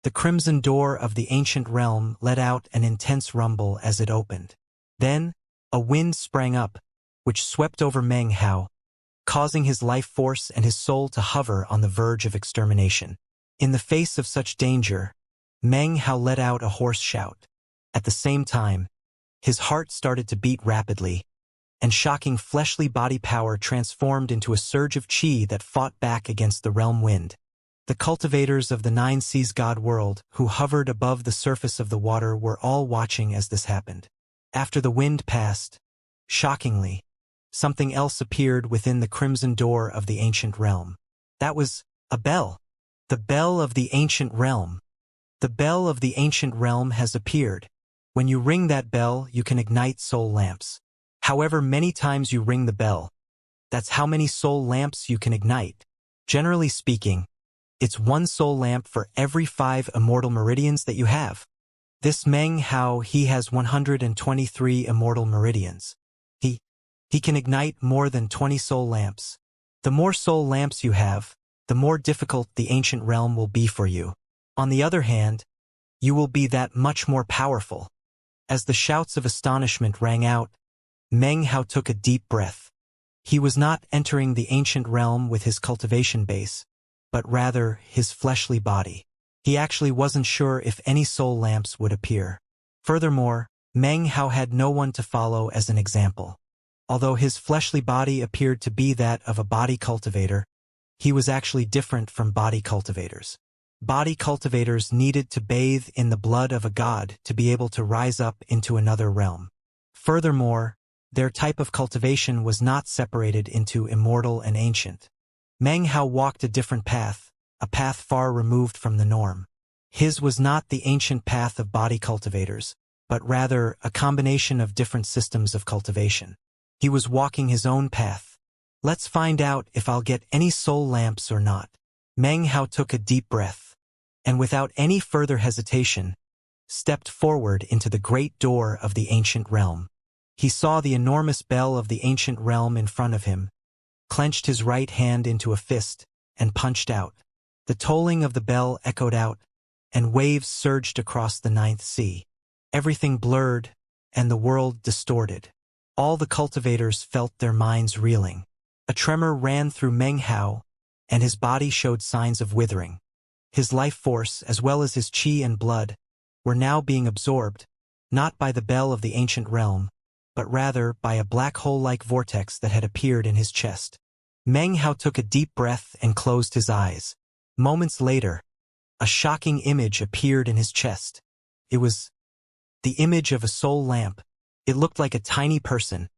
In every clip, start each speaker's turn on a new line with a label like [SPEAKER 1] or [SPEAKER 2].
[SPEAKER 1] The crimson door of the ancient realm let out an intense rumble as it opened. Then, a wind sprang up, which swept over Meng Hao, causing his life force and his soul to hover on the verge of extermination. In the face of such danger, Meng Hao let out a hoarse shout. At the same time, his heart started to beat rapidly, and shocking fleshly body power transformed into a surge of qi that fought back against the realm wind. The cultivators of the Nine Seas God world, who hovered above the surface of the water, were all watching as this happened. After the wind passed, shockingly, something else appeared within the crimson door of the ancient realm. That was a bell. The bell of the ancient realm. The bell of the ancient realm has appeared. When you ring that bell, you can ignite soul lamps. However many times you ring the bell, that's how many soul lamps you can ignite. Generally speaking, it's one soul lamp for every 5 immortal meridians that you have. This Meng Hao, he has 123 immortal meridians. He can ignite more than 20 soul lamps. The more soul lamps you have, the more difficult the ancient realm will be for you. On the other hand, you will be that much more powerful. As the shouts of astonishment rang out, Meng Hao took a deep breath. He was not entering the ancient realm with his cultivation base, but rather his fleshly body. He actually wasn't sure if any soul lamps would appear. Furthermore, Meng Hao had no one to follow as an example. Although his fleshly body appeared to be that of a body cultivator, he was actually different from body cultivators. Body cultivators needed to bathe in the blood of a god to be able to rise up into another realm. Furthermore, their type of cultivation was not separated into immortal and ancient. Meng Hao walked a different path, a path far removed from the norm. His was not the ancient path of body cultivators, but rather a combination of different systems of cultivation. He was walking his own path. Let's find out if I'll get any soul lamps or not. Meng Hao took a deep breath, and without any further hesitation, stepped forward into the great door of the ancient realm. He saw the enormous bell of the ancient realm in front of him, clenched his right hand into a fist, and punched out. The tolling of the bell echoed out, and waves surged across the ninth sea. Everything blurred, and the world distorted. All the cultivators felt their minds reeling. A tremor ran through Meng Hao, and his body showed signs of withering. His life force, as well as his qi and blood, were now being absorbed, not by the bell of the ancient realm, but rather by a black hole-like vortex that had appeared in his chest. Meng Hao took a deep breath and closed his eyes. Moments later, a shocking image appeared in his chest. It was the image of a soul lamp. It looked like a tiny person,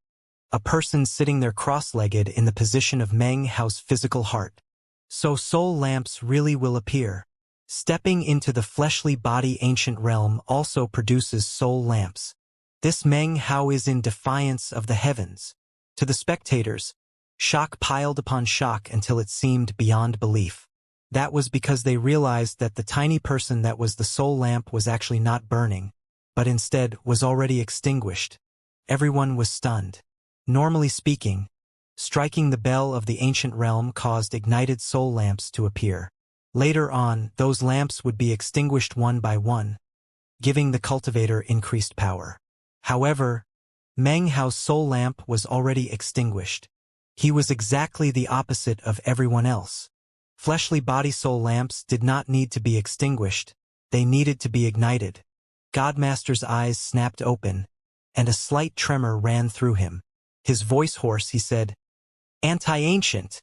[SPEAKER 1] a person sitting there cross-legged in the position of Meng Hao's physical heart. So soul lamps really will appear. Stepping into the fleshly body ancient realm also produces soul lamps. This Meng Hao is in defiance of the heavens. To the spectators, shock piled upon shock until it seemed beyond belief. That was because they realized that the tiny person that was the soul lamp was actually not burning, but instead was already extinguished. Everyone was stunned. Normally speaking, striking the bell of the ancient realm caused ignited soul lamps to appear. Later on, those lamps would be extinguished one by one, giving the cultivator increased power. However, Meng Hao's soul lamp was already extinguished. He was exactly the opposite of everyone else. Fleshly body soul lamps did not need to be extinguished, they needed to be ignited. Godmaster's eyes snapped open, and a slight tremor ran through him. His voice hoarse, he said, "Anti-ancient!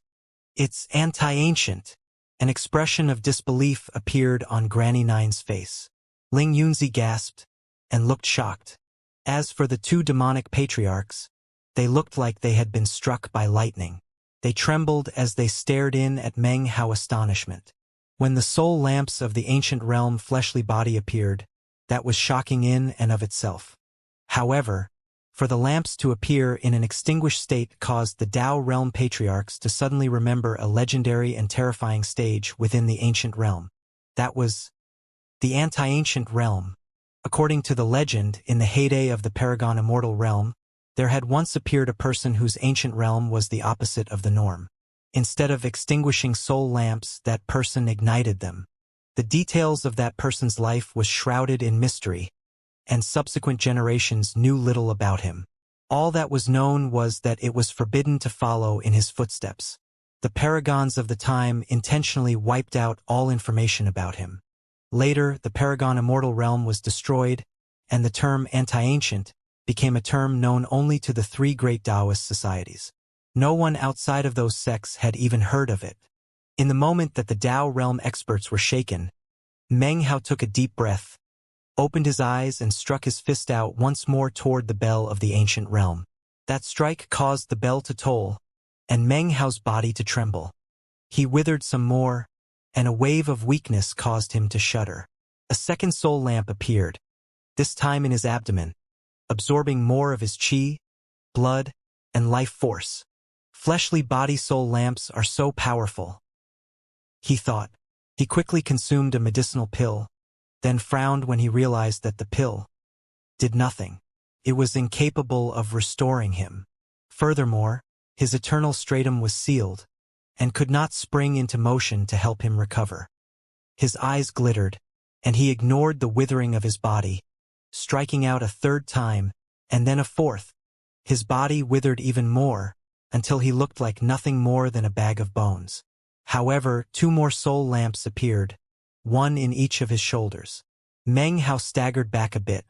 [SPEAKER 1] It's anti-ancient!" An expression of disbelief appeared on Granny Nine's face. Ling Yunzi gasped, and looked shocked. As for the two demonic patriarchs, they looked like they had been struck by lightning. They trembled as they stared in at Meng Hao astonishment. When the soul lamps of the ancient realm fleshly body appeared, that was shocking in and of itself. However, for the lamps to appear in an extinguished state caused the Tao realm patriarchs to suddenly remember a legendary and terrifying stage within the ancient realm. That was the anti-ancient realm. According to the legend, in the heyday of the Paragon Immortal realm, there had once appeared a person whose ancient realm was the opposite of the norm. Instead of extinguishing soul lamps, that person ignited them. The details of that person's life was shrouded in mystery, and subsequent generations knew little about him. All that was known was that it was forbidden to follow in his footsteps. The paragons of the time intentionally wiped out all information about him. Later, the paragon immortal realm was destroyed, and the term anti-ancient became a term known only to the three great Taoist societies. No one outside of those sects had even heard of it. In the moment that the Tao realm experts were shaken, Meng Hao took a deep breath, opened his eyes and struck his fist out once more toward the bell of the ancient realm. That strike caused the bell to toll, and Meng Hao's body to tremble. He withered some more, and a wave of weakness caused him to shudder. A second soul lamp appeared, this time in his abdomen, absorbing more of his qi, blood, and life force. Fleshly body-soul lamps are so powerful, he thought. He quickly consumed a medicinal pill, then frowned when he realized that the pill did nothing. It was incapable of restoring him. Furthermore, his eternal stratum was sealed, and could not spring into motion to help him recover. His eyes glittered, and he ignored the withering of his body, striking out a third time, and then a fourth. His body withered even more, until he looked like nothing more than a bag of bones. However, two more soul lamps appeared, one in each of his shoulders. Meng Hao staggered back a bit.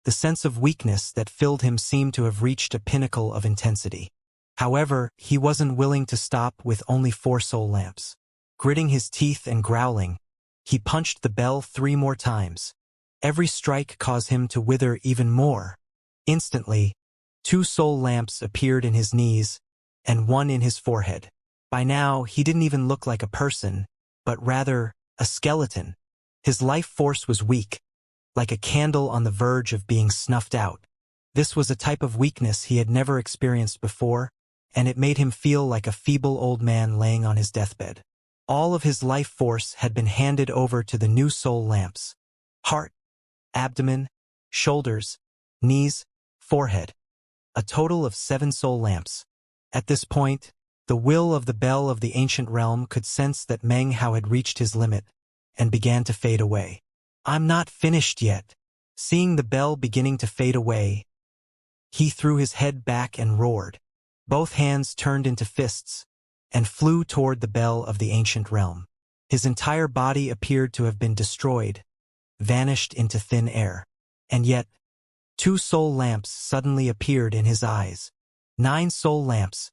[SPEAKER 1] The sense of weakness that filled him seemed to have reached a pinnacle of intensity. However, he wasn't willing to stop with only 4 soul lamps. Gritting his teeth and growling, he punched the bell 3 more times. Every strike caused him to wither even more. Instantly, 2 soul lamps appeared in his knees, and 1 in his forehead. By now, he didn't even look like a person, but rather a skeleton. His life force was weak, like a candle on the verge of being snuffed out. This was a type of weakness he had never experienced before, and it made him feel like a feeble old man laying on his deathbed. All of his life force had been handed over to the new soul lamps. Heart, abdomen, shoulders, knees, forehead. A total of 7 soul lamps. At this point, the will of the bell of the ancient realm could sense that Meng Hao had reached his limit, and began to fade away. "I'm not finished yet." Seeing the bell beginning to fade away, he threw his head back and roared. Both hands turned into fists, and flew toward the bell of the ancient realm. His entire body appeared to have been destroyed, vanished into thin air. And yet, 2 soul lamps suddenly appeared in his eyes. 9 soul lamps.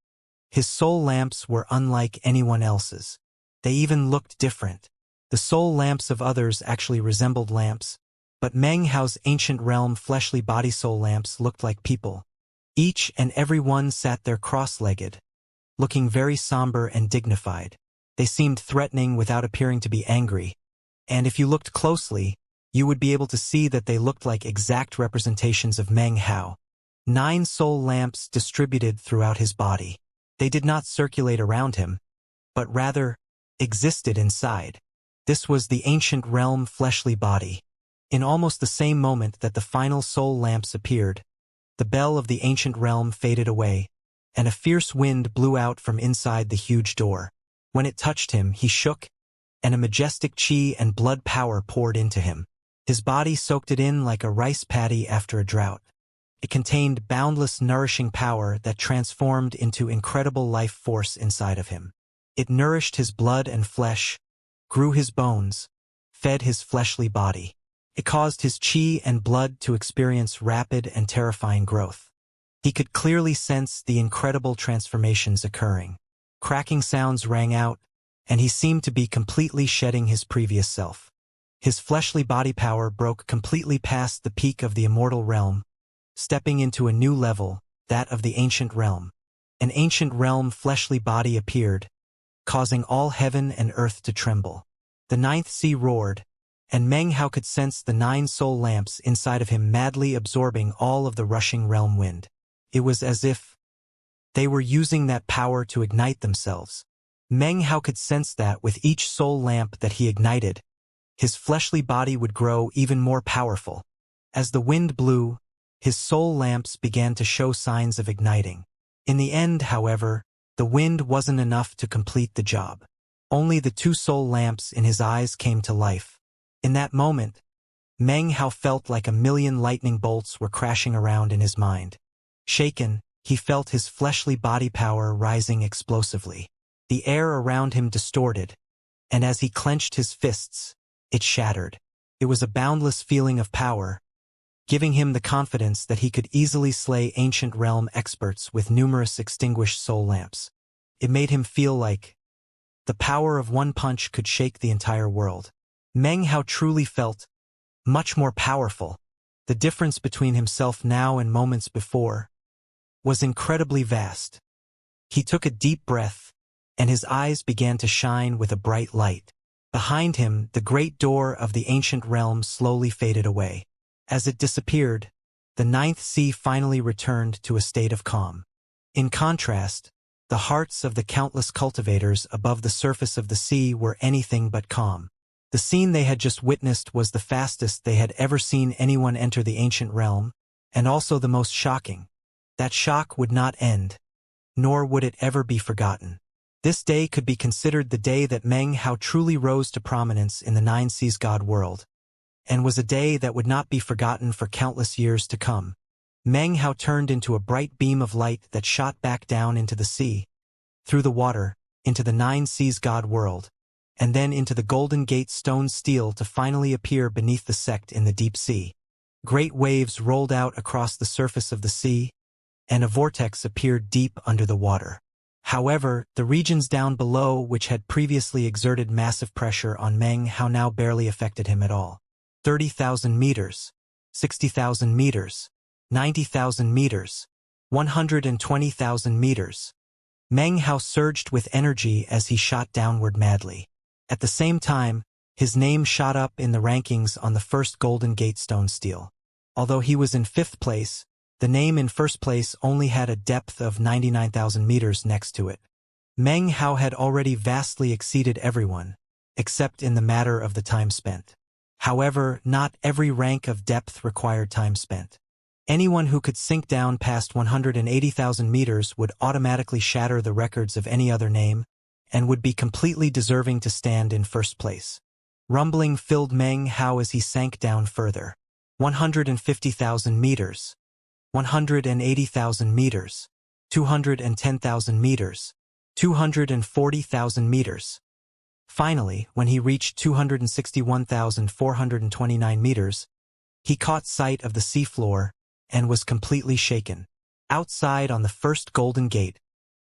[SPEAKER 1] His soul lamps were unlike anyone else's. They even looked different. The soul lamps of others actually resembled lamps, but Meng Hao's ancient realm fleshly body soul lamps looked like people. Each and every one sat there cross-legged, looking very somber and dignified. They seemed threatening without appearing to be angry, and if you looked closely, you would be able to see that they looked like exact representations of Meng Hao. 9 soul lamps distributed throughout his body. They did not circulate around him, but rather existed inside. This was the ancient realm fleshly body. In almost the same moment that the final soul lamps appeared, the bell of the ancient realm faded away, and a fierce wind blew out from inside the huge door. When it touched him, he shook, and a majestic qi and blood power poured into him. His body soaked it in like a rice paddy after a drought. It contained boundless nourishing power that transformed into incredible life force inside of him. It nourished his blood and flesh, grew his bones, fed his fleshly body. It caused his qi and blood to experience rapid and terrifying growth. He could clearly sense the incredible transformations occurring. Cracking sounds rang out, and he seemed to be completely shedding his previous self. His fleshly body power broke completely past the peak of the immortal realm, stepping into a new level, that of the ancient realm. An ancient realm fleshly body appeared, causing all heaven and earth to tremble. The 9th sea roared, and Meng Hao could sense the 9 soul lamps inside of him madly absorbing all of the rushing realm wind. It was as if they were using that power to ignite themselves. Meng Hao could sense that with each soul lamp that he ignited, his fleshly body would grow even more powerful. As the wind blew, his soul lamps began to show signs of igniting. In the end, however, the wind wasn't enough to complete the job. Only the two soul lamps in his eyes came to life. In that moment, Meng Hao felt like a million lightning bolts were crashing around in his mind. Shaken, he felt his fleshly body power rising explosively. The air around him distorted, and as he clenched his fists, it shattered. It was a boundless feeling of power, giving him the confidence that he could easily slay ancient realm experts with numerous extinguished soul lamps. It made him feel like the power of one punch could shake the entire world. Meng Hao truly felt much more powerful. The difference between himself now and moments before was incredibly vast. He took a deep breath, and his eyes began to shine with a bright light. Behind him, the great door of the ancient realm slowly faded away. As it disappeared, the ninth sea finally returned to a state of calm. In contrast, the hearts of the countless cultivators above the surface of the sea were anything but calm. The scene they had just witnessed was the fastest they had ever seen anyone enter the ancient realm, and also the most shocking. That shock would not end, nor would it ever be forgotten. This day could be considered the day that Meng Hao truly rose to prominence in the Nine Seas God world, and was a day that would not be forgotten for countless years to come. Meng Hao turned into a bright beam of light that shot back down into the sea, through the water, into the Nine Seas God world, and then into the Golden Gate stone steel to finally appear beneath the sect in the deep sea. Great waves rolled out across the surface of the sea, and a vortex appeared deep under the water. However, the regions down below which had previously exerted massive pressure on Meng Hao now barely affected him at all. 30,000 meters, 60,000 meters, 90,000 meters, 120,000 meters. Meng Hao surged with energy as he shot downward madly. At the same time, his name shot up in the rankings on the first Golden Gate stone steel. Although he was in 5th place, the name in first place only had a depth of 99,000 meters next to it. Meng Hao had already vastly exceeded everyone, except in the matter of the time spent. However, not every rank of depth required time spent. Anyone who could sink down past 180,000 meters would automatically shatter the records of any other name, and would be completely deserving to stand in first place. Rumbling filled Meng Hao as he sank down further. 150,000 meters. 180,000 meters. 210,000 meters. 240,000 meters. Finally, when he reached 261,429 meters, he caught sight of the seafloor and was completely shaken. Outside on the first Golden Gate,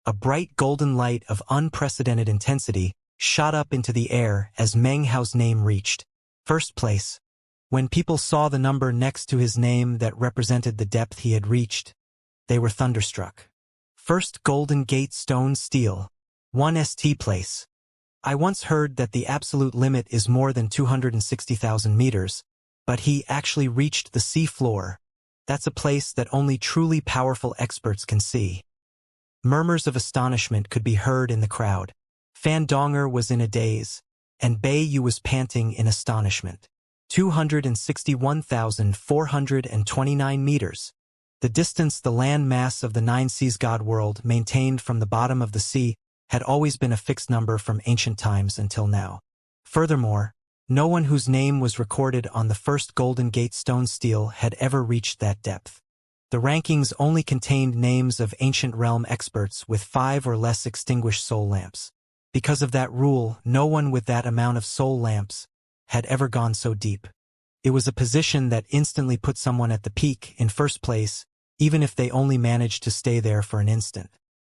[SPEAKER 1] a bright golden light of unprecedented intensity shot up into the air as Meng Hao's name reached first place. When people saw the number next to his name that represented the depth he had reached, they were thunderstruck. First Golden Gate stone steel. 1 ST place. I once heard that the absolute limit is more than 260,000 meters, but he actually reached the sea floor. That's a place that only truly powerful experts can see. Murmurs of astonishment could be heard in the crowd. Fan Donger was in a daze, and Bei Yu was panting in astonishment. 261,429 meters. The distance the land mass of the Nine Seas God world maintained from the bottom of the sea had always been a fixed number from ancient times until now. Furthermore, no one whose name was recorded on the first Golden Gate stone steel had ever reached that depth. The rankings only contained names of ancient realm experts with 5 or less extinguished soul lamps. Because of that rule, no one with that amount of soul lamps had ever gone so deep. It was a position that instantly put someone at the peak in first place, even if they only managed to stay there for an instant.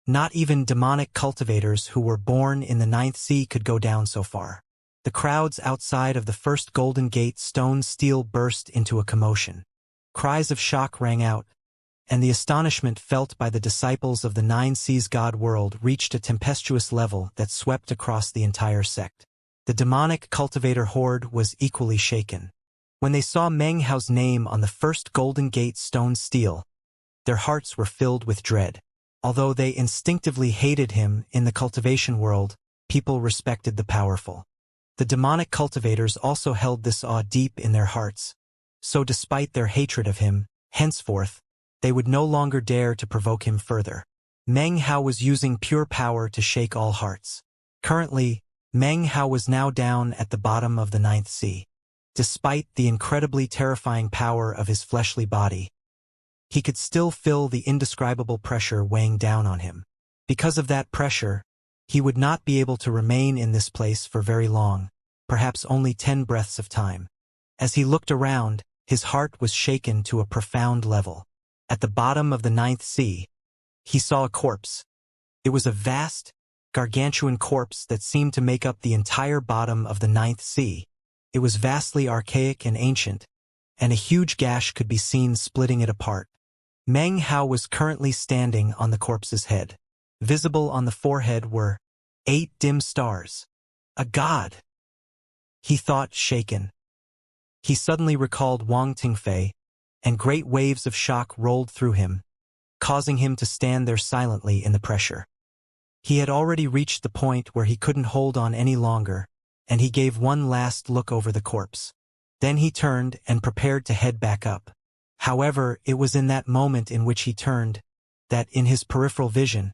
[SPEAKER 1] Not even demonic cultivators who were born in the Ninth Sea could go down so far. The crowds outside of the first Golden Gate stone steel burst into a commotion. Cries of shock rang out, and the astonishment felt by the disciples of the Nine Seas God world reached a tempestuous level that swept across the entire sect. The demonic cultivator horde was equally shaken. When they saw Meng Hao's name on the first Golden Gate stone steel, their hearts were filled with dread. Although they instinctively hated him in the cultivation world, people respected the powerful. The demonic cultivators also held this awe deep in their hearts. So despite their hatred of him, henceforth, they would no longer dare to provoke him further. Meng Hao was using pure power to shake all hearts. Currently, Meng Hao was now down at the bottom of the ninth sea. Despite the incredibly terrifying power of his fleshly body, he could still feel the indescribable pressure weighing down on him. Because of that pressure, he would not be able to remain in this place for very long, perhaps only 10 breaths of time. As he looked around, his heart was shaken to a profound level. At the bottom of the ninth sea, he saw a corpse. It was a vast, gargantuan corpse that seemed to make up the entire bottom of the ninth sea. It was vastly archaic and ancient, and a huge gash could be seen splitting it apart. Meng Hao was currently standing on the corpse's head. Visible on the forehead were 8 dim stars. A god! He thought, shaken. He suddenly recalled Wang Tingfei, and great waves of shock rolled through him, causing him to stand there silently in the pressure. He had already reached the point where he couldn't hold on any longer, and he gave one last look over the corpse. Then he turned and prepared to head back up. However, it was in that moment in which he turned, that in his peripheral vision,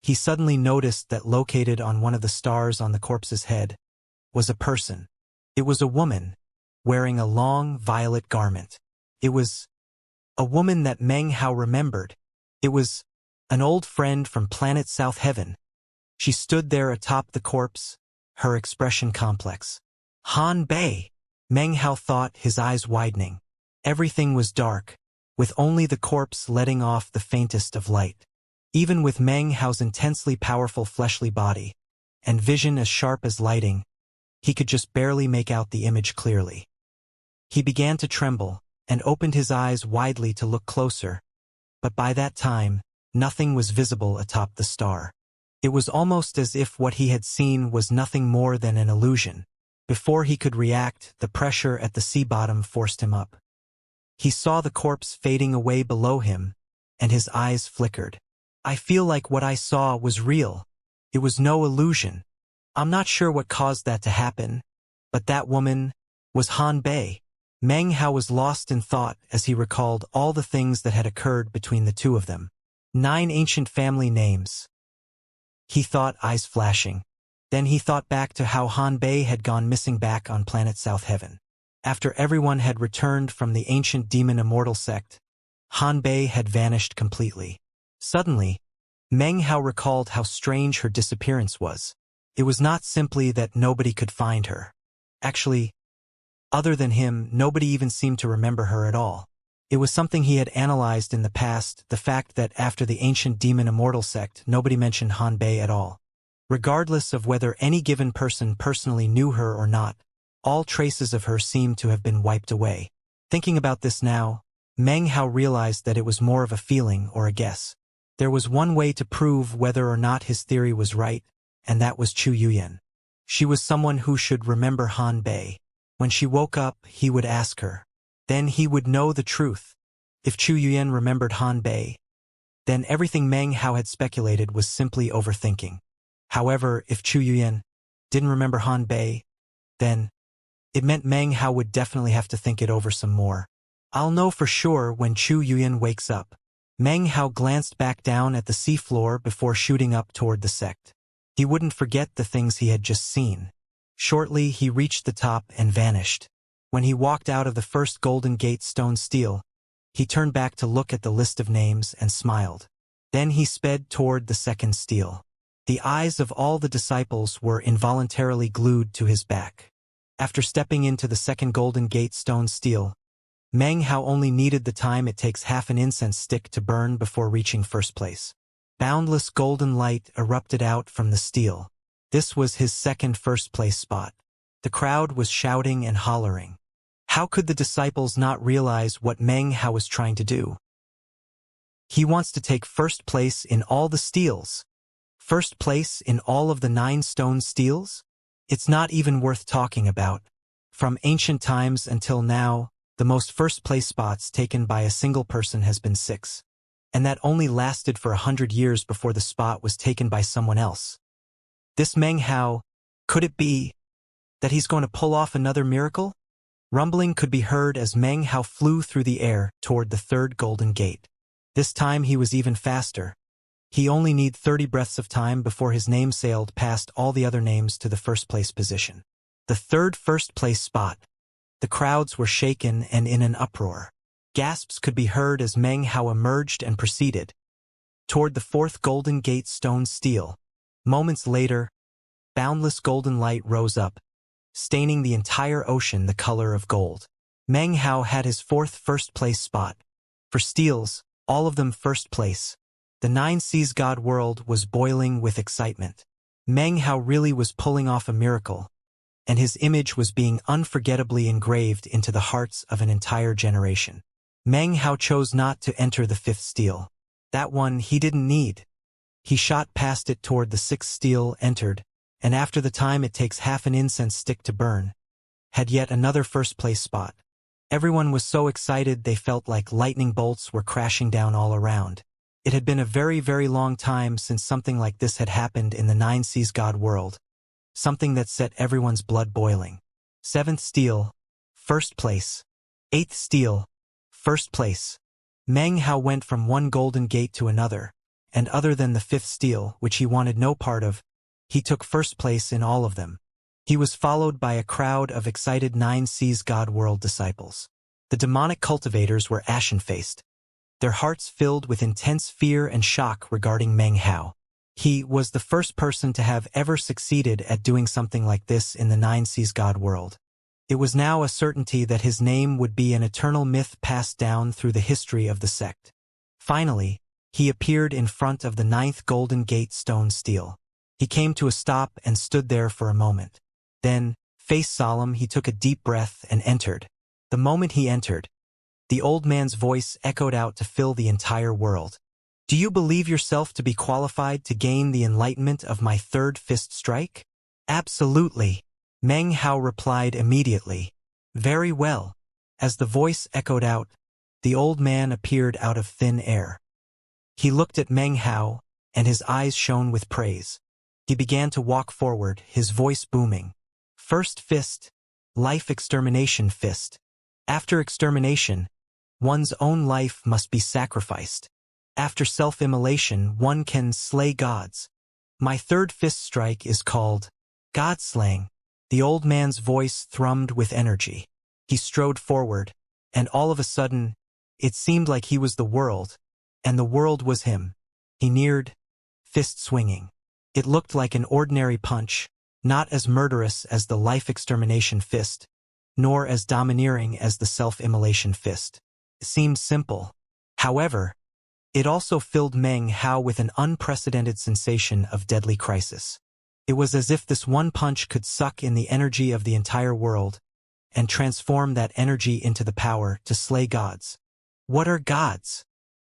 [SPEAKER 1] he suddenly noticed that located on one of the stars on the corpse's head was a person. It was a woman, wearing a long violet garment. It was a woman that Meng Hao remembered. It was an old friend from planet South Heaven. She stood there atop the corpse, her expression complex. Han Bei! Meng Hao thought, his eyes widening. Everything was dark, with only the corpse letting off the faintest of light. Even with Meng Hao's intensely powerful fleshly body, and vision as sharp as lighting, he could just barely make out the image clearly. He began to tremble, and opened his eyes widely to look closer, but by that time, nothing was visible atop the star. It was almost as if what he had seen was nothing more than an illusion. Before he could react, the pressure at the sea bottom forced him up. He saw the corpse fading away below him, and his eyes flickered. I feel like what I saw was real. It was no illusion. I'm not sure what caused that to happen, but that woman was Han Bei. Meng Hao was lost in thought as he recalled all the things that had occurred between the two of them. 9 ancient family names. He thought, eyes flashing. Then he thought back to how Han Bei had gone missing back on planet South Heaven. After everyone had returned from the ancient demon Immortal sect, Han Bei had vanished completely. Suddenly, Meng Hao recalled how strange her disappearance was. It was not simply that nobody could find her. Actually, other than him, nobody even seemed to remember her at all. It was something he had analyzed in the past, the fact that after the ancient demon Immortal sect, nobody mentioned Han Bei at all. Regardless of whether any given person personally knew her or not, all traces of her seemed to have been wiped away. Thinking about this now, Meng Hao realized that it was more of a feeling or a guess. There was one way to prove whether or not his theory was right, and that was Chu Yuyan. She was someone who should remember Han Bei. When she woke up, he would ask her. Then he would know the truth. If Chu Yuyan remembered Han Bei, then everything Meng Hao had speculated was simply overthinking. However, if Chu Yuyan didn't remember Han Bei, then it meant Meng Hao would definitely have to think it over some more. I'll know for sure when Chu Yuyan wakes up. Meng Hao glanced back down at the seafloor before shooting up toward the sect. He wouldn't forget the things he had just seen. Shortly, he reached the top and vanished. When he walked out of the first Golden Gate stone stele, he turned back to look at the list of names and smiled. Then he sped toward the second stele. The eyes of all the disciples were involuntarily glued to his back. After stepping into the second Golden Gate stone stele, Meng Hao only needed the time it takes half an incense stick to burn before reaching first place. Boundless golden light erupted out from the stele. This was his second first-place spot. The crowd was shouting and hollering. How could the disciples not realize what Meng Hao was trying to do? He wants to take first place in all the steles. First place in all of the 9 stone steles? It's not even worth talking about. From ancient times until now, the most first-place spots taken by a single person has been 6. And that only lasted for 100 years before the spot was taken by someone else. This Meng Hao, could it be that he's going to pull off another miracle? Rumbling could be heard as Meng Hao flew through the air toward the third Golden Gate. This time he was even faster. He only need 30 breaths of time before his name sailed past all the other names to the first-place position. The third first-place spot. The crowds were shaken and in an uproar. Gasps could be heard as Meng Hao emerged and proceeded toward the fourth Golden Gate stone stele. Moments later, boundless golden light rose up, staining the entire ocean the color of gold. Meng Hao had his fourth first-place spot. For steles, all of them first place. The Nine Seas God world was boiling with excitement. Meng Hao really was pulling off a miracle, and his image was being unforgettably engraved into the hearts of an entire generation. Meng Hao chose not to enter the fifth stele. That one he didn't need. He shot past it toward the sixth stele, entered, and after the time it takes half an incense stick to burn, had yet another first-place spot. Everyone was so excited they felt like lightning bolts were crashing down all around. It had been a very, very long time since something like this had happened in the Nine Seas God world, something that set everyone's blood boiling. Seventh stele, first place. Eighth stele, first place. Meng Hao went from one golden gate to another, and other than the fifth stele, which he wanted no part of, he took first place in all of them. He was followed by a crowd of excited Nine Seas God world disciples. The demonic cultivators were ashen-faced, their hearts filled with intense fear and shock regarding Meng Hao. He was the first person to have ever succeeded at doing something like this in the Nine Seas God world. It was now a certainty that his name would be an eternal myth passed down through the history of the sect. Finally, he appeared in front of the ninth Golden Gate stone stele. He came to a stop and stood there for a moment. Then, face solemn, he took a deep breath and entered. The moment he entered, the old man's voice echoed out to fill the entire world. "Do you believe yourself to be qualified to gain the enlightenment of my third fist strike?" "Absolutely," Meng Hao replied immediately. "Very well." As the voice echoed out, the old man appeared out of thin air. He looked at Meng Hao, and his eyes shone with praise. He began to walk forward, his voice booming. First fist, life extermination fist. After extermination, one's own life must be sacrificed. After self-immolation, one can slay gods. My third fist strike is called God-slaying. The old man's voice thrummed with energy. He strode forward, and all of a sudden, it seemed like he was the world, and the world was him. He neared, fist swinging. It looked like an ordinary punch, not as murderous as the life extermination fist, nor as domineering as the self-immolation fist. It seemed simple. However, it also filled Meng Hao with an unprecedented sensation of deadly crisis. It was as if this one punch could suck in the energy of the entire world and transform that energy into the power to slay gods. What are gods?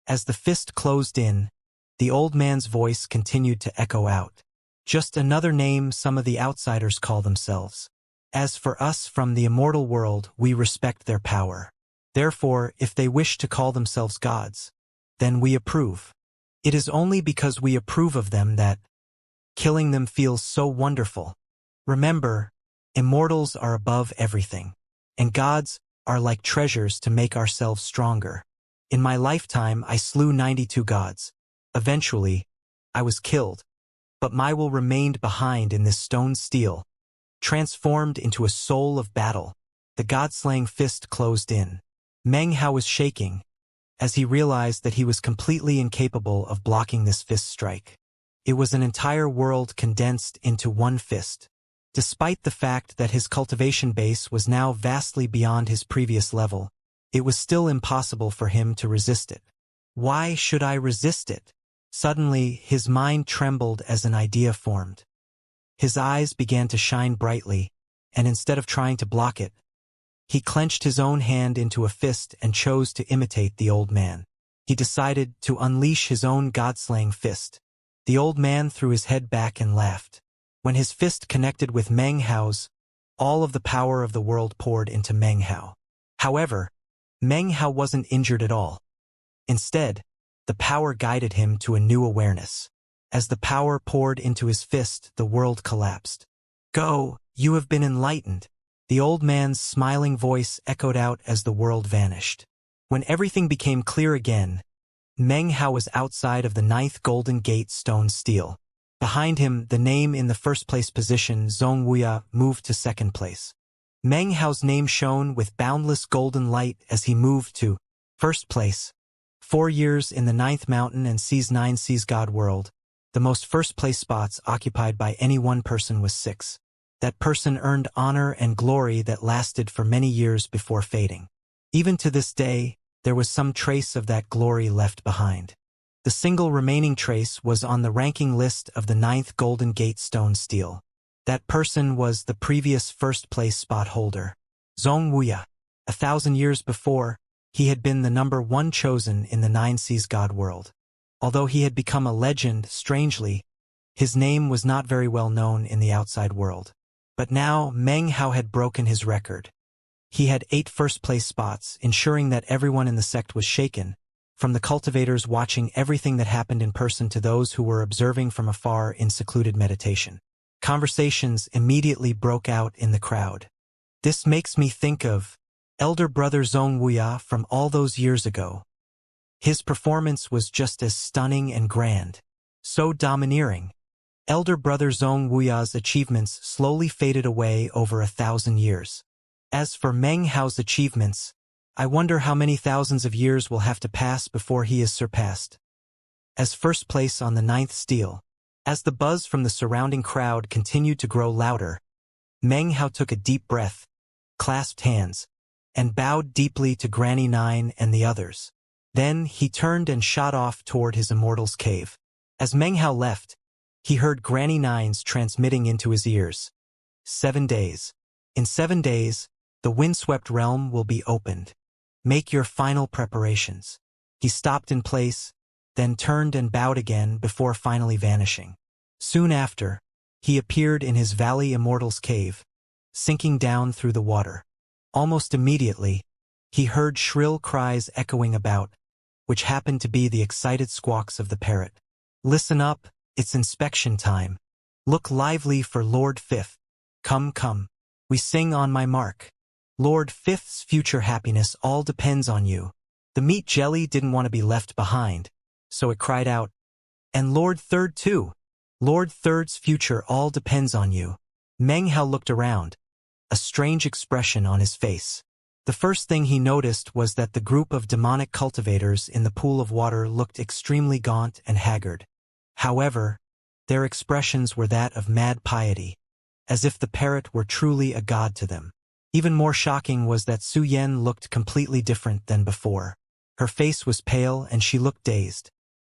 [SPEAKER 1] As the fist closed in, the old man's voice continued to echo out. Just another name some of the outsiders call themselves. As for us from the immortal world, we respect their power. Therefore, if they wish to call themselves gods, then we approve. It is only because we approve of them that killing them feels so wonderful. Remember, immortals are above everything, and gods are like treasures to make ourselves stronger. In my lifetime, I slew 92 gods. Eventually, I was killed, but my will remained behind in this stone stele, transformed into a soul of battle. The god-slaying fist closed in. Meng Hao was shaking, as he realized that he was completely incapable of blocking this fist strike. It was an entire world condensed into one fist. Despite the fact that his cultivation base was now vastly beyond his previous level, it was still impossible for him to resist it. Why should I resist it? Suddenly, his mind trembled as an idea formed. His eyes began to shine brightly, and instead of trying to block it, he clenched his own hand into a fist and chose to imitate the old man. He decided to unleash his own god-slaying fist. The old man threw his head back and laughed. When his fist connected with Meng Hao's, all of the power of the world poured into Meng Hao. However, Meng Hao wasn't injured at all. Instead, the power guided him to a new awareness. As the power poured into his fist, the world collapsed. "Go, you have been enlightened." The old man's smiling voice echoed out as the world vanished. When everything became clear again, Meng Hao was outside of the 9th Golden Gate stone steel. Behind him, the name in the first-place position, Zhong Wuya, moved to second place. Meng Hao's name shone with boundless golden light as he moved to first place. 4 years in the 9th Mountain and sees 9 seas God world. The most first-place spots occupied by any one person was 6. That person earned honor and glory that lasted for many years before fading. Even to this day, there was some trace of that glory left behind. The single remaining trace was on the ranking list of the 9th Golden Gate stone steel. That person was the previous first-place spot holder, Zhong Wuya. 1,000 years before, he had been the number 1 chosen in the 9 seas God world. Although he had become a legend, strangely, his name was not very well known in the outside world. But now, Meng Hao had broken his record. He had 8 first-place spots, ensuring that everyone in the sect was shaken, from the cultivators watching everything that happened in person to those who were observing from afar in secluded meditation. Conversations immediately broke out in the crowd. This makes me think of elder brother Zhong Wuya from all those years ago. His performance was just as stunning and grand, so domineering. Elder brother Zhong Wuya's achievements slowly faded away over 1,000 years. As for Meng Hao's achievements, I wonder how many thousands of years will have to pass before he is surpassed. As first place on the 9th steel, as the buzz from the surrounding crowd continued to grow louder, Meng Hao took a deep breath, clasped hands, and bowed deeply to Granny 9 and the others. Then he turned and shot off toward his Immortal's cave. As Meng Hao left, he heard Granny 9's transmitting into his ears. 7 days. In 7 days, the windswept realm will be opened. Make your final preparations. He stopped in place, then turned and bowed again before finally vanishing. Soon after, he appeared in his Valley Immortal's cave, sinking down through the water. Almost immediately, he heard shrill cries echoing about, which happened to be the excited squawks of the parrot. Listen up, it's inspection time. Look lively for Lord Fifth. Come, come. We sing on my mark. Lord Fifth's future happiness all depends on you. The meat jelly didn't want to be left behind, so it cried out, and Lord Third too. Lord Third's future all depends on you. Meng Hao looked around, a strange expression on his face. The first thing he noticed was that the group of demonic cultivators in the pool of water looked extremely gaunt and haggard. However, their expressions were that of mad piety, as if the parrot were truly a god to them. Even more shocking was that Su Yan looked completely different than before. Her face was pale and she looked dazed.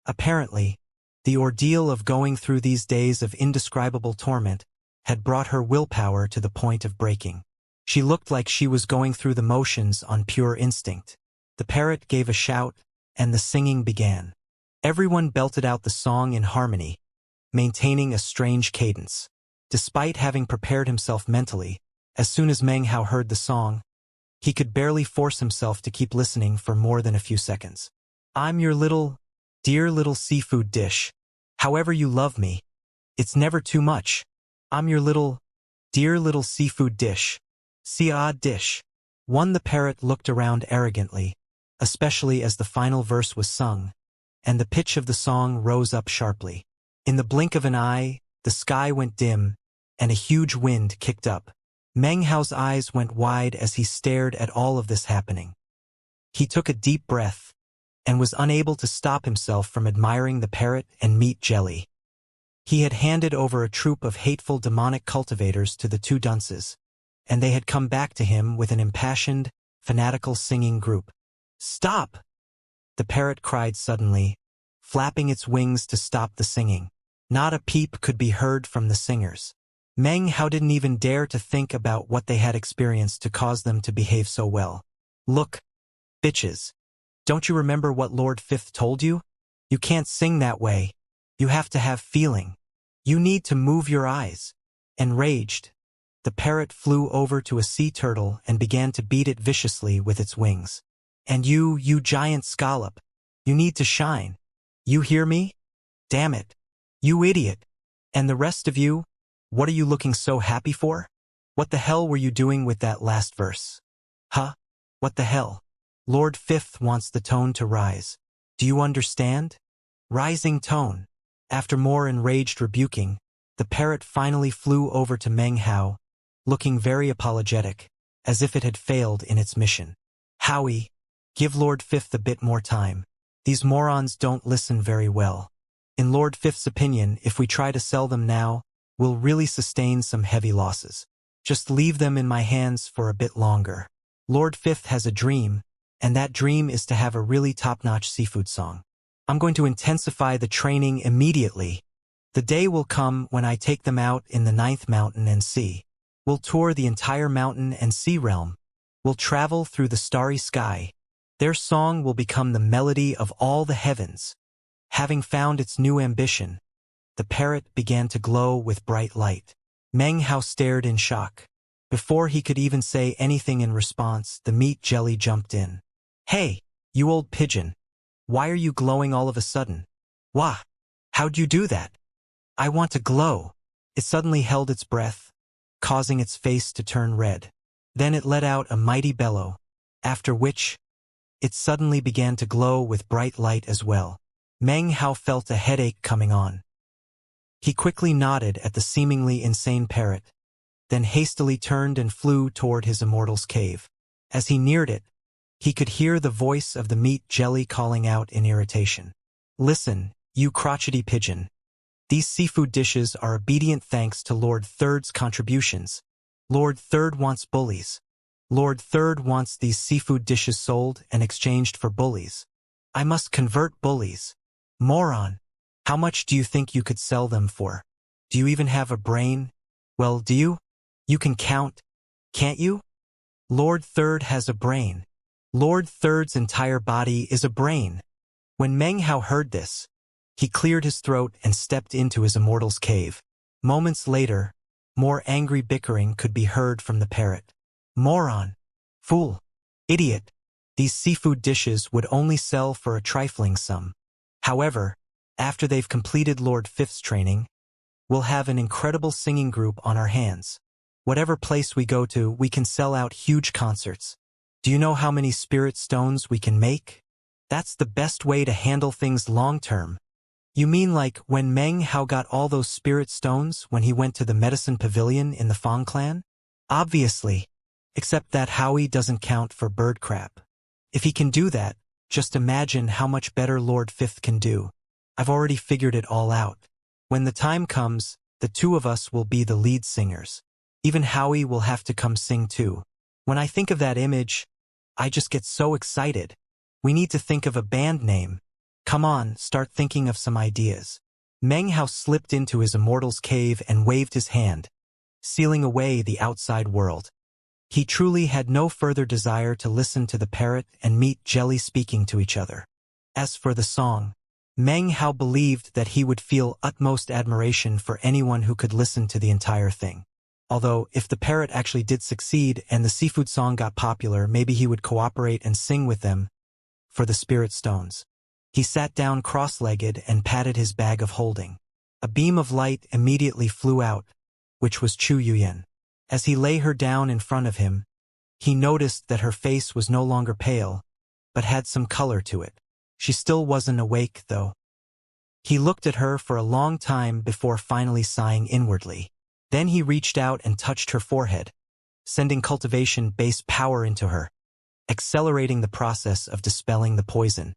[SPEAKER 1] Apparently, the ordeal of going through these days of indescribable torment had brought her willpower to the point of breaking. She looked like she was going through the motions on pure instinct. The parrot gave a shout, and the singing began. Everyone belted out the song in harmony, maintaining a strange cadence. Despite having prepared himself mentally, as soon as Meng Hao heard the song, he could barely force himself to keep listening for more than a few seconds. I'm your dear little seafood dish. However you love me, it's never too much. I'm your dear little seafood dish. Sia dish. The parrot looked around arrogantly, especially as the final verse was sung, and the pitch of the song rose up sharply. In the blink of an eye, the sky went dim, and a huge wind kicked up. Meng Hao's eyes went wide as he stared at all of this happening. He took a deep breath, and was unable to stop himself from admiring the parrot and meat jelly. He had handed over a troop of hateful demonic cultivators to the 2 dunces, and they had come back to him with an impassioned, fanatical singing group. Stop! The parrot cried suddenly, flapping its wings to stop the singing. Not a peep could be heard from the singers. Meng Hao didn't even dare to think about what they had experienced to cause them to behave so well. Look, bitches. Don't you remember what Lord Fifth told you? You can't sing that way. You have to have feeling. You need to move your eyes. Enraged, the parrot flew over to a sea turtle and began to beat it viciously with its wings. And you giant scallop, you need to shine. You hear me? Damn it. You idiot. And the rest of you? What are you looking so happy for? What the hell were you doing with that last verse? Huh? What the hell? Lord Fifth wants the tone to rise. Do you understand? Rising tone. After more enraged rebuking, the parrot finally flew over to Meng Hao, looking very apologetic, as if it had failed in its mission. Howie, give Lord Fifth a bit more time. These morons don't listen very well. In Lord Fifth's opinion, if we try to sell them now, we'll really sustain some heavy losses. Just leave them in my hands for a bit longer. Lord Fifth has a dream, and that dream is to have a really top-notch seafood song. I'm going to intensify the training immediately. The day will come when I take them out in the 9th mountain and sea. We'll tour the entire mountain and sea realm. We'll travel through the starry sky. Their song will become the melody of all the heavens. Having found its new ambition, the parrot began to glow with bright light. Meng Hao stared in shock. Before he could even say anything in response, the meat jelly jumped in. Hey, you old pigeon. Why are you glowing all of a sudden? Wah! How'd you do that? I want to glow. It suddenly held its breath, causing its face to turn red. Then it let out a mighty bellow, after which, it suddenly began to glow with bright light as well. Meng Hao felt a headache coming on. He quickly nodded at the seemingly insane parrot, then hastily turned and flew toward his immortal's cave. As he neared it, he could hear the voice of the meat jelly calling out in irritation. Listen, you crotchety pigeon. These seafood dishes are obedient thanks to Lord Third's contributions. Lord Third wants bullies. Lord Third wants these seafood dishes sold and exchanged for bullies. I must convert bullies. Moron. How much do you think you could sell them for? Do you even have a brain? Well, do you? You can count, can't you? Lord Third has a brain. Lord Third's entire body is a brain. When Meng Hao heard this, he cleared his throat and stepped into his immortal's cave. Moments later, more angry bickering could be heard from the parrot. Moron. Fool. Idiot. These seafood dishes would only sell for a trifling sum. However, after they've completed Lord Fifth's training, we'll have an incredible singing group on our hands. Whatever place we go to, we can sell out huge concerts. Do you know how many spirit stones we can make? That's the best way to handle things long-term. You mean like when Meng Hao got all those spirit stones when he went to the medicine pavilion in the Fang clan? Obviously. Except that Howie doesn't count for bird crap. If he can do that, just imagine how much better Lord Fifth can do. I've already figured it all out. When the time comes, the two of us will be the lead singers. Even Howie will have to come sing too. When I think of that image, I just get so excited. We need to think of a band name. Come on, start thinking of some ideas. Meng Hao slipped into his immortal's cave and waved his hand, sealing away the outside world. He truly had no further desire to listen to the parrot and meat jelly speaking to each other. As for the song, Meng Hao believed that he would feel utmost admiration for anyone who could listen to the entire thing. Although, if the parrot actually did succeed and the seafood song got popular, maybe he would cooperate and sing with them for the spirit stones. He sat down cross-legged and patted his bag of holding. A beam of light immediately flew out, which was Chu Yuyan. As he lay her down in front of him, he noticed that her face was no longer pale, but had some color to it. She still wasn't awake, though. He looked at her for a long time before finally sighing inwardly. Then he reached out and touched her forehead, sending cultivation-based power into her, accelerating the process of dispelling the poison.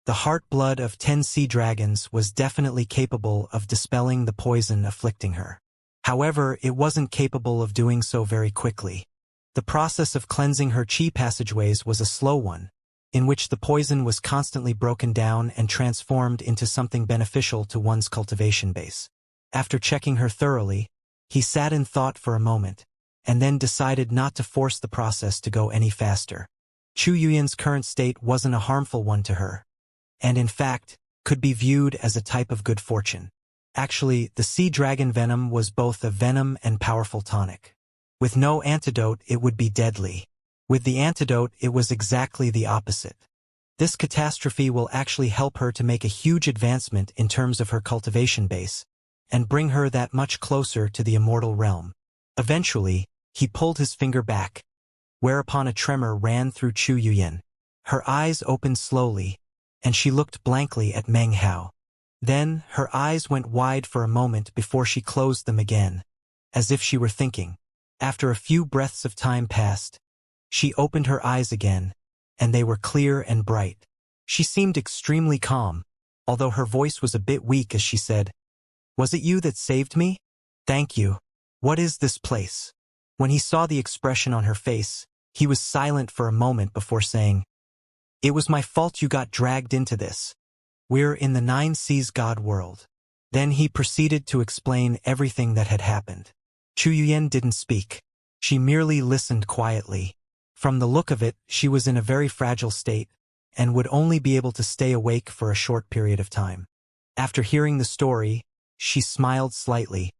[SPEAKER 1] The heart blood of 10 sea dragons was definitely capable of dispelling the poison afflicting her. However, it wasn't capable of doing so very quickly. The process of cleansing her chi passageways was a slow one, in which the poison was constantly broken down and transformed into something beneficial to one's cultivation base. After checking her thoroughly, he sat in thought for a moment, and then decided not to force the process to go any faster. Chu Yuyan's current state wasn't a harmful one to her, and in fact, could be viewed as a type of good fortune. Actually, the sea dragon venom was both a venom and powerful tonic. With no antidote, it would be deadly. With the antidote, it was exactly the opposite. This catastrophe will actually help her to make a huge advancement in terms of her cultivation base, and bring her that much closer to the immortal realm. Eventually, he pulled his finger back, whereupon a tremor ran through Chu Yuyan. Her eyes opened slowly, and she looked blankly at Meng Hao. Then, her eyes went wide for a moment before she closed them again, as if she were thinking. After a few breaths of time passed, she opened her eyes again, and they were clear and bright. She seemed extremely calm, although her voice was a bit weak as she said, "Was it you that saved me? Thank you. What is this place?" When he saw the expression on her face, he was silent for a moment before saying, "It was my fault you got dragged into this. We're in the Nine Seas God world." Then he proceeded to explain everything that had happened. Chu Yuyan didn't speak. She merely listened quietly. From the look of it, she was in a very fragile state, and would only be able to stay awake for a short period of time. After hearing the story, she smiled slightly,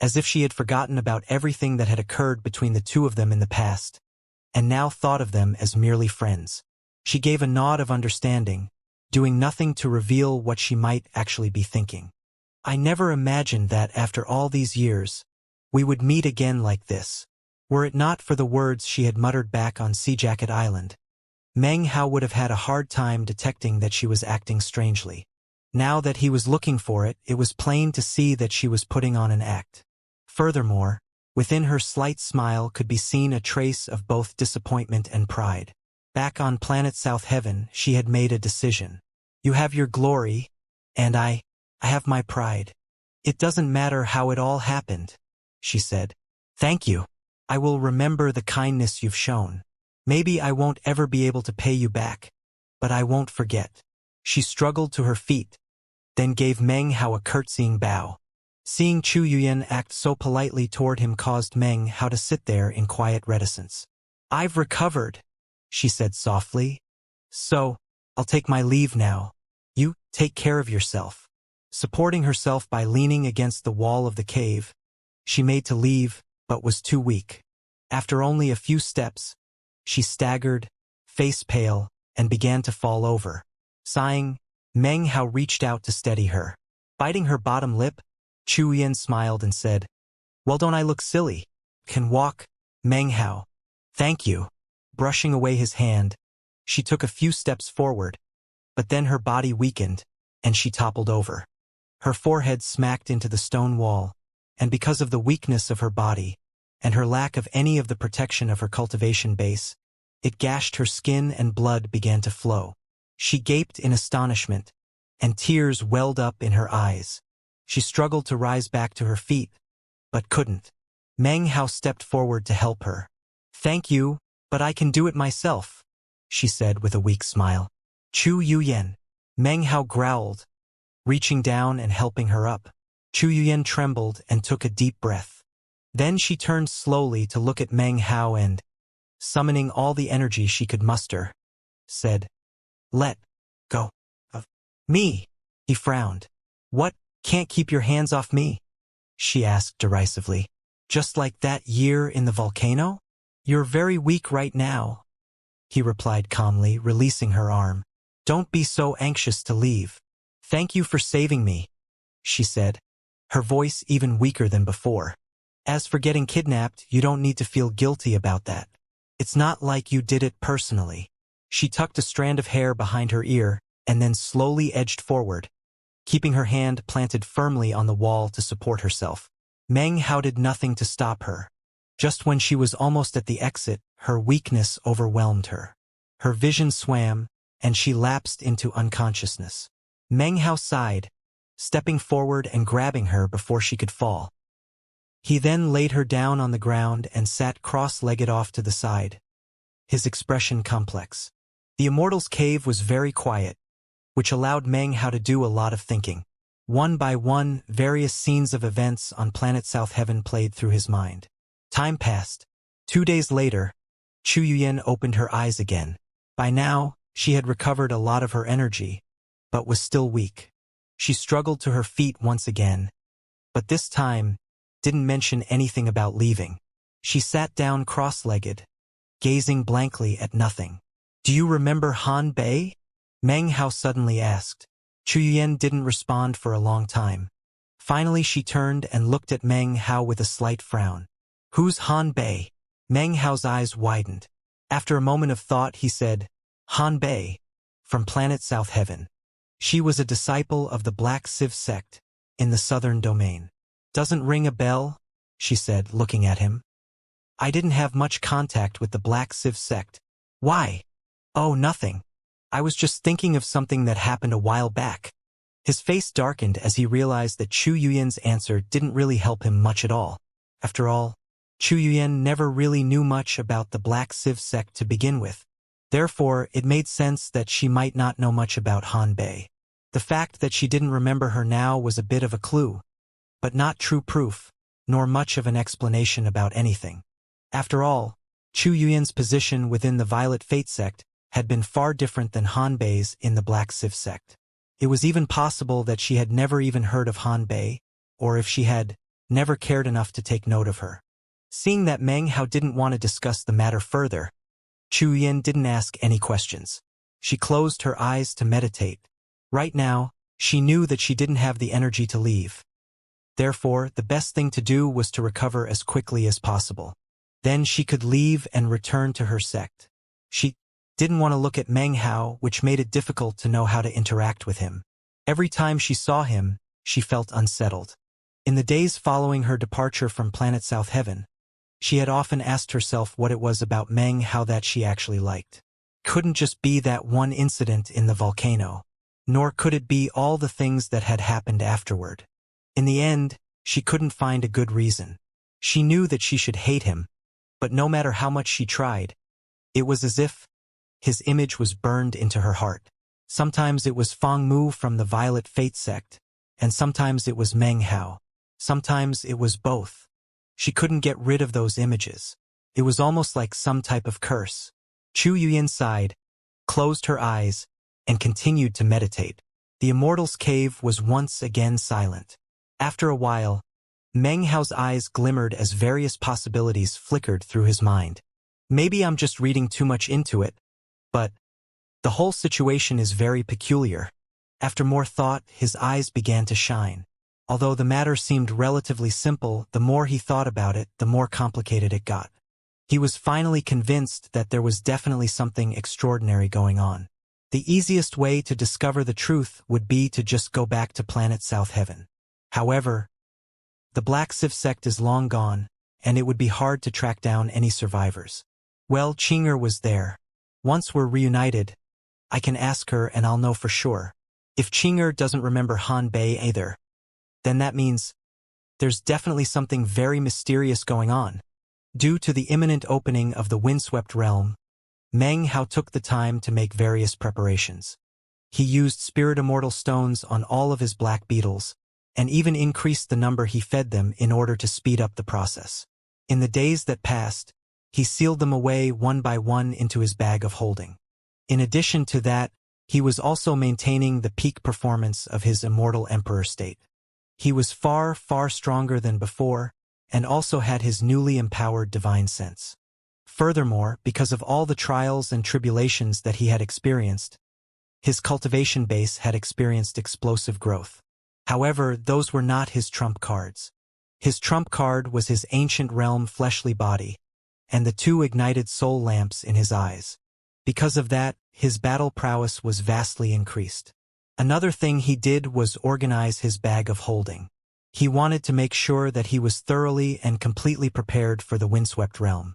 [SPEAKER 1] as if she had forgotten about everything that had occurred between the two of them in the past, and now thought of them as merely friends. She gave a nod of understanding, doing nothing to reveal what she might actually be thinking. "I never imagined that after all these years, we would meet again like this." Were it not for the words she had muttered back on Sea Jacket Island, Meng Hao would have had a hard time detecting that she was acting strangely. Now that he was looking for it, it was plain to see that she was putting on an act. Furthermore, within her slight smile could be seen a trace of both disappointment and pride. Back on planet South Heaven, she had made a decision. "You have your glory, and I have my pride. It doesn't matter how it all happened," she said. "Thank you. I will remember the kindness you've shown. Maybe I won't ever be able to pay you back, but I won't forget." She struggled to her feet, then gave Meng Hao a curtsying bow. Seeing Chu Yuyan act so politely toward him caused Meng Hao to sit there in quiet reticence. "I've recovered," she said softly. "So, I'll take my leave now. You take care of yourself." Supporting herself by leaning against the wall of the cave, she made to leave, but was too weak. After only a few steps, she staggered, face pale, and began to fall over. Sighing, Meng Hao reached out to steady her. Biting her bottom lip, Chu Yuyan smiled and said, "Well, don't I look silly? Can walk?" Meng Hao, "Thank you." Brushing away his hand, she took a few steps forward, but then her body weakened, and she toppled over. Her forehead smacked into the stone wall, and because of the weakness of her body, and her lack of any of the protection of her cultivation base, it gashed her skin and blood began to flow. She gaped in astonishment, and tears welled up in her eyes. She struggled to rise back to her feet, but couldn't. Meng Hao stepped forward to help her. "Thank you, but I can do it myself," she said with a weak smile. "Chu Yuyan." Meng Hao growled, reaching down and helping her up. Chu Yuyan trembled and took a deep breath. Then she turned slowly to look at Meng Hao and, summoning all the energy she could muster, said, "Let go of me." He frowned. "What, can't keep your hands off me?" she asked derisively. "Just like that year in the volcano? You're very weak right now," he replied calmly, releasing her arm. "Don't be so anxious to leave." "Thank you for saving me," she said, her voice even weaker than before. "As for getting kidnapped, you don't need to feel guilty about that. It's not like you did it personally." She tucked a strand of hair behind her ear and then slowly edged forward, keeping her hand planted firmly on the wall to support herself. Meng Hao did nothing to stop her. Just when she was almost at the exit, her weakness overwhelmed her. Her vision swam, and she lapsed into unconsciousness. Meng Hao sighed, stepping forward and grabbing her before she could fall. He then laid her down on the ground and sat cross-legged off to the side, his expression complex. The Immortal's cave was very quiet, which allowed Meng Hao to do a lot of thinking. One by one, various scenes of events on planet South Heaven played through his mind. Time passed. 2 days later, Chu Yuyan opened her eyes again. By now, she had recovered a lot of her energy, but was still weak. She struggled to her feet once again, but this time didn't mention anything about leaving. She sat down cross-legged, gazing blankly at nothing. "Do you remember Han Bei?" Meng Hao suddenly asked. Chu Yuyan didn't respond for a long time. Finally she turned and looked at Meng Hao with a slight frown. "Who's Han Bei?" Meng Hao's eyes widened. After a moment of thought he said, "Han Bei, from planet South Heaven. She was a disciple of the Black Civ sect in the southern domain. Doesn't ring a bell? She said, looking at him. I didn't have much contact with the Black Civ sect. Why? Oh, nothing. I was just thinking of something that happened a while back. His face darkened as he realized that Chu Yuyan's answer didn't really help him much at all. After all, Chu Yuyan never really knew much about the Black Civ sect to begin with. Therefore, it made sense that she might not know much about Han Bei. The fact that she didn't remember her now was a bit of a clue, but not true proof, nor much of an explanation about anything. After all, Chu Yuyan's position within the Violet Fate sect had been far different than Han Bei's in the Black Civ sect. It was even possible that she had never even heard of Han Bei, or if she had, never cared enough to take note of her. Seeing that Meng Hao didn't want to discuss the matter further, Chu Yuyan didn't ask any questions. She closed her eyes to meditate. Right now, she knew that she didn't have the energy to leave. Therefore, the best thing to do was to recover as quickly as possible. Then she could leave and return to her sect. She didn't want to look at Meng Hao, which made it difficult to know how to interact with him. Every time she saw him, she felt unsettled. In the days following her departure from planet South Heaven, she had often asked herself what it was about Meng Hao that she actually liked. Couldn't just be that one incident in the volcano, nor could it be all the things that had happened afterward. In the end, she couldn't find a good reason. She knew that she should hate him, but no matter how much she tried, it was as if his image was burned into her heart. Sometimes it was Feng Mu from the Violet Fate sect, and sometimes it was Meng Hao. Sometimes it was both. She couldn't get rid of those images. It was almost like some type of curse. Chu Yuyan sighed, closed her eyes, and continued to meditate. The Immortal's cave was once again silent. After a while, Meng Hao's eyes glimmered as various possibilities flickered through his mind. Maybe I'm just reading too much into it, but the whole situation is very peculiar. After more thought, his eyes began to shine. Although the matter seemed relatively simple, the more he thought about it, the more complicated it got. He was finally convinced that there was definitely something extraordinary going on. The easiest way to discover the truth would be to just go back to planet South Heaven. However, the Black Civ sect is long gone, and it would be hard to track down any survivors. Well, Qing'er was there. Once we're reunited, I can ask her and I'll know for sure. If Qing'er doesn't remember Han Bei either, then that means there's definitely something very mysterious going on. Due to the imminent opening of the windswept realm, Meng Hao took the time to make various preparations. He used spirit immortal stones on all of his black beetles, and even increased the number he fed them in order to speed up the process. In the days that passed, he sealed them away one by one into his bag of holding. In addition to that, he was also maintaining the peak performance of his immortal emperor state. He was far, far stronger than before, and also had his newly empowered divine sense. Furthermore, because of all the trials and tribulations that he had experienced, his cultivation base had experienced explosive growth. However, those were not his trump cards. His trump card was his ancient realm fleshly body, and the 2 ignited soul lamps in his eyes. Because of that, his battle prowess was vastly increased. Another thing he did was organize his bag of holding. He wanted to make sure that he was thoroughly and completely prepared for the windswept realm.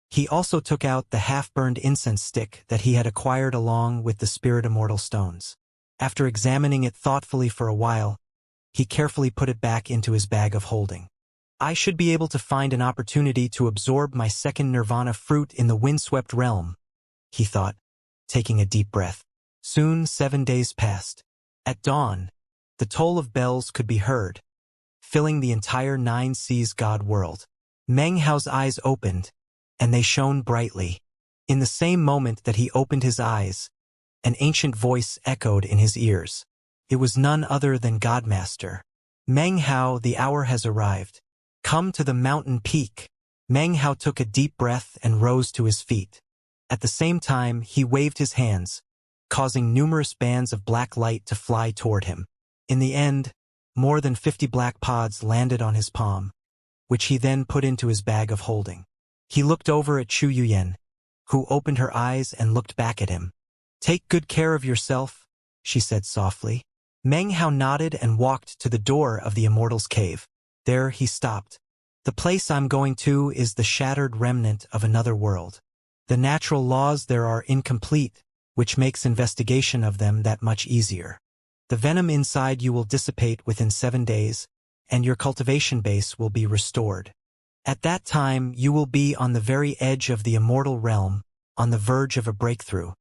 [SPEAKER 1] He also took out the half-burned incense stick that he had acquired along with the spirit immortal stones. After examining it thoughtfully for a while, he carefully put it back into his bag of holding. I should be able to find an opportunity to absorb my second nirvana fruit in the windswept realm, he thought, taking a deep breath. Soon 7 days passed. At dawn, the toll of bells could be heard, filling the entire 9 seas god world. Meng Hao's eyes opened, and they shone brightly. In the same moment that he opened his eyes, an ancient voice echoed in his ears. It was none other than Godmaster. Meng Hao, the hour has arrived. Come to the mountain peak. Meng Hao took a deep breath and rose to his feet. At the same time, he waved his hands, causing numerous bands of black light to fly toward him. In the end, more than 50 black pods landed on his palm, which he then put into his bag of holding. He looked over at Chu Yuyan, who opened her eyes and looked back at him. Take good care of yourself, she said softly. Meng Hao nodded and walked to the door of the Immortal's cave. There he stopped. The place I'm going to is the shattered remnant of another world. The natural laws there are incomplete, which makes investigation of them that much easier. The venom inside you will dissipate within 7 days, and your cultivation base will be restored. At that time, you will be on the very edge of the immortal realm, on the verge of a breakthrough.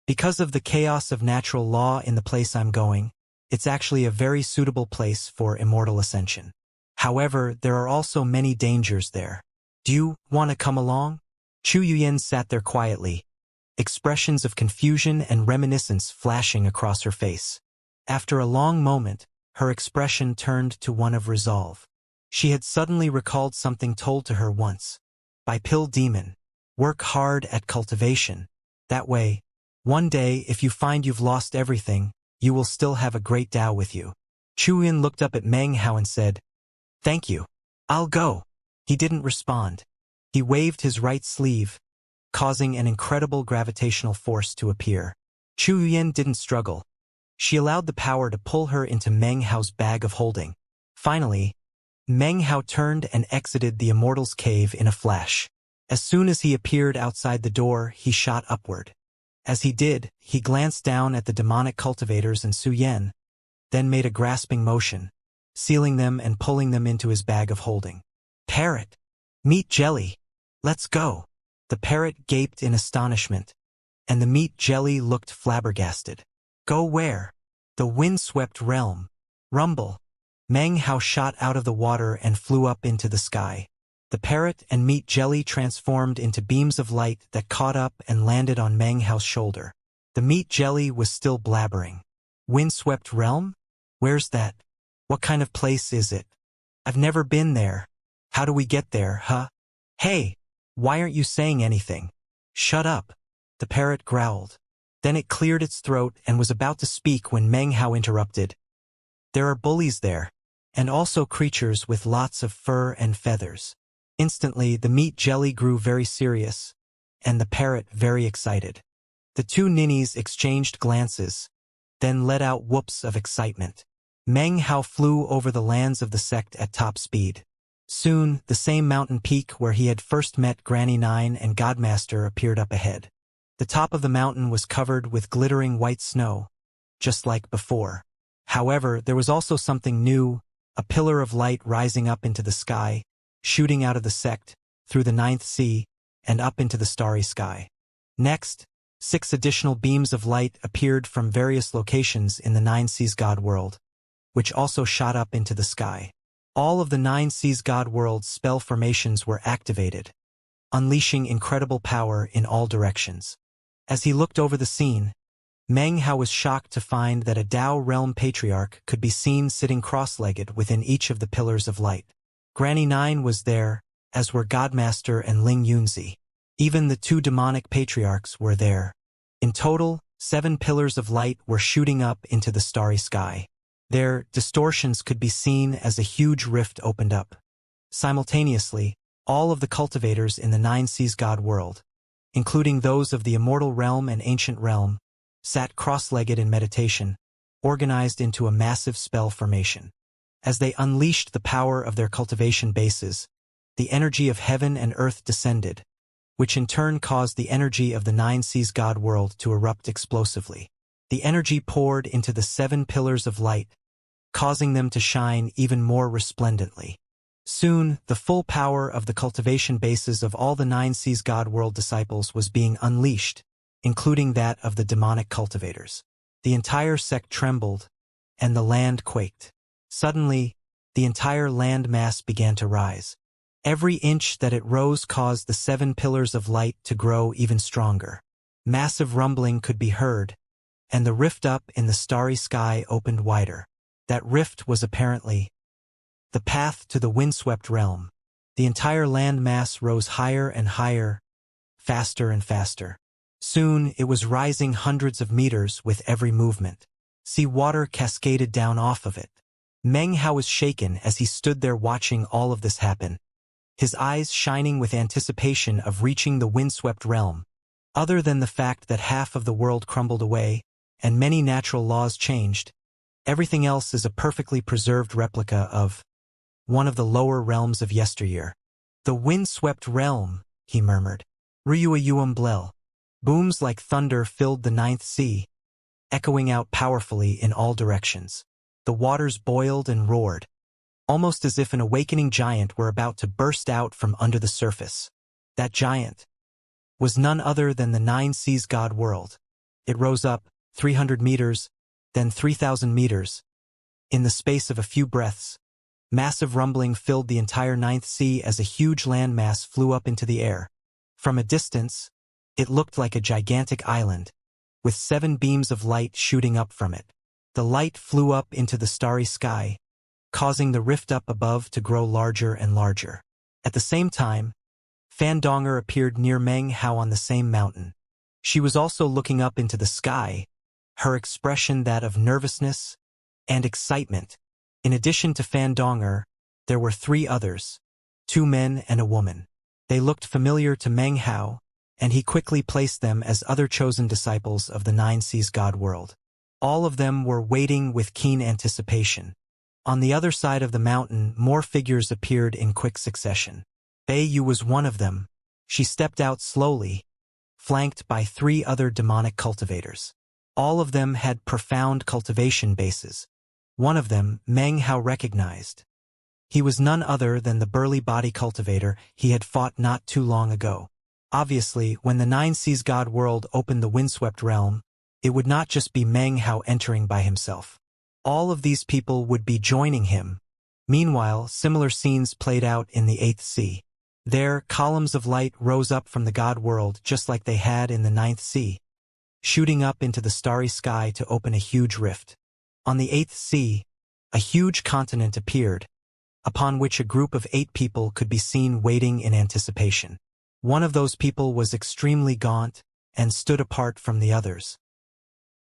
[SPEAKER 1] Because of the chaos of natural law in the place I'm going, it's actually a very suitable place for immortal ascension. However, there are also many dangers there. Do you want to come along? Chu Yuyan sat there quietly, expressions of confusion and reminiscence flashing across her face. After a long moment, her expression turned to one of resolve. She had suddenly recalled something told to her once. By Pill Demon, work hard at cultivation. That way, one day if you find you've lost everything, you will still have a great Tao with you. Chu Yuyan looked up at Meng Hao and said, "Thank you. I'll go." He didn't respond. He waved his right sleeve, causing an incredible gravitational force to appear. Chu Yuyan didn't struggle. She allowed the power to pull her into Meng Hao's bag of holding. Finally, Meng Hao turned and exited the Immortal's cave in a flash. As soon as he appeared outside the door, he shot upward. As he did, he glanced down at the demonic cultivators and Su Yan, then made a grasping motion, sealing them and pulling them into his bag of holding. "Parrot! Meat jelly! Let's go!" The parrot gaped in astonishment, and the meat jelly looked flabbergasted. "Go where?" "The wind-swept realm. Rumble." Meng Hao shot out of the water and flew up into the sky. The parrot and meat jelly transformed into beams of light that caught up and landed on Meng Hao's shoulder. The meat jelly was still blabbering. "Wind-swept realm? Where's that? What kind of place is it? I've never been there. How do we get there, huh? Hey, why aren't you saying anything?" "Shut up," the parrot growled. Then it cleared its throat and was about to speak when Meng Hao interrupted. "There are bullies there, and also creatures with lots of fur and feathers." Instantly, the meat jelly grew very serious, and the parrot very excited. The two ninnies exchanged glances, then let out whoops of excitement. Meng Hao flew over the lands of the sect at top speed. Soon, the same mountain peak where he had first met Granny Nine and Godmaster appeared up ahead. The top of the mountain was covered with glittering white snow, just like before. However, there was also something new, a pillar of light rising up into the sky, shooting out of the sect, through the ninth sea, and up into the starry sky. Next, 6 additional beams of light appeared from various locations in the Nine Seas God world, which also shot up into the sky. All of the Nine Seas God world's spell formations were activated, unleashing incredible power in all directions. As he looked over the scene, Meng Hao was shocked to find that a Tao realm patriarch could be seen sitting cross-legged within each of the pillars of light. Granny Nine was there, as were Godmaster and Ling Yunzi. Even the 2 demonic patriarchs were there. In total, 7 pillars of light were shooting up into the starry sky. Their distortions could be seen as a huge rift opened up. Simultaneously, all of the cultivators in the Nine Seas God world, including those of the Immortal Realm and Ancient Realm, sat cross-legged in meditation, organized into a massive spell formation. As they unleashed the power of their cultivation bases, the energy of heaven and earth descended, which in turn caused the energy of the Nine Seas God world to erupt explosively. The energy poured into the 7 pillars of light, causing them to shine even more resplendently. Soon, the full power of the cultivation bases of all the Nine Seas God world disciples was being unleashed, including that of the demonic cultivators. The entire sect trembled, and the land quaked. Suddenly, the entire land mass began to rise. Every inch that it rose caused the 7 pillars of light to grow even stronger. Massive rumbling could be heard, and the rift up in the starry sky opened wider. That rift was apparently the path to the windswept realm. The entire land mass rose higher and higher, faster and faster. Soon, it was rising hundreds of meters with every movement. Sea water cascaded down off of it. Meng Hao was shaken as he stood there watching all of this happen, his eyes shining with anticipation of reaching the windswept realm. Other than the fact that half of the world crumbled away, and many natural laws changed, everything else is a perfectly preserved replica of one of the lower realms of yesteryear. The wind-swept realm, he murmured. Ryuayuam blel. Booms like thunder filled the ninth sea, echoing out powerfully in all directions. The waters boiled and roared, almost as if an awakening giant were about to burst out from under the surface. That giant was none other than the nine seas god world. It rose up 300 meters, then 3,000 meters. In the space of a few breaths, massive rumbling filled the entire ninth sea as a huge landmass flew up into the air. From a distance, it looked like a gigantic island, with 7 beams of light shooting up from it. The light flew up into the starry sky, causing the rift up above to grow larger and larger. At the same time, Fandonger appeared near Meng Hao on the same mountain. She was also looking up into the sky, her expression that of nervousness and excitement. In addition to Fandonger, there were 3 others, 2 men and a woman. They looked familiar to Meng Hao, and he quickly placed them as other chosen disciples of the Nine Seas God world. All of them were waiting with keen anticipation. On the other side of the mountain, more figures appeared in quick succession. Beiyu was one of them. She stepped out slowly, flanked by 3 other demonic cultivators. All of them had profound cultivation bases. One of them, Meng Hao recognized. He was none other than the burly body cultivator he had fought not too long ago. Obviously, when the Nine Seas God world opened the windswept realm, it would not just be Meng Hao entering by himself. All of these people would be joining him. Meanwhile, similar scenes played out in the Eighth Sea. There, columns of light rose up from the God world just like they had in the Ninth Sea, shooting up into the starry sky to open a huge rift. On the Eighth Sea, a huge continent appeared, upon which a group of 8 people could be seen waiting in anticipation. One of those people was extremely gaunt and stood apart from the others.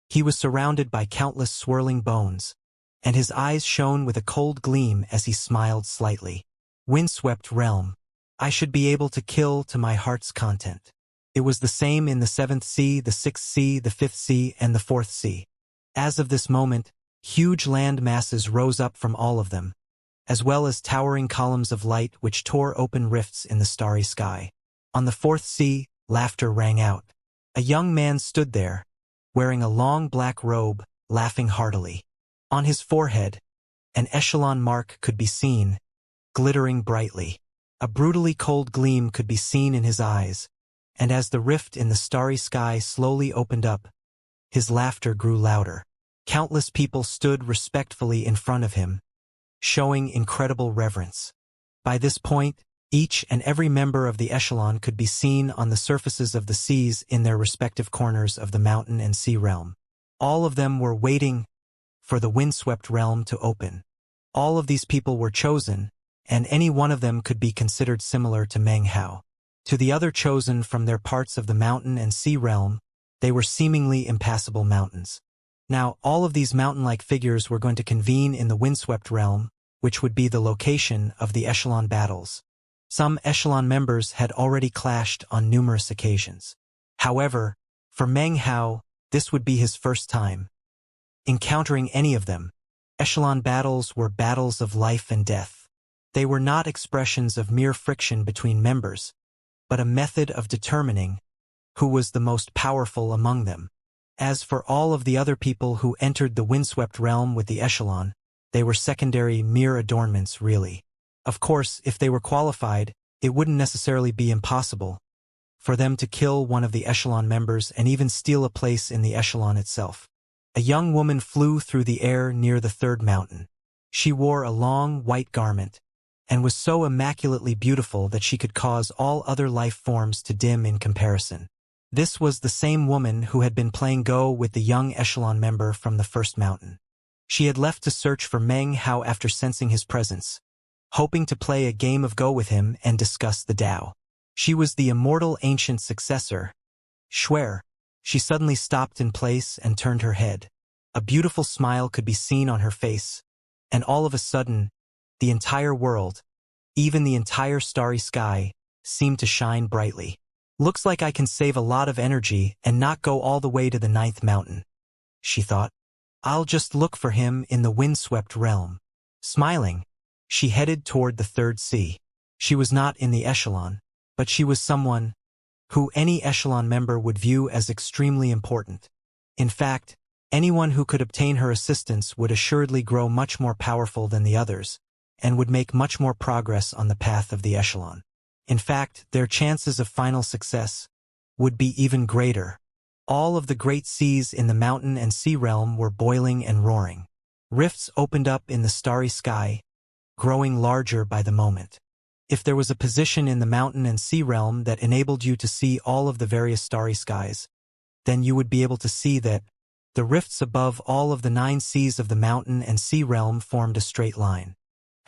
[SPEAKER 1] He was surrounded by countless swirling bones, and his eyes shone with a cold gleam as he smiled slightly. Windswept realm. I should be able to kill to my heart's content. It was the same in the 7th Sea, the 6th Sea, the 5th Sea, and the 4th Sea. As of this moment, huge land masses rose up from all of them, as well as towering columns of light which tore open rifts in the starry sky. On the 4th Sea, laughter rang out. A young man stood there, wearing a long black robe, laughing heartily. On his forehead, an echelon mark could be seen, glittering brightly. A brutally cold gleam could be seen in his eyes, and as the rift in the starry sky slowly opened up, his laughter grew louder. Countless people stood respectfully in front of him, showing incredible reverence. By this point, each and every member of the echelon could be seen on the surfaces of the seas in their respective corners of the mountain and sea realm. All of them were waiting for the windswept realm to open. All of these people were chosen, and any one of them could be considered similar to Meng Hao. To the other chosen from their parts of the mountain and sea realm, they were seemingly impassable mountains. Now, all of these mountain-like figures were going to convene in the windswept realm, which would be the location of the echelon battles. Some echelon members had already clashed on numerous occasions. However, for Meng Hao, this would be his first time encountering any of them. Echelon battles were battles of life and death. They were not expressions of mere friction between members, but a method of determining who was the most powerful among them. As for all of the other people who entered the windswept realm with the echelon, they were secondary, mere adornments, really. Of course, if they were qualified, it wouldn't necessarily be impossible for them to kill one of the echelon members and even steal a place in the echelon itself. A young woman flew through the air near the 3rd mountain. She wore a long, white garment, and was so immaculately beautiful that she could cause all other life forms to dim in comparison. This was the same woman who had been playing Go with the young echelon member from the 1st mountain. She had left to search for Meng Hao after sensing his presence, hoping to play a game of Go with him and discuss the Tao. She was the immortal ancient successor, Shuer. She suddenly stopped in place and turned her head. A beautiful smile could be seen on her face, and all of a sudden, the entire world, even the entire starry sky, seemed to shine brightly. Looks like I can save a lot of energy and not go all the way to the 9th mountain, she thought. I'll just look for him in the windswept realm. Smiling, she headed toward the 3rd sea. She was not in the echelon, but she was someone who any echelon member would view as extremely important. In fact, anyone who could obtain her assistance would assuredly grow much more powerful than the others, and would make much more progress on the path of the echelon. In fact, their chances of final success would be even greater. All of the great seas in the mountain and sea realm were boiling and roaring. Rifts opened up in the starry sky, growing larger by the moment. If there was a position in the mountain and sea realm that enabled you to see all of the various starry skies, then you would be able to see that the rifts above all of the 9 seas of the mountain and sea realm formed a straight line.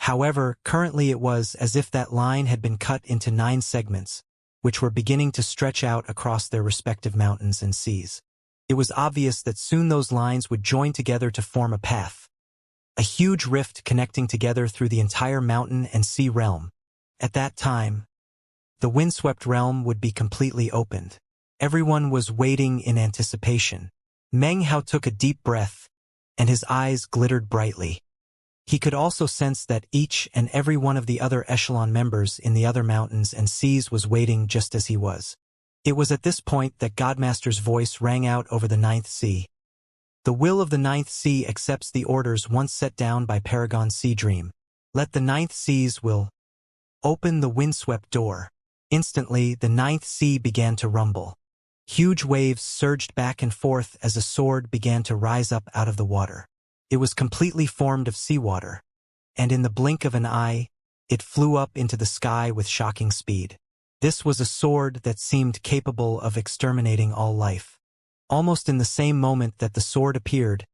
[SPEAKER 1] However, currently it was as if that line had been cut into 9 segments, which were beginning to stretch out across their respective mountains and seas. It was obvious that soon those lines would join together to form a path, a huge rift connecting together through the entire mountain and sea realm. At that time, the windswept realm would be completely opened. Everyone was waiting in anticipation. Meng Hao took a deep breath, and his eyes glittered brightly. He could also sense that each and every one of the other echelon members in the other mountains and seas was waiting just as he was. It was at this point that Godmaster's voice rang out over the 9th sea. The will of the 9th sea accepts the orders once set down by Paragon Sea Dream. Let the 9th seas will open the windswept door. Instantly, the 9th sea began to rumble. Huge waves surged back and forth as a sword began to rise up out of the water. It was completely formed of seawater, and in the blink of an eye, it flew up into the sky with shocking speed. This was a sword that seemed capable of exterminating all life. Almost in the same moment that the sword appeared,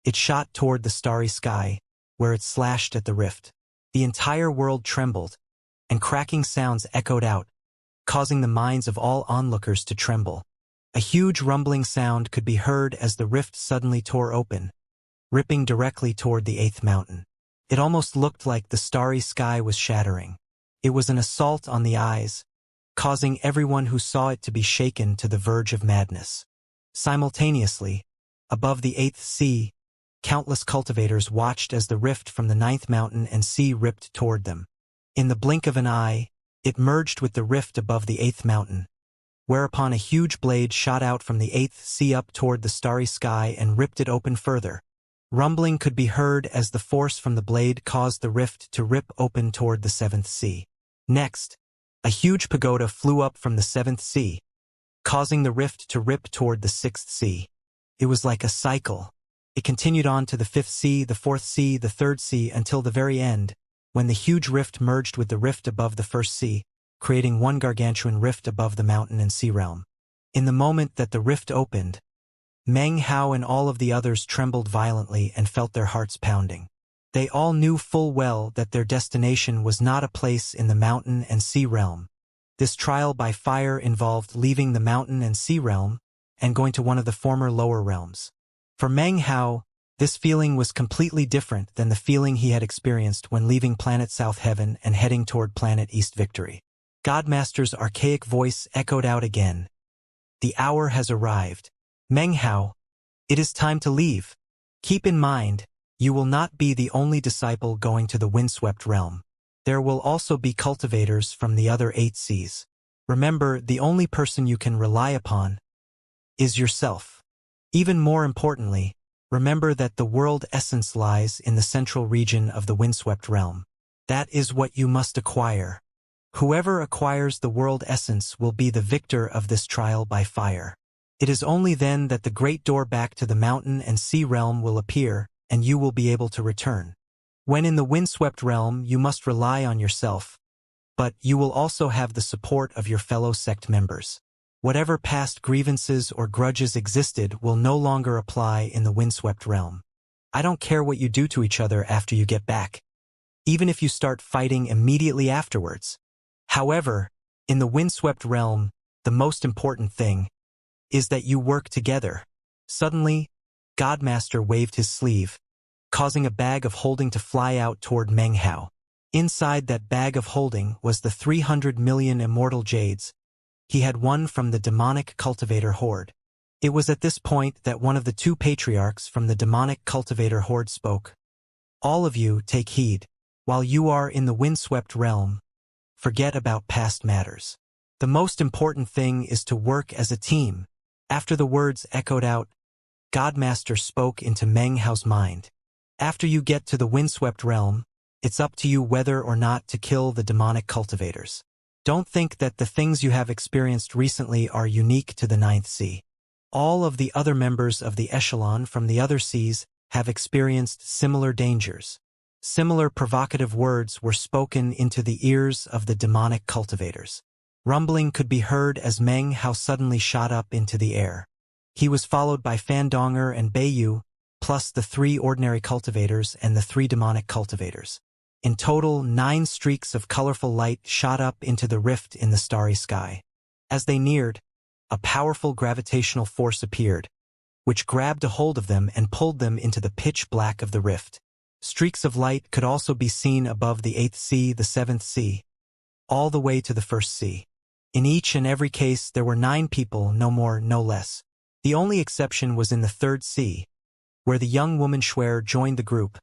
[SPEAKER 1] it shot toward the starry sky, where it slashed at the rift. The entire world trembled, and cracking sounds echoed out, causing the minds of all onlookers to tremble. A huge rumbling sound could be heard as the rift suddenly tore open, ripping directly toward the 8th mountain. It almost looked like the starry sky was shattering. It was an assault on the eyes, causing everyone who saw it to be shaken to the verge of madness. Simultaneously, above the 8th sea, countless cultivators watched as the rift from the 9th mountain and sea ripped toward them. In the blink of an eye, it merged with the rift above the 8th mountain, whereupon a huge blade shot out from the 8th sea up toward the starry sky and ripped it open further. Rumbling could be heard as the force from the blade caused the rift to rip open toward the 7th sea. Next, a huge pagoda flew up from the 7th sea, causing the rift to rip toward the 6th sea. It was like a cycle. It continued on to the 5th sea, the 4th sea, the 3rd sea, until the very end, when the huge rift merged with the rift above the 1st sea, creating one gargantuan rift above the mountain and sea realm. In the moment that the rift opened, Meng Hao and all of the others trembled violently and felt their hearts pounding. They all knew full well that their destination was not a place in the mountain and sea realm. This trial by fire involved leaving the mountain and sea realm and going to one of the former lower realms. For Meng Hao, this feeling was completely different than the feeling he had experienced when leaving planet South Heaven and heading toward planet East Victory. Godmaster's archaic voice echoed out again. The hour has arrived. Meng Hao, it is time to leave. Keep in mind, you will not be the only disciple going to the windswept realm. There will also be cultivators from the other 8 seas. Remember, the only person you can rely upon is yourself. Even more importantly, remember that the world essence lies in the central region of the windswept realm. That is what you must acquire. Whoever acquires the world essence will be the victor of this trial by fire. It is only then that the great door back to the mountain and sea realm will appear, and you will be able to return. When in the windswept realm, you must rely on yourself, but you will also have the support of your fellow sect members. Whatever past grievances or grudges existed will no longer apply in the windswept realm. I don't care what you do to each other after you get back, even if you start fighting immediately afterwards. However, in the windswept realm, the most important thing is that you work together. Suddenly, Godmaster waved his sleeve, causing a bag of holding to fly out toward Meng Hao. Inside that bag of holding was the 300 million immortal jades he had won from the demonic cultivator horde. It was at this point that one of the two patriarchs from the demonic cultivator horde spoke. All of you take heed. While you are in the windswept realm, forget about past matters. The most important thing is to work as a team. After the words echoed out, Godmaster spoke into Meng Hao's mind. After you get to the windswept realm, it's up to you whether or not to kill the demonic cultivators. Don't think that the things you have experienced recently are unique to the Ninth Sea. All of the other members of the echelon from the other seas have experienced similar dangers. Similar provocative words were spoken into the ears of the demonic cultivators. Rumbling could be heard as Meng Hao suddenly shot up into the air. He was followed by Fandonger and Beiyu, plus the 3 ordinary cultivators and the 3 demonic cultivators. In total, 9 streaks of colorful light shot up into the rift in the starry sky. As they neared, a powerful gravitational force appeared, which grabbed a hold of them and pulled them into the pitch black of the rift. Streaks of light could also be seen above the 8th sea, the 7th sea, all the way to the 1st sea. In each and every case, there were 9 people, no more, no less. The only exception was in the 3rd sea, where the young woman Schwer joined the group,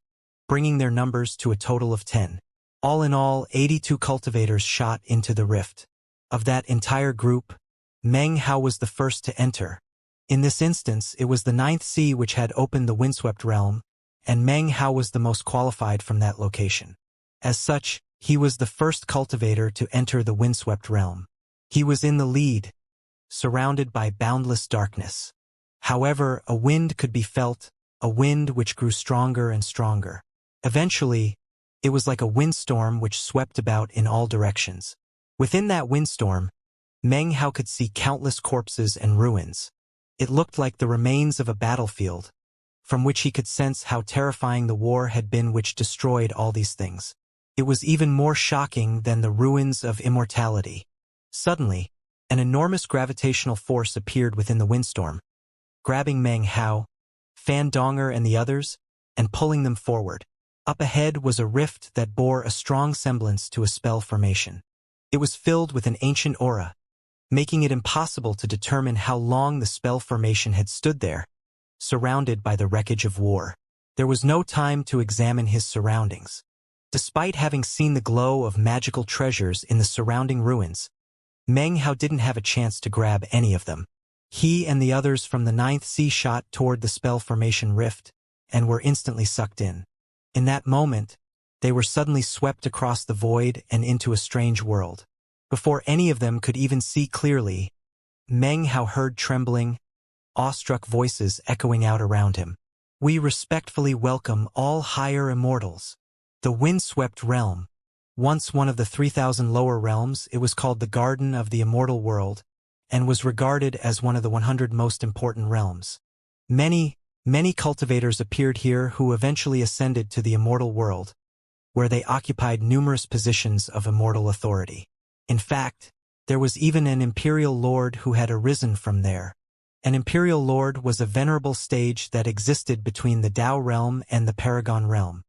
[SPEAKER 1] bringing their numbers to a total of 10. All in all, 82 cultivators shot into the rift. Of that entire group, Meng Hao was the first to enter. In this instance, it was the 9th sea which had opened the windswept realm, and Meng Hao was the most qualified from that location. As such, he was the first cultivator to enter the windswept realm. He was in the lead, surrounded by boundless darkness. However, a wind could be felt, a wind which grew stronger and stronger. Eventually, it was like a windstorm which swept about in all directions. Within that windstorm, Meng Hao could see countless corpses and ruins. It looked like the remains of a battlefield, from which he could sense how terrifying the war had been which destroyed all these things. It was even more shocking than the ruins of immortality. Suddenly, an enormous gravitational force appeared within the windstorm, grabbing Meng Hao, Fandonger and the others, and pulling them forward. Up ahead was a rift that bore a strong semblance to a spell formation. It was filled with an ancient aura, making it impossible to determine how long the spell formation had stood there, surrounded by the wreckage of war. There was no time to examine his surroundings. Despite having seen the glow of magical treasures in the surrounding ruins, Meng Hao didn't have a chance to grab any of them. He and the others from the 9th sea shot toward the spell formation rift and were instantly sucked in. In that moment, they were suddenly swept across the void and into a strange world. Before any of them could even see clearly, Meng Hao heard trembling, awestruck voices echoing out around him. We respectfully welcome all higher immortals. The windswept realm. Once one of the 3,000 lower realms, it was called the Garden of the Immortal World, and was regarded as one of the 100 most important realms. Many cultivators appeared here who eventually ascended to the immortal world, where they occupied numerous positions of immortal authority. In fact, there was even an imperial lord who had arisen from there. An imperial lord was a venerable stage that existed between the Tao realm and the Paragon realm.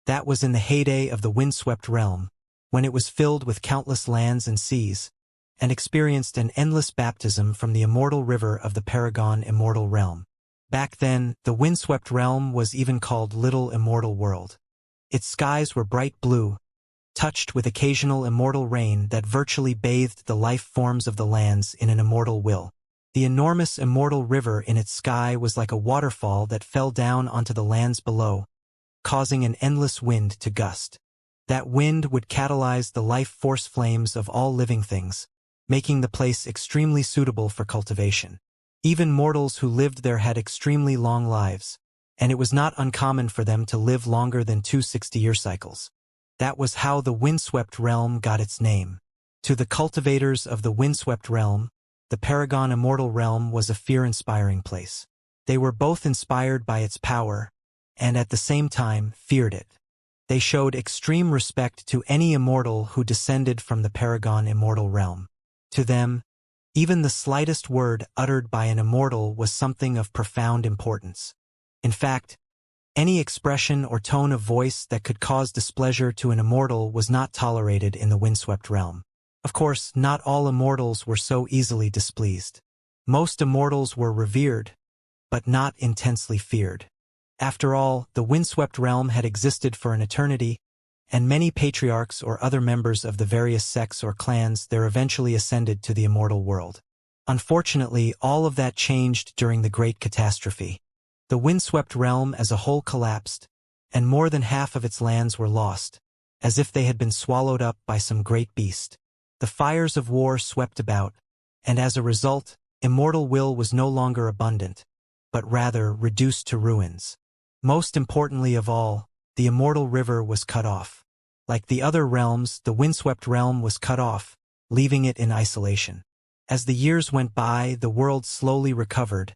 [SPEAKER 1] That was in the heyday of the windswept realm, when it was filled with countless lands and seas, and experienced an endless baptism from the immortal river of the Paragon immortal realm. Back then, the windswept realm was even called Little Immortal World. Its skies were bright blue, touched with occasional immortal rain that virtually bathed the life forms of the lands in an immortal will. The enormous immortal river in its sky was like a waterfall that fell down onto the lands below, causing an endless wind to gust. That wind would catalyze the life force flames of all living things, making the place extremely suitable for cultivation. Even mortals who lived there had extremely long lives, and it was not uncommon for them to live longer than 2 60-year cycles. That was how the windswept realm got its name. To the cultivators of the windswept realm, the Paragon immortal realm was a fear-inspiring place. They were both inspired by its power, and at the same time feared it. They showed extreme respect to any immortal who descended from the Paragon immortal realm. To them, even the slightest word uttered by an immortal was something of profound importance. In fact, any expression or tone of voice that could cause displeasure to an immortal was not tolerated in the windswept realm. Of course, not all immortals were so easily displeased. Most immortals were revered, but not intensely feared. After all, the windswept realm had existed for an eternity, and many patriarchs or other members of the various sects or clans there eventually ascended to the immortal world. Unfortunately, all of that changed during the Great Catastrophe. The windswept realm as a whole collapsed, and more than half of its lands were lost, as if they had been swallowed up by some great beast. The fires of war swept about, and as a result, immortal will was no longer abundant, but rather reduced to ruins. Most importantly of all, the immortal river was cut off. Like the other realms, the windswept realm was cut off, leaving it in isolation. As the years went by, the world slowly recovered,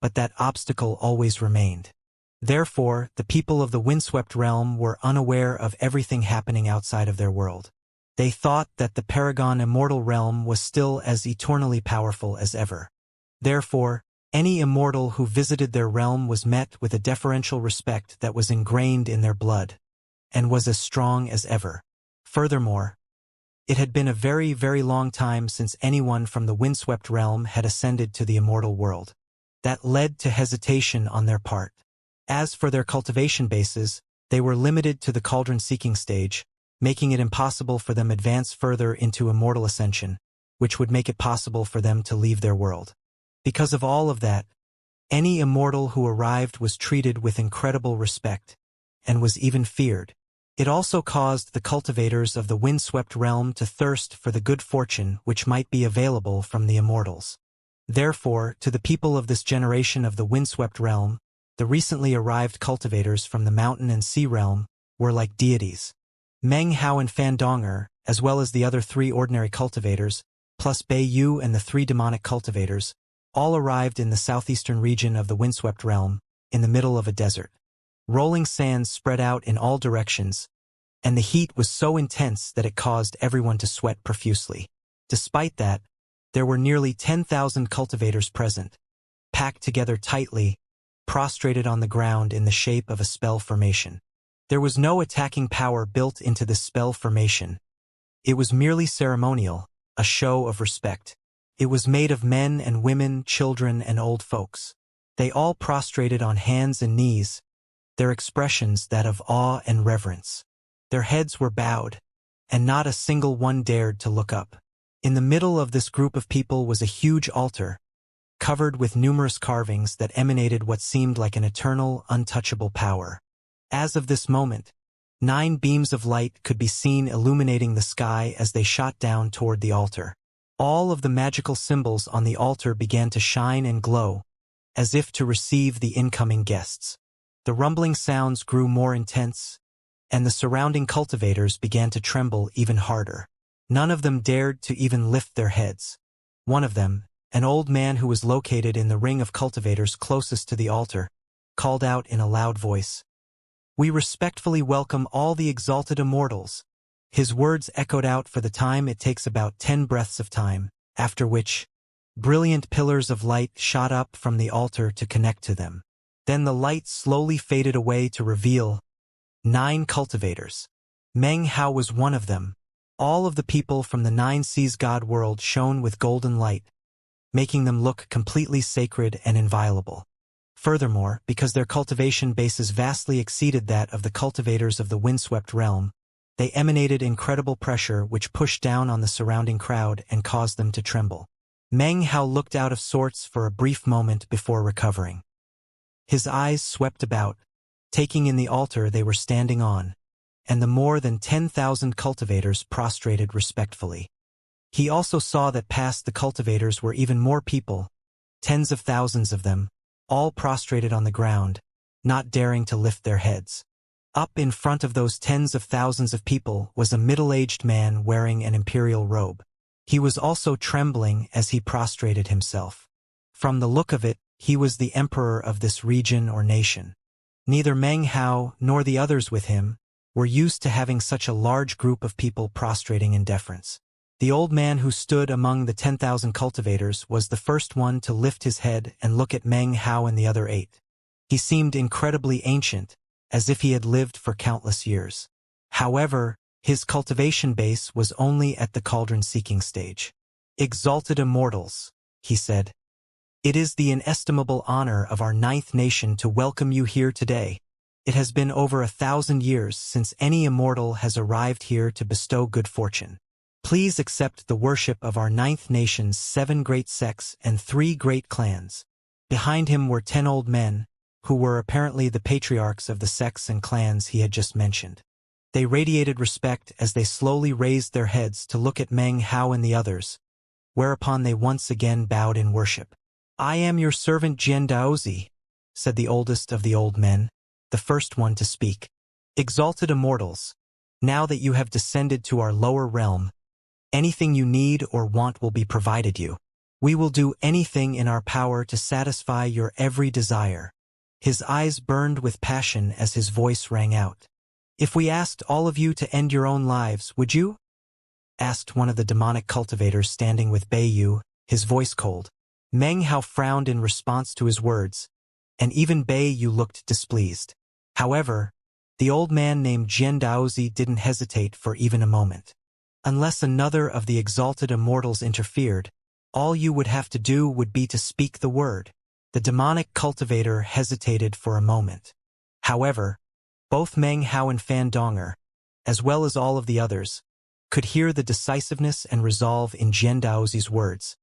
[SPEAKER 1] but that obstacle always remained. Therefore, the people of the windswept realm were unaware of everything happening outside of their world. They thought that the paragon immortal realm was still as eternally powerful as ever. Therefore, any immortal who visited their realm was met with a deferential respect that was ingrained in their blood, and was as strong as ever. Furthermore, it had been a very, very long time since anyone from the windswept realm had ascended to the immortal world. That led to hesitation on their part. As for their cultivation bases, they were limited to the cauldron-seeking stage, making it impossible for them to advance further into immortal ascension, which would make it possible for them to leave their world. Because of all of that, any immortal who arrived was treated with incredible respect, and was even feared. It also caused the cultivators of the windswept realm to thirst for the good fortune which might be available from the immortals. Therefore, to the people of this generation of the windswept realm, the recently arrived cultivators from the mountain and sea realm were like deities. Meng Hao and Fan Donger, as well as the other 3 ordinary cultivators, plus Bei Yu and the 3 demonic cultivators, all arrived in the southeastern region of the windswept realm, in the middle of a desert. Rolling sands spread out in all directions, and the heat was so intense that it caused everyone to sweat profusely. Despite that, there were nearly 10,000 cultivators present, packed together tightly, prostrated on the ground in the shape of a spell formation. There was no attacking power built into this spell formation. It was merely ceremonial, a show of respect. It was made of men and women, children and old folks. They all prostrated on hands and knees, their expressions that of awe and reverence. Their heads were bowed, and not a single one dared to look up. In the middle of this group of people was a huge altar, covered with numerous carvings that emanated what seemed like an eternal, untouchable power. As of this moment, 9 beams of light could be seen illuminating the sky as they shot down toward the altar. All of the magical symbols on the altar began to shine and glow, as if to receive the incoming guests. The rumbling sounds grew more intense, and the surrounding cultivators began to tremble even harder. None of them dared to even lift their heads. One of them, an old man who was located in the ring of cultivators closest to the altar, called out in a loud voice, "We respectfully welcome all the exalted immortals." His words echoed out for the time it takes about 10 breaths of time, after which, brilliant pillars of light shot up from the altar to connect to them. Then the light slowly faded away to reveal 9 cultivators. Meng Hao was one of them. All of the people from the 9 Seas God world shone with golden light, making them look completely sacred and inviolable. Furthermore, because their cultivation bases vastly exceeded that of the cultivators of the windswept realm, they emanated incredible pressure which pushed down on the surrounding crowd and caused them to tremble. Meng Hao looked out of sorts for a brief moment before recovering. His eyes swept about, taking in the altar they were standing on, and the more than 10,000 cultivators prostrated respectfully. He also saw that past the cultivators were even more people, tens of thousands of them, all prostrated on the ground, not daring to lift their heads. Up in front of those tens of thousands of people was a middle-aged man wearing an imperial robe. He was also trembling as he prostrated himself. From the look of it, he was the emperor of this region or nation. Neither Meng Hao nor the others with him were used to having such a large group of people prostrating in deference. The old man who stood among the 10,000 cultivators was the first one to lift his head and look at Meng Hao and the other 8. He seemed incredibly ancient, as if he had lived for countless years. However, His cultivation base was only at the cauldron-seeking stage. "Exalted immortals," he said. "It is the inestimable honor of our ninth nation to welcome you here today. It has been over 1,000 years since any immortal has arrived here to bestow good fortune. Please accept the worship of our ninth nation's 7 great sects and 3 great clans." Behind him were 10 old men, who were apparently the patriarchs of the sects and clans he had just mentioned. They radiated respect as they slowly raised their heads to look at Meng Hao and the others, whereupon they once again bowed in worship. "I am your servant Jian Daozi," said the oldest of the old men, the first one to speak. "Exalted immortals, now that you have descended to our lower realm, anything you need or want will be provided you. We will do anything in our power to satisfy your every desire." His eyes burned with passion as his voice rang out. "If we asked all of you to end your own lives, would you?" asked one of the demonic cultivators standing with Beiyu, his voice cold. Meng Hao frowned in response to his words, and even Beiyu looked displeased. However, the old man named Jian Daozi didn't hesitate for even a moment. "Unless another of the exalted immortals interfered, all you would have to do would be to speak the word." The demonic cultivator hesitated for a moment. However, both Meng Hao and Fan Donger, as well as all of the others, could hear the decisiveness and resolve in Jian Daozi's words,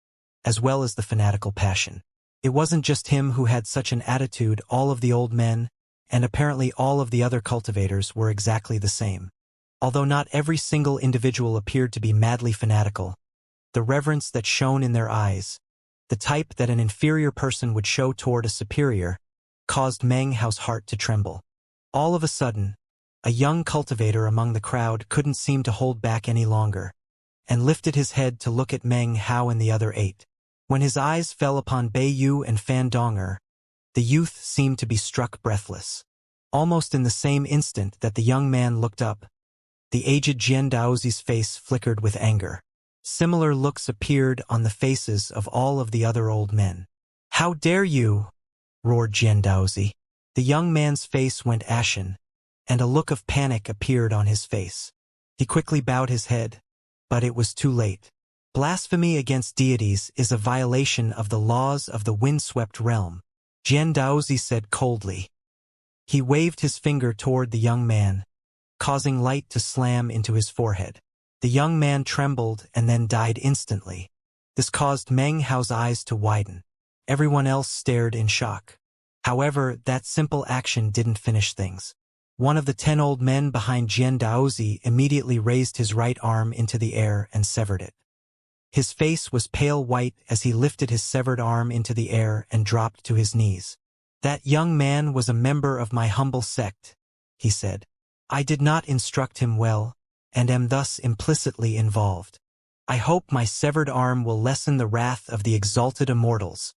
[SPEAKER 1] as well as the fanatical passion. It wasn't just him who had such an attitude. All of the old men, and apparently all of the other cultivators, were exactly the same. Although not every single individual appeared to be madly fanatical, the reverence that shone in their eyes, the type that an inferior person would show toward a superior, caused Meng Hao's heart to tremble. All of a sudden, a young cultivator among the crowd couldn't seem to hold back any longer, and lifted his head to look at Meng Hao and the other 8. When his eyes fell upon Beiyu and Fan Donger, the youth seemed to be struck breathless. Almost in the same instant that the young man looked up, the aged Jian Daozi's face flickered with anger. Similar looks appeared on the faces of all of the other old men. "How dare you!" roared Jian Daozi. The young man's face went ashen, and a look of panic appeared on his face. He quickly bowed his head, but it was too late. "Blasphemy against deities is a violation of the laws of the windswept realm," Jian Daozi said coldly. He waved his finger toward the young man, causing light to slam into his forehead. The young man trembled and then died instantly. This caused Meng Hao's eyes to widen. Everyone else stared in shock. However, that simple action didn't finish things. One of the 10 old men behind Jian Daozi immediately raised his right arm into the air and severed it. His face was pale white as he lifted his severed arm into the air and dropped to his knees. "That young man was a member of my humble sect," he said. "I did not instruct him well, and am thus implicitly involved. I hope my severed arm will lessen the wrath of the exalted immortals."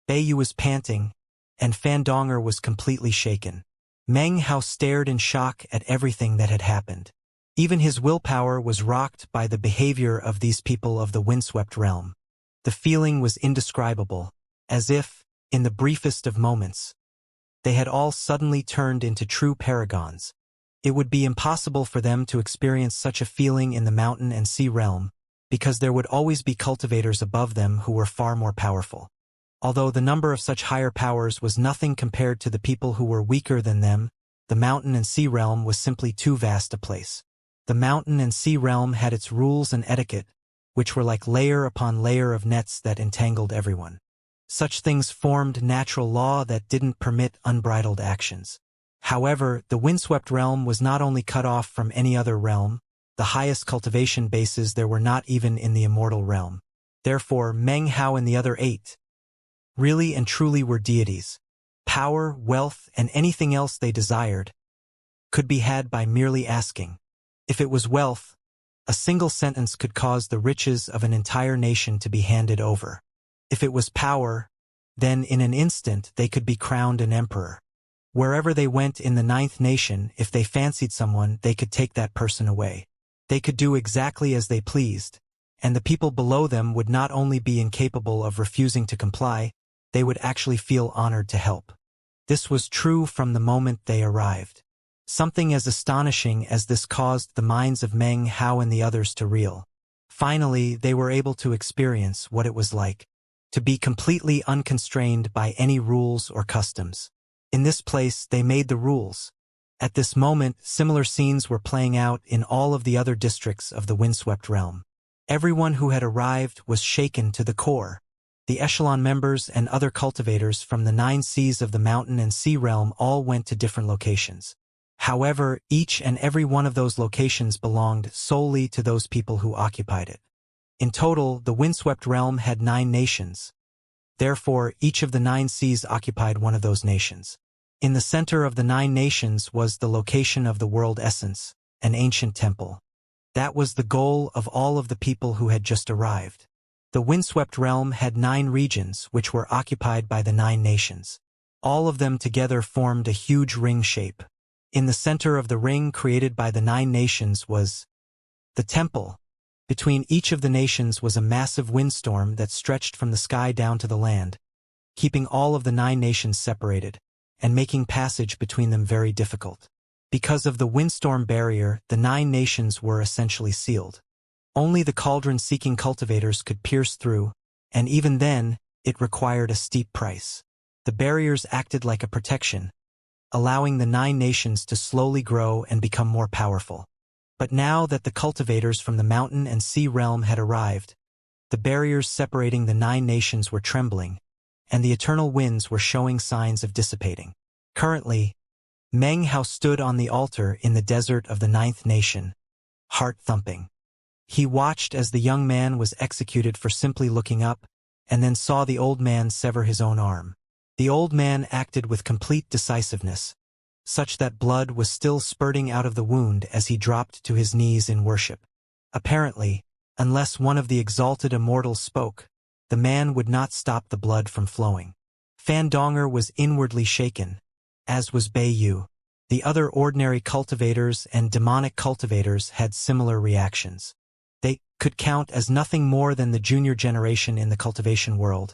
[SPEAKER 1] Beiyu was panting, and Fan Donger was completely shaken. Meng Hao stared in shock at everything that had happened. Even his willpower was rocked by the behavior of these people of the windswept realm. The feeling was indescribable, as if, in the briefest of moments, they had all suddenly turned into true paragons. It would be impossible for them to experience such a feeling in the mountain and sea realm, because there would always be cultivators above them who were far more powerful. Although the number of such higher powers was nothing compared to the people who were weaker than them, the mountain and sea realm was simply too vast a place. The mountain and sea realm had its rules and etiquette, which were like layer upon layer of nets that entangled everyone. Such things formed natural law that didn't permit unbridled actions. However, the windswept realm was not only cut off from any other realm, the highest cultivation bases there were not even in the immortal realm. Therefore, Meng Hao and the other 8 really and truly were deities. Power, wealth, and anything else they desired could be had by merely asking. If it was wealth, a single sentence could cause the riches of an entire nation to be handed over. If it was power, then in an instant they could be crowned an emperor. Wherever they went in the 9th nation, if they fancied someone, they could take that person away. They could do exactly as they pleased, and the people below them would not only be incapable of refusing to comply, they would actually feel honored to help. This was true from the moment they arrived. Something as astonishing as this caused the minds of Meng Hao and the others to reel. Finally, they were able to experience what it was like to be completely unconstrained by any rules or customs. In this place, they made the rules. At this moment, similar scenes were playing out in all of the other districts of the windswept realm. Everyone who had arrived was shaken to the core. The echelon members and other cultivators from the 9 seas of the mountain and sea realm all went to different locations. However, each and every one of those locations belonged solely to those people who occupied it. In total, the windswept realm had 9 nations. Therefore, each of the 9 seas occupied one of those nations. In the center of the 9 nations was the location of the world essence, an ancient temple. That was the goal of all of the people who had just arrived. The windswept realm had 9 regions which were occupied by the 9 nations. All of them together formed a huge ring shape. In the center of the ring created by the 9 nations was the temple. Between each of the nations was a massive windstorm that stretched from the sky down to the land, keeping all of the 9 nations separated, and making passage between them very difficult. Because of the windstorm barrier, the 9 nations were essentially sealed. Only the cauldron-seeking cultivators could pierce through, and even then, it required a steep price. The barriers acted like a protection, allowing the 9 nations to slowly grow and become more powerful. But now that the cultivators from the mountain and sea realm had arrived, the barriers separating the 9 nations were trembling, and the eternal winds were showing signs of dissipating. Currently, Meng Hao stood on the altar in the desert of the 9th nation, heart thumping. He watched as the young man was executed for simply looking up, and then saw the old man sever his own arm. The old man acted with complete decisiveness, such that blood was still spurting out of the wound as he dropped to his knees in worship. Apparently, unless one of the exalted immortals spoke, the man would not stop the blood from flowing. Fan Donger was inwardly shaken, as was Bei Yu. The other ordinary cultivators and demonic cultivators had similar reactions. They could count as nothing more than the junior generation in the cultivation world,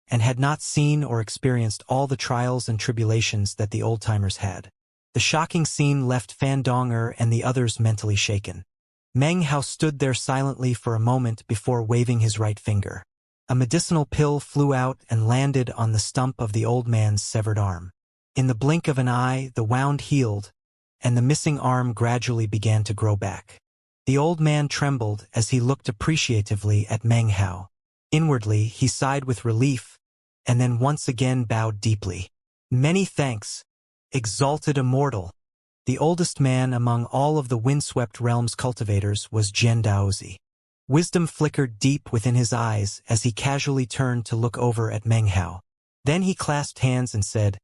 [SPEAKER 1] and had not seen or experienced all the trials and tribulations that the old-timers had. The shocking scene left Fan Donger and the others mentally shaken. Meng Hao stood there silently for a moment before waving his right finger. A medicinal pill flew out and landed on the stump of the old man's severed arm. In the blink of an eye, the wound healed, and the missing arm gradually began to grow back. The old man trembled as he looked appreciatively at Meng Hao. Inwardly, he sighed with relief, and then once again bowed deeply. Many thanks, exalted immortal. The oldest man among all of the windswept realm's cultivators was Jian Daozi. Wisdom flickered deep within his eyes as he casually turned to look over at Meng Hao. Then he clasped hands and said,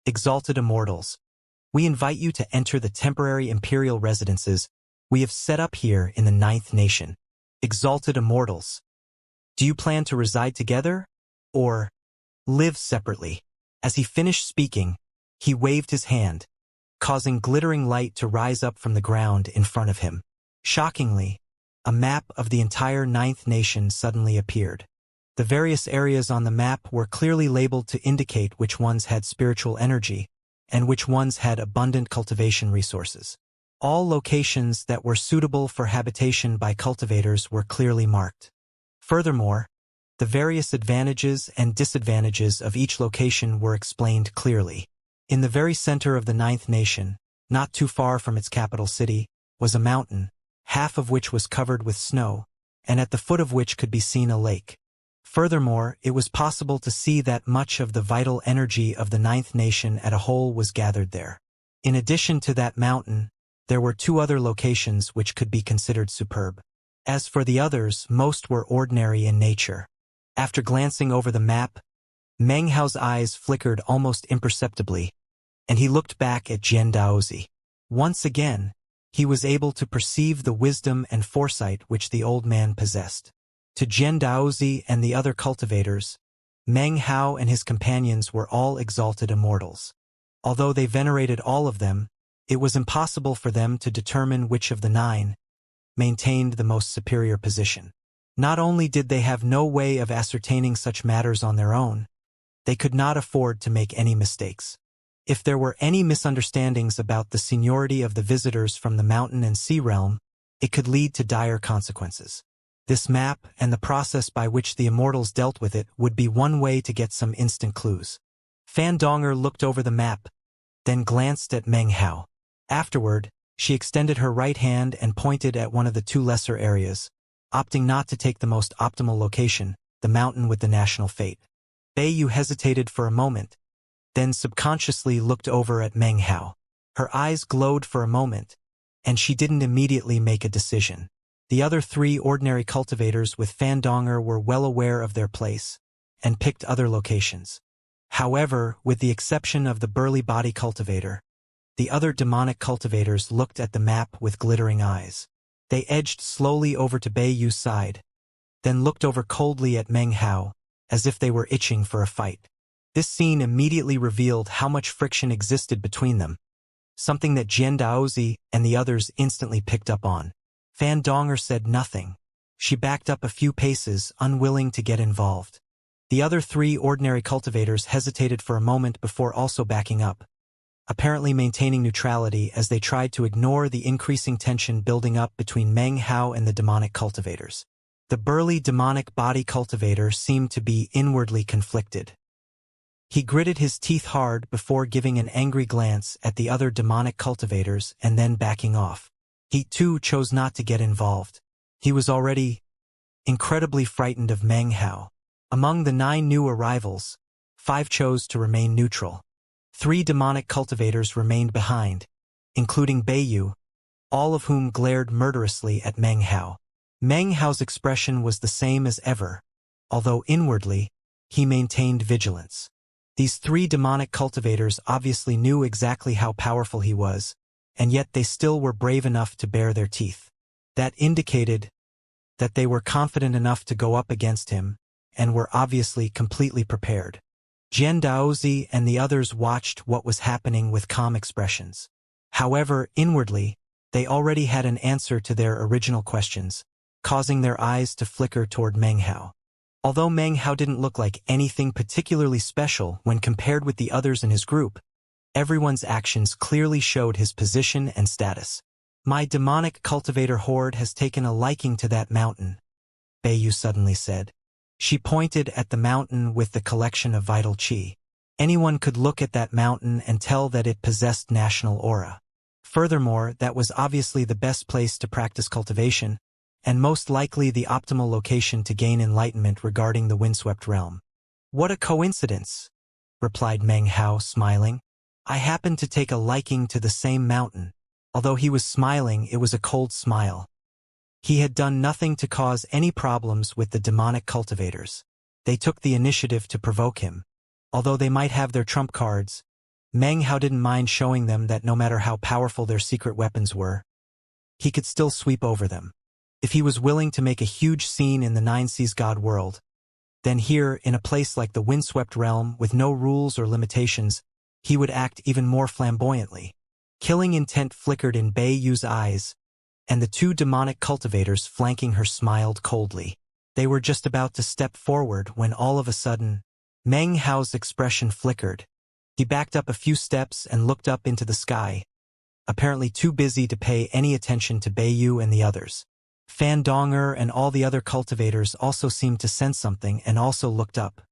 [SPEAKER 1] "Exalted immortals, we invite you to enter the temporary imperial residences we have set up here in the 9th nation. Exalted immortals, do you plan to reside together, or live separately?" As he finished speaking, he waved his hand, causing glittering light to rise up from the ground in front of him. Shockingly, a map of the entire 9th nation suddenly appeared. The various areas on the map were clearly labeled to indicate which ones had spiritual energy, and which ones had abundant cultivation resources. All locations that were suitable for habitation by cultivators were clearly marked. Furthermore, the various advantages and disadvantages of each location were explained clearly. In the very center of the 9th nation, not too far from its capital city, was a mountain, half of which was covered with snow, and at the foot of which could be seen a lake. Furthermore, it was possible to see that much of the vital energy of the 9th nation as a whole was gathered there. In addition to that mountain, there were 2 other locations which could be considered superb. As for the others, most were ordinary in nature. After glancing over the map, Meng Hao's eyes flickered almost imperceptibly, and he looked back at Jian Daozi. Once again, he was able to perceive the wisdom and foresight which the old man possessed. To Jian Daozi and the other cultivators, Meng Hao and his companions were all exalted immortals. Although they venerated all of them, it was impossible for them to determine which of the 9 maintained the most superior position. Not only did they have no way of ascertaining such matters on their own, they could not afford to make any mistakes. If there were any misunderstandings about the seniority of the visitors from the mountain and sea realm, it could lead to dire consequences. This map and the process by which the Immortals dealt with it would be one way to get some instant clues. Fan Donger looked over the map, then glanced at Meng Hao. Afterward, she extended her right hand and pointed at one of the two lesser areas, opting not to take the most optimal location, the mountain with the national fate. Beiyu hesitated for a moment, then subconsciously looked over at Meng Hao. Her eyes glowed for a moment, and she didn't immediately make a decision. The other three ordinary cultivators with Fan Donger were well aware of their place, and picked other locations. However, with the exception of the burly body cultivator, the other demonic cultivators looked at the map with glittering eyes. They edged slowly over to Beiyu's side, then looked over coldly at Meng Hao, as if they were itching for a fight. This scene immediately revealed how much friction existed between them, something that Jian Daozi and the others instantly picked up on. Fan Donger said nothing. She backed up a few paces, unwilling to get involved. The other three ordinary cultivators hesitated for a moment before also backing up, apparently maintaining neutrality as they tried to ignore the increasing tension building up between Meng Hao and the demonic cultivators. The burly demonic body cultivator seemed to be inwardly conflicted. He gritted his teeth hard before giving an angry glance at the other demonic cultivators and then backing off. He too chose not to get involved. He was already incredibly frightened of Meng Hao. Among the 9 new arrivals, 5 chose to remain neutral. 3 demonic cultivators remained behind, including Beiyu, all of whom glared murderously at Meng Hao. Meng Hao's expression was the same as ever, although inwardly, he maintained vigilance. These 3 demonic cultivators obviously knew exactly how powerful he was, and yet they still were brave enough to bare their teeth. That indicated that they were confident enough to go up against him, and were obviously completely prepared. Jian Daozi and the others watched what was happening with calm expressions. However, inwardly, they already had an answer to their original questions, causing their eyes to flicker toward Meng Hao. Although Meng Hao didn't look like anything particularly special when compared with the others in his group, everyone's actions clearly showed his position and status. My demonic cultivator horde has taken a liking to that mountain, Beiyu suddenly said. She pointed at the mountain with the collection of vital qi. Anyone could look at that mountain and tell that it possessed national aura. Furthermore, that was obviously the best place to practice cultivation, and most likely the optimal location to gain enlightenment regarding the windswept realm. What a coincidence, replied Meng Hao, smiling. I happened to take a liking to the same mountain. Although he was smiling, it was a cold smile. He had done nothing to cause any problems with the demonic cultivators. They took the initiative to provoke him. Although they might have their trump cards, Meng Hao didn't mind showing them that no matter how powerful their secret weapons were, he could still sweep over them. If he was willing to make a huge scene in the Nine Seas God world, then here, in a place like the windswept realm with no rules or limitations, he would act even more flamboyantly. Killing intent flickered in Beiyu's eyes, and the 2 demonic cultivators flanking her smiled coldly. They were just about to step forward when all of a sudden, Meng Hao's expression flickered. He backed up a few steps and looked up into the sky, apparently too busy to pay any attention to Beiyu and the others. Fan Donger and all the other cultivators also seemed to sense something and also looked up.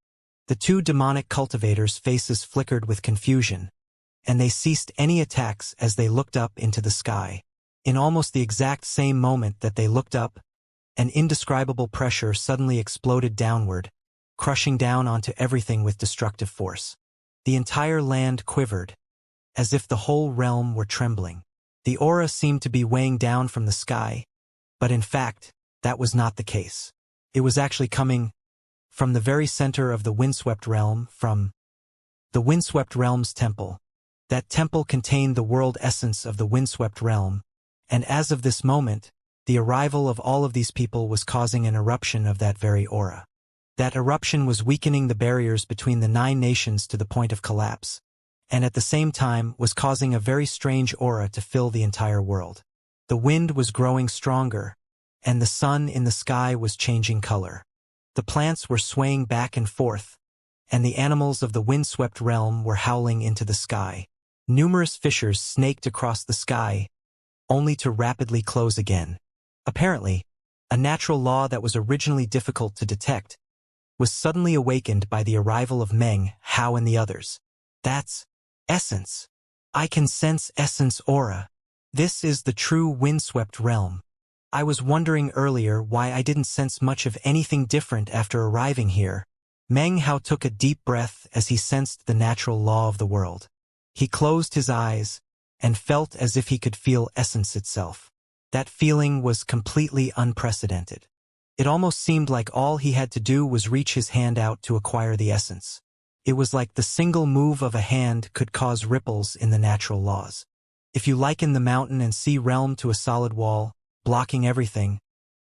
[SPEAKER 1] The 2 demonic cultivators' faces flickered with confusion, and they ceased any attacks as they looked up into the sky. In almost the exact same moment that they looked up, an indescribable pressure suddenly exploded downward, crushing down onto everything with destructive force. The entire land quivered, as if the whole realm were trembling. The aura seemed to be weighing down from the sky, but in fact, that was not the case. It was actually coming from the very center of the windswept realm, from the windswept realm's temple. That temple contained the world essence of the windswept realm, and as of this moment, the arrival of all of these people was causing an eruption of that very aura. That eruption was weakening the barriers between the 9 nations to the point of collapse, and at the same time was causing a very strange aura to fill the entire world. The wind was growing stronger, and the sun in the sky was changing color. The plants were swaying back and forth, and the animals of the windswept realm were howling into the sky. Numerous fissures snaked across the sky, only to rapidly close again. Apparently, a natural law that was originally difficult to detect was suddenly awakened by the arrival of Meng, Hao and the others. That's essence. I can sense essence aura. This is the true windswept realm. I was wondering earlier why I didn't sense much of anything different after arriving here. Meng Hao took a deep breath as he sensed the natural law of the world. He closed his eyes and felt as if he could feel essence itself. That feeling was completely unprecedented. It almost seemed like all he had to do was reach his hand out to acquire the essence. It was like the single move of a hand could cause ripples in the natural laws. If you liken the mountain and sea realm to a solid wall, blocking everything,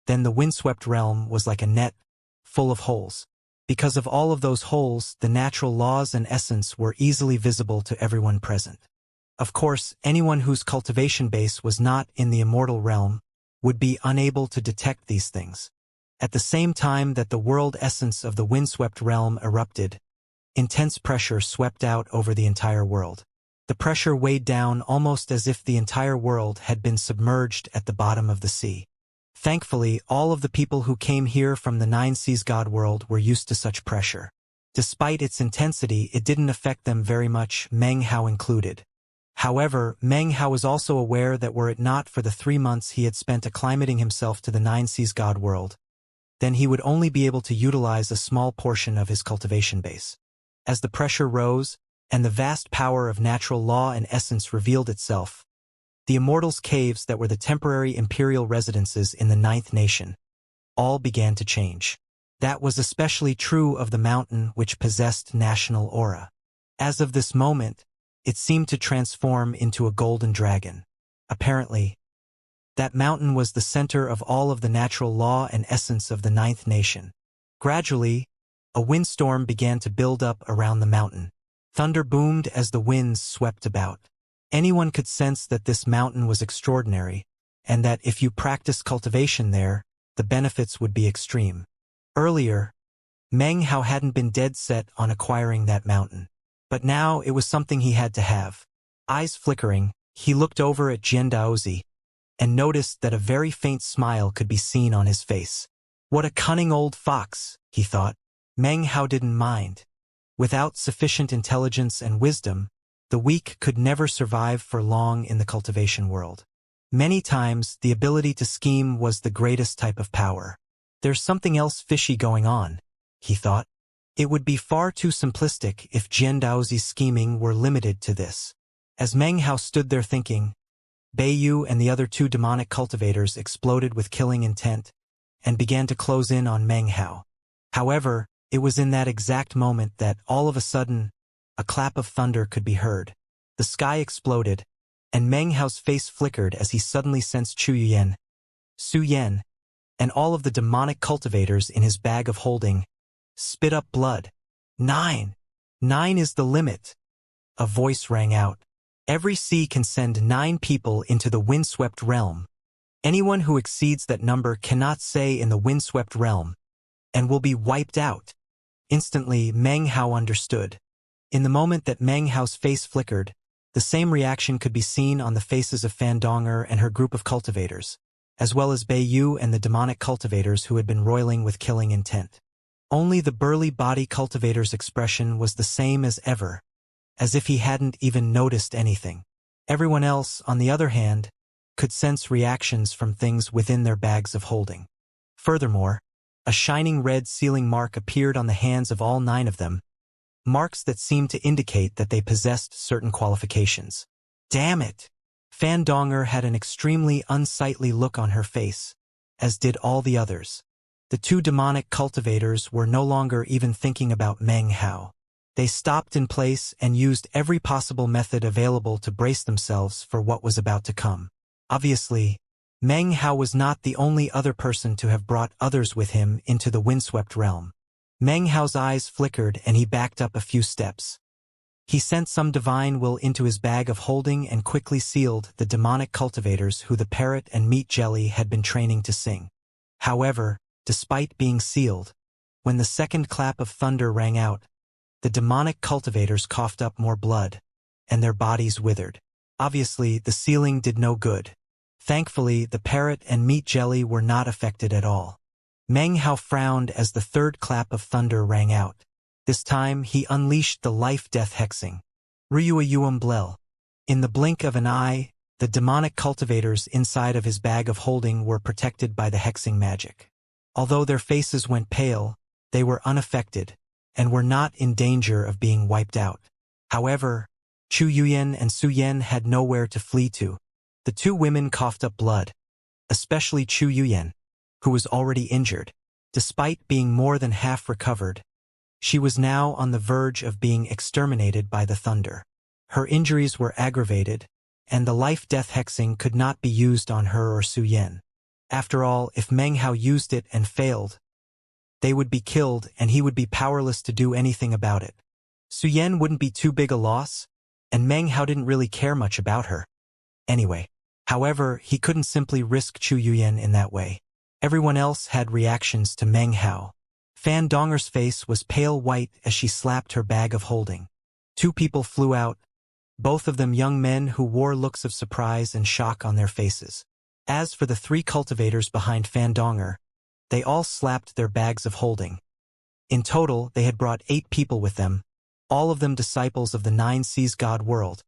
[SPEAKER 1] then the windswept realm was like a net full of holes. Because of all of those holes, the natural laws and essence were easily visible to everyone present. Of course, anyone whose cultivation base was not in the immortal realm would be unable to detect these things. At the same time that the world essence of the windswept realm erupted, intense pressure swept out over the entire world. The pressure weighed down almost as if the entire world had been submerged at the bottom of the sea. Thankfully, all of the people who came here from the Nine Seas God world were used to such pressure. Despite its intensity, it didn't affect them very much, Meng Hao included. However, Meng Hao was also aware that were it not for the 3 months he had spent acclimating himself to the Nine Seas God world, then he would only be able to utilize a small portion of his cultivation base. As the pressure rose, and the vast power of natural law and essence revealed itself, the Immortals' caves that were the temporary imperial residences in the Ninth Nation all began to change. That was especially true of the mountain which possessed national aura. As of this moment, it seemed to transform into a golden dragon. Apparently, that mountain was the center of all of the natural law and essence of the Ninth Nation. Gradually, a windstorm began to build up around the mountain. Thunder boomed as the winds swept about. Anyone could sense that this mountain was extraordinary, and that if you practiced cultivation there, the benefits would be extreme. Earlier, Meng Hao hadn't been dead set on acquiring that mountain. But now it was something he had to have. Eyes flickering, he looked over at Jian Daozi and noticed that a very faint smile could be seen on his face. What a cunning old fox, he thought. Meng Hao didn't mind. Without sufficient intelligence and wisdom, the weak could never survive for long in the cultivation world. Many times, the ability to scheme was the greatest type of power. There's something else fishy going on, he thought. It would be far too simplistic if Jian Daozi's scheming were limited to this. As Meng Hao stood there thinking, Beiyu and the other 2 demonic cultivators exploded with killing intent and began to close in on Meng Hao. However, it was in that exact moment that, all of a sudden, a clap of thunder could be heard. The sky exploded, and Meng Hao's face flickered as he suddenly sensed Chu Yuyen, Su Yan, and all of the demonic cultivators in his bag of holding spit up blood. 9. 9 is the limit. A voice rang out. Every sea can send 9 people into the windswept realm. Anyone who exceeds that number cannot stay in the windswept realm, and will be wiped out. Instantly, Meng Hao understood. In the moment that Meng Hao's face flickered, the same reaction could be seen on the faces of Fan Donger and her group of cultivators, as well as Beiyu and the demonic cultivators who had been roiling with killing intent. Only the burly body cultivator's expression was the same as ever, as if he hadn't even noticed anything. Everyone else, on the other hand, could sense reactions from things within their bags of holding. Furthermore, a shining red sealing mark appeared on the hands of all 9 of them, marks that seemed to indicate that they possessed certain qualifications. Damn it! Fan Donger had an extremely unsightly look on her face, as did all the others. The 2 demonic cultivators were no longer even thinking about Meng Hao. They stopped in place and used every possible method available to brace themselves for what was about to come. Obviously, Meng Hao was not the only other person to have brought others with him into the windswept realm. Meng Hao's eyes flickered and he backed up a few steps. He sent some divine will into his bag of holding and quickly sealed the demonic cultivators who the Parrot and Meat Jelly had been training to sing. However, despite being sealed, when the second clap of thunder rang out, the demonic cultivators coughed up more blood, and their bodies withered. Obviously, the sealing did no good. Thankfully, the parrot and meat jelly were not affected at all. Meng Hao frowned as the third clap of thunder rang out. This time, he unleashed the life-death hexing. Ryua Yuam Blel. In the blink of an eye, the demonic cultivators inside of his bag of holding were protected by the hexing magic. Although their faces went pale, they were unaffected, and were not in danger of being wiped out. However, Chu Yuyen and Su Yen had nowhere to flee to. The two women coughed up blood, especially Chu Yuyen, who was already injured. Despite being more than half recovered, she was now on the verge of being exterminated by the thunder. Her injuries were aggravated, and the life-death hexing could not be used on her or Su Yen. After all, if Meng Hao used it and failed, they would be killed and he would be powerless to do anything about it. Su Yen wouldn't be too big a loss, and Meng Hao didn't really care much about her. Anyway, however, he couldn't simply risk Chu Yuyen in that way. Everyone else had reactions to Meng Hao. Fan Donger's face was pale white as she slapped her bag of holding. Two people flew out, both of them young men who wore looks of surprise and shock on their faces. As for the three cultivators behind Fan Donger, they all slapped their bags of holding. In total, they had brought 8 people with them, all of them disciples of the Nine Seas God world.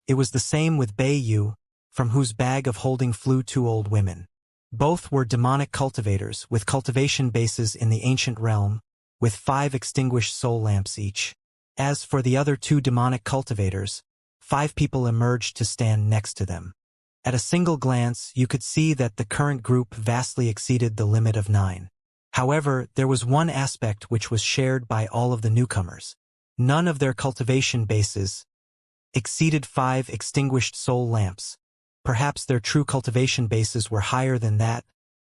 [SPEAKER 1] It was the same with Bei Yu, from whose bag of holding flew 2 old women. Both were demonic cultivators with cultivation bases in the ancient realm, with 5 extinguished soul lamps each. As for the other 2 demonic cultivators, 5 people emerged to stand next to them. At a single glance, you could see that the current group vastly exceeded the limit of 9. However, there was one aspect which was shared by all of the newcomers. None of their cultivation bases exceeded 5 extinguished soul lamps. Perhaps their true cultivation bases were higher than that,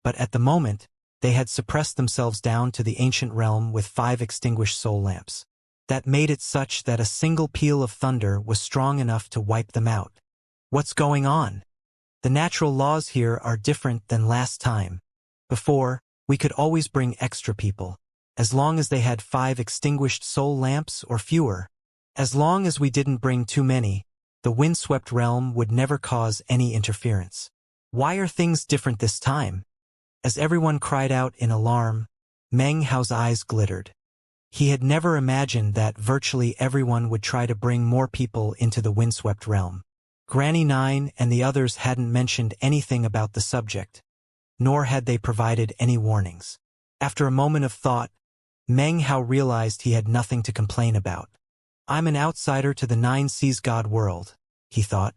[SPEAKER 1] but at the moment, they had suppressed themselves down to the ancient realm with 5 extinguished soul lamps. That made it such that a single peal of thunder was strong enough to wipe them out. What's going on? The natural laws here are different than last time. Before, we could always bring extra people, as long as they had 5 extinguished soul lamps or fewer. As long as we didn't bring too many, the windswept realm would never cause any interference. Why are things different this time? As everyone cried out in alarm, Meng Hao's eyes glittered. He had never imagined that virtually everyone would try to bring more people into the windswept realm. Granny Nine and the others hadn't mentioned anything about the subject, nor had they provided any warnings. After a moment of thought, Meng Hao realized he had nothing to complain about. I'm an outsider to the Nine Seas God world, he thought,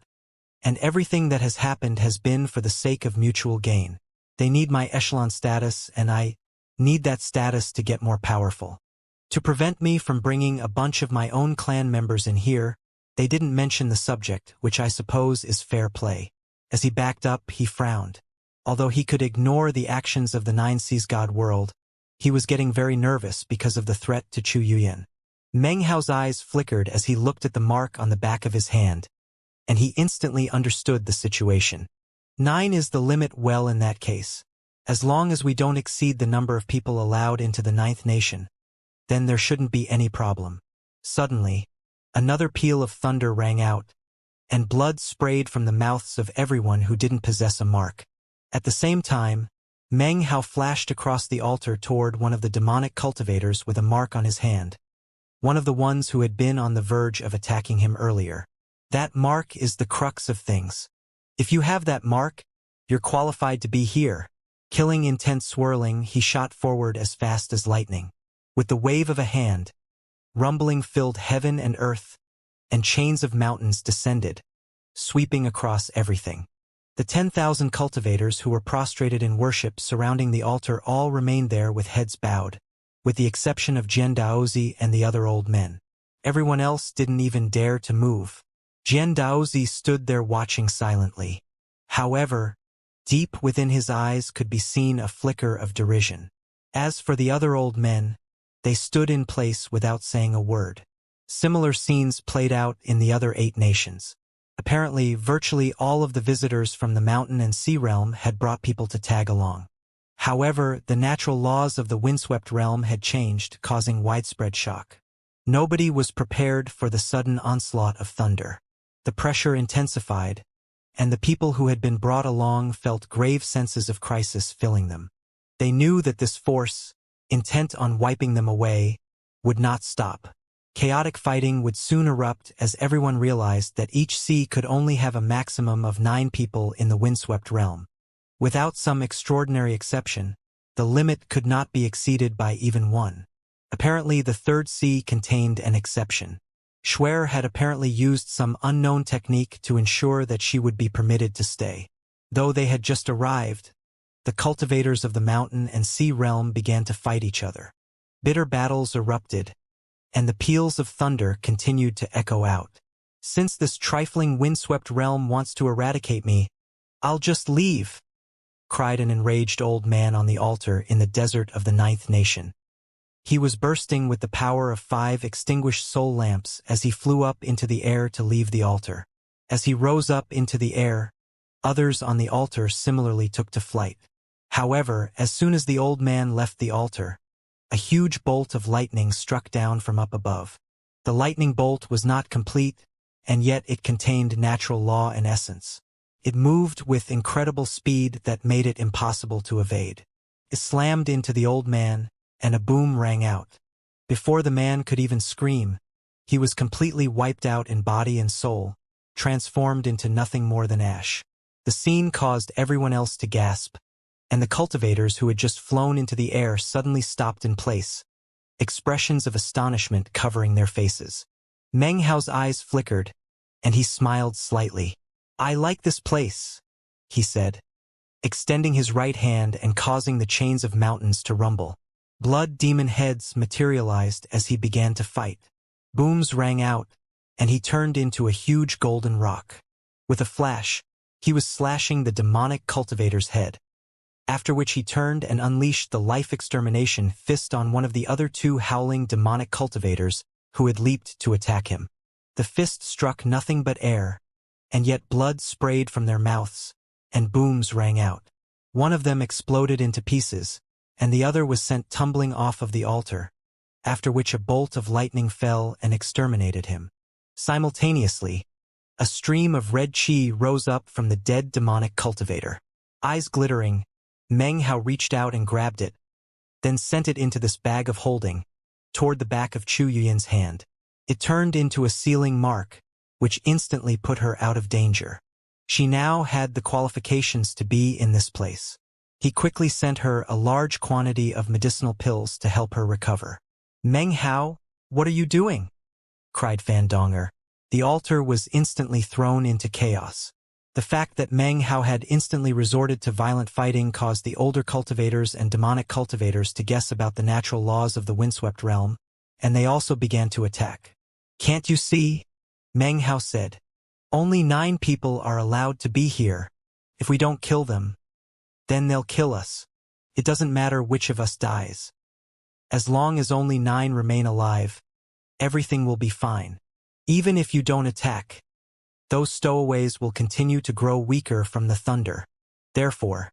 [SPEAKER 1] and everything that has happened has been for the sake of mutual gain. They need my echelon status, and I need that status to get more powerful. To prevent me from bringing a bunch of my own clan members in here, they didn't mention the subject, which I suppose is fair play. As he backed up, he frowned. Although he could ignore the actions of the Nine Seas God world, he was getting very nervous because of the threat to Chu Yuyan. Meng Hao's eyes flickered as he looked at the mark on the back of his hand, and he instantly understood the situation. 9 is the limit. Well, in that case, as long as we don't exceed the number of people allowed into the 9th nation, then there shouldn't be any problem. Suddenly, another peal of thunder rang out, and blood sprayed from the mouths of everyone who didn't possess a mark. At the same time, Meng Hao flashed across the altar toward one of the demonic cultivators with a mark on his hand, one of the ones who had been on the verge of attacking him earlier. That mark is the crux of things. If you have that mark, you're qualified to be here. Killing intent swirling, he shot forward as fast as lightning. With the wave of a hand, rumbling filled heaven and earth, and chains of mountains descended, sweeping across everything. The 10,000 cultivators who were prostrated in worship surrounding the altar all remained there with heads bowed, with the exception of Jian Daozi and the other old men. Everyone else didn't even dare to move. Jian Daozi stood there watching silently. However, deep within his eyes could be seen a flicker of derision. As for the other old men, they stood in place without saying a word. Similar scenes played out in the other 8 nations. Apparently, virtually all of the visitors from the mountain and sea realm had brought people to tag along. However, the natural laws of the windswept realm had changed, causing widespread shock. Nobody was prepared for the sudden onslaught of thunder. The pressure intensified, and the people who had been brought along felt grave senses of crisis filling them. They knew that this force, intent on wiping them away, would not stop. Chaotic fighting would soon erupt as everyone realized that each sea could only have a maximum of 9 people in the windswept realm. Without some extraordinary exception, the limit could not be exceeded by even 1. Apparently the third sea contained an exception. Schwer had apparently used some unknown technique to ensure that she would be permitted to stay. Though they had just arrived, the cultivators of the mountain and sea realm began to fight each other. Bitter battles erupted, and the peals of thunder continued to echo out. Since this trifling windswept realm wants to eradicate me, I'll just leave, cried an enraged old man on the altar in the desert of the 9th nation. He was bursting with the power of 5 extinguished soul lamps as he flew up into the air to leave the altar. As he rose up into the air, others on the altar similarly took to flight. However, as soon as the old man left the altar, a huge bolt of lightning struck down from up above. The lightning bolt was not complete, and yet it contained natural law and essence. It moved with incredible speed that made it impossible to evade. It slammed into the old man, and a boom rang out. Before the man could even scream, he was completely wiped out in body and soul, transformed into nothing more than ash. The scene caused everyone else to gasp, and the cultivators who had just flown into the air suddenly stopped in place, expressions of astonishment covering their faces. Meng Hao's eyes flickered, and he smiled slightly. "I like this place," he said, extending his right hand and causing the chains of mountains to rumble. Blood demon heads materialized as he began to fight. Booms rang out, and he turned into a huge golden rock. With a flash, he was slashing the demonic cultivator's head, after which he turned and unleashed the life extermination fist on one of the other 2 howling demonic cultivators who had leaped to attack him. The fist struck nothing but air, and yet blood sprayed from their mouths, and booms rang out. One of them exploded into pieces, and the other was sent tumbling off of the altar, after which a bolt of lightning fell and exterminated him. Simultaneously, a stream of red chi rose up from the dead demonic cultivator. Eyes glittering, Meng Hao reached out and grabbed it, then sent it into this bag of holding, toward the back of Chu Yuyin's hand. It turned into a sealing mark, which instantly put her out of danger. She now had the qualifications to be in this place. He quickly sent her a large quantity of medicinal pills to help her recover. "Meng Hao, what are you doing?" cried Fandonger. The altar was instantly thrown into chaos. The fact that Meng Hao had instantly resorted to violent fighting caused the older cultivators and demonic cultivators to guess about the natural laws of the windswept realm, and they also began to attack. "Can't you see?" Meng Hao said. "Only 9 people are allowed to be here. If we don't kill them, then they'll kill us. It doesn't matter which of us dies. As long as only 9 remain alive, everything will be fine. Even if you don't attack, those stowaways will continue to grow weaker from the thunder. Therefore,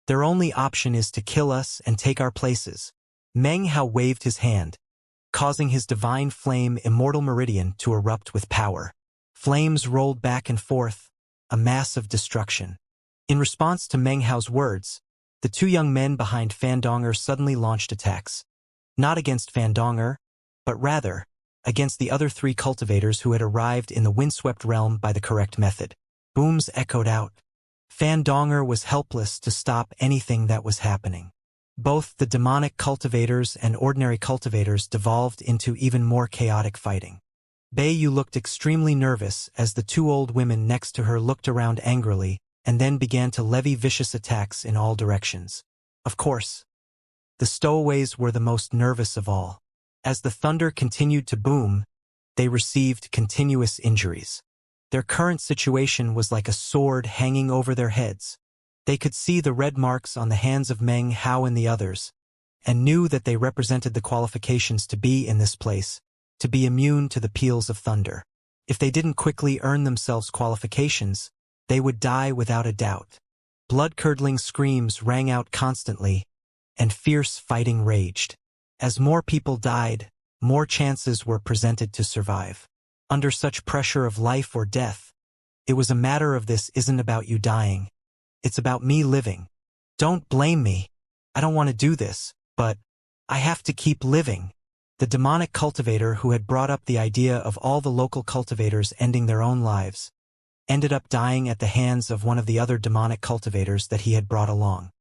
[SPEAKER 1] their only option is to kill us and take our places." Meng Hao waved his hand, causing his divine flame Immortal Meridian to erupt with power. Flames rolled back and forth, a mass of destruction. In response to Meng Hao's words, the 2 young men behind Fandonger suddenly launched attacks. Not against Fandonger, but rather against the other 3 cultivators who had arrived in the windswept realm by the correct method. Booms echoed out. Fandonger was helpless to stop anything that was happening. Both the demonic cultivators and ordinary cultivators devolved into even more chaotic fighting. Beiyu looked extremely nervous as the 2 old women next to her looked around angrily and then began to levy vicious attacks in all directions. Of course, the stowaways were the most nervous of all. As the thunder continued to boom, they received continuous injuries. Their current situation was like a sword hanging over their heads. They could see the red marks on the hands of Meng Hao and the others, and knew that they represented the qualifications to be in this place, to be immune to the peals of thunder. If they didn't quickly earn themselves qualifications, they would die without a doubt. Blood-curdling screams rang out constantly, and fierce fighting raged. As more people died, more chances were presented to survive. Under such pressure of life or death, it was a matter of this isn't about you dying. It's about me living. Don't blame me. I don't want to do this, but I have to keep living. The demonic cultivator who had brought up the idea of all the local cultivators ending their own lives ended up dying at the hands of one of the other demonic cultivators that he had brought along.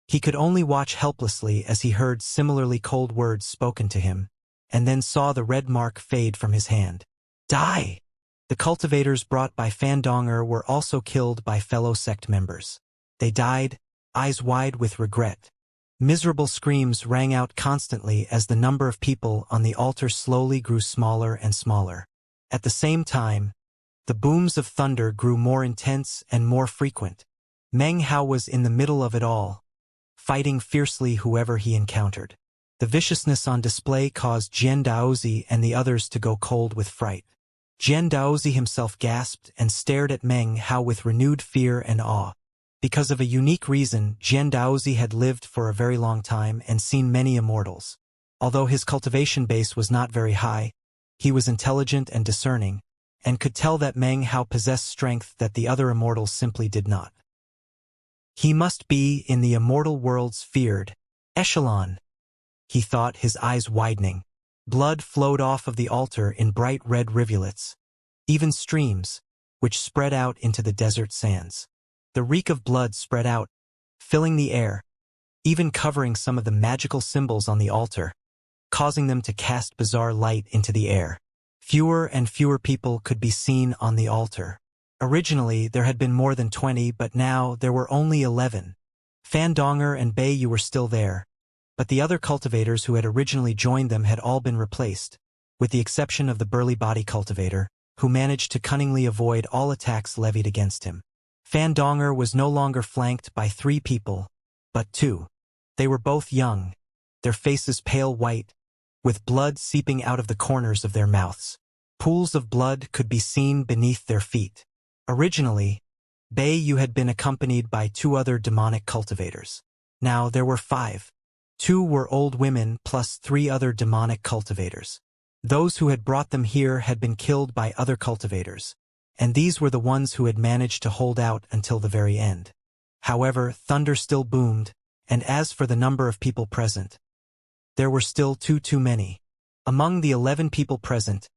[SPEAKER 1] He could only watch helplessly as he heard similarly cold words spoken to him, and then saw the red mark fade from his hand. Die! The cultivators brought by Fandonger were also killed by fellow sect members. They died, eyes wide with regret. Miserable screams rang out constantly as the number of people on the altar slowly grew smaller and smaller. At the same time, the booms of thunder grew more intense and more frequent. Meng Hao was in the middle of it all, fighting fiercely whoever he encountered. The viciousness on display caused Jian Daozi and the others to go cold with fright. Jian Daozi himself gasped and stared at Meng Hao with renewed fear and awe. Because of a unique reason, Jian Daozi had lived for a very long time and seen many immortals. Although his cultivation base was not very high, he was intelligent and discerning, and could tell that Meng Hao possessed strength that the other immortals simply did not. He must be in the immortal world's feared echelon, he thought, his eyes widening. Blood flowed off of the altar in bright red rivulets, even streams, which spread out into the desert sands. The reek of blood spread out, filling the air, even covering some of the magical symbols on the altar, causing them to cast bizarre light into the air. Fewer and fewer people could be seen on the altar. Originally, there had been more than 20, but now there were only 11. Fandonger and Beiyu were still there, but the other cultivators who had originally joined them had all been replaced, with the exception of the burly body cultivator, who managed to cunningly avoid all attacks levied against him. Fandonger was no longer flanked by 3 people, but 2. They were both young, their faces pale white, with blood seeping out of the corners of their mouths. Pools of blood could be seen beneath their feet. Originally, Beiyu had been accompanied by 2 other demonic cultivators. Now there were 5. 2 were old women plus 3 other demonic cultivators. Those who had brought them here had been killed by other cultivators, and these were the ones who had managed to hold out until the very end. However, thunder still boomed, and as for the number of people present, there were still too many. Among the 11 people present,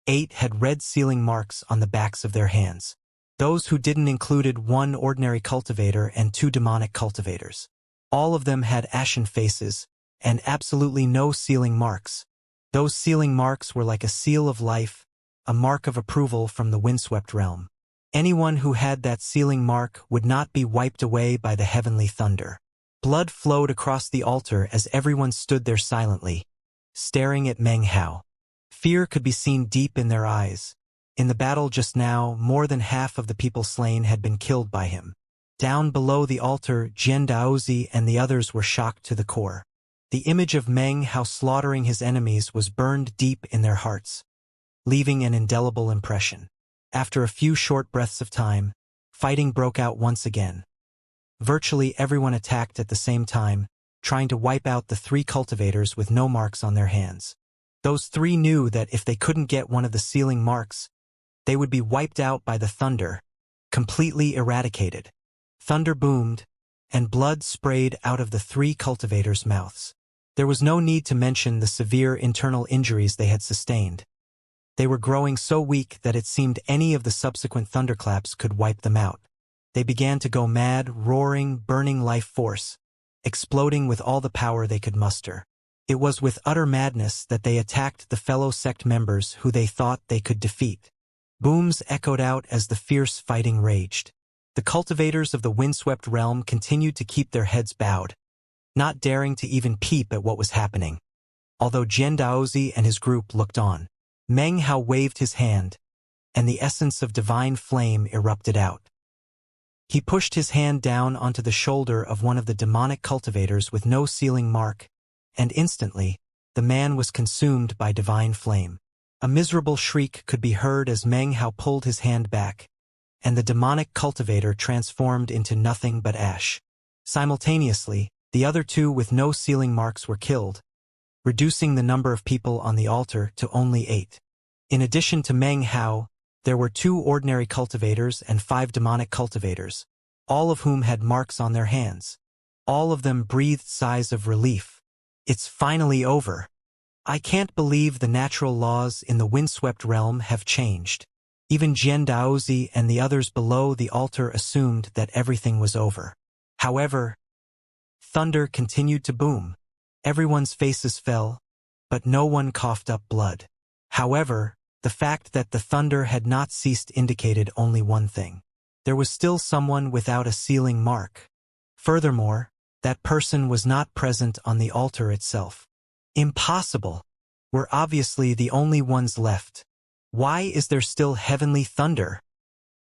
[SPEAKER 1] 8 had red sealing marks on the backs of their hands. Those who didn't included 1 ordinary cultivator and 2 demonic cultivators. All of them had ashen faces, and absolutely no sealing marks. Those sealing marks were like a seal of life, a mark of approval from the windswept realm. Anyone who had that sealing mark would not be wiped away by the heavenly thunder. Blood flowed across the altar as everyone stood there silently, staring at Meng Hao. Fear could be seen deep in their eyes. In the battle just now, more than half of the people slain had been killed by him. Down below the altar, Jian Daozi and the others were shocked to the core. The image of Meng Hao slaughtering his enemies was burned deep in their hearts, leaving an indelible impression. After a few short breaths of time, fighting broke out once again. Virtually everyone attacked at the same time, trying to wipe out the 3 cultivators with no marks on their hands. Those 3 knew that if they couldn't get one of the sealing marks, they would be wiped out by the thunder, completely eradicated. Thunder boomed, and blood sprayed out of the 3 cultivators' mouths. There was no need to mention the severe internal injuries they had sustained. They were growing so weak that it seemed any of the subsequent thunderclaps could wipe them out. They began to go mad, roaring, burning life force, exploding with all the power they could muster. It was with utter madness that they attacked the fellow sect members who they thought they could defeat. Booms echoed out as the fierce fighting raged. The cultivators of the windswept realm continued to keep their heads bowed, not daring to even peep at what was happening. Although Jian Daozi and his group looked on, Meng Hao waved his hand, and the essence of divine flame erupted out. He pushed his hand down onto the shoulder of one of the demonic cultivators with no sealing mark, and instantly, the man was consumed by divine flame. A miserable shriek could be heard as Meng Hao pulled his hand back, and the demonic cultivator transformed into nothing but ash. Simultaneously, the other 2 with no sealing marks were killed, reducing the number of people on the altar to only 8. In addition to Meng Hao, there were 2 ordinary cultivators and 5 demonic cultivators, all of whom had marks on their hands. All of them breathed sighs of relief. It's finally over. I can't believe the natural laws in the windswept realm have changed. Even Jian Daozi and the others below the altar assumed that everything was over. However, thunder continued to boom. Everyone's faces fell, but no one coughed up blood. However, the fact that the thunder had not ceased indicated only one thing. There was still someone without a sealing mark. Furthermore, that person was not present on the altar itself. Impossible. We're obviously the only ones left. Why is there still heavenly thunder?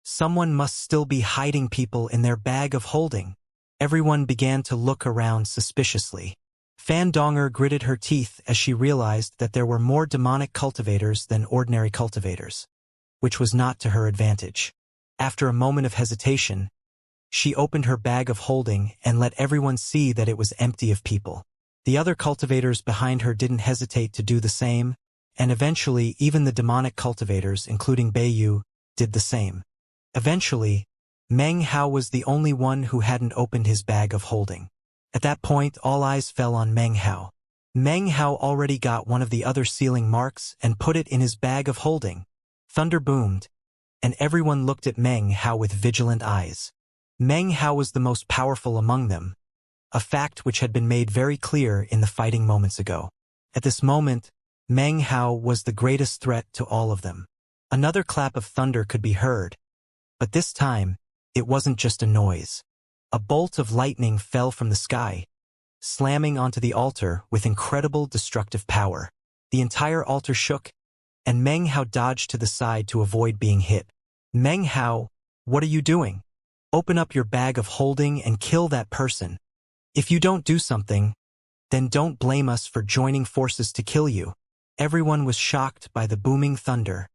[SPEAKER 1] Someone must still be hiding people in their bag of holding. Everyone began to look around suspiciously. Fan Donger gritted her teeth as she realized that there were more demonic cultivators than ordinary cultivators, which was not to her advantage. After a moment of hesitation, she opened her bag of holding and let everyone see that it was empty of people. The other cultivators behind her didn't hesitate to do the same, and eventually even the demonic cultivators, including Beiyu, did the same. Eventually, Meng Hao was the only one who hadn't opened his bag of holding. At that point, all eyes fell on Meng Hao. Meng Hao already got one of the other sealing marks and put it in his bag of holding. Thunder boomed, and everyone looked at Meng Hao with vigilant eyes. Meng Hao was the most powerful among them, a fact which had been made very clear in the fighting moments ago. At this moment, Meng Hao was the greatest threat to all of them. Another clap of thunder could be heard, but this time, it wasn't just a noise. A bolt of lightning fell from the sky, slamming onto the altar with incredible destructive power. The entire altar shook, and Meng Hao dodged to the side to avoid being hit. Meng Hao, what are you doing? Open up your bag of holding and kill that person. If you don't do something, then don't blame us for joining forces to kill you. Everyone was shocked by the booming thunder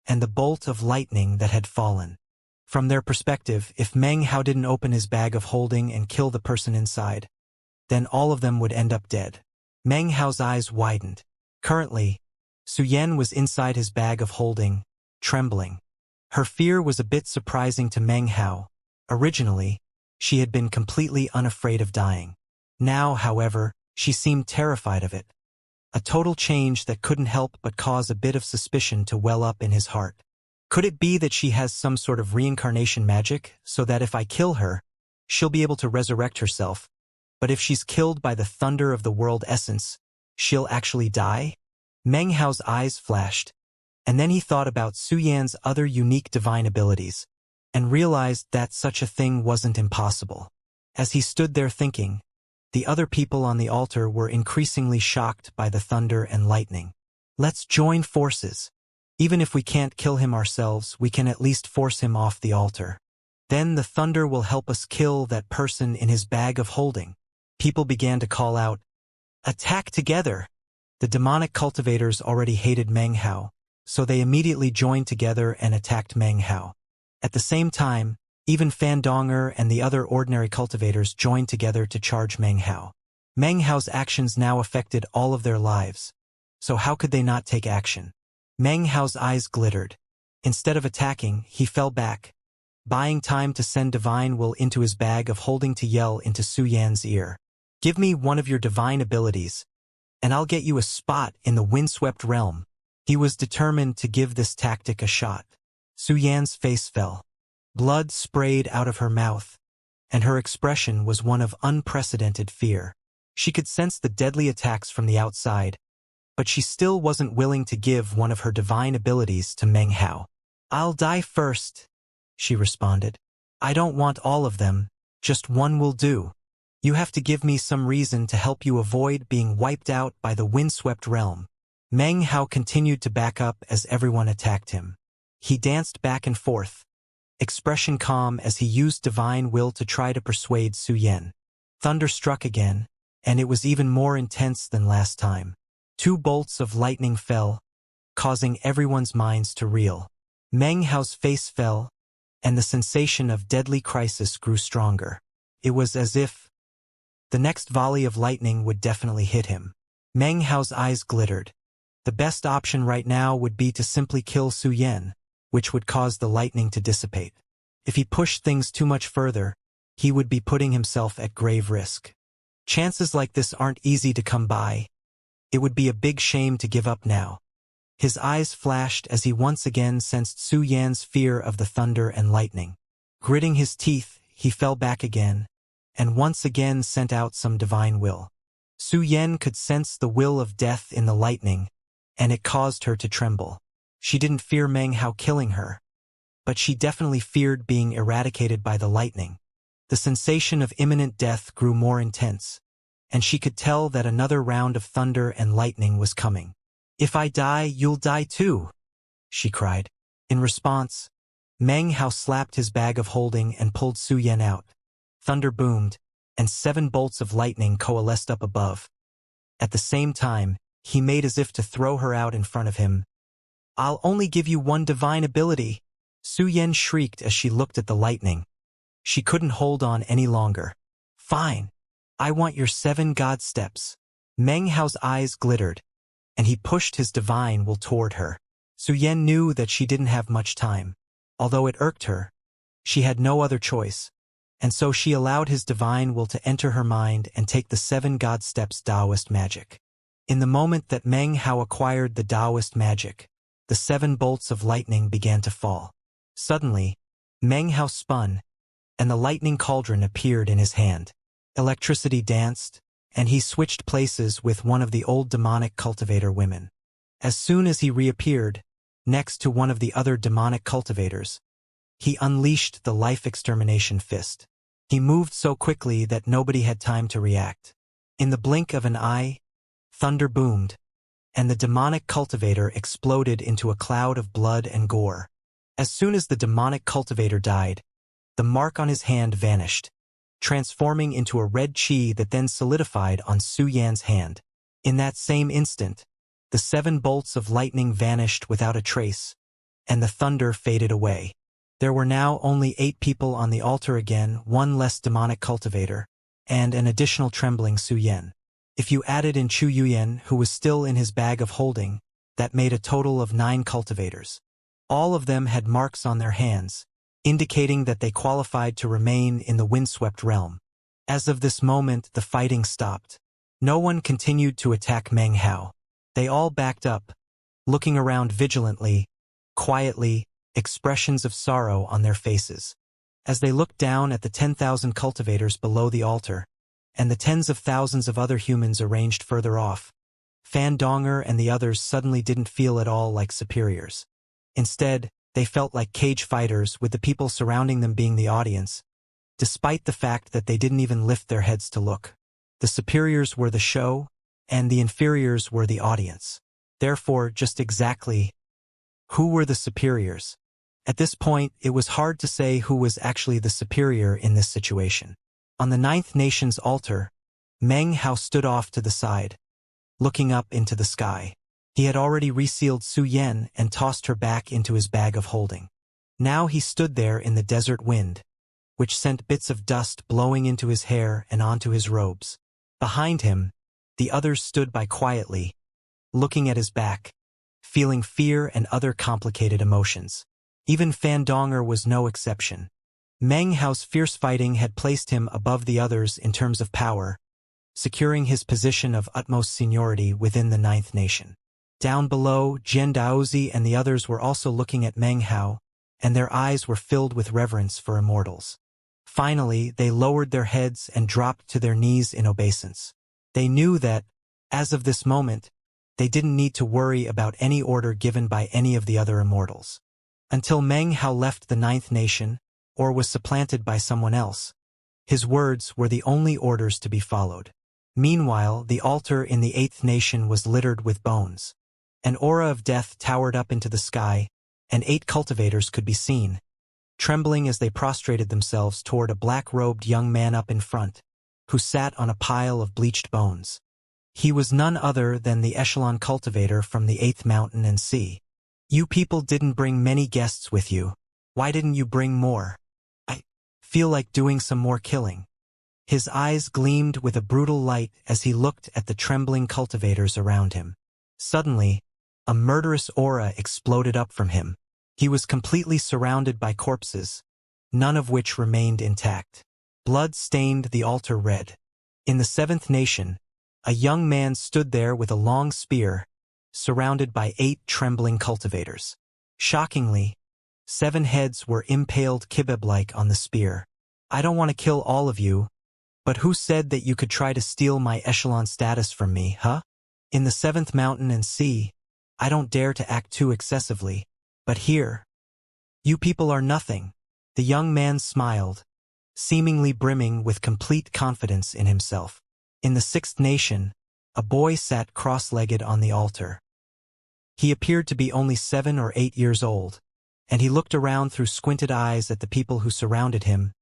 [SPEAKER 1] and the bolt of lightning that had fallen. From their perspective, if Meng Hao didn't open his bag of holding and kill the person inside, then all of them would end up dead. Meng Hao's eyes widened. Currently, Su Yan was inside his bag of holding, trembling. Her fear was a bit surprising to Meng Hao. Originally, she had been completely unafraid of dying. Now, however, she seemed terrified of it. A total change that couldn't help but cause a bit of suspicion to well up in his heart. Could it be that she has some sort of reincarnation magic, so that if I kill her, she'll be able to resurrect herself, but if she's killed by the thunder of the world essence, she'll actually die? Meng Hao's eyes flashed, and then he thought about Su Yan's other unique divine abilities, and realized that such a thing wasn't impossible. As he stood there thinking, the other people on the altar were increasingly shocked by the thunder and lightning. Let's join forces. Even if we can't kill him ourselves, we can at least force him off the altar. Then the thunder will help us kill that person in his bag of holding. People began to call out, "Attack together!" The demonic cultivators already hated Meng Hao, so they immediately joined together and attacked Meng Hao. At the same time, even Fan Donger and the other ordinary cultivators joined together to charge Meng Hao. Meng Hao's actions now affected all of their lives, so how could they not take action? Meng Hao's eyes glittered. Instead of attacking, he fell back, buying time to send divine will into his bag of holding to yell into Su Yan's ear. "Give me one of your divine abilities, and I'll get you a spot in the windswept realm." He was determined to give this tactic a shot. Su Yan's face fell. Blood sprayed out of her mouth, and her expression was one of unprecedented fear. She could sense the deadly attacks from the outside, but she still wasn't willing to give one of her divine abilities to Meng Hao. "I'll die first," she responded. "I don't want all of them, just one will do. You have to give me some reason to help you avoid being wiped out by the windswept realm." Meng Hao continued to back up as everyone attacked him. He danced back and forth, expression calm as he used divine will to try to persuade Su Yan. Thunder struck again, and it was even more intense than last time. 2 bolts of lightning fell, causing everyone's minds to reel. Meng Hao's face fell, and the sensation of deadly crisis grew stronger. It was as if the next volley of lightning would definitely hit him. Meng Hao's eyes glittered. The best option right now would be to simply kill Su Yan, which would cause the lightning to dissipate. If he pushed things too much further, he would be putting himself at grave risk. Chances like this aren't easy to come by. It would be a big shame to give up now. His eyes flashed as he once again sensed Su Yan's fear of the thunder and lightning. Gritting his teeth, he fell back again, and once again sent out some divine will. Su Yan could sense the will of death in the lightning, and it caused her to tremble. She didn't fear Meng Hao killing her, but she definitely feared being eradicated by the lightning. The sensation of imminent death grew more intense, and she could tell that another round of thunder and lightning was coming. "If I die, you'll die too," she cried. In response, Meng Hao slapped his bag of holding and pulled Su Yan out. Thunder boomed, and 7 bolts of lightning coalesced up above. At the same time, he made as if to throw her out in front of him. "I'll only give you one divine ability," Su Yan shrieked as she looked at the lightning. She couldn't hold on any longer. "Fine. I want your 7 god steps." Meng Hao's eyes glittered, and he pushed his divine will toward her. Su Yan knew that she didn't have much time. Although it irked her, she had no other choice, and so she allowed his divine will to enter her mind and take the 7 god steps Taoist magic. In the moment that Meng Hao acquired the Taoist magic, the 7 bolts of lightning began to fall. Suddenly, Meng Hao spun, and the lightning cauldron appeared in his hand. Electricity danced, and he switched places with one of the old demonic cultivator women. As soon as he reappeared, next to one of the other demonic cultivators, he unleashed the life extermination fist. He moved so quickly that nobody had time to react. In the blink of an eye, thunder boomed, and the demonic cultivator exploded into a cloud of blood and gore. As soon as the demonic cultivator died, the mark on his hand vanished, transforming into a red chi that then solidified on Su Yan's hand. In that same instant, the 7 bolts of lightning vanished without a trace, and the thunder faded away. There were now only 8 people on the altar again, 1 less demonic cultivator, and an additional trembling Su Yan. If you added in Chu Yuyan, who was still in his bag of holding, that made a total of 9 cultivators. All of them had marks on their hands, indicating that they qualified to remain in the windswept realm. As of this moment, the fighting stopped. No one continued to attack Meng Hao. They all backed up, looking around vigilantly, quietly, expressions of sorrow on their faces. As they looked down at the 10,000 cultivators below the altar, and the tens of thousands of other humans arranged further off, Fan Donger and the others suddenly didn't feel at all like superiors. Instead, they felt like cage fighters, with the people surrounding them being the audience, despite the fact that they didn't even lift their heads to look. The superiors were the show, and the inferiors were the audience. Therefore, just exactly who were the superiors? At this point, it was hard to say who was actually the superior in this situation. On the 9th Nation's altar, Meng Hao stood off to the side, looking up into the sky. He had already resealed Su Yan and tossed her back into his bag of holding. Now he stood there in the desert wind, which sent bits of dust blowing into his hair and onto his robes. Behind him, the others stood by quietly, looking at his back, feeling fear and other complicated emotions. Even Fan Donger was no exception. Meng Hao's fierce fighting had placed him above the others in terms of power, securing his position of utmost seniority within the 9th Nation. Down below, Jian Daozi and the others were also looking at Meng Hao, and their eyes were filled with reverence for immortals. Finally, they lowered their heads and dropped to their knees in obeisance. They knew that, as of this moment, they didn't need to worry about any order given by any of the other immortals. Until Meng Hao left the 9th Nation, or was supplanted by someone else, his words were the only orders to be followed. Meanwhile, the altar in the 8th Nation was littered with bones. An aura of death towered up into the sky, and 8 cultivators could be seen, trembling as they prostrated themselves toward a black-robed young man up in front, who sat on a pile of bleached bones. He was none other than the Echelon cultivator from the 8th Mountain and Sea. "You people didn't bring many guests with you. Why didn't you bring more? I feel like doing some more killing." His eyes gleamed with a brutal light as he looked at the trembling cultivators around him. Suddenly, a murderous aura exploded up from him. He was completely surrounded by corpses, none of which remained intact. Blood stained the altar red. In the seventh nation, a young man stood there with a long spear, surrounded by 8 trembling cultivators. Shockingly, 7 heads were impaled kebab-like on the spear. I don't want to kill all of you, but who said that you could try to steal my echelon status from me, huh? In the 7th mountain and sea, I don't dare to act too excessively, but here, you people are nothing. The young man smiled, seemingly brimming with complete confidence in himself. In the 6th nation, a boy sat cross-legged on the altar. He appeared to be only 7 or 8 years old, and he looked around through squinted eyes at the people who surrounded him,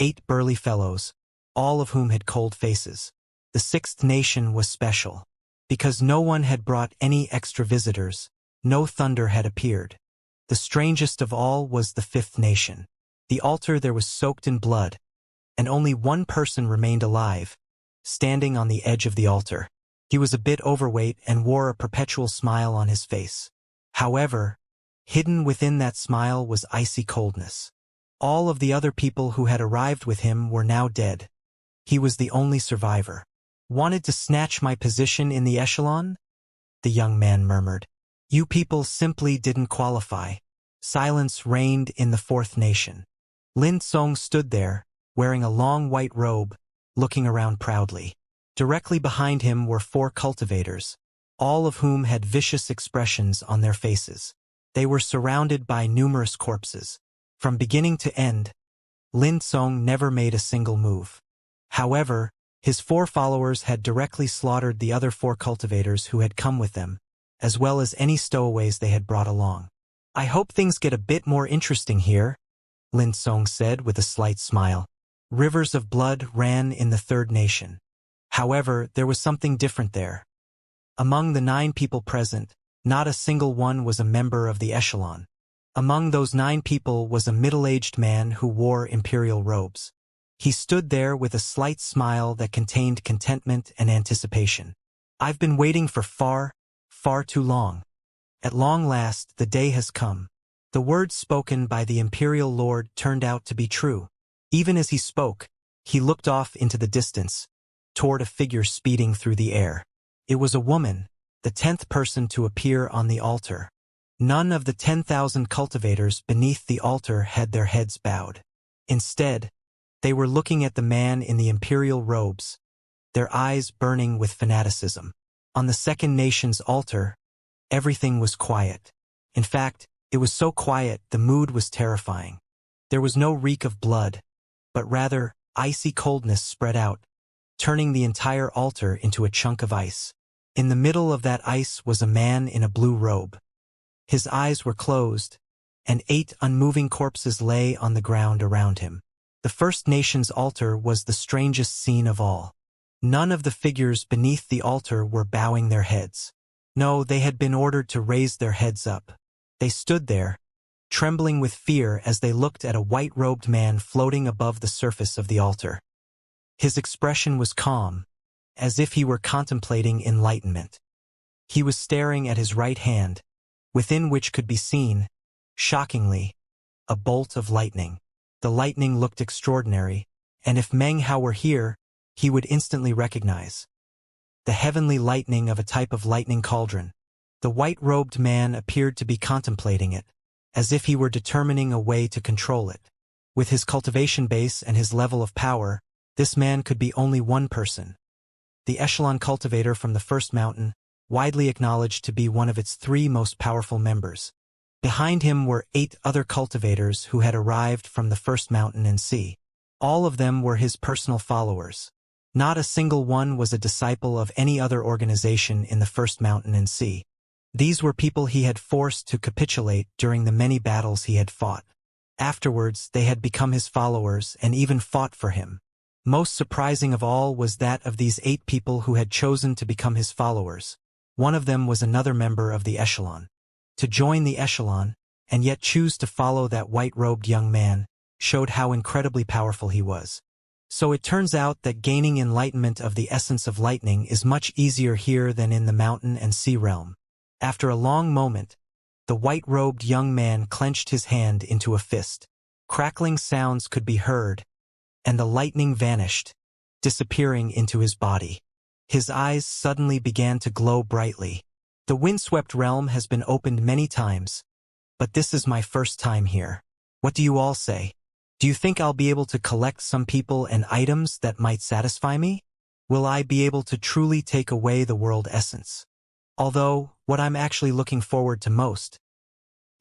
[SPEAKER 1] 8 burly fellows, all of whom had cold faces. The 6th nation was special. Because no one had brought any extra visitors, no thunder had appeared. The strangest of all was the 5th nation. The altar there was soaked in blood, and only one person remained alive, standing on the edge of the altar. He was a bit overweight and wore a perpetual smile on his face. However, hidden within that smile was icy coldness. All of the other people who had arrived with him were now dead. He was the only survivor. Wanted to snatch my position in the echelon? The young man murmured. You people simply didn't qualify. Silence reigned in the 4th nation. Lin Song stood there, wearing a long white robe, looking around proudly. Directly behind him were 4 cultivators, all of whom had vicious expressions on their faces. They were surrounded by numerous corpses. From beginning to end, Lin Song never made a single move. However, his 4 followers had directly slaughtered the other 4 cultivators who had come with them, as well as any stowaways they had brought along. I hope things get a bit more interesting here, Lin Song said with a slight smile. Rivers of blood ran in the 3rd nation. However, there was something different there. Among the 9 people present, not a single one was a member of the echelon. Among those 9 people was a middle-aged man who wore imperial robes. He stood there with a slight smile that contained contentment and anticipation. I've been waiting for far, far too long. At long last, the day has come. The words spoken by the imperial lord turned out to be true. Even as he spoke, he looked off into the distance, toward a figure speeding through the air. It was a woman, the 10th person to appear on the altar. None of the 10,000 cultivators beneath the altar had their heads bowed. Instead, they were looking at the man in the imperial robes, their eyes burning with fanaticism. On the 2nd nation's altar, everything was quiet. In fact, it was so quiet the mood was terrifying. There was no reek of blood, but rather icy coldness spread out, turning the entire altar into a chunk of ice. In the middle of that ice was a man in a blue robe. His eyes were closed, and 8 unmoving corpses lay on the ground around him. The 1st nation's altar was the strangest scene of all. None of the figures beneath the altar were bowing their heads. No, they had been ordered to raise their heads up. They stood there, trembling with fear as they looked at a white-robed man floating above the surface of the altar. His expression was calm, as if he were contemplating enlightenment. He was staring at his right hand, within which could be seen, shockingly, a bolt of lightning. The lightning looked extraordinary, and if Meng Hao were here, he would instantly recognize the heavenly lightning of a type of lightning cauldron. The white-robed man appeared to be contemplating it, as if he were determining a way to control it. With his cultivation base and his level of power, this man could be only one person. The echelon cultivator from the 1st mountain, widely acknowledged to be one of its 3 most powerful members. Behind him were 8 other cultivators who had arrived from the 1st mountain and sea. All of them were his personal followers. Not a single one was a disciple of any other organization in the 1st mountain and sea. These were people he had forced to capitulate during the many battles he had fought. Afterwards, they had become his followers and even fought for him. Most surprising of all was that of these 8 people who had chosen to become his followers, one of them was another member of the echelon. To join the echelon, and yet choose to follow that white-robed young man, showed how incredibly powerful he was. So it turns out that gaining enlightenment of the essence of lightning is much easier here than in the mountain and sea realm. After a long moment, the white-robed young man clenched his hand into a fist. Crackling sounds could be heard, and the lightning vanished, disappearing into his body. His eyes suddenly began to glow brightly. The windswept realm has been opened many times, but this is my first time here. What do you all say? Do you think I'll be able to collect some people and items that might satisfy me? Will I be able to truly take away the world essence? Although, what I'm actually looking forward to most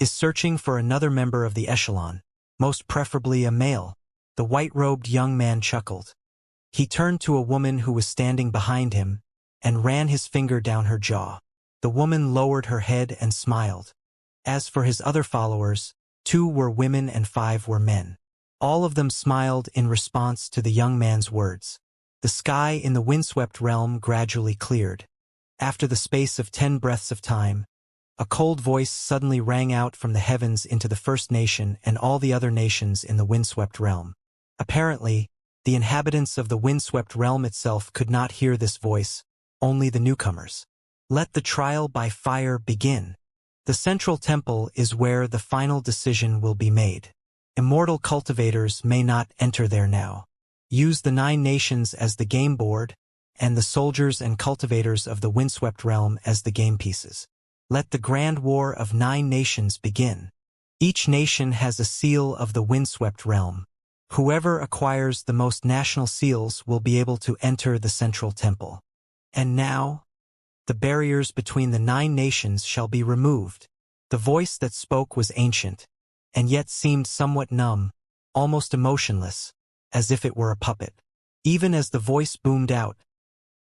[SPEAKER 1] is searching for another member of the echelon, most preferably a male. The white-robed young man chuckled. He turned to a woman who was standing behind him and ran his finger down her jaw. The woman lowered her head and smiled. As for his other followers, 2 were women and 5 were men. All of them smiled in response to the young man's words. The sky in the windswept realm gradually cleared. After the space of 10 breaths of time, a cold voice suddenly rang out from the heavens into the first nation and all the other nations in the windswept realm. Apparently, the inhabitants of the windswept realm itself could not hear this voice, only the newcomers. Let the trial by fire begin. The central temple is where the final decision will be made. Immortal cultivators may not enter there now. Use the 9 nations as the game board, and the soldiers and cultivators of the windswept realm as the game pieces. Let the grand war of 9 nations begin. Each nation has a seal of the windswept realm. Whoever acquires the most national seals will be able to enter the central temple. And now, the barriers between the 9 nations shall be removed. The voice that spoke was ancient, and yet seemed somewhat numb, almost emotionless, as if it were a puppet. Even as the voice boomed out,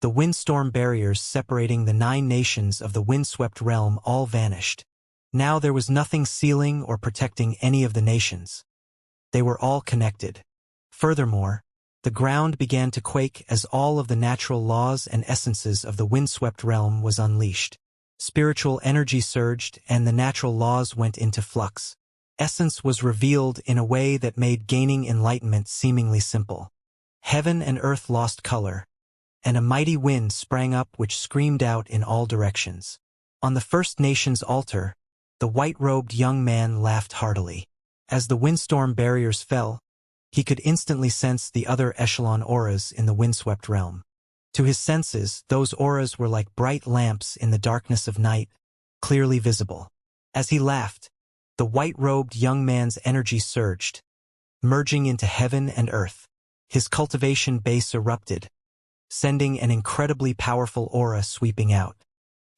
[SPEAKER 1] the windstorm barriers separating the 9 nations of the windswept realm all vanished. Now there was nothing sealing or protecting any of the nations. They were all connected. Furthermore, the ground began to quake as all of the natural laws and essences of the windswept realm was unleashed. Spiritual energy surged and the natural laws went into flux. Essence was revealed in a way that made gaining enlightenment seemingly simple. Heaven and earth lost color, and a mighty wind sprang up which screamed out in all directions. On the first nation's altar, the white-robed young man laughed heartily. As the windstorm barriers fell, he could instantly sense the other echelon auras in the windswept realm. To his senses, those auras were like bright lamps in the darkness of night, clearly visible. As he laughed, the white-robed young man's energy surged, merging into heaven and earth. His cultivation base erupted, sending an incredibly powerful aura sweeping out.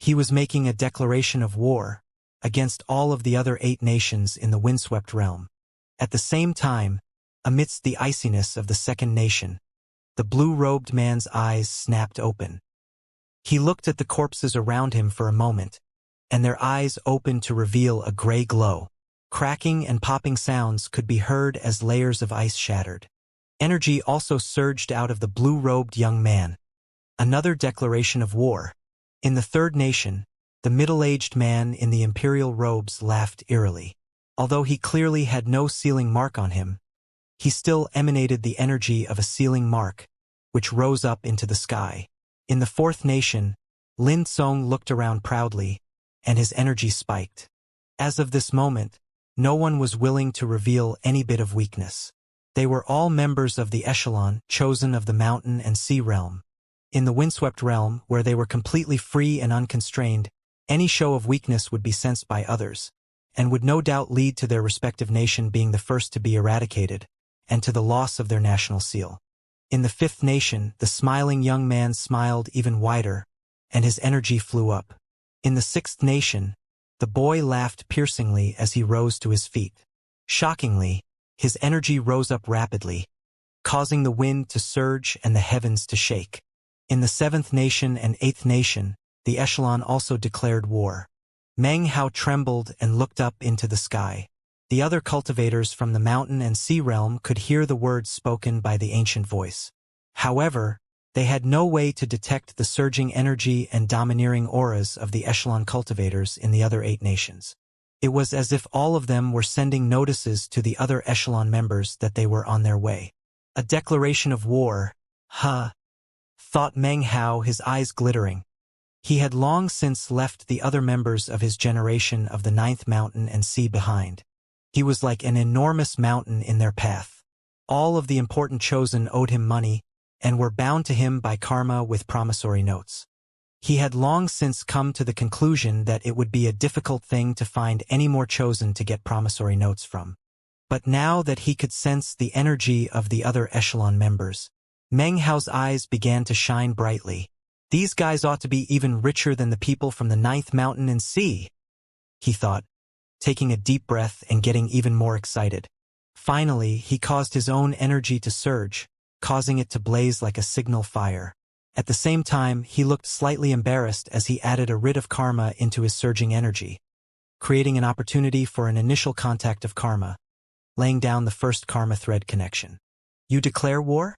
[SPEAKER 1] He was making a declaration of war against all of the other 8 nations in the windswept realm. At the same time, amidst the iciness of the second nation, the blue-robed man's eyes snapped open. He looked at the corpses around him for a moment, and their eyes opened to reveal a gray glow. Cracking and popping sounds could be heard as layers of ice shattered. Energy also surged out of the blue-robed young man. Another declaration of war. In the third nation, the middle-aged man in the imperial robes laughed eerily. Although he clearly had no sealing mark on him, he still emanated the energy of a sealing mark, which rose up into the sky. In the fourth nation, Lin Tsong looked around proudly, and his energy spiked. As of this moment, no one was willing to reveal any bit of weakness. They were all members of the echelon chosen of the mountain and sea realm. In the windswept realm, where they were completely free and unconstrained, any show of weakness would be sensed by others, and would no doubt lead to their respective nation being the first to be eradicated, and to the loss of their national seal. In the fifth nation, the smiling young man smiled even wider, and his energy flew up. In the sixth nation, the boy laughed piercingly as he rose to his feet. Shockingly, his energy rose up rapidly, causing the wind to surge and the heavens to shake. In the seventh nation and eighth nation, the echelon also declared war. Meng Hao trembled and looked up into the sky. The other cultivators from the mountain and sea realm could hear the words spoken by the ancient voice. However, they had no way to detect the surging energy and domineering auras of the echelon cultivators in the other 8 nations. It was as if all of them were sending notices to the other echelon members that they were on their way. A declaration of war, huh? Thought Meng Hao, his eyes glittering. He had long since left the other members of his generation of the Ninth Mountain and Sea behind. He was like an enormous mountain in their path. All of the important chosen owed him money and were bound to him by karma with promissory notes. He had long since come to the conclusion that it would be a difficult thing to find any more chosen to get promissory notes from. But now that he could sense the energy of the other echelon members, Meng Hao's eyes began to shine brightly. These guys ought to be even richer than the people from the Ninth Mountain and Sea, he thought, taking a deep breath and getting even more excited. Finally, he caused his own energy to surge, causing it to blaze like a signal fire. At the same time, he looked slightly embarrassed as he added a writ of karma into his surging energy, creating an opportunity for an initial contact of karma, laying down the first karma thread connection. You declare war?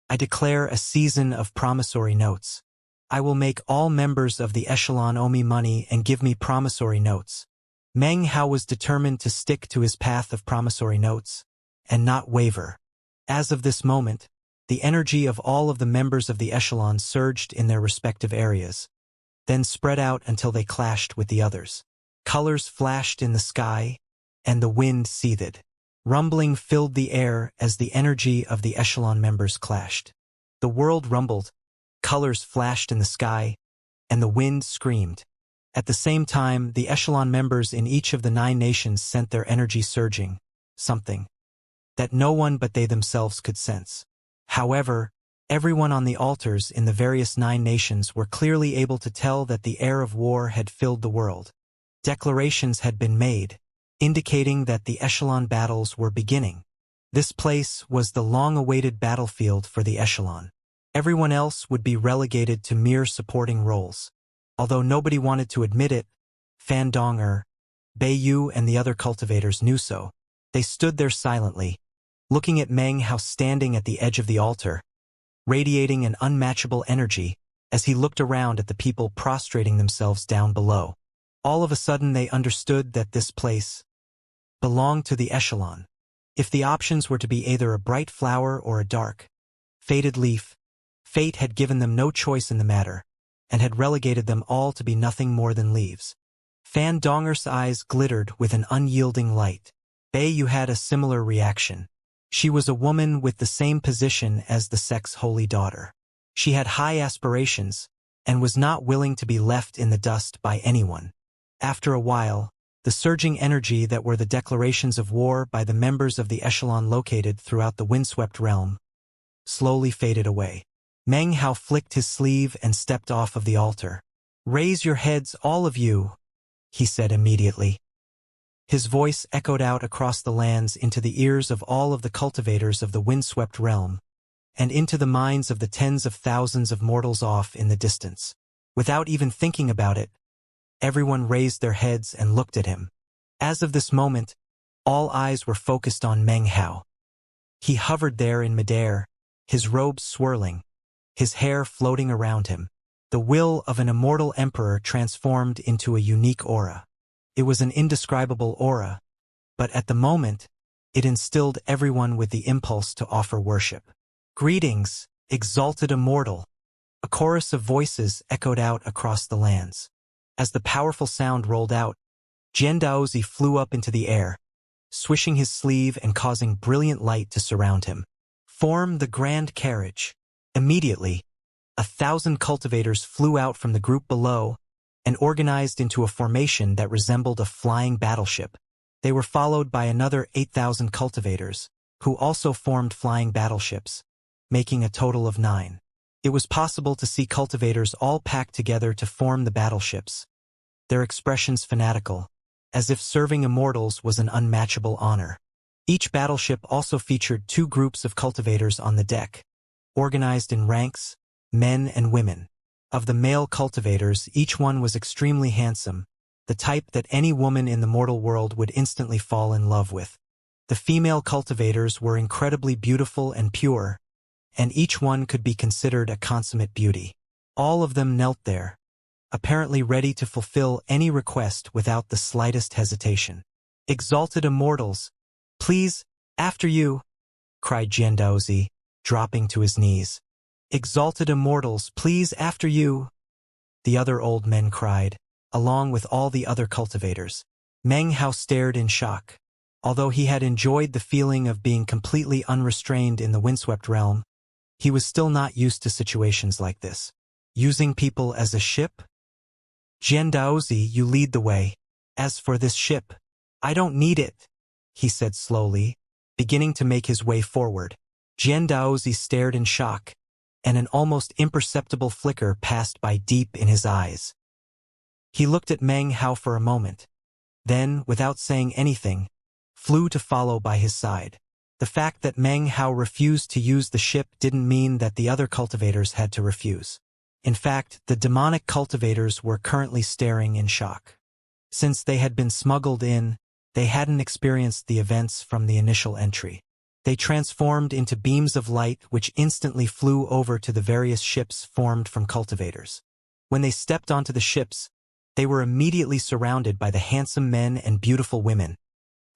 [SPEAKER 1] I declare a season of promissory notes. I will make all members of the echelon owe me money and give me promissory notes. Meng Hao was determined to stick to his path of promissory notes and not waver. As of this moment, the energy of all of the members of the echelon surged in their respective areas, then spread out until they clashed with the others. Colors flashed in the sky, and the wind seethed. Rumbling filled the air as the energy of the echelon members clashed. The world rumbled, colors flashed in the sky, and the wind screamed. At the same time, the echelon members in each of the 9 nations sent their energy surging, something that no one but they themselves could sense. However, everyone on the altars in the various 9 nations were clearly able to tell that the air of war had filled the world. Declarations had been made, indicating that the echelon battles were beginning. This place was the long-awaited battlefield for the echelon. Everyone else would be relegated to mere supporting roles. Although nobody wanted to admit it, Fan Dong, Beiyu and the other cultivators knew so. They stood there silently, looking at Meng Hao standing at the edge of the altar, radiating an unmatchable energy as he looked around at the people prostrating themselves down below. All of a sudden they understood that this place belonged to the echelon. If the options were to be either a bright flower or a dark, faded leaf, fate had given them no choice in the matter, and had relegated them all to be nothing more than leaves. Fan Donger's eyes glittered with an unyielding light. Beiyu had a similar reaction. She was a woman with the same position as the sect's holy daughter. She had high aspirations, and was not willing to be left in the dust by anyone. After a while, the surging energy that were the declarations of war by the members of the echelon located throughout the windswept realm slowly faded away. Meng Hao flicked his sleeve and stepped off of the altar. "Raise your heads, all of you," he said immediately. His voice echoed out across the lands into the ears of all of the cultivators of the windswept realm, and into the minds of the tens of thousands of mortals off in the distance. Without even thinking about it, everyone raised their heads and looked at him. As of this moment, all eyes were focused on Meng Hao. He hovered there in midair, his robes swirling, his hair floating around him. The will of an immortal emperor transformed into a unique aura. It was an indescribable aura, but at the moment, it instilled everyone with the impulse to offer worship. "Greetings, exalted immortal!" A chorus of voices echoed out across the lands. As the powerful sound rolled out, Jiandaozi flew up into the air, swishing his sleeve and causing brilliant light to surround him. "Form the grand carriage." Immediately, 1,000 cultivators flew out from the group below and organized into a formation that resembled a flying battleship. They were followed by another 8,000 cultivators, who also formed flying battleships, making a total of 9. It was possible to see cultivators all packed together to form the battleships, their expressions fanatical, as if serving immortals was an unmatchable honor. Each battleship also featured 2 groups of cultivators on the deck, organized in ranks, men and women. Of the male cultivators, each one was extremely handsome, the type that any woman in the mortal world would instantly fall in love with. The female cultivators were incredibly beautiful and pure, and each one could be considered a consummate beauty. All of them knelt there, apparently ready to fulfill any request without the slightest hesitation. "Exalted immortals, please, after you," cried Jiandaozi, dropping to his knees. "Exalted immortals, please after you!" the other old men cried, along with all the other cultivators. Meng Hao stared in shock. Although he had enjoyed the feeling of being completely unrestrained in the windswept realm, he was still not used to situations like this. Using people as a ship? "Jian Daozi, you lead the way. As for this ship, I don't need it," he said slowly, beginning to make his way forward. Jian Daozi stared in shock, and an almost imperceptible flicker passed by deep in his eyes. He looked at Meng Hao for a moment, then, without saying anything, flew to follow by his side. The fact that Meng Hao refused to use the ship didn't mean that the other cultivators had to refuse. In fact, the demonic cultivators were currently staring in shock. Since they had been smuggled in, they hadn't experienced the events from the initial entry. They transformed into beams of light which instantly flew over to the various ships formed from cultivators. When they stepped onto the ships, they were immediately surrounded by the handsome men and beautiful women,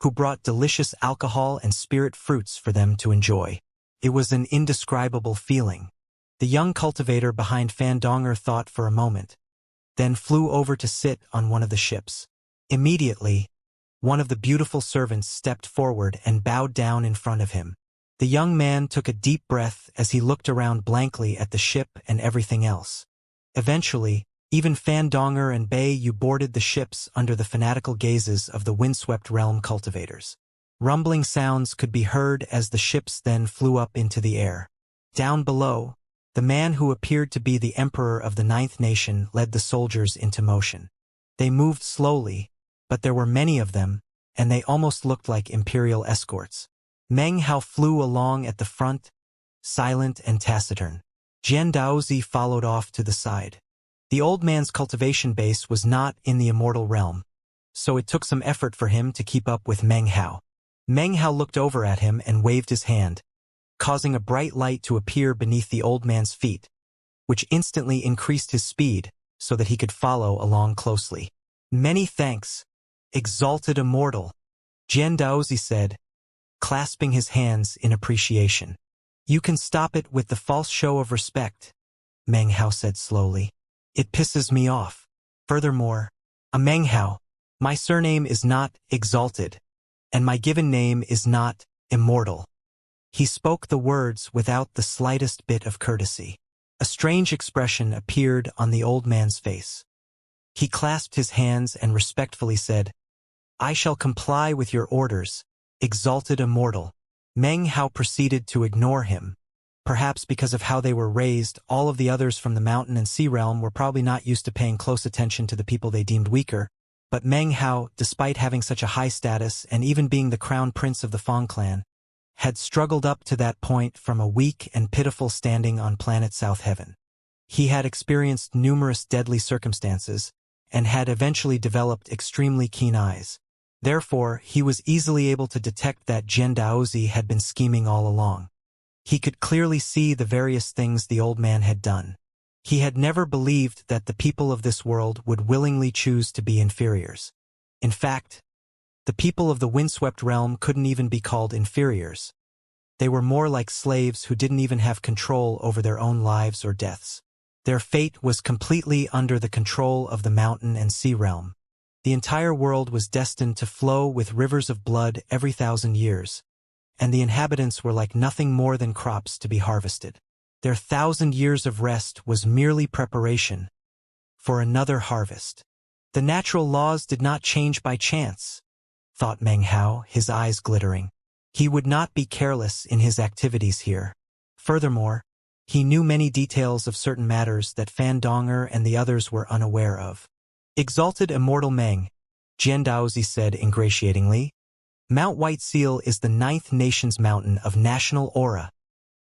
[SPEAKER 1] who brought delicious alcohol and spirit fruits for them to enjoy. It was an indescribable feeling. The young cultivator behind Fandonger thought for a moment, then flew over to sit on one of the ships. Immediately, one of the beautiful servants stepped forward and bowed down in front of him. The young man took a deep breath as he looked around blankly at the ship and everything else. Eventually, even Fandonger and Bei Yu boarded the ships under the fanatical gazes of the windswept realm cultivators. Rumbling sounds could be heard as the ships then flew up into the air. Down below, the man who appeared to be the emperor of the Ninth Nation led the soldiers into motion. They moved slowly, but there were many of them, and they almost looked like imperial escorts. Meng Hao flew along at the front, silent and taciturn. Jian Daozi followed off to the side. The old man's cultivation base was not in the immortal realm, so it took some effort for him to keep up with Meng Hao. Meng Hao looked over at him and waved his hand, causing a bright light to appear beneath the old man's feet, which instantly increased his speed so that he could follow along closely. "Many thanks, exalted immortal," Jian Daozi said, clasping his hands in appreciation. "You can stop it with the false show of respect," Meng Hao said slowly. "It pisses me off. Furthermore, Meng Hao, my surname is not exalted, and my given name is not immortal." He spoke the words without the slightest bit of courtesy. A strange expression appeared on the old man's face. He clasped his hands and respectfully said, "I shall comply with your orders, exalted immortal." Meng Hao proceeded to ignore him. Perhaps because of how they were raised, all of the others from the mountain and sea realm were probably not used to paying close attention to the people they deemed weaker, but Meng Hao, despite having such a high status and even being the crown prince of the Fong clan, had struggled up to that point from a weak and pitiful standing on planet South Heaven. He had experienced numerous deadly circumstances, and had eventually developed extremely keen eyes. Therefore, he was easily able to detect that Jian Daozi had been scheming all along. He could clearly see the various things the old man had done. He had never believed that the people of this world would willingly choose to be inferiors. In fact, the people of the windswept realm couldn't even be called inferiors. They were more like slaves who didn't even have control over their own lives or deaths. Their fate was completely under the control of the mountain and sea realm. The entire world was destined to flow with rivers of blood every 1,000 years, and the inhabitants were like nothing more than crops to be harvested. Their 1,000 years of rest was merely preparation for another harvest. The natural laws did not change by chance, thought Meng Hao, his eyes glittering. He would not be careless in his activities here. Furthermore, he knew many details of certain matters that Fandonger and the others were unaware of. "Exalted immortal Meng," Jian Daozi said ingratiatingly, "Mount White Seal is the 9th nation's mountain of national aura,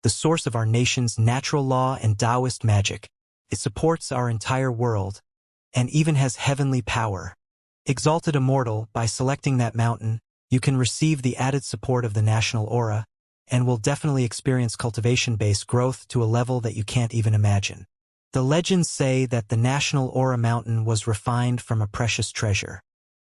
[SPEAKER 1] the source of our nation's natural law and Taoist magic. It supports our entire world, and even has heavenly power. Exalted immortal, by selecting that mountain, you can receive the added support of the national aura, and will definitely experience cultivation-based growth to a level that you can't even imagine. The legends say that the national aura mountain was refined from a precious treasure.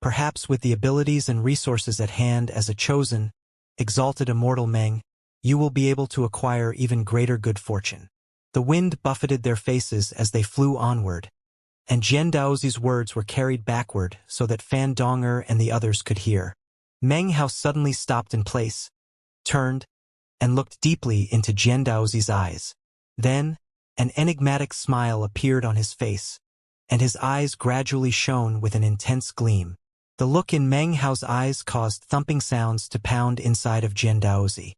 [SPEAKER 1] Perhaps with the abilities and resources at hand as a chosen, exalted immortal Meng, you will be able to acquire even greater good fortune. The wind buffeted their faces as they flew onward, and Jian Daozi's words were carried backward so that Fan Donger and the others could hear. Meng Hao suddenly stopped in place, turned, and looked deeply into Jian Daozi's eyes. Then, an enigmatic smile appeared on his face, and his eyes gradually shone with an intense gleam. The look in Meng Hao's eyes caused thumping sounds to pound inside of Jian Daozi.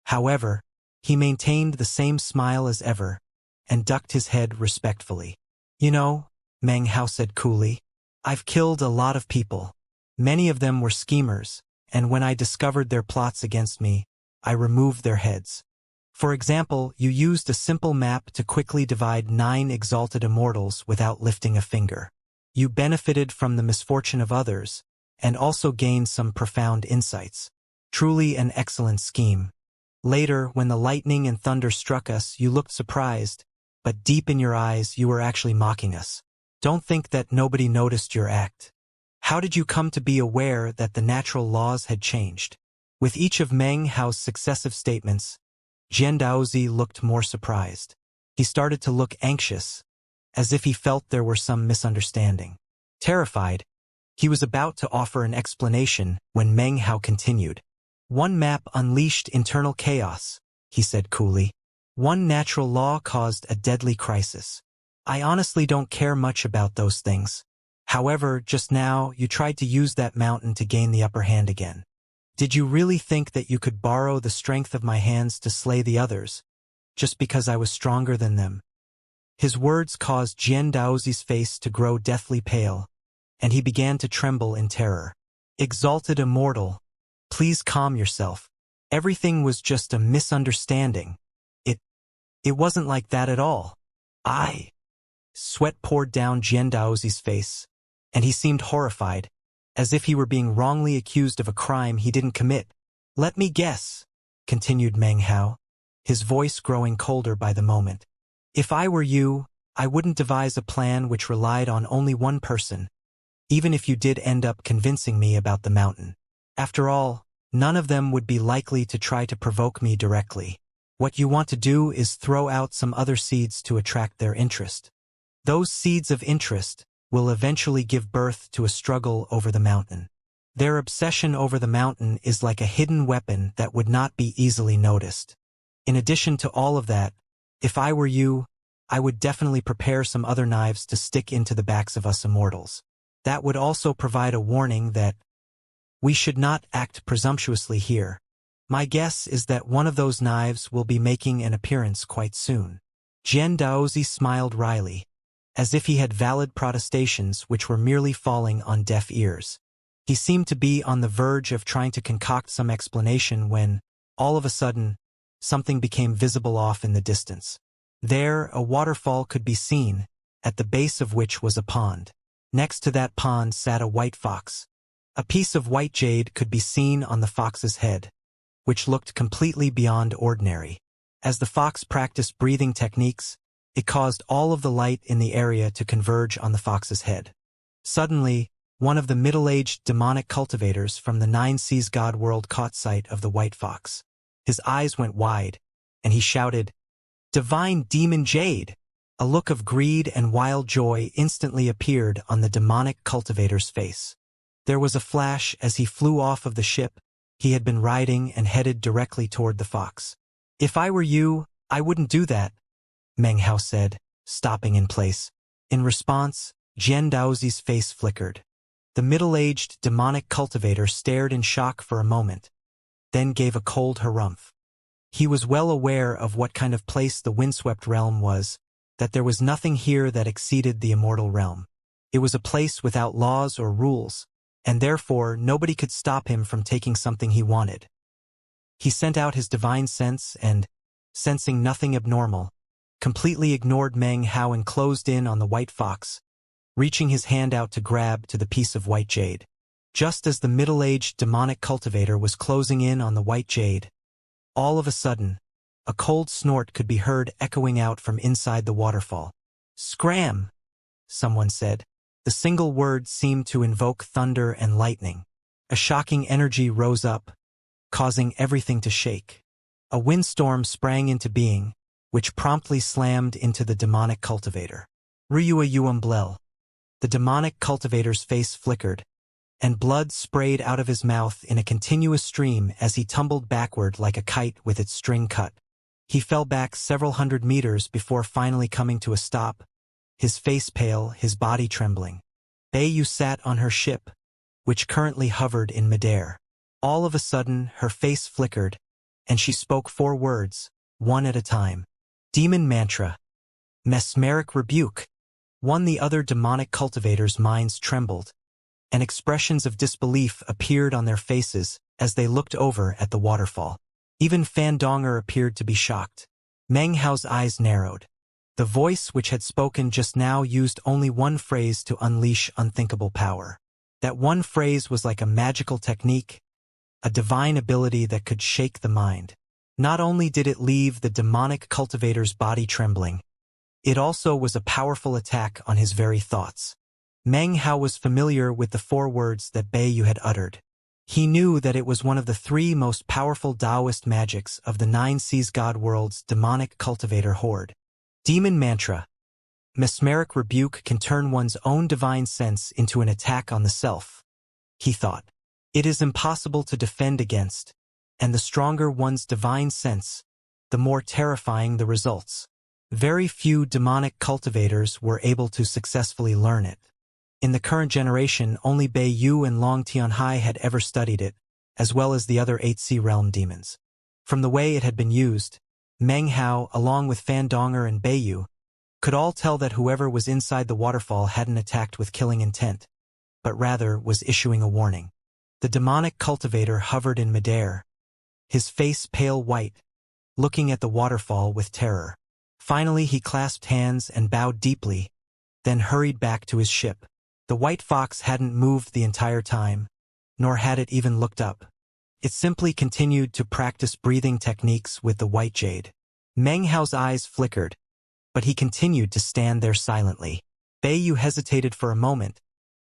[SPEAKER 1] However, he maintained the same smile as ever, and ducked his head respectfully. You know, Meng Hao said coolly, I've killed a lot of people. Many of them were schemers, and when I discovered their plots against me, I removed their heads. For example, you used a simple map to quickly divide 9 exalted immortals without lifting a finger. You benefited from the misfortune of others, and also gained some profound insights. Truly an excellent scheme. Later, when the lightning and thunder struck us, you looked surprised, but deep in your eyes you were actually mocking us. Don't think that nobody noticed your act. How did you come to be aware that the natural laws had changed? With each of Meng Hao's successive statements, Jian Daozi looked more surprised. He started to look anxious, as if he felt there were some misunderstanding. Terrified, he was about to offer an explanation when Meng Hao continued. One map unleashed internal chaos, he said coolly. One natural law caused a deadly crisis. I honestly don't care much about those things. However, just now, you tried to use that mountain to gain the upper hand again. Did you really think that you could borrow the strength of my hands to slay the others, just because I was stronger than them? His words caused Jian Daozi's face to grow deathly pale, and he began to tremble in terror. Exalted Immortal, please calm yourself. Everything was just a misunderstanding. It wasn't like that at all. Sweat poured down Jian Daozi's face, and he seemed horrified, as if he were being wrongly accused of a crime he didn't commit. Let me guess, continued Meng Hao, his voice growing colder by the moment. If I were you, I wouldn't devise a plan which relied on only one person, even if you did end up convincing me about the mountain. After all, none of them would be likely to try to provoke me directly. What you want to do is throw out some other seeds to attract their interest. Those seeds of interest will eventually give birth to a struggle over the mountain. Their obsession over the mountain is like a hidden weapon that would not be easily noticed. In addition to all of that, if I were you, I would definitely prepare some other knives to stick into the backs of us immortals. That would also provide a warning that we should not act presumptuously here. My guess is that one of those knives will be making an appearance quite soon. Jian Daozi smiled wryly, as if he had valid protestations which were merely falling on deaf ears. He seemed to be on the verge of trying to concoct some explanation when, all of a sudden, something became visible off in the distance. There, a waterfall could be seen, at the base of which was a pond. Next to that pond sat a white fox. A piece of white jade could be seen on the fox's head, which looked completely beyond ordinary. As the fox practiced breathing techniques, it caused all of the light in the area to converge on the fox's head. Suddenly, one of the middle-aged demonic cultivators from the Nine Seas God world caught sight of the white fox. His eyes went wide, and he shouted, "Divine demon jade!" A look of greed and wild joy instantly appeared on the demonic cultivator's face. There was a flash as he flew off of the ship he had been riding and headed directly toward the fox. If I were you, I wouldn't do that, Meng Hao said, stopping in place. In response, Jian Daozi's face flickered. The middle-aged demonic cultivator stared in shock for a moment, then gave a cold harumph. He was well aware of what kind of place the windswept realm was, that there was nothing here that exceeded the immortal realm. It was a place without laws or rules, and therefore nobody could stop him from taking something he wanted. He sent out his divine sense and, sensing nothing abnormal, completely ignored Meng Hao and closed in on the white fox, reaching his hand out to grab to the piece of white jade. Just as the middle-aged demonic cultivator was closing in on the white jade, all of a sudden, a cold snort could be heard echoing out from inside the waterfall. "Scram!" someone said. The single word seemed to invoke thunder and lightning. A shocking energy rose up, causing everything to shake. A windstorm sprang into being, which promptly slammed into the demonic cultivator. Ryua Yuamblel. The demonic cultivator's face flickered, and blood sprayed out of his mouth in a continuous stream as he tumbled backward like a kite with its string cut. He fell back several hundred meters before finally coming to a stop, his face pale, his body trembling. Beiyu sat on her ship, which currently hovered in midair. All of a sudden, her face flickered, and she spoke 4 words, one at a time. Demon mantra. Mesmeric rebuke. One the other demonic cultivators' minds trembled, and expressions of disbelief appeared on their faces as they looked over at the waterfall. Even Fandonger appeared to be shocked. Meng Hao's eyes narrowed. The voice which had spoken just now used only one phrase to unleash unthinkable power. That one phrase was like a magical technique, a divine ability that could shake the mind. Not only did it leave the demonic cultivator's body trembling, it also was a powerful attack on his very thoughts. Meng Hao was familiar with the 4 words that Beiyu had uttered. He knew that it was one of the 3 most powerful Taoist magics of the 9 Seas God World's demonic cultivator horde. Demon mantra. Mesmeric rebuke can turn one's own divine sense into an attack on the self, he thought. It is impossible to defend against, and the stronger one's divine sense, the more terrifying the results. Very few demonic cultivators were able to successfully learn it. In the current generation, only Beiyu and Long Tianhai had ever studied it, as well as the other 8 Sea Realm demons. From the way it had been used, Meng Hao, along with Fandonger and Beiyu, could all tell that whoever was inside the waterfall hadn't attacked with killing intent, but rather was issuing a warning. The demonic cultivator hovered in midair, his face pale white, looking at the waterfall with terror. Finally he clasped hands and bowed deeply, then hurried back to his ship. The white fox hadn't moved the entire time, nor had it even looked up. It simply continued to practice breathing techniques with the white jade. Meng Hao's eyes flickered, but he continued to stand there silently. Beiyu hesitated for a moment,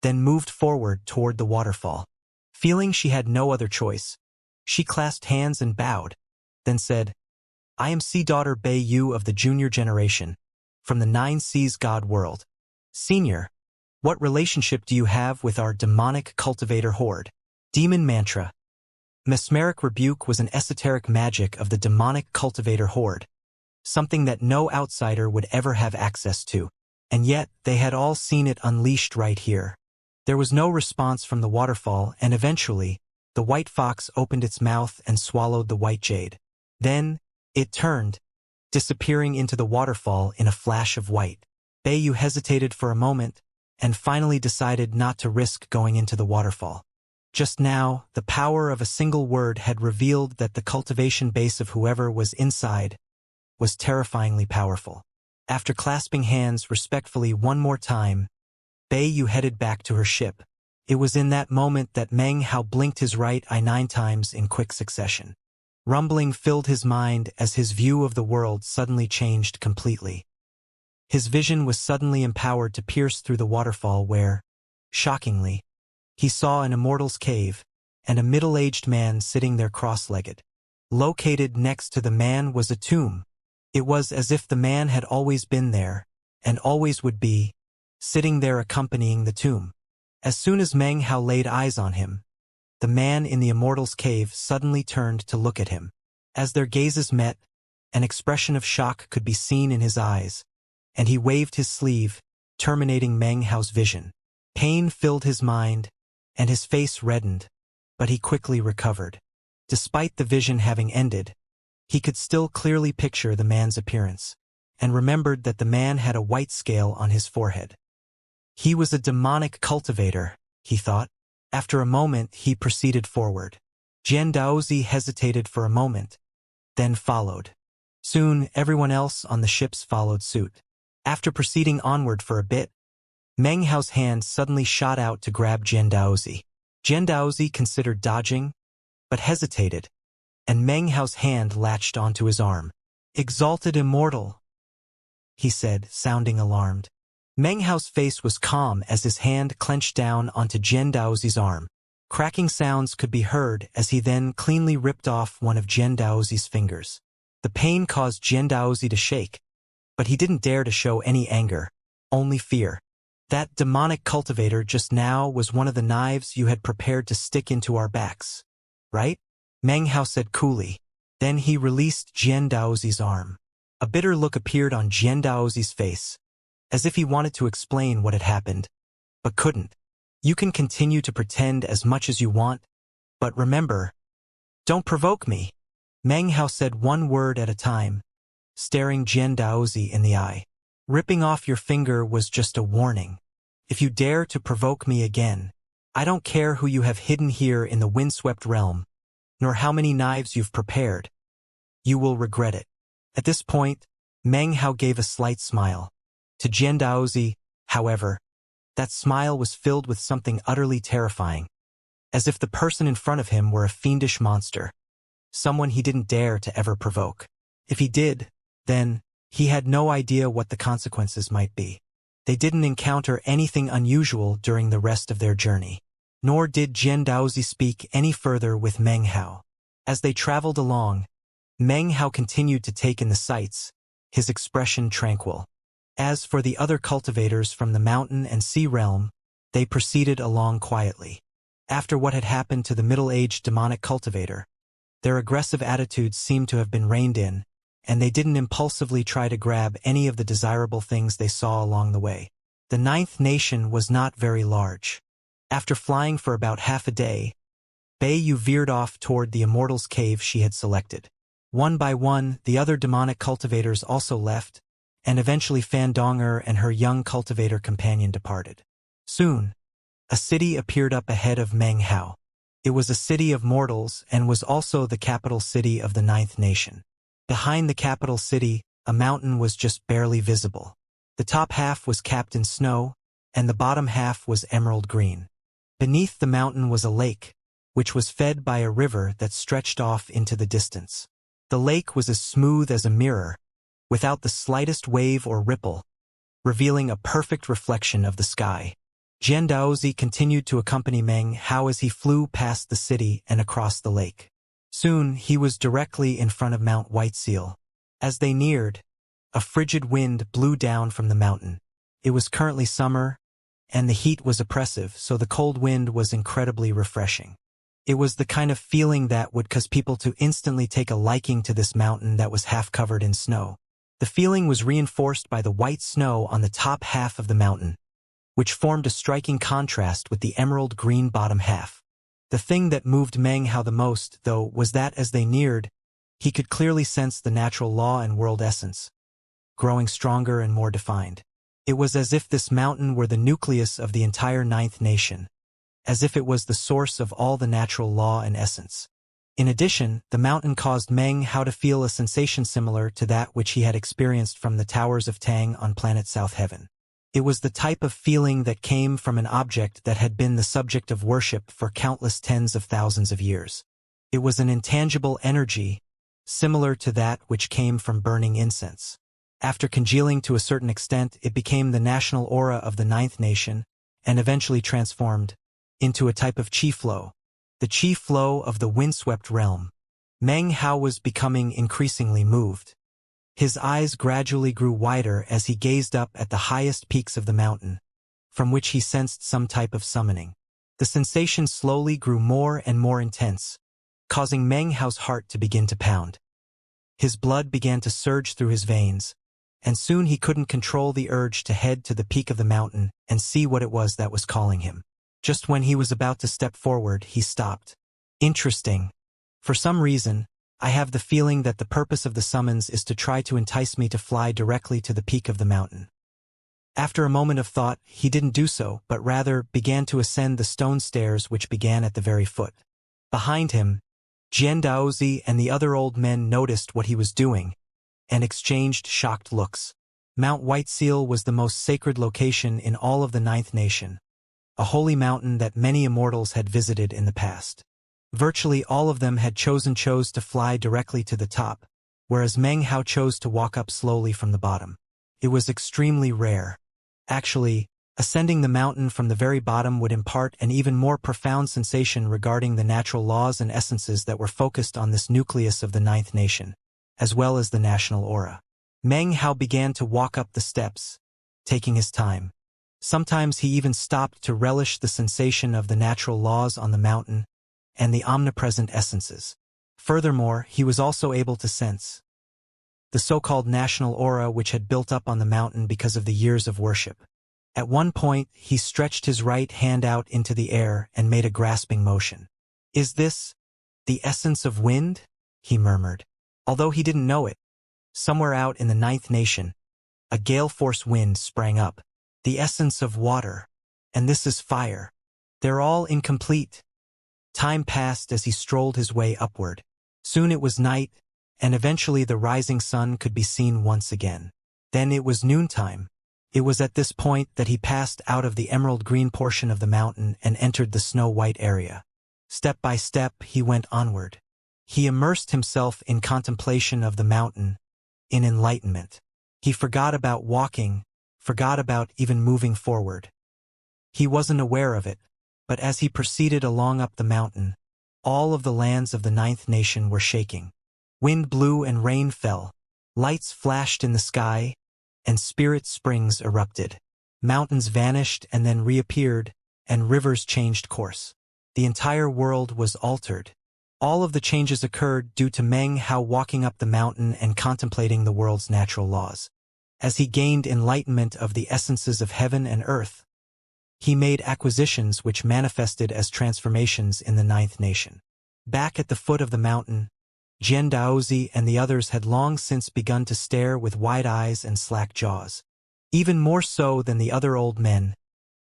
[SPEAKER 1] then moved forward toward the waterfall. Feeling she had no other choice, she clasped hands and bowed, then said, "I am Sea Daughter Beiyu of the junior generation, from the 9 Seas God World. Senior, what relationship do you have with our demonic cultivator horde?" Demon mantra. Mesmeric rebuke was an esoteric magic of the demonic cultivator horde, something that no outsider would ever have access to, and yet they had all seen it unleashed right here. There was no response from the waterfall, and eventually, the white fox opened its mouth and swallowed the white jade. Then, it turned, disappearing into the waterfall in a flash of white. Beiyu hesitated for a moment, and finally decided not to risk going into the waterfall. Just now, the power of a single word had revealed that the cultivation base of whoever was inside was terrifyingly powerful. After clasping hands respectfully one more time, Beiyu headed back to her ship. It was in that moment that Meng Hao blinked his right eye 9 times in quick succession. Rumbling filled his mind as his view of the world suddenly changed completely. His vision was suddenly empowered to pierce through the waterfall where, shockingly, he saw an immortal's cave and a middle-aged man sitting there cross-legged. Located next to the man was a tomb. It was as if the man had always been there, and always would be, sitting there accompanying the tomb. As soon as Meng Hao laid eyes on him, the man in the immortal's cave suddenly turned to look at him. As their gazes met, an expression of shock could be seen in his eyes, and he waved his sleeve, terminating Meng Hao's vision. Pain filled his mind, and his face reddened, but he quickly recovered. Despite the vision having ended, he could still clearly picture the man's appearance, and remembered that the man had a white scale on his forehead. He was a demonic cultivator, he thought. After a moment, he proceeded forward. Jian Daozi hesitated for a moment, then followed. Soon, everyone else on the ships followed suit. After proceeding onward for a bit, Meng Hao's hand suddenly shot out to grab Jian Daozi. Jian Daozi considered dodging, but hesitated, and Meng Hao's hand latched onto his arm. "Exalted Immortal," he said, sounding alarmed. Meng Hao's face was calm as his hand clenched down onto Jian Daozi's arm. Cracking sounds could be heard as he then cleanly ripped off one of Jian Daozi's fingers. The pain caused Jian Daozi to shake, but he didn't dare to show any anger, only fear. That demonic cultivator just now was one of the knives you had prepared to stick into our backs, right? Meng Hao said coolly. Then he released Jian Daozi's arm. A bitter look appeared on Jian Daozi's face, as if he wanted to explain what had happened, but couldn't. You can continue to pretend as much as you want, but remember, don't provoke me. Meng Hao said one word at a time, staring Jian Daozi in the eye. Ripping off your finger was just a warning. If you dare to provoke me again, I don't care who you have hidden here in the windswept realm, nor how many knives you've prepared. You will regret it. At this point, Meng Hao gave a slight smile. To Jian Daozi, however, that smile was filled with something utterly terrifying, as if the person in front of him were a fiendish monster, someone he didn't dare to ever provoke. If he did, then he had no idea what the consequences might be. They didn't encounter anything unusual during the rest of their journey, nor did Jian Daozi speak any further with Meng Hao. As they traveled along, Meng Hao continued to take in the sights, his expression tranquil. As for the other cultivators from the mountain and sea realm, they proceeded along quietly. After what had happened to the middle-aged demonic cultivator, their aggressive attitudes seemed to have been reined in, and they didn't impulsively try to grab any of the desirable things they saw along the way. The ninth nation was not very large. After flying for about half a day, Beiyu veered off toward the Immortal's cave she had selected. One by one, the other demonic cultivators also left, and eventually Fandonger and her young cultivator companion departed. Soon, a city appeared up ahead of Meng Hao. It was a city of mortals and was also the capital city of the ninth nation. Behind the capital city, a mountain was just barely visible. The top half was capped in snow, and the bottom half was emerald green. Beneath the mountain was a lake, which was fed by a river that stretched off into the distance. The lake was as smooth as a mirror, without the slightest wave or ripple, revealing a perfect reflection of the sky. Jian Daozi continued to accompany Meng Hao as he flew past the city and across the lake. Soon he was directly in front of Mount Whiteseal. As they neared, a frigid wind blew down from the mountain. It was currently summer, and the heat was oppressive, so the cold wind was incredibly refreshing. It was the kind of feeling that would cause people to instantly take a liking to this mountain that was half covered in snow. The feeling was reinforced by the white snow on the top half of the mountain, which formed a striking contrast with the emerald green bottom half. The thing that moved Meng Hao the most, though, was that as they neared, he could clearly sense the natural law and world essence, growing stronger and more defined. It was as if this mountain were the nucleus of the entire ninth nation, as if it was the source of all the natural law and essence. In addition, the mountain caused Meng Hao to feel a sensation similar to that which he had experienced from the towers of Tang on planet South Heaven. It was the type of feeling that came from an object that had been the subject of worship for countless tens of thousands of years. It was an intangible energy, similar to that which came from burning incense. After congealing to a certain extent, it became the national aura of the ninth nation, and eventually transformed into a type of qi flow, the qi flow of the windswept realm. Meng Hao was becoming increasingly moved. His eyes gradually grew wider as he gazed up at the highest peaks of the mountain, from which he sensed some type of summoning. The sensation slowly grew more and more intense, causing Meng Hao's heart to begin to pound. His blood began to surge through his veins, and soon he couldn't control the urge to head to the peak of the mountain and see what it was that was calling him. Just when he was about to step forward, he stopped. Interesting. For some reason, I have the feeling that the purpose of the summons is to try to entice me to fly directly to the peak of the mountain. After a moment of thought, he didn't do so, but rather began to ascend the stone stairs which began at the very foot. Behind him, Jian Daozi and the other old men noticed what he was doing and exchanged shocked looks. Mount Whiteseal was the most sacred location in all of the ninth nation, a holy mountain that many immortals had visited in the past. Virtually all of them had chose to fly directly to the top, whereas Meng Hao chose to walk up slowly from the bottom. It was extremely rare. Actually, Ascending the mountain from the very bottom would impart an even more profound sensation regarding the natural laws and essences that were focused on this nucleus of the ninth nation, as well as the national aura. Meng Hao began to walk up the steps, taking his time. Sometimes he even stopped to relish the sensation of the natural laws on the mountain and the omnipresent essences. Furthermore, he was also able to sense the so-called national aura which had built up on the mountain because of the years of worship. At one point, he stretched his right hand out into the air and made a grasping motion. "Is this the essence of wind?" he murmured. Although he didn't know it, somewhere out in the ninth nation, a gale-force wind sprang up. The essence of water, and this is fire. They're all incomplete. Time passed as he strolled his way upward. Soon it was night, and eventually the rising sun could be seen once again. Then it was noontime. It was at this point that he passed out of the emerald-green portion of the mountain and entered the snow-white area. Step by step, he went onward. He immersed himself in contemplation of the mountain, in enlightenment. He forgot about walking, forgot about even moving forward. He wasn't aware of it, but as he proceeded along up the mountain, all of the lands of the ninth nation were shaking. Wind blew and rain fell. Lights flashed in the sky, and spirit springs erupted. Mountains vanished and then reappeared, and rivers changed course. The entire world was altered. All of the changes occurred due to Meng Hao walking up the mountain and contemplating the world's natural laws. As he gained enlightenment of the essences of heaven and earth, he made acquisitions which manifested as transformations in the ninth nation. Back at the foot of the mountain, Jian Daozi and the others had long since begun to stare with wide eyes and slack jaws. Even more so than the other old men,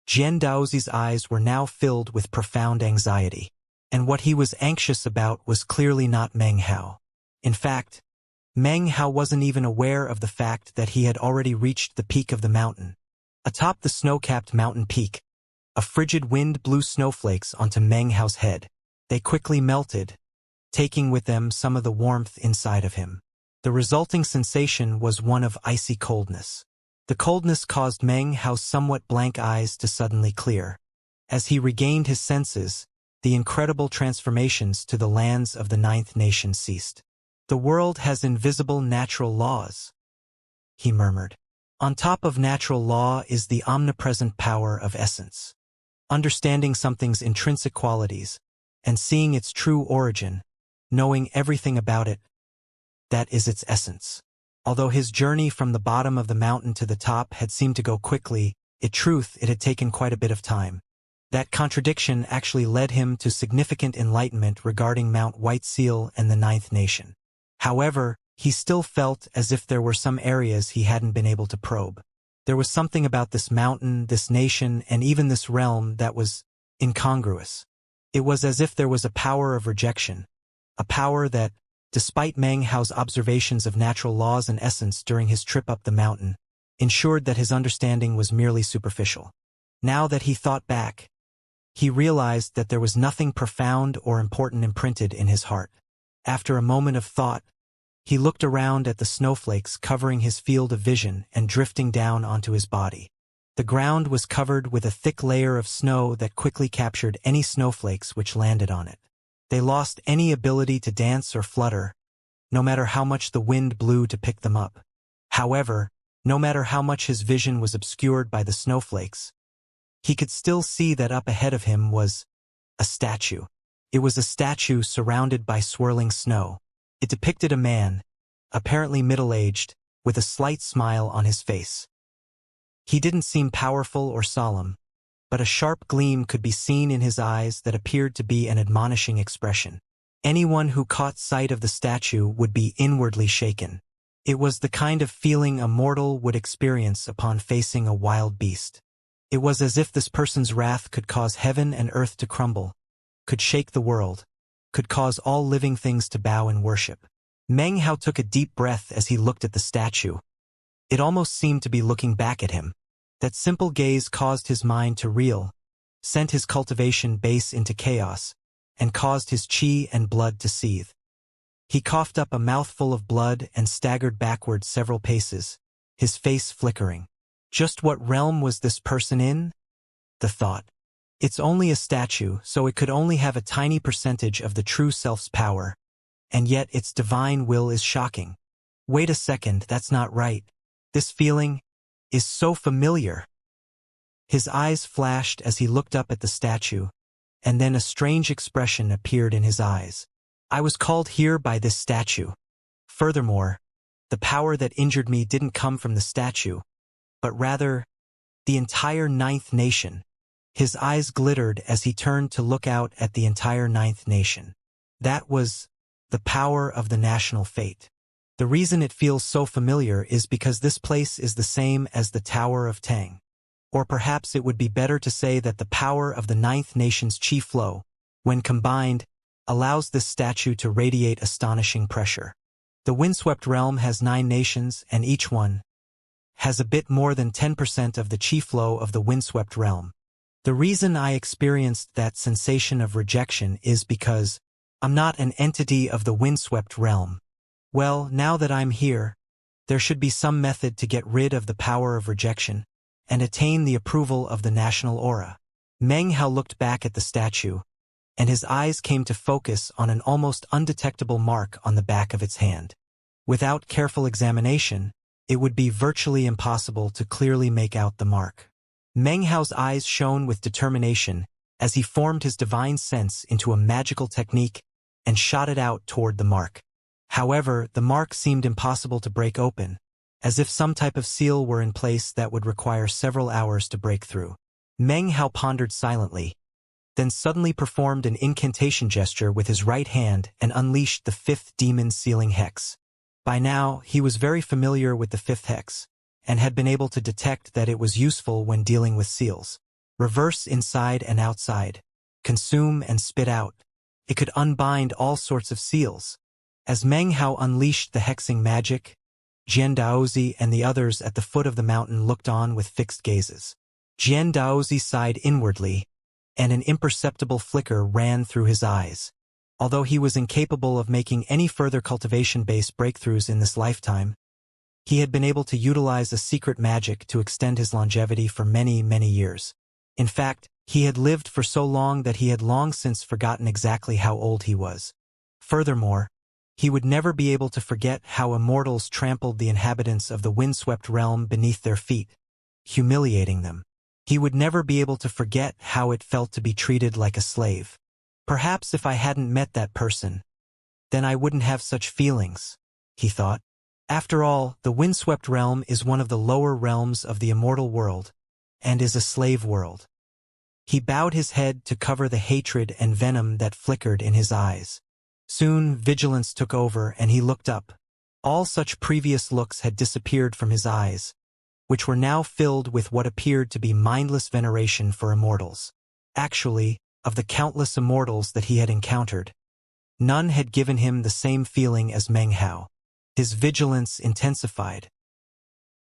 [SPEAKER 1] Jian Daozi's eyes were now filled with profound anxiety. And what he was anxious about was clearly not Meng Hao. In fact, Meng Hao wasn't even aware of the fact that he had already reached the peak of the mountain. Atop the snow-capped mountain peak, a frigid wind blew snowflakes onto Meng Hao's head. They quickly melted, taking with them some of the warmth inside of him. The resulting sensation was one of icy coldness. The coldness caused Meng Hao's somewhat blank eyes to suddenly clear. As he regained his senses, the incredible transformations to the lands of the ninth nation ceased. "The world has invisible natural laws," he murmured. "On top of natural law is the omnipresent power of essence. Understanding something's intrinsic qualities, and seeing its true origin, knowing everything about it, that is its essence." Although his journey from the bottom of the mountain to the top had seemed to go quickly, in truth it had taken quite a bit of time. That contradiction actually led him to significant enlightenment regarding Mount White Seal and the ninth nation. However, he still felt as if there were some areas he hadn't been able to probe. There was something about this mountain, this nation, and even this realm that was incongruous. It was as if there was a power of rejection, a power that, despite Meng Hao's observations of natural laws and essence during his trip up the mountain, ensured that his understanding was merely superficial. Now that he thought back, he realized that there was nothing profound or important imprinted in his heart. After a moment of thought, he looked around at the snowflakes covering his field of vision and drifting down onto his body. The ground was covered with a thick layer of snow that quickly captured any snowflakes which landed on it. They lost any ability to dance or flutter, no matter how much the wind blew to pick them up. However, no matter how much his vision was obscured by the snowflakes, he could still see that up ahead of him was a statue. It was a statue surrounded by swirling snow. It depicted a man, apparently middle-aged, with a slight smile on his face. He didn't seem powerful or solemn, but a sharp gleam could be seen in his eyes that appeared to be an admonishing expression. Anyone who caught sight of the statue would be inwardly shaken. It was the kind of feeling a mortal would experience upon facing a wild beast. It was as if this person's wrath could cause heaven and earth to crumble, could shake the world, could cause all living things to bow in worship. Meng Hao took a deep breath as he looked at the statue. It almost seemed to be looking back at him. That simple gaze caused his mind to reel, sent his cultivation base into chaos, and caused his chi and blood to seethe. He coughed up a mouthful of blood and staggered backward several paces, his face flickering. Just what realm was this person in? The thought. It's only a statue, so it could only have a tiny percentage of the true self's power, and yet its divine will is shocking. Wait a second, that's not right. This feeling is so familiar. His eyes flashed as he looked up at the statue, and then a strange expression appeared in his eyes. I was called here by this statue. Furthermore, the power that injured me didn't come from the statue, but rather the entire Ninth Nation. His eyes glittered as he turned to look out at the entire Ninth Nation. That was the power of the national fate. The reason it feels so familiar is because this place is the same as the Tower of Tang. Or perhaps it would be better to say that the power of the Ninth Nation's chi flow, when combined, allows this statue to radiate astonishing pressure. The windswept realm has 9 nations, and each one has a bit more than 10% of the chi flow of the windswept realm. The reason I experienced that sensation of rejection is because I'm not an entity of the windswept realm. Well, now that I'm here, there should be some method to get rid of the power of rejection and attain the approval of the national aura. Meng Hao looked back at the statue, and his eyes came to focus on an almost undetectable mark on the back of its hand. Without careful examination, it would be virtually impossible to clearly make out the mark. Meng Hao's eyes shone with determination as he formed his divine sense into a magical technique and shot it out toward the mark. However, the mark seemed impossible to break open, as if some type of seal were in place that would require several hours to break through. Meng Hao pondered silently, then suddenly performed an incantation gesture with his right hand and unleashed the 5th demon sealing hex. By now, he was very familiar with the 5th hex, and had been able to detect that it was useful when dealing with seals. Reverse inside and outside, consume and spit out. It could unbind all sorts of seals. As Meng Hao unleashed the hexing magic, Jian Daozi and the others at the foot of the mountain looked on with fixed gazes. Jian Daozi sighed inwardly, and an imperceptible flicker ran through his eyes. Although he was incapable of making any further cultivation-based breakthroughs in this lifetime, he had been able to utilize a secret magic to extend his longevity for many, many years. In fact, he had lived for so long that he had long since forgotten exactly how old he was. Furthermore, he would never be able to forget how immortals trampled the inhabitants of the windswept realm beneath their feet, humiliating them. He would never be able to forget how it felt to be treated like a slave. Perhaps if I hadn't met that person, then I wouldn't have such feelings, he thought. After all, the windswept realm is one of the lower realms of the immortal world, and is a slave world. He bowed his head to cover the hatred and venom that flickered in his eyes. Soon, vigilance took over and he looked up. All such previous looks had disappeared from his eyes, which were now filled with what appeared to be mindless veneration for immortals. Actually, of the countless immortals that he had encountered, none had given him the same feeling as Meng Hao. His vigilance intensified.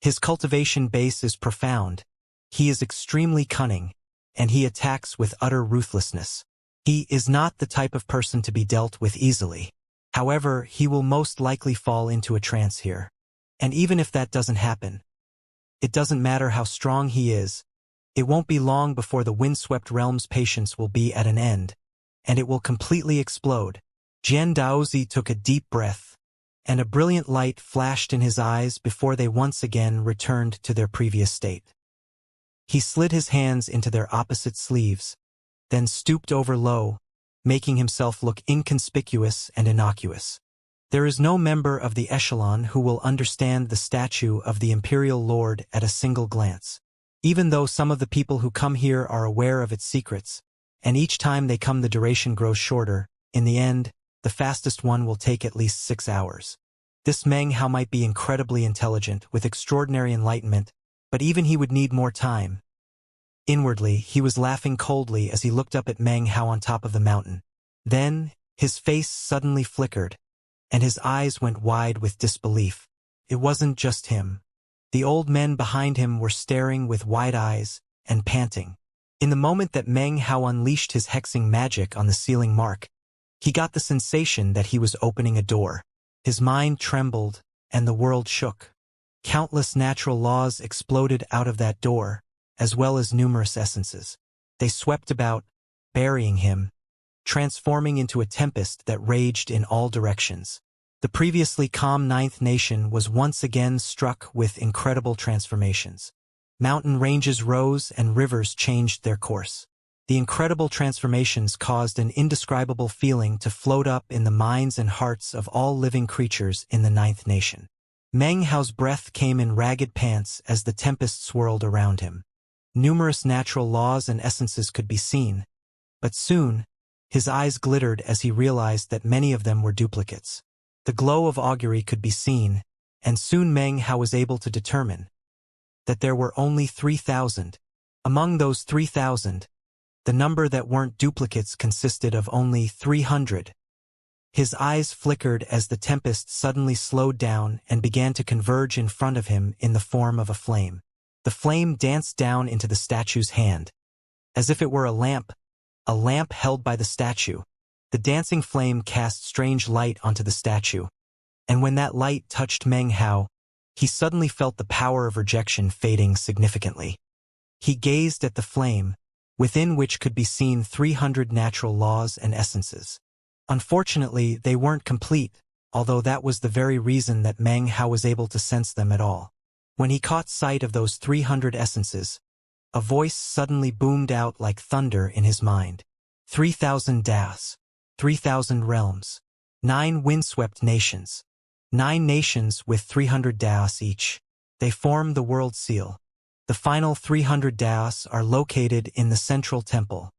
[SPEAKER 1] His cultivation base is profound, he is extremely cunning, and he attacks with utter ruthlessness. He is not the type of person to be dealt with easily. However, he will most likely fall into a trance here. And even if that doesn't happen, it doesn't matter how strong he is, it won't be long before the windswept realm's patience will be at an end, and it will completely explode. Jian Daozi took a deep breath, and a brilliant light flashed in his eyes before they once again returned to their previous state. He slid his hands into their opposite sleeves, then stooped over low, making himself look inconspicuous and innocuous. There is no member of the echelon who will understand the statue of the Imperial Lord at a single glance. Even though some of the people who come here are aware of its secrets, and each time they come the duration grows shorter, in the end, the fastest one will take at least 6 hours. This Meng Hao might be incredibly intelligent, with extraordinary enlightenment, but even he would need more time. Inwardly, he was laughing coldly as he looked up at Meng Hao on top of the mountain. Then, his face suddenly flickered, and his eyes went wide with disbelief. It wasn't just him. The old men behind him were staring with wide eyes and panting. In the moment that Meng Hao unleashed his hexing magic on the sealing mark, he got the sensation that he was opening a door. His mind trembled, and the world shook. Countless natural laws exploded out of that door, as well as numerous essences. They swept about, burying him, transforming into a tempest that raged in all directions. The previously calm Ninth Nation was once again struck with incredible transformations. Mountain ranges rose and rivers changed their course. The incredible transformations caused an indescribable feeling to float up in the minds and hearts of all living creatures in the Ninth Nation. Meng Hao's breath came in ragged pants as the tempest swirled around him. Numerous natural laws and essences could be seen, but soon, his eyes glittered as he realized that many of them were duplicates. The glow of augury could be seen, and soon Meng Hao was able to determine that there were only 3,000. Among those 3,000, the number that weren't duplicates consisted of only 300. His eyes flickered as the tempest suddenly slowed down and began to converge in front of him in the form of a flame. The flame danced down into the statue's hand, as if it were a lamp held by the statue. The dancing flame cast strange light onto the statue, and when that light touched Meng Hao, he suddenly felt the power of rejection fading significantly. He gazed at the flame, within which could be seen 300 natural laws and essences. Unfortunately, they weren't complete, although that was the very reason that Meng Hao was able to sense them at all. When he caught sight of those 300 essences, a voice suddenly boomed out like thunder in his mind. 3,000 das. 3,000 realms. 9 windswept nations. 9 nations with 300 das each. They form the world seal. The final 300 das are located in the central temple.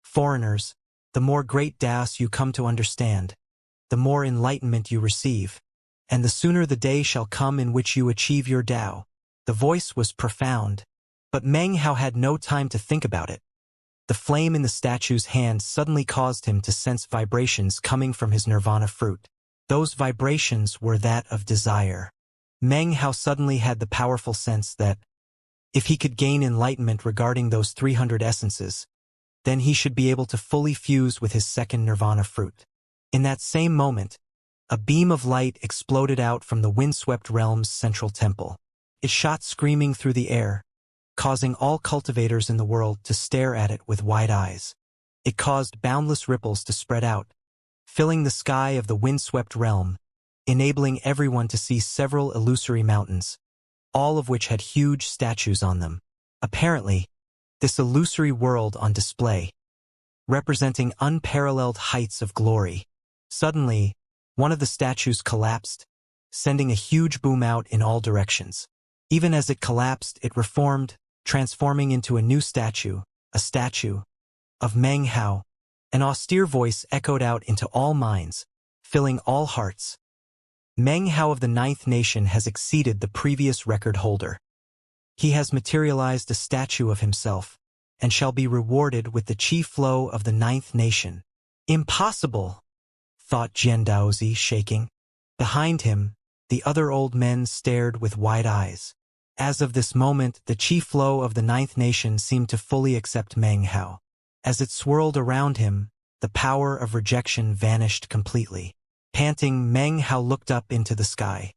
[SPEAKER 1] Foreigners, the more great das you come to understand, the more enlightenment you receive, and the sooner the day shall come in which you achieve your Tao. The voice was profound, but Meng Hao had no time to think about it. The flame in the statue's hand suddenly caused him to sense vibrations coming from his nirvana fruit. Those vibrations were that of desire. Meng Hao suddenly had the powerful sense that, if he could gain enlightenment regarding those 300 essences, then he should be able to fully fuse with his second nirvana fruit. In that same moment, a beam of light exploded out from the windswept realm's central temple. It shot screaming through the air, causing all cultivators in the world to stare at it with wide eyes. It caused boundless ripples to spread out, filling the sky of the windswept realm, enabling everyone to see several illusory mountains, all of which had huge statues on them. Apparently, this illusory world on display, representing unparalleled heights of glory. Suddenly, one of the statues collapsed, sending a huge boom out in all directions. Even as it collapsed, it reformed, transforming into a new statue, a statue of Meng Hao. An austere voice echoed out into all minds, filling all hearts. Meng Hao of the Ninth Nation has exceeded the previous record holder. He has materialized a statue of himself, and shall be rewarded with the chi flow of the Ninth Nation. Impossible, thought Jian Daozi, shaking. Behind him, the other old men stared with wide eyes. As of this moment, the chi flow of the Ninth Nation seemed to fully accept Meng Hao. As it swirled around him, the power of rejection vanished completely. Panting, Meng Hao looked up into the sky.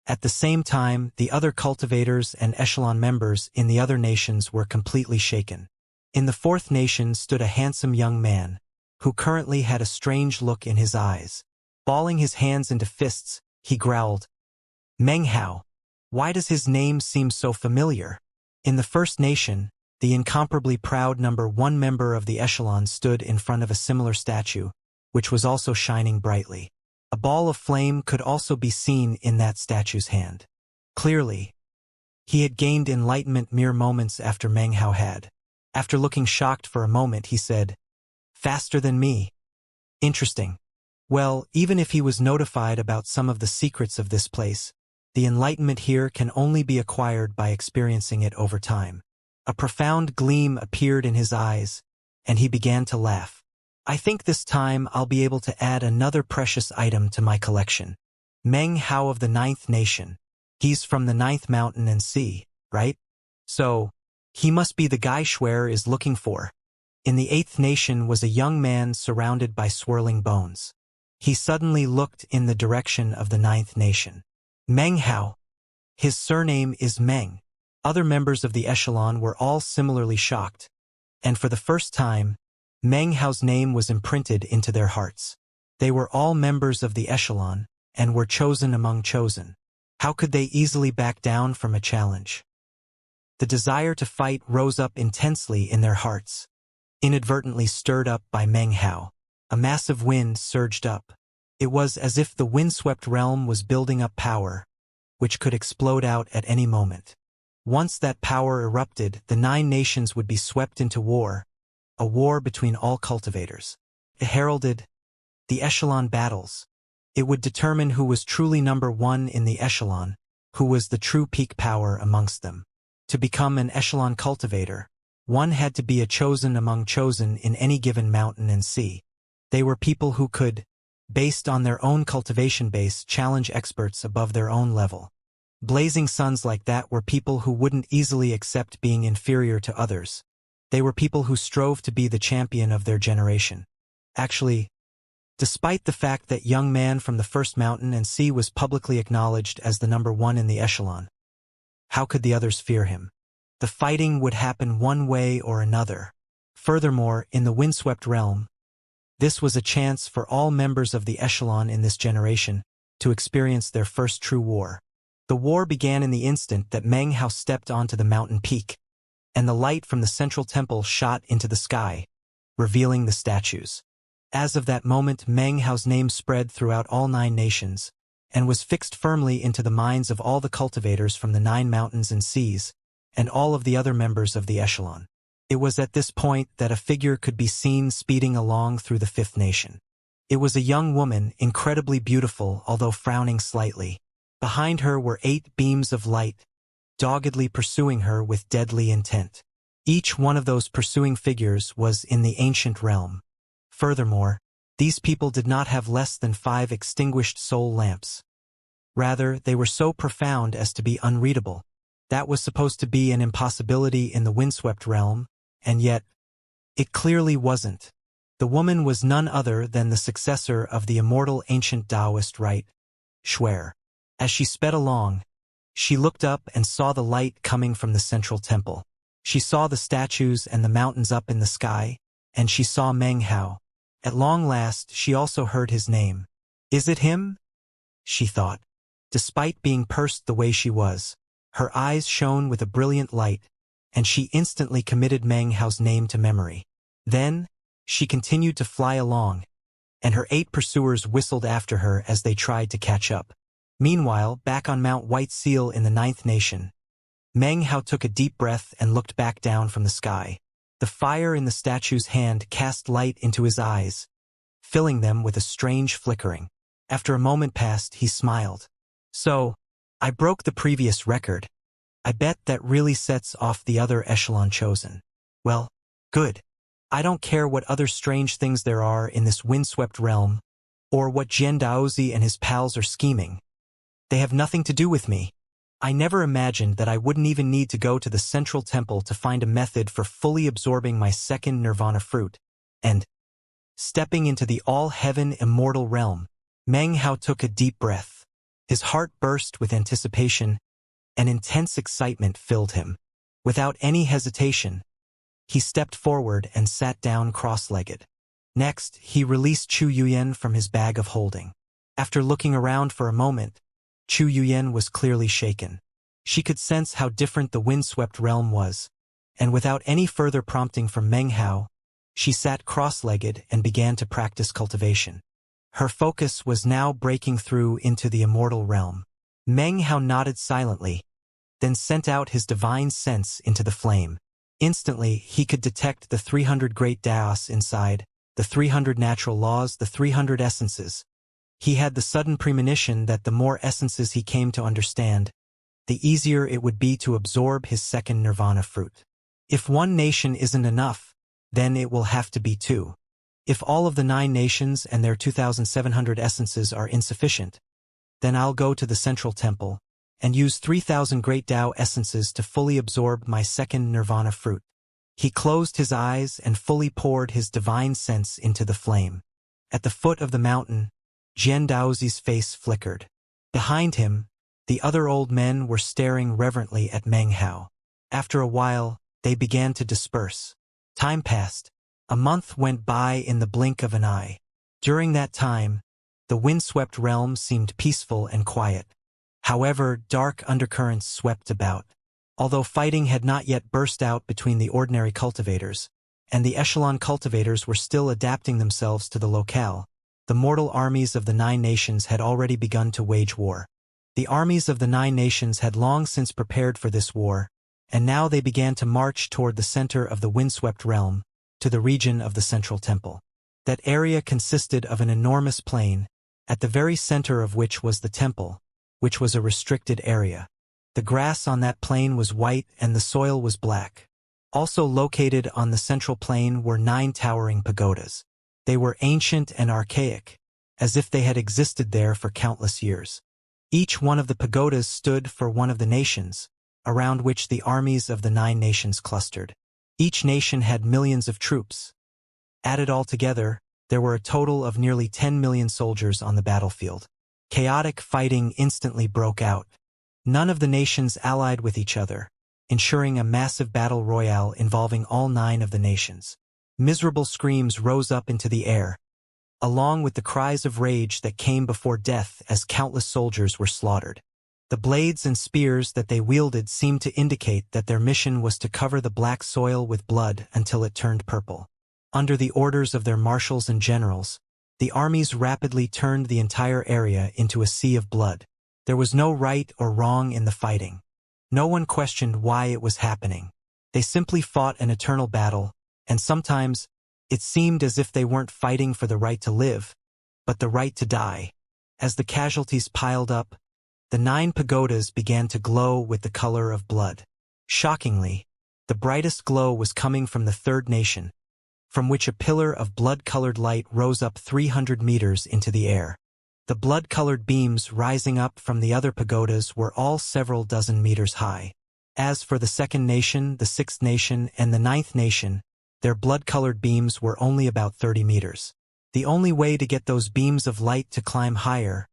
[SPEAKER 1] At the same time, the other cultivators and echelon members in the other nations were completely shaken. In the fourth nation stood a handsome young man, who currently had a strange look in his eyes. Balling his hands into fists, he growled, "Meng Hao, why does his name seem so familiar?" In the first nation, the incomparably proud number 1 member of the echelon stood in front of a similar statue, which was also shining brightly. A ball of flame could also be seen in that statue's hand. Clearly, he had gained enlightenment mere moments after Meng Hao had. After looking shocked for a moment, he said, "Faster than me. Interesting. Well, even if he was notified about some of the secrets of this place, the enlightenment here can only be acquired by experiencing it over time." A profound gleam appeared in his eyes, and he began to laugh. "I think this time I'll be able to add another precious item to my collection. Meng Hao of the Ninth Nation. He's from the Ninth Mountain and Sea, right? So, he must be the guy Schwer is looking for." In the Eighth Nation was a young man surrounded by swirling bones. He suddenly looked in the direction of the Ninth Nation. "Meng Hao, His surname is Meng. Other members of the echelon were all similarly shocked, and for the first time, Meng Hao's name was imprinted into their hearts. They were all members of the echelon, and were chosen among chosen. How could they easily back down from a challenge? The desire to fight rose up intensely in their hearts, inadvertently stirred up by Meng Hao. A massive wind surged up. It was as if the windswept realm was building up power, which could explode out at any moment. Once that power erupted, the 9 nations would be swept into war, a war between all cultivators. It heralded the echelon battles. It would determine who was truly number 1 in the echelon, who was the true peak power amongst them. To become an echelon cultivator, one had to be a chosen among chosen in any given mountain and sea. They were people who could, based on their own cultivation base, challenge experts above their own level. Blazing suns like that were people who wouldn't easily accept being inferior to others. They were people who strove to be the champion of their generation. Actually, despite the fact that young man from the first mountain and sea was publicly acknowledged as the number 1 in the echelon, how could the others fear him? The fighting would happen one way or another. Furthermore, in the windswept realm, this was a chance for all members of the echelon in this generation to experience their first true war. The war began in the instant that Meng Hao stepped onto the mountain peak, and the light from the central temple shot into the sky, revealing the statues. As of that moment, Meng Hao's name spread throughout all 9 nations, and was fixed firmly into the minds of all the cultivators from the 9 mountains and seas, and all of the other members of the echelon. It was at this point that a figure could be seen speeding along through the 5th nation. It was a young woman, incredibly beautiful although frowning slightly. Behind her were 8 beams of light, doggedly pursuing her with deadly intent. Each one of those pursuing figures was in the ancient realm. Furthermore, these people did not have less than 5 extinguished soul lamps. Rather, they were so profound as to be unreadable. That was supposed to be an impossibility in the windswept realm, and yet, it clearly wasn't. The woman was none other than the successor of the immortal ancient Taoist rite, Shuer. As she sped along, she looked up and saw the light coming from the central temple. She saw the statues and the mountains up in the sky, and she saw Meng Hao. At long last, she also heard his name. Is it him? She thought. Despite being pursed the way she was, her eyes shone with a brilliant light, and she instantly committed Meng Hao's name to memory. Then, she continued to fly along, and her 8 pursuers whistled after her as they tried to catch up. Meanwhile, back on Mount White Seal in the 9th nation, Meng Hao took a deep breath and looked back down from the sky. The fire in the statue's hand cast light into his eyes, filling them with a strange flickering. After a moment passed, he smiled. So, I broke the previous record. I bet that really sets off the other echelon chosen. Well, good. I don't care what other strange things there are in this windswept realm, or what Jian Daozi and his pals are scheming. They have nothing to do with me. I never imagined that I wouldn't even need to go to the central temple to find a method for fully absorbing my second nirvana fruit, and, stepping into the all-heaven immortal realm, Meng Hao took a deep breath. His heart burst with anticipation, and intense excitement filled him. Without any hesitation, he stepped forward and sat down cross-legged. Next, he released Chu Yuyan from his bag of holding. After looking around for a moment, Chu Yuyan was clearly shaken. She could sense how different the windswept realm was, and without any further prompting from Meng Hao, she sat cross-legged and began to practice cultivation. Her focus was now breaking through into the immortal realm. Meng Hao nodded silently, then sent out his divine sense into the flame. Instantly, he could detect the 300 great Daos inside, the 300 natural laws, the 300 essences. He had the sudden premonition that the more essences he came to understand, the easier it would be to absorb his second nirvana fruit. If one nation isn't enough, then it will have to be 2. If all of the 9 nations and their 2,700 essences are insufficient, then I'll go to the central temple and use 3,000 great Tao essences to fully absorb my second nirvana fruit. He closed his eyes and fully poured his divine sense into the flame. At the foot of the mountain, Jian Daozi's face flickered. Behind him, The other old men were staring reverently at Meng Hao. After a while, they began to disperse. Time passed. A month went by in the blink of an eye. During that time, the windswept realm seemed peaceful and quiet. However, dark undercurrents swept about. Although fighting had not yet burst out between the ordinary cultivators, and the echelon cultivators were still adapting themselves to the locale, the mortal armies of the 9 nations had already begun to wage war. The armies of the 9 nations had long since prepared for this war, and now they began to march toward the center of the windswept realm, to the region of the central temple. That area consisted of an enormous plain, at the very center of which was the temple, which was a restricted area. The grass on that plain was white and the soil was black. Also located on the central plain were 9 towering pagodas. They were ancient and archaic, as if they had existed there for countless years. Each one of the pagodas stood for one of the nations, around which the armies of the 9 nations clustered. Each nation had millions of troops. Added all together, there were a total of nearly 10 million soldiers on the battlefield. Chaotic fighting instantly broke out. None of the nations allied with each other, ensuring a massive battle royale involving all 9 of the nations. Miserable screams rose up into the air, along with the cries of rage that came before death as countless soldiers were slaughtered. The blades and spears that they wielded seemed to indicate that their mission was to cover the black soil with blood until it turned purple. Under the orders of their marshals and generals, the armies rapidly turned the entire area into a sea of blood. There was no right or wrong in the fighting. No one questioned why it was happening. They simply fought an eternal battle, and sometimes it seemed as if they weren't fighting for the right to live, but the right to die. As the casualties piled up, the 9 pagodas began to glow with the color of blood. Shockingly, the brightest glow was coming from the 3rd nation, from which a pillar of blood-colored light rose up 300 meters into the air. The blood-colored beams rising up from the other pagodas were all several dozen meters high. As for the 2nd nation, the 6th nation, and the 9th nation, their blood-colored beams were only about 30 meters. The only way to get those beams of light to climb higher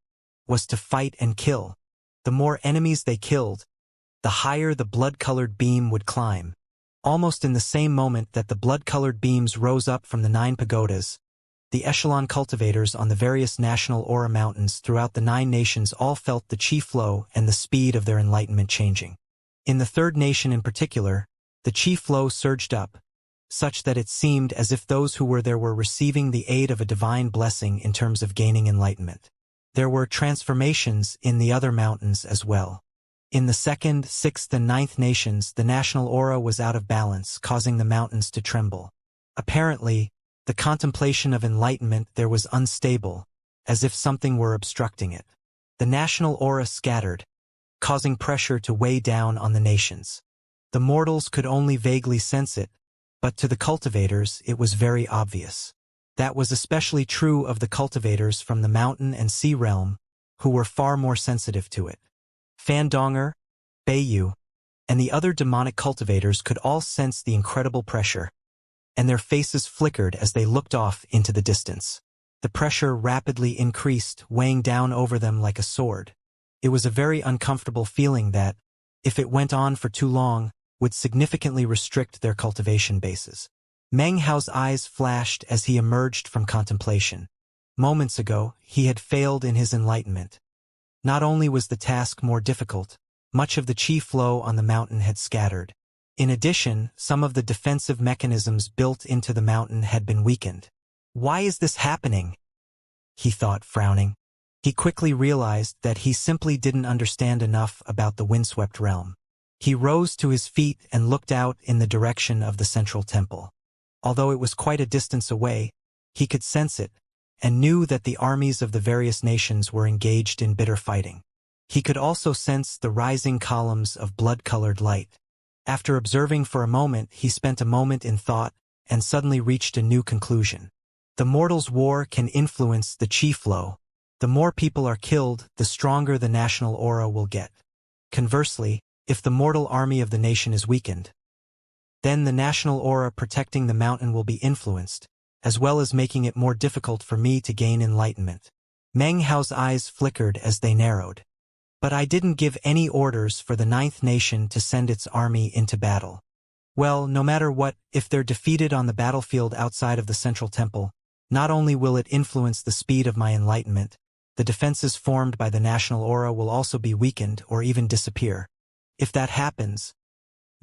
[SPEAKER 1] was to fight and kill. The more enemies they killed, the higher the blood-colored beam would climb. Almost in the same moment that the blood-colored beams rose up from the 9 pagodas, the echelon cultivators on the various national aura mountains throughout the 9 nations all felt the chi flow and the speed of their enlightenment changing. In the 3rd nation in particular, the chi flow surged up, such that it seemed as if those who were there were receiving the aid of a divine blessing in terms of gaining enlightenment. There were transformations in the other mountains as well. In the 2nd, 6th, and 9th nations, the national aura was out of balance, causing the mountains to tremble. Apparently, the contemplation of enlightenment there was unstable, as if something were obstructing it. The national aura scattered, causing pressure to weigh down on the nations. The mortals could only vaguely sense it, but to the cultivators it was very obvious. That was especially true of the cultivators from the mountain and sea realm, who were far more sensitive to it. Fandonger, Beiyu, and the other demonic cultivators could all sense the incredible pressure, and their faces flickered as they looked off into the distance. The pressure rapidly increased, weighing down over them like a sword. It was a very uncomfortable feeling that, if it went on for too long, would significantly restrict their cultivation bases. Meng Hao's eyes flashed as he emerged from contemplation. Moments ago, he had failed in his enlightenment. Not only was the task more difficult, much of the chi flow on the mountain had scattered. In addition, some of the defensive mechanisms built into the mountain had been weakened. Why is this happening? He thought, frowning. He quickly realized that he simply didn't understand enough about the windswept realm. He rose to his feet and looked out in the direction of the central temple. Although it was quite a distance away, he could sense it, and knew that the armies of the various nations were engaged in bitter fighting. He could also sense the rising columns of blood-colored light. After observing for a moment, he spent a moment in thought and suddenly reached a new conclusion. The mortals' war can influence the chi flow. The more people are killed, the stronger the national aura will get. Conversely, if the mortal army of the nation is weakened, then the national aura protecting the mountain will be influenced, as well as making it more difficult for me to gain enlightenment. Meng Hao's eyes flickered as they narrowed. But I didn't give any orders for the Ninth Nation to send its army into battle. Well, no matter what, if they're defeated on the battlefield outside of the central temple, not only will it influence the speed of my enlightenment, the defenses formed by the national aura will also be weakened or even disappear. If that happens,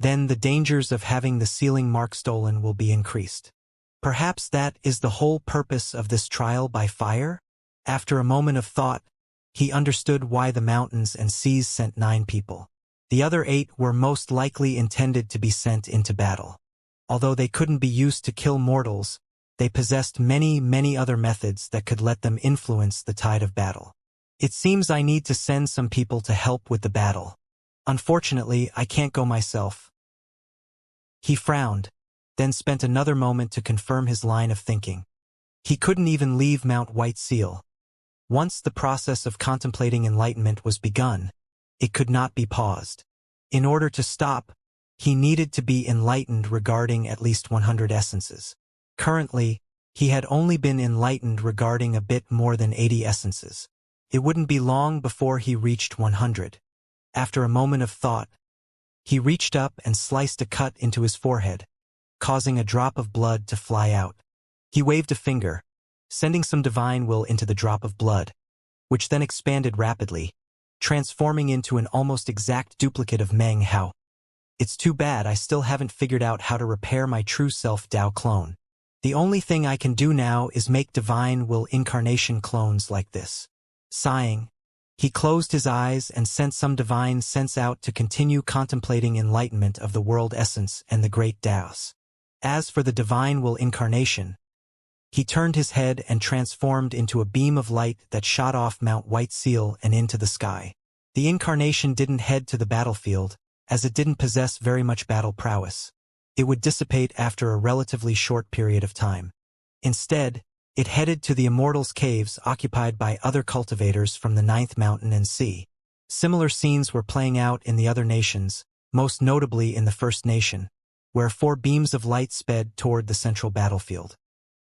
[SPEAKER 1] then the dangers of having the sealing mark stolen will be increased. Perhaps that is the whole purpose of this trial by fire? After a moment of thought, he understood why the mountains and seas sent 9 people. The other 8 were most likely intended to be sent into battle. Although they couldn't be used to kill mortals, they possessed many other methods that could let them influence the tide of battle. It seems I need to send some people to help with the battle. Unfortunately, I can't go myself. He frowned, then spent another moment to confirm his line of thinking. He couldn't even leave Mount White Seal. Once the process of contemplating enlightenment was begun, it could not be paused. In order to stop, he needed to be enlightened regarding at least 100 essences. Currently, he had only been enlightened regarding a bit more than 80 essences. It wouldn't be long before he reached 100. After a moment of thought, he reached up and sliced a cut into his forehead, causing a drop of blood to fly out. He waved a finger, sending some divine will into the drop of blood, which then expanded rapidly, transforming into an almost exact duplicate of Meng Hao. It's too bad I still haven't figured out how to repair my true self Dao clone. The only thing I can do now is make divine will incarnation clones like this. Sighing, he closed his eyes and sent some divine sense out to continue contemplating enlightenment of the world essence and the great Daos. As for the divine will incarnation, he turned his head and transformed into a beam of light that shot off Mount White Seal and into the sky. The incarnation didn't head to the battlefield, as it didn't possess very much battle prowess. It would dissipate after a relatively short period of time. Instead, it headed to the Immortal's caves occupied by other cultivators from the 9th Mountain and Sea. Similar scenes were playing out in the other nations, most notably in the First Nation, where 4 beams of light sped toward the central battlefield.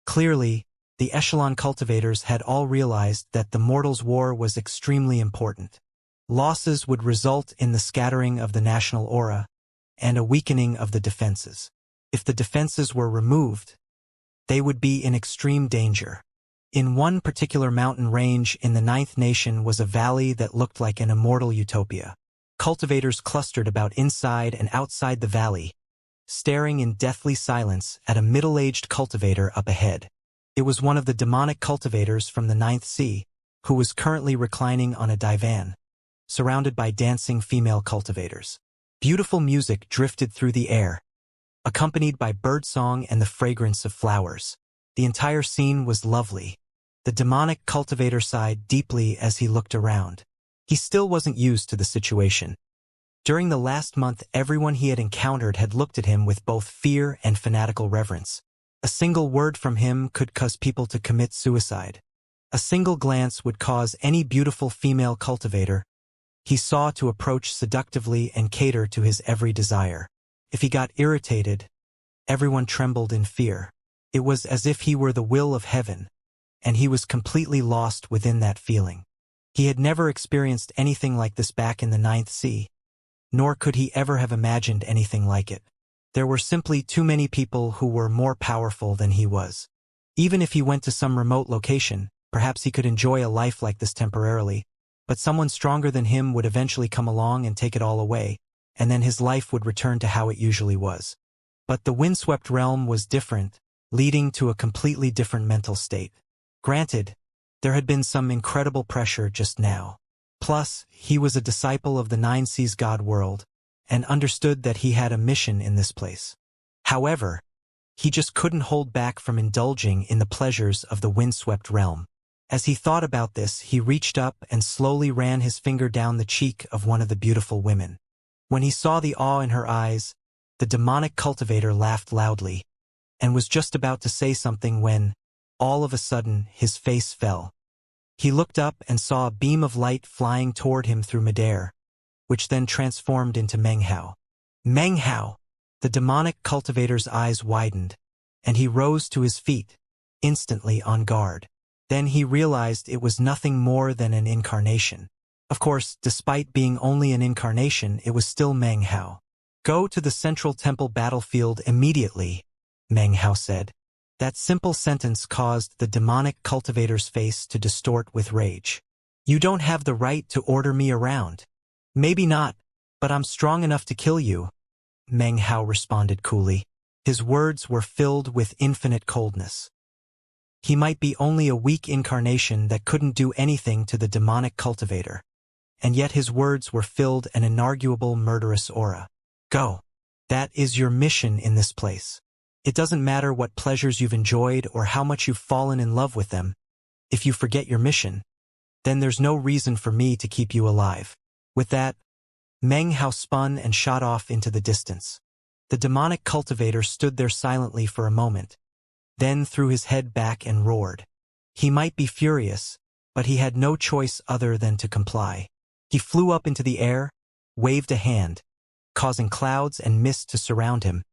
[SPEAKER 1] Clearly, the echelon cultivators had all realized that the Mortals' War was extremely important. Losses would result in the scattering of the national aura and a weakening of the defenses. If the defenses were removed, they would be in extreme danger. In one particular mountain range in the 9th Nation was a valley that looked like an immortal utopia. Cultivators clustered about inside and outside the valley, staring in deathly silence at a middle-aged cultivator up ahead. It was one of the demonic cultivators from the 9th Sea, who was currently reclining on a divan, surrounded by dancing female cultivators. Beautiful music drifted through the air, accompanied by birdsong and the fragrance of flowers. The entire scene was lovely. The demonic cultivator sighed deeply as he looked around. He still wasn't used to the situation. During the last month, everyone he had encountered had looked at him with both fear and fanatical reverence. A single word from him could cause people to commit suicide. A single glance would cause any beautiful female cultivator he saw to approach seductively and cater to his every desire. If he got irritated, everyone trembled in fear. It was as if he were the will of heaven, and he was completely lost within that feeling. He had never experienced anything like this back in the 9th Sea, nor could he ever have imagined anything like it. There were simply too many people who were more powerful than he was. Even if he went to some remote location, perhaps he could enjoy a life like this temporarily, but someone stronger than him would eventually come along and take it all away, and then his life would return to how it usually was. But the windswept realm was different, leading to a completely different mental state. Granted, there had been some incredible pressure just now. Plus, he was a disciple of the 9 Seas God world, and understood that he had a mission in this place. However, he just couldn't hold back from indulging in the pleasures of the windswept realm. As he thought about this, he reached up and slowly ran his finger down the cheek of one of the beautiful women. When he saw the awe in her eyes, the demonic cultivator laughed loudly, and was just about to say something when, all of a sudden, his face fell. He looked up and saw a beam of light flying toward him through midair, which then transformed into Meng Hao. Meng Hao! The demonic cultivator's eyes widened, and he rose to his feet, instantly on guard. Then he realized it was nothing more than an incarnation. Of course, despite being only an incarnation, it was still Meng Hao. "Go to the central temple battlefield immediately," Meng Hao said. That simple sentence caused the demonic cultivator's face to distort with rage. "You don't have the right to order me around." "Maybe not, but I'm strong enough to kill you," Meng Hao responded coolly. His words were filled with infinite coldness. He might be only a weak incarnation that couldn't do anything to the demonic cultivator, and yet his words were filled an inarguable murderous aura. "Go. That is your mission in this place. It doesn't matter what pleasures you've enjoyed or how much you've fallen in love with them. If you forget your mission, then there's no reason for me to keep you alive." With that, Meng Hao spun and shot off into the distance. The demonic cultivator stood there silently for a moment, then threw his head back and roared. He might be furious, but he had no choice other than to comply. He flew up into the air, waved a hand, causing clouds and mist to surround him,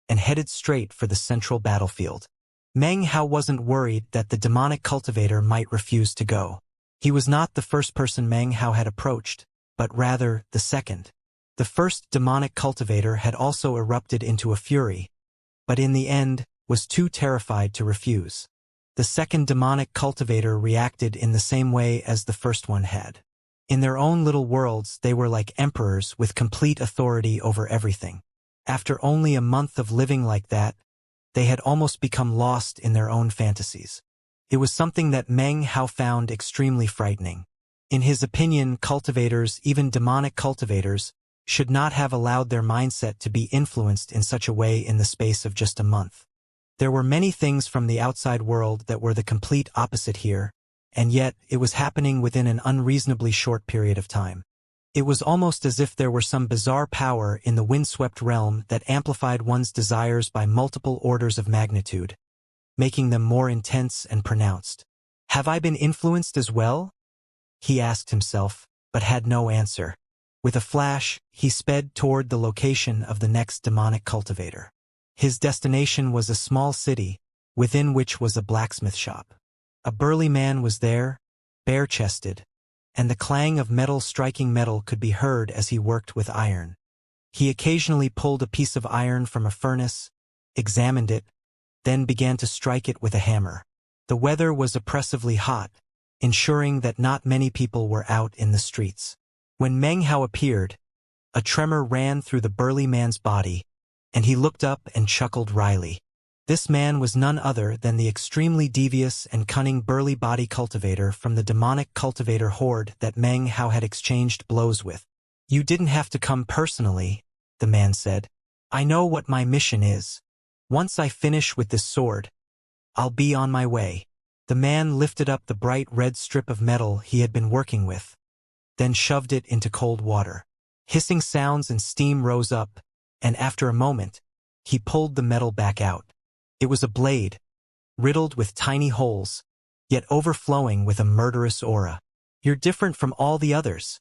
[SPEAKER 1] and headed straight for the central battlefield. Meng Hao wasn't worried that the demonic cultivator might refuse to go. He was not the first person Meng Hao had approached, but rather the second. The first demonic cultivator had also erupted into a fury, but in the end was too terrified to refuse. The second demonic cultivator reacted in the same way as the first one had. In their own little worlds, they were like emperors with complete authority over everything. After only a month of living like that, they had almost become lost in their own fantasies. It was something that Meng Hao found extremely frightening. In his opinion, cultivators, even demonic cultivators, should not have allowed their mindset to be influenced in such a way in the space of just a month. There were many things from the outside world that were the complete opposite here, and yet it was happening within an unreasonably short period of time. It was almost as if there were some bizarre power in the windswept realm that amplified one's desires by multiple orders of magnitude, making them more intense and pronounced. "Have I been influenced as well?" he asked himself, but had no answer. With a flash, he sped toward the location of the next demonic cultivator. His destination was a small city, within which was a blacksmith shop. A burly man was there, bare-chested, and the clang of metal striking metal could be heard as he worked with iron. He occasionally pulled a piece of iron from a furnace, examined it, then began to strike it with a hammer. The weather was oppressively hot, ensuring that not many people were out in the streets. When Meng Hao appeared, a tremor ran through the burly man's body, and he looked up and chuckled wryly. This man was none other than the extremely devious and cunning burly body cultivator from the demonic cultivator horde that Meng Hao had exchanged blows with. "You didn't have to come personally," the man said. "I know what my mission is. Once I finish with this sword, I'll be on my way." The man lifted up the bright red strip of metal he had been working with, then shoved it into cold water. Hissing sounds and steam rose up, and after a moment, he pulled the metal back out. It was a blade, riddled with tiny holes, yet overflowing with a murderous aura. "You're different from all the others,"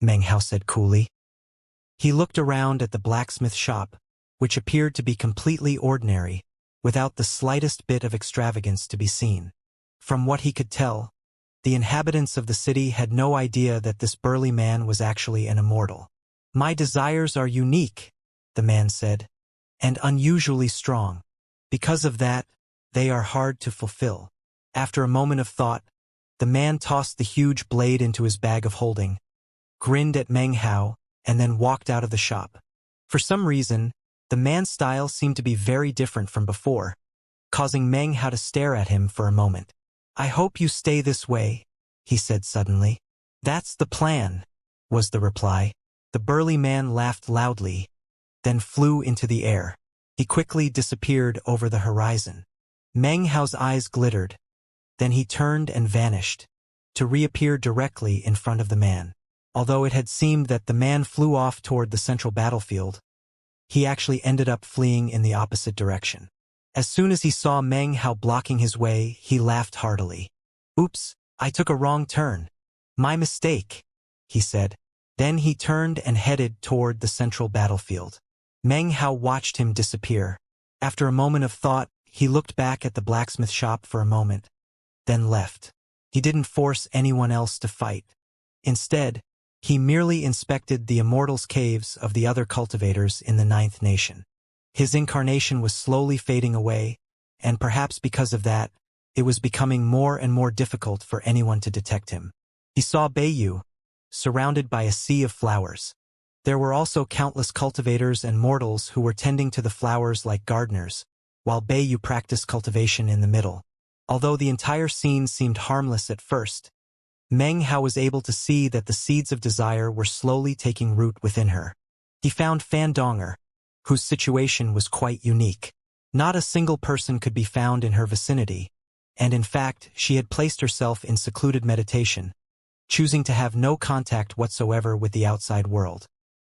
[SPEAKER 1] Meng Hao said coolly. He looked around at the blacksmith shop, which appeared to be completely ordinary, without the slightest bit of extravagance to be seen. From what he could tell, the inhabitants of the city had no idea that this burly man was actually an immortal. "My desires are unique," the man said, "and unusually strong. Because of that, they are hard to fulfill." After a moment of thought, the man tossed the huge blade into his bag of holding, grinned at Meng Hao, and then walked out of the shop. For some reason, the man's style seemed to be very different from before, causing Meng Hao to stare at him for a moment. "I hope you stay this way," he said suddenly. "That's the plan," was the reply. The burly man laughed loudly, then flew into the air. He quickly disappeared over the horizon. Meng Hao's eyes glittered, then he turned and vanished, to reappear directly in front of the man. Although it had seemed that the man flew off toward the central battlefield, he actually ended up fleeing in the opposite direction. As soon as he saw Meng Hao blocking his way, he laughed heartily. "Oops, I took a wrong turn. My mistake," he said. Then he turned and headed toward the central battlefield. Meng Hao watched him disappear. After a moment of thought, he looked back at the blacksmith shop for a moment, then left. He didn't force anyone else to fight. Instead, He merely inspected the Immortal's caves of the other cultivators in the Ninth Nation. His incarnation was slowly fading away, and perhaps because of that, it was becoming more and more difficult for anyone to detect him. He saw Beiyu, surrounded by a sea of flowers. There were also countless cultivators and mortals who were tending to the flowers like gardeners, while Beiyu practiced cultivation in the middle. Although the entire scene seemed harmless at first, Meng Hao was able to see that the seeds of desire were slowly taking root within her. He found Fan Donger, whose situation was quite unique. Not a single person could be found in her vicinity, and in fact, she had placed herself in secluded meditation, choosing to have no contact whatsoever with the outside world.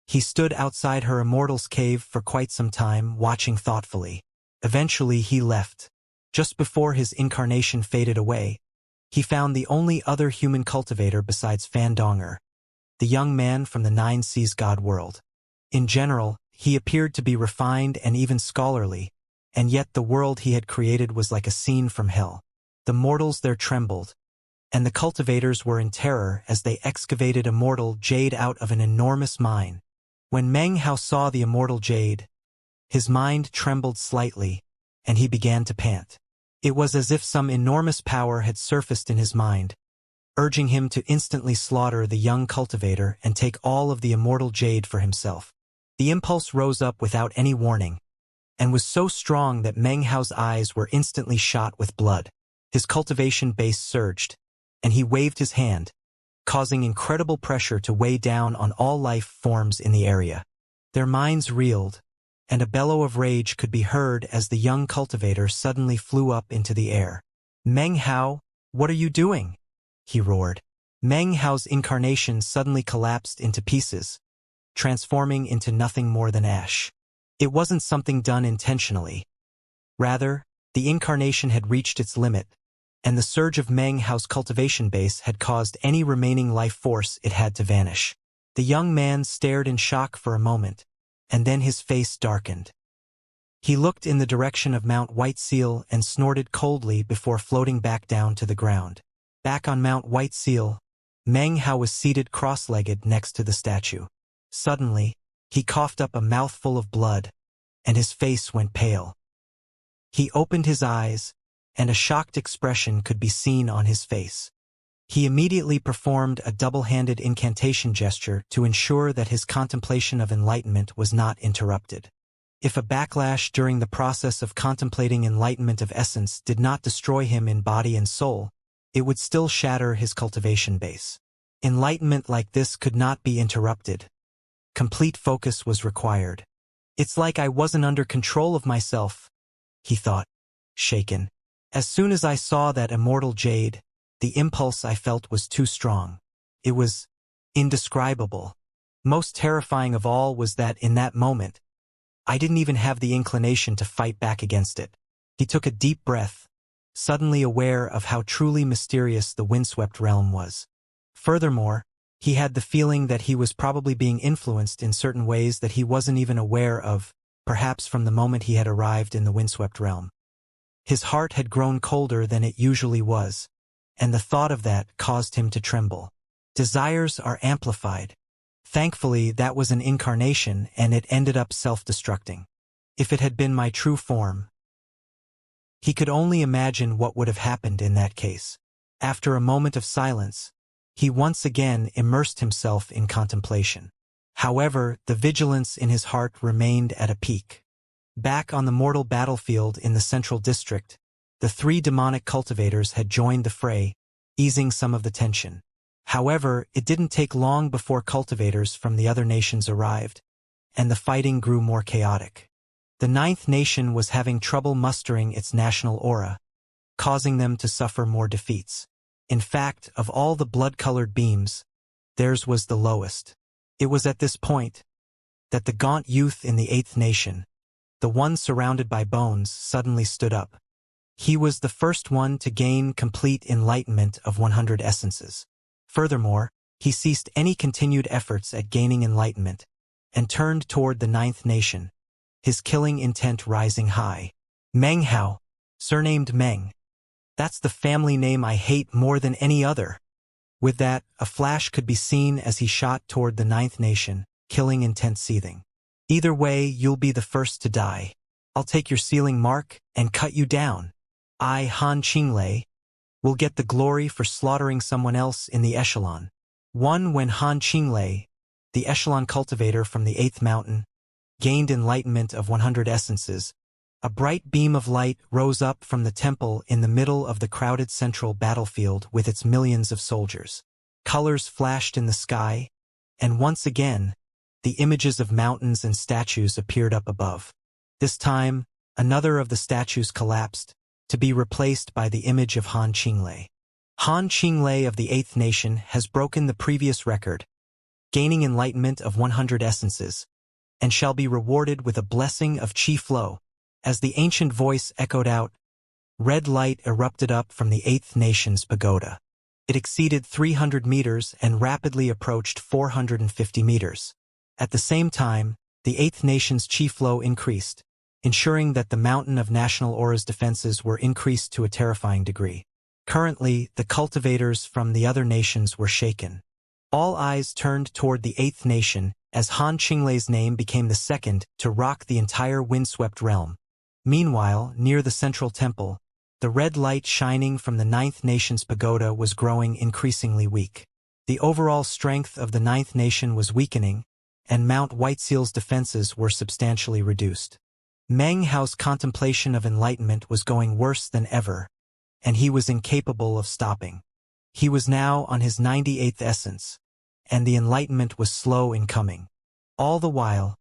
[SPEAKER 1] He stood outside her Immortal's cave for quite some time, watching thoughtfully. Eventually, he left. Just before his incarnation faded away, he found the only other human cultivator besides Fan Donger, the young man from the Nine Seas God world. In general, he appeared to be refined and even scholarly, and yet the world he had created was like a scene from hell. The mortals there trembled, and the cultivators were in terror as they excavated immortal jade out of an enormous mine. When Meng Hao saw the immortal jade, his mind trembled slightly, and he began to pant. It was as if some enormous power had surfaced in his mind, urging him to instantly slaughter the young cultivator and take all of the immortal jade for himself. The impulse rose up without any warning, and was so strong that Meng Hao's eyes were instantly shot with blood. His cultivation base surged, and he waved his hand, causing incredible pressure to weigh down on all life forms in the area. Their minds reeled, and a bellow of rage could be heard as the young cultivator suddenly flew up into the air. Meng Hao, what are you doing? He roared. Meng Hao's incarnation suddenly collapsed into pieces, transforming into nothing more than ash. It wasn't something done intentionally. Rather, the incarnation had reached its limit, and the surge of Meng Hao's cultivation base had caused any remaining life force it had to vanish. The young man stared in shock for a moment, and then his face darkened. He looked in the direction of Mount White Seal and snorted coldly before floating back down to the ground. Back on Mount White Seal, Meng Hao was seated cross-legged next to the statue. Suddenly, he coughed up a mouthful of blood, and his face went pale. He opened his eyes, and a shocked expression could be seen on his face. He immediately performed a double-handed incantation gesture to ensure that his contemplation of enlightenment was not interrupted. If a backlash during the process of contemplating enlightenment of essence did not destroy him in body and soul, it would still shatter his cultivation base. Enlightenment like this could not be interrupted. Complete focus was required. It's like I wasn't under control of myself, he thought, shaken. As soon as I saw that immortal jade, the impulse I felt was too strong. It was indescribable. Most terrifying of all was that in that moment, I didn't even have the inclination to fight back against it. He took a deep breath, suddenly aware of how truly mysterious the windswept realm was. Furthermore, he had the feeling that he was probably being influenced in certain ways that he wasn't even aware of, perhaps from the moment he had arrived in the windswept realm. His heart had grown colder than it usually was, and the thought of that caused him to tremble. Desires are amplified. Thankfully, that was an incarnation, and it ended up self-destructing. If it had been my true form, he could only imagine what would have happened in that case. After a moment of silence, he once again immersed himself in contemplation. However, the vigilance in his heart remained at a peak. Back on the mortal battlefield in the central district, the three demonic cultivators had joined the fray, easing some of the tension. However, it didn't take long before cultivators from the other nations arrived, and the fighting grew more chaotic. The Ninth Nation was having trouble mustering its national aura, causing them to suffer more defeats. In fact, of all the blood-colored beams, theirs was the lowest. It was at this point that the gaunt youth in the Eighth Nation, the one surrounded by bones, suddenly stood up. He was the first one to gain complete enlightenment of 100 essences. Furthermore, he ceased any continued efforts at gaining enlightenment, and turned toward the Ninth Nation, his killing intent rising high. Meng Hao, surnamed Meng. That's the family name I hate more than any other. With that, a flash could be seen as he shot toward the ninth nation, killing intent seething. Either way, you'll be the first to die. I'll take your sealing mark and cut you down. I, Han Qinglei, will get the glory for slaughtering someone else in the echelon. When Han Qinglei, the echelon cultivator from the 8th mountain, gained enlightenment of 100 essences, a bright beam of light rose up from the temple in the middle of the crowded central battlefield with its millions of soldiers. Colors flashed in the sky, and once again, the images of mountains and statues appeared up above. This time, another of the statues collapsed, to be replaced by the image of Han Qinglei. Han Qinglei of the 8th nation has broken the previous record, gaining enlightenment of 100 essences, and shall be rewarded with a blessing of chi flow. As the ancient voice echoed out, red light erupted up from the 8th nation's pagoda. It exceeded 300 meters and rapidly approached 450 meters. At the same time, the 8th nation's chi flow increased, ensuring that the mountain of National Aura's defenses were increased to a terrifying degree. Currently, the cultivators from the other nations were shaken. All eyes turned toward the 8th nation as Han Qinglei's name became the second to rock the entire windswept realm. Meanwhile, near the central temple, the red light shining from the 9th nation's pagoda was growing increasingly weak. The overall strength of the 9th nation was weakening, and Mount Whiteseal's defenses were substantially reduced. Meng Hao's contemplation of enlightenment was going worse than ever, and he was incapable of stopping. He was now on his 98th essence, and the enlightenment was slow in coming. All the while,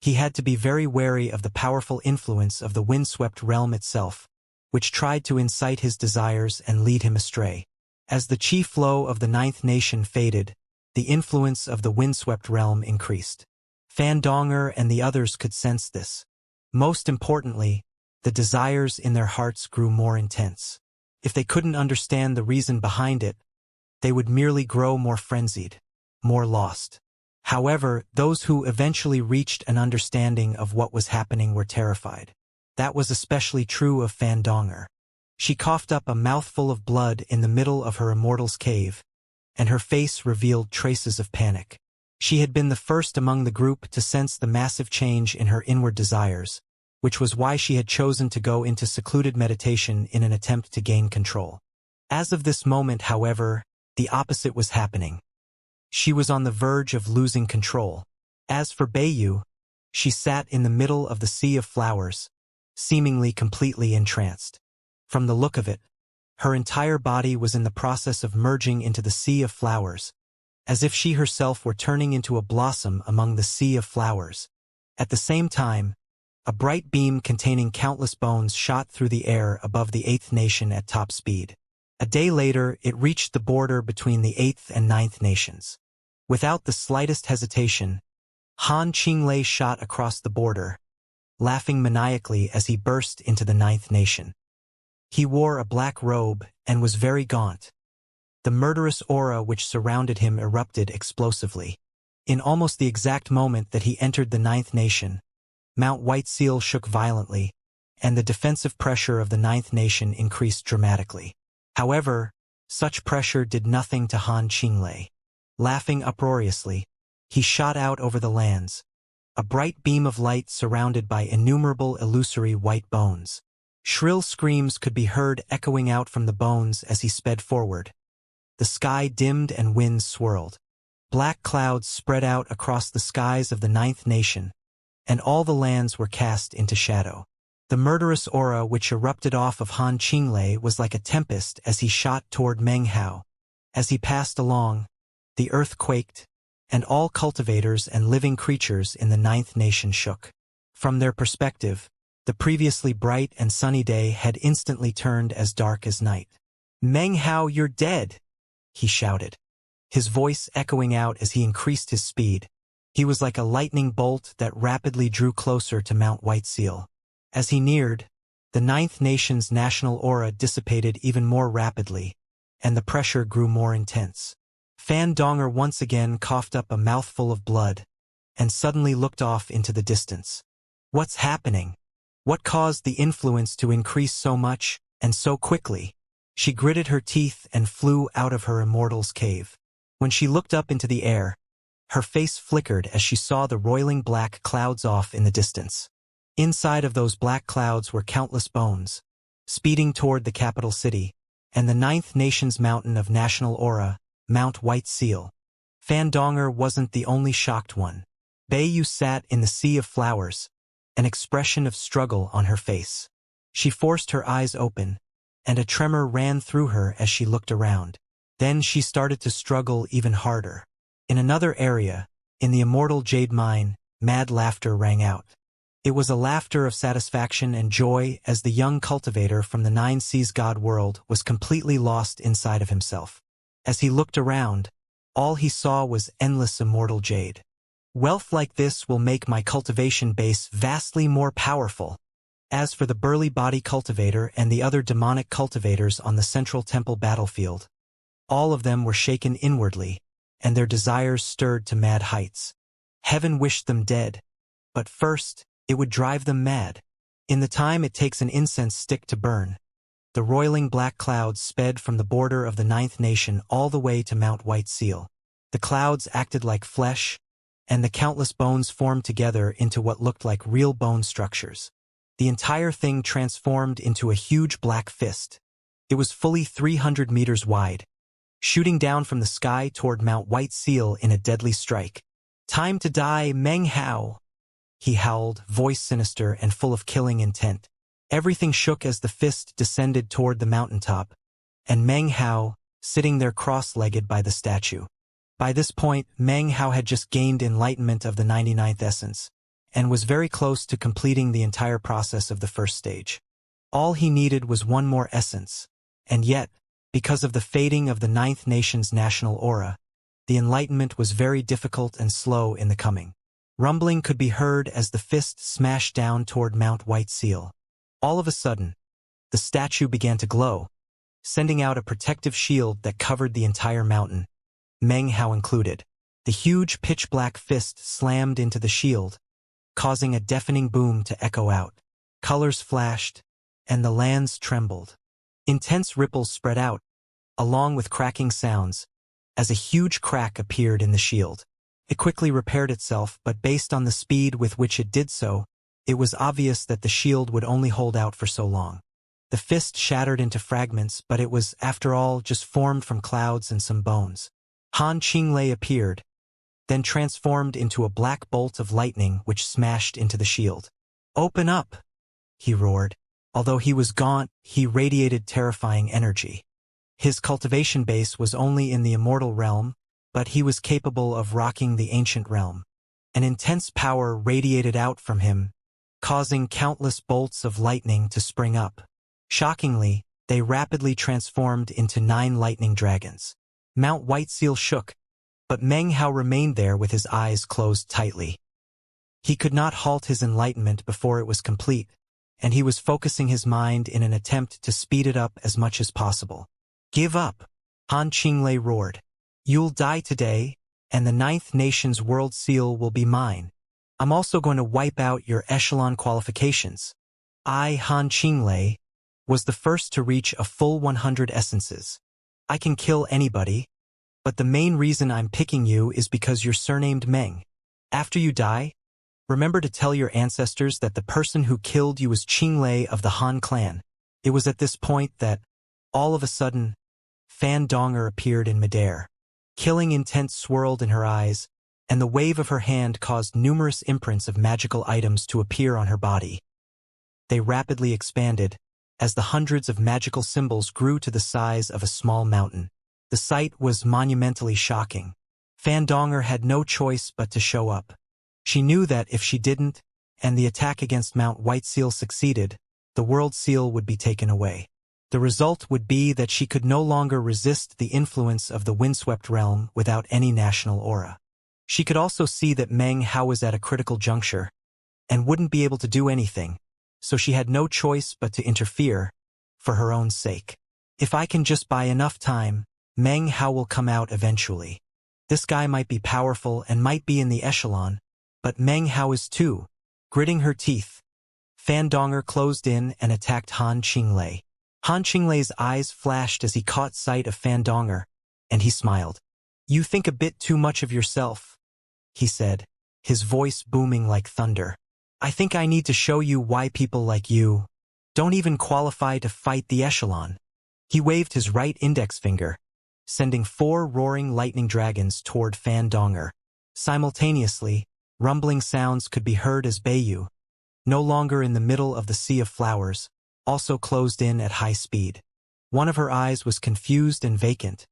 [SPEAKER 1] he had to be very wary of the powerful influence of the windswept realm itself, which tried to incite his desires and lead him astray. As the chi flow of the 9th nation faded, the influence of the windswept realm increased. Fandonger and the others could sense this. Most importantly, the desires in their hearts grew more intense. If they couldn't understand the reason behind it, they would merely grow more frenzied, more lost. However, those who eventually reached an understanding of what was happening were terrified. That was especially true of Fandonger. She coughed up a mouthful of blood in the middle of her immortal's cave, and her face revealed traces of panic. She had been the first among the group to sense the massive change in her inward desires, which was why she had chosen to go into secluded meditation in an attempt to gain control. As of this moment, however, the opposite was happening. She was on the verge of losing control. As for Beiyu, she sat in the middle of the sea of flowers, seemingly completely entranced. From the look of it, her entire body was in the process of merging into the sea of flowers, as if she herself were turning into a blossom among the sea of flowers. At the same time, a bright beam containing countless bones shot through the air above the 8th nation at top speed. A day later, it reached the border between the 8th and 9th nations. Without the slightest hesitation, Han Qinglei shot across the border, laughing maniacally as he burst into the 9th nation. He wore a black robe and was very gaunt. The murderous aura which surrounded him erupted explosively. In almost the exact moment that he entered the 9th nation, Mount Whiteseal shook violently, and the defensive pressure of the 9th nation increased dramatically. However, such pressure did nothing to Han Qinglei. Laughing uproariously, he shot out over the lands, a bright beam of light surrounded by innumerable illusory white bones. Shrill screams could be heard echoing out from the bones as he sped forward. The sky dimmed and winds swirled. Black clouds spread out across the skies of the 9th nation, and all the lands were cast into shadow. The murderous aura which erupted off of Han Qinglei was like a tempest as he shot toward Meng Hao. As he passed along, the earth quaked, and all cultivators and living creatures in the 9th nation shook. From their perspective, the previously bright and sunny day had instantly turned as dark as night. "Meng Hao, you're dead!" he shouted, his voice echoing out as he increased his speed. He was like a lightning bolt that rapidly drew closer to Mount Whiteseal. As he neared, the 9th nation's national aura dissipated even more rapidly, and the pressure grew more intense. Fandonger once again coughed up a mouthful of blood, and suddenly looked off into the distance. What's happening? What caused the influence to increase so much, and so quickly? She gritted her teeth and flew out of her immortal's cave. When she looked up into the air, her face flickered as she saw the roiling black clouds off in the distance. Inside of those black clouds were countless bones, speeding toward the capital city, and the 9th nation's mountain of national aura, Mount White Seal. Fandonger wasn't the only shocked one. Bayu sat in the sea of flowers, an expression of struggle on her face. She forced her eyes open, and a tremor ran through her as she looked around. Then she started to struggle even harder. In another area, in the Immortal Jade Mine, mad laughter rang out. It was a laughter of satisfaction and joy as the young cultivator from the 9 Seas God world was completely lost inside of himself. As he looked around, all he saw was endless immortal jade. Wealth like this will make my cultivation base vastly more powerful. As for the burly body cultivator and the other demonic cultivators on the central temple battlefield, all of them were shaken inwardly, and their desires stirred to mad heights. Heaven wished them dead, but first, it would drive them mad. In the time it takes an incense stick to burn, the roiling black clouds sped from the border of the 9th nation all the way to Mount White Seal. The clouds acted like flesh, and the countless bones formed together into what looked like real bone structures. The entire thing transformed into a huge black fist. It was fully 300 meters wide, shooting down from the sky toward Mount White Seal in a deadly strike. "Time to die, Meng Hao," he howled, voice sinister and full of killing intent. Everything shook as the fist descended toward the mountaintop, and Meng Hao, sitting there cross-legged by the statue. By this point, Meng Hao had just gained enlightenment of the 99th essence, and was very close to completing the entire process of the first stage. All he needed was one more essence, and yet, because of the fading of the 9th nation's national aura, the enlightenment was very difficult and slow in the coming. Rumbling could be heard as the fist smashed down toward Mount White Seal. All of a sudden, the statue began to glow, sending out a protective shield that covered the entire mountain, Meng Hao included. The huge pitch-black fist slammed into the shield, causing a deafening boom to echo out. Colors flashed, and the lands trembled. Intense ripples spread out, along with cracking sounds, as a huge crack appeared in the shield. It quickly repaired itself, but based on the speed with which it did so, it was obvious that the shield would only hold out for so long. The fist shattered into fragments, but it was, after all, just formed from clouds and some bones. Han Qinglei appeared, then transformed into a black bolt of lightning which smashed into the shield. "Open up!" he roared. Although he was gaunt, he radiated terrifying energy. His cultivation base was only in the immortal realm, but he was capable of rocking the ancient realm. An intense power radiated out from him, causing countless bolts of lightning to spring up. Shockingly, they rapidly transformed into 9 lightning dragons. Mount White Seal shook, but Meng Hao remained there with his eyes closed tightly. He could not halt his enlightenment before it was complete, and he was focusing his mind in an attempt to speed it up as much as possible. "Give up!" Han Qinglei roared. "You'll die today, and the 9th nation's world seal will be mine. I'm also going to wipe out your echelon qualifications. I, Han Qinglei, was the first to reach a full 100 essences. I can kill anybody, but the main reason I'm picking you is because you're surnamed Meng. After you die, remember to tell your ancestors that the person who killed you was Qinglei of the Han clan." It was at this point that, all of a sudden, Fandonger appeared in midair. Killing intent swirled in her eyes, and the wave of her hand caused numerous imprints of magical items to appear on her body. They rapidly expanded, as the hundreds of magical symbols grew to the size of a small mountain. The sight was monumentally shocking. Fandonger had no choice but to show up. She knew that if she didn't, and the attack against Mount White Seal succeeded, the World Seal would be taken away. The result would be that she could no longer resist the influence of the windswept realm without any national aura. She could also see that Meng Hao was at a critical juncture, and wouldn't be able to do anything, so she had no choice but to interfere, for her own sake. If I can just buy enough time, Meng Hao will come out eventually. This guy might be powerful and might be in the echelon, but Meng Hao is too. Gritting her teeth, Fandonger closed in and attacked Han Qinglei. Han Qinglei's eyes flashed as he caught sight of Fan Donger, and he smiled. "You think a bit too much of yourself," he said, his voice booming like thunder. "I think I need to show you why people like you don't even qualify to fight the echelon." He waved his right index finger, sending 4 roaring lightning dragons toward Fan Donger. Simultaneously, rumbling sounds could be heard as Bayu, no longer in the middle of the sea of flowers, also closed in at high speed. One of her eyes was confused and vacant,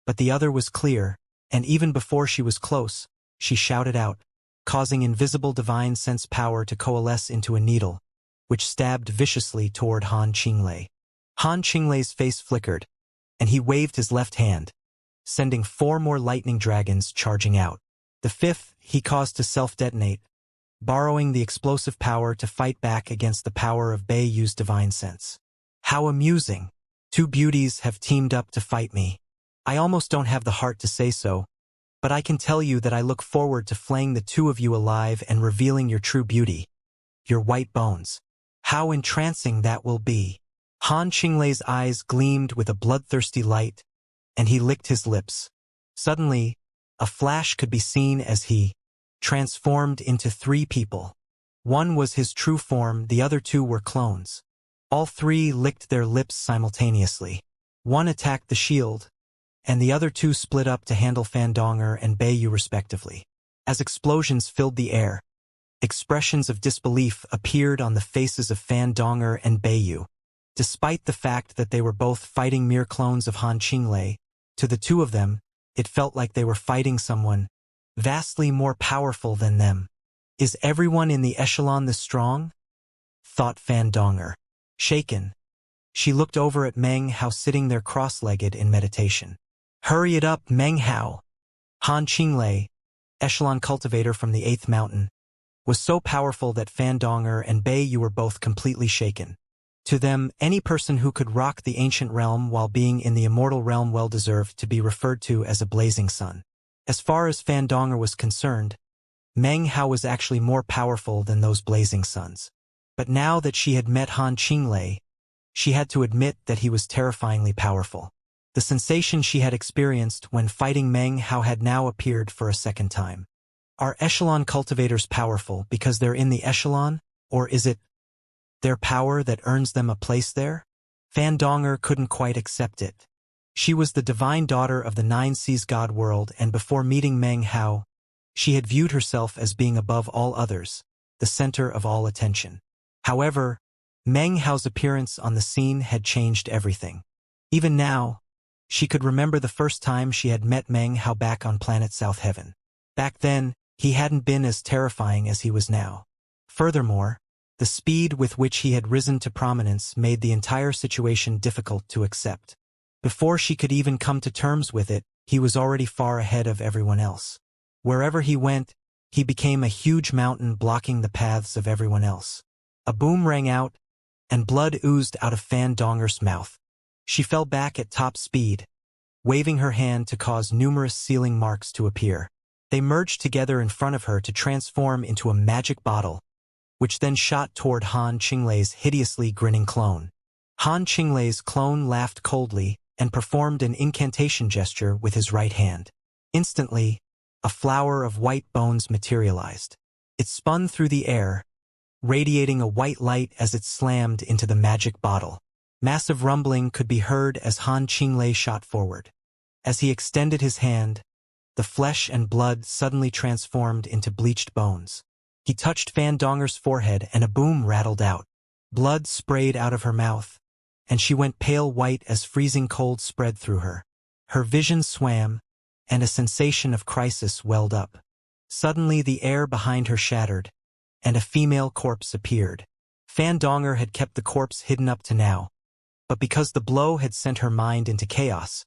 [SPEAKER 1] but the other was clear, and even before she was close, she shouted out, causing invisible divine sense power to coalesce into a needle, which stabbed viciously toward Han Qinglei. Han Qinglei's face flickered, and he waved his left hand, sending 4 more lightning dragons charging out. The 5th he caused to self-detonate, borrowing the explosive power to fight back against the power of Beiyu's divine sense. "How amusing. 2 beauties have teamed up to fight me. I almost don't have the heart to say so, but I can tell you that I look forward to flaying the 2 of you alive and revealing your true beauty, your white bones. How entrancing that will be." Han Qinglei's eyes gleamed with a bloodthirsty light, and he licked his lips. Suddenly, a flash could be seen as he transformed into 3 people. One was his true form, the other 2 were clones. All 3 licked their lips simultaneously. One attacked the shield, and the other 2 split up to handle Fan Donger and Beiyu respectively. As explosions filled the air, expressions of disbelief appeared on the faces of Fan Donger and Beiyu. Despite the fact that they were both fighting mere clones of Han Qinglei, to the 2 of them, it felt like they were fighting someone vastly more powerful than them. "Is everyone in the echelon this strong?" thought Fan Donger. Shaken, she looked over at Meng Hao sitting there cross-legged in meditation. "Hurry it up, Meng Hao." Han Qinglei, echelon cultivator from the 8th mountain, was so powerful that Fan Donger and Beiyu were both completely shaken. To them, any person who could rock the ancient realm while being in the immortal realm well deserved to be referred to as a blazing sun. As far as Fan Donger was concerned, Meng Hao was actually more powerful than those blazing suns. But now that she had met Han Qinglei, she had to admit that he was terrifyingly powerful. The sensation she had experienced when fighting Meng Hao had now appeared for a second time. Are echelon cultivators powerful because they're in the echelon, or is it their power that earns them a place there? Fan Donger couldn't quite accept it. She was the divine daughter of the 9 Seas god world, and before meeting Meng Hao, she had viewed herself as being above all others, the center of all attention. However, Meng Hao's appearance on the scene had changed everything. Even now, she could remember the first time she had met Meng Hao back on planet South Heaven. Back then, he hadn't been as terrifying as he was now. Furthermore, the speed with which he had risen to prominence made the entire situation difficult to accept. Before she could even come to terms with it, he was already far ahead of everyone else. Wherever he went, he became a huge mountain blocking the paths of everyone else. A boom rang out, and blood oozed out of Fan Donger's mouth. She fell back at top speed, waving her hand to cause numerous sealing marks to appear. They merged together in front of her to transform into a magic bottle, which then shot toward Han Qinglei's hideously grinning clone. Han Qinglei's clone laughed coldly and performed an incantation gesture with his right hand. Instantly, a flower of white bones materialized. It spun through the air, radiating a white light as it slammed into the magic bottle. Massive rumbling could be heard as Han Qinglei shot forward. As he extended his hand, the flesh and blood suddenly transformed into bleached bones. He touched Fan Donger's forehead and a boom rattled out. Blood sprayed out of her mouth, and she went pale white as freezing cold spread through her. Her vision swam, and a sensation of crisis welled up. Suddenly the air behind her shattered, and a female corpse appeared. Fan Donger had kept the corpse hidden up to now, but because the blow had sent her mind into chaos,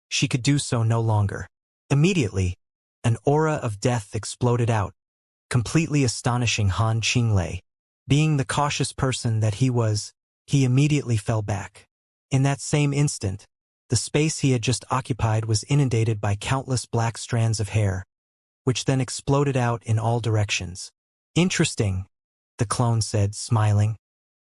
[SPEAKER 1] she could do so no longer. Immediately, an aura of death exploded out, completely astonishing Han Qinglei. Being the cautious person that he was, he immediately fell back. In that same instant, the space he had just occupied was inundated by countless black strands of hair, which then exploded out in all directions. "Interesting," the clone said, smiling.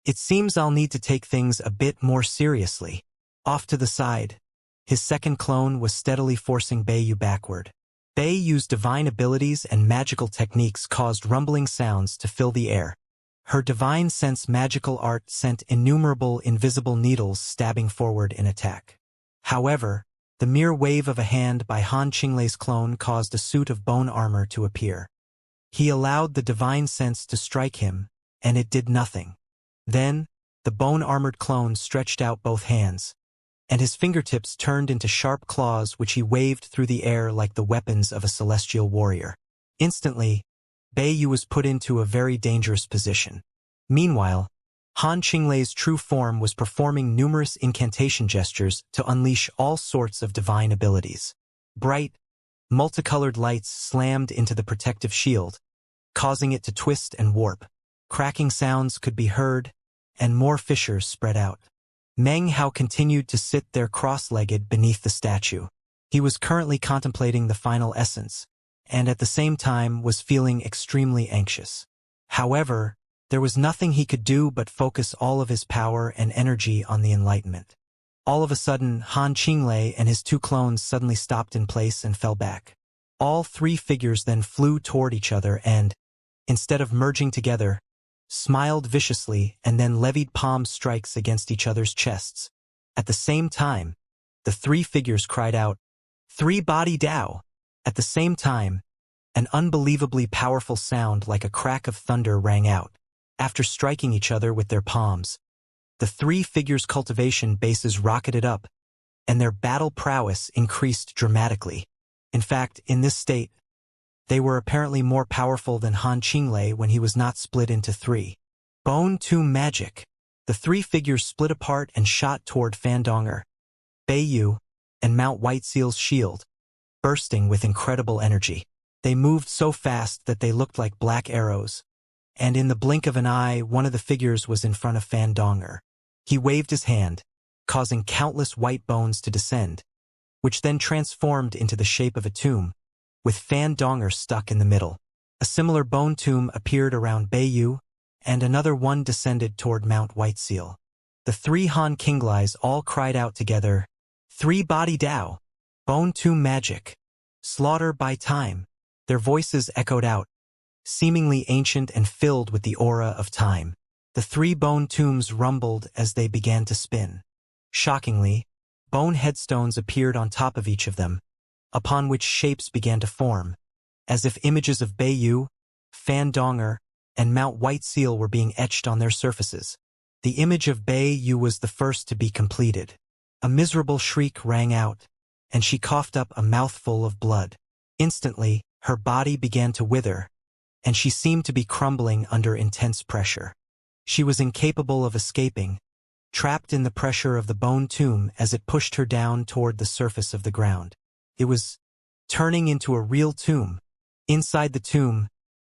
[SPEAKER 1] It seems I'll need to take things a bit more seriously. Off to the side, his second clone was steadily forcing Beiyu backward. Beiyu's divine abilities and magical techniques caused rumbling sounds to fill the air. Her divine sense magical art sent innumerable invisible needles stabbing forward in attack. However, the mere wave of a hand by Han Qinglei's clone caused a suit of bone armor to appear. He allowed the divine sense to strike him, and it did nothing. Then, the bone-armored clone stretched out both hands, and his fingertips turned into sharp claws which he waved through the air like the weapons of a celestial warrior. Instantly, Beiyu was put into a very dangerous position. Meanwhile, Han Qinglei's true form was performing numerous incantation gestures to unleash all sorts of divine abilities. Bright, multicolored lights slammed into the protective shield, causing it to twist and warp. Cracking sounds could be heard, and more fissures spread out. Meng Hao continued to sit there cross-legged beneath the statue. He was currently contemplating the final essence, and at the same time was feeling extremely anxious. However, there was nothing he could do but focus all of his power and energy on the enlightenment. All of a sudden, Han Qinglei and his two clones suddenly stopped in place and fell back. All three figures then flew toward each other and, instead of merging together, smiled viciously and then levied palm strikes against each other's chests. At the same time, the three figures cried out, "Three-body Dao!" At the same time, an unbelievably powerful sound like a crack of thunder rang out. After striking each other with their palms, the three figures' cultivation bases rocketed up, and their battle prowess increased dramatically. In fact, in this state, they were apparently more powerful than Han Qinglei when he was not split into three. Bone Tomb Magic. The three figures split apart and shot toward Fandonger, Beiyu, and Mount Whiteseal's shield, bursting with incredible energy. They moved so fast that they looked like black arrows, and in the blink of an eye, one of the figures was in front of Fandonger. He waved his hand, causing countless white bones to descend, which then transformed into the shape of a tomb, with Fandonger stuck in the middle. A similar bone tomb appeared around Beiyu, and another one descended toward Mount Whiteseal. The three Han Qingleis all cried out together, "Three-body Dao! Bone Tomb Magic! Slaughter by time!" Their voices echoed out, seemingly ancient and filled with the aura of time. The three bone tombs rumbled as they began to spin. Shockingly, bone headstones appeared on top of each of them, upon which shapes began to form, as if images of Beiyu, Fandonger, and Mount Whiteseal were being etched on their surfaces. The image of Beiyu was the first to be completed. A miserable shriek rang out, and she coughed up a mouthful of blood. Instantly, her body began to wither, and she seemed to be crumbling under intense pressure. She was incapable of escaping, trapped in the pressure of the bone tomb as it pushed her down toward the surface of the ground. It was turning into a real tomb. Inside the tomb,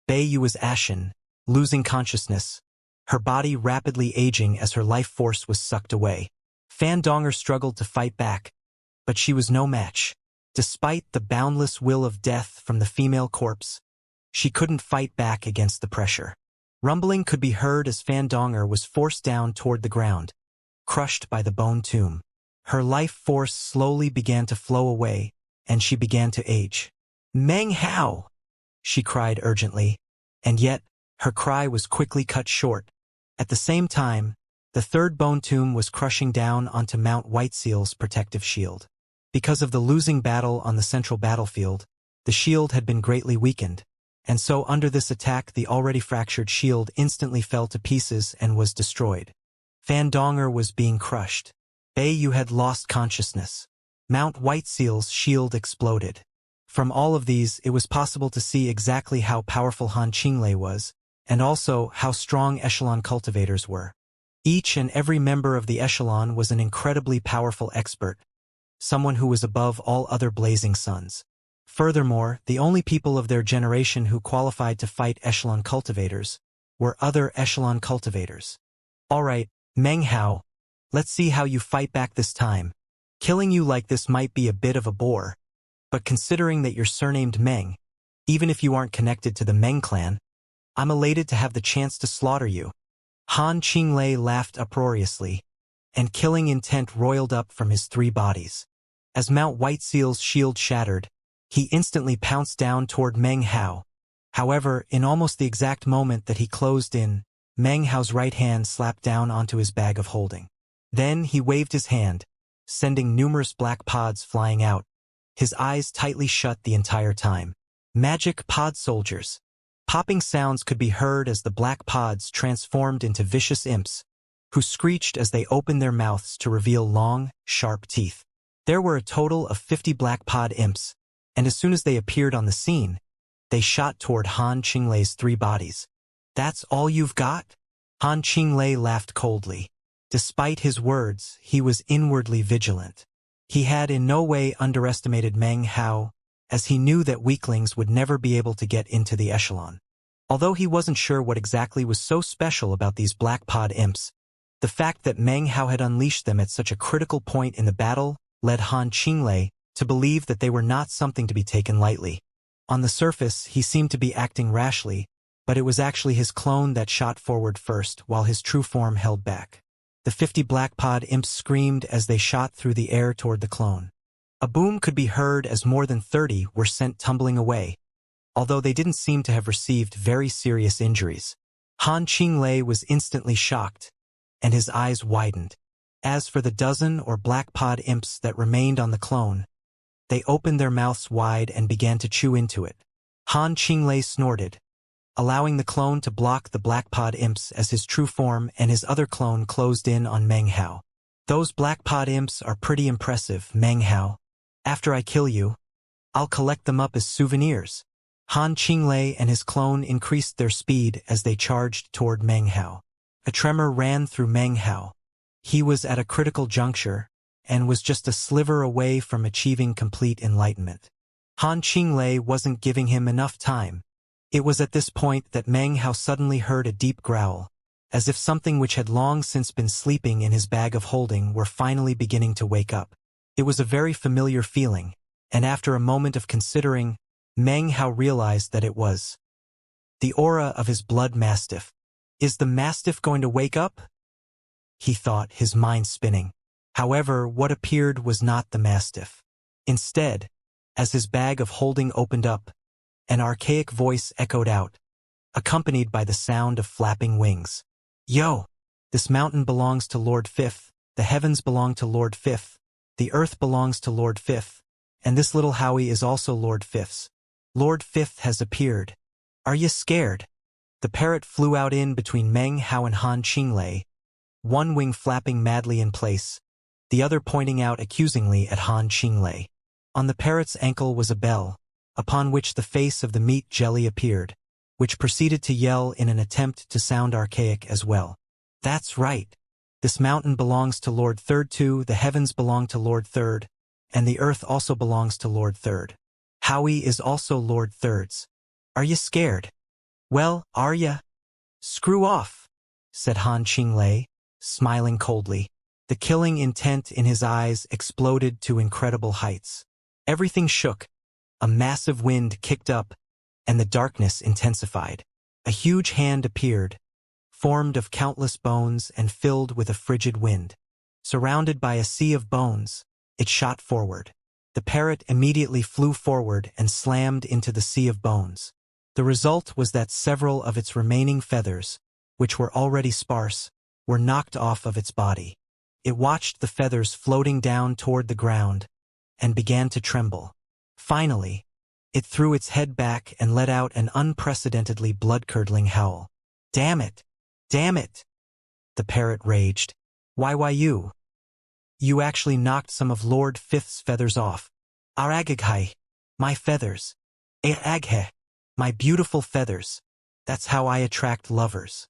[SPEAKER 1] Beiyu was ashen, losing consciousness, her body rapidly aging as her life force was sucked away. Fandonger struggled to fight back, but she was no match. Despite the boundless will of death from the female corpse, she couldn't fight back against the pressure. Rumbling could be heard as Fandonger was forced down toward the ground, crushed by the bone tomb. Her life force slowly began to flow away, and she began to age. "Meng Hao!" she cried urgently, and yet, her cry was quickly cut short. At the same time, the third bone tomb was crushing down onto Mount Whiteseal's protective shield. Because of the losing battle on the central battlefield, the shield had been greatly weakened, and so under this attack the already fractured shield instantly fell to pieces and was destroyed. Fandonger was being crushed. Beiyu had lost consciousness. Mount Whiteseal's shield exploded. From all of these, it was possible to see exactly how powerful Han Qinglei was, and also how strong echelon cultivators were. Each and every member of the echelon was an incredibly powerful expert, someone who was above all other blazing suns. Furthermore, the only people of their generation who qualified to fight echelon cultivators were other echelon cultivators. "Alright, Meng Hao, let's see how you fight back this time. Killing you like this might be a bit of a bore, but considering that you're surnamed Meng, even if you aren't connected to the Meng clan, I'm elated to have the chance to slaughter you," Han Qinglei laughed uproariously, and killing intent roiled up from his 3 bodies. As Mount Whiteseal's shield shattered, he instantly pounced down toward Meng Hao. However, in almost the exact moment that he closed in, Meng Hao's right hand slapped down onto his bag of holding. Then he waved his hand, sending numerous black pods flying out, his eyes tightly shut the entire time. Magic pod soldiers. Popping sounds could be heard as the black pods transformed into vicious imps, who screeched as they opened their mouths to reveal long, sharp teeth. There were a total of 50 black pod imps, and as soon as they appeared on the scene, they shot toward Han Qinglei's 3 bodies. "That's all you've got?" Han Qinglei laughed coldly. Despite his words, he was inwardly vigilant. He had in no way underestimated Meng Hao, as he knew that weaklings would never be able to get into the echelon. Although he wasn't sure what exactly was so special about these black pod imps, the fact that Meng Hao had unleashed them at such a critical point in the battle led Han Qinglei to believe that they were not something to be taken lightly. On the surface, he seemed to be acting rashly, but it was actually his clone that shot forward first while his true form held back. The 50 black pod imps screamed as they shot through the air toward the clone. A boom could be heard as more than 30 were sent tumbling away, although they didn't seem to have received very serious injuries. Han Qinglei was instantly shocked, and his eyes widened. As for the dozen or black pod imps that remained on the clone, they opened their mouths wide and began to chew into it. Han Qinglei snorted, allowing the clone to block the black pod imps as his true form and his other clone closed in on Meng Hao. "Those black pod imps are pretty impressive, Meng Hao. After I kill you, I'll collect them up as souvenirs." Han Qinglei and his clone increased their speed as they charged toward Meng Hao. A tremor ran through Meng Hao. He was at a critical juncture, and was just a sliver away from achieving complete enlightenment. Han Qinglei wasn't giving him enough time. It was at this point that Meng Hao suddenly heard a deep growl, as if something which had long since been sleeping in his bag of holding were finally beginning to wake up. It was a very familiar feeling, and after a moment of considering, Meng Hao realized that it was the aura of his blood mastiff. "Is the mastiff going to wake up?" he thought, his mind spinning. However, what appeared was not the mastiff. Instead, as his bag of holding opened up, an archaic voice echoed out, accompanied by the sound of flapping wings. "Yo! This mountain belongs to Lord Fifth, the heavens belong to Lord Fifth, the earth belongs to Lord Fifth, and this little Howie is also Lord Fifth's. Lord Fifth has appeared. Are you scared?" The parrot flew out in between Meng Hao and Han Qinglei, one wing flapping madly in place, the other pointing out accusingly at Han Qinglei. On the parrot's ankle was a bell, upon which the face of the meat jelly appeared, which proceeded to yell in an attempt to sound archaic as well. "That's right. This mountain belongs to Lord Third too, the heavens belong to Lord Third, and the earth also belongs to Lord Third. Howie is also Lord Third's. Are you scared?" "Well, are ya? Screw off," said Han Qinglei, smiling coldly. The killing intent in his eyes exploded to incredible heights. Everything shook, a massive wind kicked up, and the darkness intensified. A huge hand appeared, formed of countless bones and filled with a frigid wind. Surrounded by a sea of bones, it shot forward. The parrot immediately flew forward and slammed into the sea of bones. The result was that several of its remaining feathers, which were already sparse, were knocked off of its body. It watched the feathers floating down toward the ground and began to tremble. Finally, it threw its head back and let out an unprecedentedly blood-curdling howl. "Damn it! Damn it!" the parrot raged. Why you? You actually knocked some of Lord Fifth's feathers off." "Araghai, my feathers. Aghe, my beautiful feathers. That's how I attract lovers.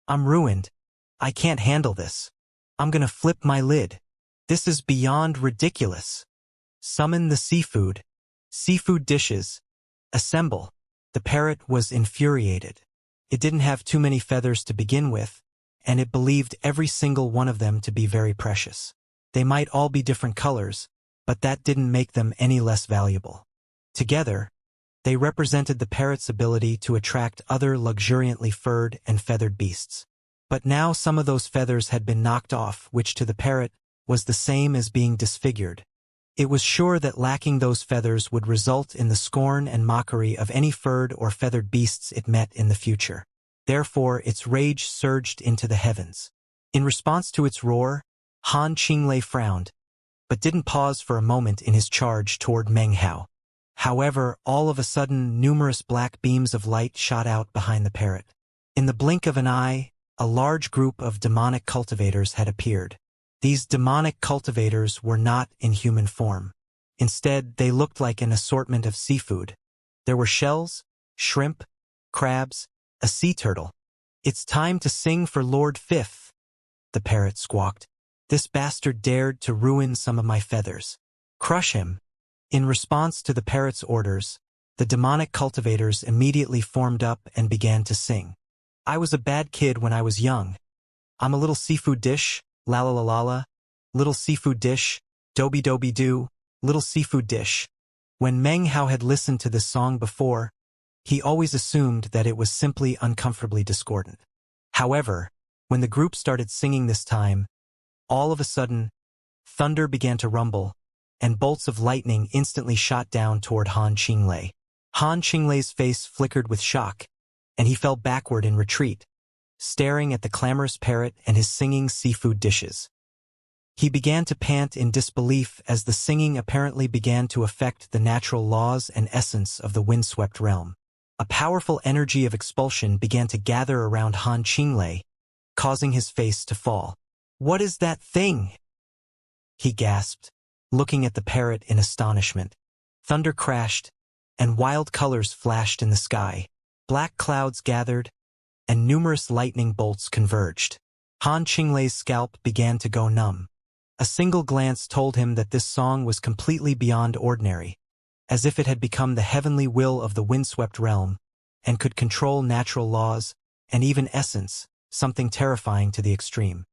[SPEAKER 1] I'm ruined. I can't handle this. I'm gonna flip my lid. This is beyond ridiculous. Summon the seafood. Seafood dishes. Assemble." The parrot was infuriated. It didn't have too many feathers to begin with, and it believed every single one of them to be very precious. They might all be different colors, but that didn't make them any less valuable. Together, they represented the parrot's ability to attract other luxuriantly furred and feathered beasts. But now some of those feathers had been knocked off, which to the parrot was the same as being disfigured. It was sure that lacking those feathers would result in the scorn and mockery of any furred or feathered beasts it met in the future. Therefore, its rage surged into the heavens. In response to its roar, Han Qinglei frowned, but didn't pause for a moment in his charge toward Meng Hao. However, all of a sudden, numerous black beams of light shot out behind the parrot. In the blink of an eye, a large group of demonic cultivators had appeared. These demonic cultivators were not in human form. Instead, they looked like an assortment of seafood. There were shells, shrimp, crabs, a sea turtle. "It's time to sing for Lord Fifth," the parrot squawked. "This bastard dared to ruin some of my feathers. Crush him." In response to the parrot's orders, the demonic cultivators immediately formed up and began to sing. "I was a bad kid when I was young. I'm a little seafood dish, la la la la la, little seafood dish, doby doby doo, little seafood dish." When Meng Hao had listened to this song before, he always assumed that it was simply uncomfortably discordant. However, when the group started singing this time, all of a sudden, thunder began to rumble, and bolts of lightning instantly shot down toward Han Qinglei. Han Qinglei's face flickered with shock, and he fell backward in retreat, staring at the clamorous parrot and his singing seafood dishes. He began to pant in disbelief as the singing apparently began to affect the natural laws and essence of the windswept realm. A powerful energy of expulsion began to gather around Han Qinglei, causing his face to fall. "What is that thing?" he gasped, looking at the parrot in astonishment. Thunder crashed, and wild colors flashed in the sky. Black clouds gathered, and numerous lightning bolts converged. Han Qinglei's scalp began to go numb. A single glance told him that this song was completely beyond ordinary, as if it had become the heavenly will of the windswept realm, and could control natural laws, and even essence, something terrifying to the extreme.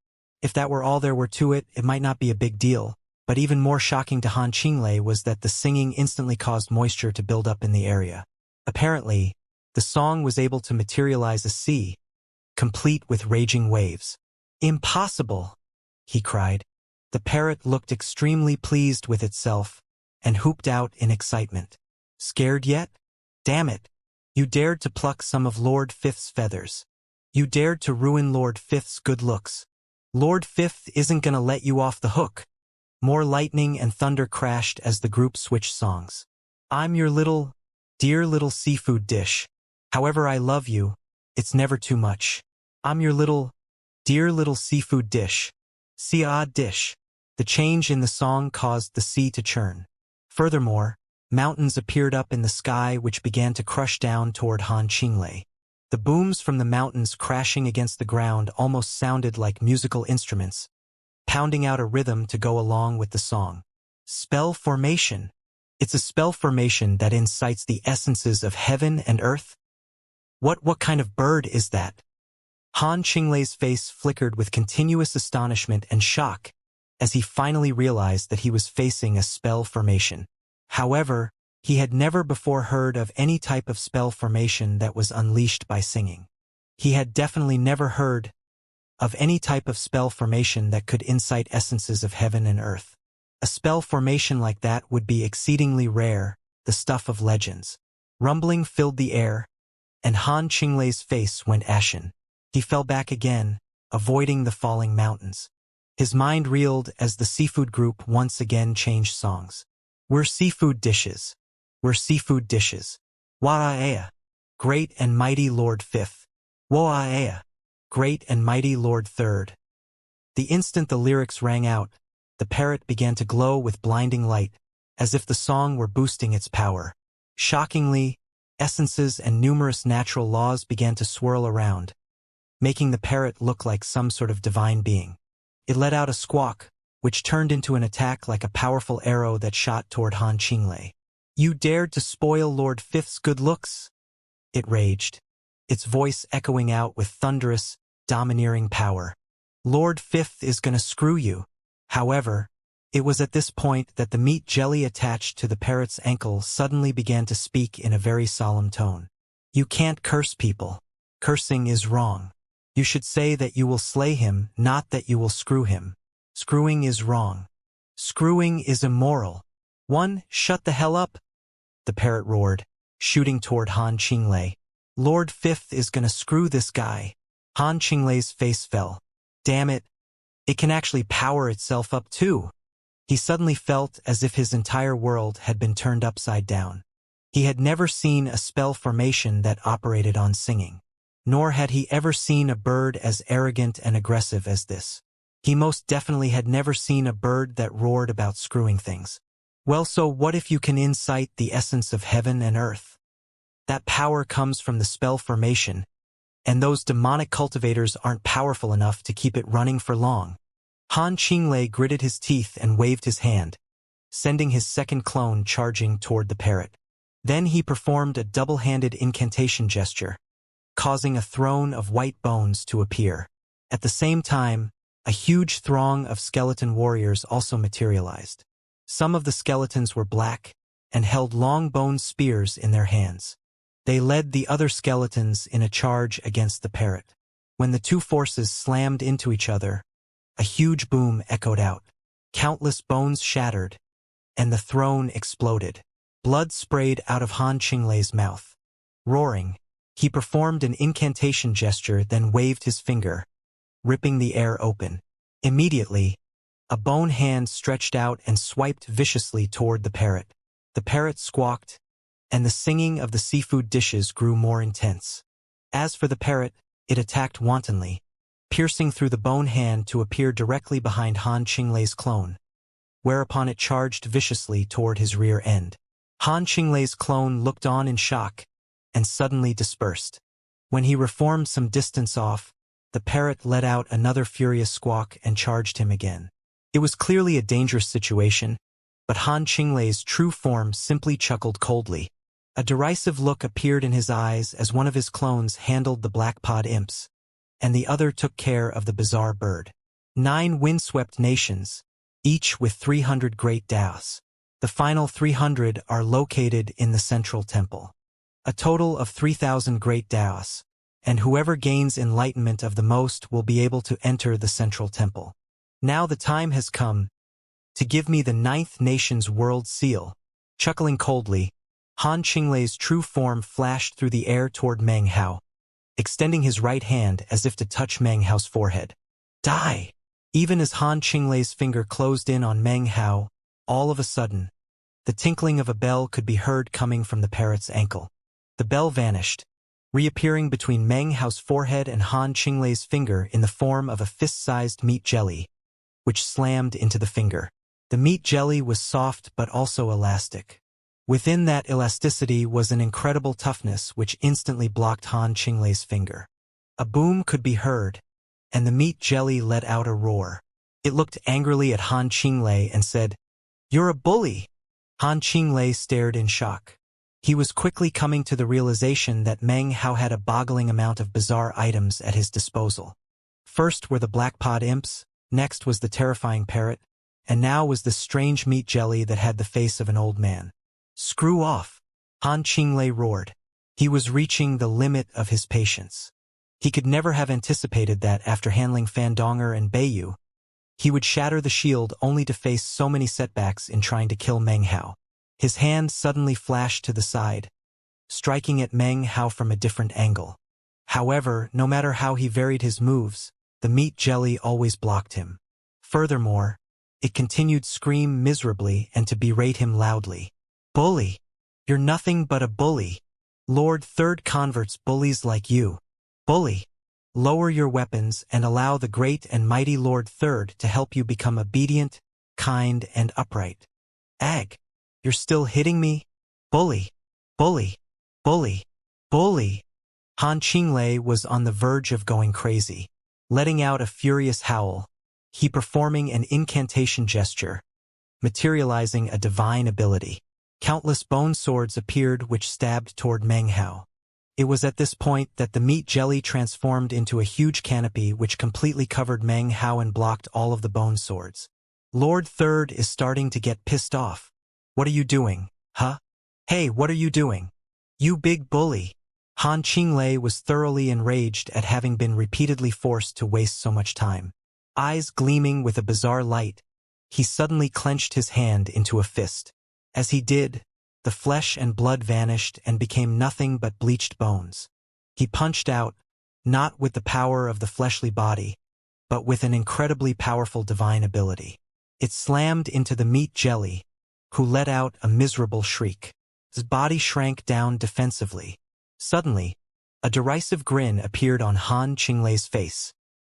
[SPEAKER 1] If that were all there were to it, it might not be a big deal, but even more shocking to Han Qinglei was that the singing instantly caused moisture to build up in the area. Apparently, the song was able to materialize a sea, complete with raging waves. "Impossible!" he cried. The parrot looked extremely pleased with itself, and whooped out in excitement. "Scared yet? Damn it! You dared to pluck some of Lord Fifth's feathers. You dared to ruin Lord Fifth's good looks. Lord Fifth isn't gonna let you off the hook." More lightning and thunder crashed as the group switched songs. "I'm your dear little seafood dish. However I love you, it's never too much. I'm your dear little seafood dish. See odd dish." The change in the song caused the sea to churn. Furthermore, mountains appeared up in the sky which began to crush down toward Han Qinglei. The booms from the mountains crashing against the ground almost sounded like musical instruments, pounding out a rhythm to go along with the song. Spell formation. It's a spell formation that incites the essences of heaven and earth. What kind of bird is that?" Han Qinglei's face flickered with continuous astonishment and shock as he finally realized that he was facing a spell formation. However, he had never before heard of any type of spell formation that was unleashed by singing. He had definitely never heard of any type of spell formation that could incite essences of heaven and earth. A spell formation like that would be exceedingly rare, the stuff of legends. Rumbling filled the air, and Han Qinglei's face went ashen. He fell back again, avoiding the falling mountains. His mind reeled as the seafood group once again changed songs. "We're seafood dishes. We're seafood dishes. Wa'aya, great and mighty Lord Fifth. Wa'aya, great and mighty Lord Third." The instant the lyrics rang out, the parrot began to glow with blinding light, as if the song were boosting its power. Shockingly, essences and numerous natural laws began to swirl around, making the parrot look like some sort of divine being. It let out a squawk, which turned into an attack like a powerful arrow that shot toward Han Qinglei. "You dared to spoil Lord Fifth's good looks?" it raged, its voice echoing out with thunderous, domineering power. "Lord Fifth is gonna screw you." However, it was at this point that the meat jelly attached to the parrot's ankle suddenly began to speak in a very solemn tone. "You can't curse people. Cursing is wrong. You should say that you will slay him, not that you will screw him. Screwing is wrong. Screwing is immoral. Shut the hell up, the parrot roared, shooting toward Han Qinglei. Lord Fifth is gonna screw this guy. Han Qinglei's face fell. Damn it. It can actually power itself up too. He suddenly felt as if his entire world had been turned upside down. He had never seen a spell formation that operated on singing. Nor had he ever seen a bird as arrogant and aggressive as this. He most definitely had never seen a bird that roared about screwing things. Well, so what if you can incite the essence of heaven and earth? That power comes from the spell formation, and those demonic cultivators aren't powerful enough to keep it running for long. Han Qinglei gritted his teeth and waved his hand, sending his second clone charging toward the parrot. Then he performed a double-handed incantation gesture, causing a throne of white bones to appear. At the same time, a huge throng of skeleton warriors also materialized. Some of the skeletons were black and held long bone spears in their hands. They led the other skeletons in a charge against the parrot. When the two forces slammed into each other, a huge boom echoed out. Countless bones shattered, and the throne exploded. Blood sprayed out of Han Qinglei's mouth. Roaring, he performed an incantation gesture, then waved his finger, ripping the air open. Immediately, a bone hand stretched out and swiped viciously toward the parrot. The parrot squawked, and the singing of the seafood dishes grew more intense. As for the parrot, it attacked wantonly, piercing through the bone hand to appear directly behind Han Qinglei's clone, whereupon it charged viciously toward his rear end. Han Qinglei's clone looked on in shock, and suddenly dispersed. When he reformed some distance off, the parrot let out another furious squawk and charged him again. It was clearly a dangerous situation, but Han Qinglei's true form simply chuckled coldly. A derisive look appeared in his eyes as one of his clones handled the blackpod imps, and the other took care of the bizarre bird. 9 windswept nations, each with 300 great Daos. The final 300 are located in the central temple. A total of 3,000 great Daos, and whoever gains enlightenment of the most will be able to enter the central temple. Now the time has come to give me the 9th nation's world seal. Chuckling coldly, Han Qinglei's true form flashed through the air toward Meng Hao, extending his right hand as if to touch Meng Hao's forehead. Die! Even as Han Qinglei's finger closed in on Meng Hao, all of a sudden, the tinkling of a bell could be heard coming from the parrot's ankle. The bell vanished, reappearing between Meng Hao's forehead and Han Qinglei's finger in the form of a fist-sized meat jelly, which slammed into the finger. The meat jelly was soft but also elastic. Within that elasticity was an incredible toughness which instantly blocked Han Qinglei's finger. A boom could be heard, and the meat jelly let out a roar. It looked angrily at Han Qinglei and said, "You're a bully!" Han Qinglei stared in shock. He was quickly coming to the realization that Meng Hao had a boggling amount of bizarre items at his disposal. First were the blackpod imps, next was the terrifying parrot, and now was the strange meat jelly that had the face of an old man. "Screw off!" Han Qinglei roared. He was reaching the limit of his patience. He could never have anticipated that after handling Fandonger and Beiyu, he would shatter the shield only to face so many setbacks in trying to kill Meng Hao. His hand suddenly flashed to the side, striking at Meng Hao from a different angle. However, no matter how he varied his moves, the meat jelly always blocked him. Furthermore, it continued to scream miserably and to berate him loudly. "Bully! You're nothing but a bully. Lord Third converts bullies like you. Bully! Lower your weapons and allow the great and mighty Lord Third to help you become obedient, kind, and upright." "Ag! You're still hitting me? Bully! Bully! Bully! Bully!" Han Qinglei was on the verge of going crazy. Letting out a furious howl, he performing an incantation gesture, materializing a divine ability. Countless bone swords appeared which stabbed toward Meng Hao. It was at this point that the meat jelly transformed into a huge canopy which completely covered Meng Hao and blocked all of the bone swords. Lord Third is starting to get pissed off. "What are you doing, huh? Hey, what are you doing? You big bully! Han Qinglei was thoroughly enraged at having been repeatedly forced to waste so much time. Eyes gleaming with a bizarre light, he suddenly clenched his hand into a fist. As he did, the flesh and blood vanished and became nothing but bleached bones. He punched out, not with the power of the fleshly body, but with an incredibly powerful divine ability. It slammed into the meat jelly, who let out a miserable shriek. His body shrank down defensively. Suddenly, a derisive grin appeared on Han Qinglei's face.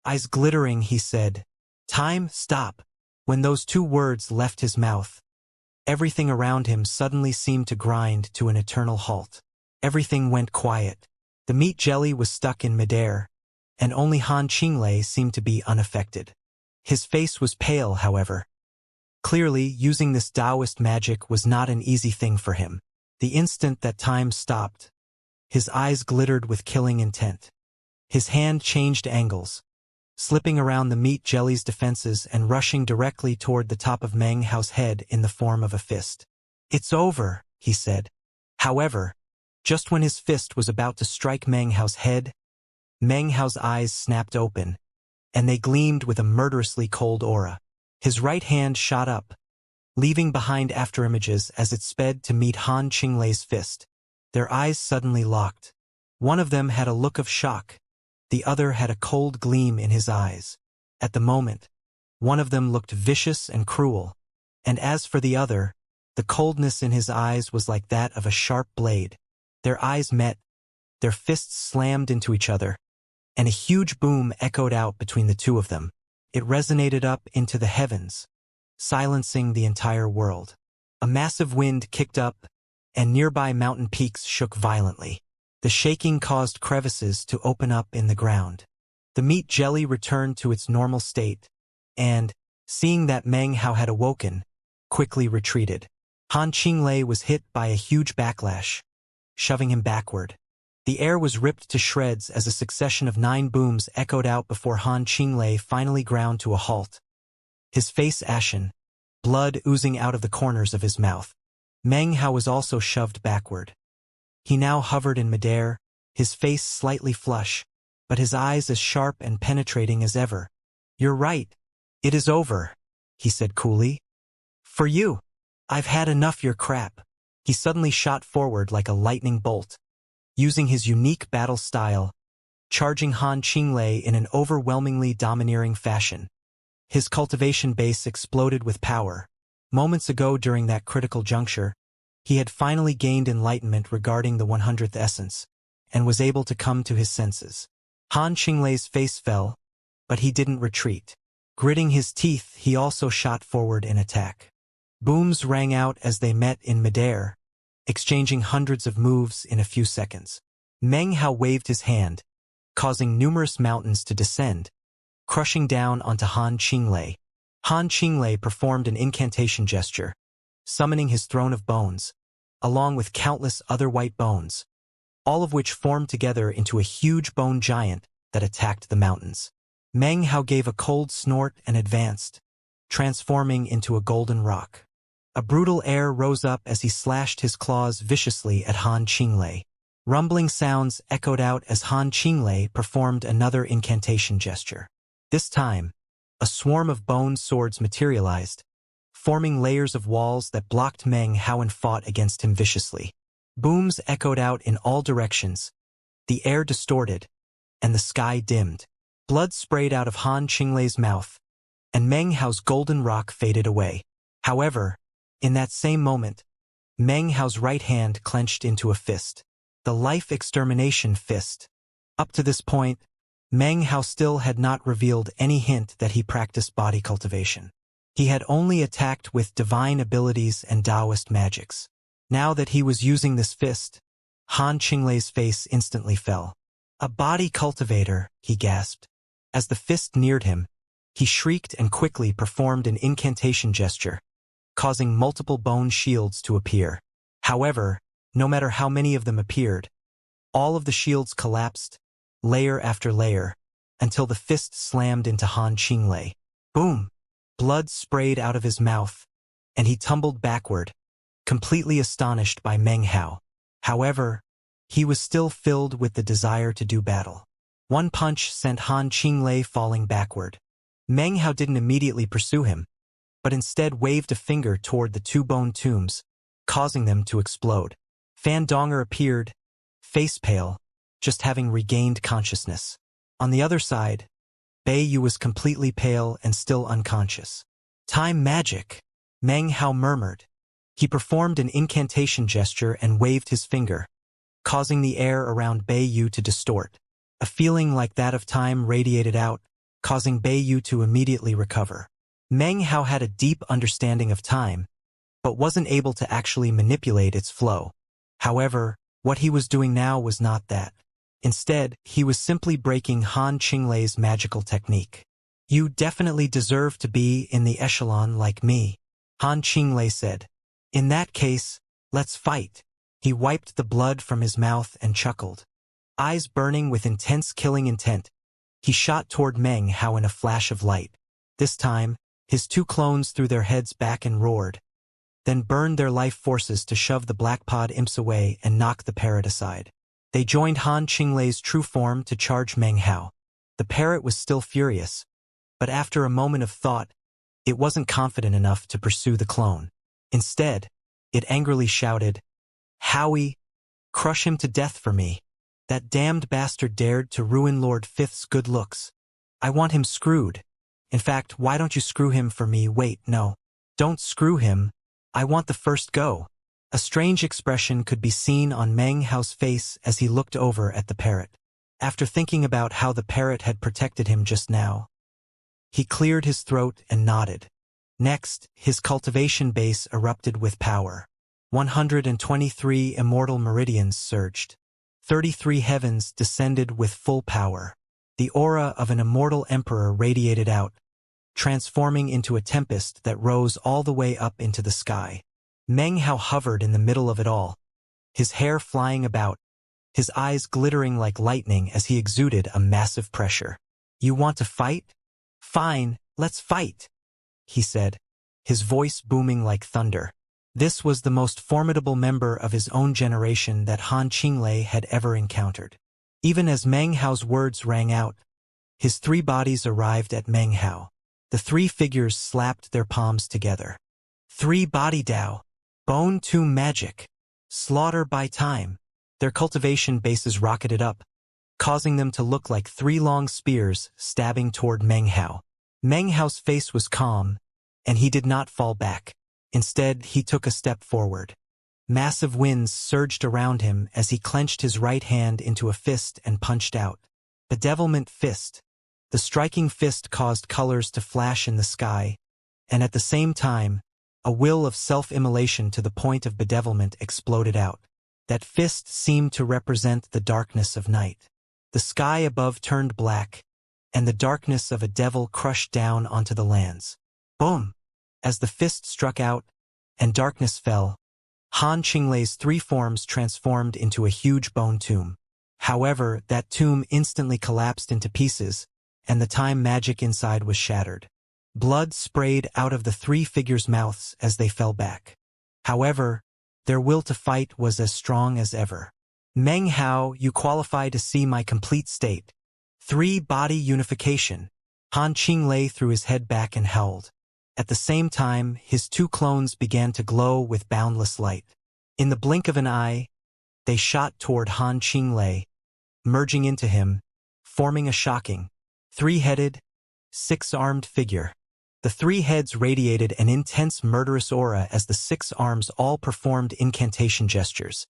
[SPEAKER 1] Eyes glittering, he said, "Time, stop." When those two words left his mouth, everything around him suddenly seemed to grind to an eternal halt. Everything went quiet. The meat jelly was stuck in midair, and only Han Qinglei seemed to be unaffected. His face was pale, however. Clearly, using this Taoist magic was not an easy thing for him. The instant that time stopped, his eyes glittered with killing intent. His hand changed angles, slipping around the meat jelly's defenses and rushing directly toward the top of Meng Hao's head in the form of a fist. "It's over," he said. However, just when his fist was about to strike Meng Hao's head, Meng Hao's eyes snapped open, and they gleamed with a murderously cold aura. His right hand shot up, leaving behind afterimages as it sped to meet Han Qinglei's fist. Their eyes suddenly locked. One of them had a look of shock. The other had a cold gleam in his eyes. At the moment, one of them looked vicious and cruel, and as for the other, the coldness in his eyes was like that of a sharp blade. Their eyes met, their fists slammed into each other, and a huge boom echoed out between the two of them. It resonated up into the heavens, silencing the entire world. A massive wind kicked up, and nearby mountain peaks shook violently. The shaking caused crevices to open up in the ground. The meat jelly returned to its normal state, and, seeing that Meng Hao had awoken, quickly retreated. Han Qinglei was hit by a huge backlash, shoving him backward. The air was ripped to shreds as a succession of 9 booms echoed out before Han Qinglei finally ground to a halt. His face ashen, blood oozing out of the corners of his mouth. Meng Hao was also shoved backward. He now hovered in midair, his face slightly flush, but his eyes as sharp and penetrating as ever. "You're right. It is over," he said coolly. "For you. I've had enough your crap." He suddenly shot forward like a lightning bolt, using his unique battle style, charging Han Qinglei in an overwhelmingly domineering fashion. His cultivation base exploded with power. Moments ago during that critical juncture, he had finally gained enlightenment regarding the 100th essence, and was able to come to his senses. Han Qinglei's face fell, but he didn't retreat. Gritting his teeth, he also shot forward in attack. Booms rang out as they met in midair, exchanging hundreds of moves in a few seconds. Meng Hao waved his hand, causing numerous mountains to descend, crushing down onto Han Qinglei. Han Qinglei performed an incantation gesture, summoning his throne of bones, along with countless other white bones, all of which formed together into a huge bone giant that attacked the mountains. Meng Hao gave a cold snort and advanced, transforming into a golden rock. A brutal air rose up as he slashed his claws viciously at Han Qinglei. Rumbling sounds echoed out as Han Qinglei performed another incantation gesture. This time, a swarm of bone swords materialized, forming layers of walls that blocked Meng Hao and fought against him viciously. Booms echoed out in all directions, the air distorted, and the sky dimmed. Blood sprayed out of Han Qinglei's mouth, and Meng Hao's golden rock faded away. However, in that same moment, Meng Hao's right hand clenched into a fist. The life extermination fist. Up to this point, Meng Hao still had not revealed any hint that he practiced body cultivation. He had only attacked with divine abilities and Taoist magics. Now that he was using this fist, Han Qinglei's face instantly fell. "A body cultivator," he gasped. As the fist neared him, he shrieked and quickly performed an incantation gesture, causing multiple bone shields to appear. However, no matter how many of them appeared, all of the shields collapsed, layer after layer, until the fist slammed into Han Qinglei. Boom! Blood sprayed out of his mouth, and he tumbled backward, completely astonished by Meng Hao. However, he was still filled with the desire to do battle. One punch sent Han Qinglei falling backward. Meng Hao didn't immediately pursue him, but instead waved a finger toward the two bone tombs, causing them to explode. Fan Donger appeared, face pale, just having regained consciousness. On the other side, Bei Yu was completely pale and still unconscious. Time magic, Meng Hao murmured. He performed an incantation gesture and waved his finger, causing the air around Bei Yu to distort. A feeling like that of time radiated out, causing Bei Yu to immediately recover. Meng Hao had a deep understanding of time, but wasn't able to actually manipulate its flow. However, what he was doing now was not that. Instead, he was simply breaking Han Qinglei's magical technique. You definitely deserve to be in the echelon like me, Han Qinglei said. In that case, let's fight. He wiped the blood from his mouth and chuckled. Eyes burning with intense killing intent, he shot toward Meng Hao in a flash of light. This time, his two clones threw their heads back and roared, then burned their life forces to shove the black-pod imps away and knock the parrot aside. They joined Han Qinglei's true form to charge Meng Hao. The parrot was still furious, but after a moment of thought, it wasn't confident enough to pursue the clone. Instead, it angrily shouted, "Howie, crush him to death for me. That damned bastard dared to ruin Lord Fifth's good looks. I want him screwed. In fact, why don't you screw him for me? Wait, no. Don't screw him. I want the first go." A strange expression could be seen on Meng Hao's face as he looked over at the parrot. After thinking about how the parrot had protected him just now, he cleared his throat and nodded. Next, his cultivation base erupted with power. 123 immortal meridians surged. 33 heavens descended with full power. The aura of an immortal emperor radiated out, transforming into a tempest that rose all the way up into the sky. Meng Hao hovered in the middle of it all, his hair flying about, his eyes glittering like lightning as he exuded a massive pressure. "You want to fight? Fine, let's fight," he said, his voice booming like thunder. This was the most formidable member of his own generation that Han Qinglei had ever encountered. Even as Meng Hao's words rang out, his three bodies arrived at Meng Hao. The three figures slapped their palms together. Three body Dao. Bone tomb magic. Slaughter by time. Their cultivation bases rocketed up, causing them to look like three long spears stabbing toward Meng Hao. Meng Hao's face was calm, and he did not fall back. Instead, he took a step forward. Massive winds surged around him as he clenched his right hand into a fist and punched out. Bedevilment fist. The striking fist caused colors to flash in the sky, and at the same time, a will of self-immolation to the point of bedevilment exploded out. That fist seemed to represent the darkness of night. The sky above turned black, and the darkness of a devil crushed down onto the lands. Boom! As the fist struck out, and darkness fell, Han Qinglei's three forms transformed into a huge bone tomb. However, that tomb instantly collapsed into pieces, and the time magic inside was shattered. Blood sprayed out of the three figures' mouths as they fell back. However, their will to fight was as strong as ever. "Meng Hao, you qualify to see my complete state. Three-body unification." Han Qinglei threw his head back and howled. At the same time, his two clones began to glow with boundless light. In the blink of an eye, they shot toward Han Qinglei, merging into him, forming a shocking, three-headed, six-armed figure. The three heads radiated an intense murderous aura as the six arms all performed incantation gestures,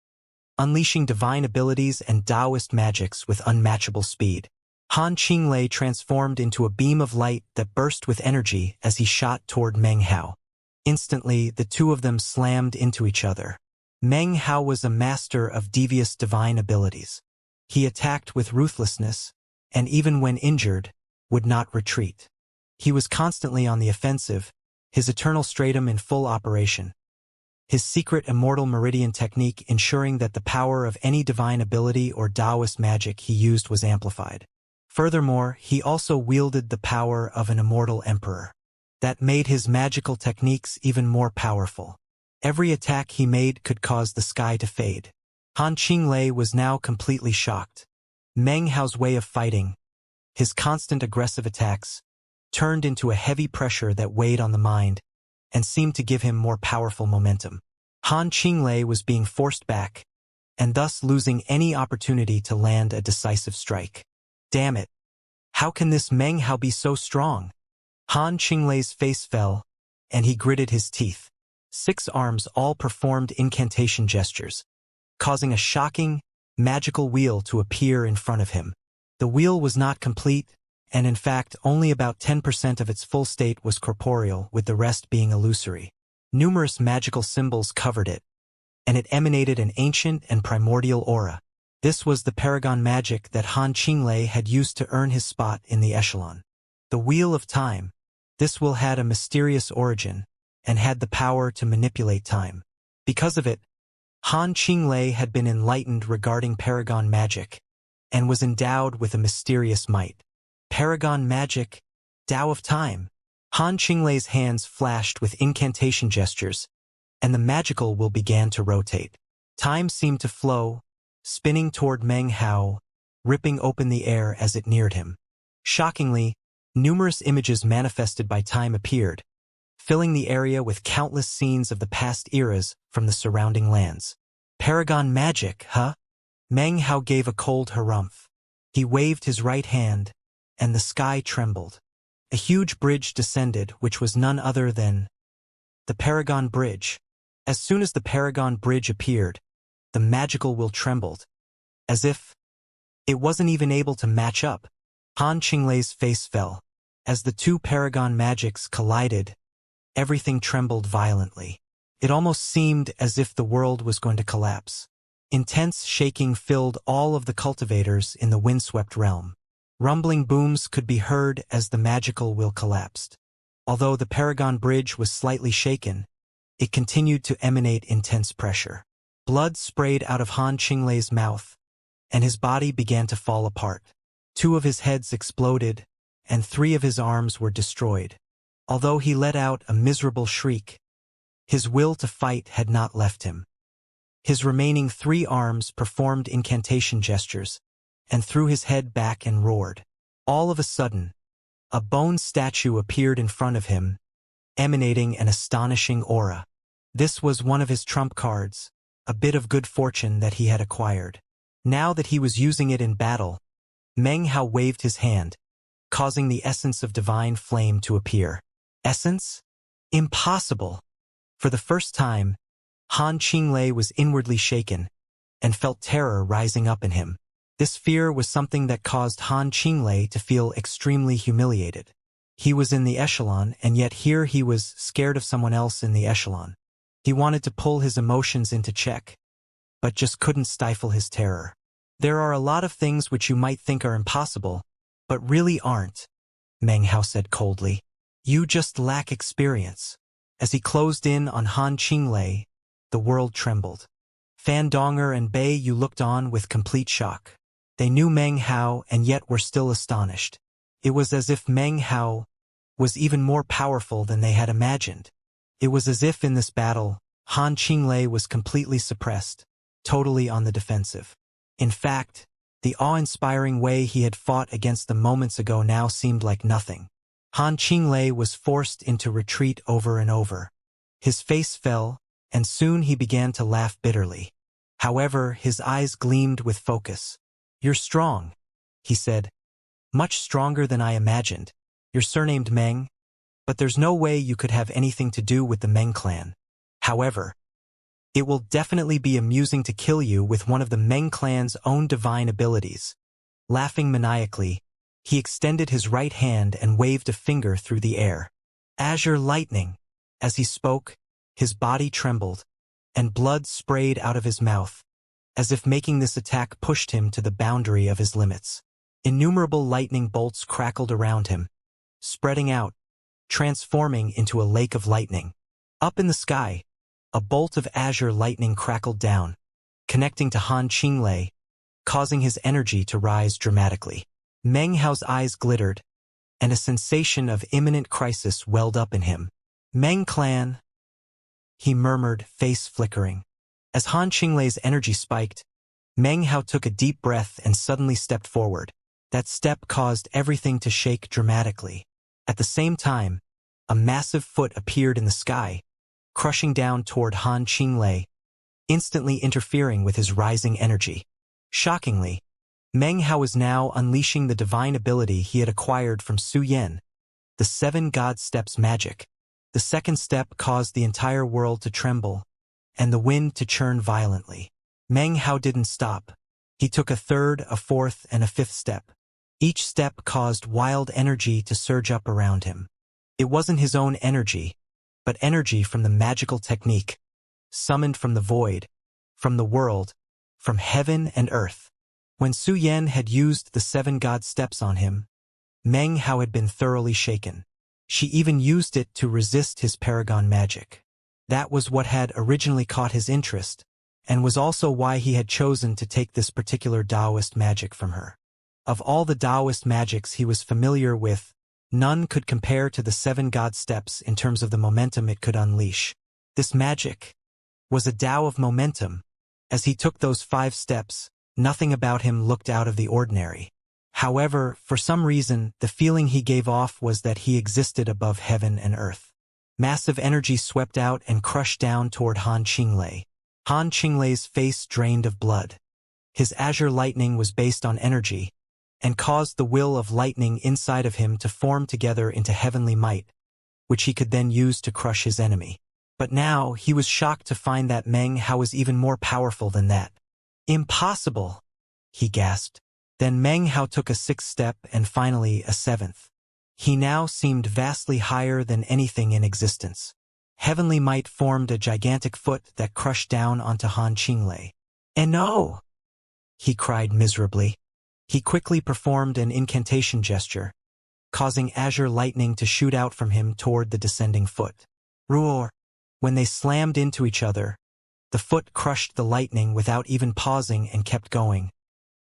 [SPEAKER 1] unleashing divine abilities and Taoist magics with unmatchable speed. Han Qinglei transformed into a beam of light that burst with energy as he shot toward Meng Hao. Instantly, the two of them slammed into each other. Meng Hao was a master of devious divine abilities. He attacked with ruthlessness, and even when injured, would not retreat. He was constantly on the offensive, his eternal stratum in full operation. His secret immortal meridian technique ensuring that the power of any divine ability or Taoist magic he used was amplified. Furthermore, he also wielded the power of an immortal emperor. That made his magical techniques even more powerful. Every attack he made could cause the sky to fade. Han Qinglei was now completely shocked. Meng Hao's way of fighting, his constant aggressive attacks, turned into a heavy pressure that weighed on the mind and seemed to give him more powerful momentum. Han Qinglei was being forced back, and thus losing any opportunity to land a decisive strike. Damn it! How can this Meng Hao be so strong? Han Qinglei's face fell, and he gritted his teeth. 6 arms all performed incantation gestures, causing a shocking, magical wheel to appear in front of him. The wheel was not complete, and in fact only about 10% of its full state was corporeal, with the rest being illusory. Numerous magical symbols covered it, and it emanated an ancient and primordial aura. This was the paragon magic that Han Qinglei had used to earn his spot in the echelon. The Wheel of Time. This wheel had a mysterious origin, and had the power to manipulate time. Because of it, Han Qinglei had been enlightened regarding paragon magic, and was endowed with a mysterious might. Paragon magic, Tao of Time. Han Qinglei's hands flashed with incantation gestures, and the magical wheel began to rotate. Time seemed to flow, spinning toward Meng Hao, ripping open the air as it neared him. Shockingly, numerous images manifested by time appeared, filling the area with countless scenes of the past eras from the surrounding lands. Paragon magic, huh? Meng Hao gave a cold harumph. He waved his right hand, and the sky trembled. A huge bridge descended, which was none other than the Paragon Bridge. As soon as the Paragon Bridge appeared, the magical wheel trembled, as if it wasn't even able to match up. Han Qinglei's face fell. As the 2 Paragon magics collided, everything trembled violently. It almost seemed as if the world was going to collapse. Intense shaking filled all of the cultivators in the windswept realm. Rumbling booms could be heard as the magical wheel collapsed. Although the Paragon Bridge was slightly shaken, it continued to emanate intense pressure. Blood sprayed out of Han Qinglei's mouth, and his body began to fall apart. 2 of his heads exploded, and 3 of his arms were destroyed. Although he let out a miserable shriek, his will to fight had not left him. His remaining 3 arms performed incantation gestures, and threw his head back and roared. All of a sudden, a bone statue appeared in front of him, emanating an astonishing aura. This was one of his trump cards, a bit of good fortune that he had acquired. Now that he was using it in battle, Meng Hao waved his hand, causing the essence of divine flame to appear. Essence? Impossible! For the first time, Han Qinglei was inwardly shaken, and felt terror rising up in him. This fear was something that caused Han Qinglei to feel extremely humiliated. He was in the echelon, and yet here he was scared of someone else in the echelon. He wanted to pull his emotions into check, but just couldn't stifle his terror. There are a lot of things which you might think are impossible, but really aren't, Meng Hao said coldly. You just lack experience. As he closed in on Han Qinglei, the world trembled. Fan Donger and Bei Yu looked on with complete shock. They knew Meng Hao and yet were still astonished. It was as if Meng Hao was even more powerful than they had imagined. It was as if in this battle, Han Qinglei was completely suppressed, totally on the defensive. In fact, the awe-inspiring way he had fought against them moments ago now seemed like nothing. Han Qinglei was forced into retreat over and over. His face fell, and soon he began to laugh bitterly. However, his eyes gleamed with focus. You're strong, he said. Much stronger than I imagined. You're surnamed Meng, but there's no way you could have anything to do with the Meng clan. However, it will definitely be amusing to kill you with one of the Meng clan's own divine abilities. Laughing maniacally, he extended his right hand and waved a finger through the air. Azure lightning. As he spoke, his body trembled, and blood sprayed out of his mouth, as if making this attack pushed him to the boundary of his limits. Innumerable lightning bolts crackled around him, spreading out, transforming into a lake of lightning. Up in the sky, a bolt of azure lightning crackled down, connecting to Han Qinglei, causing his energy to rise dramatically. Meng Hao's eyes glittered, and a sensation of imminent crisis welled up in him. Meng clan, he murmured, face flickering. As Han Qinglei's energy spiked, Meng Hao took a deep breath and suddenly stepped forward. That step caused everything to shake dramatically. At the same time, a massive foot appeared in the sky, crushing down toward Han Qinglei, instantly interfering with his rising energy. Shockingly, Meng Hao was now unleashing the divine ability he had acquired from Su Yan, the 7 God Steps magic. The second step caused the entire world to tremble, and the wind to churn violently. Meng Hao didn't stop. He took a third, a fourth, and a fifth step. Each step caused wild energy to surge up around him. It wasn't his own energy, but energy from the magical technique, summoned from the void, from the world, from heaven and earth. When Su Yan had used the 7 God Steps on him, Meng Hao had been thoroughly shaken. She even used it to resist his paragon magic. That was what had originally caught his interest, and was also why he had chosen to take this particular Taoist magic from her. Of all the Taoist magics he was familiar with, none could compare to the 7 God Steps in terms of the momentum it could unleash. This magic was a Tao of momentum. As he took those 5 steps, nothing about him looked out of the ordinary. However, for some reason, the feeling he gave off was that he existed above heaven and earth. Massive energy swept out and crushed down toward Han Qinglei. Han Qinglei's face drained of blood. His azure lightning was based on energy, and caused the will of lightning inside of him to form together into heavenly might, which he could then use to crush his enemy. But now, he was shocked to find that Meng Hao was even more powerful than that. "Impossible!" he gasped. Then Meng Hao took a 6th step and finally a 7th. He now seemed vastly higher than anything in existence. Heavenly might formed a gigantic foot that crushed down onto Han Qinglei. "And no!" he cried miserably. He quickly performed an incantation gesture, causing azure lightning to shoot out from him toward the descending foot. Roar! When they slammed into each other, the foot crushed the lightning without even pausing and kept going,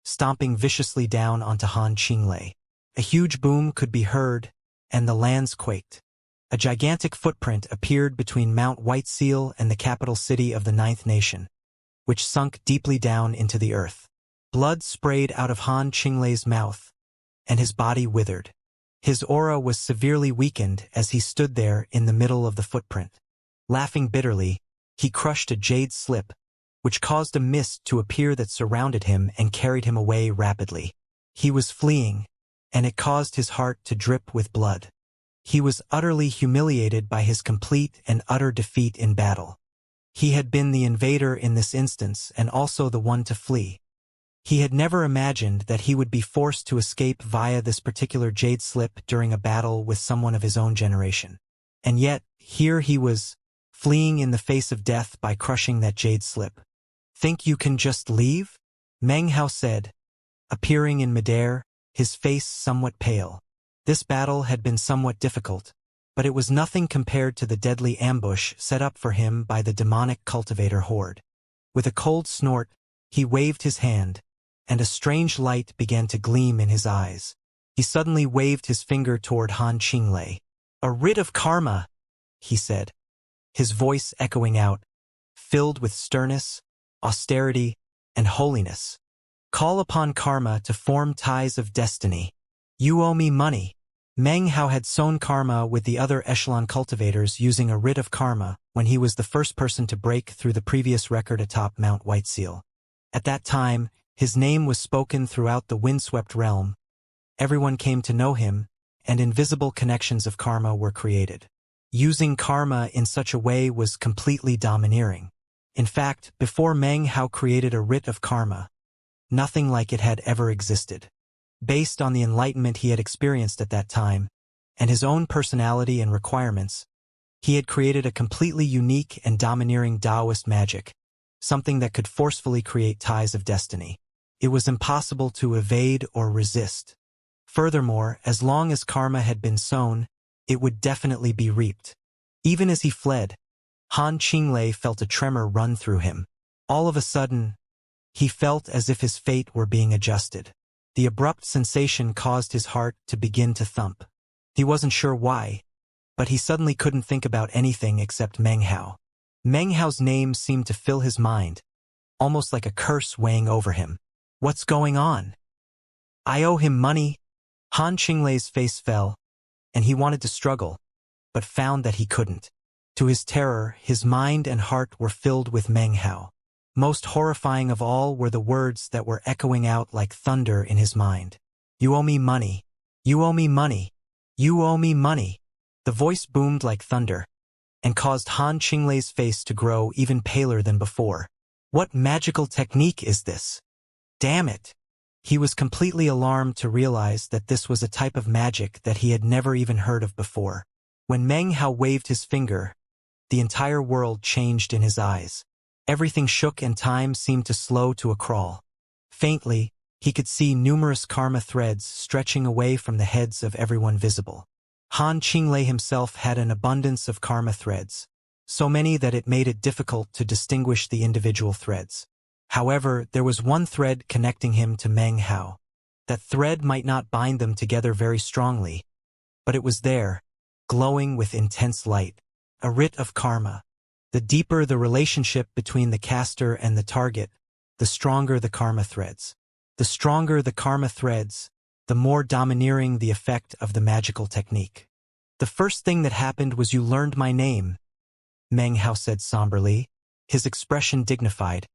[SPEAKER 1] stomping viciously down onto Han Qinglei. A huge boom could be heard, and the lands quaked. A gigantic footprint appeared between Mount Whiteseal and the capital city of the 9th Nation, which sunk deeply down into the earth. Blood sprayed out of Han Qinglei's mouth, and his body withered. His aura was severely weakened as he stood there in the middle of the footprint. Laughing bitterly, he crushed a jade slip, which caused a mist to appear that surrounded him and carried him away rapidly. He was fleeing, and it caused his heart to drip with blood. He was utterly humiliated by his complete and utter defeat in battle. He had been the invader in this instance and also the one to flee. He had never imagined that he would be forced to escape via this particular jade slip during a battle with someone of his own generation. And yet, here he was, fleeing in the face of death by crushing that jade slip. "Think you can just leave?" Meng Hao said, appearing in midair, his face somewhat pale. This battle had been somewhat difficult, but it was nothing compared to the deadly ambush set up for him by the demonic cultivator horde. With a cold snort, he waved his hand, and a strange light began to gleam in his eyes. He suddenly waved his finger toward Han Qinglei. "A writ of karma," he said, his voice echoing out, filled with sternness, austerity, and holiness. "Call upon karma to form ties of destiny. You owe me money." Meng Hao had sown karma with the other echelon cultivators using a writ of karma when he was the first person to break through the previous record atop Mount Whiteseal. At that time, his name was spoken throughout the windswept realm. Everyone came to know him, and invisible connections of karma were created. Using karma in such a way was completely domineering. In fact, before Meng Hao created a writ of karma, nothing like it had ever existed. Based on the enlightenment he had experienced at that time, and his own personality and requirements, he had created a completely unique and domineering Taoist magic, something that could forcefully create ties of destiny. It was impossible to evade or resist. Furthermore, as long as karma had been sown, it would definitely be reaped. Even as he fled, Han Qinglei felt a tremor run through him. All of a sudden, he felt as if his fate were being adjusted. The abrupt sensation caused his heart to begin to thump. He wasn't sure why, but he suddenly couldn't think about anything except Meng Hao. Meng Hao's name seemed to fill his mind, almost like a curse weighing over him. What's going on? I owe him money. Han Qinglei's face fell, and he wanted to struggle, but found that he couldn't. To his terror, his mind and heart were filled with Meng Hao. Most horrifying of all were the words that were echoing out like thunder in his mind. You owe me money. You owe me money. You owe me money. The voice boomed like thunder, and caused Han Qinglei's face to grow even paler than before. What magical technique is this? Damn it! He was completely alarmed to realize that this was a type of magic that he had never even heard of before. When Meng Hao waved his finger, the entire world changed in his eyes. Everything shook and time seemed to slow to a crawl. Faintly, he could see numerous karma threads stretching away from the heads of everyone visible. Han Qinglei himself had an abundance of karma threads, so many that it made it difficult to distinguish the individual threads. However, there was one thread connecting him to Meng Hao. That thread might not bind them together very strongly, but it was there, glowing with intense light. A writ of karma. The deeper the relationship between the caster and the target, the stronger the karma threads. The stronger the karma threads, the more domineering the effect of the magical technique. The first thing that happened was you learned my name, Meng Hao said somberly, his expression dignified,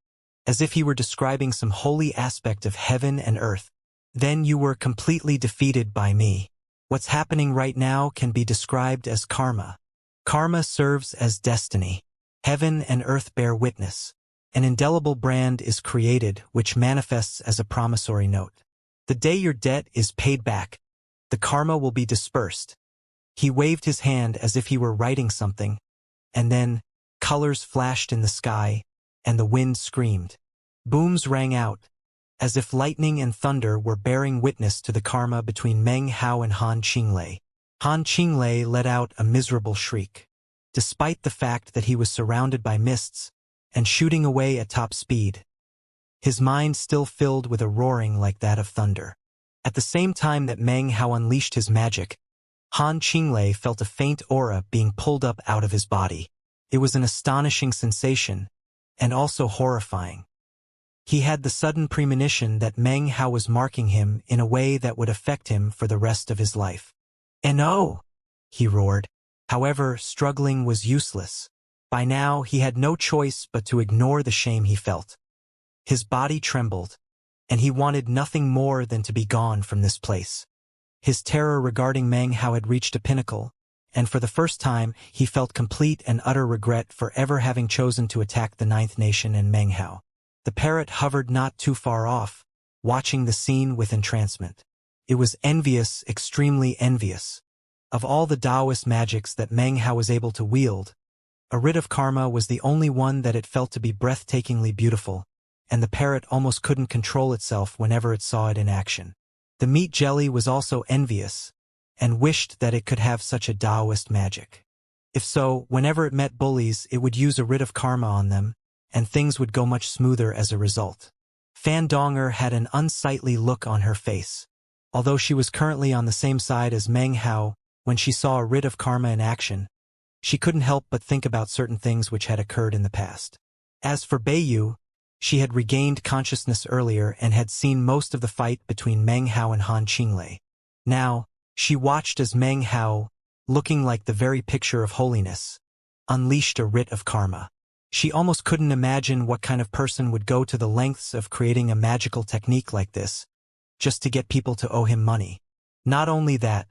[SPEAKER 1] as if he were describing some holy aspect of heaven and earth. Then you were completely defeated by me. What's happening right now can be described as karma. Karma serves as destiny. Heaven and earth bear witness. An indelible brand is created which manifests as a promissory note. The day your debt is paid back, the karma will be dispersed. He waved his hand as if he were writing something, and then colors flashed in the sky, and the wind screamed. Booms rang out, as if lightning and thunder were bearing witness to the karma between Meng Hao and Han Qinglei. Han Qinglei let out a miserable shriek. Despite the fact that he was surrounded by mists and shooting away at top speed, his mind still filled with a roaring like that of thunder. At the same time that Meng Hao unleashed his magic, Han Qinglei felt a faint aura being pulled up out of his body. It was an astonishing sensation, and also horrifying. He had the sudden premonition that Meng Hao was marking him in a way that would affect him for the rest of his life. "No!" he roared. However, struggling was useless. By now, he had no choice but to ignore the shame he felt. His body trembled, and he wanted nothing more than to be gone from this place. His terror regarding Meng Hao had reached a pinnacle, and for the first time, he felt complete and utter regret for ever having chosen to attack the Ninth Nation and Meng Hao. The parrot hovered not too far off, watching the scene with entrancement. It was envious, extremely envious. Of all the Taoist magics that Meng Hao was able to wield, a writ of karma was the only one that it felt to be breathtakingly beautiful, and the parrot almost couldn't control itself whenever it saw it in action. The meat jelly was also envious, and wished that it could have such a Taoist magic. If so, whenever it met bullies, it would use a writ of karma on them, and things would go much smoother as a result. Fan Donger had an unsightly look on her face. Although she was currently on the same side as Meng Hao, when she saw a writ of karma in action, she couldn't help but think about certain things which had occurred in the past. As for Beiyu, she had regained consciousness earlier and had seen most of the fight between Meng Hao and Han Qinglei. Now, she watched as Meng Hao, looking like the very picture of holiness, unleashed a writ of karma. She almost couldn't imagine what kind of person would go to the lengths of creating a magical technique like this, just to get people to owe him money. Not only that,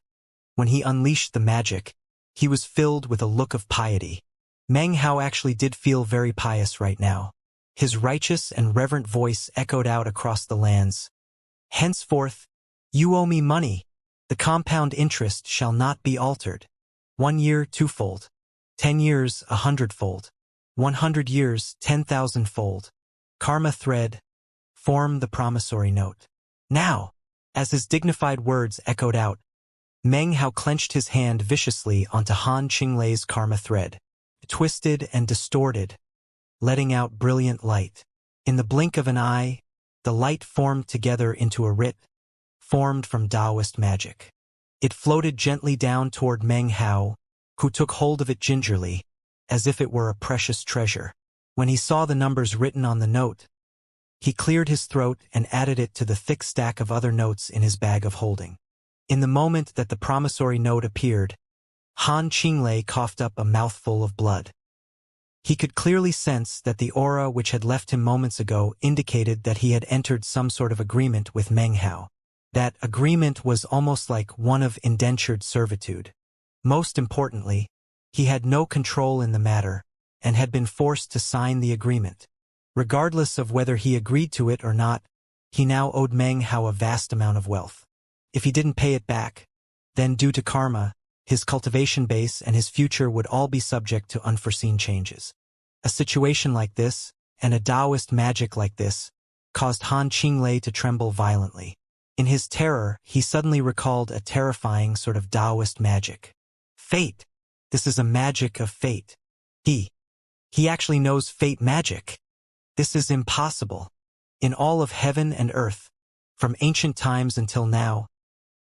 [SPEAKER 1] when he unleashed the magic, he was filled with a look of piety. Meng Hao actually did feel very pious right now. His righteous and reverent voice echoed out across the lands. Henceforth, you owe me money. The compound interest shall not be altered. 1 year 2-fold. 10 years 100-fold. 100 years 10,000-fold. Karma thread. Form the promissory note. Now, as his dignified words echoed out, Meng Hao clenched his hand viciously onto Han Qinglei's karma thread. It twisted and distorted, letting out brilliant light. In the blink of an eye, the light formed together into a writ, formed from Taoist magic. It floated gently down toward Meng Hao, who took hold of it gingerly, as if it were a precious treasure. When he saw the numbers written on the note, he cleared his throat and added it to the thick stack of other notes in his bag of holding. In the moment that the promissory note appeared, Han Qinglei coughed up a mouthful of blood. He could clearly sense that the aura which had left him moments ago indicated that he had entered some sort of agreement with Meng Hao. That agreement was almost like one of indentured servitude. Most importantly, he had no control in the matter and had been forced to sign the agreement. Regardless of whether he agreed to it or not, he now owed Meng Hao a vast amount of wealth. If he didn't pay it back, then due to karma, his cultivation base and his future would all be subject to unforeseen changes. A situation like this, and a Taoist magic like this, caused Han Qinglei to tremble violently. In his terror, he suddenly recalled a terrifying sort of Taoist magic. Fate! This is a magic of fate. He actually knows fate magic. This is impossible. In all of heaven and earth, from ancient times until now,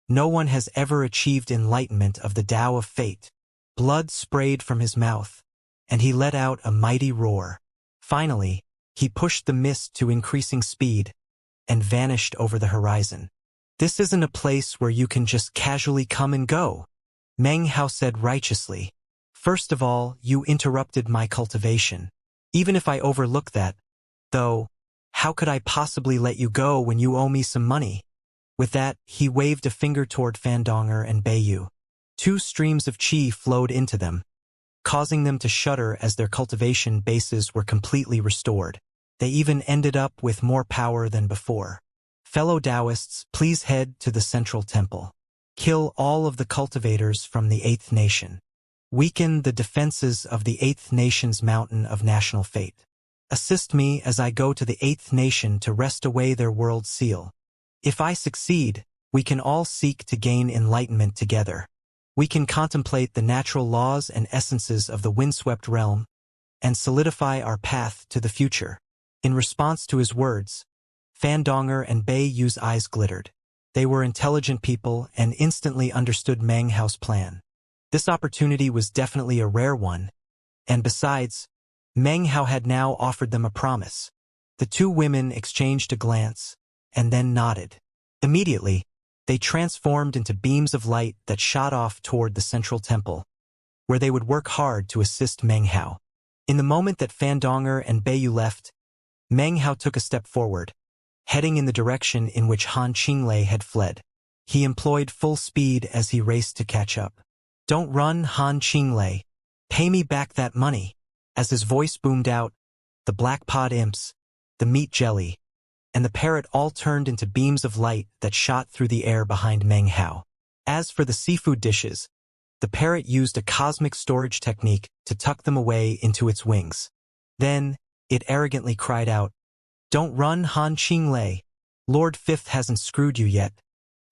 [SPEAKER 1] no one has ever achieved enlightenment of the Tao of fate. Blood sprayed from his mouth, and he let out a mighty roar. Finally, he pushed the mist to increasing speed and vanished over the horizon. This isn't a place where you can just casually come and go, Meng Hao said righteously. First of all, you interrupted my cultivation. Even if I overlook that, though, how could I possibly let you go when you owe me some money? With that, he waved a finger toward Fandonger and Beiyu. Two streams of qi flowed into them, causing them to shudder as their cultivation bases were completely restored. They even ended up with more power than before. Fellow Taoists, please head to the central temple. Kill all of the cultivators from the 8th nation. Weaken the defenses of the 8th nation's mountain of national fate. Assist me as I go to the 8th nation to wrest away their world seal. If I succeed, we can all seek to gain enlightenment together. We can contemplate the natural laws and essences of the windswept realm and solidify our path to the future. In response to his words, Fandonger and Beiyu's eyes glittered. They were intelligent people and instantly understood Meng Hao's plan. This opportunity was definitely a rare one, and besides, Meng Hao had now offered them a promise. The two women exchanged a glance, and then nodded. Immediately, they transformed into beams of light that shot off toward the central temple, where they would work hard to assist Meng Hao. In the moment that Fandonger and Beiyu left, Meng Hao took a step forward, heading in the direction in which Han Qinglei had fled. He employed full speed as he raced to catch up. Don't run, Han Qinglei. Pay me back that money. As his voice boomed out, the black pod imps, the meat jelly, and the parrot all turned into beams of light that shot through the air behind Meng Hao. As for the seafood dishes, the parrot used a cosmic storage technique to tuck them away into its wings. Then, it arrogantly cried out, "Don't run, Han Qinglei. Lord Fifth hasn't screwed you yet.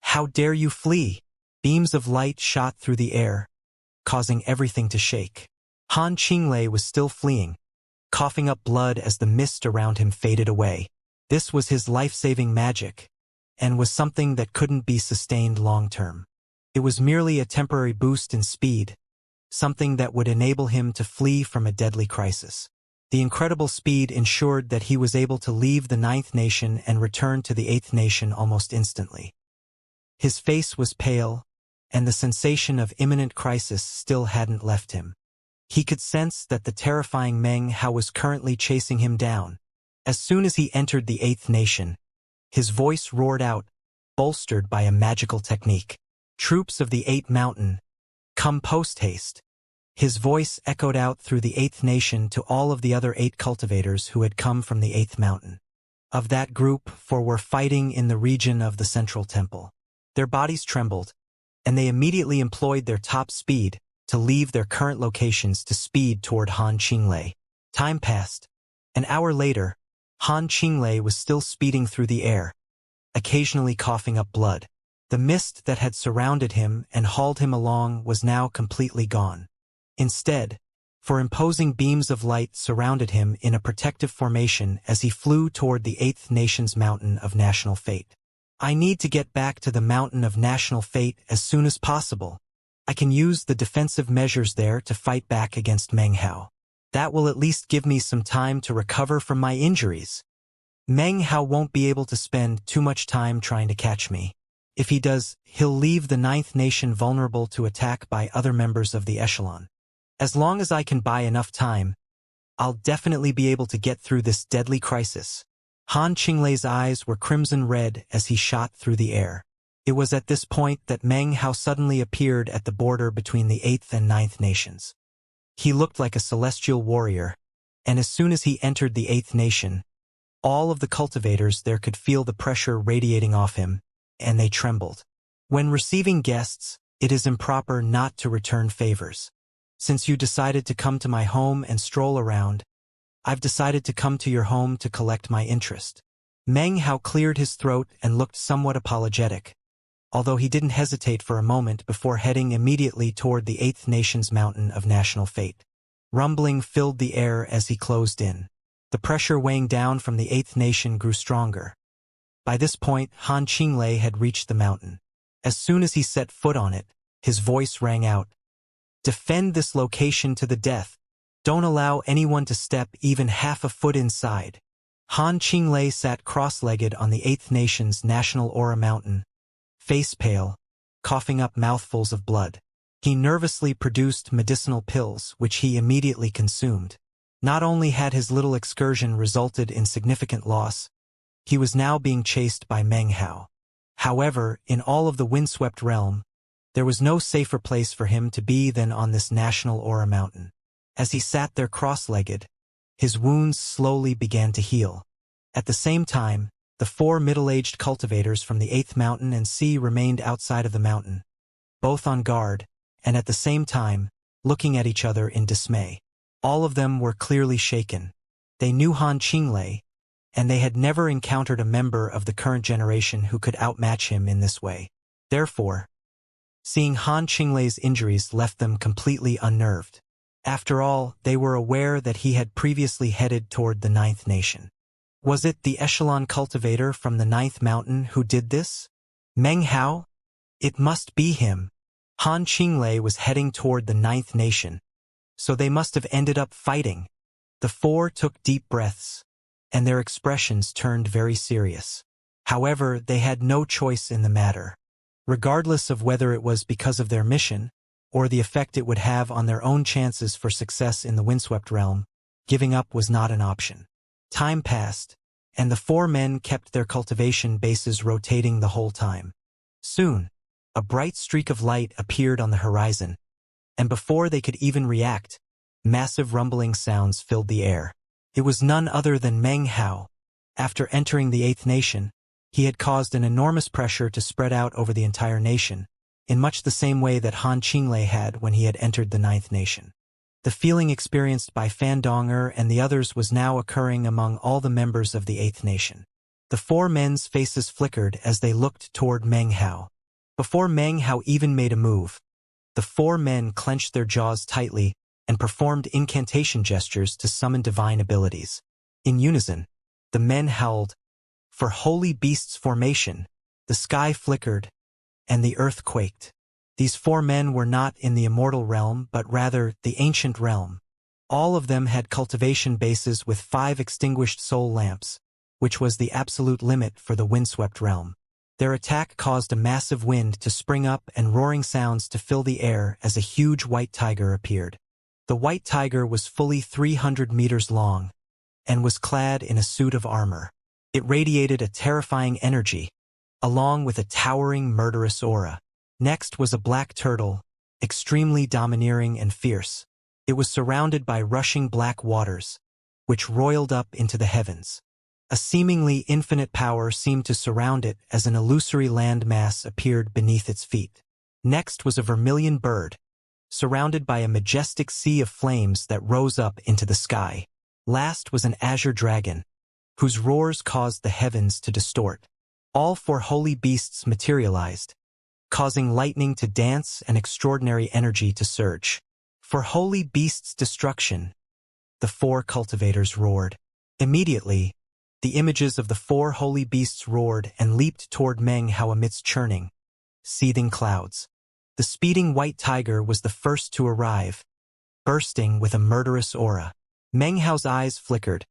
[SPEAKER 1] How dare you flee?" Beams of light shot through the air, causing everything to shake. Han Qinglei was still fleeing, coughing up blood as the mist around him faded away. This was his life-saving magic, and was something that couldn't be sustained long-term. It was merely a temporary boost in speed, something that would enable him to flee from a deadly crisis. The incredible speed ensured that he was able to leave the 9th nation and return to the 8th nation almost instantly. His face was pale, and the sensation of imminent crisis still hadn't left him. He could sense that the terrifying Meng Hao was currently chasing him down. As soon as he entered the 8th nation, his voice roared out, bolstered by a magical technique. "Troops of the 8th mountain, come post-haste." His voice echoed out through the 8th nation to all of the other 8 cultivators who had come from the 8th mountain. Of that group, 4 were fighting in the region of the central temple. Their bodies trembled, and they immediately employed their top speed to leave their current locations to speed toward Han Qinglei. Time passed. An hour later, Han Qinglei was still speeding through the air, occasionally coughing up blood. The mist that had surrounded him and hauled him along was now completely gone. Instead, 4 imposing beams of light surrounded him in a protective formation as he flew toward the 8th nation's mountain of national fate. "I need to get back to the mountain of national fate as soon as possible. I can use the defensive measures there to fight back against Meng Hao." That will at least give me some time to recover from my injuries. Meng Hao won't be able to spend too much time trying to catch me. If he does, he'll leave the Ninth Nation vulnerable to attack by other members of the echelon. As long as I can buy enough time, I'll definitely be able to get through this deadly crisis. Han Qinglei's eyes were crimson red as he shot through the air. It was at this point that Meng Hao suddenly appeared at the border between the 8th and 9th Nations. He looked like a celestial warrior, and as soon as he entered the 8th Nation, all of the cultivators there could feel the pressure radiating off him, and they trembled. When receiving guests, it is improper not to return favors. Since you decided to come to my home and stroll around, I've decided to come to your home to collect my interest. Meng Hao cleared his throat and looked somewhat apologetic, although he didn't hesitate for a moment before heading immediately toward the 8th Nation's mountain of national fate. Rumbling filled the air as he closed in. The pressure weighing down from the 8th Nation grew stronger. By this point, Han Qinglei had reached the mountain. As soon as he set foot on it, his voice rang out. Defend this location to the death. Don't allow anyone to step even half a foot inside. Han Qinglei sat cross-legged on the 8th Nation's National Aura Mountain, face pale, coughing up mouthfuls of blood. He nervously produced medicinal pills, which he immediately consumed. Not only had his little excursion resulted in significant loss, he was now being chased by Meng Hao. However, in all of the windswept realm, there was no safer place for him to be than on this National Aura Mountain. As he sat there cross-legged, his wounds slowly began to heal. At the same time, the 4 middle-aged cultivators from the 8th Mountain and Sea remained outside of the mountain, both on guard, and at the same time, looking at each other in dismay. All of them were clearly shaken. They knew Han Qinglei, and they had never encountered a member of the current generation who could outmatch him in this way. Therefore, seeing Han Qinglei's injuries left them completely unnerved. After all, they were aware that he had previously headed toward the 9th Nation. Was it the echelon cultivator from the 9th Mountain who did this? Meng Hao? It must be him. Han Qinglei was heading toward the 9th Nation, so they must have ended up fighting. The 4 took deep breaths, and their expressions turned very serious. However, they had no choice in the matter. Regardless of whether it was because of their mission, or the effect it would have on their own chances for success in the windswept realm, giving up was not an option. Time passed, and the 4 men kept their cultivation bases rotating the whole time. Soon, a bright streak of light appeared on the horizon, and before they could even react, massive rumbling sounds filled the air. It was none other than Meng Hao. After entering the 8th Nation, he had caused an enormous pressure to spread out over the entire nation, in much the same way that Han Qinglei had when he had entered the 9th Nation. The feeling experienced by Fandonger and the others was now occurring among all the members of the 8th Nation. The 4 men's faces flickered as they looked toward Meng Hao. Before Meng Hao even made a move, the 4 men clenched their jaws tightly and performed incantation gestures to summon divine abilities. In unison, the men howled, "For holy beasts' formation!" The sky flickered, and the earth quaked. These 4 men were not in the immortal realm, but rather the ancient realm. All of them had cultivation bases with 5 extinguished soul lamps, which was the absolute limit for the windswept realm. Their attack caused a massive wind to spring up and roaring sounds to fill the air as a huge white tiger appeared. The white tiger was fully 300 meters long, and was clad in a suit of armor. It radiated a terrifying energy, along with a towering murderous aura. Next was a black turtle, extremely domineering and fierce. It was surrounded by rushing black waters, which roiled up into the heavens. A seemingly infinite power seemed to surround it as an illusory land mass appeared beneath its feet. Next was a vermilion bird, surrounded by a majestic sea of flames that rose up into the sky. Last was an azure dragon, whose roars caused the heavens to distort. All 4 holy beasts materialized, causing lightning to dance and extraordinary energy to surge. For holy beasts' destruction, the 4 cultivators roared. Immediately, the images of the 4 holy beasts roared and leaped toward Meng Hao amidst churning, seething clouds. The speeding white tiger was the first to arrive, bursting with a murderous aura. Meng Hao's eyes flickered,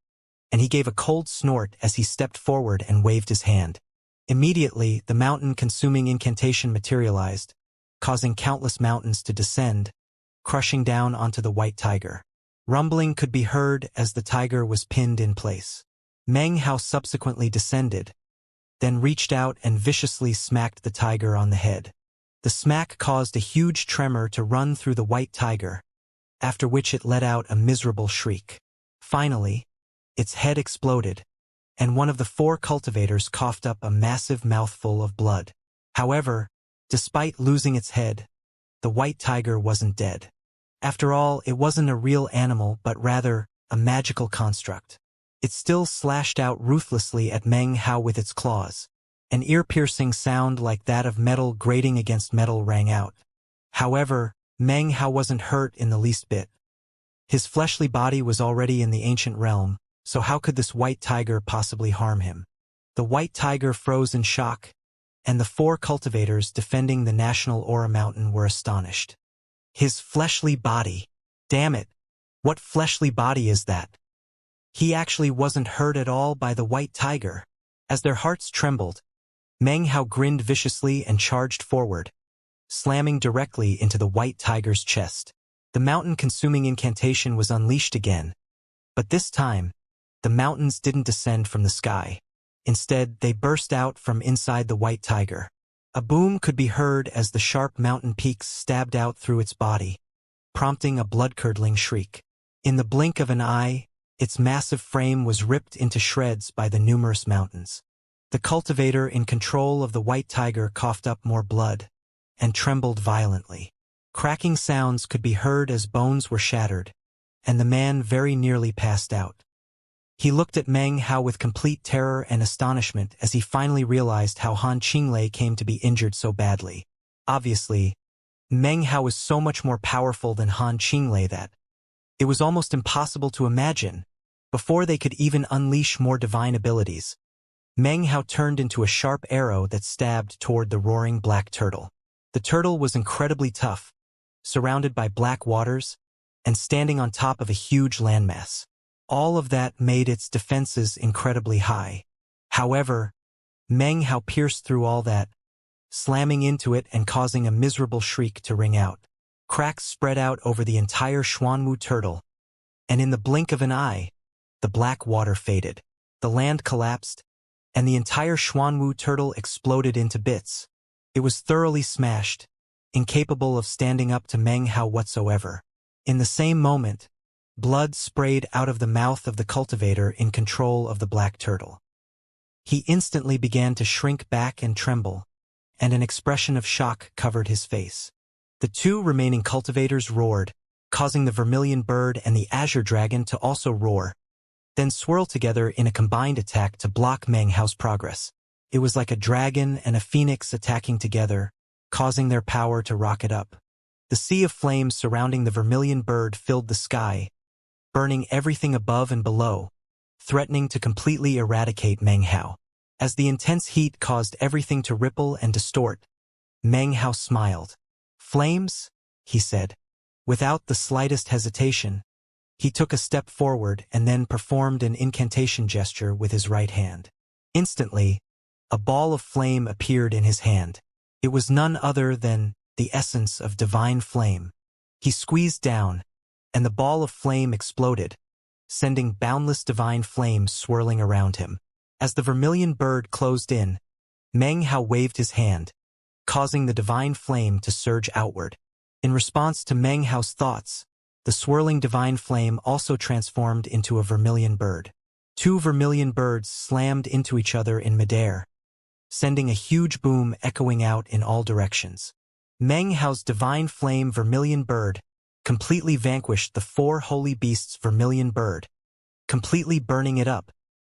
[SPEAKER 1] and he gave a cold snort as he stepped forward and waved his hand. Immediately, the mountain-consuming incantation materialized, causing countless mountains to descend, crushing down onto the white tiger. Rumbling could be heard as the tiger was pinned in place. Meng Hao subsequently descended, then reached out and viciously smacked the tiger on the head. The smack caused a huge tremor to run through the white tiger, after which it let out a miserable shriek. Finally, its head exploded, and one of the 4 cultivators coughed up a massive mouthful of blood. However, despite losing its head, the white tiger wasn't dead. After all, it wasn't a real animal but rather a magical construct. It still slashed out ruthlessly at Meng Hao with its claws. An ear-piercing sound like that of metal grating against metal rang out. However, Meng Hao wasn't hurt in the least bit. His fleshly body was already in the ancient realm, so how could this white tiger possibly harm him? The white tiger froze in shock, and the 4 cultivators defending the National Aura Mountain were astonished. His fleshly body. Damn it! What fleshly body is that? He actually wasn't hurt at all by the white tiger. As their hearts trembled, Meng Hao grinned viciously and charged forward, slamming directly into the white tiger's chest. The mountain-consuming incantation was unleashed again, but this time, the mountains didn't descend from the sky. Instead, they burst out from inside the white tiger. A boom could be heard as the sharp mountain peaks stabbed out through its body, prompting a blood-curdling shriek. In the blink of an eye, its massive frame was ripped into shreds by the numerous mountains. The cultivator in control of the white tiger coughed up more blood and trembled violently. Cracking sounds could be heard as bones were shattered, and the man very nearly passed out. He looked at Meng Hao with complete terror and astonishment as he finally realized how Han Qinglei came to be injured so badly. Obviously, Meng Hao was so much more powerful than Han Qinglei that it was almost impossible to imagine. Before they could even unleash more divine abilities, Meng Hao turned into a sharp arrow that stabbed toward the roaring black turtle. The turtle was incredibly tough, surrounded by black waters, and standing on top of a huge landmass. All of that made its defenses incredibly high. However, Meng Hao pierced through all that, slamming into it and causing a miserable shriek to ring out. Cracks spread out over the entire Xuanwu turtle, and in the blink of an eye, the black water faded. The land collapsed, and the entire Xuanwu turtle exploded into bits. It was thoroughly smashed, incapable of standing up to Meng Hao whatsoever. In the same moment, blood sprayed out of the mouth of the cultivator in control of the black turtle. He instantly began to shrink back and tremble, and an expression of shock covered his face. The 2 remaining cultivators roared, causing the vermilion bird and the azure dragon to also roar, then swirl together in a combined attack to block Meng Hao's progress. It was like a dragon and a phoenix attacking together, causing their power to rocket up. The sea of flames surrounding the vermilion bird filled the sky, burning everything above and below, threatening to completely eradicate Meng Hao. As the intense heat caused everything to ripple and distort, Meng Hao smiled. "Flames?" he said. Without the slightest hesitation, he took a step forward and then performed an incantation gesture with his right hand. Instantly, a ball of flame appeared in his hand. It was none other than the essence of divine flame. He squeezed down, and the ball of flame exploded, sending boundless divine flames swirling around him. As the vermilion bird closed in, Meng Hao waved his hand, causing the divine flame to surge outward. In response to Meng Hao's thoughts, the swirling divine flame also transformed into a vermilion bird. 2 vermilion birds slammed into each other in midair, sending a huge boom echoing out in all directions. Meng Hao's divine flame vermilion bird completely vanquished the 4 holy beasts' vermilion bird, completely burning it up.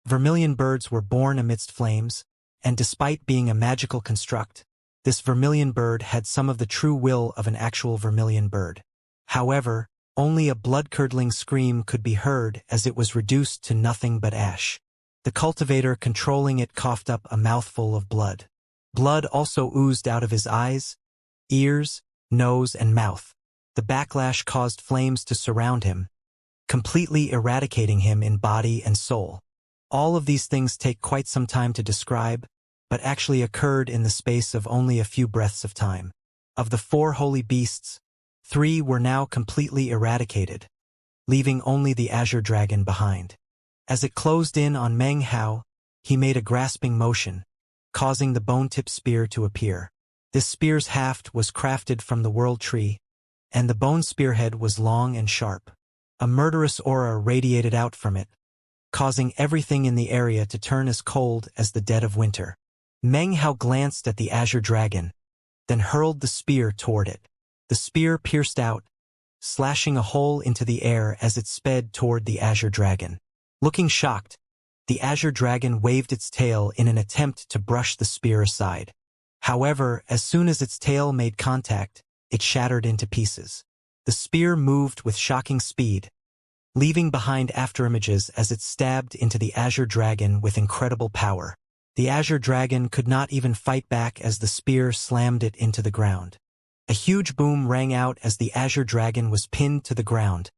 [SPEAKER 1] Vermilion birds were born amidst flames, and despite being a magical construct, this vermilion bird had some of the true will of an actual vermilion bird. However, only a blood-curdling scream could be heard as it was reduced to nothing but ash. The cultivator controlling it coughed up a mouthful of blood. Blood also oozed out of his eyes, ears, nose, and mouth. The backlash caused flames to surround him, completely eradicating him in body and soul. All of these things take quite some time to describe, but actually occurred in the space of only a few breaths of time. Of the 4 holy beasts, 3 were now completely eradicated, leaving only the azure dragon behind. As it closed in on Meng Hao, he made a grasping motion, causing the bone-tip spear to appear. This spear's haft was crafted from the world tree, and the bone spearhead was long and sharp. A murderous aura radiated out from it, causing everything in the area to turn as cold as the dead of winter. Meng Hao glanced at the azure dragon, then hurled the spear toward it. The spear pierced out, slashing a hole into the air as it sped toward the azure dragon. Looking shocked, the azure dragon waved its tail in an attempt to brush the spear aside. However, as soon as its tail made contact, it shattered into pieces. The spear moved with shocking speed, leaving behind afterimages as it stabbed into the azure dragon with incredible power. The azure dragon could not even fight back as the spear slammed it into the ground. A huge boom rang out as the azure dragon was pinned to the ground,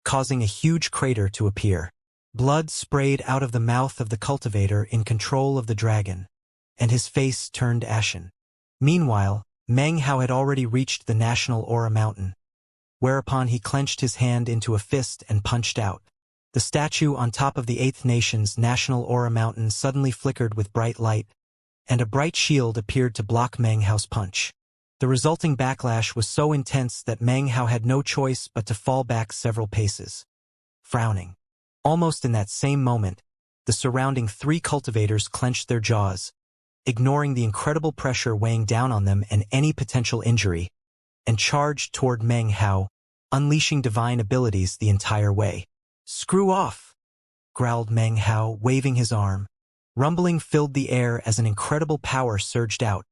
[SPEAKER 1] causing a huge crater to appear. Blood sprayed out of the mouth of the cultivator in control of the dragon, and his face turned ashen. Meanwhile, Meng Hao had already reached the national aura mountain, whereupon he clenched his hand into a fist and punched out. The statue on top of the 8th Nation's national aura mountain suddenly flickered with bright light, and a bright shield appeared to block Meng Hao's punch. The resulting backlash was so intense that Meng Hao had no choice but to fall back several paces, frowning. Almost in that same moment, the surrounding 3 cultivators clenched their jaws, ignoring the incredible pressure weighing down on them and any potential injury, and charged toward Meng Hao, unleashing divine abilities the entire way. "Screw off!" growled Meng Hao, waving his arm. Rumbling filled the air as an incredible power surged out,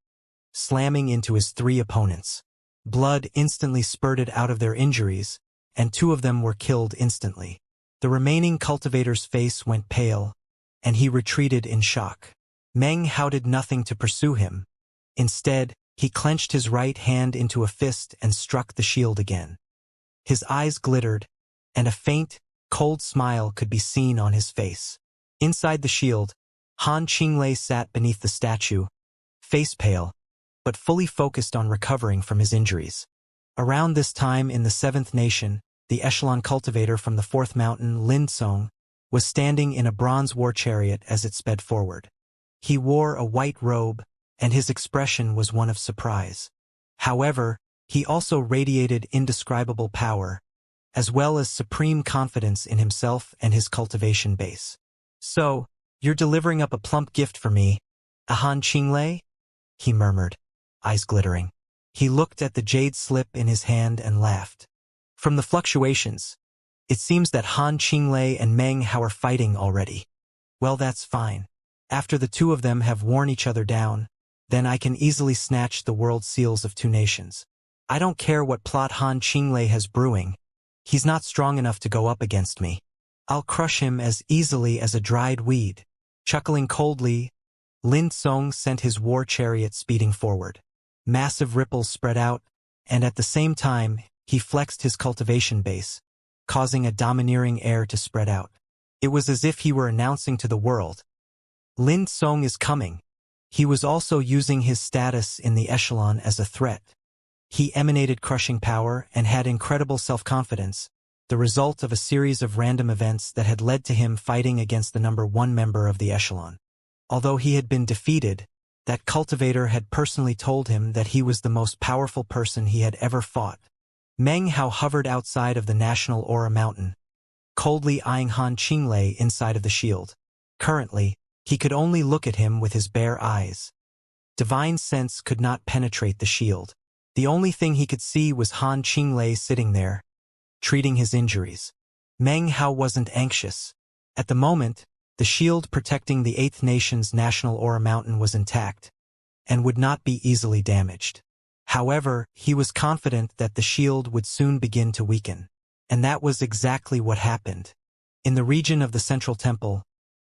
[SPEAKER 1] slamming into his 3 opponents. Blood instantly spurted out of their injuries, and 2 of them were killed instantly. The remaining cultivator's face went pale, and he retreated in shock. Meng Hao did nothing to pursue him. Instead, he clenched his right hand into a fist and struck the shield again. His eyes glittered, and a faint, cold smile could be seen on his face. Inside the shield, Han Qinglei sat beneath the statue, face pale, but fully focused on recovering from his injuries. Around this time in the 7th Nation, the echelon cultivator from the 4th mountain, Lin Song, was standing in a bronze war chariot as it sped forward. He wore a white robe, and his expression was one of surprise. However, he also radiated indescribable power, as well as supreme confidence in himself and his cultivation base. "So, you're delivering up a plump gift for me, Han Qinglei?" he murmured, eyes glittering. He looked at the jade slip in his hand and laughed. "From the fluctuations, it seems that Han Qinglei and Meng Hao are fighting already. Well, that's fine. After the 2 of them have worn each other down, then I can easily snatch the world seals of 2 nations. I don't care what plot Han Qinglei has brewing. He's not strong enough to go up against me. I'll crush him as easily as a dried weed." Chuckling coldly, Lin Song sent his war chariot speeding forward. Massive ripples spread out, and at the same time, he flexed his cultivation base, causing a domineering air to spread out. It was as if he were announcing to the world, "Lin Song is coming." He was also using his status in the echelon as a threat. He emanated crushing power and had incredible self-confidence, the result of a series of random events that had led to him fighting against the number 1 member of the echelon. Although he had been defeated, that cultivator had personally told him that he was the most powerful person he had ever fought. Meng Hao hovered outside of the national aura mountain, coldly eyeing Han Qinglei inside of the shield. Currently, he could only look at him with his bare eyes. Divine sense could not penetrate the shield. The only thing he could see was Han Qinglei sitting there, treating his injuries. Meng Hao wasn't anxious. At the moment, the shield protecting the 8th Nation's national aura mountain was intact, and would not be easily damaged. However, he was confident that the shield would soon begin to weaken. And that was exactly what happened. In the region of the Central Temple,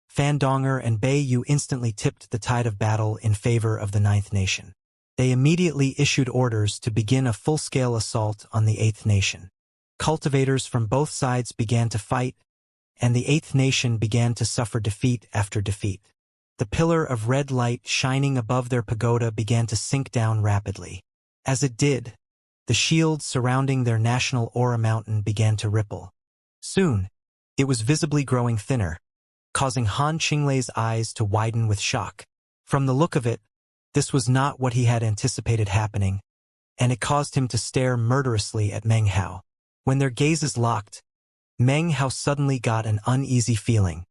[SPEAKER 1] Fan Donger and Bei Yu instantly tipped the tide of battle in favor of the 9th Nation. They immediately issued orders to begin a full-scale assault on the 8th Nation. Cultivators from both sides began to fight, and the Eighth Nation began to suffer defeat after defeat. The pillar of red light shining above their pagoda began to sink down rapidly. As it did, the shield surrounding their national aura mountain began to ripple. Soon, it was visibly growing thinner, causing Han Qinglei's eyes to widen with shock. From the look of it, this was not what he had anticipated happening, and it caused him to stare murderously at Meng Hao. When their gazes locked, Meng Hao suddenly got an uneasy feeling.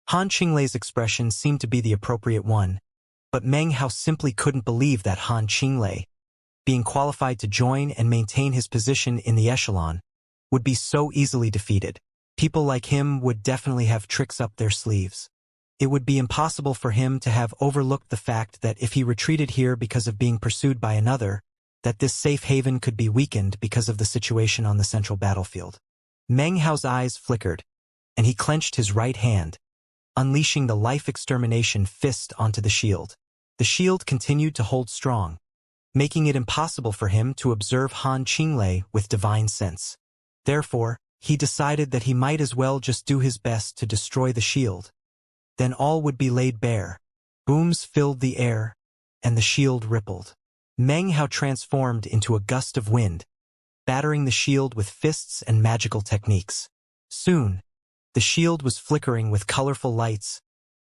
[SPEAKER 1] Han Qinglei's expression seemed to be the appropriate one, but Meng Hao simply couldn't believe that Han Qinglei, being qualified to join and maintain his position in the echelon, would be so easily defeated. People like him would definitely have tricks up their sleeves. It would be impossible for him to have overlooked the fact that if he retreated here because of being pursued by another, that this safe haven could be weakened because of the situation on the central battlefield. Meng Hao's eyes flickered, and he clenched his right hand, unleashing the life extermination fist onto the shield. The shield continued to hold strong, making it impossible for him to observe Han Qinglei with divine sense. Therefore, he decided that he might as well just do his best to destroy the shield. Then all would be laid bare. Booms filled the air, and the shield rippled. Meng Hao transformed into a gust of wind, battering the shield with fists and magical techniques. Soon, the shield was flickering with colorful lights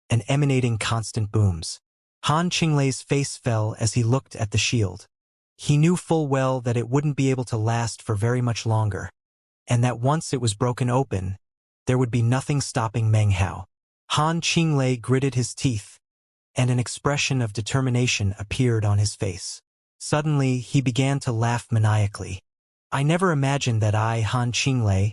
[SPEAKER 1] and emanating constant booms. Han Qinglei's face fell as he looked at the shield. He knew full well that it wouldn't be able to last for very much longer, and that once it was broken open, there would be nothing stopping Meng Hao. Han Qinglei gritted his teeth, and an expression of determination appeared on his face. Suddenly, he began to laugh maniacally. I never imagined that I, Han Qinglei,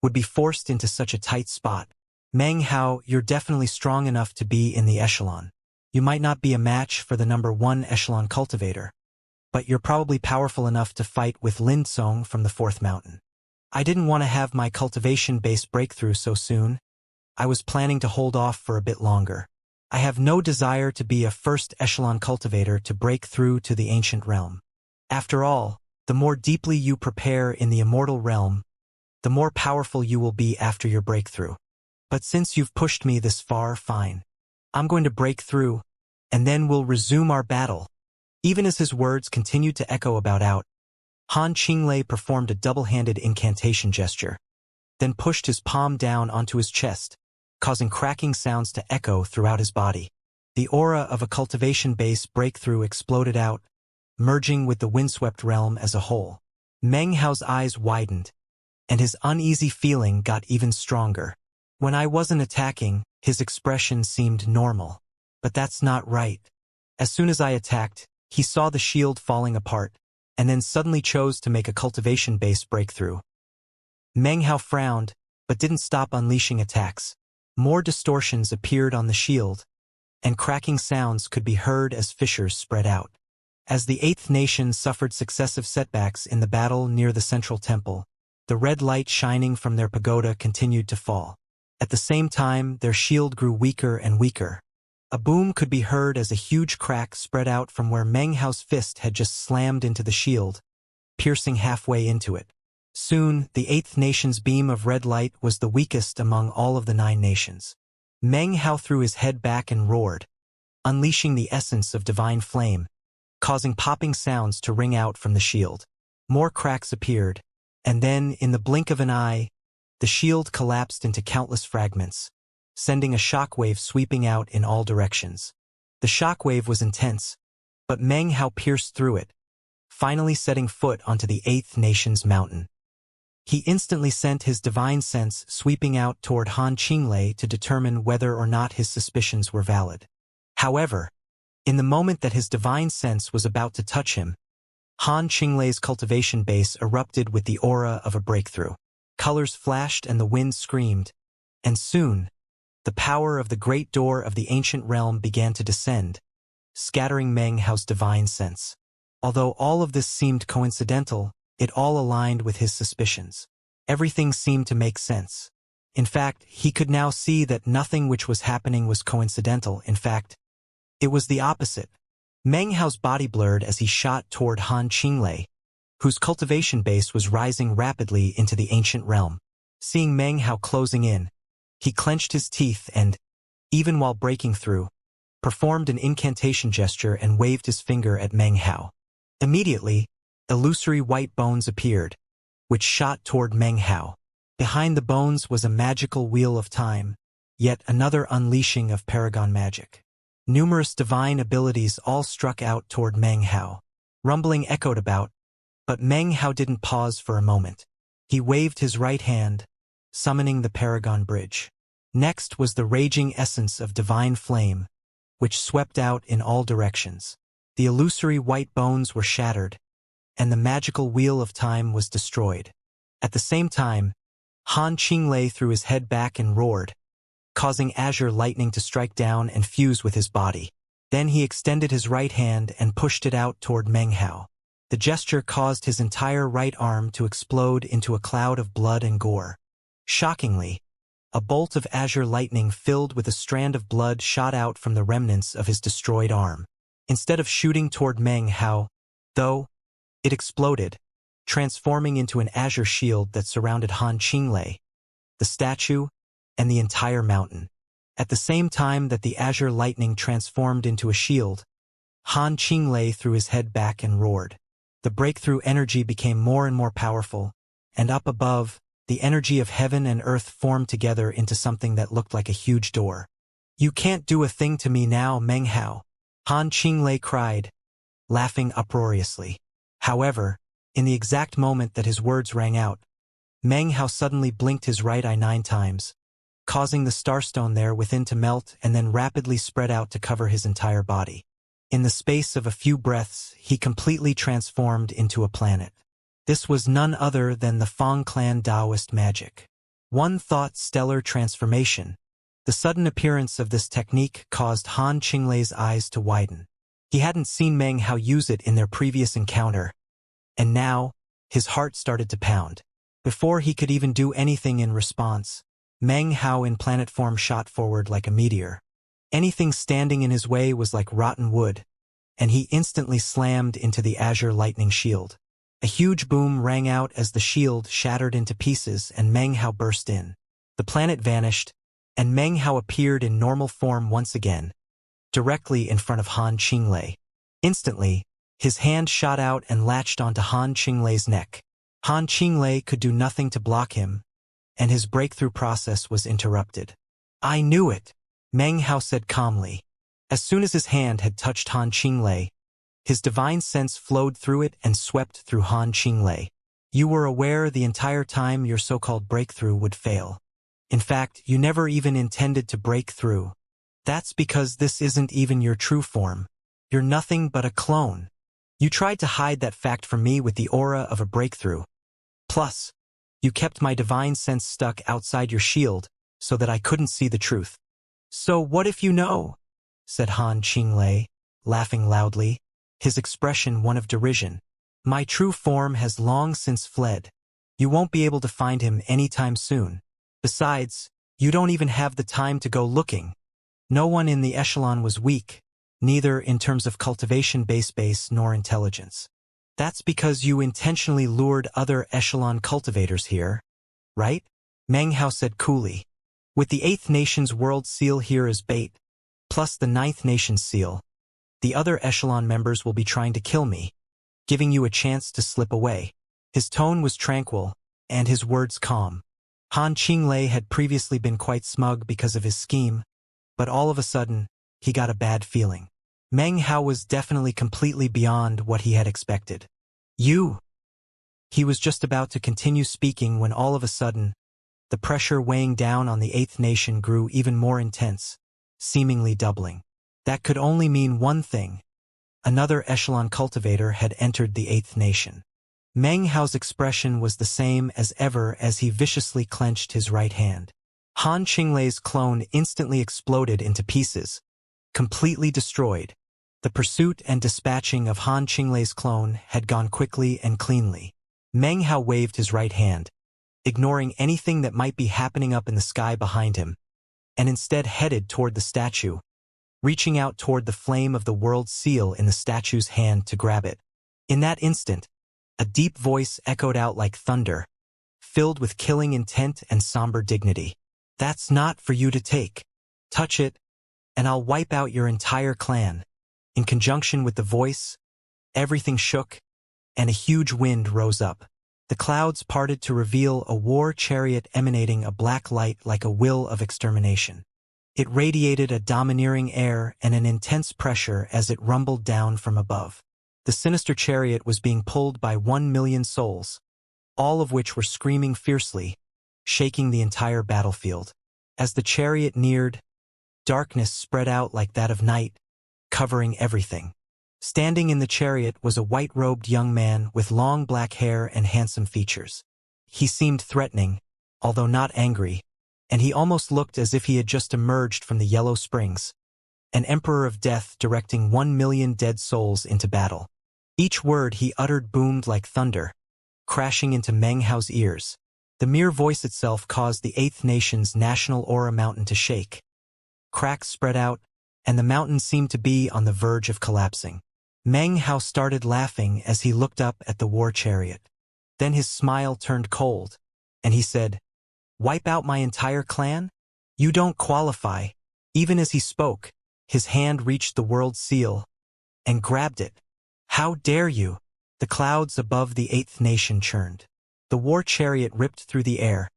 [SPEAKER 1] would be forced into such a tight spot. Meng Hao, you're definitely strong enough to be in the echelon. You might not be a match for the #1 echelon cultivator, but you're probably powerful enough to fight with Lin Song from the 4th mountain. I didn't want to have my cultivation-based breakthrough so soon. I was planning to hold off for a bit longer. I have no desire to be a 1st echelon cultivator to break through to the ancient realm. After all, the more deeply you prepare in the immortal realm, the more powerful you will be after your breakthrough. But since you've pushed me this far, fine. I'm going to break through, and then we'll resume our battle. Even as his words continued to echo about out, Han Qinglei performed a double-handed incantation gesture, then pushed his palm down onto his chest, causing cracking sounds to echo throughout his body. The aura of a cultivation-based breakthrough exploded out, merging with the windswept realm as a whole. Meng Hao's eyes widened, and his uneasy feeling got even stronger. When I wasn't attacking, his expression seemed normal. But that's not right. As soon as I attacked, he saw the shield falling apart, and then suddenly chose to make a cultivation-based breakthrough. Meng Hao frowned, but didn't stop unleashing attacks. More distortions appeared on the shield, and cracking sounds could be heard as fissures spread out. As the Eighth Nation suffered successive setbacks in the battle near the central temple, the red light shining from their pagoda continued to fall. At the same time, their shield grew weaker and weaker. A boom could be heard as a huge crack spread out from where Meng Hao's fist had just slammed into the shield, piercing halfway into it. Soon, the Eighth Nation's beam of red light was the weakest among all of the 9 nations. Meng Hao threw his head back and roared, unleashing the essence of divine flame, causing popping sounds to ring out from the shield. More cracks appeared, and then, in the blink of an eye, the shield collapsed into countless fragments, sending a shockwave sweeping out in all directions. The shockwave was intense, but Meng Hao pierced through it, finally setting foot onto the Eighth Nation's mountain. He instantly sent his divine sense sweeping out toward Han Qinglei to determine whether or not his suspicions were valid. However, in the moment that his divine sense was about to touch him, Han Qinglei's cultivation base erupted with the aura of a breakthrough. Colors flashed and the wind screamed, and soon, the power of the great door of the ancient realm began to descend, scattering Meng Hao's divine sense. Although all of this seemed coincidental, it all aligned with his suspicions. Everything seemed to make sense. In fact, he could now see that nothing which was happening was coincidental. In fact, it was the opposite. Meng Hao's body blurred as he shot toward Han Qinglei, whose cultivation base was rising rapidly into the ancient realm. Seeing Meng Hao closing in, he clenched his teeth and, even while breaking through, performed an incantation gesture and waved his finger at Meng Hao. Immediately, illusory white bones appeared, which shot toward Meng Hao. Behind the bones was a magical wheel of time, yet another unleashing of paragon magic. Numerous divine abilities all struck out toward Meng Hao. Rumbling echoed about, but Meng Hao didn't pause for a moment. He waved his right hand, summoning the paragon bridge. Next was the raging essence of divine flame, which swept out in all directions. The illusory white bones were shattered, and the magical wheel of time was destroyed. At the same time, Han Qinglei threw his head back and roared, causing azure lightning to strike down and fuse with his body. Then he extended his right hand and pushed it out toward Meng Hao. The gesture caused his entire right arm to explode into a cloud of blood and gore. Shockingly, a bolt of azure lightning filled with a strand of blood shot out from the remnants of his destroyed arm. Instead of shooting toward Meng Hao, though, it exploded, transforming into an azure shield that surrounded Han Qinglei, the statue, and the entire mountain. At the same time that the azure lightning transformed into a shield, Han Qinglei threw his head back and roared. The breakthrough energy became more and more powerful, and up above, the energy of heaven and earth formed together into something that looked like a huge door. "You can't do a thing to me now, Meng Hao," Han Qinglei cried, laughing uproariously. However, in the exact moment that his words rang out, Meng Hao suddenly blinked his right eye 9 times, causing the starstone there within to melt and then rapidly spread out to cover his entire body. In the space of a few breaths, he completely transformed into a planet. This was none other than the Fang clan Taoist magic. One thought stellar transformation. The sudden appearance of this technique caused Han Qinglei's eyes to widen. He hadn't seen Meng Hao use it in their previous encounter, and now, his heart started to pound. Before he could even do anything in response, Meng Hao in planet form shot forward like a meteor. Anything standing in his way was like rotten wood, and he instantly slammed into the azure lightning shield. A huge boom rang out as the shield shattered into pieces and Meng Hao burst in. The planet vanished, and Meng Hao appeared in normal form once again, directly in front of Han Qinglei. Instantly, his hand shot out and latched onto Han Qinglei's neck. Han Qinglei could do nothing to block him, and his breakthrough process was interrupted. "I knew it," Meng Hao said calmly. As soon as his hand had touched Han Qinglei, his divine sense flowed through it and swept through Han Qinglei. "You were aware the entire time your so-called breakthrough would fail. In fact, you never even intended to break through. That's because this isn't even your true form. You're nothing but a clone. You tried to hide that fact from me with the aura of a breakthrough. Plus, you kept my divine sense stuck outside your shield so that I couldn't see the truth." "So what if you know?" said Han Qinglei, laughing loudly, his expression one of derision. "My true form has long since fled. You won't be able to find him anytime soon. Besides, you don't even have the time to go looking. No one in the echelon was weak, neither in terms of cultivation base nor intelligence. That's because you intentionally lured other echelon cultivators here, right?" Meng Hao said coolly. "With the 8th Nation's world seal here as bait, plus the 9th Nation's seal, the other echelon members will be trying to kill me, giving you a chance to slip away." His tone was tranquil, and his words calm. Han Qinglei had previously been quite smug because of his scheme, but all of a sudden, he got a bad feeling. Meng Hao was definitely completely beyond what he had expected. "You!" He was just about to continue speaking when all of a sudden, the pressure weighing down on the 8th Nation grew even more intense, seemingly doubling. That could only mean one thing. Another echelon cultivator had entered the 8th Nation. Meng Hao's expression was the same as ever as he viciously clenched his right hand. Han Qinglei's clone instantly exploded into pieces, completely destroyed. The pursuit and dispatching of Han Qinglei's clone had gone quickly and cleanly. Meng Hao waved his right hand, ignoring anything that might be happening up in the sky behind him, and instead headed toward the statue, reaching out toward the flame of the world seal in the statue's hand to grab it. In that instant, A deep voice echoed out like thunder, filled with killing intent and somber dignity. "That's not for you to take. Touch it, and I'll wipe out your entire clan." In conjunction with the voice, everything shook, and a huge wind rose up. The clouds parted to reveal a war chariot emanating a black light like a will of extermination. It radiated a domineering air and an intense pressure as it rumbled down from above. The sinister chariot was being pulled by 1,000,000 souls, all of which were screaming fiercely, shaking the entire battlefield. As the chariot neared, darkness spread out like that of night, covering everything. Standing in the chariot was a white-robed young man with long black hair and handsome features. He seemed threatening, although not angry, and he almost looked as if he had just emerged from the Yellow Springs, an emperor of death directing 1,000,000 dead souls into battle. Each word he uttered boomed like thunder, crashing into Meng Hao's ears. The mere voice itself caused the Eighth Nation's national aura mountain to shake. Cracks spread out, and the mountain seemed to be on the verge of collapsing. Meng Hao started laughing as he looked up at the war chariot. Then his smile turned cold, and he said, "Wipe out my entire clan? You don't qualify." Even as he spoke, his hand reached the world seal and grabbed it. "How dare you?" The clouds above the Eighth Nation churned. The war chariot ripped through the air,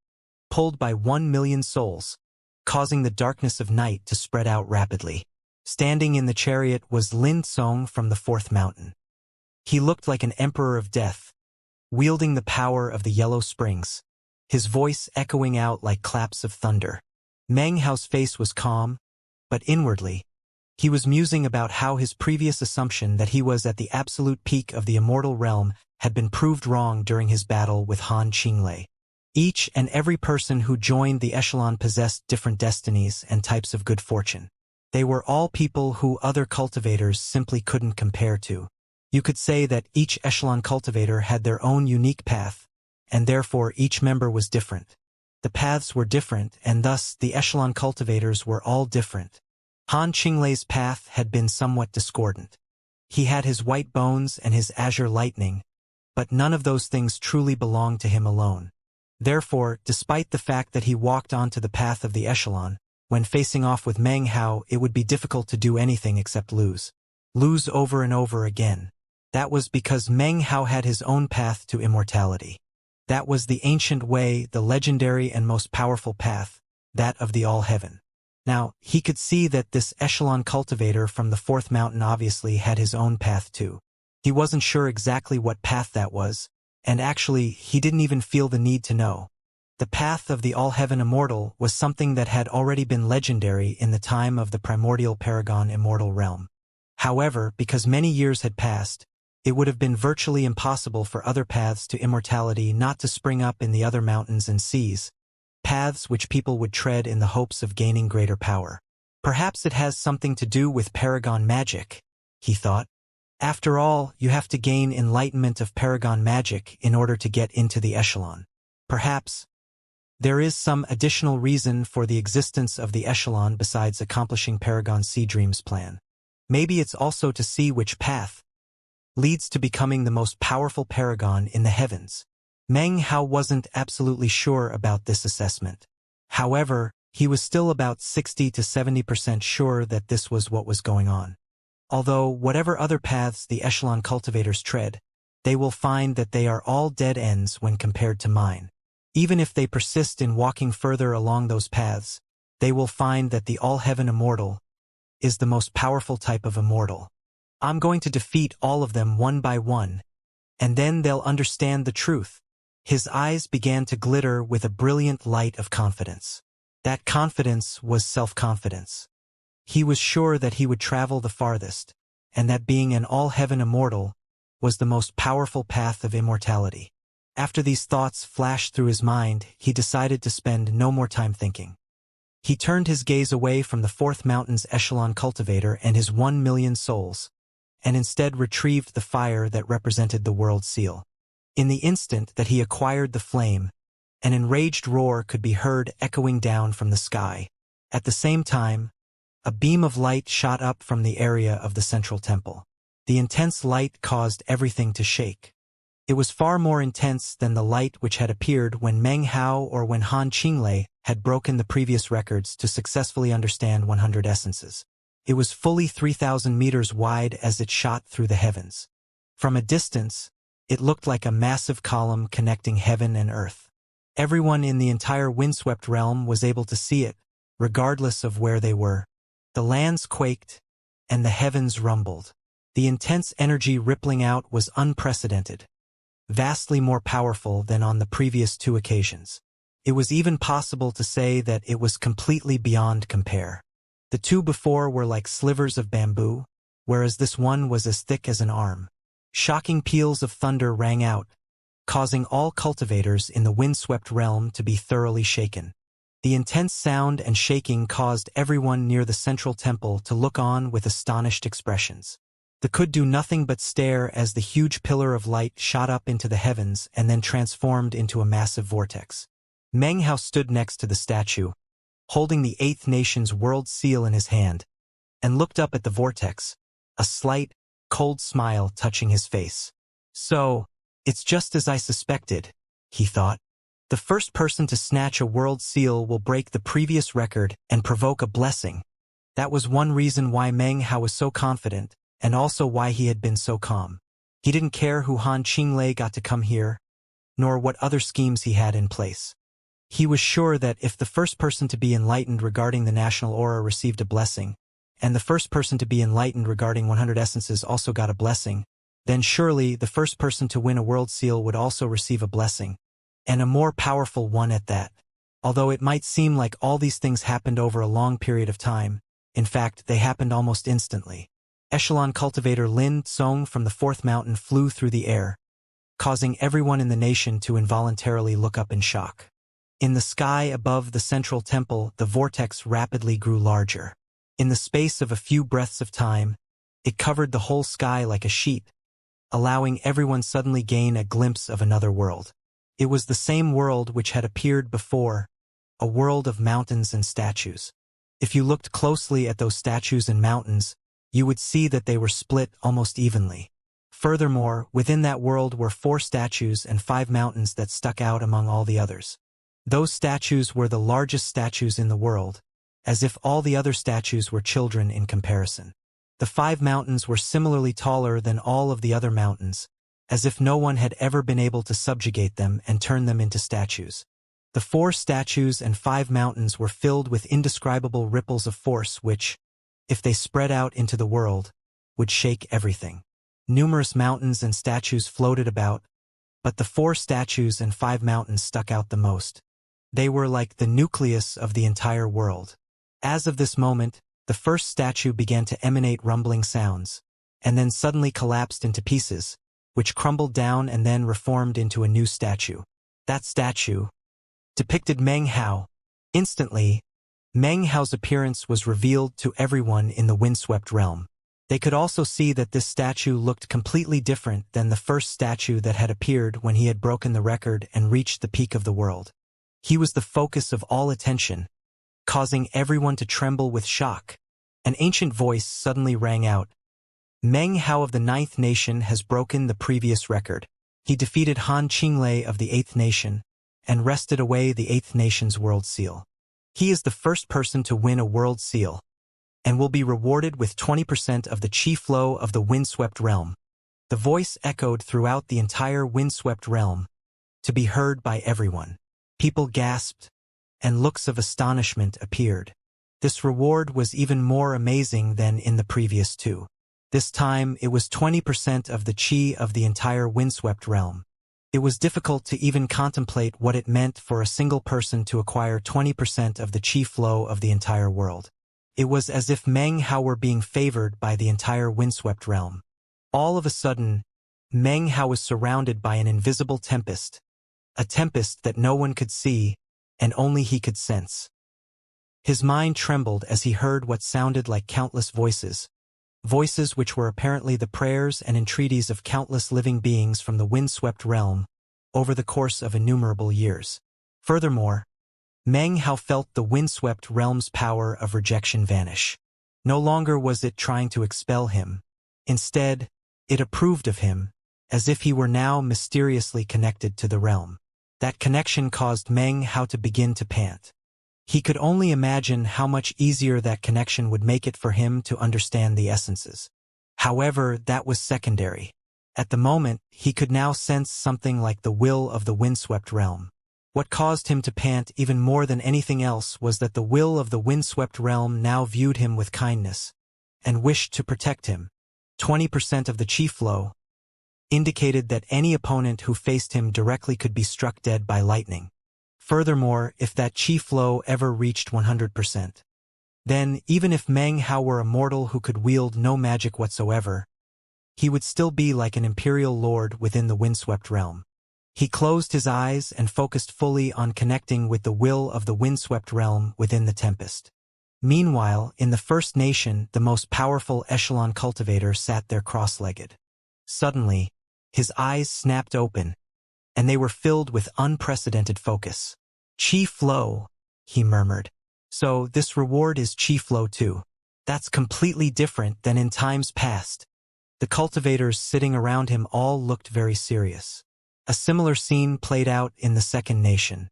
[SPEAKER 1] pulled by 1,000,000 souls, causing the darkness of night to spread out rapidly. Standing in the chariot was Lin Song from the Fourth Mountain. He looked like an emperor of death, wielding the power of the Yellow Springs, his voice echoing out like claps of thunder. Meng Hao's face was calm, but inwardly, he was musing about how his previous assumption that he was at the absolute peak of the immortal realm had been proved wrong during his battle with Han Qinglei. Each and every person who joined the echelon possessed different destinies and types of good fortune. They were all people who other cultivators simply couldn't compare to. You could say that each echelon cultivator had their own unique path, and therefore each member was different. The paths were different, and thus the echelon cultivators were all different. Han Qinglei's path had been somewhat discordant. He had his white bones and his azure lightning, but none of those things truly belonged to him alone. Therefore, despite the fact that he walked onto the path of the echelon, when facing off with Meng Hao, it would be difficult to do anything except lose. Lose over and over again. That was because Meng Hao had his own path to immortality. That was the ancient way, the legendary and most powerful path, that of the All-Heaven. Now, he could see that this echelon cultivator from the Fourth Mountain obviously had his own path too. He wasn't sure exactly what path that was, and actually, he didn't even feel the need to know. The path of the All-Heaven Immortal was something that had already been legendary in the time of the primordial Paragon Immortal realm. However, because many years had passed, it would have been virtually impossible for other paths to immortality not to spring up in the other mountains and seas, paths which people would tread in the hopes of gaining greater power. Perhaps it has something to do with Paragon magic, he thought. After all, you have to gain enlightenment of Paragon magic in order to get into the echelon. Perhaps there is some additional reason for the existence of the echelon besides accomplishing Paragon Sea Dream's plan. Maybe it's also to see which path leads to becoming the most powerful paragon in the heavens. Meng Hao wasn't absolutely sure about this assessment. However, he was still about 60 to 70% sure that this was what was going on. Although, whatever other paths the echelon cultivators tread, they will find that they are all dead ends when compared to mine. Even if they persist in walking further along those paths, they will find that the All-Heaven Immortal is the most powerful type of immortal. I'm going to defeat all of them one by one, and then they'll understand the truth. His eyes began to glitter with a brilliant light of confidence. That confidence was self-confidence. He was sure that he would travel the farthest, and that being an All-Heaven Immortal was the most powerful path of immortality. After these thoughts flashed through his mind, he decided to spend no more time thinking. He turned his gaze away from the Fourth Mountain's echelon cultivator and his 1,000,000 souls, and instead retrieved the fire that represented the world seal. In the instant that he acquired the flame, an enraged roar could be heard echoing down from the sky. At the same time, a beam of light shot up from the area of the central temple. The intense light caused everything to shake. It was far more intense than the light which had appeared when Meng Hao or when Han Qinglei had broken the previous records to successfully understand 100 essences. It was fully 3,000 meters wide as it shot through the heavens. From a distance, it looked like a massive column connecting heaven and earth. Everyone in the entire windswept realm was able to see it, regardless of where they were. The lands quaked, and the heavens rumbled. The intense energy rippling out was unprecedented, vastly more powerful than on the previous two occasions. It was even possible to say that it was completely beyond compare. The two before were like slivers of bamboo, whereas this one was as thick as an arm. Shocking peals of thunder rang out, causing all cultivators in the windswept realm to be thoroughly shaken. The intense sound and shaking caused everyone near the central temple to look on with astonished expressions. They could do nothing but stare as the huge pillar of light shot up into the heavens and then transformed into a massive vortex. Meng Hao stood next to the statue, holding the Eighth Nation's world seal in his hand, and looked up at the vortex, a slight, cold smile touching his face. So, it's just as I suspected, he thought. The first person to snatch a world seal will break the previous record and provoke a blessing. That was one reason why Meng Hao was so confident, and also why he had been so calm. He didn't care who Han Qinglei got to come here, nor what other schemes he had in place. He was sure that if the first person to be enlightened regarding the national aura received a blessing, and the first person to be enlightened regarding 100 essences also got a blessing, then surely the first person to win a world seal would also receive a blessing, and a more powerful one at that. Although it might seem like all these things happened over a long period of time, in fact, they happened almost instantly. Echelon cultivator Lin Tsong from the fourth mountain flew through the air, causing everyone in the nation to involuntarily look up in shock. In the sky above the central temple, the vortex rapidly grew larger. In the space of a few breaths of time, it covered the whole sky like a sheet, allowing everyone suddenly gain a glimpse of another world. It was the same world which had appeared before, a world of mountains and statues. If you looked closely at those statues and mountains, you would see that they were split almost evenly. Furthermore, within that world were 4 statues and 5 mountains that stuck out among all the others. Those statues were the largest statues in the world, as if all the other statues were children in comparison. The 5 mountains were similarly taller than all of the other mountains, as if no one had ever been able to subjugate them and turn them into statues. The 4 statues and 5 mountains were filled with indescribable ripples of force which, if they spread out into the world, would shake everything. Numerous mountains and statues floated about, but the 4 statues and 5 mountains stuck out the most. They were like the nucleus of the entire world. As of this moment, the first statue began to emanate rumbling sounds, and then suddenly collapsed into pieces, which crumbled down and then reformed into a new statue. That statue depicted Meng Hao. Instantly, Meng Hao's appearance was revealed to everyone in the windswept realm. They could also see that this statue looked completely different than the first statue that had appeared when he had broken the record and reached the peak of the world. He was the focus of all attention, causing everyone to tremble with shock. An ancient voice suddenly rang out. Meng Hao of the Ninth Nation has broken the previous record. He defeated Han Qinglei of the Eighth Nation and wrested away the Eighth Nation's world seal. He is the first person to win a world seal, and will be rewarded with 20% of the chi flow of the windswept realm. The voice echoed throughout the entire windswept realm, to be heard by everyone. People gasped, and looks of astonishment appeared. This reward was even more amazing than in the previous 2. This time it was 20% of the chi of the entire windswept realm. It was difficult to even contemplate what it meant for a single person to acquire 20% of the chi flow of the entire world. It was as if Meng Hao were being favored by the entire windswept realm. All of a sudden, Meng Hao was surrounded by an invisible tempest, a tempest that no one could see, and only he could sense. His mind trembled as he heard what sounded like countless voices, voices which were apparently the prayers and entreaties of countless living beings from the windswept realm over the course of innumerable years. Furthermore, Meng Hao felt the windswept realm's power of rejection vanish. No longer was it trying to expel him. Instead, it approved of him, as if he were now mysteriously connected to the realm. That connection caused Meng Hao to begin to pant. He could only imagine how much easier that connection would make it for him to understand the essences. However, that was secondary. At the moment, he could now sense something like the will of the windswept realm. What caused him to pant even more than anything else was that the will of the windswept realm now viewed him with kindness and wished to protect him. 20% of the chi flow indicated that any opponent who faced him directly could be struck dead by lightning. Furthermore, if that chi flow ever reached 100%, then, even if Meng Hao were a mortal who could wield no magic whatsoever, he would still be like an imperial lord within the windswept realm. He closed his eyes and focused fully on connecting with the will of the windswept realm within the tempest. Meanwhile, in the First Nation, the most powerful echelon cultivator sat there cross-legged. Suddenly, his eyes snapped open, and they were filled with unprecedented focus. Chi flow, he murmured. So, this reward is chi flow too. That's completely different than in times past. The cultivators sitting around him all looked very serious. A similar scene played out in the Second Nation.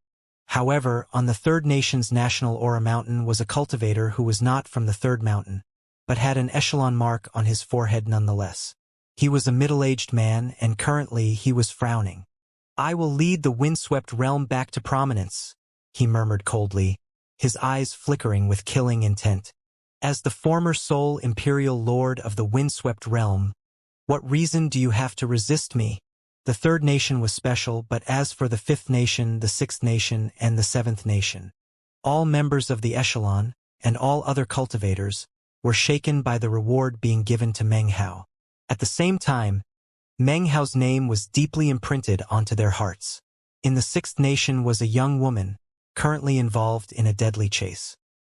[SPEAKER 1] However, on the Third Nation's national aura mountain was a cultivator who was not from the Third Mountain, but had an echelon mark on his forehead nonetheless. He was a middle-aged man, and currently he was frowning. "I will lead the windswept realm back to prominence," he murmured coldly, his eyes flickering with killing intent. "As the former sole imperial lord of the windswept realm, what reason do you have to resist me?" The Third Nation was special, but as for the Fifth Nation, the Sixth Nation, and the Seventh Nation, all members of the echelon, and all other cultivators, were shaken by the reward being given to Meng Hao. At the same time, Meng Hao's name was deeply imprinted onto their hearts. In the Sixth Nation was a young woman, currently involved in a deadly chase.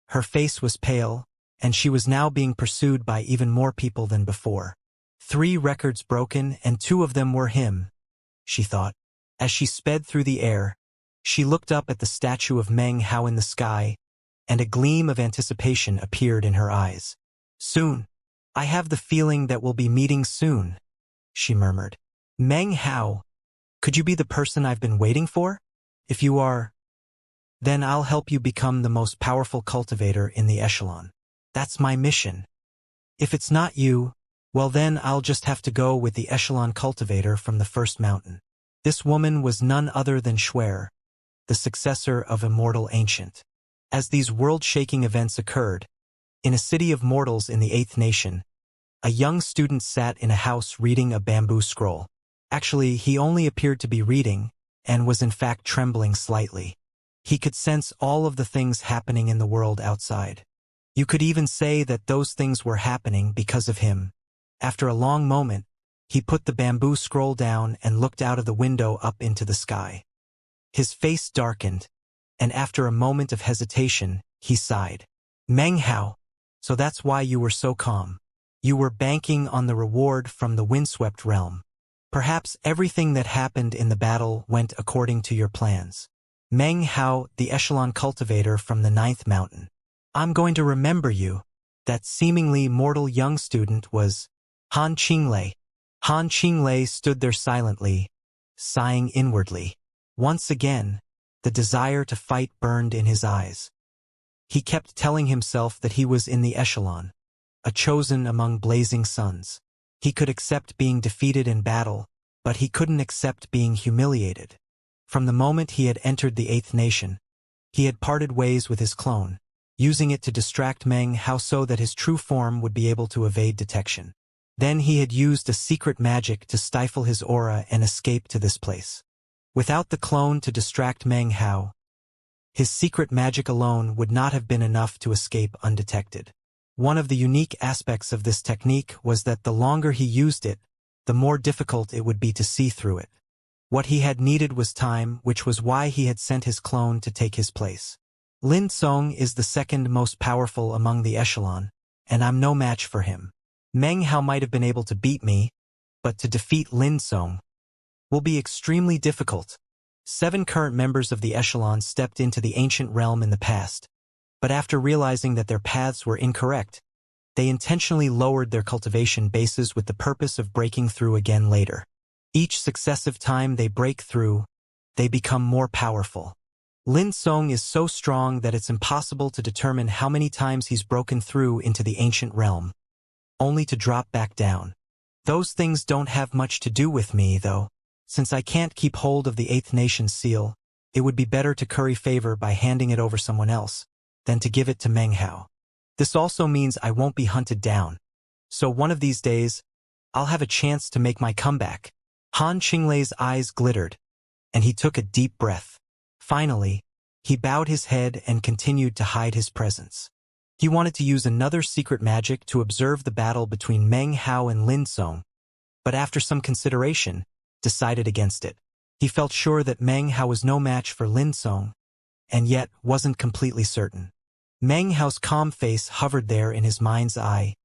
[SPEAKER 1] Her face was pale, and she was now being pursued by even more people than before. 3 records broken, and 2 of them were him, she thought. As she sped through the air, she looked up at the statue of Meng Hao in the sky, and a gleam of anticipation appeared in her eyes. "Soon. I have the feeling that we'll be meeting soon," she murmured. "Meng Hao, could you be the person I've been waiting for? If you are, then I'll help you become the most powerful cultivator in the echelon. That's my mission. If it's not you, well then I'll just have to go with the echelon cultivator from the First Mountain." This woman was none other than Xuer, the successor of Immortal Ancient. As these world-shaking events occurred, in a city of mortals in the Eighth Nation, a young student sat in a house reading a bamboo scroll. Actually, he only appeared to be reading, and was in fact trembling slightly. He could sense all of the things happening in the world outside. You could even say that those things were happening because of him. After a long moment, he put the bamboo scroll down and looked out of the window up into the sky. His face darkened, and after a moment of hesitation, he sighed. "Meng Hao, so that's why you were so calm. You were banking on the reward from the windswept realm. Perhaps everything that happened in the battle went according to your plans." Meng Hao, the echelon cultivator from the Ninth Mountain. "I'm going to remember you." That seemingly mortal young student was Han Qinglei. Han Qinglei stood there silently, sighing inwardly. Once again, the desire to fight burned in his eyes. He kept telling himself that he was in the echelon, a chosen among blazing suns. He could accept being defeated in battle, but he couldn't accept being humiliated. From the moment he had entered the Eighth Nation, he had parted ways with his clone, using it to distract Meng Hao so that his true form would be able to evade detection. Then he had used a secret magic to stifle his aura and escape to this place. Without the clone to distract Meng Hao, his secret magic alone would not have been enough to escape undetected. One of the unique aspects of this technique was that the longer he used it, the more difficult it would be to see through it. What he had needed was time, which was why he had sent his clone to take his place. Lin Song is the second most powerful among the echelon, and I'm no match for him. Meng Hao might have been able to beat me, but to defeat Lin Song will be extremely difficult. 7 current members of the echelon stepped into the ancient realm in the past, but after realizing that their paths were incorrect, they intentionally lowered their cultivation bases with the purpose of breaking through again later. Each successive time they break through, they become more powerful. Lin Song is so strong that it's impossible to determine how many times he's broken through into the ancient realm, only to drop back down. Those things don't have much to do with me, though. Since I can't keep hold of the 8th Nation's seal, it would be better to curry favor by handing it over someone else than to give it to Meng Hao. This also means I won't be hunted down. So one of these days, I'll have a chance to make my comeback. Han Qinglei's eyes glittered, and he took a deep breath. Finally, he bowed his head and continued to hide his presence. He wanted to use another secret magic to observe the battle between Meng Hao and Lin Song, but after some consideration, decided against it. He felt sure that Meng Hao was no match for Lin Song, and yet wasn't completely certain. Meng Hao's calm face hovered there in his mind's eye,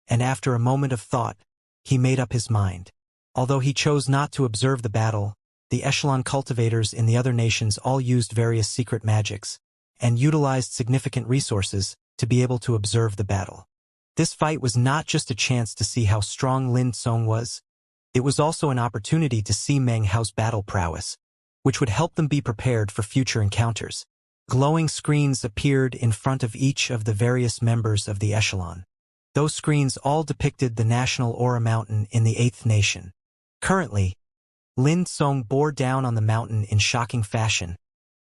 [SPEAKER 1] and after a moment of thought, he made up his mind. Although he chose not to observe the battle, the echelon cultivators in the other nations all used various secret magics, and utilized significant resources to be able to observe the battle. This fight was not just a chance to see how strong Lin Song was, it was also an opportunity to see Meng Hao's battle prowess, which would help them be prepared for future encounters. Glowing screens appeared in front of each of the various members of the echelon. Those screens all depicted the national aura mountain in the 8th Nation. Currently, Lin Song bore down on the mountain in shocking fashion,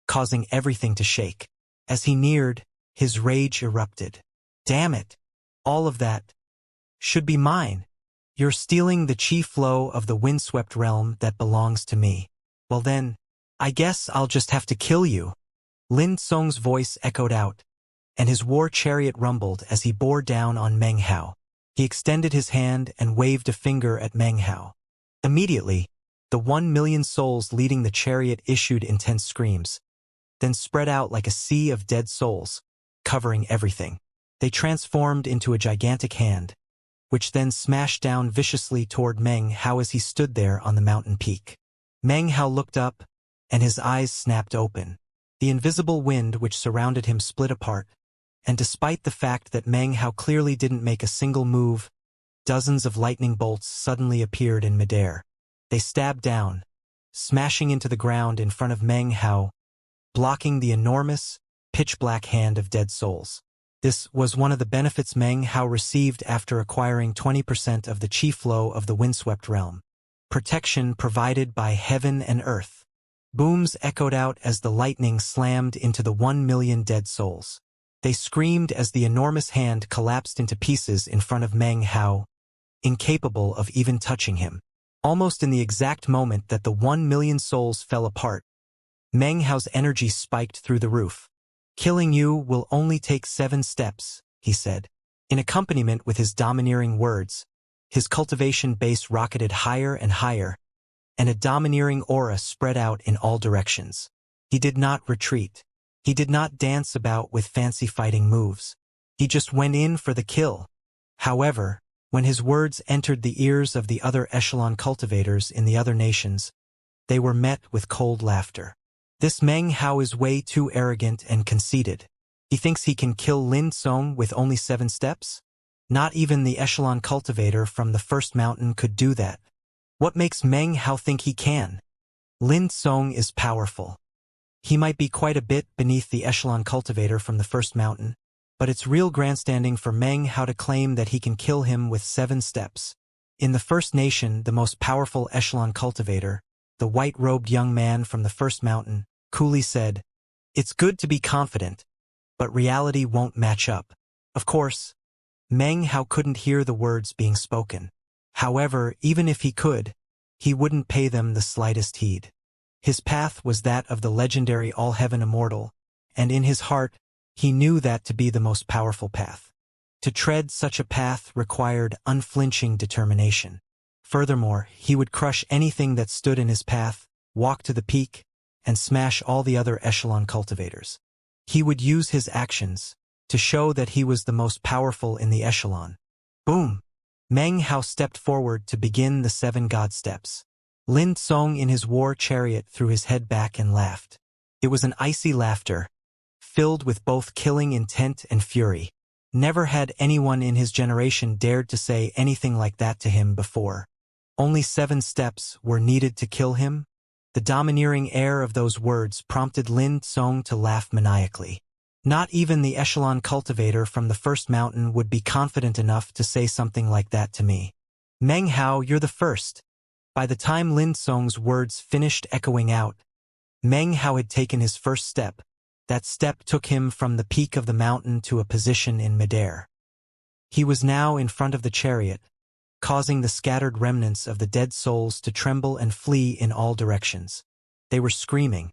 [SPEAKER 1] causing everything to shake. As he neared, his rage erupted. Damn it! All of that should be mine. You're stealing the chi flow of the windswept realm that belongs to me. Well then, I guess I'll just have to kill you. Lin Song's voice echoed out, and his war chariot rumbled as he bore down on Meng Hao. He extended his hand and waved a finger at Meng Hao. Immediately, the 1,000,000 souls leading the chariot issued intense screams, then spread out like a sea of dead souls, covering everything. They transformed into a gigantic hand, which then smashed down viciously toward Meng Hao as he stood there on the mountain peak. Meng Hao looked up, and his eyes snapped open. The invisible wind which surrounded him split apart, and despite the fact that Meng Hao clearly didn't make a single move, dozens of lightning bolts suddenly appeared in midair. They stabbed down, smashing into the ground in front of Meng Hao, blocking the enormous, pitch-black hand of dead souls. This was one of the benefits Meng Hao received after acquiring 20% of the chi flow of the windswept realm. Protection provided by heaven and earth. Booms echoed out as the lightning slammed into the 1,000,000 dead souls. They screamed as the enormous hand collapsed into pieces in front of Meng Hao, incapable of even touching him. Almost in the exact moment that the 1,000,000 souls fell apart, Meng Hao's energy spiked through the roof. Killing you will only take 7 steps, he said. In accompaniment with his domineering words, his cultivation base rocketed higher and higher, and a domineering aura spread out in all directions. He did not retreat. He did not dance about with fancy fighting moves. He just went in for the kill. However, when his words entered the ears of the other echelon cultivators in the other nations, they were met with cold laughter. This Meng Hao is way too arrogant and conceited. He thinks he can kill Lin Song with only 7 steps? Not even the echelon cultivator from the first mountain could do that. What makes Meng Hao think he can? Lin Song is powerful. He might be quite a bit beneath the echelon cultivator from the first mountain, but it's real grandstanding for Meng Hao to claim that he can kill him with 7 steps. In the First Nation, the most powerful echelon cultivator, the white-robed young man from the first mountain, coolly said, "It's good to be confident, but reality won't match up." Of course, Meng Hao couldn't hear the words being spoken. However, even if he could, he wouldn't pay them the slightest heed. His path was that of the legendary All-Heaven Immortal, and in his heart, he knew that to be the most powerful path. To tread such a path required unflinching determination. Furthermore, he would crush anything that stood in his path, walk to the peak, and smash all the other echelon cultivators. He would use his actions to show that he was the most powerful in the echelon. Boom! Meng Hao stepped forward to begin the 7 god steps. Lin Song in his war chariot threw his head back and laughed. It was an icy laughter, filled with both killing intent and fury. Never had anyone in his generation dared to say anything like that to him before. Only 7 steps were needed to kill him? The domineering air of those words prompted Lin Tsong to laugh maniacally. Not even the echelon cultivator from the first mountain would be confident enough to say something like that to me. Meng Hao, you're the first. By the time Lin Tsong's words finished echoing out, Meng Hao had taken his first step. That step took him from the peak of the mountain to a position in midair. He was now in front of the chariot, causing the scattered remnants of the dead souls to tremble and flee in all directions. They were screaming,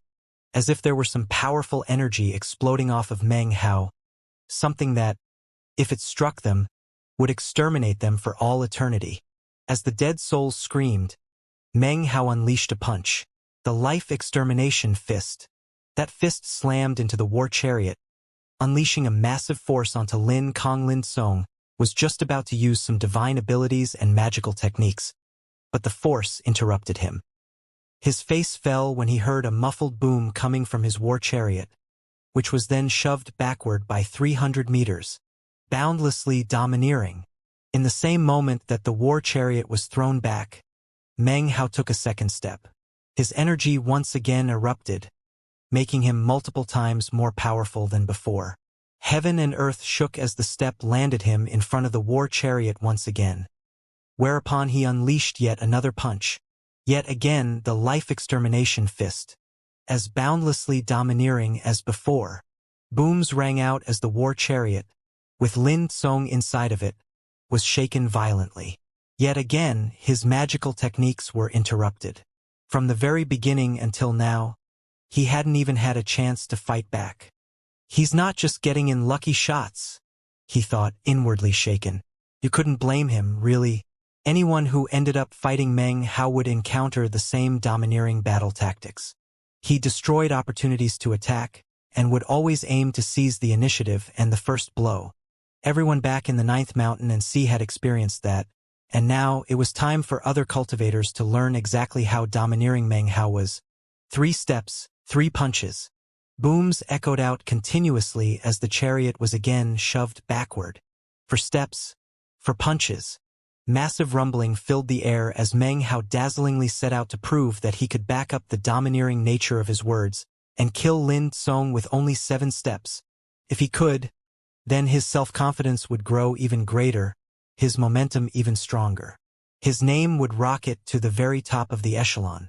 [SPEAKER 1] as if there were some powerful energy exploding off of Meng Hao, something that, if it struck them, would exterminate them for all eternity. As the dead souls screamed, Meng Hao unleashed a punch, the life extermination fist. That fist slammed into the war chariot, unleashing a massive force onto Lin Kong. Lin Tsong was just about to use some divine abilities and magical techniques, but the force interrupted him. His face fell when he heard a muffled boom coming from his war chariot, which was then shoved backward by 300 meters, boundlessly domineering. In the same moment that the war chariot was thrown back, Meng Hao took a second step. His energy once again erupted, making him multiple times more powerful than before. Heaven and earth shook as the step landed him in front of the war chariot once again, whereupon he unleashed yet another punch. Yet again the life extermination fist, as boundlessly domineering as before. Booms rang out as the war chariot, with Lin Tsong inside of it, was shaken violently. Yet again his magical techniques were interrupted. From the very beginning until now, he hadn't even had a chance to fight back. He's not just getting in lucky shots, he thought, inwardly shaken. You couldn't blame him, really. Anyone who ended up fighting Meng Hao would encounter the same domineering battle tactics. He destroyed opportunities to attack, and would always aim to seize the initiative and the first blow. Everyone back in the 9th Mountain and Sea had experienced that, and now it was time for other cultivators to learn exactly how domineering Meng Hao was. 3 steps, 3 punches. Booms echoed out continuously as the chariot was again shoved backward. For steps, for punches. Massive rumbling filled the air as Meng Hao dazzlingly set out to prove that he could back up the domineering nature of his words and kill Lin Tsong with only 7 steps. If he could, then his self-confidence would grow even greater, his momentum even stronger. His name would rocket to the very top of the echelon.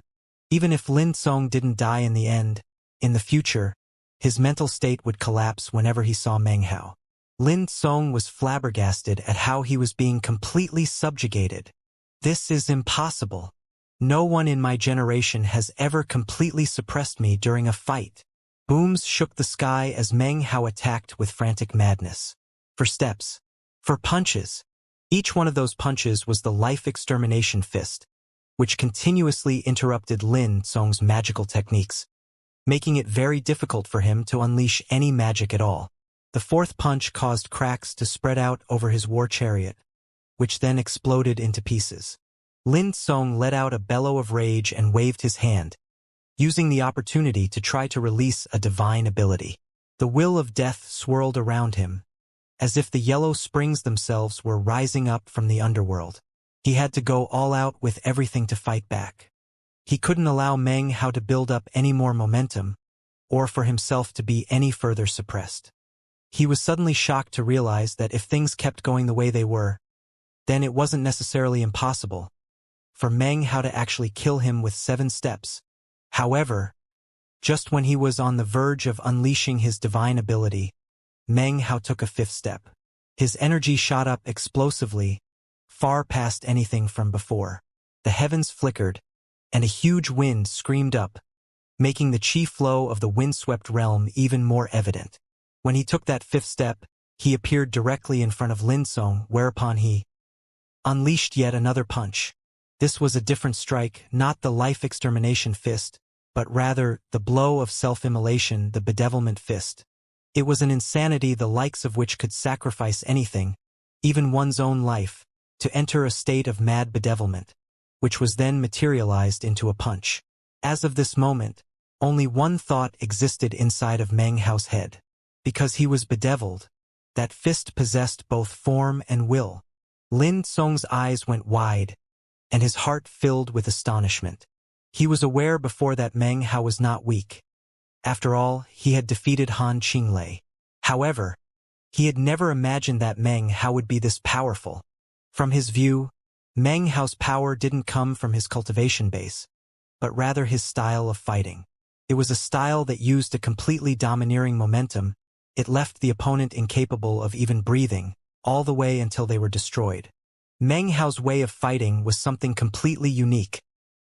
[SPEAKER 1] Even if Lin Tsong didn't die in the end, in the future, his mental state would collapse whenever he saw Meng Hao. Lin Tsong was flabbergasted at how he was being completely subjugated. This is impossible. No one in my generation has ever completely suppressed me during a fight. Booms shook the sky as Meng Hao attacked with frantic madness. For steps, for punches. Each one of those punches was the life extermination fist, which continuously interrupted Lin Tsong's magical techniques, making it very difficult for him to unleash any magic at all. The 4th punch caused cracks to spread out over his war chariot, which then exploded into pieces. Lin Tsong let out a bellow of rage and waved his hand, using the opportunity to try to release a divine ability. The will of death swirled around him, as if the yellow springs themselves were rising up from the underworld. He had to go all out with everything to fight back. He couldn't allow Meng Hao to build up any more momentum, or for himself to be any further suppressed. He was suddenly shocked to realize that if things kept going the way they were, then it wasn't necessarily impossible for Meng Hao to actually kill him with 7 steps. However, just when he was on the verge of unleashing his divine ability, Meng Hao took a 5th step. His energy shot up explosively, far past anything from before. The heavens flickered, and a huge wind screamed up, making the chi flow of the windswept realm even more evident. When he took that 5th step, he appeared directly in front of Lin Tsong, whereupon he unleashed yet another punch. This was a different strike, not the life extermination fist, but rather the blow of self-immolation, the bedevilment fist. It was an insanity the likes of which could sacrifice anything, even one's own life, to enter a state of mad bedevilment, which was then materialized into a punch. As of this moment, only one thought existed inside of Meng Hao's head. Because he was bedeviled, that fist possessed both form and will. Lin Tsong's eyes went wide, and his heart filled with astonishment. He was aware before that Meng Hao was not weak. After all, he had defeated Han Qinglei. However, he had never imagined that Meng Hao would be this powerful. From his view, Meng Hao's power didn't come from his cultivation base, but rather his style of fighting. It was a style that used a completely domineering momentum. It left the opponent incapable of even breathing, all the way until they were destroyed. Meng Hao's way of fighting was something completely unique,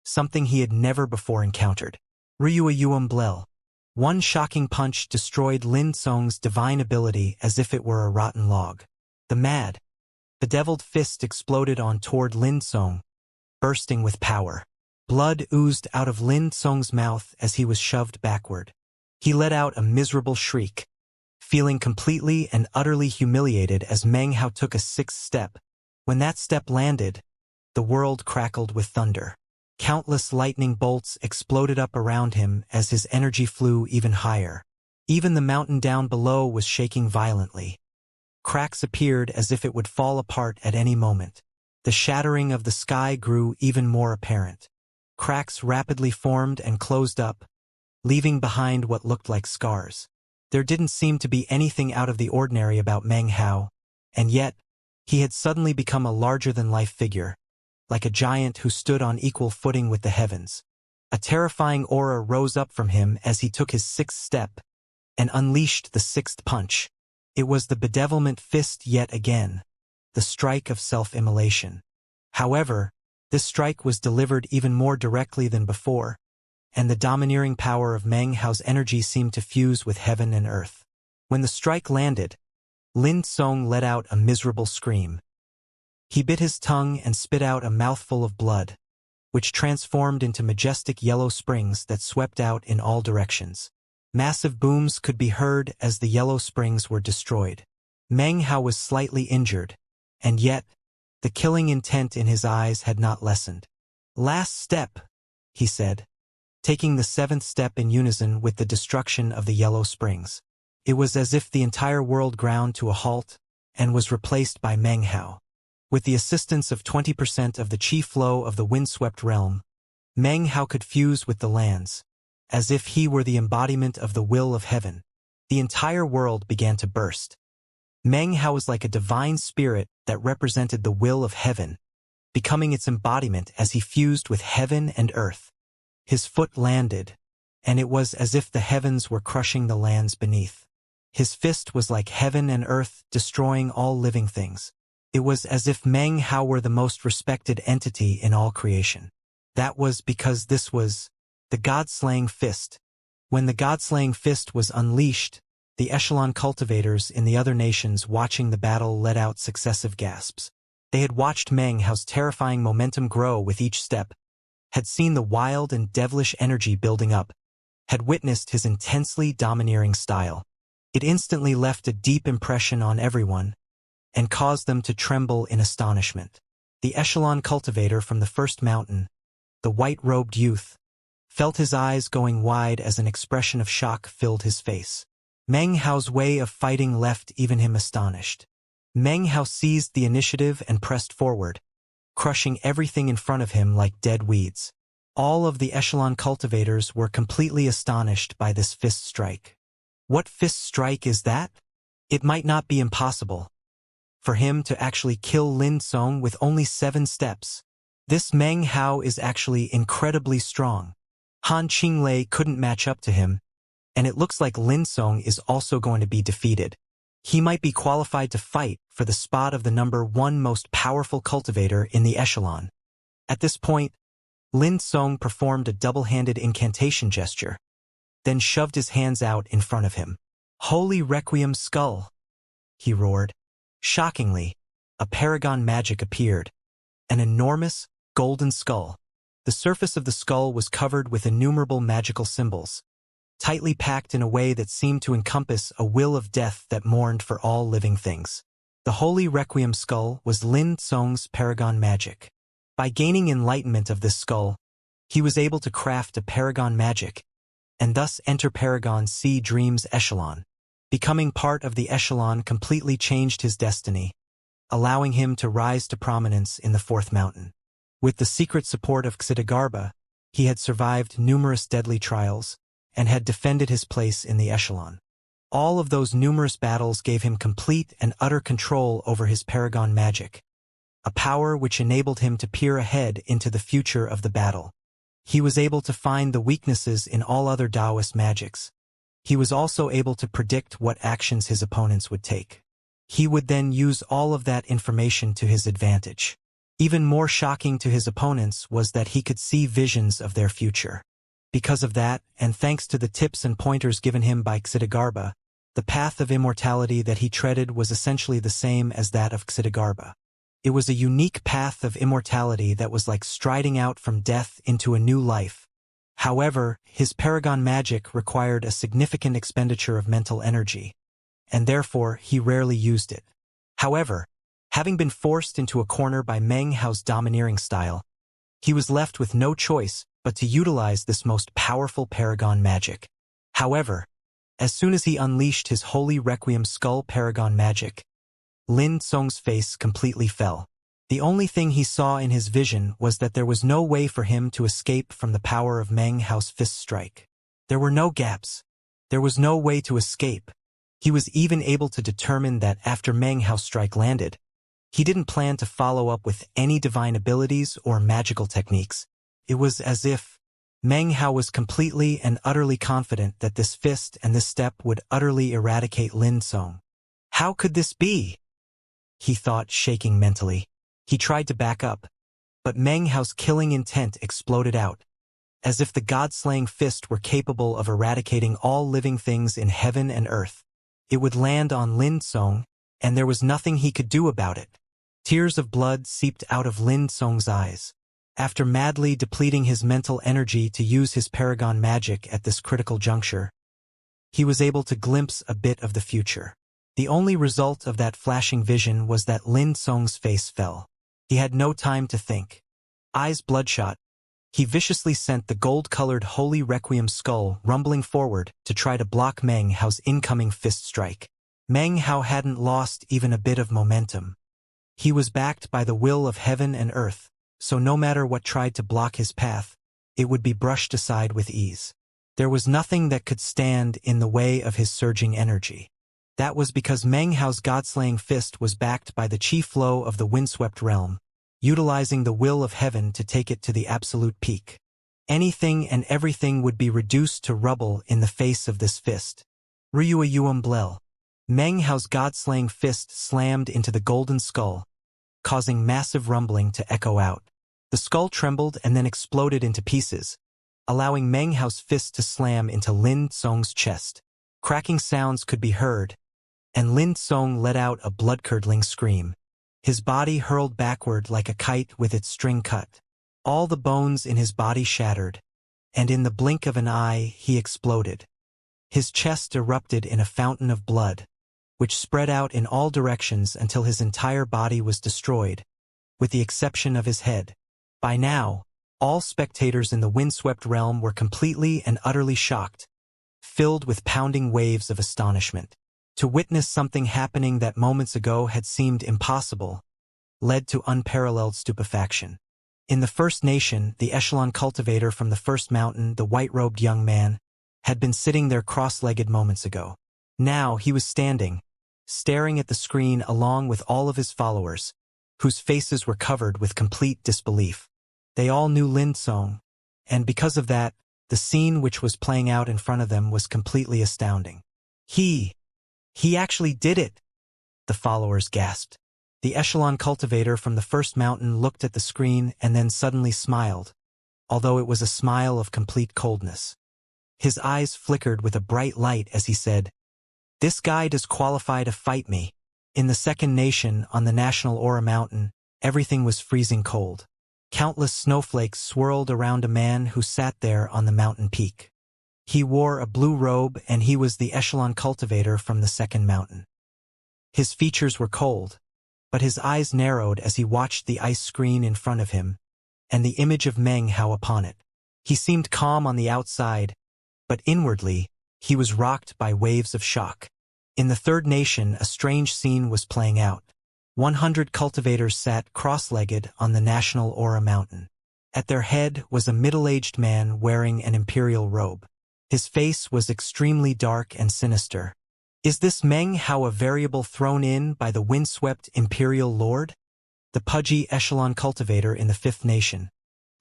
[SPEAKER 1] something he had never before encountered. Ryua Yuum Blel. One shocking punch destroyed Lin Song's divine ability as if it were a rotten log. The mad, bedeviled fist exploded on toward Lin Song, bursting with power. Blood oozed out of Lin Song's mouth as he was shoved backward. He let out a miserable shriek, feeling completely and utterly humiliated as Meng Hao took a sixth step. When that step landed, the world crackled with thunder. Countless lightning bolts exploded up around him as his energy flew even higher. Even the mountain down below was shaking violently. Cracks appeared as if it would fall apart at any moment. The shattering of the sky grew even more apparent. Cracks rapidly formed and closed up, leaving behind what looked like scars. There didn't seem to be anything out of the ordinary about Meng Hao, and yet, he had suddenly become a larger-than-life figure, like a giant who stood on equal footing with the heavens. A terrifying aura rose up from him as he took his sixth step and unleashed the sixth punch. It was the bedevilment fist yet again, the strike of self-immolation. However, this strike was delivered even more directly than before, and the domineering power of Meng Hao's energy seemed to fuse with heaven and earth. When the strike landed, Lin Song let out a miserable scream. He bit his tongue and spit out a mouthful of blood, which transformed into majestic yellow springs that swept out in all directions. Massive booms could be heard as the yellow springs were destroyed. Meng Hao was slightly injured, and yet, the killing intent in his eyes had not lessened. "Last step," he said, taking the seventh step in unison with the destruction of the yellow springs. It was as if the entire world ground to a halt and was replaced by Meng Hao. With the assistance of 20% of the chi flow of the windswept realm, Meng Hao could fuse with the lands, as if he were the embodiment of the will of heaven. The entire world began to burst. Meng Hao was like a divine spirit that represented the will of heaven, becoming its embodiment as he fused with heaven and earth. His foot landed, and it was as if the heavens were crushing the lands beneath. His fist was like heaven and earth, destroying all living things. It was as if Meng Hao were the most respected entity in all creation. That was because this was the God-slaying fist. When the God-slaying fist was unleashed, the echelon cultivators in the other nations watching the battle let out successive gasps. They had watched Meng Hao's terrifying momentum grow with each step, had seen the wild and devilish energy building up, had witnessed his intensely domineering style. It instantly left a deep impression on everyone, and caused them to tremble in astonishment. The echelon cultivator from the first mountain, the white-robed youth, felt his eyes going wide as an expression of shock filled his face. Meng Hao's way of fighting left even him astonished. Meng Hao seized the initiative and pressed forward, crushing everything in front of him like dead weeds. All of the echelon cultivators were completely astonished by this fist strike. What fist strike is that? It might not be impossible for him to actually kill Lin Song with only 7 steps. This Meng Hao is actually incredibly strong. Han Qinglei couldn't match up to him, and it looks like Lin Song is also going to be defeated. He might be qualified to fight for the spot of the number 1 most powerful cultivator in the echelon. At this point, Lin Song performed a double-handed incantation gesture, then shoved his hands out in front of him. "Holy Requiem Skull!" he roared. Shockingly, a paragon magic appeared, an enormous, golden skull. The surface of the skull was covered with innumerable magical symbols, tightly packed in a way that seemed to encompass a will of death that mourned for all living things. The Holy Requiem Skull was Lin Song's paragon magic. By gaining enlightenment of this skull, he was able to craft a paragon magic, and thus enter Paragon Sea Dreams Echelon. Becoming part of the echelon completely changed his destiny, allowing him to rise to prominence in the 4th mountain. With the secret support of Xianxia, he had survived numerous deadly trials and had defended his place in the echelon. All of those numerous battles gave him complete and utter control over his paragon magic, a power which enabled him to peer ahead into the future of the battle. He was able to find the weaknesses in all other Taoist magics. He was also able to predict what actions his opponents would take. He would then use all of that information to his advantage. Even more shocking to his opponents was that he could see visions of their future. Because of that, and thanks to the tips and pointers given him by Xianxia, the path of immortality that he treaded was essentially the same as that of Xianxia. It was a unique path of immortality that was like striding out from death into a new life. However, his paragon magic required a significant expenditure of mental energy, and therefore he rarely used it. However, having been forced into a corner by Meng Hao's domineering style, he was left with no choice but to utilize this most powerful paragon magic. However, as soon as he unleashed his Holy Requiem Skull paragon magic, Lin Song's face completely fell. The only thing he saw in his vision was that there was no way for him to escape from the power of Meng Hao's fist strike. There were no gaps. There was no way to escape. He was even able to determine that after Meng Hao's strike landed, he didn't plan to follow up with any divine abilities or magical techniques. It was as if Meng Hao was completely and utterly confident that this fist and this step would utterly eradicate Lin Song. How could this be? He thought, shaking mentally. He tried to back up, but Meng Hao's killing intent exploded out, as if the god-slaying fist were capable of eradicating all living things in heaven and earth. It would land on Lin Song, and there was nothing he could do about it. Tears of blood seeped out of Lin Song's eyes. After madly depleting his mental energy to use his paragon magic at this critical juncture, he was able to glimpse a bit of the future. The only result of that flashing vision was that Lin Song's face fell. He had no time to think. Eyes bloodshot, he viciously sent the gold-colored Holy Requiem Skull rumbling forward to try to block Meng Hao's incoming fist strike. Meng Hao hadn't lost even a bit of momentum. He was backed by the will of heaven and earth, so no matter what tried to block his path, it would be brushed aside with ease. There was nothing that could stand in the way of his surging energy. That was because Meng Hao's god-slaying fist was backed by the chi flow of the windswept realm, utilizing the will of heaven to take it to the absolute peak. Anything and everything would be reduced to rubble in the face of this fist. Ryua Yuam Blel. Meng Hao's god-slaying fist slammed into the golden skull, causing massive rumbling to echo out. The skull trembled and then exploded into pieces, allowing Meng Hao's fist to slam into Lin Song's chest. Cracking sounds could be heard, and Lin Song let out a blood-curdling scream. His body hurled backward like a kite with its string cut. All the bones in his body shattered, and in the blink of an eye he exploded. His chest erupted in a fountain of blood, which spread out in all directions until his entire body was destroyed, with the exception of his head. By now, all spectators in the windswept realm were completely and utterly shocked, filled with pounding waves of astonishment. To witness something happening that moments ago had seemed impossible led to unparalleled stupefaction. In the First Nation, the echelon cultivator from the first mountain, the white-robed young man, had been sitting there cross-legged moments ago. Now he was standing, staring at the screen along with all of his followers, whose faces were covered with complete disbelief. They all knew Lin Song, and because of that, the scene which was playing out in front of them was completely astounding. He actually did it, the followers gasped. The echelon cultivator from the first mountain looked at the screen and then suddenly smiled, although it was a smile of complete coldness. His eyes flickered with a bright light as he said, "This guy does qualify to fight me." In the second nation, on the national Aura Mountain, everything was freezing cold. Countless snowflakes swirled around a man who sat there on the mountain peak. He wore a blue robe and he was the echelon cultivator from the second mountain. His features were cold, but his eyes narrowed as he watched the ice screen in front of him and the image of Meng Hao upon it. He seemed calm on the outside, but inwardly, he was rocked by waves of shock. In the third nation, a strange scene was playing out. 100 cultivators sat cross-legged on the national Aura mountain. At their head was a middle-aged man wearing an imperial robe. His face was extremely dark and sinister. Is this Meng Hao a variable thrown in by the windswept imperial lord? The pudgy echelon cultivator in the 5th nation,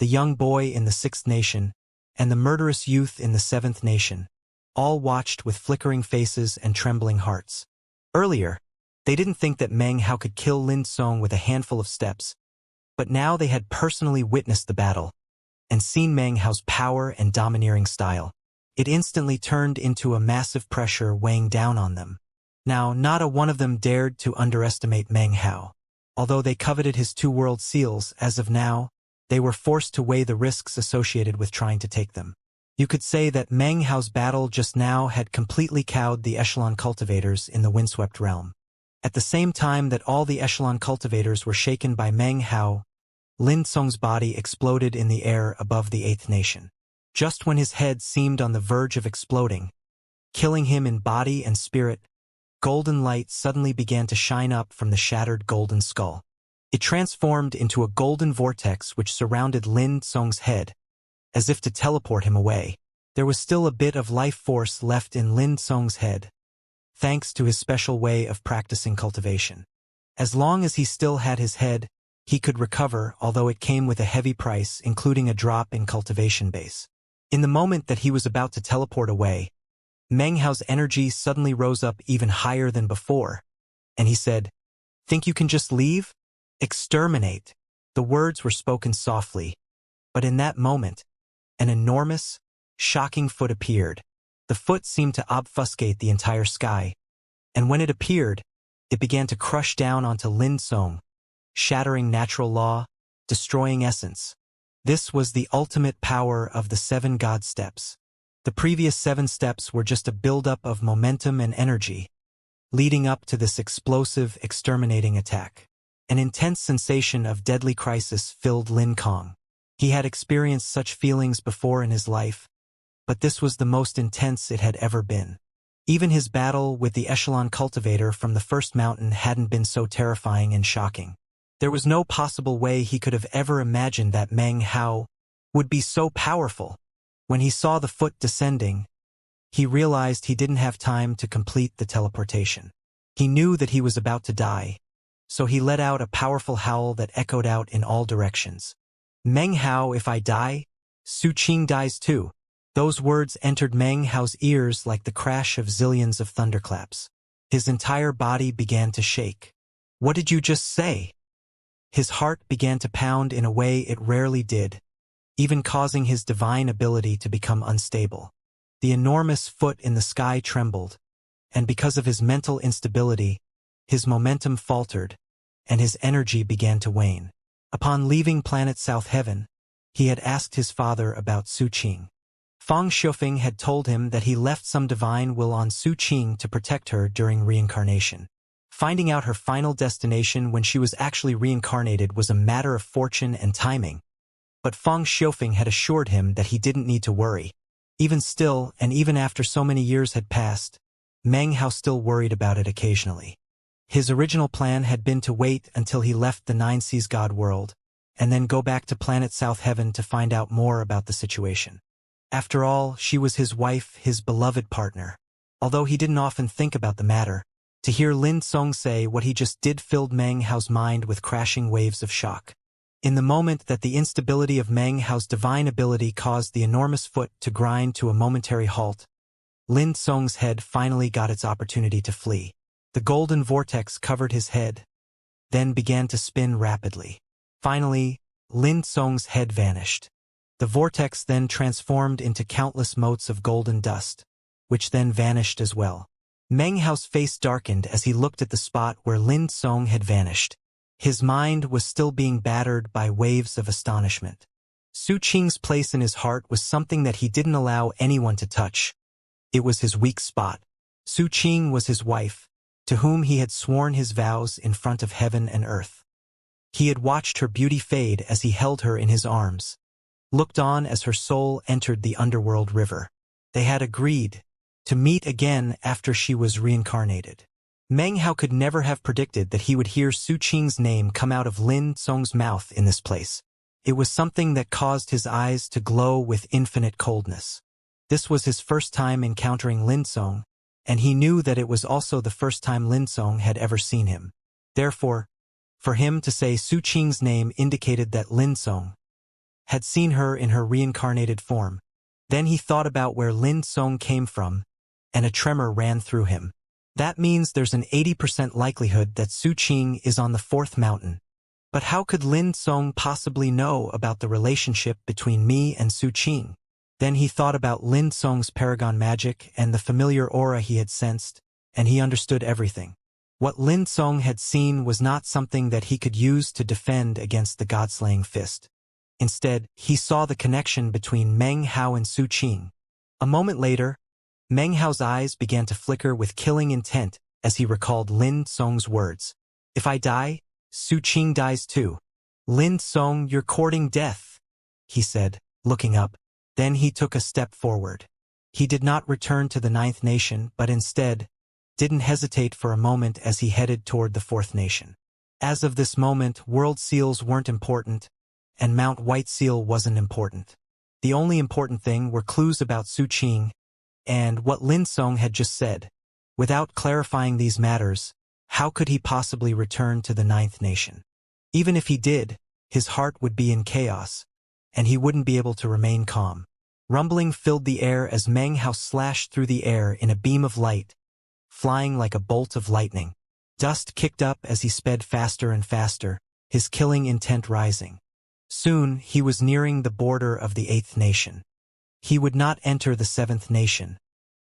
[SPEAKER 1] the young boy in the 6th nation, and the murderous youth in the 7th nation, all watched with flickering faces and trembling hearts. Earlier, they didn't think that Meng Hao could kill Lin Song with a handful of steps, but now they had personally witnessed the battle and seen Meng Hao's power and domineering style. It instantly turned into a massive pressure weighing down on them. Now, not a one of them dared to underestimate Meng Hao. Although they coveted his 2 world seals, as of now, they were forced to weigh the risks associated with trying to take them. You could say that Meng Hao's battle just now had completely cowed the echelon cultivators in the windswept realm. At the same time that all the echelon cultivators were shaken by Meng Hao, Lin Song's body exploded in the air above the 8th nation. Just when his head seemed on the verge of exploding, killing him in body and spirit, golden light suddenly began to shine up from the shattered golden skull. It transformed into a golden vortex which surrounded Lin Song's head, as if to teleport him away. There was still a bit of life force left in Lin Song's head, thanks to his special way of practicing cultivation. As long as he still had his head, he could recover, although it came with a heavy price, including a drop in cultivation base. In the moment that he was about to teleport away, Meng Hao's energy suddenly rose up even higher than before, and he said, "Think you can just leave? Exterminate." The words were spoken softly, but in that moment, an enormous, shocking foot appeared. The foot seemed to obfuscate the entire sky, and when it appeared, it began to crush down onto Lin Song, shattering natural law, destroying essence. This was the ultimate power of the 7 God steps. The previous 7 steps were just a buildup of momentum and energy, leading up to this explosive, exterminating attack. An intense sensation of deadly crisis filled Lin Kong. He had experienced such feelings before in his life, but this was the most intense it had ever been. Even his battle with the echelon cultivator from the 1st mountain hadn't been so terrifying and shocking. There was no possible way he could have ever imagined that Meng Hao would be so powerful. When he saw the foot descending, he realized he didn't have time to complete the teleportation. He knew that he was about to die, so he let out a powerful howl that echoed out in all directions. "Meng Hao, if I die, Su Qing dies too." Those words entered Meng Hao's ears like the crash of zillions of thunderclaps. His entire body began to shake. "What did you just say?" His heart began to pound in a way it rarely did, even causing his divine ability to become unstable. The enormous foot in the sky trembled, and because of his mental instability, his momentum faltered, and his energy began to wane. Upon leaving planet South Heaven, he had asked his father about Su Qing. Fang Xiufeng had told him that he left some divine will on Su Qing to protect her during reincarnation. Finding out her final destination when she was actually reincarnated was a matter of fortune and timing, but Fang Xiufeng had assured him that he didn't need to worry. Even still, and even after so many years had passed, Meng Hao still worried about it occasionally. His original plan had been to wait until he left the 9 Seas God world, and then go back to planet South Heaven to find out more about the situation. After all, she was his wife, his beloved partner. Although he didn't often think about the matter, to hear Lin Song say what he just did filled Meng Hao's mind with crashing waves of shock. In the moment that the instability of Meng Hao's divine ability caused the enormous foot to grind to a momentary halt, Lin Song's head finally got its opportunity to flee. The golden vortex covered his head, then began to spin rapidly. Finally, Lin Song's head vanished. The vortex then transformed into countless motes of golden dust, which then vanished as well. Meng Hao's face darkened as he looked at the spot where Lin Song had vanished. His mind was still being battered by waves of astonishment. Su Qing's place in his heart was something that he didn't allow anyone to touch. It was his weak spot. Su Qing was his wife, to whom he had sworn his vows in front of heaven and earth. He had watched her beauty fade as he held her in his arms, looked on as her soul entered the underworld river. They had agreed to meet again after she was reincarnated. Meng Hao could never have predicted that he would hear Su Qing's name come out of Lin Song's mouth in this place. It was something that caused his eyes to glow with infinite coldness. This was his first time encountering Lin Song, and he knew that it was also the first time Lin Song had ever seen him. Therefore, for him to say Su Qing's name indicated that Lin Song had seen her in her reincarnated form. Then he thought about where Lin Song came from, and a tremor ran through him. That means there's an 80% likelihood that Su Qing is on the fourth mountain. But how could Lin Song possibly know about the relationship between me and Su Qing? Then he thought about Lin Song's paragon magic and the familiar aura he had sensed, and he understood everything. What Lin Song had seen was not something that he could use to defend against the god-slaying fist. Instead, he saw the connection between Meng Hao and Su Qing. A moment later, Meng Hao's eyes began to flicker with killing intent as he recalled Lin Song's words. If I die, Su Qing dies too. Lin Song, you're courting death, he said, looking up. Then he took a step forward. He did not return to the ninth nation, but instead didn't hesitate for a moment as he headed toward the fourth nation. As of this moment, world seals weren't important, and Mount White Seal wasn't important. The only important thing were clues about Su Qing and what Lin Song had just said. Without clarifying these matters, how could he possibly return to the ninth nation? Even if he did, his heart would be in chaos, and he wouldn't be able to remain calm. Rumbling filled the air as Meng Hao slashed through the air in a beam of light, flying like a bolt of lightning. Dust kicked up as he sped faster and faster, his killing intent rising. Soon, he was nearing the border of the eighth nation. He would not enter the seventh nation,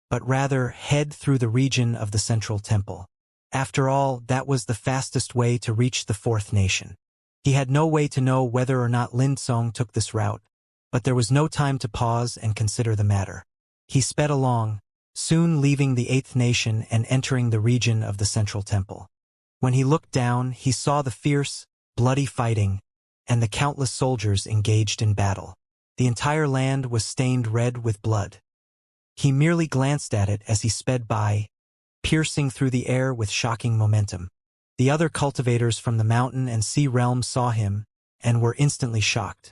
[SPEAKER 1] but rather head through the region of the central temple. After all, that was the fastest way to reach the fourth nation. He had no way to know whether or not Lin Song took this route, but there was no time to pause and consider the matter. He sped along, soon leaving the eighth nation and entering the region of the central temple. When he looked down, he saw the fierce, bloody fighting, and the countless soldiers engaged in battle. The entire land was stained red with blood. He merely glanced at it as he sped by, piercing through the air with shocking momentum. The other cultivators from the mountain and sea realm saw him, and were instantly shocked.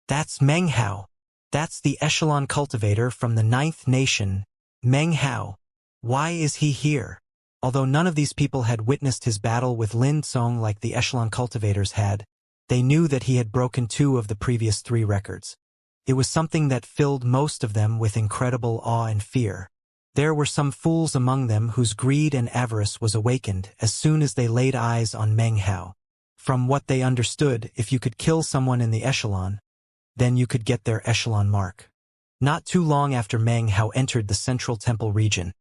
[SPEAKER 1] That's Meng Hao. That's the echelon cultivator from the ninth nation, Meng Hao. Why is he here? Although none of these people had witnessed his battle with Lin Song like the echelon cultivators had, they knew that he had broken 2 of the previous 3 records. It was something that filled most of them with incredible awe and fear. There were some fools among them whose greed and avarice was awakened as soon as they laid eyes on Meng Hao. From what they understood, if you could kill someone in the echelon, then you could get their echelon mark. Not too long after Meng Hao entered the central temple region,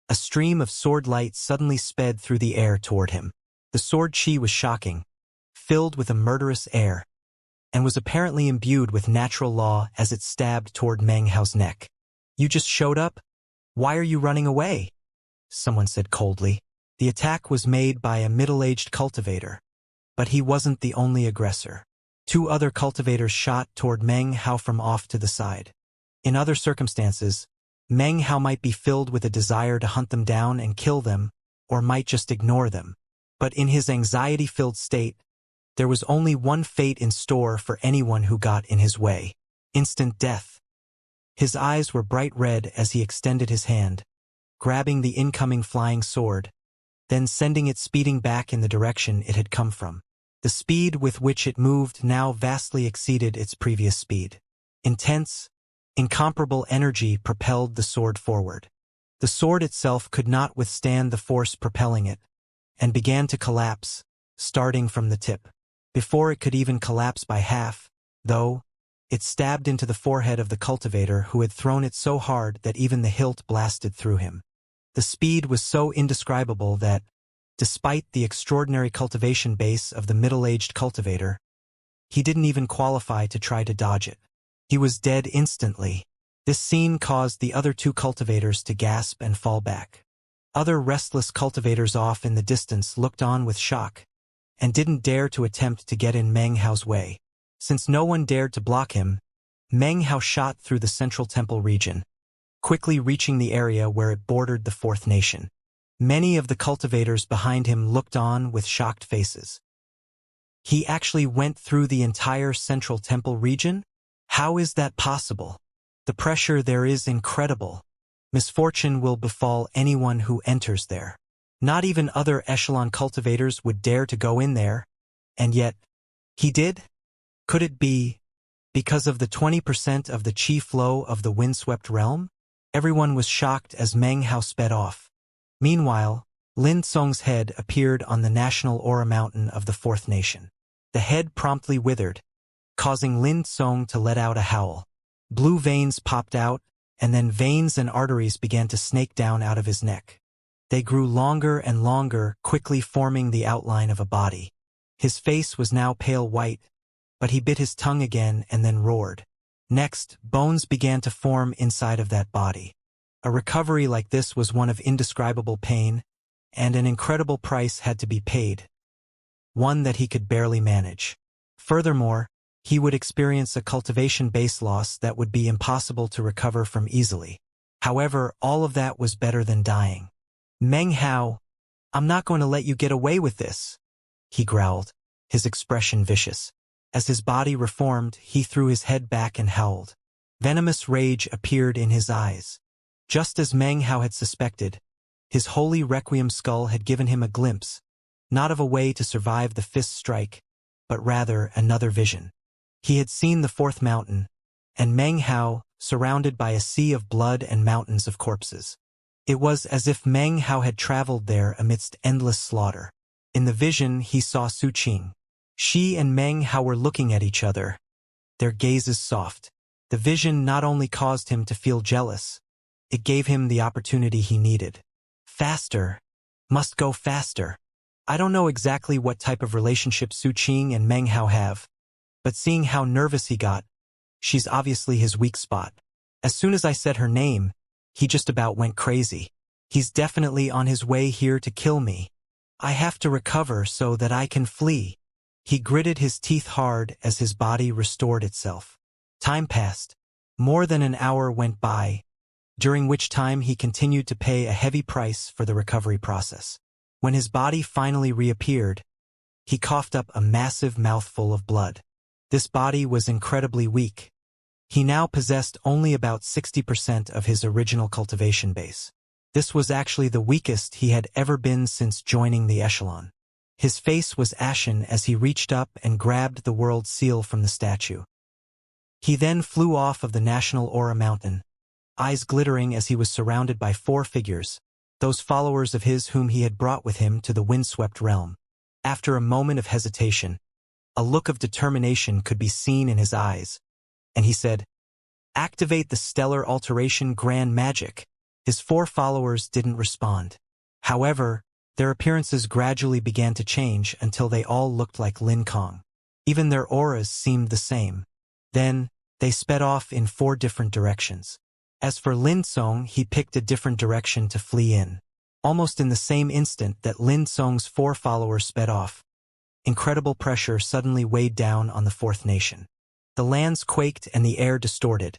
[SPEAKER 1] a stream of sword light suddenly sped through the air toward him. The sword chi was shocking, filled with a murderous air, and was apparently imbued with natural law as it stabbed toward Meng Hao's neck. You just showed up? Why are you running away? Someone said coldly. The attack was made by a middle-aged cultivator, but he wasn't the only aggressor. 2 other cultivators shot toward Meng Hao from off to the side. In other circumstances, Meng Hao might be filled with a desire to hunt them down and kill them, or might just ignore them. But in his anxiety-filled state, there was only one fate in store for anyone who got in his way: instant death. His eyes were bright red as he extended his hand, grabbing the incoming flying sword, then sending it speeding back in the direction it had come from. The speed with which it moved now vastly exceeded its previous speed. Intense, incomparable energy propelled the sword forward. The sword itself could not withstand the force propelling it, and began to collapse, starting from the tip. Before it could even collapse by half, though, it stabbed into the forehead of the cultivator who had thrown it so hard that even the hilt blasted through him. The speed was so indescribable that, despite the extraordinary cultivation base of the middle-aged cultivator, he didn't even qualify to try to dodge it. He was dead instantly. This scene caused the other 2 cultivators to gasp and fall back. Other restless cultivators off in the distance looked on with shock, and didn't dare to attempt to get in Meng Hao's way. Since no one dared to block him, Meng Hao shot through the central temple region, quickly reaching the area where it bordered the fourth nation. Many of the cultivators behind him looked on with shocked faces. He actually went through the entire central temple region? How is that possible? The pressure there is incredible. Misfortune will befall anyone who enters there. Not even other echelon cultivators would dare to go in there, and yet, he did? Could it be because of the 20% of the chi flow of the windswept realm? Everyone was shocked as Meng Hao sped off. Meanwhile, Lin Song's head appeared on the national aura mountain of the fourth nation. The head promptly withered, causing Lin Song to let out a howl. Blue veins popped out, and then veins and arteries began to snake down out of his neck. They grew longer and longer, quickly forming the outline of a body. His face was now pale white, but he bit his tongue again and then roared. Next, bones began to form inside of that body. A recovery like this was one of indescribable pain, and an incredible price had to be paid. One that he could barely manage. Furthermore, he would experience a cultivation base loss that would be impossible to recover from easily. However, all of that was better than dying. Meng Hao, I'm not going to let you get away with this, he growled, his expression vicious. As his body reformed, he threw his head back and howled. Venomous rage appeared in his eyes. Just as Meng Hao had suspected, his holy requiem skull had given him a glimpse, not of a way to survive the fist strike, but rather another vision. He had seen the fourth mountain, and Meng Hao, surrounded by a sea of blood and mountains of corpses. It was as if Meng Hao had traveled there amidst endless slaughter. In the vision, he saw Su Qing. She and Meng Hao were looking at each other, their gazes soft. The vision not only caused him to feel jealous, it gave him the opportunity he needed. Faster. Must go faster. I don't know exactly what type of relationship Su Qing and Meng Hao have, but seeing how nervous he got, she's obviously his weak spot. As soon as I said her name, he just about went crazy. He's definitely on his way here to kill me. I have to recover so that I can flee. He gritted his teeth hard as his body restored itself. Time passed. More than an hour went by, during which time he continued to pay a heavy price for the recovery process. When his body finally reappeared, he coughed up a massive mouthful of blood. This body was incredibly weak. He now possessed only about 60% of his original cultivation base. This was actually the weakest he had ever been since joining the echelon. His face was ashen as he reached up and grabbed the world seal from the statue. He then flew off of the national aura mountain, eyes glittering as he was surrounded by 4 figures, those followers of his whom he had brought with him to the windswept realm. After a moment of hesitation, a look of determination could be seen in his eyes, and he said, "Activate the stellar alteration grand magic." His 4 followers didn't respond. However, their appearances gradually began to change until they all looked like Lin Kong. Even their auras seemed the same. Then, they sped off in 4 different directions. As for Lin Song, he picked a different direction to flee in. Almost in the same instant that Lin Song's 4 followers sped off, incredible pressure suddenly weighed down on the fourth nation. The lands quaked and the air distorted.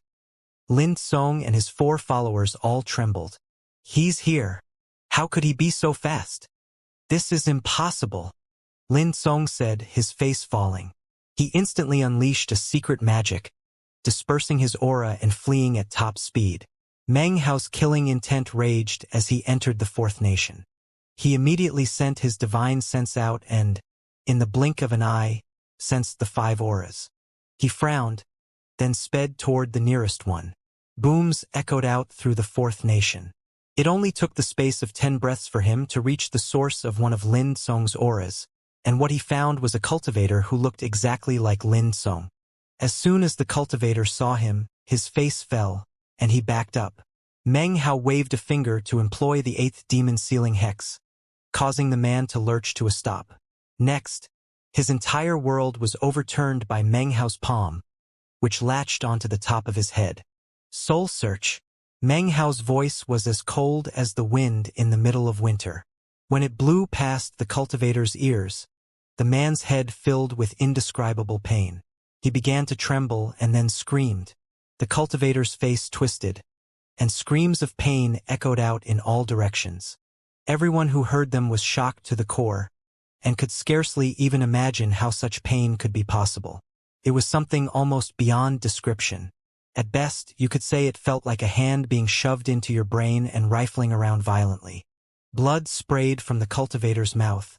[SPEAKER 1] Lin Song and his 4 followers all trembled. He's here. How could he be so fast? This is impossible, Lin Song said, his face falling. He instantly unleashed a secret magic, dispersing his aura and fleeing at top speed. Meng Hao's killing intent raged as he entered the fourth nation. He immediately sent his divine sense out and, in the blink of an eye, sensed the 5 auras. He frowned, then sped toward the nearest one. Booms echoed out through the fourth nation. It only took the space of 10 breaths for him to reach the source of one of Lin Song's auras, and what he found was a cultivator who looked exactly like Lin Song. As soon as the cultivator saw him, his face fell, and he backed up. Meng Hao waved a finger to employ the 8th demon sealing hex, causing the man to lurch to a stop. Next, his entire world was overturned by Meng Hao's palm, which latched onto the top of his head. Soul Search. Meng Hao's voice was as cold as the wind in the middle of winter. When it blew past the cultivator's ears, the man's head filled with indescribable pain. He began to tremble and then screamed. The cultivator's face twisted, and screams of pain echoed out in all directions. Everyone who heard them was shocked to the core, and could scarcely even imagine how such pain could be possible. It was something almost beyond description. At best, you could say it felt like a hand being shoved into your brain and rifling around violently. Blood sprayed from the cultivator's mouth,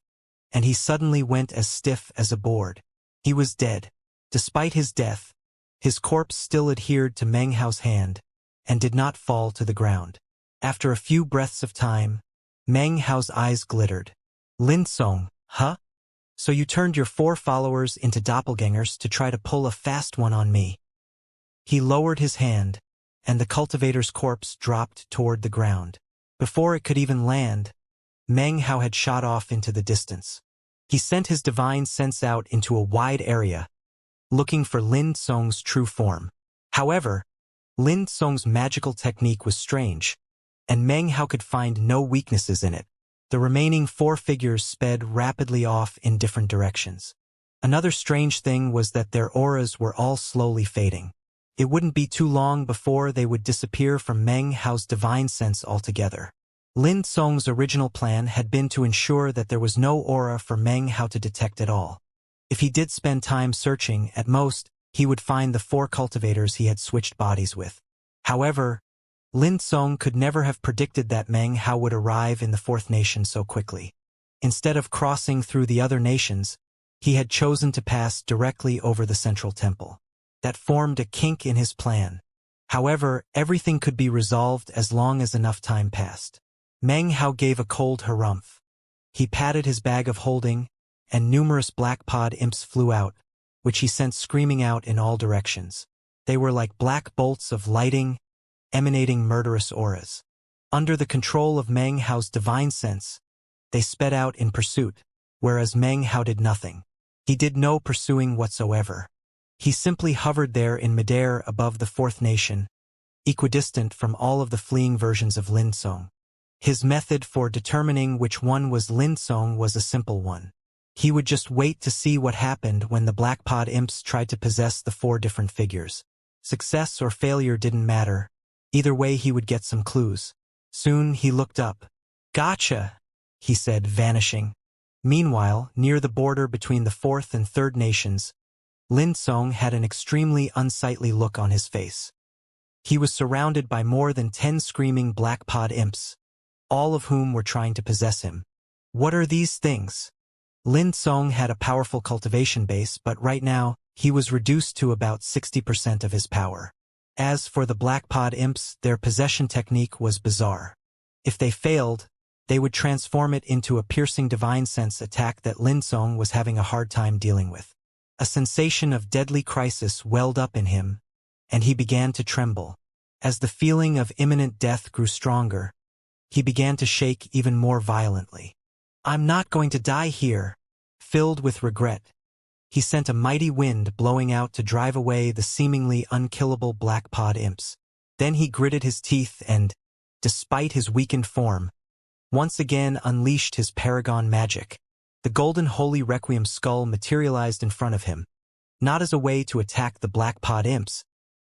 [SPEAKER 1] and he suddenly went as stiff as a board. He was dead. Despite his death, his corpse still adhered to Meng Hao's hand, and did not fall to the ground. After a few breaths of time, Meng Hao's eyes glittered. Lin Song, huh? So you turned your 4 followers into doppelgangers to try to pull a fast one on me. He lowered his hand, and the cultivator's corpse dropped toward the ground. Before it could even land, Meng Hao had shot off into the distance. He sent his divine sense out into a wide area, looking for Lin Song's true form. However, Lin Song's magical technique was strange, and Meng Hao could find no weaknesses in it. The remaining 4 figures sped rapidly off in different directions. Another strange thing was that their auras were all slowly fading. It wouldn't be too long before they would disappear from Meng Hao's divine sense altogether. Lin Song's original plan had been to ensure that there was no aura for Meng Hao to detect at all. If he did spend time searching, at most, he would find the 4 cultivators he had switched bodies with. However, Lin Song could never have predicted that Meng Hao would arrive in the 4th nation so quickly. Instead of crossing through the other nations, he had chosen to pass directly over the central temple. That formed a kink in his plan. However, everything could be resolved as long as enough time passed. Meng Hao gave a cold harumph. He patted his bag of holding, and numerous black pod imps flew out, which he sent screaming out in all directions. They were like black bolts of lighting, emanating murderous auras. Under the control of Meng Hao's divine sense, they sped out in pursuit, whereas Meng Hao did nothing. He did no pursuing whatsoever. He simply hovered there in midair above the 4th nation, equidistant from all of the fleeing versions of Lin Song. His method for determining which one was Lin Song was a simple one. He would just wait to see what happened when the black pod imps tried to possess the 4 different figures. Success or failure didn't matter. Either way he would get some clues. Soon he looked up. "Gotcha," he said, vanishing. Meanwhile, near the border between the 4th and 3rd nations, Lin Song had an extremely unsightly look on his face. He was surrounded by more than 10 screaming black pod imps, all of whom were trying to possess him. What are these things? Lin Song had a powerful cultivation base, but right now, he was reduced to about 60% of his power. As for the black pod imps, their possession technique was bizarre. If they failed, they would transform it into a piercing divine sense attack that Lin Song was having a hard time dealing with. A sensation of deadly crisis welled up in him, and he began to tremble. As the feeling of imminent death grew stronger, he began to shake even more violently. "I'm not going to die here." Filled with regret, he sent a mighty wind blowing out to drive away the seemingly unkillable black pod imps. Then he gritted his teeth and, despite his weakened form, once again unleashed his paragon magic. The golden holy requiem skull materialized in front of him, not as a way to attack the black pod imps,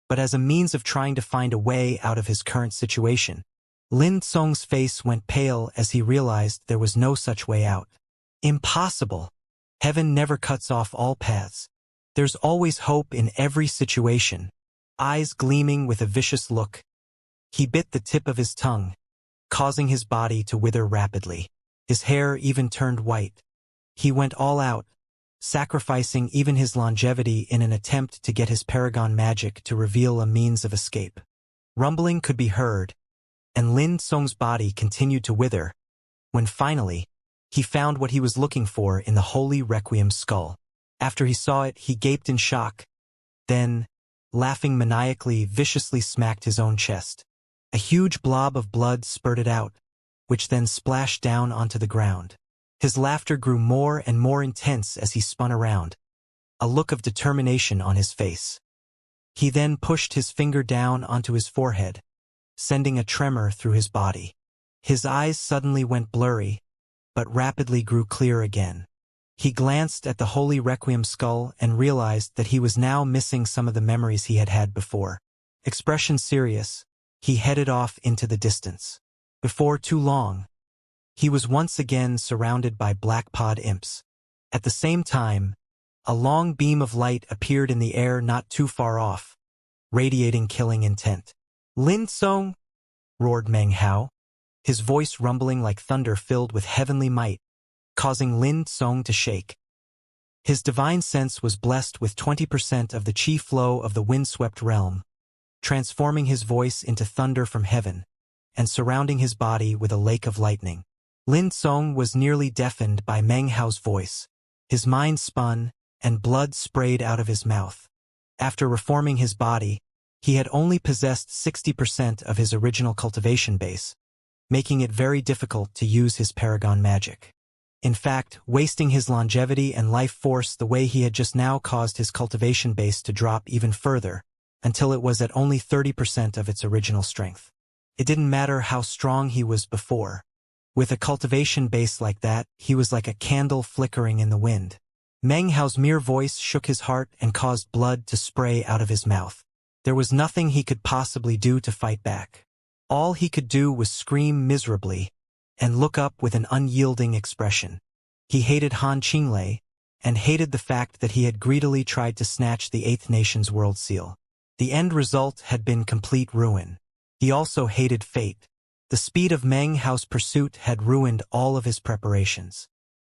[SPEAKER 1] but as a means of trying to find a way out of his current situation. Lin Song's face went pale as he realized there was no such way out. Impossible. Heaven never cuts off all paths. There's always hope in every situation. Eyes gleaming with a vicious look, he bit the tip of his tongue, causing his body to wither rapidly. His hair even turned white. He went all out, sacrificing even his longevity in an attempt to get his paragon magic to reveal a means of escape. Rumbling could be heard, and Lin Song's body continued to wither, when finally, he found what he was looking for in the holy requiem skull. After he saw it, he gaped in shock, then, laughing maniacally, viciously smacked his own chest. A huge blob of blood spurted out, which then splashed down onto the ground. His laughter grew more and more intense as he spun around, a look of determination on his face. He then pushed his finger down onto his forehead, sending a tremor through his body. His eyes suddenly went blurry, but rapidly grew clear again. He glanced at the holy requiem skull and realized that he was now missing some of the memories he had had before. Expression serious, he headed off into the distance. Before too long, He was once again surrounded by black pod imps. At the same time, a long beam of light appeared in the air not too far off, radiating killing intent. "Lin Song!" roared Meng Hao, his voice rumbling like thunder filled with heavenly might, causing Lin Song to shake. His divine sense was blessed with 20% of the chi flow of the windswept realm, transforming his voice into thunder from heaven, and surrounding his body with a lake of lightning. Lin Song was nearly deafened by Meng Hao's voice. His mind spun, and blood sprayed out of his mouth. After reforming his body, he had only possessed 60% of his original cultivation base, making it very difficult to use his paragon magic. In fact, wasting his longevity and life force the way he had just now caused his cultivation base to drop even further, until it was at only 30% of its original strength. It didn't matter how strong he was before. With a cultivation base like that, he was like a candle flickering in the wind. Meng Hao's mere voice shook his heart and caused blood to spray out of his mouth. There was nothing he could possibly do to fight back. All he could do was scream miserably and look up with an unyielding expression. He hated Han Qinglei and hated the fact that he had greedily tried to snatch the Eighth Nation's world seal. The end result had been complete ruin. He also hated fate. The speed of Meng Hao's pursuit had ruined all of his preparations.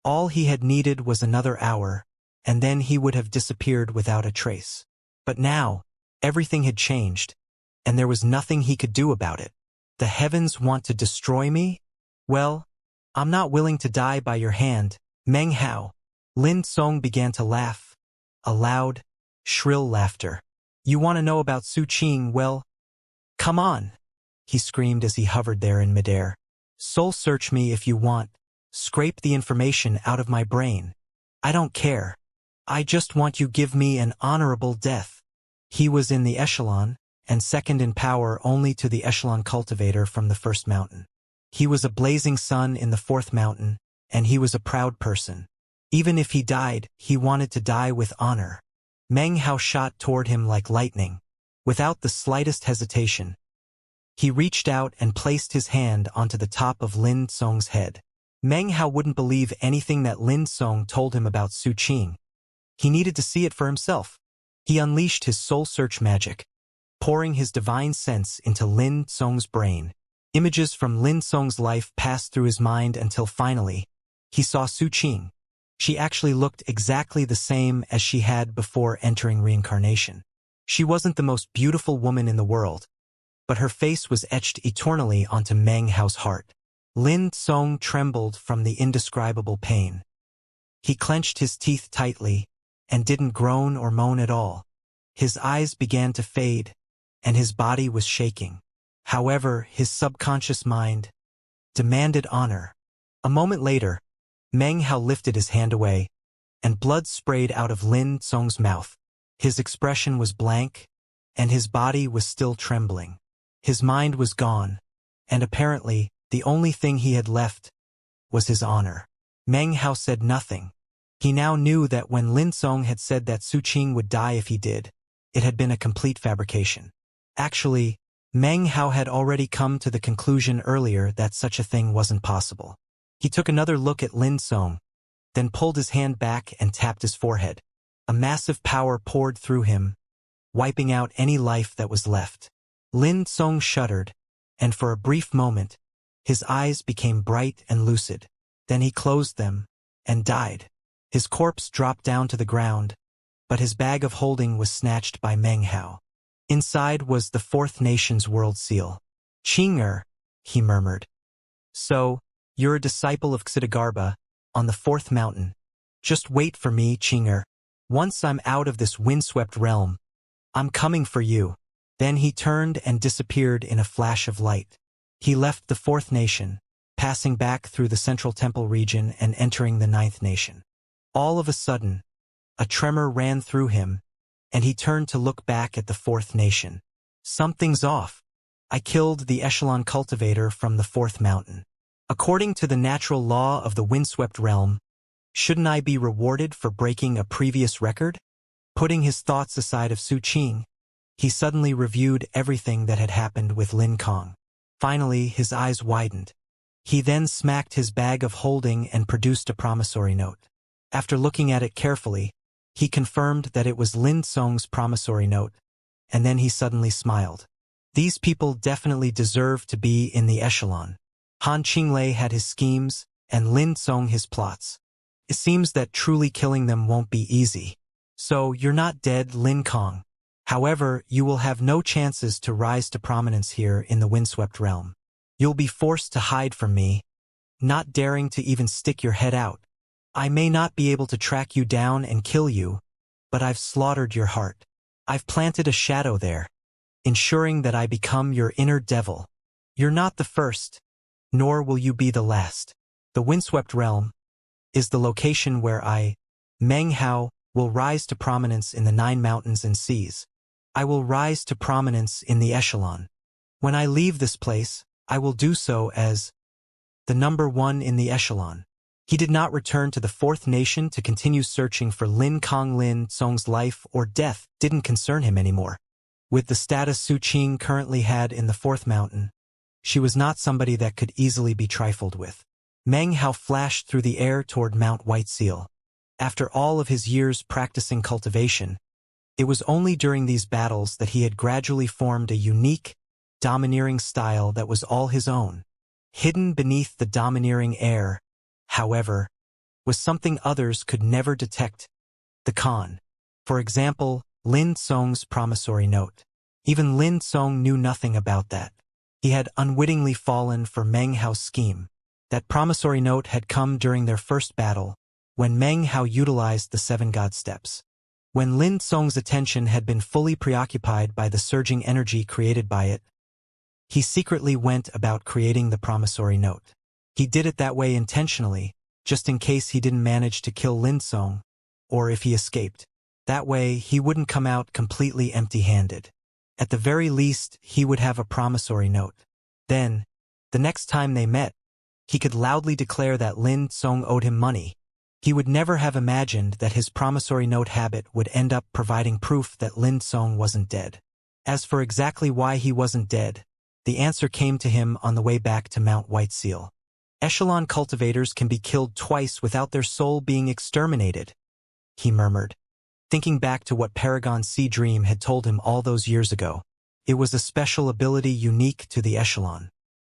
[SPEAKER 1] All he had needed was another hour, and then he would have disappeared without a trace. But now, everything had changed, and there was nothing he could do about it. The heavens want to destroy me? Well, I'm not willing to die by your hand, Meng Hao. Lin Song began to laugh, a loud, shrill laughter. You want to know about Su Qing? Well, come on, he screamed as he hovered there in midair. Soul search me if you want. Scrape the information out of my brain. I don't care. I just want you give me an honorable death. He was in the echelon, and second in power only to the echelon cultivator from the first mountain. He was a blazing sun in the fourth mountain, and he was a proud person. Even if he died, he wanted to die with honor. Meng Hao shot toward him like lightning. Without the slightest hesitation, he reached out and placed his hand onto the top of Lin Song's head. Meng Hao wouldn't believe anything that Lin Song told him about Su Qing. He needed to see it for himself. He unleashed his soul search magic, pouring his divine sense into Lin Song's brain. Images from Lin Song's life passed through his mind until finally, he saw Su Qing. She actually looked exactly the same as she had before entering Reincarnation. She wasn't the most beautiful woman in the world, but her face was etched eternally onto Meng Hao's heart. Lin Song trembled from the indescribable pain. He clenched his teeth tightly and didn't groan or moan at all. His eyes began to fade, and his body was shaking. However, his subconscious mind demanded honor. A moment later, Meng Hao lifted his hand away, and blood sprayed out of Lin Song's mouth. His expression was blank, and his body was still trembling. His mind was gone, and apparently, the only thing he had left was his honor. Meng Hao said nothing. He now knew that when Lin Song had said that Su Qing would die if he did, it had been a complete fabrication. Actually, Meng Hao had already come to the conclusion earlier that such a thing wasn't possible. He took another look at Lin Song, then pulled his hand back and tapped his forehead. A massive power poured through him, wiping out any life that was left. Lin Song shuddered, and for a brief moment, his eyes became bright and lucid. Then he closed them and died. His corpse dropped down to the ground, but his bag of holding was snatched by Meng Hao. Inside was the Fourth Nation's world seal. Qing'er, he murmured. So, you're a disciple of Xidagarba, on the fourth mountain. Just wait for me, Qing'er. Once I'm out of this windswept realm, I'm coming for you. Then he turned and disappeared in a flash of light. He left the Fourth Nation, passing back through the Central Temple region and entering the Ninth Nation. All of a sudden, a tremor ran through him, and he turned to look back at the Fourth Nation. Something's off. I killed the echelon cultivator from the Fourth Mountain. According to the natural law of the windswept realm, shouldn't I be rewarded for breaking a previous record? Putting his thoughts aside of Su Qing, he suddenly reviewed everything that had happened with Lin Kong. Finally, his eyes widened. He then smacked his bag of holding and produced a promissory note. After looking at it carefully, he confirmed that it was Lin Song's promissory note, and then he suddenly smiled. These people definitely deserve to be in the echelon. Han Qinglei had his schemes, and Lin Song his plots. It seems that truly killing them won't be easy. So, you're not dead, Lin Kong. However, you will have no chances to rise to prominence here in the windswept realm. You'll be forced to hide from me, not daring to even stick your head out. I may not be able to track you down and kill you, but I've slaughtered your heart. I've planted a shadow there, ensuring that I become your inner devil. You're not the first, nor will you be the last. The windswept realm is the location where I, Meng Hao, will rise to prominence in the 9 mountains and seas. I will rise to prominence in the echelon. When I leave this place, I will do so as the number 1 in the echelon. He did not return to the 4th nation to continue searching for Lin Kong. Lin Song's life or death didn't concern him anymore. With the status Su Qing currently had in the 4th mountain, she was not somebody that could easily be trifled with. Meng Hao flashed through the air toward Mount White Seal. After all of his years practicing cultivation, it was only during these battles that he had gradually formed a unique, domineering style that was all his own. Hidden beneath the domineering air, however, was something others could never detect: the con. For example, Lin Song's promissory note. Even Lin Song knew nothing about that. He had unwittingly fallen for Meng Hao's scheme. That promissory note had come during their first battle, when Meng Hao utilized the 7 God steps. When Lin Song's attention had been fully preoccupied by the surging energy created by it, he secretly went about creating the promissory note. He did it that way intentionally, just in case he didn't manage to kill Lin Song, or if he escaped. That way, he wouldn't come out completely empty-handed. At the very least, he would have a promissory note. Then, the next time they met, he could loudly declare that Lin Song owed him money. He would never have imagined that his promissory note habit would end up providing proof that Lin Song wasn't dead. As for exactly why he wasn't dead, the answer came to him on the way back to Mount White Seal. Echelon cultivators can be killed twice without their soul being exterminated, he murmured. Thinking back to what Paragon Sea Dream had told him all those years ago, it was a special ability unique to the echelon.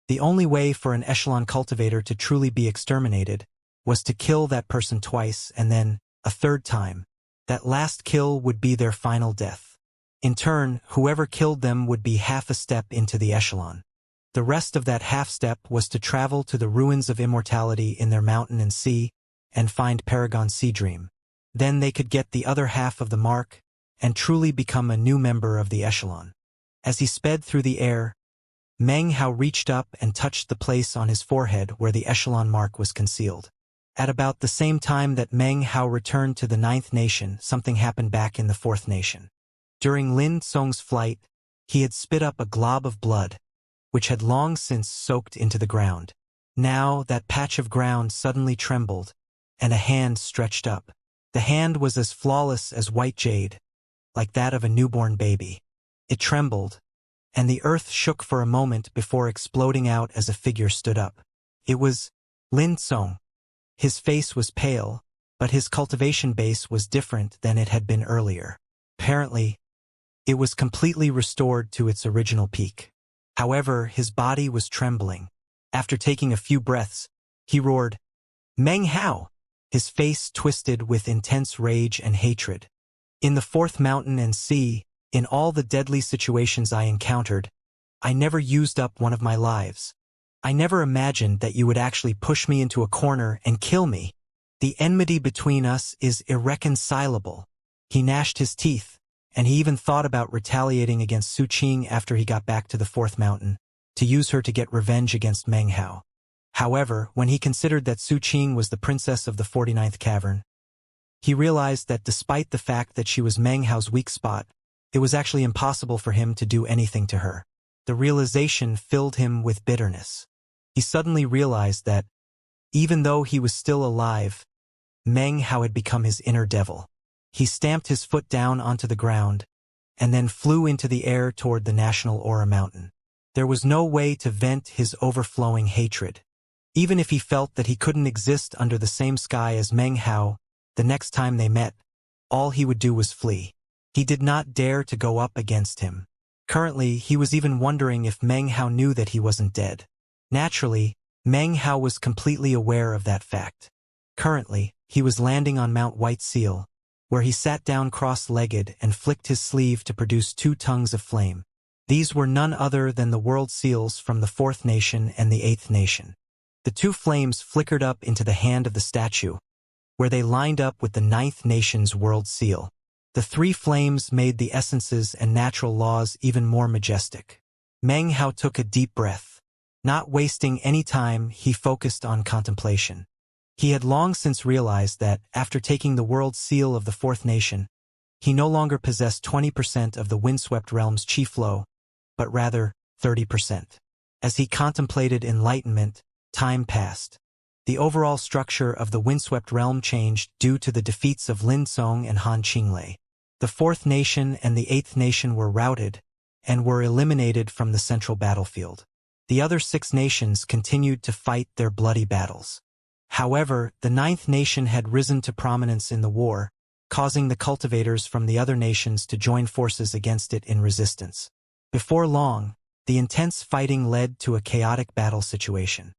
[SPEAKER 1] The only way for an echelon cultivator to truly be exterminated was to kill that person twice and then, a 3rd time. That last kill would be their final death. In turn, whoever killed them would be half a step into the echelon. The rest of that half step was to travel to the ruins of immortality in their mountain and sea, and find Paragon Sea Dream. Then they could get the other half of the mark, and truly become a new member of the echelon. As he sped through the air, Meng Hao reached up and touched the place on his forehead where the echelon mark was concealed. At about the same time that Meng Hao returned to the 9th nation, something happened back in the 4th nation. During Lin Song's flight, he had spit up a glob of blood, which had long since soaked into the ground. Now that patch of ground suddenly trembled, and a hand stretched up. The hand was as flawless as white jade, like that of a newborn baby. It trembled, and the earth shook for a moment before exploding out as a figure stood up. It was Lin Song. His face was pale, but his cultivation base was different than it had been earlier. Apparently, it was completely restored to its original peak. However, his body was trembling. After taking a few breaths, he roared, "Meng Hao!" His face twisted with intense rage and hatred. In the 4th mountain and sea, in all the deadly situations I encountered, I never used up one of my lives. I never imagined that you would actually push me into a corner and kill me. The enmity between us is irreconcilable. He gnashed his teeth, and he even thought about retaliating against Su Qing after he got back to the 4th mountain, to use her to get revenge against Meng Hao. However, when he considered that Su Qing was the princess of the 49th cavern, he realized that despite the fact that she was Meng Hao's weak spot, it was actually impossible for him to do anything to her. The realization filled him with bitterness. He suddenly realized that, even though he was still alive, Meng Hao had become his inner devil. He stamped his foot down onto the ground, and then flew into the air toward the National Aura Mountain. There was no way to vent his overflowing hatred. Even if he felt that he couldn't exist under the same sky as Meng Hao, the next time they met, all he would do was flee. He did not dare to go up against him. Currently, he was even wondering if Meng Hao knew that he wasn't dead. Naturally, Meng Hao was completely aware of that fact. Currently, he was landing on Mount White Seal, where he sat down cross-legged and flicked his sleeve to produce 2 tongues of flame. These were none other than the world seals from the 4th nation and the 8th nation. The 2 flames flickered up into the hand of the statue, where they lined up with the 9th nation's world seal. The 3 flames made the essences and natural laws even more majestic. Meng Hao took a deep breath. Not wasting any time, he focused on contemplation. He had long since realized that, after taking the world seal of the 4th nation, he no longer possessed 20% of the windswept realm's chi flow, but rather 30%. As he contemplated enlightenment, time passed. The overall structure of the windswept realm changed due to the defeats of Lin Song and Han Qinglei. The 4th nation and the 8th nation were routed and were eliminated from the central battlefield. The other 6 nations continued to fight their bloody battles. However, the 9th nation had risen to prominence in the war, causing the cultivators from the other nations to join forces against it in resistance. Before long, the intense fighting led to a chaotic battle situation.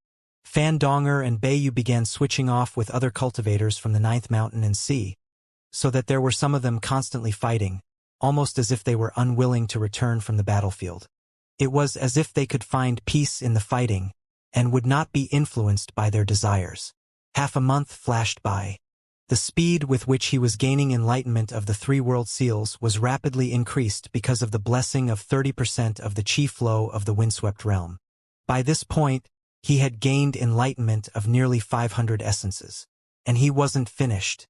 [SPEAKER 1] Fan Donger and Beiyu began switching off with other cultivators from the 9th mountain and sea, so that there were some of them constantly fighting, almost as if they were unwilling to return from the battlefield. It was as if they could find peace in the fighting, and would not be influenced by their desires. Half a month flashed by. The speed with which he was gaining enlightenment of the 3 world seals was rapidly increased because of the blessing of 30% of the chi flow of the windswept realm. By this point, he had gained enlightenment of nearly 500 essences. And he wasn't finished.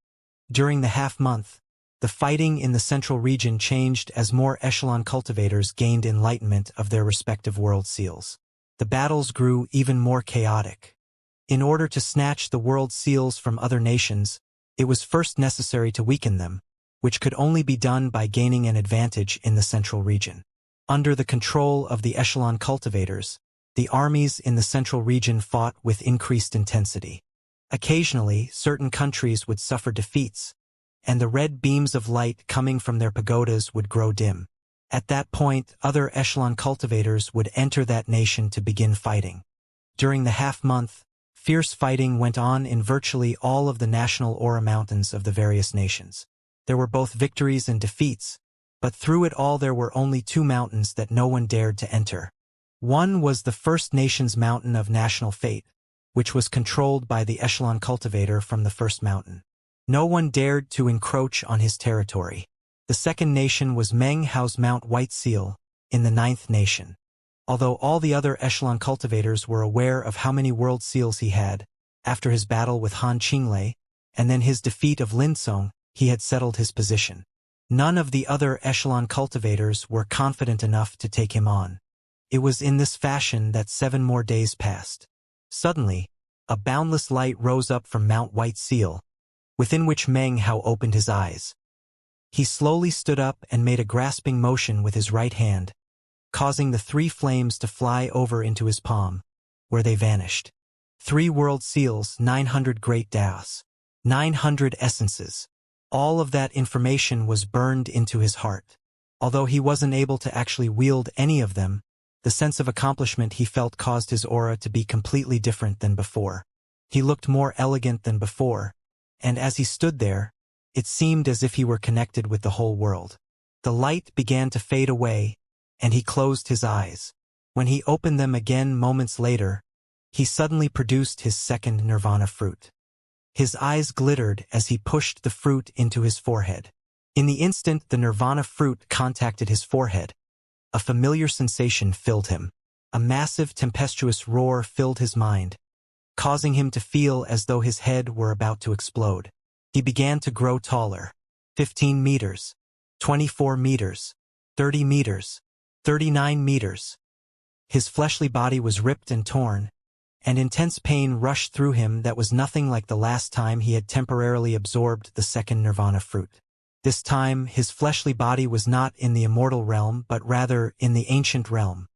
[SPEAKER 1] During the half-month, the fighting in the central region changed as more echelon cultivators gained enlightenment of their respective world seals. The battles grew even more chaotic. In order to snatch the world seals from other nations, it was first necessary to weaken them, which could only be done by gaining an advantage in the central region. Under the control of the echelon cultivators, the armies in the central region fought with increased intensity. Occasionally, certain countries would suffer defeats, and the red beams of light coming from their pagodas would grow dim. At that point, other echelon cultivators would enter that nation to begin fighting. During the half-month, fierce fighting went on in virtually all of the national aura mountains of the various nations. There were both victories and defeats, but through it all there were only 2 mountains that no one dared to enter. One was the First Nation's Mountain of National Fate, which was controlled by the echelon cultivator from the First Mountain. No one dared to encroach on his territory. The second nation was Meng Hao's Mount White Seal, in the 9th nation. Although all the other echelon cultivators were aware of how many world seals he had, after his battle with Han Qinglei, and then his defeat of Lin Song, he had settled his position. None of the other echelon cultivators were confident enough to take him on. It was in this fashion that 7 more days passed. Suddenly, a boundless light rose up from Mount White Seal, within which Meng Hao opened his eyes. He slowly stood up and made a grasping motion with his right hand, causing the 3 flames to fly over into his palm, where they vanished. 3 world seals, 900 great Daos, 900 essences. All of that information was burned into his heart. Although he wasn't able to actually wield any of them, the sense of accomplishment he felt caused his aura to be completely different than before. He looked more elegant than before, and as he stood there, it seemed as if he were connected with the whole world. The light began to fade away, and he closed his eyes. When he opened them again moments later, he suddenly produced his second nirvana fruit. His eyes glittered as he pushed the fruit into his forehead. In the instant the nirvana fruit contacted his forehead, a familiar sensation filled him. A massive tempestuous roar filled his mind, causing him to feel as though his head were about to explode. He began to grow taller. 15 meters, 24 meters, 30 meters, 39 meters. His fleshly body was ripped and torn, and intense pain rushed through him that was nothing like the last time he had temporarily absorbed the second nirvana fruit. This time, his fleshly body was not in the immortal realm but rather in the ancient realm.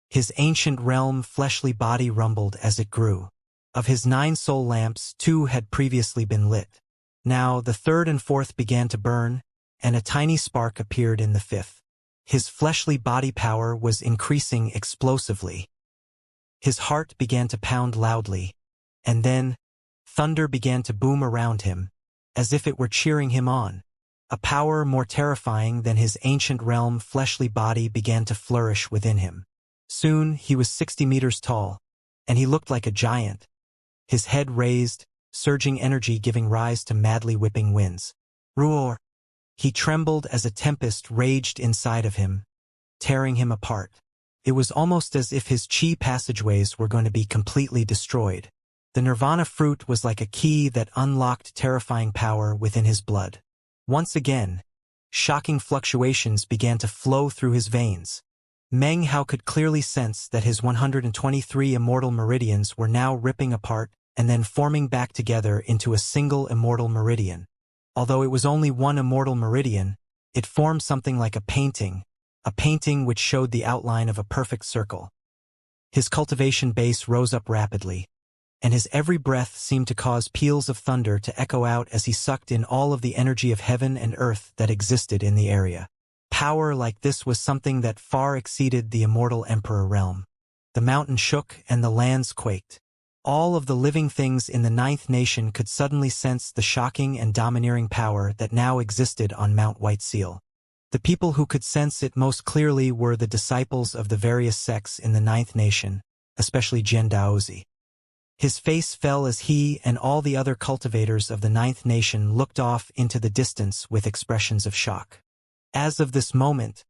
[SPEAKER 1] His ancient realm fleshly body rumbled as it grew. Of his 9 soul lamps, 2 had previously been lit. Now the third and fourth began to burn, and a tiny spark appeared in the fifth. His fleshly body power was increasing explosively. His heart began to pound loudly, and then thunder began to boom around him, as if it were cheering him on. A power more terrifying than his ancient realm fleshly body began to flourish within him. Soon he was 60 meters tall, and he looked like a giant. His head raised, surging energy giving rise to madly whipping winds. Roar! He trembled as a tempest raged inside of him, tearing him apart. It was almost as if his chi passageways were going to be completely destroyed. The nirvana fruit was like a key that unlocked terrifying power within his blood. Once again, shocking fluctuations began to flow through his veins. Meng Hao could clearly sense that his 123 immortal meridians were now ripping apart and then forming back together into a single immortal meridian. Although it was only one immortal meridian, it formed something like a painting which showed the outline of a perfect circle. His cultivation base rose up rapidly, and his every breath seemed to cause peals of thunder to echo out as he sucked in all of the energy of heaven and earth that existed in the area. Power like this was something that far exceeded the immortal emperor realm. The mountain shook and the lands quaked. All of the living things in the ninth nation could suddenly sense the shocking and domineering power that now existed on Mount White Seal. The people who could sense it most clearly were the disciples of the various sects in the ninth nation, especially Jian Daozi. His face fell as he and all the other cultivators of the ninth nation looked off into the distance with expressions of shock. As of this moment,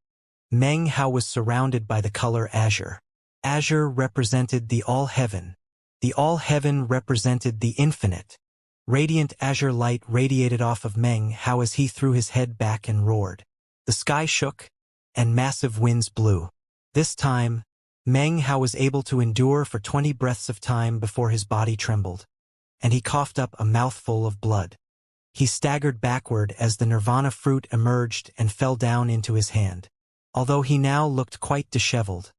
[SPEAKER 1] Meng Hao was surrounded by the color azure. Azure represented the all-heaven. The all-heaven represented the infinite. Radiant azure light radiated off of Meng Hao as he threw his head back and roared. The sky shook, and massive winds blew. This time, Meng Hao was able to endure for 20 breaths of time before his body trembled, and he coughed up a mouthful of blood. He staggered backward as the nirvana fruit emerged and fell down into his hand. Although he now looked quite disheveled,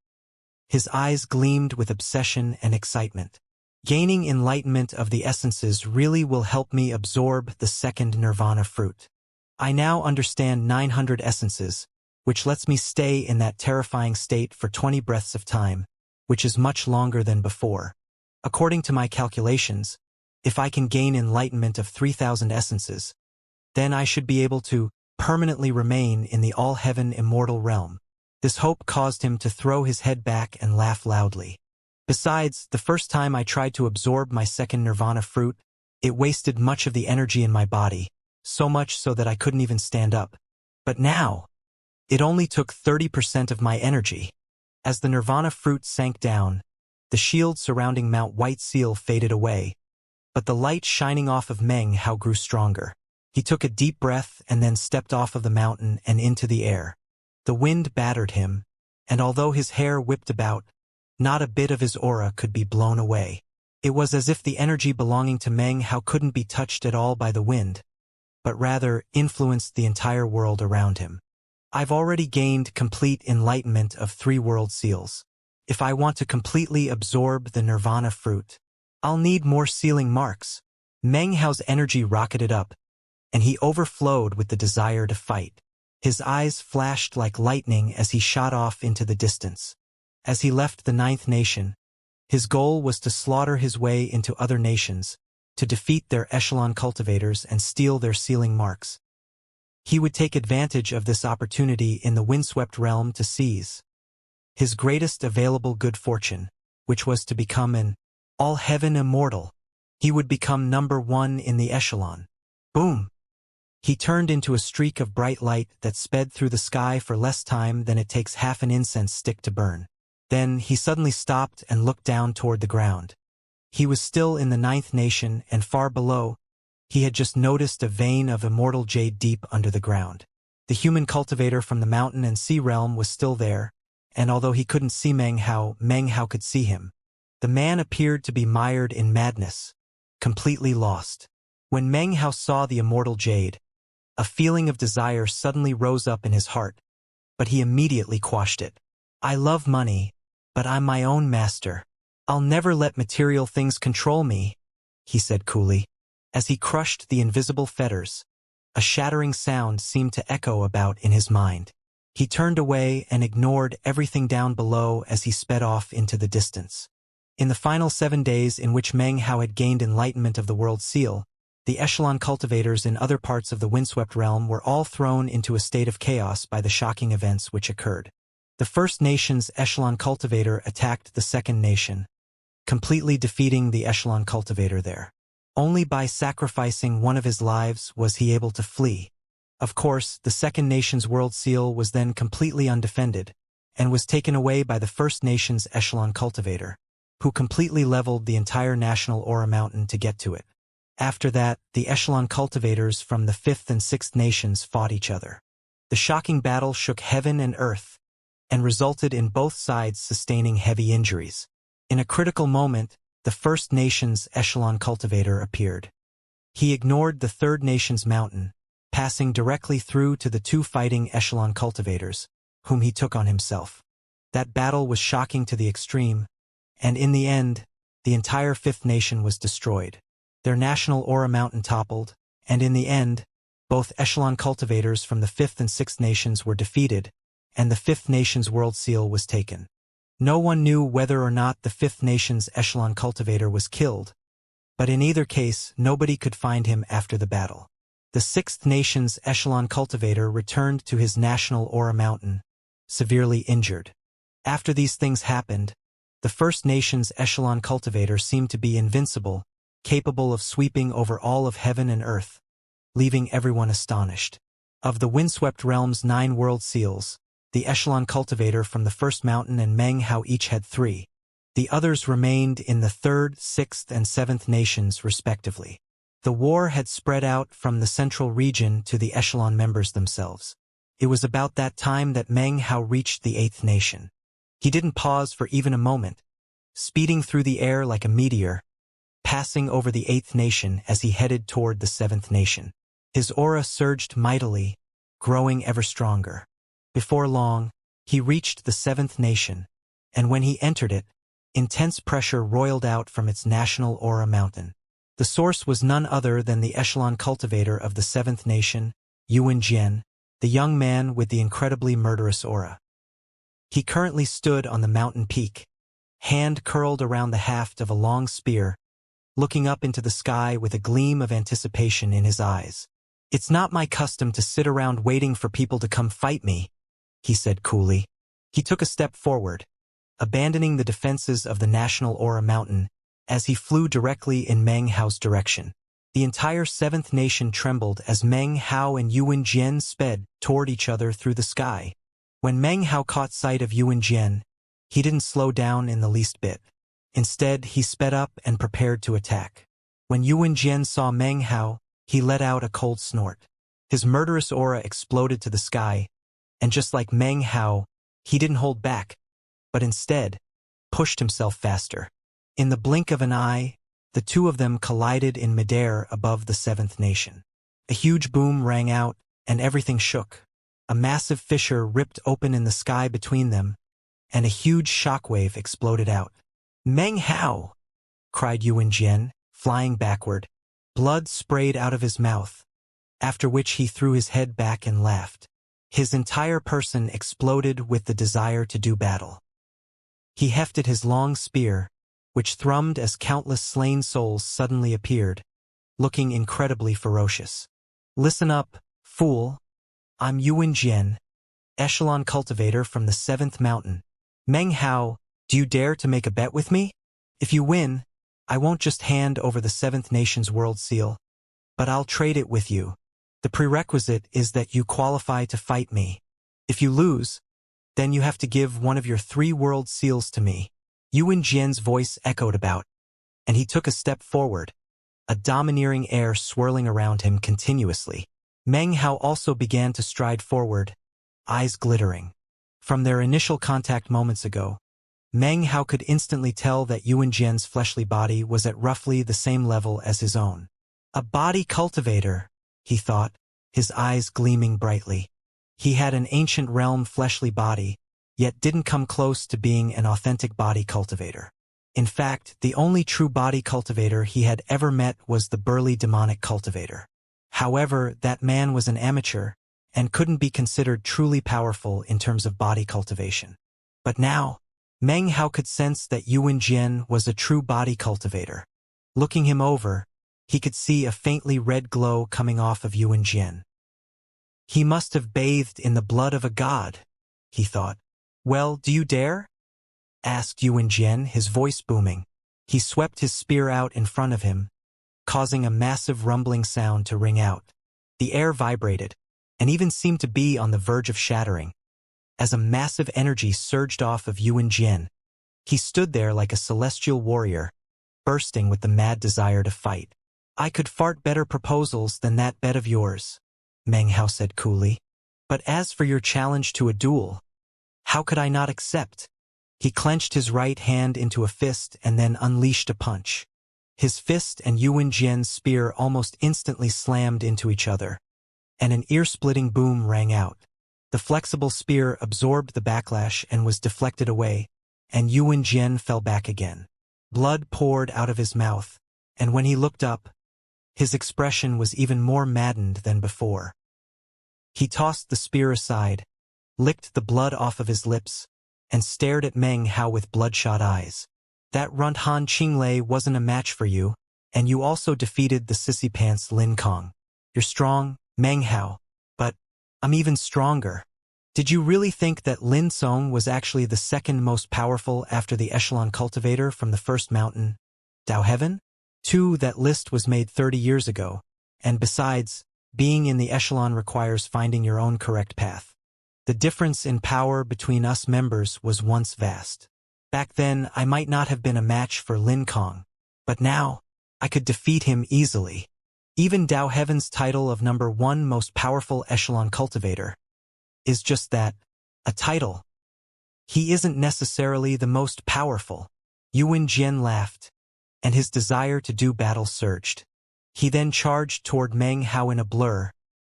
[SPEAKER 1] his eyes gleamed with obsession and excitement. Gaining enlightenment of the essences really will help me absorb the second nirvana fruit. I now understand 900 essences, which lets me stay in that terrifying state for 20 breaths of time, which is much longer than before. According to my calculations, if I can gain enlightenment of 3,000 essences, then I should be able to permanently remain in the all-heaven immortal realm. This hope caused him to throw his head back and laugh loudly. Besides, the first time I tried to absorb my second nirvana fruit, it wasted much of the energy in my body, so much so that I couldn't even stand up. But now, it only took 30% of my energy. As the nirvana fruit sank down, the shield surrounding Mount White Seal faded away, but the light shining off of Meng Hao grew stronger. He took a deep breath and then stepped off of the mountain and into the air. The wind battered him, and although his hair whipped about, not a bit of his aura could be blown away. It was as if the energy belonging to Meng Hao couldn't be touched at all by the wind, but rather influenced the entire world around him. I've already gained complete enlightenment of 3 world seals. If I want to completely absorb the nirvana fruit, I'll need more sealing marks. Meng Hao's energy rocketed up, and he overflowed with the desire to fight. His eyes flashed like lightning as he shot off into the distance. As he left the ninth nation, his goal was to slaughter his way into other nations, to defeat their echelon cultivators and steal their sealing marks. He would take advantage of this opportunity in the windswept realm to seize his greatest available good fortune, which was to become an all-heaven immortal. He would become number 1 in the echelon. Boom! He turned into a streak of bright light that sped through the sky for less time than it takes half an incense stick to burn. Then he suddenly stopped and looked down toward the ground. He was still in the ninth nation, and far below, he had just noticed a vein of immortal jade deep under the ground. The human cultivator from the mountain and sea realm was still there, and although he couldn't see Meng Hao could see him. The man appeared to be mired in madness, completely lost. When Meng Hao saw the immortal jade, a feeling of desire suddenly rose up in his heart, but he immediately quashed it. I love money, but I'm my own master. "I'll never let material things control me," he said coolly. As he crushed the invisible fetters, a shattering sound seemed to echo about in his mind. He turned away and ignored everything down below as he sped off into the distance. In the final 7 days in which Meng Hao had gained enlightenment of the World Seal, the echelon cultivators in other parts of the windswept realm were all thrown into a state of chaos by the shocking events which occurred. The First Nation's echelon cultivator attacked the Second Nation, completely defeating the echelon cultivator there. Only by sacrificing one of his lives was he able to flee. Of course, the Second Nation's World Seal was then completely undefended, and was taken away by the First Nation's echelon cultivator, who completely leveled the entire National Aura Mountain to get to it. After that, the echelon cultivators from the Fifth and Sixth Nations fought each other. The shocking battle shook heaven and earth, and resulted in both sides sustaining heavy injuries. In a critical moment, the First Nation's echelon cultivator appeared. He ignored the Third Nation's mountain, passing directly through to the two fighting echelon cultivators, whom he took on himself. That battle was shocking to the extreme, and in the end, the entire Fifth Nation was destroyed. Their National Aura Mountain toppled, and in the end, both echelon cultivators from the Fifth and Sixth Nations were defeated, and the Fifth Nation's World Seal was taken. No one knew whether or not the Fifth Nation's echelon cultivator was killed, but in either case, nobody could find him after the battle. The Sixth Nation's echelon cultivator returned to his National Aura Mountain, severely injured. After these things happened, the First Nation's echelon cultivator seemed to be invincible, capable of sweeping over all of heaven and earth, leaving everyone astonished. Of the windswept realm's 9 world seals, the echelon cultivator from the First Mountain and Meng Hao each had 3. The others remained in the Third, Sixth, and Seventh Nations respectively. The war had spread out from the central region to the echelon members themselves. It was about that time that Meng Hao reached the Eighth Nation. He didn't pause for even a moment, speeding through the air like a meteor, passing over the Eighth Nation as he headed toward the Seventh Nation. His aura surged mightily, growing ever stronger. Before long, he reached the Seventh Nation, and when he entered it, intense pressure roiled out from its National Aura Mountain. The source was none other than the echelon cultivator of the Seventh Nation, Yuan Jian, the young man with the incredibly murderous aura. He currently stood on the mountain peak, hand curled around the haft of a long spear, looking up into the sky with a gleam of anticipation in his eyes. "It's not my custom to sit around waiting for people to come fight me," he said coolly. He took a step forward, abandoning the defenses of the National Aura Mountain, as he flew directly in Meng Hao's direction. The entire Seventh Nation trembled as Meng Hao and Yuan Jian sped toward each other through the sky. When Meng Hao caught sight of Yuan Jian, he didn't slow down in the least bit. Instead, he sped up and prepared to attack. When Yuan Jian saw Meng Hao, he let out a cold snort. His murderous aura exploded to the sky, and just like Meng Hao, he didn't hold back, but instead pushed himself faster. In the blink of an eye, the two of them collided in midair above the Seventh Nation. A huge boom rang out, and everything shook. A massive fissure ripped open in the sky between them, and a huge shockwave exploded out. "Meng Hao!" cried Yuan Jian, flying backward. Blood sprayed out of his mouth, after which he threw his head back and laughed. His entire person exploded with the desire to do battle. He hefted his long spear, which thrummed as countless slain souls suddenly appeared, looking incredibly ferocious. "Listen up, fool. I'm Yuan Jian, echelon cultivator from the Seventh Mountain. Meng Hao, do you dare to make a bet with me? If you win, I won't just hand over the Seventh Nation's World Seal, but I'll trade it with you. The prerequisite is that you qualify to fight me. If you lose, then you have to give one of your 3 World Seals to me." Yuan Jian's voice echoed about, and he took a step forward, a domineering air swirling around him continuously. Meng Hao also began to stride forward, eyes glittering. From their initial contact moments ago, Meng Hao could instantly tell that Yuan Jian's fleshly body was at roughly the same level as his own. A body cultivator, he thought, his eyes gleaming brightly. He had an ancient realm fleshly body, yet didn't come close to being an authentic body cultivator. In fact, the only true body cultivator he had ever met was the burly demonic cultivator. However, that man was an amateur and couldn't be considered truly powerful in terms of body cultivation. But now, Meng Hao could sense that Yuan Jian was a true body cultivator. Looking him over, he could see a faintly red glow coming off of Yuan Jian. He must have bathed in the blood of a god, he thought. Well, do you dare? Asked Yuan Jian, his voice booming. He swept his spear out in front of him, causing a massive rumbling sound to ring out. The air vibrated, and even seemed to be on the verge of shattering, as a massive energy surged off of Yuan Jian. He stood there like a celestial warrior, bursting with the mad desire to fight. I could fart better proposals than that bet of yours, Meng Hao said coolly. But as for your challenge to a duel, how could I not accept? He clenched his right hand into a fist and then unleashed a punch. His fist and Yuan Jian's spear almost instantly slammed into each other, and an ear-splitting boom rang out. The flexible spear absorbed the backlash and was deflected away, and Yuan Jian fell back again. Blood poured out of his mouth, and when he looked up, his expression was even more maddened than before. He tossed the spear aside, licked the blood off of his lips, and stared at Meng Hao with bloodshot eyes. That runt Han Qinglei wasn't a match for you, and you also defeated the sissy pants Lin Kong. You're strong, Meng Hao, but I'm even stronger. Did you really think that Lin Song was actually the second most powerful after the Echelon Cultivator from the first mountain, Dao Heaven? 2. That list was made 30 years ago, and besides, being in the Echelon requires finding your own correct path. The difference in power between us members was once vast. Back then, I might not have been a match for Lin Kong, but now, I could defeat him easily. Even Dao Heaven's title of number 1 most powerful Echelon Cultivator is just that, a title. He isn't necessarily the most powerful. Yuan Jian laughed, and his desire to do battle surged. He then charged toward Meng Hao in a blur,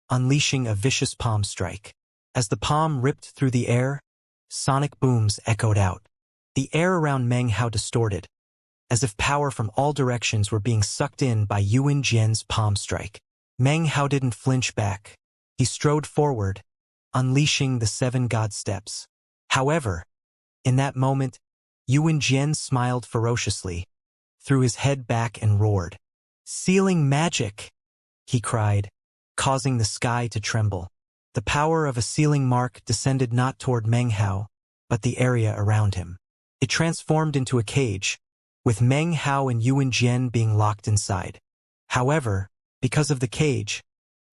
[SPEAKER 1] unleashing a vicious palm strike. As the palm ripped through the air, sonic booms echoed out. The air around Meng Hao distorted, as if power from all directions were being sucked in by Yuan Jian's palm strike. Meng Hao didn't flinch back. He strode forward, unleashing the 7 god steps. However, in that moment, Yuan Jian smiled ferociously, threw his head back and roared. Sealing magic, he cried, causing the sky to tremble. The power of a sealing mark descended not toward Meng Hao, but the area around him. It transformed into a cage, with Meng Hao and Yuan Jian being locked inside. However, because of the cage,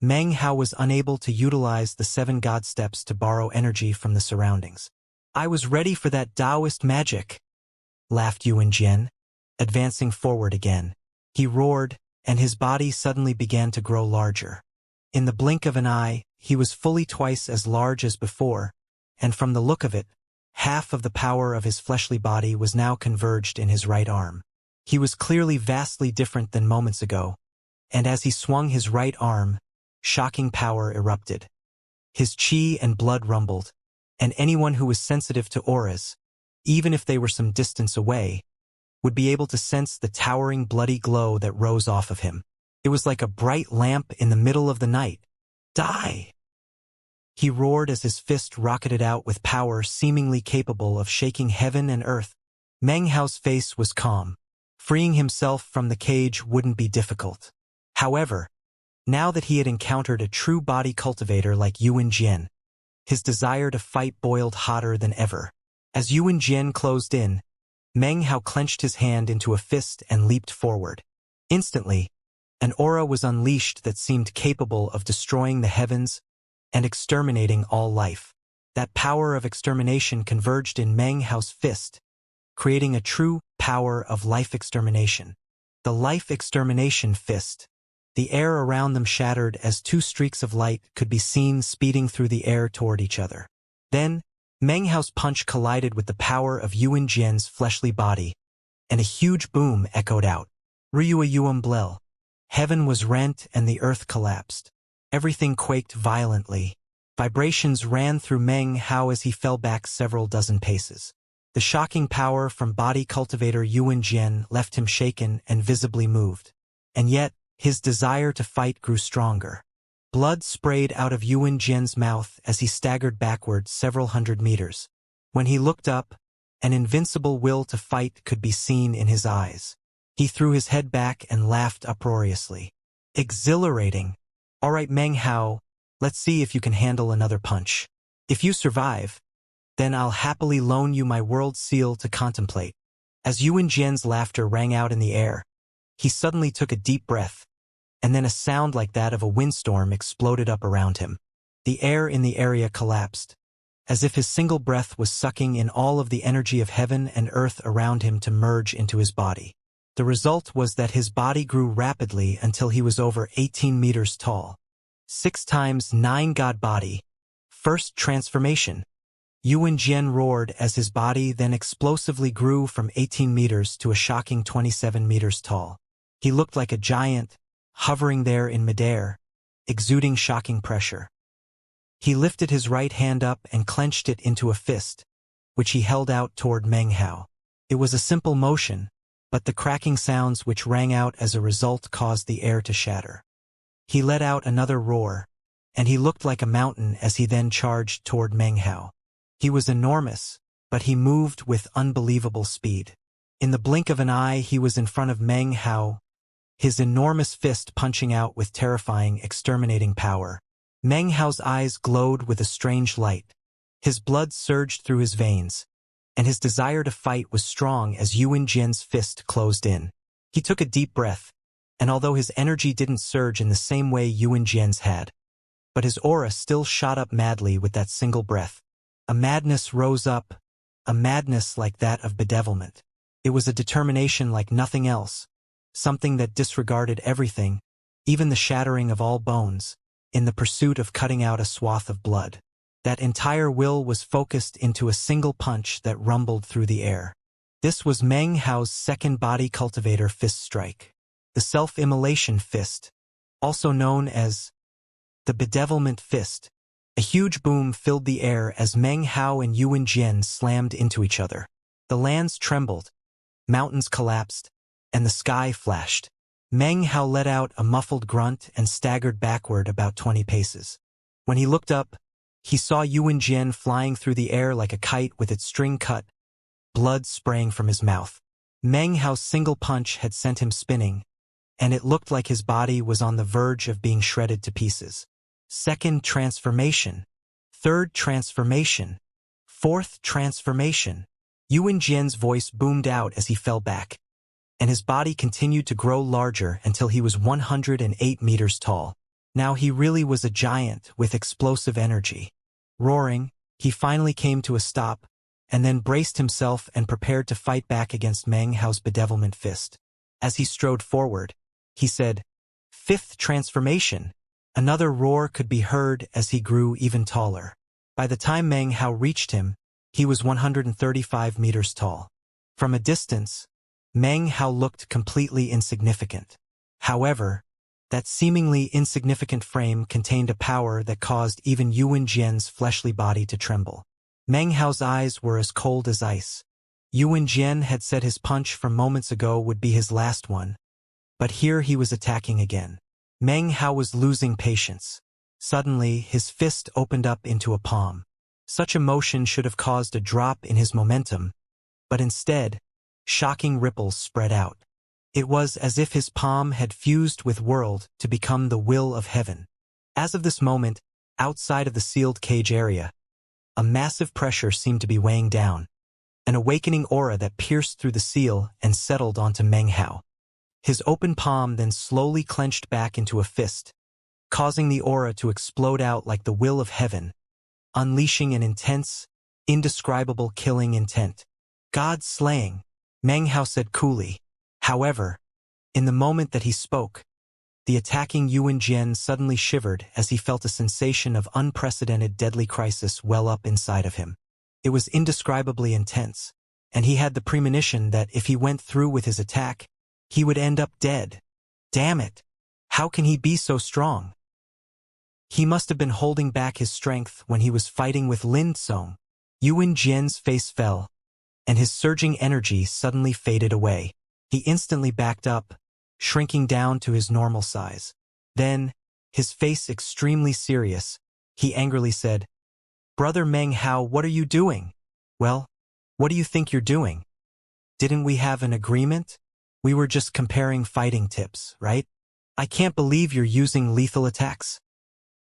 [SPEAKER 1] Meng Hao was unable to utilize the 7 god steps to borrow energy from the surroundings. I was ready for that Taoist magic, laughed Yuan Jian, advancing forward again. He roared, and his body suddenly began to grow larger. In the blink of an eye, he was fully twice as large as before, and from the look of it, half of the power of his fleshly body was now converged in his right arm. He was clearly vastly different than moments ago, and as he swung his right arm, shocking power erupted. His chi and blood rumbled, and anyone who was sensitive to auras, even if they were some distance away, would be able to sense the towering bloody glow that rose off of him. It was like a bright lamp in the middle of the night. Die! He roared as his fist rocketed out with power seemingly capable of shaking heaven and earth. Meng Hao's face was calm. Freeing himself from the cage wouldn't be difficult. However, now that he had encountered a true body cultivator like Yuan Jian, his desire to fight boiled hotter than ever. As Yuan Jian closed in, Meng Hao clenched his hand into a fist and leaped forward. Instantly, an aura was unleashed that seemed capable of destroying the heavens and exterminating all life. That power of extermination converged in Meng Hao's fist, creating a true power of life extermination. The life extermination fist. The air around them shattered as 2 streaks of light could be seen speeding through the air toward each other. Then, Meng Hao's punch collided with the power of Yuan Jian's fleshly body, and a huge boom echoed out. Ryua Yuan Blel. Heaven was rent and the earth collapsed. Everything quaked violently. Vibrations ran through Meng Hao as he fell back several dozen paces. The shocking power from body cultivator Yuan Jian left him shaken and visibly moved. And yet, his desire to fight grew stronger. Blood sprayed out of Yuan Jian's mouth as he staggered backward several hundred meters. When he looked up, an invincible will to fight could be seen in his eyes. He threw his head back and laughed uproariously. Exhilarating. All right, Meng Hao, let's see if you can handle another punch. If you survive, then I'll happily loan you my world seal to contemplate. As Yuan Jian's laughter rang out in the air, he suddenly took a deep breath, and then a sound like that of a windstorm exploded up around him. The air in the area collapsed, as if his single breath was sucking in all of the energy of heaven and earth around him to merge into his body. The result was that his body grew rapidly until he was over 18 meters tall. 6 times 9 God body. First transformation. Yuan Jian roared as his body then explosively grew from 18 meters to a shocking 27 meters tall. He looked like a giant, hovering there in midair, exuding shocking pressure. He lifted his right hand up and clenched it into a fist, which he held out toward Meng Hao. It was a simple motion, but the cracking sounds which rang out as a result caused the air to shatter. He let out another roar, and he looked like a mountain as he then charged toward Meng Hao. He was enormous, but he moved with unbelievable speed. In the blink of an eye he was in front of Meng Hao, his enormous fist punching out with terrifying, exterminating power. Meng Hao's eyes glowed with a strange light. His blood surged through his veins, and his desire to fight was strong as Yuan Jian's fist closed in. He took a deep breath, and although his energy didn't surge in the same way Yuan Jian's had, but his aura still shot up madly with that single breath. A madness rose up, a madness like that of bedevilment. It was a determination like nothing else, something that disregarded everything, even the shattering of all bones, in the pursuit of cutting out a swath of blood. That entire will was focused into a single punch that rumbled through the air. This was Meng Hao's second body cultivator fist strike. The self-immolation fist, also known as the bedevilment fist. A huge boom filled the air as Meng Hao and Yuan Jian slammed into each other. The lands trembled, mountains collapsed, and the sky flashed. Meng Hao let out a muffled grunt and staggered backward about 20 paces. When he looked up, he saw Yuan Jian flying through the air like a kite with its string cut, blood spraying from his mouth. Meng Hao's single punch had sent him spinning, and it looked like his body was on the verge of being shredded to pieces. Second transformation. Third transformation. Fourth transformation. Yuan Jian's voice boomed out as he fell back, and his body continued to grow larger until he was 108 meters tall. Now he really was a giant with explosive energy. Roaring, he finally came to a stop, and then braced himself and prepared to fight back against Meng Hao's bedevilment fist. As he strode forward, he said, "Fifth transformation." Another roar could be heard as he grew even taller. By the time Meng Hao reached him, he was 135 meters tall. From a distance, Meng Hao looked completely insignificant. However, that seemingly insignificant frame contained a power that caused even Yuan Jian's fleshly body to tremble. Meng Hao's eyes were as cold as ice. Yuan Jian had said his punch from moments ago would be his last one, but here he was attacking again. Meng Hao was losing patience. Suddenly, his fist opened up into a palm. Such a motion should have caused a drop in his momentum, but instead, shocking ripples spread out. It was as if his palm had fused with world to become the will of heaven. As of this moment, outside of the sealed cage area, a massive pressure seemed to be weighing down, an awakening aura that pierced through the seal and settled onto Meng Hao. His open palm then slowly clenched back into a fist, causing the aura to explode out like the will of heaven, unleashing an intense, indescribable killing intent. "God slaying," Meng Hao said coolly. However, in the moment that he spoke, the attacking Yuan Jian suddenly shivered as he felt a sensation of unprecedented deadly crisis well up inside of him. It was indescribably intense, and he had the premonition that if he went through with his attack, he would end up dead. Damn it! How can he be so strong? He must have been holding back his strength when he was fighting with Lin Song. Yuan Jian's face fell, and his surging energy suddenly faded away. He instantly backed up, shrinking down to his normal size. Then, his face extremely serious, he angrily said, "Brother Meng Hao, what are you doing?" "Well, what do you think you're doing? Didn't we have an agreement? We were just comparing fighting tips, right? I can't believe you're using lethal attacks.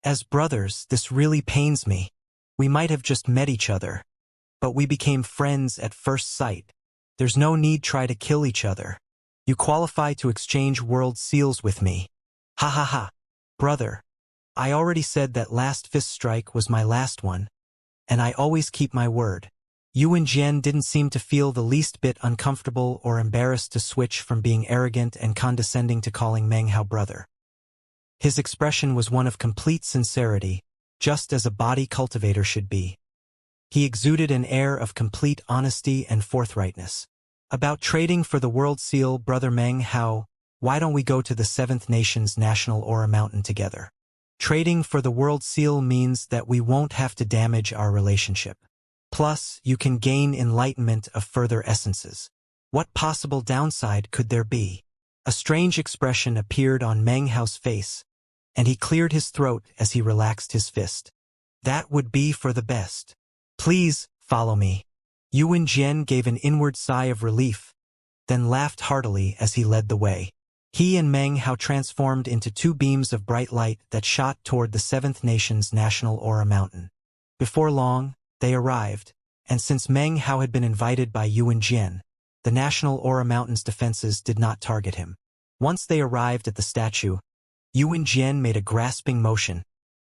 [SPEAKER 1] As brothers, this really pains me. We might have just met each other, but we became friends at first sight. There's no need try to kill each other. You qualify to exchange world seals with me. Ha ha ha. Brother, I already said that last fist strike was my last one, and I always keep my word." Yuan Jian didn't seem to feel the least bit uncomfortable or embarrassed to switch from being arrogant and condescending to calling Meng Hao brother. His expression was one of complete sincerity, just as a body cultivator should be. He exuded an air of complete honesty and forthrightness. "About trading for the world seal, Brother Meng Hao, why don't we go to the Seventh Nation's National Aura Mountain together? Trading for the world seal means that we won't have to damage our relationship. Plus, you can gain enlightenment of further essences. What possible downside could there be?" A strange expression appeared on Meng Hao's face, and he cleared his throat as he relaxed his fist. "That would be for the best. Please, follow me." Yuan Jian gave an inward sigh of relief, then laughed heartily as he led the way. He and Meng Hao transformed into two beams of bright light that shot toward the Seventh Nation's National Aura Mountain. Before long, they arrived, and since Meng Hao had been invited by Yuan Jian, the National Aura Mountain's defenses did not target him. Once they arrived at the statue, Yuan Jian made a grasping motion,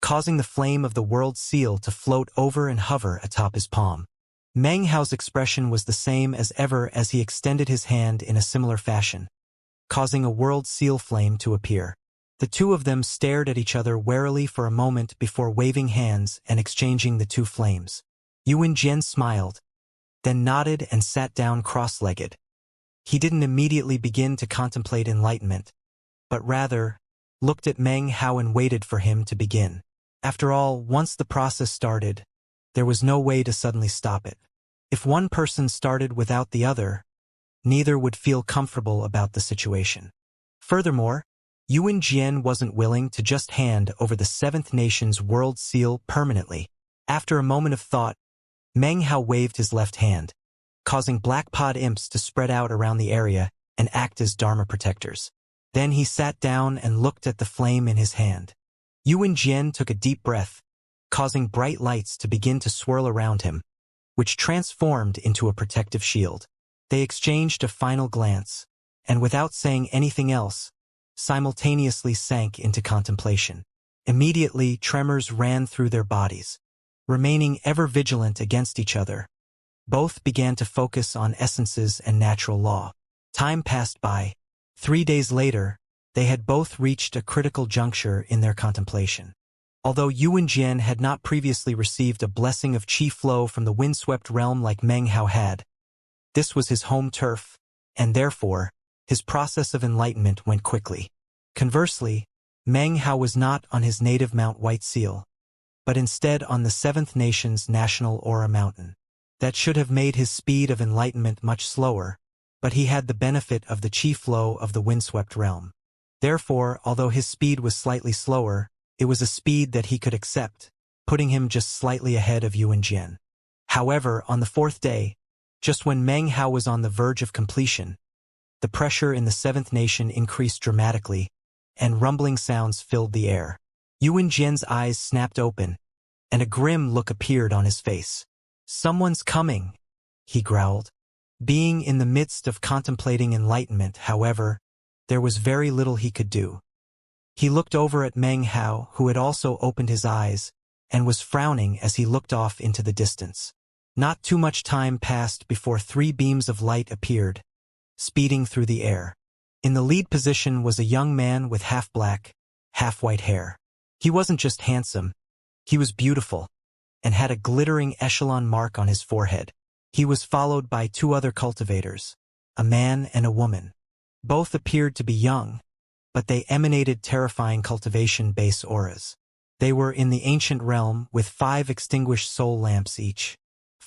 [SPEAKER 1] causing the flame of the world seal to float over and hover atop his palm. Meng Hao's expression was the same as ever as he extended his hand in a similar fashion, causing a world seal flame to appear. The two of them stared at each other warily for a moment before waving hands and exchanging the two flames. Yuan Jian smiled, then nodded and sat down cross-legged. He didn't immediately begin to contemplate enlightenment, but rather looked at Meng Hao and waited for him to begin. After all, once the process started, there was no way to suddenly stop it. If one person started without the other, neither would feel comfortable about the situation. Furthermore, Yuan Jian wasn't willing to just hand over the Seventh Nation's world seal permanently. After a moment of thought, Meng Hao waved his left hand, causing black pod imps to spread out around the area and act as Dharma protectors. Then he sat down and looked at the flame in his hand. Yuan Jian took a deep breath, causing bright lights to begin to swirl around him, which transformed into a protective shield. They exchanged a final glance, and without saying anything else, simultaneously sank into contemplation. Immediately, tremors ran through their bodies. Remaining ever vigilant against each other, both began to focus on essences and natural law. Time passed by. 3 days later, they had both reached a critical juncture in their contemplation. Although Yuan Jian had not previously received a blessing of chi flow from the windswept realm like Meng Hao had, this was his home turf, and therefore, his process of enlightenment went quickly. Conversely, Meng Hao was not on his native Mount White Seal, but instead on the Seventh Nation's National Aura Mountain. That should have made his speed of enlightenment much slower, but he had the benefit of the chi flow of the windswept realm. Therefore, although his speed was slightly slower, it was a speed that he could accept, putting him just slightly ahead of Yuan Jian. However, on the fourth day, just when Meng Hao was on the verge of completion, the pressure in the Seventh Nation increased dramatically, and rumbling sounds filled the air. Yuan Jian's eyes snapped open, and a grim look appeared on his face. "Someone's coming," he growled. Being in the midst of contemplating enlightenment, however, there was very little he could do. He looked over at Meng Hao, who had also opened his eyes, and was frowning as he looked off into the distance. Not too much time passed before 3 beams of light appeared, speeding through the air. In the lead position was a young man with half-black, half-white hair. He wasn't just handsome, he was beautiful, and had a glittering echelon mark on his forehead. He was followed by 2 other cultivators, a man and a woman. Both appeared to be young, but they emanated terrifying cultivation-based auras. They were in the ancient realm with 5 extinguished soul lamps each.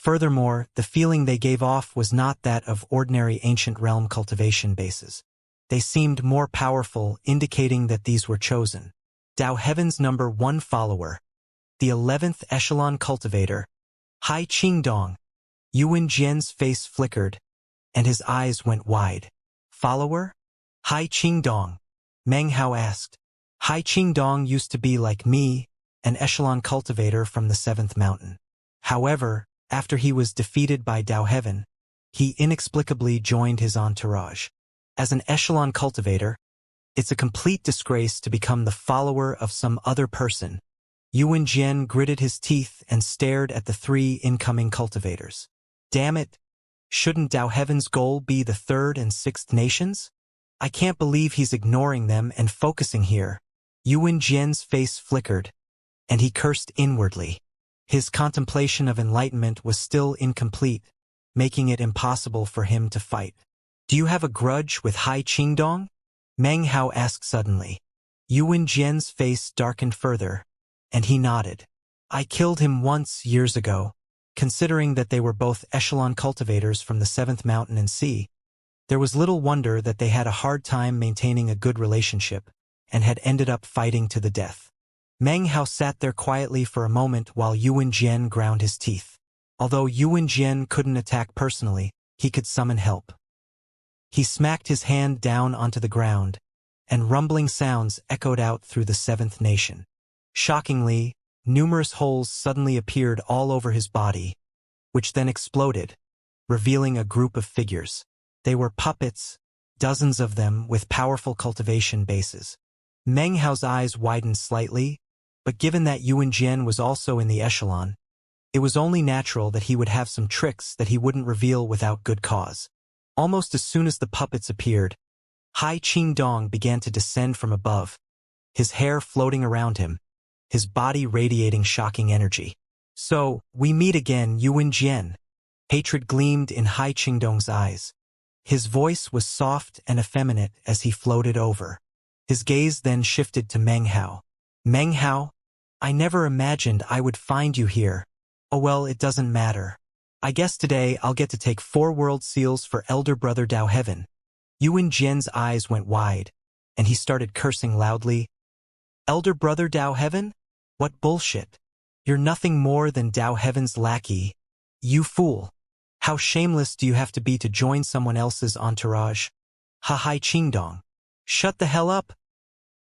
[SPEAKER 1] Furthermore, the feeling they gave off was not that of ordinary ancient realm cultivation bases. They seemed more powerful, indicating that these were chosen. Dao Heaven's #1 follower, the 11th echelon cultivator, Hai Qingdong. Yuan Jian's face flickered, and his eyes went wide. Follower? Hai Qingdong? Meng Hao asked. Hai Qingdong used to be like me, an echelon cultivator from the 7th mountain. However, after he was defeated by Dao Heaven, he inexplicably joined his entourage. As an echelon cultivator, it's a complete disgrace to become the follower of some other person. Yuan Jian gritted his teeth and stared at the 3 incoming cultivators. Damn it! Shouldn't Dao Heaven's goal be the 3rd and 6th nations? I can't believe he's ignoring them and focusing here. Yuan Jian's face flickered, and he cursed inwardly. His contemplation of enlightenment was still incomplete, making it impossible for him to fight. Do you have a grudge with Hai Qingdong? Meng Hao asked suddenly. Yuan Jian's face darkened further, and he nodded. I killed him once years ago. Considering that they were both echelon cultivators from the 7th mountain and sea, there was little wonder that they had a hard time maintaining a good relationship, and had ended up fighting to the death. Meng Hao sat there quietly for a moment while Yuan Jian ground his teeth. Although Yuan Jian couldn't attack personally, he could summon help. He smacked his hand down onto the ground, and rumbling sounds echoed out through the 7th nation. Shockingly, numerous holes suddenly appeared all over his body, which then exploded, revealing a group of figures. They were puppets, dozens of them with powerful cultivation bases. Meng Hao's eyes widened slightly, but given that Yuan Jian was also in the echelon, it was only natural that he would have some tricks that he wouldn't reveal without good cause. Almost as soon as the puppets appeared, Hai Qingdong began to descend from above, his hair floating around him, his body radiating shocking energy. So, we meet again, Yuan Jian. Hatred gleamed in Hai Qingdong's eyes. His voice was soft and effeminate as he floated over. His gaze then shifted to Meng Hao. Meng Hao, I never imagined I would find you here. Oh well, it doesn't matter. I guess today I'll get to take 4 world seals for elder brother Dao Heaven. Yuan Jian's eyes went wide, and he started cursing loudly. Elder brother Dao Heaven? What bullshit. You're nothing more than Dao Heaven's lackey. You fool. How shameless do you have to be to join someone else's entourage? Hai Qingdong. Shut the hell up,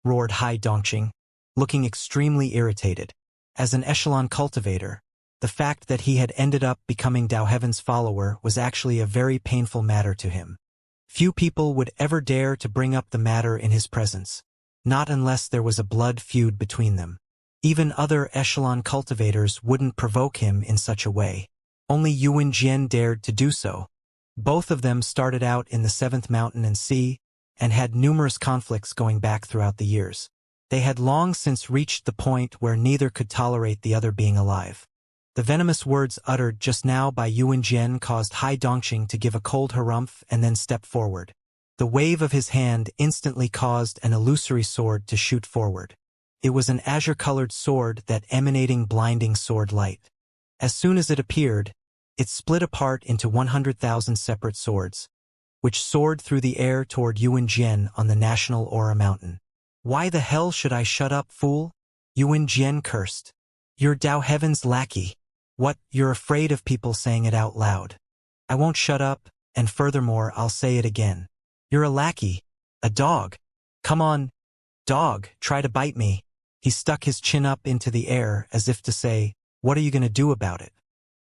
[SPEAKER 1] roared Hai Dongqing, looking extremely irritated. As an echelon cultivator, the fact that he had ended up becoming Dao Heaven's follower was actually a very painful matter to him. Few people would ever dare to bring up the matter in his presence, not unless there was a blood feud between them. Even other echelon cultivators wouldn't provoke him in such a way. Only Yuan Jian dared to do so. Both of them started out in the 7th mountain and sea, and had numerous conflicts going back throughout the years. They had long since reached the point where neither could tolerate the other being alive. The venomous words uttered just now by Yuan Jian caused Hai Dongqing to give a cold harumph and then step forward. The wave of his hand instantly caused an illusory sword to shoot forward. It was an azure-colored sword that emanating blinding sword light. As soon as it appeared, it split apart into 100,000 separate swords, which soared through the air toward Yuan Jian on the National Aura Mountain. Why the hell should I shut up, fool? Yuan Jian cursed. You're Dao Heaven's lackey. What, you're afraid of people saying it out loud? I won't shut up, and furthermore I'll say it again. You're a lackey. A dog. Come on, dog, try to bite me. He stuck his chin up into the air as if to say, what are you going to do about it?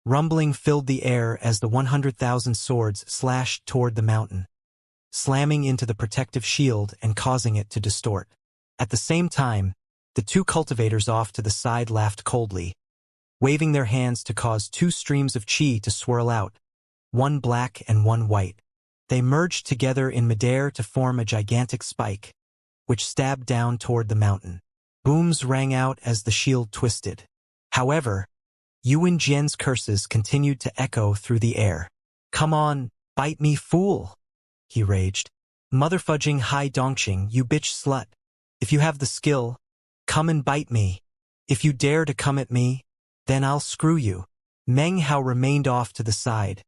[SPEAKER 1] Rumbling filled the air as the 100,000 swords slashed toward the mountain, slamming into the protective shield and causing it to distort. At the same time, the 2 cultivators off to the side laughed coldly, waving their hands to cause 2 streams of chi to swirl out, one black and one white. They merged together in midair to form a gigantic spike, which stabbed down toward the mountain. Booms rang out as the shield twisted. However, Yuan Jian's curses continued to echo through the air. Come on, bite me, fool, he raged. Motherfudging Hai Dongqing, you bitch slut. If you have the skill, come and bite me. If you dare to come at me, then I'll screw you. Meng Hao remained off to the side,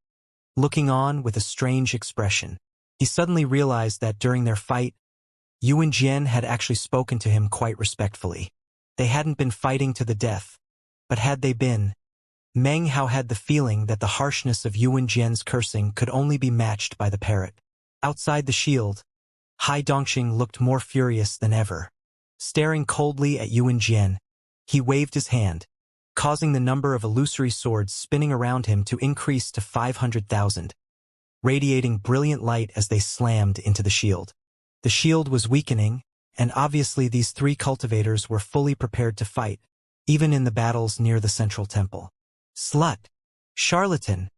[SPEAKER 1] looking on with a strange expression. He suddenly realized that during their fight, Yuan Jian had actually spoken to him quite respectfully. They hadn't been fighting to the death, but had they been, Meng Hao had the feeling that the harshness of Yuan Jian's cursing could only be matched by the parrot. Outside the shield, Hai Dongxing looked more furious than ever. Staring coldly at Yuan Jian, he waved his hand, causing the number of illusory swords spinning around him to increase to 500,000, radiating brilliant light as they slammed into the shield. The shield was weakening, and obviously these three cultivators were fully prepared to fight, even in the battles near the central temple. "Slut! Charlatan!"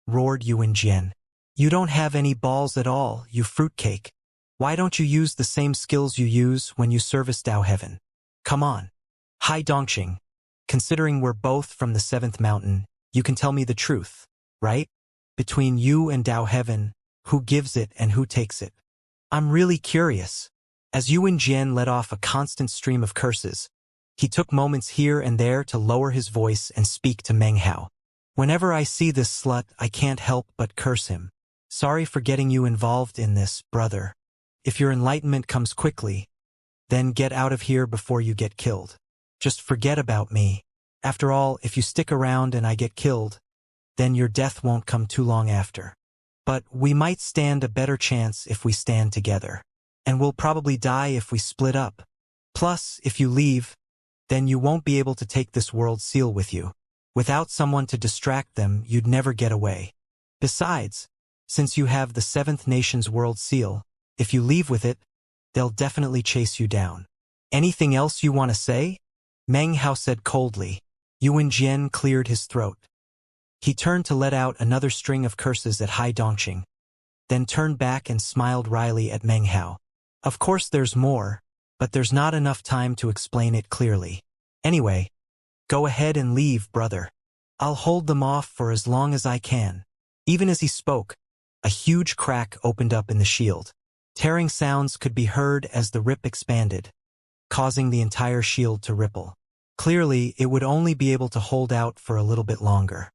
[SPEAKER 1] roared Yuan Jian. "You don't have any balls at all, you fruitcake. Why don't you use the same skills you use when you service Dao Heaven? Come on. Hai Dongxing, considering we're both from the 7th mountain, you can tell me the truth, right? Between you and Dao Heaven, who gives it and who takes it? I'm really curious." As Yuan Jian let off a constant stream of curses, he took moments here and there to lower his voice and speak to Meng Hao. "Whenever I see this slut, I can't help but curse him. Sorry for getting you involved in this, brother. If your enlightenment comes quickly, then get out of here before you get killed. Just forget about me. After all, if you stick around and I get killed, then your death won't come too long after. But we might stand a better chance if we stand together. And we'll probably die if we split up. Plus, if you leave, then you won't be able to take this world seal with you. Without someone to distract them, you'd never get away. Besides, since you have the 7th nation's world seal, if you leave with it, they'll definitely chase you down. Anything else you want to say?" Meng Hao said coldly. Yuan Jian cleared his throat. He turned to let out another string of curses at Hai Dongxing, then turned back and smiled wryly at Meng Hao. "Of course there's more, but there's not enough time to explain it clearly. Anyway, go ahead and leave, brother. I'll hold them off for as long as I can." Even as he spoke, a huge crack opened up in the shield. Tearing sounds could be heard as the rip expanded, causing the entire shield to ripple. Clearly, it would only be able to hold out for a little bit longer.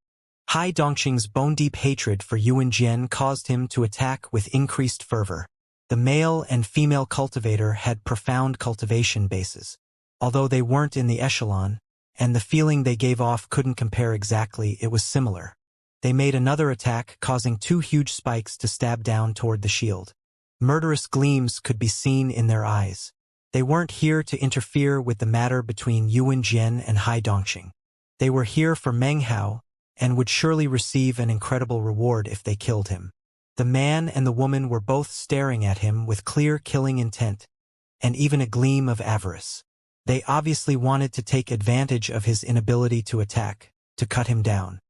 [SPEAKER 1] Hai Dongxing's bone-deep hatred for Yuan Jian caused him to attack with increased fervor. The male and female cultivator had profound cultivation bases. Although they weren't in the echelon, and the feeling they gave off couldn't compare exactly, it was similar. They made another attack, causing 2 huge spikes to stab down toward the shield. Murderous gleams could be seen in their eyes. They weren't here to interfere with the matter between Yuan Jian and Hai Dongxing. They were here for Meng Hao, and would surely receive an incredible reward if they killed him. The man and the woman were both staring at him with clear killing intent, and even a gleam of avarice. They obviously wanted to take advantage of his inability to attack, to cut him down.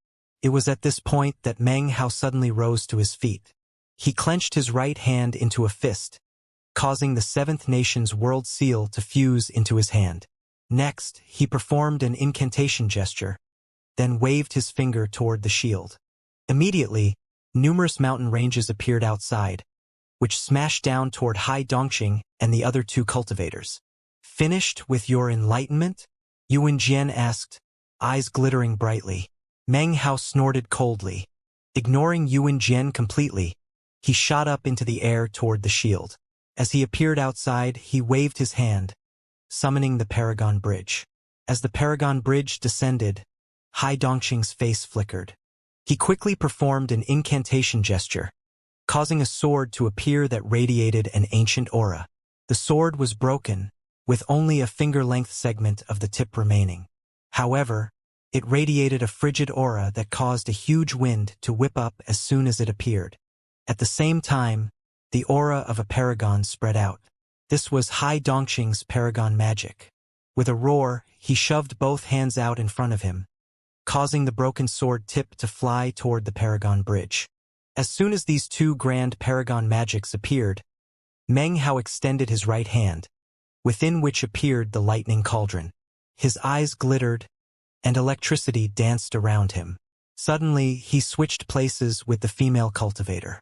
[SPEAKER 1] It was at this point that Meng Hao suddenly rose to his feet. He clenched his right hand into a fist, causing the 7th nation's world seal to fuse into his hand. Next, he performed an incantation gesture, then waved his finger toward the shield. Immediately, numerous mountain ranges appeared outside, which smashed down toward Hai Dongxing and the other 2 cultivators. "Finished with your enlightenment?" Yuan Jian asked, eyes glittering brightly. Meng Hao snorted coldly. Ignoring Yuan Jian completely, he shot up into the air toward the shield. As he appeared outside, he waved his hand, summoning the Paragon Bridge. As the Paragon Bridge descended, Hai Dongxing's face flickered. He quickly performed an incantation gesture, causing a sword to appear that radiated an ancient aura. The sword was broken, with only a finger-length segment of the tip remaining. However, it radiated a frigid aura that caused a huge wind to whip up as soon as it appeared. At the same time, the aura of a paragon spread out. This was Hai Dongxing's paragon magic. With a roar, he shoved both hands out in front of him, causing the broken sword tip to fly toward the Paragon Bridge. As soon as these 2 grand Paragon magics appeared, Meng Hao extended his right hand, within which appeared the lightning cauldron. His eyes glittered, and electricity danced around him. Suddenly, he switched places with the female cultivator.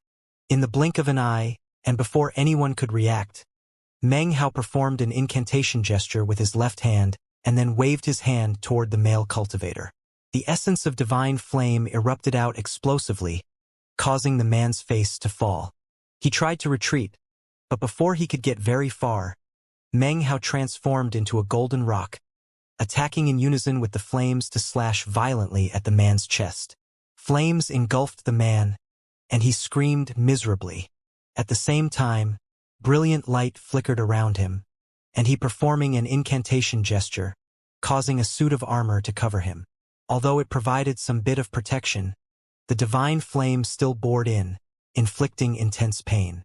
[SPEAKER 1] In the blink of an eye, and before anyone could react, Meng Hao performed an incantation gesture with his left hand and then waved his hand toward the male cultivator. The essence of divine flame erupted out explosively, causing the man's face to fall. He tried to retreat, but before he could get very far, Meng Hao transformed into a golden rock, attacking in unison with the flames to slash violently at the man's chest. Flames engulfed the man, and he screamed miserably. At the same time, brilliant light flickered around him, and he performing an incantation gesture, causing a suit of armor to cover him. Although it provided some bit of protection, the divine flame still bored in, inflicting intense pain.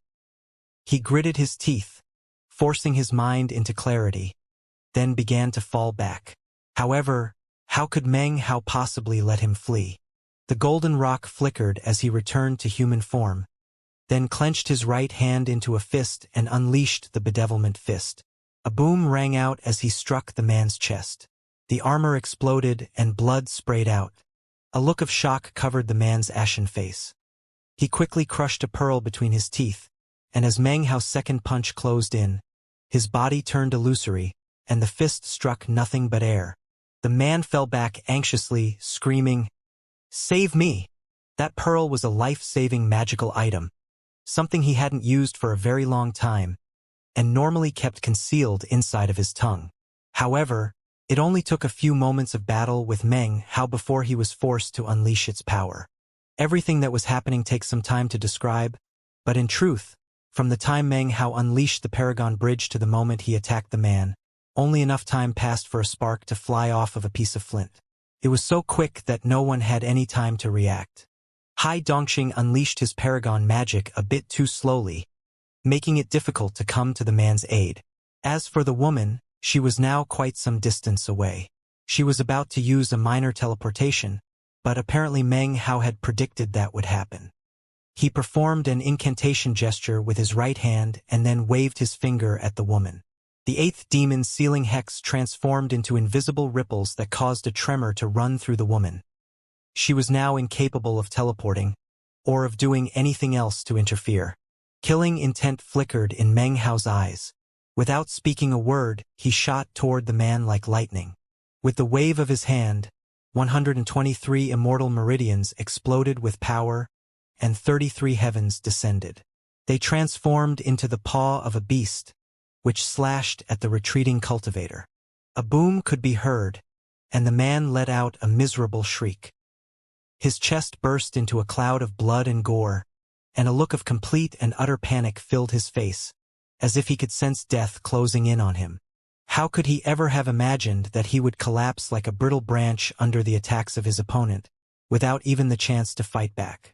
[SPEAKER 1] He gritted his teeth, forcing his mind into clarity, then began to fall back. However, how could Meng Hao possibly let him flee? The golden rock flickered as he returned to human form, then clenched his right hand into a fist and unleashed the bedevilment fist. A boom rang out as he struck the man's chest. The armor exploded and blood sprayed out. A look of shock covered the man's ashen face. He quickly crushed a pearl between his teeth, and as Meng Hao's second punch closed in, his body turned illusory, and the fist struck nothing but air. The man fell back anxiously, screaming, "Save me!" That pearl was a life-saving magical item, something he hadn't used for a very long time, and normally kept concealed inside of his tongue. However, it only took a few moments of battle with Meng Hao before he was forced to unleash its power. Everything that was happening takes some time to describe, but in truth, from the time Meng Hao unleashed the Paragon Bridge to the moment he attacked the man, only enough time passed for a spark to fly off of a piece of flint. It was so quick that no one had any time to react. Hai Dongxing unleashed his Paragon magic a bit too slowly, making it difficult to come to the man's aid. As for the woman, she was now quite some distance away. She was about to use a minor teleportation, but apparently Meng Hao had predicted that would happen. He performed an incantation gesture with his right hand and then waved his finger at the woman. The eighth demon sealing hex transformed into invisible ripples that caused a tremor to run through the woman. She was now incapable of teleporting, or of doing anything else to interfere. Killing intent flickered in Meng Hao's eyes. Without speaking a word, he shot toward the man like lightning. With the wave of his hand, 123 immortal meridians exploded with power, and 33 heavens descended. They transformed into the paw of a beast, which slashed at the retreating cultivator. A boom could be heard, and the man let out a miserable shriek. His chest burst into a cloud of blood and gore, and a look of complete and utter panic filled his face, as if he could sense death closing in on him. How could he ever have imagined that he would collapse like a brittle branch under the attacks of his opponent, without even the chance to fight back?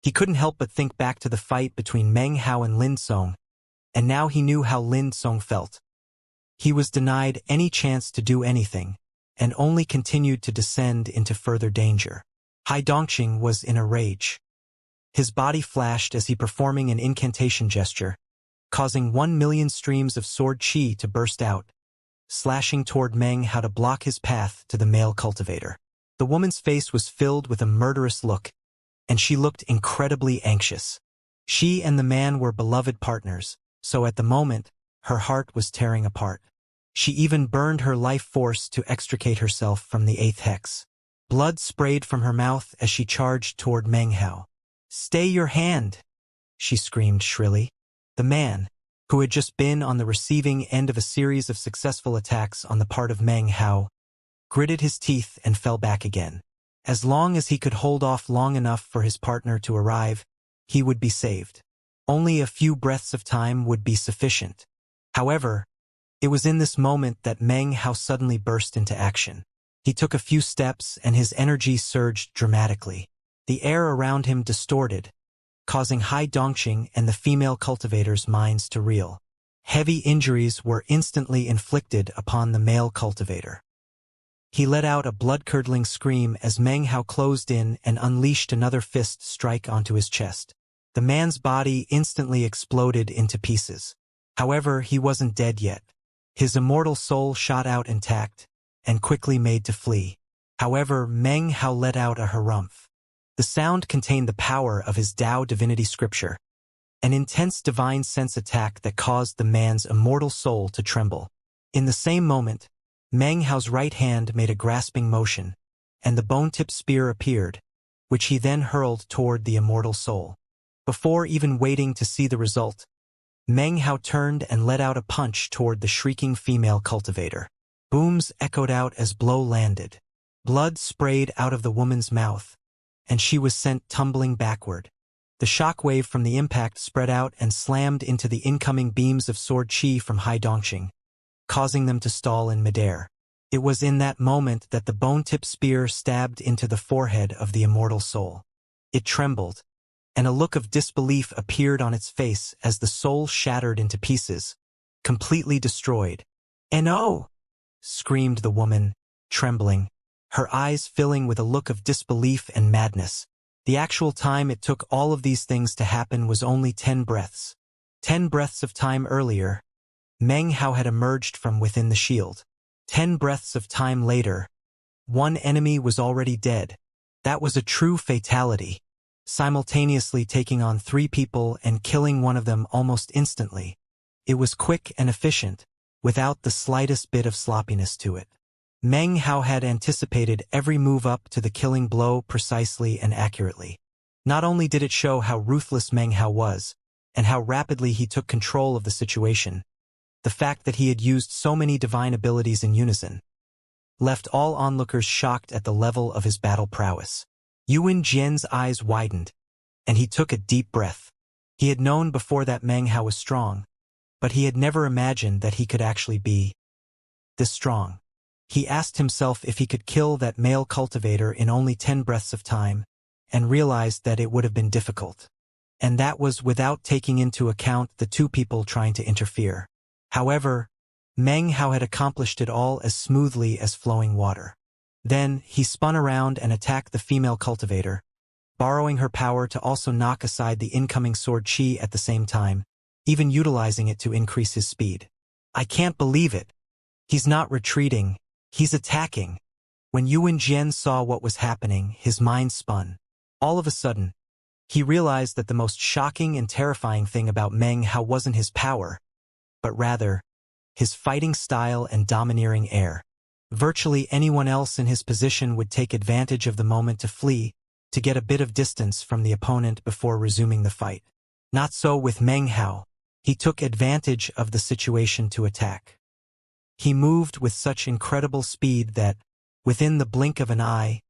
[SPEAKER 1] He couldn't help but think back to the fight between Meng Hao and Lin Song, and now he knew how Lin Song felt. He was denied any chance to do anything, and only continued to descend into further danger. Hai Dongxing was in a rage. His body flashed as he performing an incantation gesture, causing 1,000,000 streams of sword chi to burst out, slashing toward Meng Hao to block his path to the male cultivator. The woman's face was filled with a murderous look, and she looked incredibly anxious. She and the man were beloved partners, so at the moment, her heart was tearing apart. She even burned her life force to extricate herself from the eighth hex. Blood sprayed from her mouth as she charged toward Meng Hao. "Stay your hand!" she screamed shrilly. The man, who had just been on the receiving end of a series of successful attacks on the part of Meng Hao, gritted his teeth and fell back again. As long as he could hold off long enough for his partner to arrive, he would be saved. Only a few breaths of time would be sufficient. However, it was in this moment that Meng Hao suddenly burst into action. He took a few steps and his energy surged dramatically. The air around him distorted, causing Hai Dongxing and the female cultivator's minds to reel. Heavy injuries were instantly inflicted upon the male cultivator. He let out a blood-curdling scream as Meng Hao closed in and unleashed another fist strike onto his chest. The man's body instantly exploded into pieces. However, he wasn't dead yet. His immortal soul shot out intact, and quickly made to flee. However, Meng Hao let out a harumph. The sound contained the power of his Tao divinity scripture, an intense divine sense attack that caused the man's immortal soul to tremble. In the same moment, Meng Hao's right hand made a grasping motion, and the bone-tipped spear appeared, which he then hurled toward the immortal soul. Before even waiting to see the result, Meng Hao turned and let out a punch toward the shrieking female cultivator. Booms echoed out as blow landed. Blood sprayed out of the woman's mouth, and she was sent tumbling backward. The shockwave from the impact spread out and slammed into the incoming beams of sword chi from Hai Dongxing, causing them to stall in midair. It was in that moment that the bone-tipped spear stabbed into the forehead of the immortal soul. It trembled, and a look of disbelief appeared on its face as the soul shattered into pieces, completely destroyed. "No!" screamed the woman, trembling, her eyes filling with a look of disbelief and madness. The actual time it took all of these things to happen was only 10 breaths. 10 breaths of time earlier, Meng Hao had emerged from within the shield. 10 breaths of time later, one enemy was already dead. That was a true fatality, simultaneously taking on 3 people and killing one of them almost instantly. It was quick and efficient, without the slightest bit of sloppiness to it. Meng Hao had anticipated every move up to the killing blow precisely and accurately. Not only did it show how ruthless Meng Hao was, and how rapidly he took control of the situation, the fact that he had used so many divine abilities in unison left all onlookers shocked at the level of his battle prowess. Yuan Jian's eyes widened, and he took a deep breath. He had known before that Meng Hao was strong, but he had never imagined that he could actually be this strong. He asked himself if he could kill that male cultivator in only 10 breaths of time, and realized that it would have been difficult. And that was without taking into account the 2 people trying to interfere. However, Meng Hao had accomplished it all as smoothly as flowing water. Then, he spun around and attacked the female cultivator, borrowing her power to also knock aside the incoming sword chi at the same time, even utilizing it to increase his speed. "I can't believe it. He's not retreating, he's attacking." When Yuan Jian saw what was happening, his mind spun. All of a sudden, he realized that the most shocking and terrifying thing about Meng Hao wasn't his power, but rather, his fighting style and domineering air. Virtually anyone else in his position would take advantage of the moment to flee, to get a bit of distance from the opponent before resuming the fight. Not so with Meng Hao. He took advantage of the situation to attack. He moved with such incredible speed that, within the blink of an eye,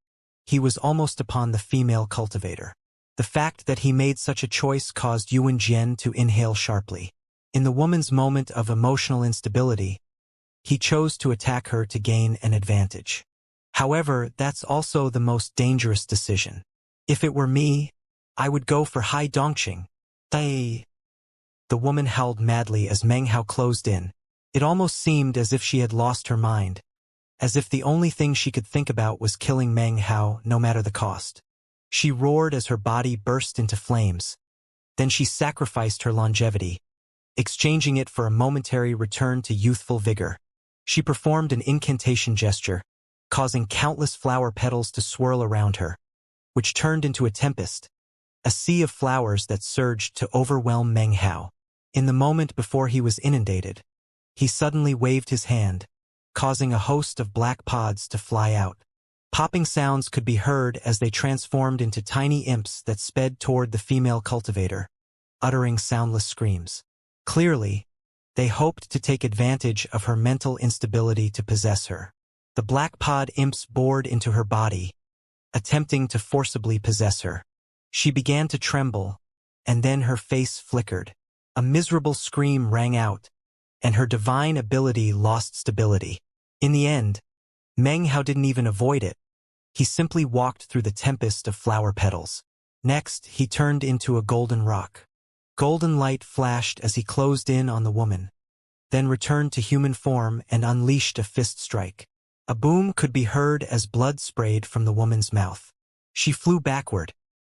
[SPEAKER 1] he was almost upon the female cultivator. The fact that he made such a choice caused Yuan Jian to inhale sharply. In the woman's moment of emotional instability, he chose to attack her to gain an advantage. However, that's also the most dangerous decision. If it were me, I would go for Hai Dongxing. The woman howled madly as Meng Hao closed in. It almost seemed as if she had lost her mind, as if the only thing she could think about was killing Meng Hao no matter the cost. She roared as her body burst into flames. Then she sacrificed her longevity, exchanging it for a momentary return to youthful vigor. She performed an incantation gesture, causing countless flower petals to swirl around her, which turned into a tempest, a sea of flowers that surged to overwhelm Meng Hao. In the moment before he was inundated, he suddenly waved his hand, causing a host of black pods to fly out. Popping sounds could be heard as they transformed into tiny imps that sped toward the female cultivator, uttering soundless screams. Clearly, they hoped to take advantage of her mental instability to possess her. The black pod imps bored into her body, attempting to forcibly possess her. She began to tremble, and then her face flickered. A miserable scream rang out, and her divine ability lost stability. In the end, Meng Hao didn't even avoid it. He simply walked through the tempest of flower petals. Next, he turned into a golden rock. Golden light flashed as he closed in on the woman, then returned to human form and unleashed a fist strike. A boom could be heard as blood sprayed from the woman's mouth. She flew backward,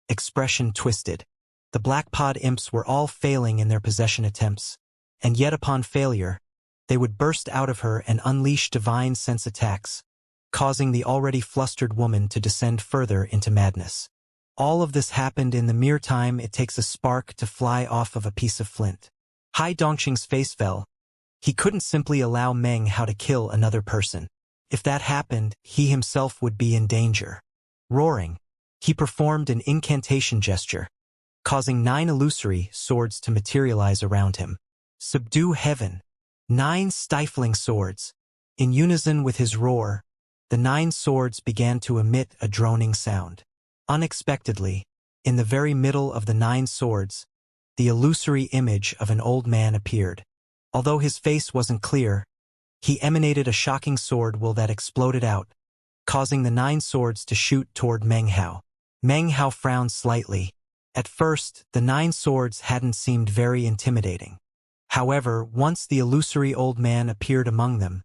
[SPEAKER 1] expression twisted. The black pod imps were all failing in their possession attempts, and yet upon failure, they would burst out of her and unleash divine sense attacks, causing the already flustered woman to descend further into madness. All of this happened in the mere time it takes a spark to fly off of a piece of flint. Hai Dongxing's face fell. He couldn't simply allow Meng Hao to kill another person. If that happened, he himself would be in danger. Roaring, he performed an incantation gesture, causing 9 illusory swords to materialize around him. Subdue heaven. 9 stifling swords. In unison with his roar, the 9 swords began to emit a droning sound. Unexpectedly, in the very middle of the 9 swords, the illusory image of an old man appeared. Although his face wasn't clear, he emanated a shocking sword will that exploded out, causing the 9 swords to shoot toward Meng Hao. Meng Hao frowned slightly. At first, the 9 swords hadn't seemed very intimidating. However, once the illusory old man appeared among them,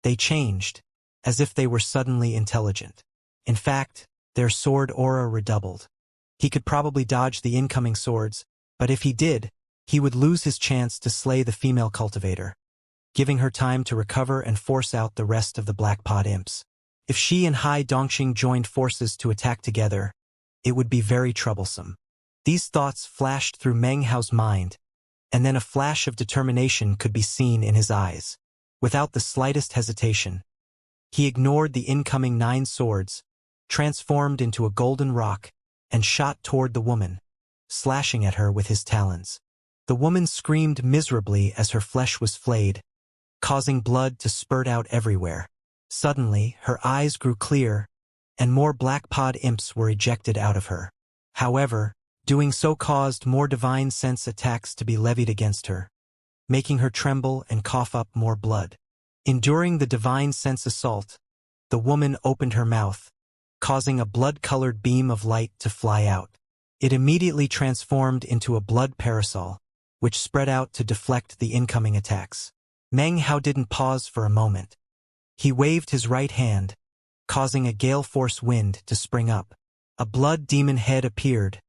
[SPEAKER 1] they changed, as if they were suddenly intelligent. In fact, their sword aura redoubled. He could probably dodge the incoming swords, but if he did, he would lose his chance to slay the female cultivator, giving her time to recover and force out the rest of the Black Pod imps. If she and Hai Dongxing joined forces to attack together, it would be very troublesome. These thoughts flashed through Meng Hao's mind, and then a flash of determination could be seen in his eyes. Without the slightest hesitation, he ignored the incoming 9 swords, transformed into a golden rock, and shot toward the woman, slashing at her with his talons. The woman screamed miserably as her flesh was flayed, causing blood to spurt out everywhere. Suddenly, her eyes grew clear, and more Black Pod imps were ejected out of her. However, doing so caused more divine sense attacks to be levied against her, making her tremble and cough up more blood. Enduring the divine sense assault, the woman opened her mouth, causing a blood-colored beam of light to fly out. It immediately transformed into a blood parasol, which spread out to deflect the incoming attacks. Meng Hao didn't pause for a moment. He waved his right hand, causing a gale-force wind to spring up. A blood demon head appeared,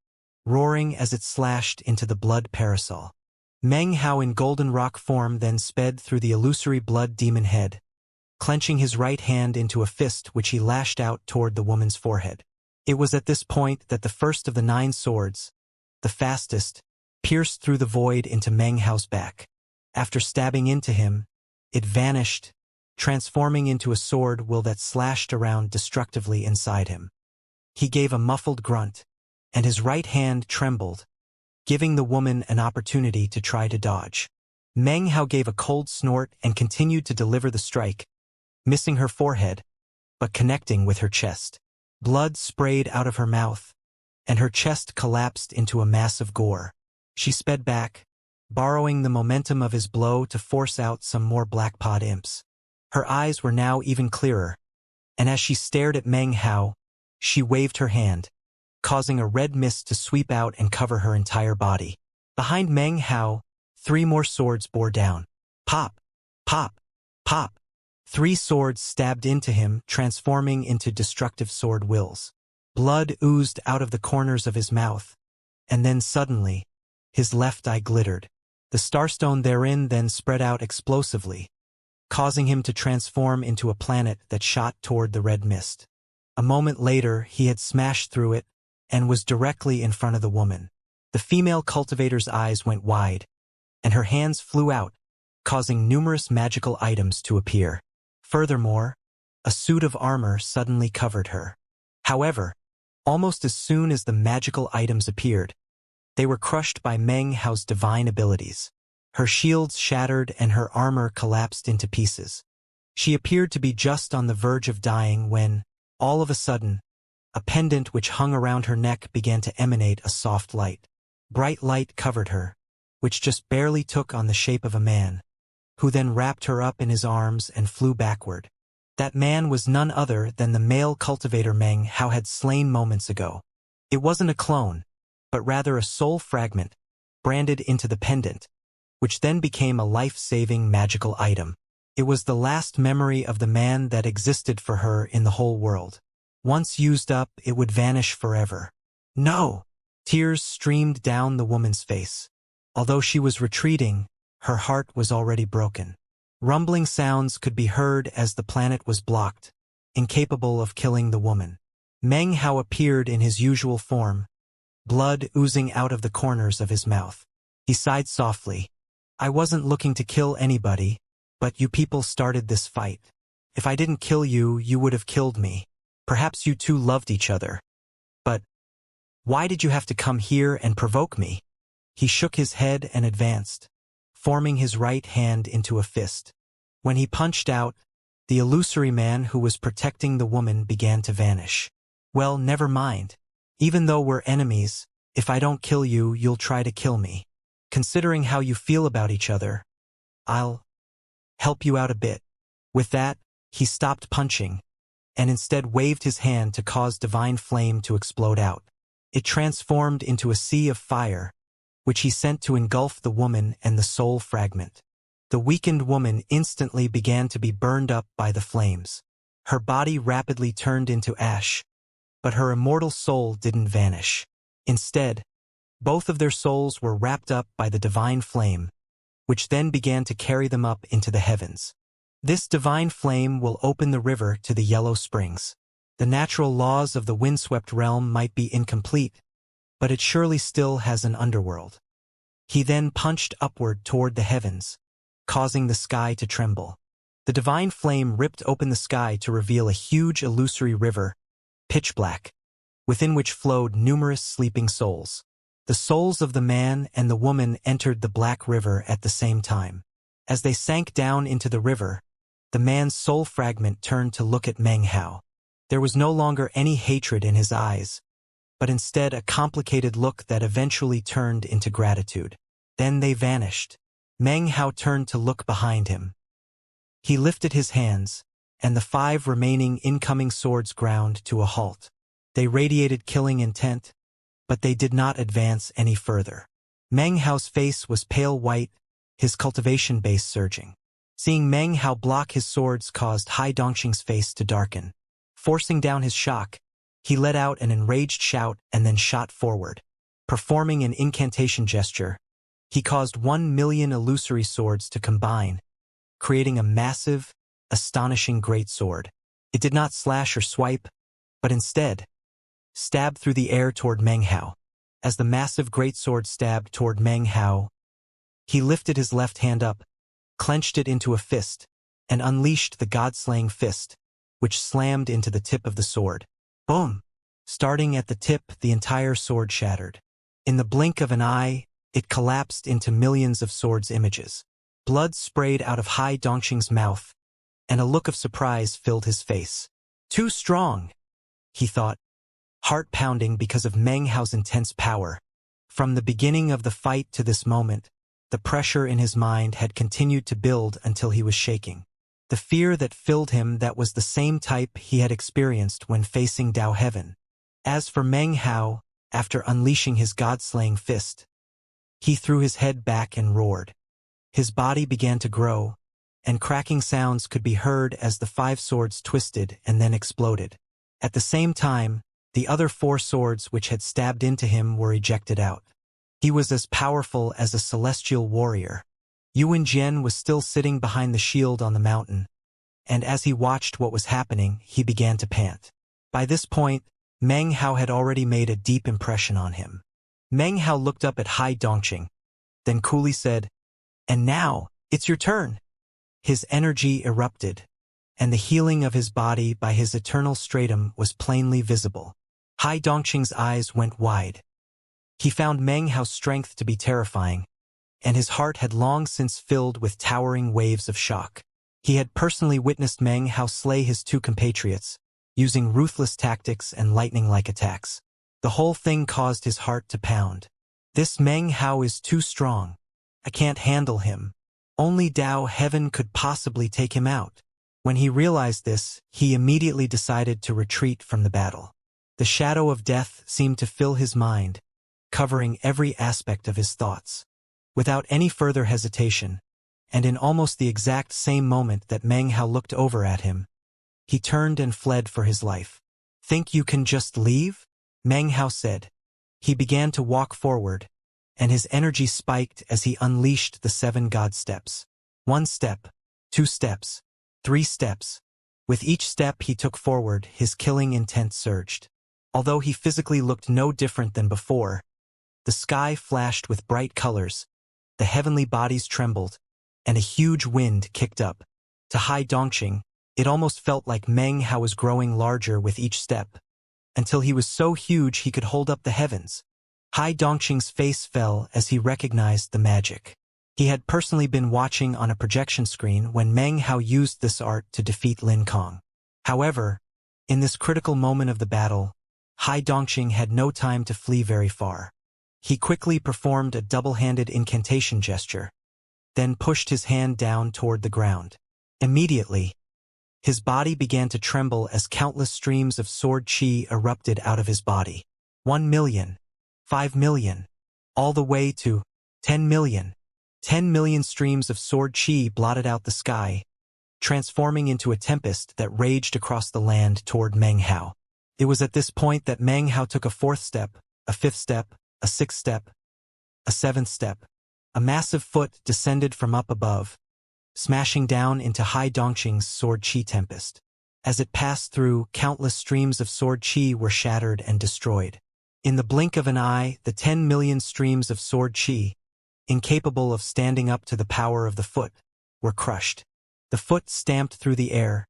[SPEAKER 1] roaring as it slashed into the blood parasol. Meng Hao in golden rock form then sped through the illusory blood demon head, clenching his right hand into a fist which he lashed out toward the woman's forehead. It was at this point that the first of the 9 swords, the fastest, pierced through the void into Meng Hao's back. After stabbing into him, it vanished, transforming into a sword will that slashed around destructively inside him. He gave a muffled grunt, and his right hand trembled, giving the woman an opportunity to try to dodge. Meng Hao gave a cold snort and continued to deliver the strike, missing her forehead, but connecting with her chest. Blood sprayed out of her mouth, and her chest collapsed into a mass of gore. She sped back, borrowing the momentum of his blow to force out some more Black Pod imps. Her eyes were now even clearer, and as she stared at Meng Hao, she waved her hand, causing a red mist to sweep out and cover her entire body. Behind Meng Hao, 3 more swords bore down. Pop! Pop! Pop! 3 swords stabbed into him, transforming into destructive sword wills. Blood oozed out of the corners of his mouth, and then suddenly, his left eye glittered. The starstone therein then spread out explosively, causing him to transform into a planet that shot toward the red mist. A moment later, he had smashed through it and was directly in front of the woman. The female cultivator's eyes went wide, and her hands flew out, causing numerous magical items to appear. Furthermore, a suit of armor suddenly covered her. However, almost as soon as the magical items appeared, they were crushed by Meng Hao's divine abilities. Her shields shattered and her armor collapsed into pieces. She appeared to be just on the verge of dying when, all of a sudden, a pendant which hung around her neck began to emanate a soft light. Bright light covered her, which just barely took on the shape of a man, who then wrapped her up in his arms and flew backward. That man was none other than the male cultivator Meng Hao had slain moments ago. It wasn't a clone, but rather a soul fragment, branded into the pendant, which then became a life-saving magical item. It was the last memory of the man that existed for her in the whole world. Once used up, it would vanish forever. No! Tears streamed down the woman's face. Although she was retreating, her heart was already broken. Rumbling sounds could be heard as the planet was blocked, incapable of killing the woman. Meng Hao appeared in his usual form, blood oozing out of the corners of his mouth. He sighed softly. I wasn't looking to kill anybody, but you people started this fight. If I didn't kill you, you would have killed me. Perhaps you two loved each other. But why did you have to come here and provoke me? He shook his head and advanced, forming his right hand into a fist. When he punched out, the illusory man who was protecting the woman began to vanish. Well, never mind. Even though we're enemies, if I don't kill you, you'll try to kill me. Considering how you feel about each other, I'll help you out a bit. With that, he stopped punching, and instead waved his hand to cause divine flame to explode out. It transformed into a sea of fire, which he sent to engulf the woman and the soul fragment. The weakened woman instantly began to be burned up by the flames. Her body rapidly turned into ash, but her immortal soul didn't vanish. Instead, both of their souls were wrapped up by the divine flame, which then began to carry them up into the heavens. This divine flame will open the river to the yellow springs. The natural laws of the windswept realm might be incomplete, but it surely still has an underworld. He then punched upward toward the heavens, causing the sky to tremble. The divine flame ripped open the sky to reveal a huge illusory river, pitch black, within which flowed numerous sleeping souls. The souls of the man and the woman entered the black river at the same time. As they sank down into the river, the man's soul fragment turned to look at Meng Hao. There was no longer any hatred in his eyes, but instead a complicated look that eventually turned into gratitude. Then they vanished. Meng Hao turned to look behind him. He lifted his hands, and the 5 remaining incoming swords ground to a halt. They radiated killing intent, but they did not advance any further. Meng Hao's face was pale white, his cultivation base surging. Seeing Meng Hao block his swords caused Hai Dongxing's face to darken. Forcing down his shock, he let out an enraged shout and then shot forward. Performing an incantation gesture, he caused 1,000,000 illusory swords to combine, creating a massive, astonishing greatsword. It did not slash or swipe, but instead stabbed through the air toward Meng Hao. As the massive greatsword stabbed toward Meng Hao, he lifted his left hand up, clenched it into a fist, and unleashed the god-slaying fist, which slammed into the tip of the sword. Boom! Starting at the tip, the entire sword shattered. In the blink of an eye, it collapsed into millions of swords images. Blood sprayed out of Hai Dongxing's mouth, and a look of surprise filled his face. Too strong, he thought, heart pounding because of Meng Hao's intense power. From the beginning of the fight to this moment, the pressure in his mind had continued to build until he was shaking. The fear that filled him that was the same type he had experienced when facing Dao Heaven. As for Meng Hao, after unleashing his god-slaying fist, he threw his head back and roared. His body began to grow, and cracking sounds could be heard as the 5 swords twisted and then exploded. At the same time, the other 4 swords which had stabbed into him were ejected out. He was as powerful as a celestial warrior. Yuan Jian was still sitting behind the shield on the mountain, and as he watched what was happening, he began to pant. By this point, Meng Hao had already made a deep impression on him. Meng Hao looked up at Hai Dongxing, then coolly said, "And now, it's your turn." His energy erupted, and the healing of his body by his eternal stratum was plainly visible. Hai Dongxing's eyes went wide. He found Meng Hao's strength to be terrifying, and his heart had long since filled with towering waves of shock. He had personally witnessed Meng Hao slay his 2 compatriots, using ruthless tactics and lightning-like attacks. The whole thing caused his heart to pound. This Meng Hao is too strong. I can't handle him. Only Dao Heaven could possibly take him out. When he realized this, he immediately decided to retreat from the battle. The shadow of death seemed to fill his mind, covering every aspect of his thoughts. Without any further hesitation, and in almost the exact same moment that Meng Hao looked over at him, he turned and fled for his life. "Think you can just leave?" Meng Hao said. He began to walk forward, and his energy spiked as he unleashed the 7 God steps. 1 step, 2 steps, 3 steps. With each step he took forward, his killing intent surged. Although he physically looked no different than before, the sky flashed with bright colors, the heavenly bodies trembled, and a huge wind kicked up. To Hai Dongxing, It almost felt like Meng Hao was growing larger with each step, until he was so huge he could hold up the heavens. Hai Dongqing's face fell as he recognized the magic. He had personally been watching on a projection screen when Meng Hao used this art to defeat Lin Kong. However, in this critical moment of the battle, Hai Dongqing had no time to flee very far. He quickly performed a double-handed incantation gesture, then pushed his hand down toward the ground. Immediately, his body began to tremble as countless streams of sword chi erupted out of his body. 1 million, 5 million, all the way to 10 million. 10 million streams of sword chi blotted out the sky, transforming into a tempest that raged across the land toward Meng Hao. It was at this point that Meng Hao took a fourth step, a fifth step, a sixth step, a seventh step. A massive foot descended from up above, smashing down into Hai Dongqing's sword chi tempest. As it passed through, countless streams of sword chi were shattered and destroyed. In the blink of an eye, the 10 million streams of sword chi, incapable of standing up to the power of the foot, were crushed. The foot stamped through the air,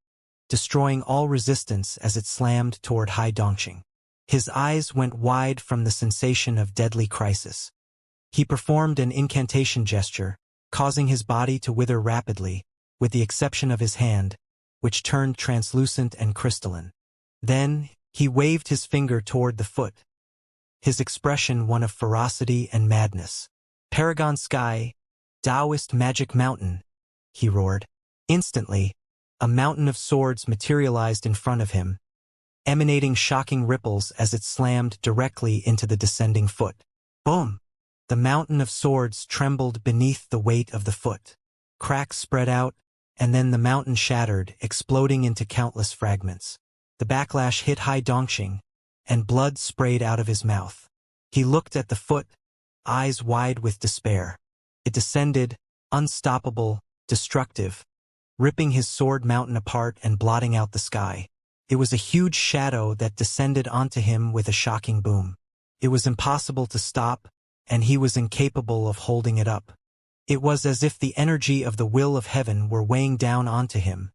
[SPEAKER 1] destroying all resistance as it slammed toward Hai Dongqing. His eyes went wide from the sensation of deadly crisis. He performed an incantation gesture, causing his body to wither rapidly, with the exception of his hand, which turned translucent and crystalline. Then, he waved his finger toward the foot, his expression one of ferocity and madness. "Paragon Sky, Taoist Magic Mountain," he roared. Instantly, a mountain of swords materialized in front of him, emanating shocking ripples as it slammed directly into the descending foot. Boom! The mountain of swords trembled beneath the weight of the foot. Cracks spread out, and then the mountain shattered, exploding into countless fragments. The backlash hit Hai Dongqing, and blood sprayed out of his mouth. He looked at the foot, eyes wide with despair. It descended, unstoppable, destructive, ripping his sword mountain apart and blotting out the sky. It was a huge shadow that descended onto him with a shocking boom. It was impossible to stop, and he was incapable of holding it up. It was as if the energy of the will of heaven were weighing down onto him,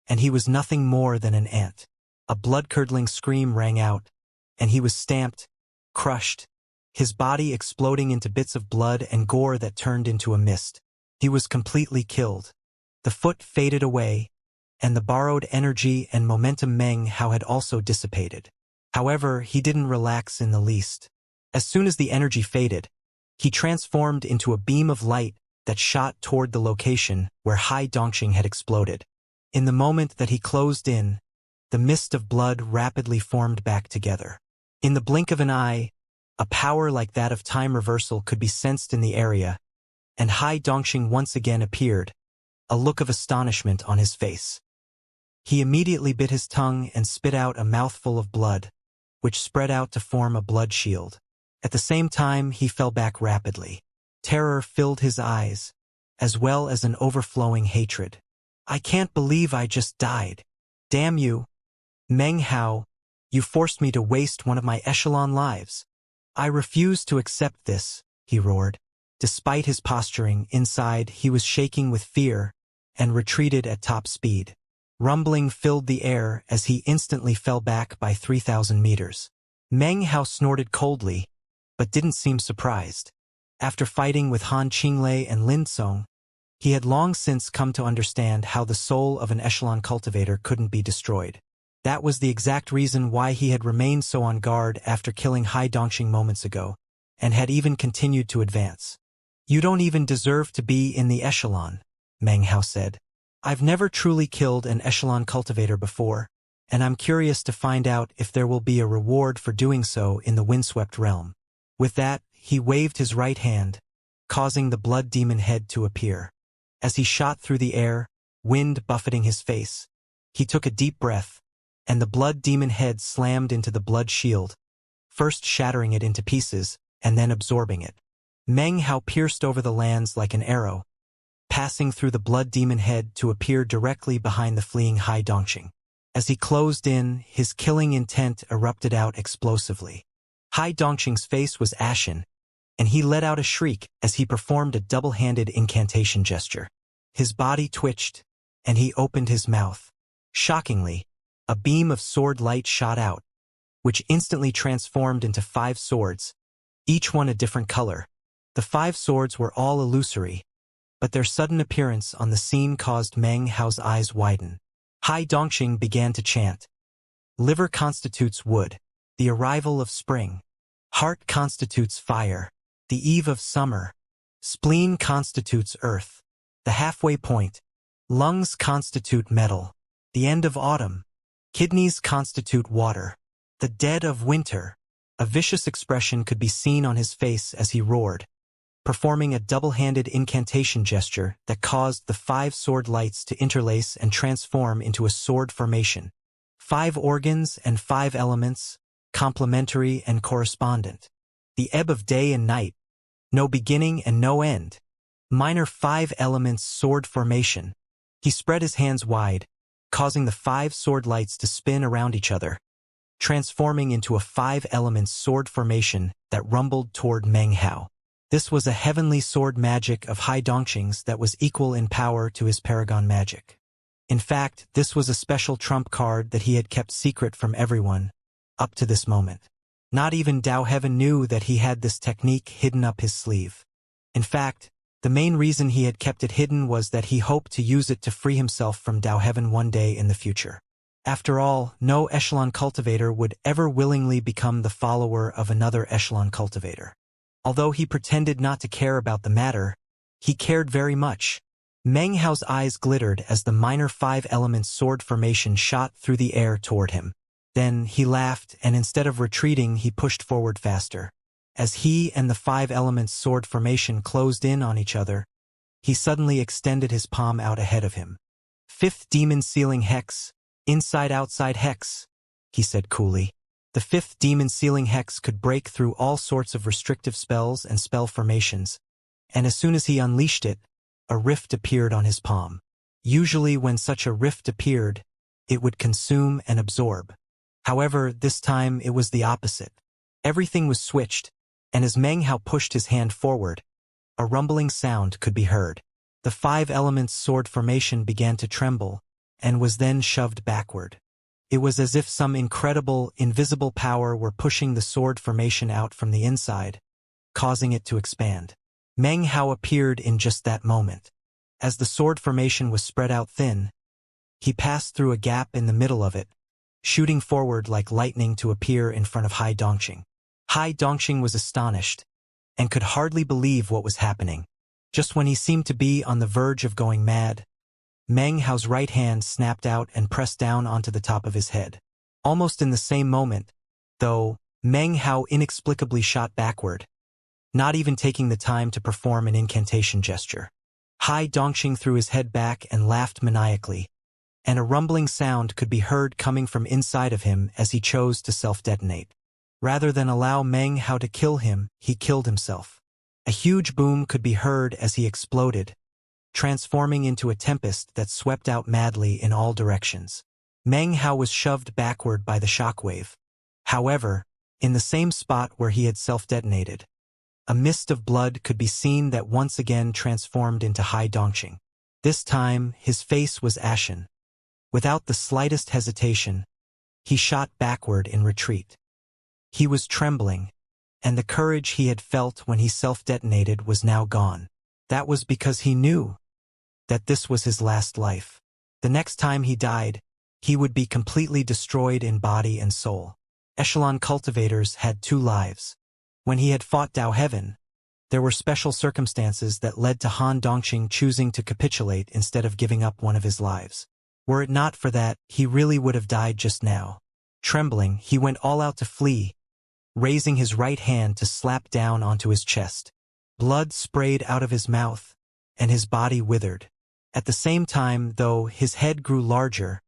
[SPEAKER 1] and he was nothing more than an ant. A blood-curdling scream rang out, and he was stamped, crushed, his body exploding into bits of blood and gore that turned into a mist. He was completely killed. The foot faded away, and the borrowed energy and momentum Meng Hao had also dissipated. However, he didn't relax in the least. As soon as the energy faded, he transformed into a beam of light that shot toward the location where Hai Dongqing had exploded. In the moment that he closed in, the mist of blood rapidly formed back together. In the blink of an eye, a power like that of time reversal could be sensed in the area, and Hai Dongqing once again appeared, a look of astonishment on his face. He immediately bit his tongue and spit out a mouthful of blood, which spread out to form a blood shield. At the same time, he fell back rapidly. Terror filled his eyes, as well as an overflowing hatred. "I can't believe I just died. Damn you, Meng Hao, you forced me to waste one of my echelon lives. I refuse to accept this," he roared. Despite his posturing, inside he was shaking with fear and retreated at top speed. Rumbling filled the air as he instantly fell back by 3,000 meters. Meng Hao snorted coldly, but didn't seem surprised. After fighting with Han Qinglei and Lin Song, he had long since come to understand how the soul of an echelon cultivator couldn't be destroyed. That was the exact reason why he had remained so on guard after killing Hai Dongqing moments ago, and had even continued to advance. "You don't even deserve to be in the echelon," Meng Hao said. "I've never truly killed an echelon cultivator before, and I'm curious to find out if there will be a reward for doing so in the windswept realm." With that, he waved his right hand, causing the blood demon head to appear. As he shot through the air, wind buffeting his face, he took a deep breath, and the blood demon head slammed into the blood shield, first shattering it into pieces, and then absorbing it. Meng Hao pierced over the lands like an arrow, passing through the blood demon head to appear directly behind the fleeing Hai Dongqing. As he closed in, his killing intent erupted out explosively. Hai Dongqing's face was ashen, and he let out a shriek as he performed a double-handed incantation gesture. His body twitched, and he opened his mouth. Shockingly, a beam of sword light shot out, which instantly transformed into 5 swords, each one a different color. The 5 swords were all illusory, but their sudden appearance on the scene caused Meng Hao's eyes widen. Hai Dongxing began to chant. Liver constitutes wood, the arrival of spring. Heart constitutes fire, the eve of summer. Spleen constitutes earth, the halfway point. Lungs constitute metal, the end of autumn. Kidneys constitute water, the dead of winter. A vicious expression could be seen on his face as he roared, performing a double-handed incantation gesture that caused the 5 sword lights to interlace and transform into a sword formation. 5 organs and 5 elements, complementary and correspondent. The ebb of day and night, no beginning and no end. Minor 5 elements sword formation. He spread his hands wide, causing the 5 sword lights to spin around each other, transforming into a 5-element sword formation that rumbled toward Meng Hao. This was a heavenly sword magic of Hai Dongxing's that was equal in power to his paragon magic. In fact, this was a special trump card that he had kept secret from everyone, up to this moment. Not even Dao Heaven knew that he had this technique hidden up his sleeve. In fact, the main reason he had kept it hidden was that he hoped to use it to free himself from Dao Heaven one day in the future. After all, no echelon cultivator would ever willingly become the follower of another echelon cultivator. Although he pretended not to care about the matter, he cared very much. Meng Hao's eyes glittered as the minor 5-element sword formation shot through the air toward him. Then he laughed, and instead of retreating, he pushed forward faster. As he and the 5-element sword formation closed in on each other, he suddenly extended his palm out ahead of him. 5th demon sealing hex, inside-outside hex, he said coolly. The 5th demon sealing hex could break through all sorts of restrictive spells and spell formations, and as soon as he unleashed it, a rift appeared on his palm. Usually when such a rift appeared, it would consume and absorb. However, this time it was the opposite. Everything was switched, and as Meng Hao pushed his hand forward, a rumbling sound could be heard. The 5-element sword formation began to tremble, and was then shoved backward. It was as if some incredible, invisible power were pushing the sword formation out from the inside, causing it to expand. Meng Hao appeared in just that moment. As the sword formation was spread out thin, he passed through a gap in the middle of it, shooting forward like lightning to appear in front of Hai Dongxing. Hai Dongxing was astonished, and could hardly believe what was happening. Just when he seemed to be on the verge of going mad, Meng Hao's right hand snapped out and pressed down onto the top of his head. Almost in the same moment, though, Meng Hao inexplicably shot backward, not even taking the time to perform an incantation gesture. Hai Dongxing threw his head back and laughed maniacally, and a rumbling sound could be heard coming from inside of him as he chose to self-detonate. Rather than allow Meng Hao to kill him, he killed himself. A huge boom could be heard as he exploded, transforming into a tempest that swept out madly in all directions. Meng Hao was shoved backward by the shockwave. However, in the same spot where he had self-detonated, a mist of blood could be seen that once again transformed into Hai Dongxing. This time, his face was ashen. Without the slightest hesitation, he shot backward in retreat. He was trembling, and the courage he had felt when he self-detonated was now gone. That was because he knew that this was his last life. The next time he died, he would be completely destroyed in body and soul. Echelon cultivators had 2 lives. When he had fought Dao Heaven, there were special circumstances that led to Han Dongxing choosing to capitulate instead of giving up one of his lives. Were it not for that, he really would have died just now. Trembling, he went all out to flee, raising his right hand to slap down onto his chest. Blood sprayed out of his mouth, and his body withered. At the same time, though, his head grew larger,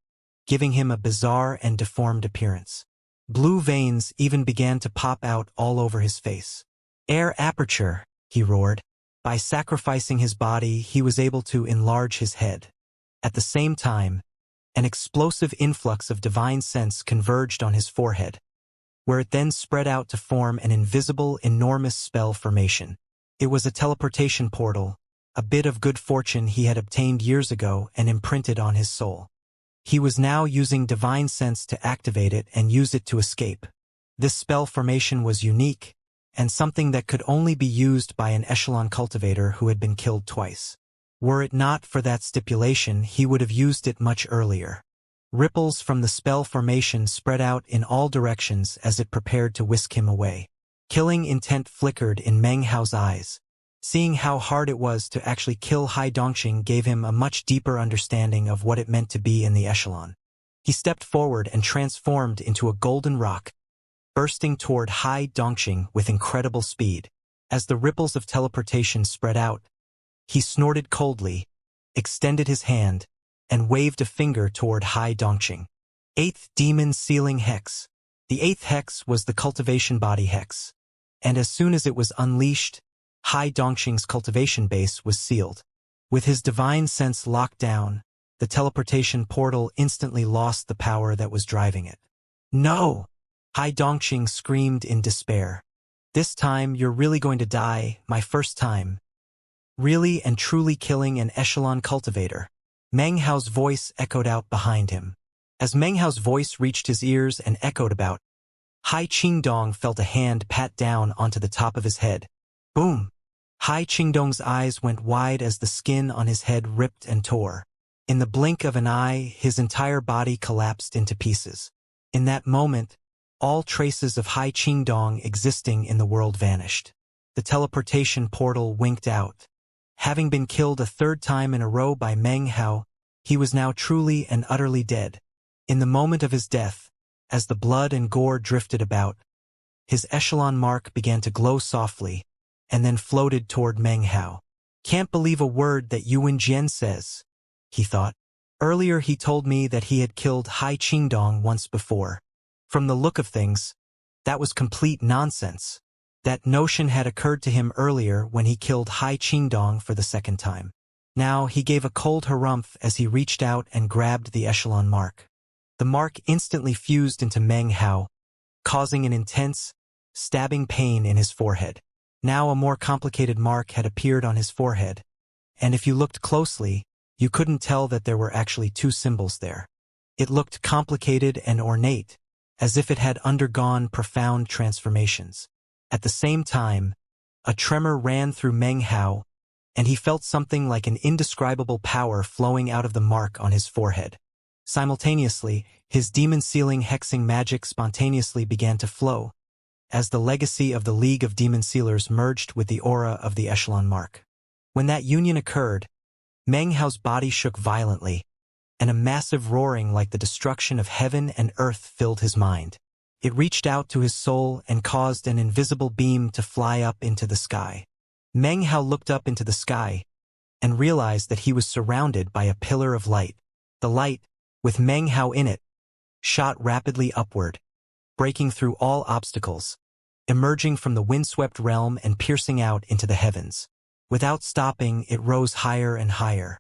[SPEAKER 1] giving him a bizarre and deformed appearance. Blue veins even began to pop out all over his face. "Air aperture," he roared. By sacrificing his body, he was able to enlarge his head. At the same time, an explosive influx of divine sense converged on his forehead, where it then spread out to form an invisible, enormous spell formation. It was a teleportation portal, a bit of good fortune he had obtained years ago and imprinted on his soul. He was now using divine sense to activate it and use it to escape. This spell formation was unique, and something that could only be used by an echelon cultivator who had been killed twice. Were it not for that stipulation, he would have used it much earlier. Ripples from the spell formation spread out in all directions as it prepared to whisk him away. Killing intent flickered in Meng Hao's eyes. Seeing how hard it was to actually kill Hai Dongqing gave him a much deeper understanding of what it meant to be in the echelon. He stepped forward and transformed into a golden rock, bursting toward Hai Dongqing with incredible speed. As the ripples of teleportation spread out, he snorted coldly, extended his hand, and waved a finger toward Hai Dongqing. 8th Demon Sealing Hex. The 8th hex was the Cultivation body hex, and as soon as it was unleashed, Hai Dongqing's cultivation base was sealed. With his divine sense locked down, the teleportation portal instantly lost the power that was driving it. No! Hai Dongqing screamed in despair. This time you're really going to die, my first time. Really and truly killing an echelon cultivator. Meng Hao's voice echoed out behind him. As Meng Hao's voice reached his ears and echoed about, Hai Qingdong felt a hand pat down onto the top of his head. Boom! Hai Qingdong's eyes went wide as the skin on his head ripped and tore. In the blink of an eye, his entire body collapsed into pieces. In that moment, all traces of Hai Qingdong existing in the world vanished. The teleportation portal winked out. Having been killed a third time in a row by Meng Hao, he was now truly and utterly dead. In the moment of his death, as the blood and gore drifted about, his echelon mark began to glow softly, and then floated toward Meng Hao. Can't believe a word that Yuan Jian says, he thought. Earlier he told me that he had killed Hai Qingdong once before. From the look of things, that was complete nonsense. That notion had occurred to him earlier when he killed Hai Qingdong for the second time. Now he gave a cold harumph as he reached out and grabbed the echelon mark. The mark instantly fused into Meng Hao, causing an intense, stabbing pain in his forehead. Now a more complicated mark had appeared on his forehead, and if you looked closely, you couldn't tell that there were actually two symbols there. It looked complicated and ornate, as if it had undergone profound transformations. At the same time, a tremor ran through Meng Hao, and he felt something like an indescribable power flowing out of the mark on his forehead. Simultaneously, his demon-sealing hexing magic spontaneously began to flow, as the legacy of the League of Demon Sealers merged with the aura of the echelon mark. When that union occurred, Meng Hao's body shook violently, and a massive roaring like the destruction of heaven and earth filled his mind. It reached out to his soul and caused an invisible beam to fly up into the sky. Meng Hao looked up into the sky and realized that he was surrounded by a pillar of light. The light, with Meng Hao in it, shot rapidly upward, breaking through all obstacles, emerging from the windswept realm and piercing out into the heavens. Without stopping, it rose higher and higher.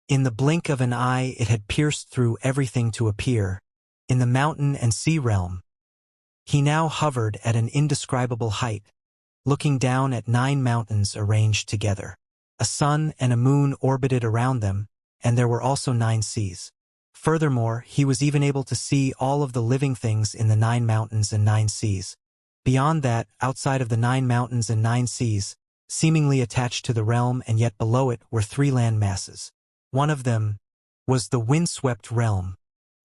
[SPEAKER 1] In the blink of an eye, it had pierced through everything to appear in the mountain and sea realm. He now hovered at an indescribable height, looking down at 9 mountains arranged together. A sun and a moon orbited around them, and there were also 9 seas. Furthermore, he was even able to see all of the living things in the 9 mountains and 9 seas. Beyond that, outside of the 9 mountains and 9 seas, seemingly attached to the realm and yet below it were 3 land masses. One of them was the windswept realm.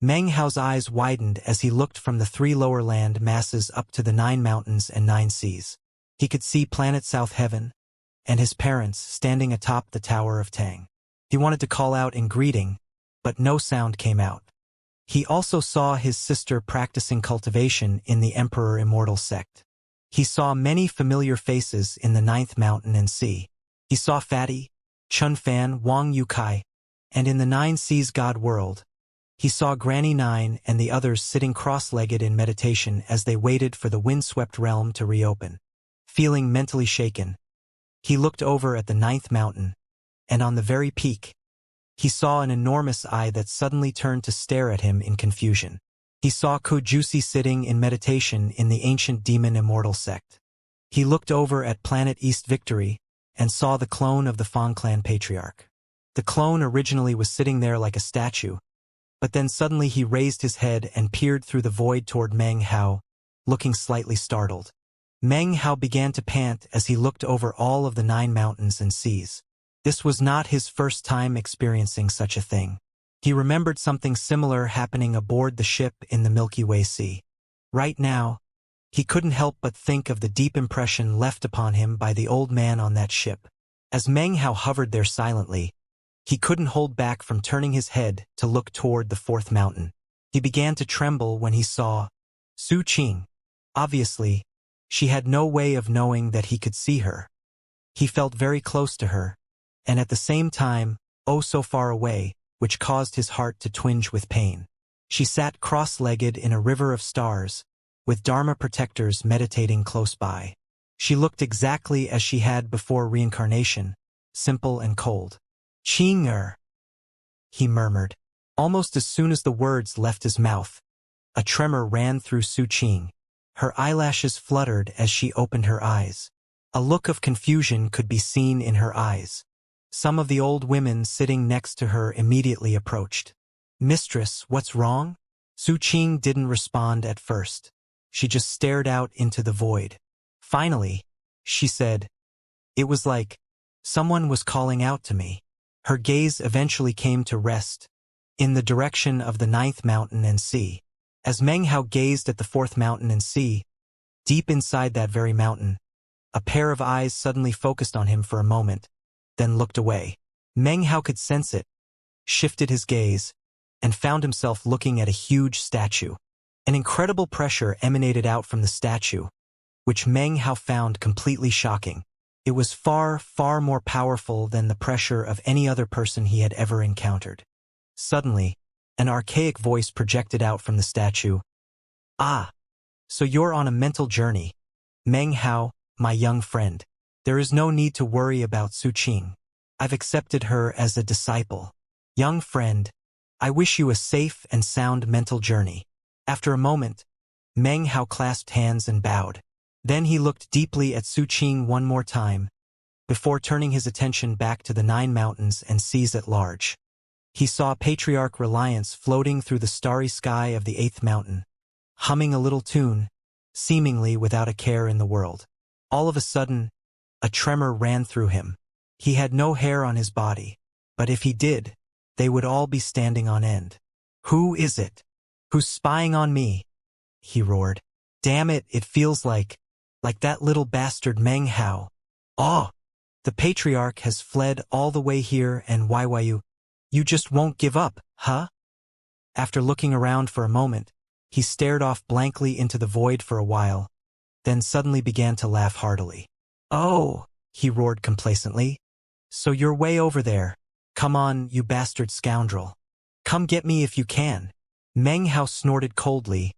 [SPEAKER 1] Meng Hao's eyes widened as he looked from the 3 lower land masses up to the 9 mountains and 9 seas. He could see planet South Heaven and his parents standing atop the Tower of Tang. He wanted to call out in greeting, but no sound came out. He also saw his sister practicing cultivation in the Emperor Immortal sect. He saw many familiar faces in the 9th mountain and sea. He saw Fatty, Chun Fan, Wang Yukai, and in the 9 seas god world, he saw Granny 9 and the others sitting cross-legged in meditation as they waited for the windswept realm to reopen. Feeling mentally shaken, he looked over at the 9th mountain, and on the very peak, he saw an enormous eye that suddenly turned to stare at him in confusion. He saw Kojusi sitting in meditation in the ancient demon Immortal sect. He looked over at planet East Victory and saw the clone of the Fang clan patriarch. The clone originally was sitting there like a statue, But then suddenly he raised his head and peered through the void toward Meng Hao, looking slightly startled. Meng Hao began to pant as he looked over all of the 9 mountains and seas. This was not his first time experiencing such a thing. He remembered something similar happening aboard the ship in the Milky Way Sea. Right now, he couldn't help but think of the deep impression left upon him by the old man on that ship. As Meng Hao hovered there silently, he couldn't hold back from turning his head to look toward the 4th mountain. He began to tremble when he saw Su Qing. Obviously, she had no way of knowing that he could see her. He felt very close to her, and at the same time, oh so far away, which caused his heart to twinge with pain. She sat cross-legged in a river of stars, with Dharma protectors meditating close by. She looked exactly as she had before reincarnation, simple and cold. Qing-er, he murmured. Almost as soon as the words left his mouth, a tremor ran through Su Qing. Her eyelashes fluttered as she opened her eyes. A look of confusion could be seen in her eyes. Some of the old women sitting next to her immediately approached. "Mistress, what's wrong?" Su Qing didn't respond at first. She just stared out into the void. Finally, she said, "It was like someone was calling out to me." Her gaze eventually came to rest in the direction of the 9th mountain and sea. As Meng Hao gazed at the 4th mountain and sea, deep inside that very mountain, a pair of eyes suddenly focused on him for a moment, then looked away. Meng Hao could sense it, shifted his gaze, and found himself looking at a huge statue. An incredible pressure emanated out from the statue, which Meng Hao found completely shocking. It was far, far more powerful than the pressure of any other person he had ever encountered. Suddenly, an archaic voice projected out from the statue. "Ah, so you're on a mental journey. Meng Hao, my young friend. There is no need to worry about Su Qing. I've accepted her as a disciple. Young friend, I wish you a safe and sound mental journey." After a moment, Meng Hao clasped hands and bowed. Then he looked deeply at Su Qing one more time, before turning his attention back to the 9 mountains and seas at large. He saw Patriarch Reliance floating through the starry sky of the 8th mountain, humming a little tune, seemingly without a care in the world. All of a sudden, a tremor ran through him. He had no hair on his body, but if he did, they would all be standing on end. "Who is it? Who's spying on me?" he roared. "Damn it, it feels like that little bastard Meng Hao. Oh, the Patriarch has fled all the way here, and why you just won't give up, huh?" After looking around for a moment, he stared off blankly into the void for a while, then suddenly began to laugh heartily. "Oh," he roared complacently. "So you're way over there. Come on, you bastard scoundrel. Come get me if you can." Meng Hao snorted coldly,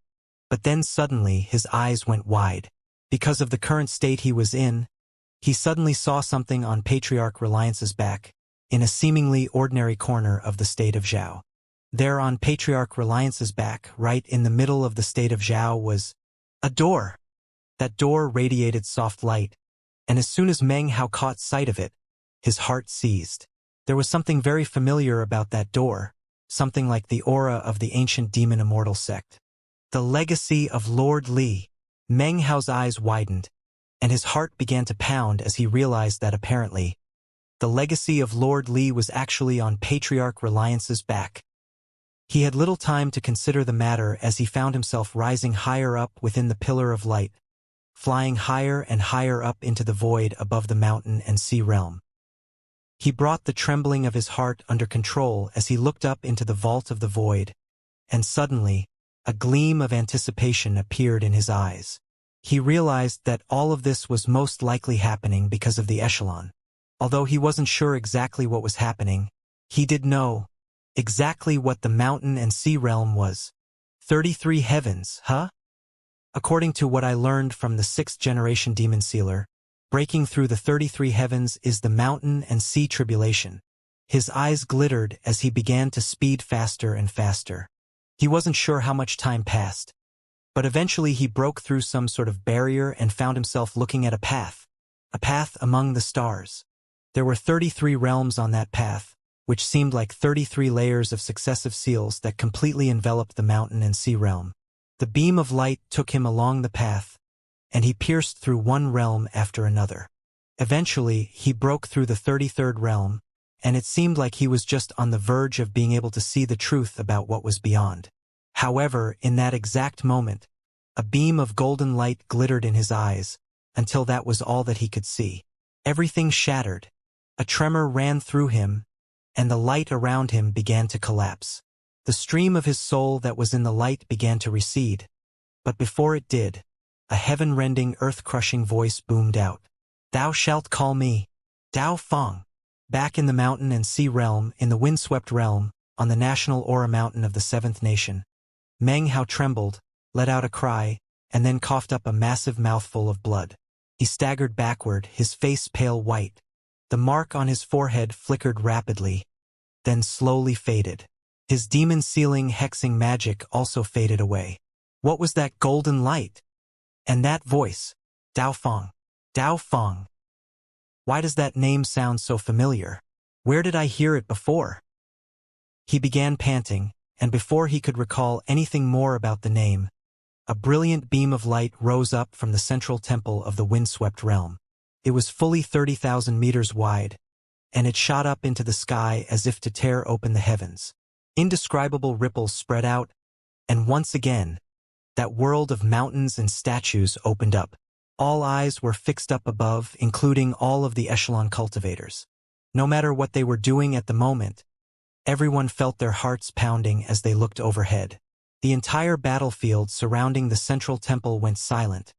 [SPEAKER 1] but then suddenly his eyes went wide. Because of the current state he was in, he suddenly saw something on Patriarch Reliance's back, in a seemingly ordinary corner of the state of Zhao. There on Patriarch Reliance's back, right in the middle of the state of Zhao, was a door. That door radiated soft light, and as soon as Meng Hao caught sight of it, his heart seized. There was something very familiar about that door, something like the aura of the ancient demon Immortal sect. The legacy of Lord Li. Meng Hao's eyes widened, and his heart began to pound as he realized that apparently, the legacy of Lord Li was actually on Patriarch Reliance's back. He had little time to consider the matter as he found himself rising higher up within the pillar of light, flying higher and higher up into the void above the mountain and sea realm. He brought the trembling of his heart under control as he looked up into the vault of the void, and suddenly, a gleam of anticipation appeared in his eyes. He realized that all of this was most likely happening because of the echelon. Although he wasn't sure exactly what was happening, he did know exactly what the mountain and sea realm was. 33 heavens, huh? According to what I learned from the 6th generation demon sealer, breaking through the 33 heavens is the mountain and sea tribulation. His eyes glittered as he began to speed faster and faster. He wasn't sure how much time passed, but eventually he broke through some sort of barrier and found himself looking at a path among the stars. There were 33 realms on that path, which seemed like 33 layers of successive seals that completely enveloped the mountain and sea realm. The beam of light took him along the path, and he pierced through one realm after another. Eventually, he broke through the 33rd realm, and it seemed like he was just on the verge of being able to see the truth about what was beyond. However, in that exact moment, a beam of golden light glittered in his eyes, until that was all that he could see. Everything shattered. A tremor ran through him, and the light around him began to collapse. The stream of his soul that was in the light began to recede, but before it did, a heaven-rending, earth-crushing voice boomed out. "Thou shalt call me Dao Feng." Back in the mountain and sea realm, in the windswept realm, on the national aura mountain of the 7th nation, Meng Hao trembled, let out a cry, and then coughed up a massive mouthful of blood. He staggered backward, his face pale white. The mark on his forehead flickered rapidly, then slowly faded. His demon-sealing, hexing magic also faded away. What was that golden light? And that voice? Dao Feng. Dao Feng. Why does that name sound so familiar? Where did I hear it before? He began panting, and before he could recall anything more about the name, a brilliant beam of light rose up from the central temple of the windswept realm. It was fully 30,000 meters wide, and it shot up into the sky as if to tear open the heavens. Indescribable ripples spread out, and once again, that world of mountains and statues opened up. All eyes were fixed up above, including all of the echelon cultivators. No matter what they were doing at the moment, everyone felt their hearts pounding as they looked overhead. The entire battlefield surrounding the central temple went silent,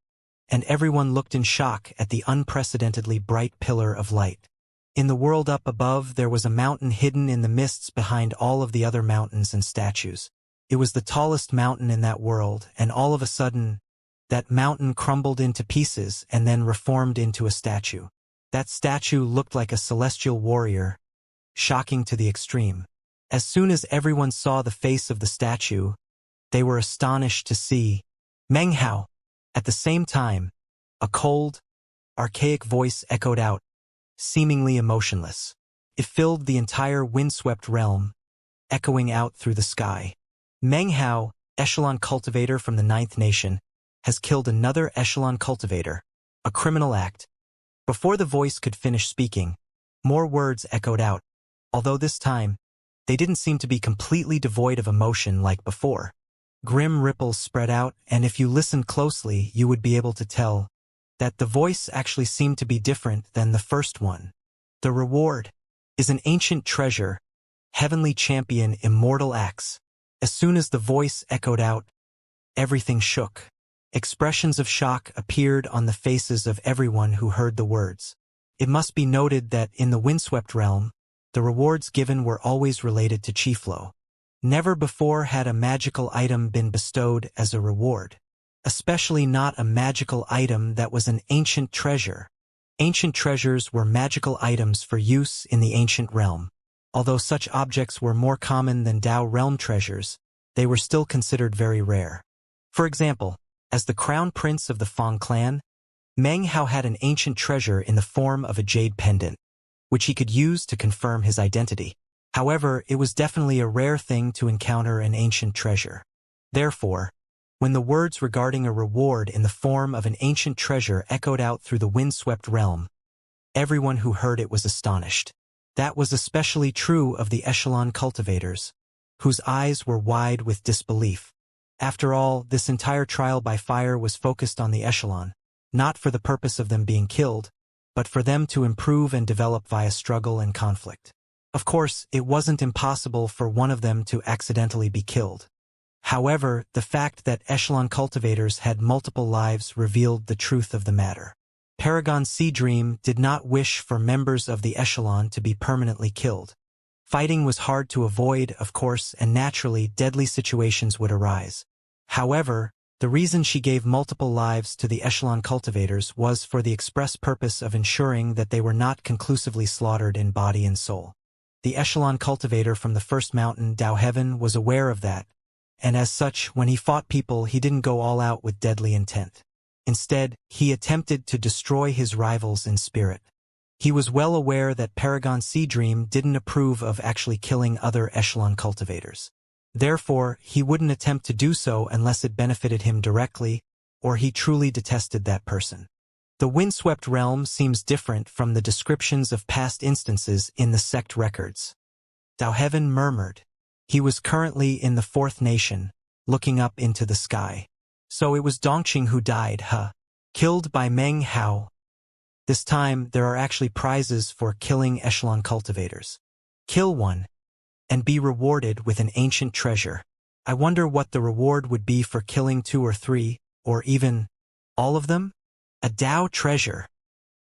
[SPEAKER 1] and everyone looked in shock at the unprecedentedly bright pillar of light. In the world up above, there was a mountain hidden in the mists behind all of the other mountains and statues. It was the tallest mountain in that world, and all of a sudden, that mountain crumbled into pieces and then reformed into a statue. That statue looked like a celestial warrior, shocking to the extreme. As soon as everyone saw the face of the statue, they were astonished to see Meng Hao. At the same time, a cold, archaic voice echoed out, seemingly emotionless. It filled the entire windswept realm, echoing out through the sky. Meng Hao, echelon cultivator from the 9th nation, has killed another echelon cultivator, a criminal act. Before the voice could finish speaking, more words echoed out, although this time, they didn't seem to be completely devoid of emotion like before. Grim ripples spread out, and if you listened closely, you would be able to tell that the voice actually seemed to be different than the first one. The reward is an ancient treasure, heavenly champion Immortal axe. As soon as the voice echoed out, everything shook. Expressions of shock appeared on the faces of everyone who heard the words. It must be noted that in the windswept realm, the rewards given were always related to chi flow. Never before had a magical item been bestowed as a reward. Especially not a magical item that was an ancient treasure. Ancient treasures were magical items for use in the ancient realm. Although such objects were more common than Dao realm treasures, they were still considered very rare. For example, as the crown prince of the Feng clan, Meng Hao had an ancient treasure in the form of a jade pendant, which he could use to confirm his identity. However, it was definitely a rare thing to encounter an ancient treasure. Therefore, when the words regarding a reward in the form of an ancient treasure echoed out through the windswept realm, everyone who heard it was astonished. That was especially true of the echelon cultivators, whose eyes were wide with disbelief. After all, this entire trial by fire was focused on the echelon, not for the purpose of them being killed, but for them to improve and develop via struggle and conflict. Of course, it wasn't impossible for one of them to accidentally be killed. However, the fact that echelon cultivators had multiple lives revealed the truth of the matter. Paragon Sea Dream did not wish for members of the echelon to be permanently killed. Fighting was hard to avoid, of course, and naturally deadly situations would arise. However, the reason she gave multiple lives to the echelon cultivators was for the express purpose of ensuring that they were not conclusively slaughtered in body and soul. The echelon cultivator from the first mountain, Dao Heaven, was aware of that, and as such, when he fought people, he didn't go all out with deadly intent. Instead, he attempted to destroy his rivals in spirit. He was well aware that Paragon Sea Dream didn't approve of actually killing other echelon cultivators. Therefore, he wouldn't attempt to do so unless it benefited him directly, or he truly detested that person. The windswept realm seems different from the descriptions of past instances in the sect records. Dao Heaven murmured. He was currently in the fourth nation, looking up into the sky. So it was Dongqing who died, huh? Killed by Meng Hao. This time, there are actually prizes for killing echelon cultivators. Kill one, and be rewarded with an ancient treasure. I wonder what the reward would be for killing 2 or 3, or even all of them? A Dao treasure.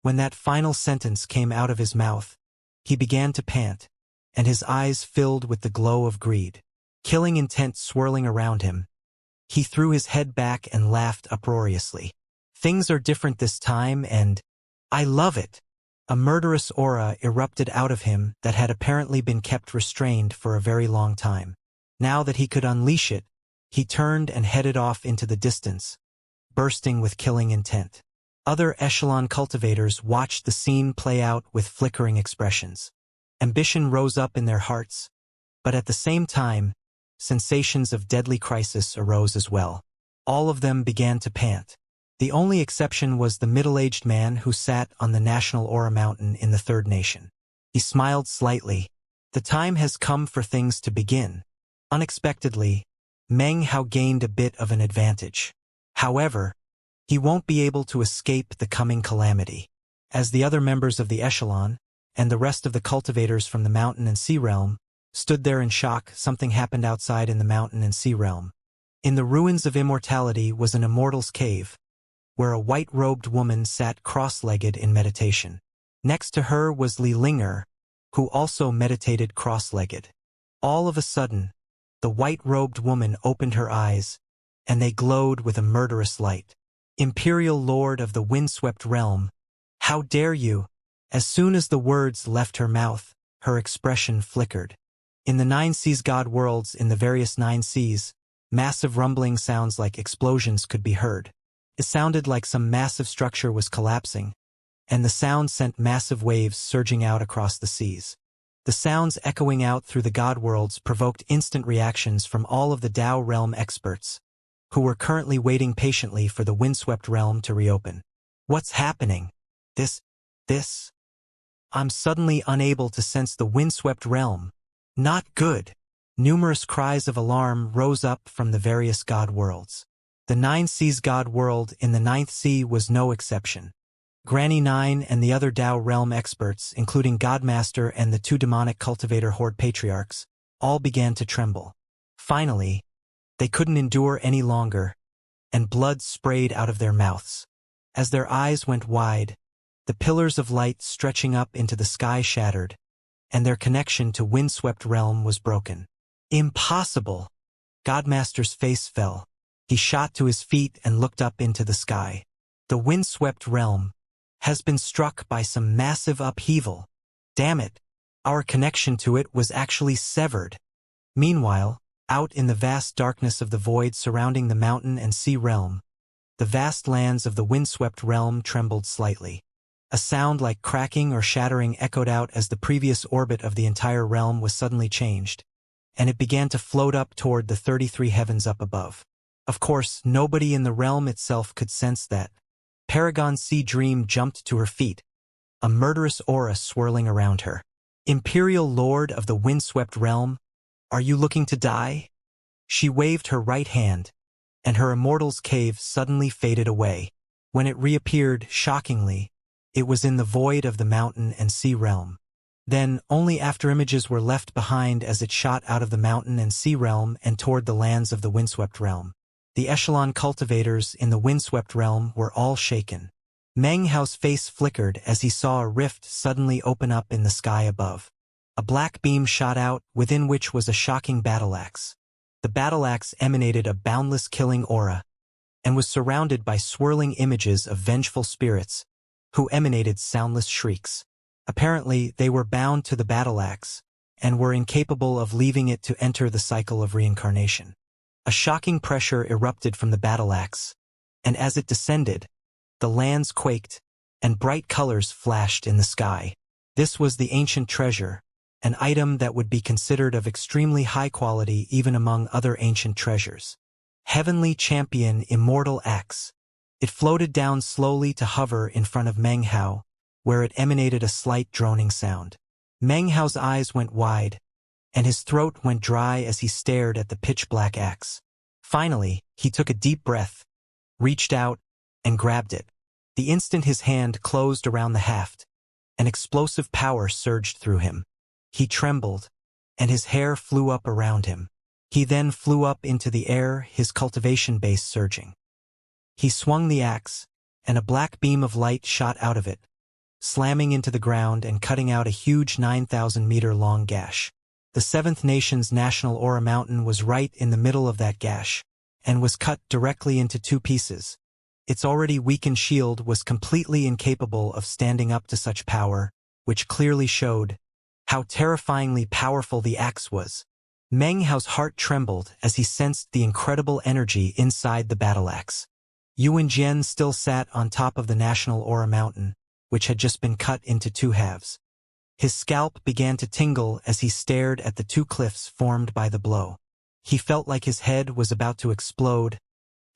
[SPEAKER 1] When that final sentence came out of his mouth, he began to pant, and his eyes filled with the glow of greed. Killing intent swirling around him, he threw his head back and laughed uproariously. Things are different this time, and I love it. A murderous aura erupted out of him that had apparently been kept restrained for a very long time. Now that he could unleash it, he turned and headed off into the distance, bursting with killing intent. Other echelon cultivators watched the scene play out with flickering expressions. Ambition rose up in their hearts, but at the same time, sensations of deadly crisis arose as well. All of them began to pant. The only exception was the middle-aged man who sat on the National Aura Mountain in the third nation. He smiled slightly. The time has come for things to begin. Unexpectedly, Meng Hao gained a bit of an advantage. However, he won't be able to escape the coming calamity. As the other members of the echelon, and the rest of the cultivators from the mountain and sea realm, stood there in shock, something happened outside in the mountain and sea realm. In the ruins of immortality was an immortal's cave, where a white-robed woman sat cross-legged in meditation. Next to her was Li Linger, who also meditated cross-legged. All of a sudden, the white-robed woman opened her eyes, and they glowed with a murderous light. Imperial Lord of the windswept realm, how dare you? As soon as the words left her mouth, her expression flickered. In the 9 seas god worlds in the various 9 seas, massive rumbling sounds like explosions could be heard. It sounded like some massive structure was collapsing, and the sound sent massive waves surging out across the seas. The sounds echoing out through the god worlds provoked instant reactions from all of the Dao realm experts, who were currently waiting patiently for the windswept realm to reopen. What's happening? This? I'm suddenly unable to sense the windswept realm. Not good. Numerous cries of alarm rose up from the various god worlds. The 9 seas god world in the 9th sea was no exception. Granny 9 and the other Dao realm experts, including Godmaster and the 2 demonic cultivator horde patriarchs, all began to tremble. Finally, they couldn't endure any longer, and blood sprayed out of their mouths. As their eyes went wide, the pillars of light stretching up into the sky shattered, and their connection to windswept realm was broken. Impossible! Godmaster's face fell. He shot to his feet and looked up into the sky. The windswept realm has been struck by some massive upheaval. Damn it! Our connection to it was actually severed. Meanwhile, out in the vast darkness of the void surrounding the mountain and sea realm, the vast lands of the windswept realm trembled slightly. A sound like cracking or shattering echoed out as the previous orbit of the entire realm was suddenly changed, and it began to float up toward the 33 heavens up above. Of course, nobody in the realm itself could sense that. Paragon Sea Dream jumped to her feet, a murderous aura swirling around her. Imperial Lord of the windswept realm, are you looking to die? She waved her right hand, and her immortal's cave suddenly faded away. When it reappeared, shockingly, it was in the void of the mountain and sea realm. Then, only after images were left behind as it shot out of the mountain and sea realm and toward the lands of the windswept realm. The echelon cultivators in the windswept realm were all shaken. Meng Hao's face flickered as he saw a rift suddenly open up in the sky above. A black beam shot out, within which was a shocking battle axe. The battle axe emanated a boundless killing aura, and was surrounded by swirling images of vengeful spirits, who emanated soundless shrieks. Apparently, they were bound to the battle axe, and were incapable of leaving it to enter the cycle of reincarnation. A shocking pressure erupted from the battle axe, and as it descended, the lands quaked, and bright colors flashed in the sky. This was the ancient treasure, an item that would be considered of extremely high quality even among other ancient treasures. Heavenly Champion Immortal Axe. It floated down slowly to hover in front of Meng Hao, where it emanated a slight droning sound. Meng Hao's eyes went wide, and his throat went dry as he stared at the pitch-black axe. Finally, he took a deep breath, reached out, and grabbed it. The instant his hand closed around the haft, an explosive power surged through him. He trembled, and his hair flew up around him. He then flew up into the air, his cultivation base surging. He swung the axe, and a black beam of light shot out of it, slamming into the ground and cutting out a huge 9,000-meter-long gash. The Seventh Nation's National Aura Mountain was right in the middle of that gash, and was cut directly into two pieces. Its already weakened shield was completely incapable of standing up to such power, which clearly showed how terrifyingly powerful the axe was. Meng Hao's heart trembled as he sensed the incredible energy inside the battle axe. Yuan Jian still sat on top of the National Aura Mountain, which had just been cut into two halves. His scalp began to tingle as he stared at the two cliffs formed by the blow. He felt like his head was about to explode,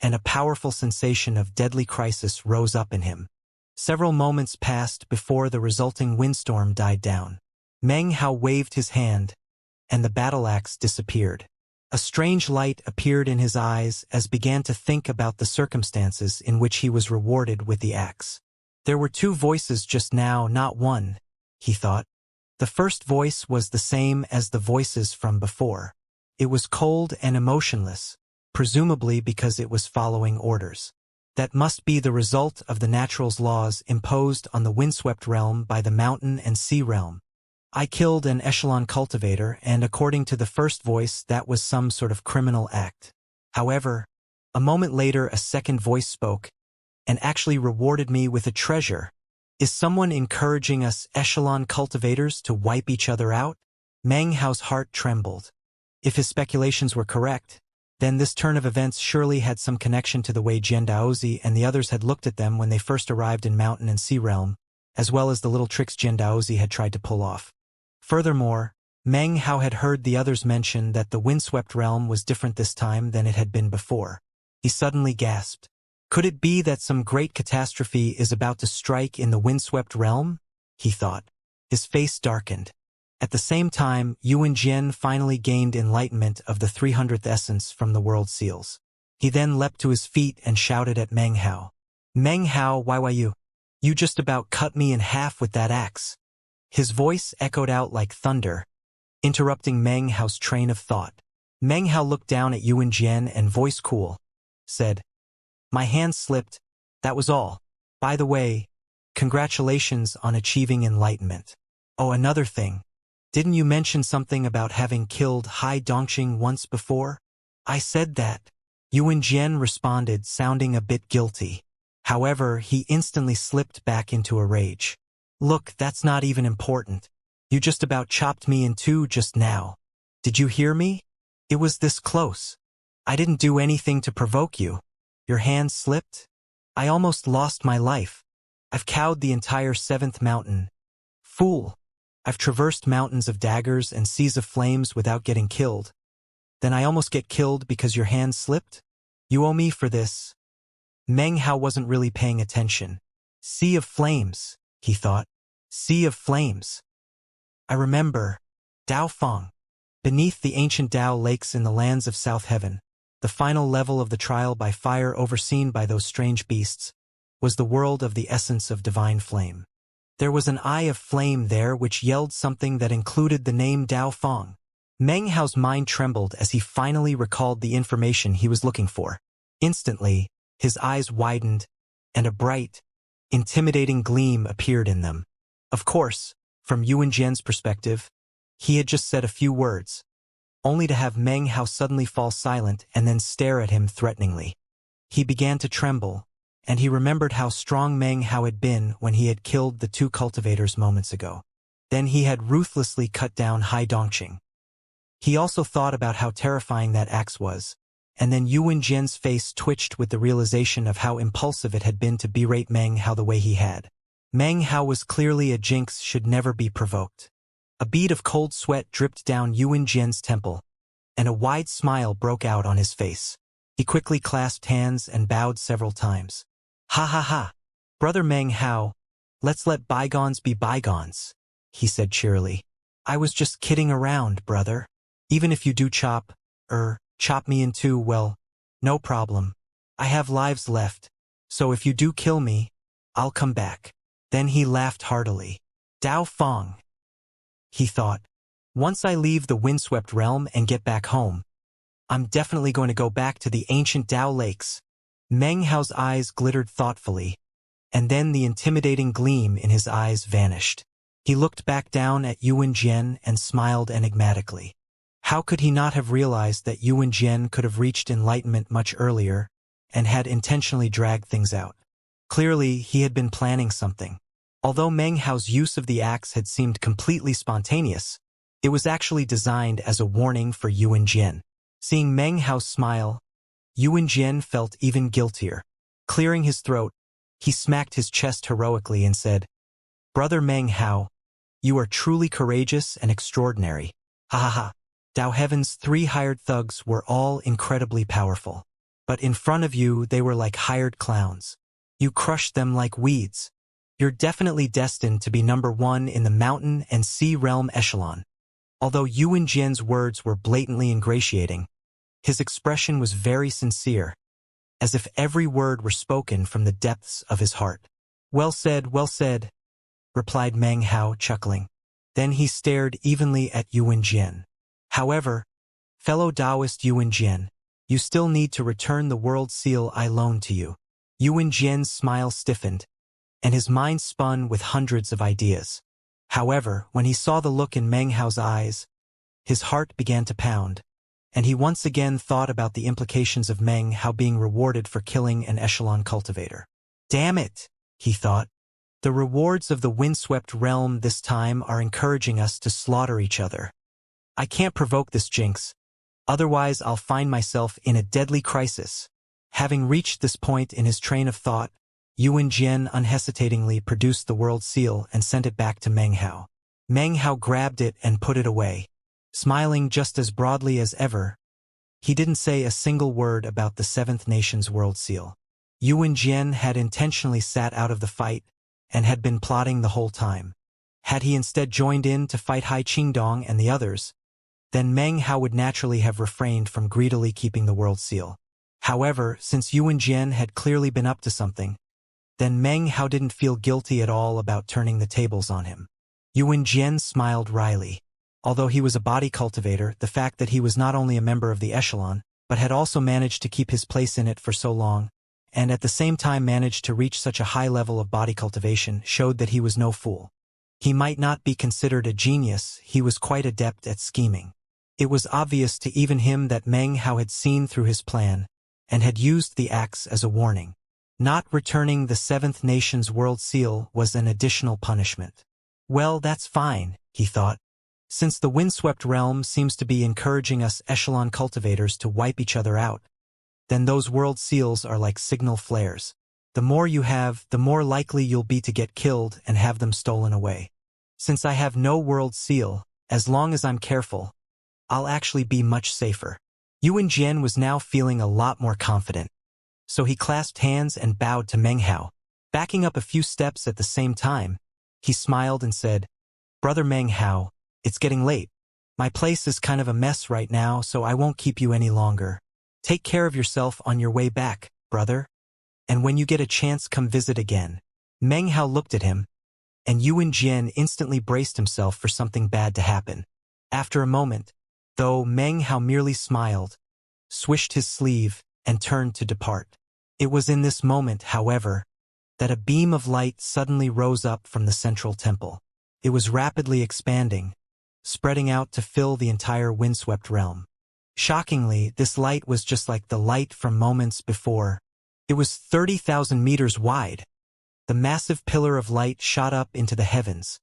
[SPEAKER 1] and a powerful sensation of deadly crisis rose up in him. Several moments passed before the resulting windstorm died down. Meng Hao waved his hand, and the battle axe disappeared. A strange light appeared in his eyes as began to think about the circumstances in which he was rewarded with the axe. There were two voices just now, not one, he thought. The first voice was the same as the voices from before. It was cold and emotionless, presumably because it was following orders. That must be the result of the natural's laws imposed on the windswept realm by the mountain and sea realm. I killed an echelon cultivator, and according to the first voice, that was some sort of criminal act. However, a moment later a second voice spoke, and actually rewarded me with a treasure. Is someone encouraging us echelon cultivators to wipe each other out? Meng Hao's heart trembled. If his speculations were correct, then this turn of events surely had some connection to the way Jian Daozi and the others had looked at them when they first arrived in Mountain and Sea Realm, as well as the little tricks Jian Daozi had tried to pull off. Furthermore, Meng Hao had heard the others mention that the windswept realm was different this time than it had been before. He suddenly gasped. Could it be that some great catastrophe is about to strike in the windswept realm? He thought. His face darkened. At the same time, Yuan Jian finally gained enlightenment of the 300th essence from the world seals. He then leapt to his feet and shouted at Meng Hao. Meng Hao, why you? You just about cut me in half with that axe. His voice echoed out like thunder, interrupting Meng Hao's train of thought. Meng Hao looked down at Yuan Jian and, voice cool, said, My hand slipped, that was all. By the way, congratulations on achieving enlightenment. Oh, another thing. Didn't you mention something about having killed Hai Dongqing once before? I said that. Yuan Jian responded, sounding a bit guilty. However, he instantly slipped back into a rage. Look, that's not even important. You just about chopped me in two just now. Did you hear me? It was this close. I didn't do anything to provoke you. Your hand slipped? I almost lost my life. I've cowed the entire 7th mountain. Fool. I've traversed mountains of daggers and seas of flames without getting killed. Then I almost get killed because your hand slipped? You owe me for this. Meng Hao wasn't really paying attention. Sea of flames, he thought. Sea of flames. I remember. Dao Feng. Beneath the ancient Dao lakes in the lands of South Heaven, the final level of the trial by fire overseen by those strange beasts, was the world of the essence of divine flame. There was an eye of flame there which yelled something that included the name Dao Feng. Meng Hao's mind trembled as he finally recalled the information he was looking for. Instantly, his eyes widened, and a bright, intimidating gleam appeared in them. Of course, from Yuan Jian's perspective, he had just said a few words, only to have Meng Hao suddenly fall silent and then stare at him threateningly. He began to tremble, and he remembered how strong Meng Hao had been when he had killed the two cultivators moments ago. Then he had ruthlessly cut down Hai Dongqing. He also thought about how terrifying that axe was, and then Yuan Jian's face twitched with the realization of how impulsive it had been to berate Meng Hao the way he had. Meng Hao was clearly a jinx should never be provoked. A bead of cold sweat dripped down Yuan Jian's temple, and a wide smile broke out on his face. He quickly clasped hands and bowed several times. Ha ha ha! Brother Meng Hao, let's let bygones be bygones, he said cheerily. I was just kidding around, brother. Even if you do chop me in two, well, no problem. I have lives left, so if you do kill me, I'll come back. Then he laughed heartily. Dao Fong, he thought. Once I leave the windswept realm and get back home, I'm definitely going to go back to the ancient Dao lakes. Meng Hao's eyes glittered thoughtfully, and then the intimidating gleam in his eyes vanished. He looked back down at Yuan Jian and smiled enigmatically. How could he not have realized that Yuan Jian could have reached enlightenment much earlier and had intentionally dragged things out? Clearly, he had been planning something. Although Meng Hao's use of the axe had seemed completely spontaneous, it was actually designed as a warning for Yuan Jian. Seeing Meng Hao smile, Yuan Jian felt even guiltier. Clearing his throat, he smacked his chest heroically and said, Brother Meng Hao, you are truly courageous and extraordinary. Ha ha ha. Dao Heaven's 3 hired thugs were all incredibly powerful. But in front of you, they were like hired clowns. You crushed them like weeds. You're definitely destined to be number 1 in the mountain and sea realm echelon. Although Yuan Jian's words were blatantly ingratiating, his expression was very sincere, as if every word were spoken from the depths of his heart. Well said, replied Meng Hao, chuckling. Then he stared evenly at Yuan Jian. However, fellow Taoist Yuan Jian, you still need to return the world seal I loaned to you. Yuan Jian's smile stiffened, and his mind spun with hundreds of ideas. However, when he saw the look in Meng Hao's eyes, his heart began to pound, and he once again thought about the implications of Meng Hao being rewarded for killing an echelon cultivator. Damn it, he thought. The rewards of the windswept realm this time are encouraging us to slaughter each other. I can't provoke this jinx, otherwise I'll find myself in a deadly crisis. Having reached this point in his train of thought, Yuan Jian unhesitatingly produced the world seal and sent it back to Meng Hao. Meng Hao grabbed it and put it away, smiling just as broadly as ever. He didn't say a single word about the 7th Nation's world seal. Yuan Jian had intentionally sat out of the fight and had been plotting the whole time. Had he instead joined in to fight Hai Qingdong and the others, then Meng Hao would naturally have refrained from greedily keeping the world seal. However, since Yuan Jian had clearly been up to something, then Meng Hao didn't feel guilty at all about turning the tables on him. Yuan Jian smiled wryly. Although he was a body cultivator, the fact that he was not only a member of the echelon, but had also managed to keep his place in it for so long, and at the same time managed to reach such a high level of body cultivation, showed that he was no fool. He might not be considered a genius, he was quite adept at scheming. It was obvious to even him that Meng Hao had seen through his plan, and had used the axe as a warning. Not returning the 7th Nation's world seal was an additional punishment. Well, that's fine, he thought. Since the windswept realm seems to be encouraging us echelon cultivators to wipe each other out, then those world seals are like signal flares. The more you have, the more likely you'll be to get killed and have them stolen away. Since I have no world seal, as long as I'm careful, I'll actually be much safer. Yuan Jian was now feeling a lot more confident, so he clasped hands and bowed to Meng Hao. Backing up a few steps at the same time, he smiled and said, Brother Meng Hao, it's getting late. My place is kind of a mess right now, so I won't keep you any longer. Take care of yourself on your way back, brother. And when you get a chance, come visit again. Meng Hao looked at him, and Yuan Jian instantly braced himself for something bad to happen. After a moment, though, Meng Hao merely smiled, swished his sleeve, and turned to depart. It was in this moment, however, that a beam of light suddenly rose up from the central temple. It was rapidly expanding, spreading out to fill the entire windswept realm. Shockingly, this light was just like the light from moments before. It was 30,000 meters wide. The massive pillar of light shot up into the heavens,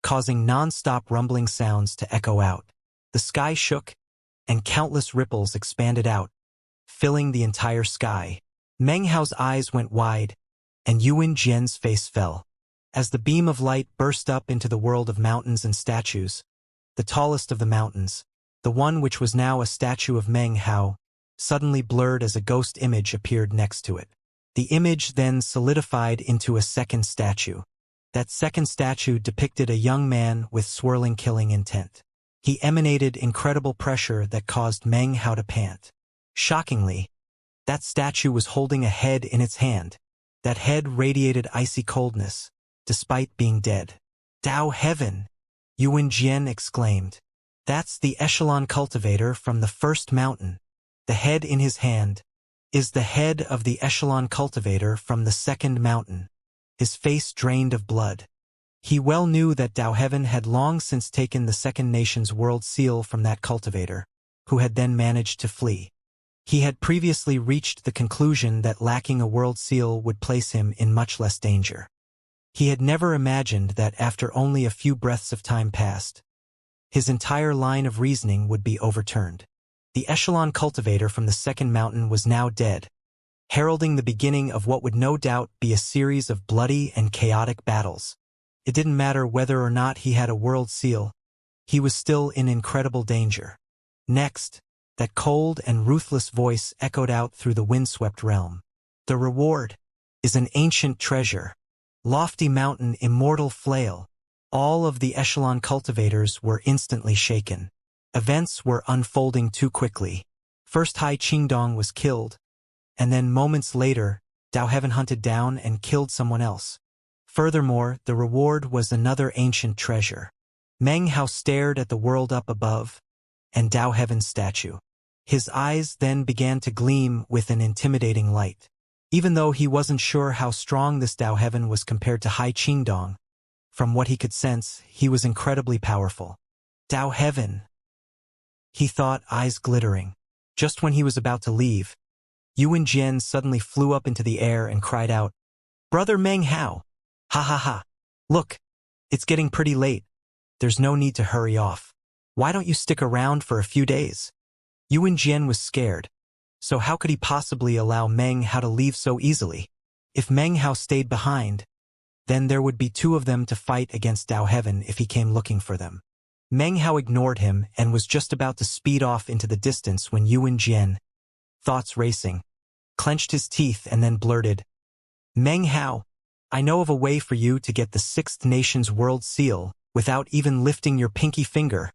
[SPEAKER 1] causing non-stop rumbling sounds to echo out. The sky shook, and countless ripples expanded out, filling the entire sky. Meng Hao's eyes went wide, and Yuan Jian's face fell. As the beam of light burst up into the world of mountains and statues, the tallest of the mountains, the one which was now a statue of Meng Hao, suddenly blurred as a ghost image appeared next to it. The image then solidified into a second statue. That second statue depicted a young man with swirling killing intent. He emanated incredible pressure that caused Meng Hao to pant. Shockingly, that statue was holding a head in its hand. That head radiated icy coldness, despite being dead. "Tao heaven!" Yuanjian exclaimed. "That's the echelon cultivator from the first mountain." The head in his hand is the head of the echelon cultivator from the second mountain. His face drained of blood. He well knew that Tao Heaven had long since taken the second nation's world seal from that cultivator, who had then managed to flee. He had previously reached the conclusion that lacking a world seal would place him in much less danger. He had never imagined that after only a few breaths of time passed, his entire line of reasoning would be overturned. The echelon cultivator from the second mountain was now dead, heralding the beginning of what would no doubt be a series of bloody and chaotic battles. It didn't matter whether or not he had a world seal, he was still in incredible danger. Next, that cold and ruthless voice echoed out through the windswept realm. "The reward is an ancient treasure. Lofty mountain, immortal flail." All of the echelon cultivators were instantly shaken. Events were unfolding too quickly. First Hai Qingdong was killed, and then moments later, Tao Heaven hunted down and killed someone else. Furthermore, the reward was another ancient treasure. Meng Hao stared at the world up above, and Tao Heaven's statue. His eyes then began to gleam with an intimidating light. Even though he wasn't sure how strong this Tao Heaven was compared to Hai Qingdong, from what he could sense, he was incredibly powerful. "Tao Heaven," he thought, eyes glittering. Just when he was about to leave, Yuan Jian suddenly flew up into the air and cried out, "Brother Meng Hao! Ha ha ha! Look, it's getting pretty late. There's no need to hurry off. Why don't you stick around for a few days?" Yuan Jian was scared. So how could he possibly allow Meng Hao to leave so easily? If Meng Hao stayed behind, then there would be two of them to fight against Tao Heaven if he came looking for them. Meng Hao ignored him and was just about to speed off into the distance when Yuan Jian, thoughts racing, clenched his teeth and then blurted, "Meng Hao, I know of a way for you to get the Sixth Nation's world seal without even lifting your pinky finger."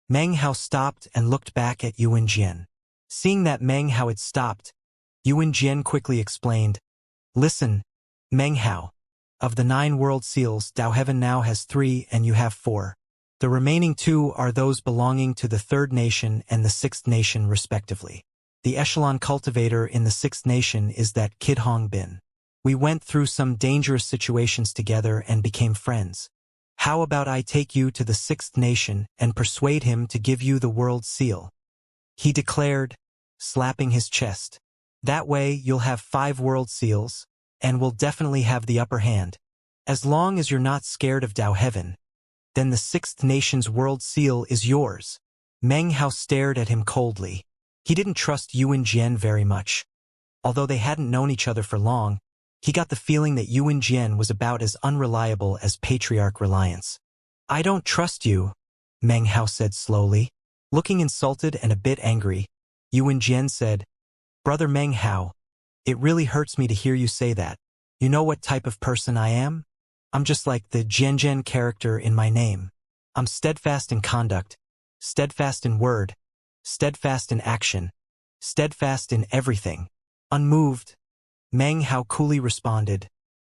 [SPEAKER 1] Meng Hao stopped and looked back at Yuan Jian. Seeing that Meng Hao had stopped, Yuan Jian quickly explained, "Listen, Meng Hao. Of the 9 world seals, Tao Heaven now has 3 and you have 4. The remaining 2 are those belonging to the Third Nation and the Sixth Nation respectively. The echelon cultivator in the Sixth Nation is that Kid Hong Bin. We went through some dangerous situations together and became friends. How about I take you to the Sixth Nation and persuade him to give you the world seal?" he declared, slapping his chest. "That way you'll have 5 world seals, and will definitely have the upper hand. As long as you're not scared of Tao Heaven, then the Sixth Nation's world seal is yours." Meng Hao stared at him coldly. He didn't trust Yuan Jian very much. Although they hadn't known each other for long, he got the feeling that Yuan Jian was about as unreliable as Patriarch Reliance. "I don't trust you," Meng Hao said slowly. Looking insulted and a bit angry, Yuan Jian said, "Brother Meng Hao, it really hurts me to hear you say that. You know what type of person I am? I'm just like the Jianjian character in my name. I'm steadfast in conduct, steadfast in word, steadfast in action, steadfast in everything. Unmoved." Meng Hao coolly responded,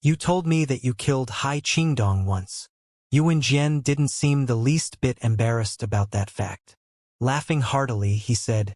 [SPEAKER 1] "You told me that you killed Hai Qingdong once." Yuan Jian didn't seem the least bit embarrassed about that fact. Laughing heartily, he said,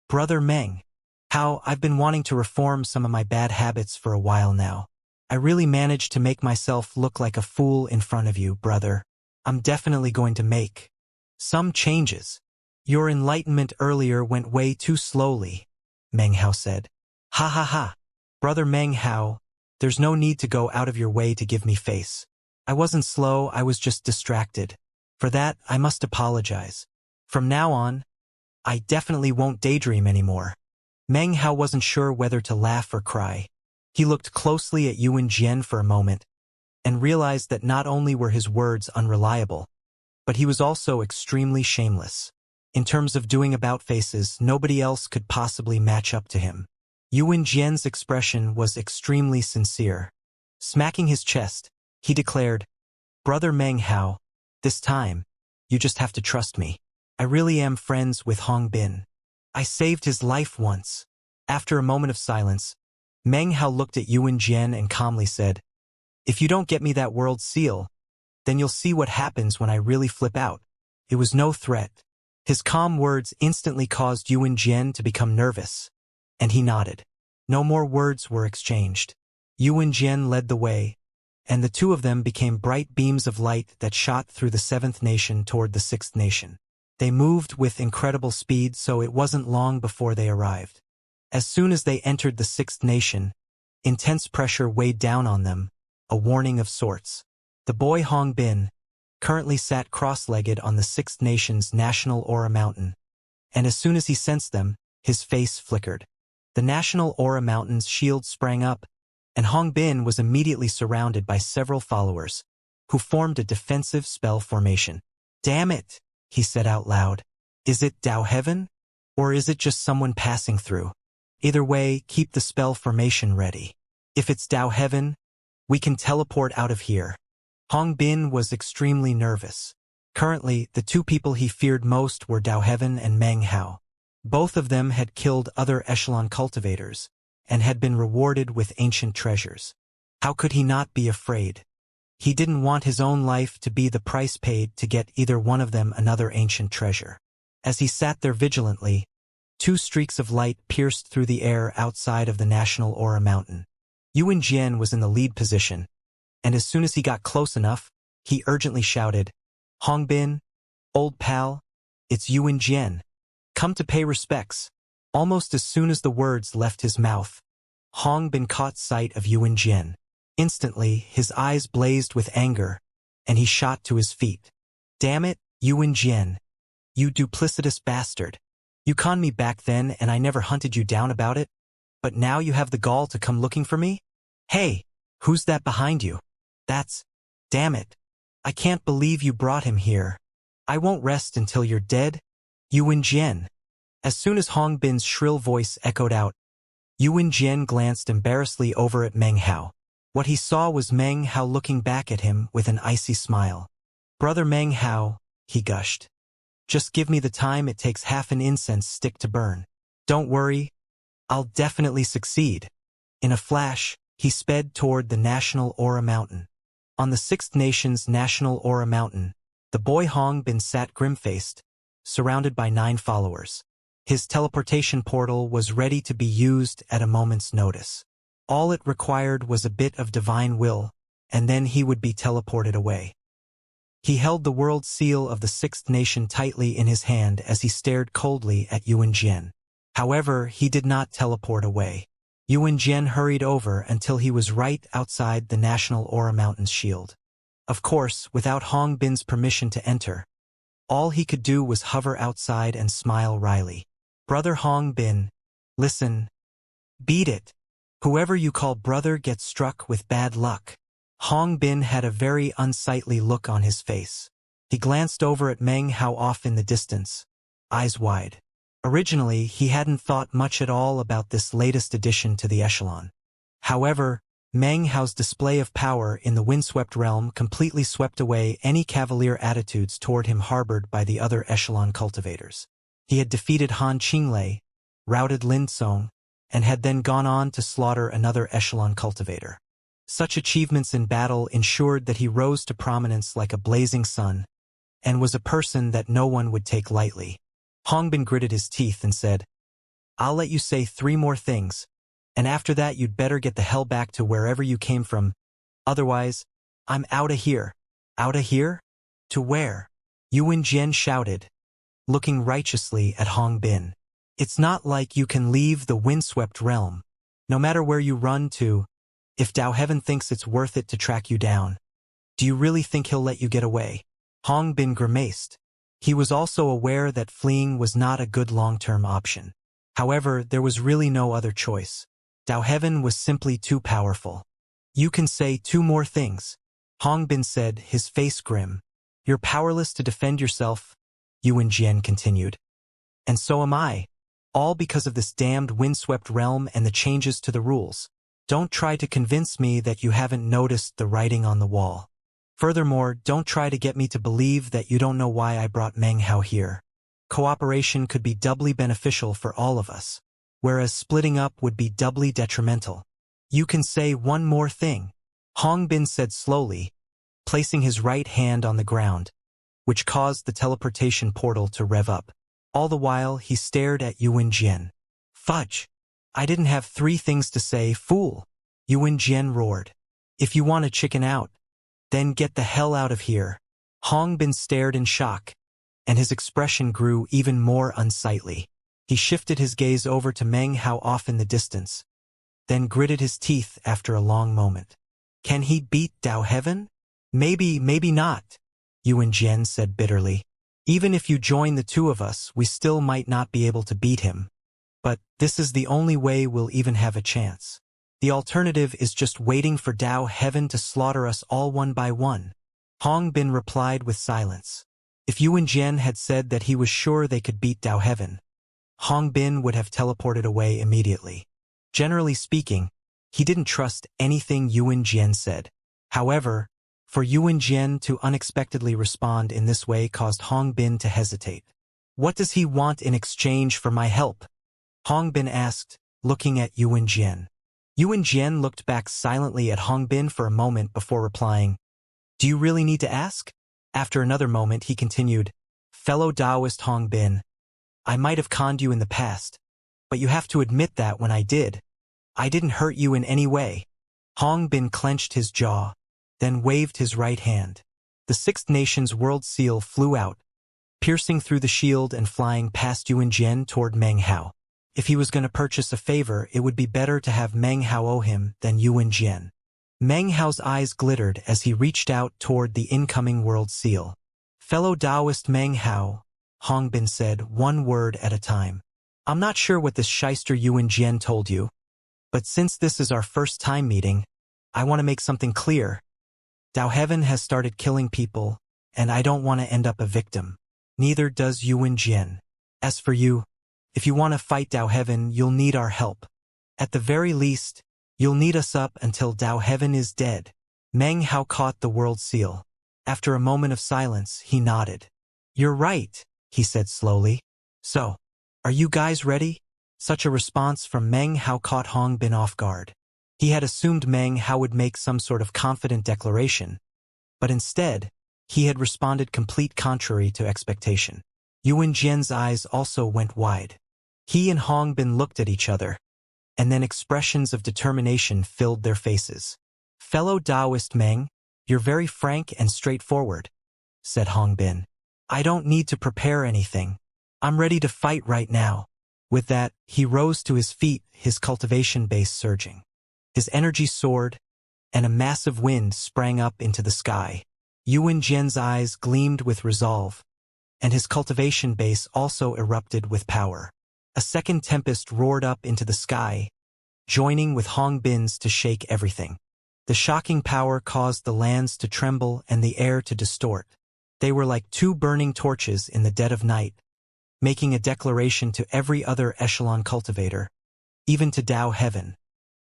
[SPEAKER 1] "Brother Meng Hao, I've been wanting to reform some of my bad habits for a while now. I really managed to make myself look like a fool in front of you, brother. I'm definitely going to make some changes." "Your enlightenment earlier went way too slowly," Meng Hao said. "Ha ha ha. Brother Meng Hao, there's no need to go out of your way to give me face. I wasn't slow, I was just distracted. For that, I must apologize. From now on, I definitely won't daydream anymore." Meng Hao wasn't sure whether to laugh or cry. He looked closely at Yuan Jian for a moment, and realized that not only were his words unreliable, but he was also extremely shameless. In terms of doing about-faces, nobody else could possibly match up to him. Yuan Jian's expression was extremely sincere. Smacking his chest, he declared, "Brother Meng Hao, this time, you just have to trust me. I really am friends with Hong Bin. I saved his life once." After a moment of silence, Meng Hao looked at Yuan Jian and calmly said, "If you don't get me that world seal, then you'll see what happens when I really flip out." It was no threat. His calm words instantly caused Yuan Jian to become nervous, and he nodded. No more words were exchanged. Yuan Jian led the way, and the two of them became bright beams of light that shot through the 7th nation toward the 6th nation. They moved with incredible speed, so it wasn't long before they arrived. As soon as they entered the 6th nation, intense pressure weighed down on them, a warning of sorts. The boy Hong Bin currently sat cross-legged on the 6th nation's national aura mountain, and as soon as he sensed them, his face flickered. The national aura mountain's shield sprang up, and Hong Bin was immediately surrounded by several followers, who formed a defensive spell formation. "Damn it," he said out loud. "Is it Dao Heaven? Or is it just someone passing through? Either way, keep the spell formation ready. If it's Dao Heaven, we can teleport out of here." Hong Bin was extremely nervous. Currently, the two people he feared most were Dao Heaven and Meng Hao. Both of them had killed other echelon cultivators, and had been rewarded with ancient treasures. How could he not be afraid? He didn't want his own life to be the price paid to get either one of them another ancient treasure. As he sat there vigilantly, two streaks of light pierced through the air outside of the National Aura Mountain. Yuan Jian was in the lead position, and as soon as he got close enough, he urgently shouted, "Hong Bin, old pal, it's Yuan Jian. Come to pay respects." Almost as soon as the words left his mouth, Hong Bin caught sight of Yuan Jian. Instantly, his eyes blazed with anger, and he shot to his feet. "Damn it, Yuan Jian. You duplicitous bastard. You conned me back then and I never hunted you down about it, but now you have the gall to come looking for me? Hey, who's that behind you? Damn it. I can't believe you brought him here. I won't rest until you're dead, Yuan Jian." As soon as Hong Bin's shrill voice echoed out, Yuan Jian glanced embarrassedly over at Meng Hao. What he saw was Meng Hao looking back at him with an icy smile. "Brother Meng Hao," he gushed. "Just give me the time it takes half an incense stick to burn. Don't worry, I'll definitely succeed." In a flash, he sped toward the National Aura Mountain. On the 6th Nation's National Aura Mountain, the boy Hong Bin sat grim-faced, surrounded by 9 followers. His teleportation portal was ready to be used at a moment's notice. All it required was a bit of divine will, and then he would be teleported away. He held the world seal of the 6th nation tightly in his hand as he stared coldly at Yuan Jian. However, he did not teleport away. Yuan Jian hurried over until he was right outside the National Aura Mountain's shield. Of course, without Hong Bin's permission to enter, all he could do was hover outside and smile wryly. "Brother Hong Bin, listen. Beat it. Whoever you call brother gets struck with bad luck." Hong Bin had a very unsightly look on his face. He glanced over at Meng Hao off in the distance, eyes wide. Originally, he hadn't thought much at all about this latest addition to the echelon. However, Meng Hao's display of power in the windswept realm completely swept away any cavalier attitudes toward him harbored by the other echelon cultivators. He had defeated Han Qinglei, routed Lin Song, and had then gone on to slaughter another echelon cultivator. Such achievements in battle ensured that he rose to prominence like a blazing sun, and was a person that no one would take lightly. Hong Bin gritted his teeth and said, "I'll let you say 3 more things, and after that you'd better get the hell back to wherever you came from. Otherwise, I'm outta here." "Outta here? To where?" Yuan Jian shouted, looking righteously at Hong Bin. "It's not like you can leave the windswept realm. No matter where you run to, if Dao Heaven thinks it's worth it to track you down, do you really think he'll let you get away?" Hong Bin grimaced. He was also aware that fleeing was not a good long-term option. However, there was really no other choice. Dao Heaven was simply too powerful. "You can say 2 more things. Hong Bin said, his face grim. You're powerless to defend yourself, Yuan Jian continued. And so am I. All because of this damned windswept realm and the changes to the rules. Don't try to convince me that you haven't noticed the writing on the wall. Furthermore, don't try to get me to believe that you don't know why I brought Meng Hao here. Cooperation could be doubly beneficial for all of us, whereas splitting up would be doubly detrimental. You can say one more thing, Hong Bin said slowly, placing his right hand on the ground, which caused the teleportation portal to rev up. All the while, he stared at Yuan Jian. Fudge! I didn't have 3 things to say, fool! Yuan Jian roared. If you want to chicken out, then get the hell out of here. Hong Bin stared in shock, and his expression grew even more unsightly. He shifted his gaze over to Meng Hao off in the distance, then gritted his teeth after a long moment. Can he beat Dao Heaven? Maybe not, Yuan Jian said bitterly. Even if you join the 2 of us, we still might not be able to beat him. But this is the only way we'll even have a chance. The alternative is just waiting for Dao Heaven to slaughter us all one by one. Hong Bin replied with silence. If Yuan Jian had said that he was sure they could beat Dao Heaven, Hong Bin would have teleported away immediately. Generally speaking, he didn't trust anything Yuan Jian said. However, for Yuan Jian to unexpectedly respond in this way caused Hong Bin to hesitate. What does he want in exchange for my help? Hong Bin asked, looking at Yuan Jian. Yuan Jian looked back silently at Hong Bin for a moment before replying, Do you really need to ask? After another moment, he continued, Fellow Taoist Hong Bin, I might have conned you in the past, but you have to admit that when I didn't hurt you in any way. Hong Bin clenched his jaw, then waved his right hand. The Sixth Nation's world seal flew out, piercing through the shield and flying past Yuan Jian toward Meng Hao. If he was going to purchase a favor, it would be better to have Meng Hao owe him than Yuan Jian. Meng Hao's eyes glittered as he reached out toward the incoming world seal. Fellow Taoist Meng Hao, Hong Bin said, one word at a time. I'm not sure what this shyster Yuan Jian told you, but since this is our first time meeting, I want to make something clear. Dao Heaven has started killing people, and I don't want to end up a victim. Neither does Yuan Jian. As for you, if you want to fight Dao Heaven, you'll need our help. At the very least, you'll need us up until Dao Heaven is dead. Meng Hao caught the world seal. After a moment of silence, he nodded. You're right, he said slowly. So, are you guys ready? Such a response from Meng Hao caught Hong Bin off guard. He had assumed Meng Hao would make some sort of confident declaration, but instead, he had responded complete contrary to expectation. Yuan Jian's eyes also went wide. He and Hong Bin looked at each other, and then expressions of determination filled their faces. Fellow Taoist Meng, you're very frank and straightforward, said Hong Bin. I don't need to prepare anything. I'm ready to fight right now. With that, he rose to his feet, his cultivation base surging. His energy soared, and a massive wind sprang up into the sky. Yuan Jian's eyes gleamed with resolve, and his cultivation base also erupted with power. A second tempest roared up into the sky, joining with Hong Bin's to shake everything. The shocking power caused the lands to tremble and the air to distort. They were like 2 burning torches in the dead of night, making a declaration to every other echelon cultivator, even to Dao Heaven,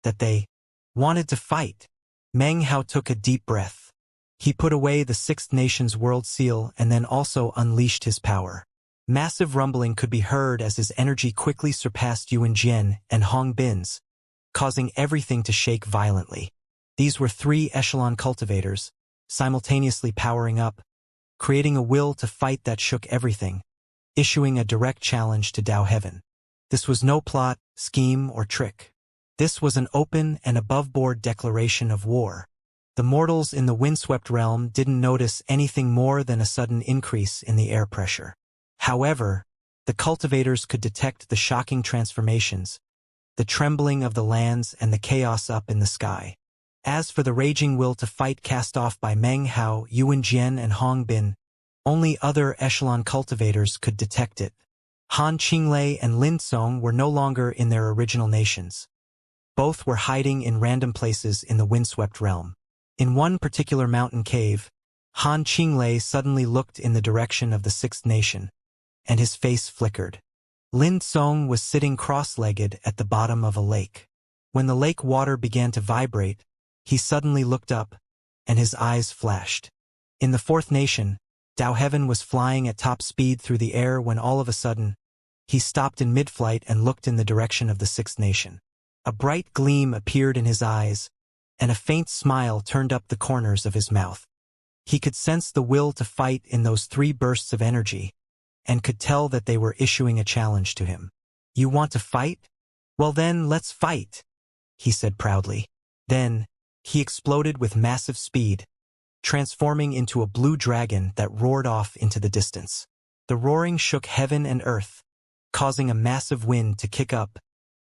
[SPEAKER 1] that they wanted to fight. Meng Hao took a deep breath. He put away the Sixth Nation's world seal and then also unleashed his power. Massive rumbling could be heard as his energy quickly surpassed Yuan Jian and Hong Bin's, causing everything to shake violently. These were 3 echelon cultivators, simultaneously powering up, creating a will to fight that shook everything, issuing a direct challenge to Dao Heaven. This was no plot, scheme, or trick. This was an open and above-board declaration of war. The mortals in the windswept realm didn't notice anything more than a sudden increase in the air pressure. However, the cultivators could detect the shocking transformations, the trembling of the lands and the chaos up in the sky. As for the raging will to fight cast off by Meng Hao, Yuan Jian and Hong Bin, only other echelon cultivators could detect it. Han Qinglei and Lin Song were no longer in their original nations. Both were hiding in random places in the windswept realm. In one particular mountain cave, Han Qinglei suddenly looked in the direction of the sixth nation, and his face flickered. Lin Song was sitting cross-legged at the bottom of a lake. When the lake water began to vibrate, he suddenly looked up, and his eyes flashed. In the fourth nation, Dao Heaven was flying at top speed through the air when all of a sudden, he stopped in mid-flight and looked in the direction of the sixth nation. A bright gleam appeared in his eyes, and a faint smile turned up the corners of his mouth. He could sense the will to fight in those three bursts of energy, and could tell that they were issuing a challenge to him. "You want to fight? Well then, let's fight," he said proudly. Then, he exploded with massive speed, transforming into a blue dragon that roared off into the distance. The roaring shook heaven and earth, causing a massive wind to kick up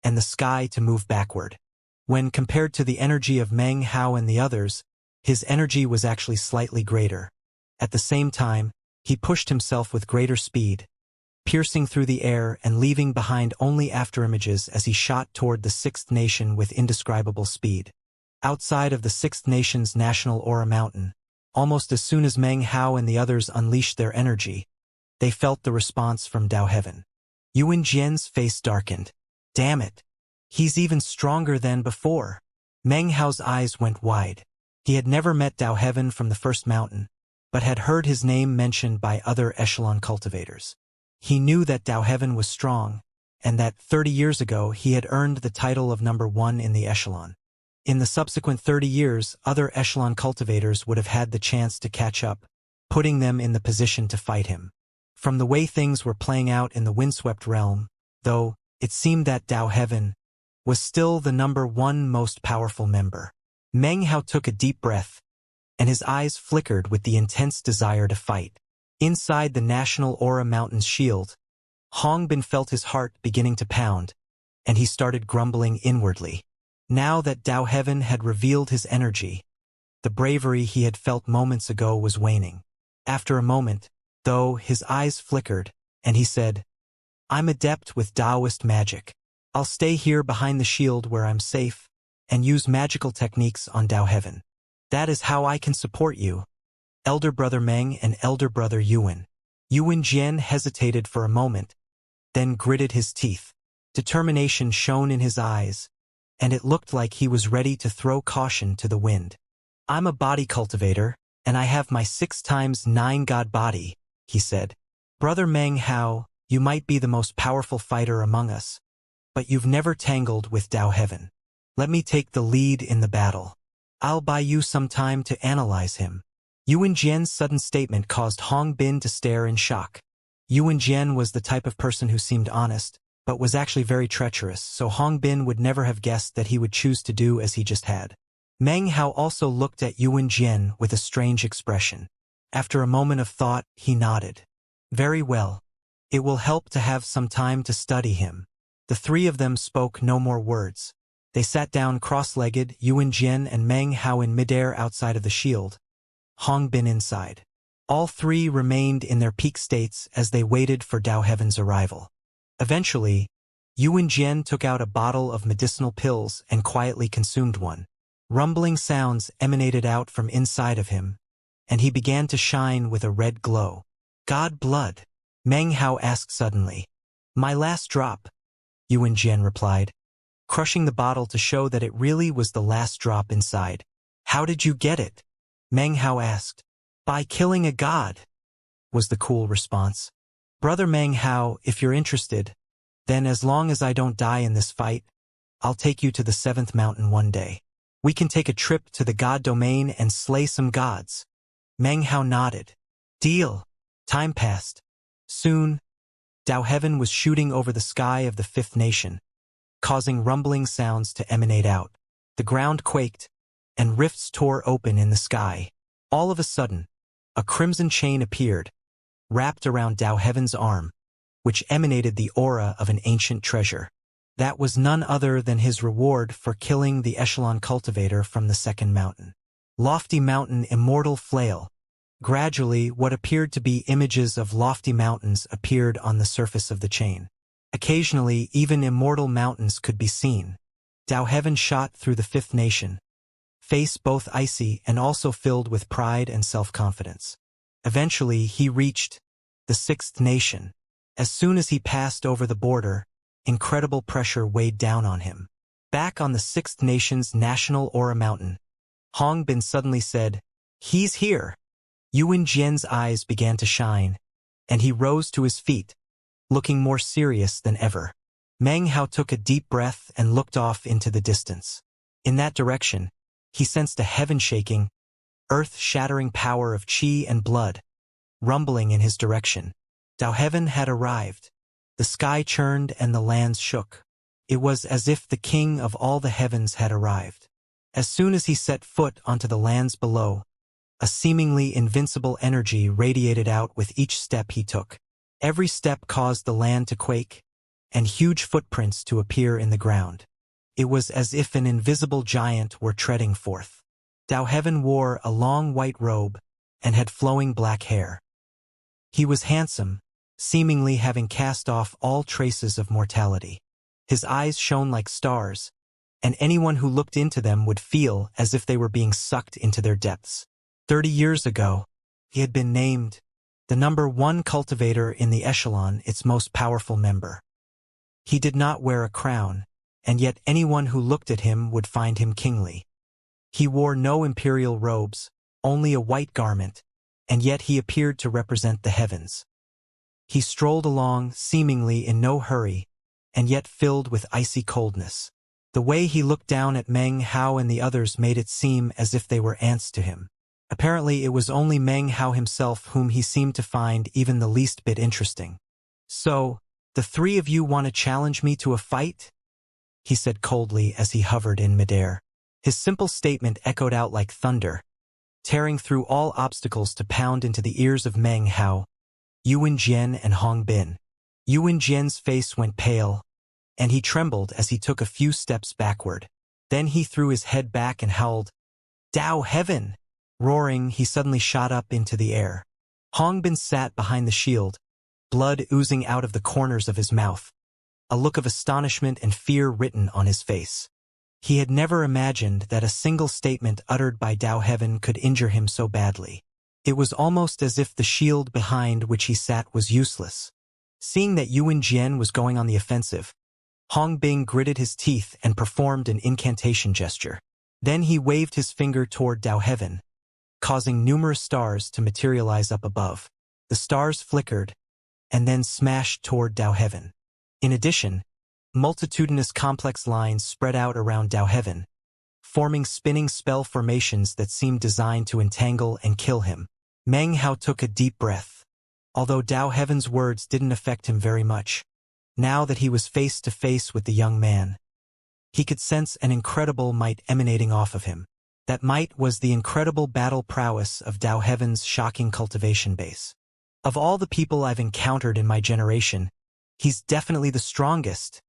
[SPEAKER 1] and the sky to move backward. When compared to the energy of Meng Hao and the others, his energy was actually slightly greater. At the same time, he pushed himself with greater speed, piercing through the air and leaving behind only afterimages as he shot toward the sixth nation with indescribable speed. Outside of the sixth nation's national aura mountain, almost as soon as Meng Hao and the others unleashed their energy, they felt the response from Dao Heaven. Yuan Jian's face darkened. Damn it! He's even stronger than before. Meng Hao's eyes went wide. He had never met Dao Heaven from the first mountain, but had heard his name mentioned by other echelon cultivators. He knew that Dao Heaven was strong, and that 30 years ago he had earned the title of number 1 in the echelon. In the subsequent 30 years, other echelon cultivators would have had the chance to catch up, putting them in the position to fight him. From the way things were playing out in the windswept realm, though, it seemed that Dao Heaven was still the number 1 most powerful member. Meng Hao took a deep breath, and his eyes flickered with the intense desire to fight. Inside the National Aura Mountain's shield, Hong Bin felt his heart beginning to pound, and he started grumbling inwardly. Now that Dao Heaven had revealed his energy, the bravery he had felt moments ago was waning. After a moment, though, his eyes flickered, and he said, "I'm adept with Taoist magic. I'll stay here behind the shield where I'm safe, and use magical techniques on Dao Heaven. That is how I can support you, Elder Brother Meng and Elder Brother Yuan." Yuan Jian hesitated for a moment, then gritted his teeth. Determination shone in his eyes, and it looked like he was ready to throw caution to the wind. "I'm a body cultivator, and I have my 6x9 god body," he said. "Brother Meng Hao, you might be the most powerful fighter among us, but you've never tangled with Dao Heaven. Let me take the lead in the battle. I'll buy you some time to analyze him." Yuan Jian's sudden statement caused Hong Bin to stare in shock. Yuan Jian was the type of person who seemed honest, but was actually very treacherous, so Hong Bin would never have guessed that he would choose to do as he just had. Meng Hao also looked at Yuan Jian with a strange expression. After a moment of thought, he nodded. "Very well. It will help to have some time to study him." The three of them spoke no more words. They sat down cross-legged, Yuan Jian and Meng Hao in midair outside of the shield, Hong Bin inside. All three remained in their peak states as they waited for Dao Heaven's arrival. Eventually, Yuan Jian took out a bottle of medicinal pills and quietly consumed one. Rumbling sounds emanated out from inside of him, and he began to shine with a red glow. "God blood?" Meng Hao asked suddenly. "My last drop," Yuan Jian replied, crushing the bottle to show that it really was the last drop inside. "How did you get it?" Meng Hao asked. "By killing a god," was the cool response. "Brother Meng Hao, if you're interested, then as long as I don't die in this fight, I'll take you to the 7th mountain one day. We can take a trip to the god domain and slay some gods." Meng Hao nodded. "Deal." Time passed. Soon, Dao Heaven was shooting over the sky of the 5th nation, causing rumbling sounds to emanate out. The ground quaked, and rifts tore open in the sky. All of a sudden, a crimson chain appeared, wrapped around Dao Heaven's arm, which emanated the aura of an ancient treasure. That was none other than his reward for killing the echelon cultivator from the 2nd mountain. Lofty Mountain Immortal Flail. Gradually, what appeared to be images of lofty mountains appeared on the surface of the chain. Occasionally, even immortal mountains could be seen. Dao Heaven shot through the 5th nation, face both icy and also filled with pride and self-confidence. Eventually, he reached the sixth nation. As soon as he passed over the border, incredible pressure weighed down on him. Back on the sixth nation's national aura mountain, Hong Bin suddenly said, "He's here." Yuan Jian's eyes began to shine, and he rose to his feet, looking more serious than ever. Meng Hao took a deep breath and looked off into the distance. In that direction, he sensed a heaven-shaking, earth-shattering power of qi and blood, rumbling in his direction. Dao Heaven had arrived. The sky churned and the lands shook. It was as if the king of all the heavens had arrived. As soon as he set foot onto the lands below, a seemingly invincible energy radiated out with each step he took. Every step caused the land to quake, and huge footprints to appear in the ground. It was as if an invisible giant were treading forth. Dao Heaven wore a long white robe and had flowing black hair. He was handsome, seemingly having cast off all traces of mortality. His eyes shone like stars, and anyone who looked into them would feel as if they were being sucked into their depths. 30 years ago, he had been named the #1 cultivator in the echelon, its most powerful member. He did not wear a crown, and yet anyone who looked at him would find him kingly. He wore no imperial robes, only a white garment, and yet he appeared to represent the heavens. He strolled along, seemingly in no hurry, and yet filled with icy coldness. The way he looked down at Meng Hao and the others made it seem as if they were ants to him. Apparently, it was only Meng Hao himself whom he seemed to find even the least bit interesting. "So, the three of you want to challenge me to a fight?" he said coldly as he hovered in midair. His simple statement echoed out like thunder, tearing through all obstacles to pound into the ears of Meng Hao, Yuan Jian and Hong Bin. Yuan Jian's face went pale, and he trembled as he took a few steps backward. Then he threw his head back and howled, "Dao Heaven!" Roaring, he suddenly shot up into the air. Hong Bin sat behind the shield, blood oozing out of the corners of his mouth, a look of astonishment and fear written on his face. He had never imagined that a single statement uttered by Dao Heaven could injure him so badly. It was almost as if the shield behind which he sat was useless. Seeing that Yuan Jian was going on the offensive, Hong Bin gritted his teeth and performed an incantation gesture. Then he waved his finger toward Dao Heaven, causing numerous stars to materialize up above. The stars flickered and then smashed toward Dao Heaven. In addition, multitudinous complex lines spread out around Dao Heaven, forming spinning spell formations that seemed designed to entangle and kill him. Meng Hao took a deep breath. Although Dao Heaven's words didn't affect him very much, now that he was face to face with the young man, he could sense an incredible might emanating off of him. That might was the incredible battle prowess of Dao Heaven's shocking cultivation base. Of all the people I've encountered in my generation, he's definitely the strongest,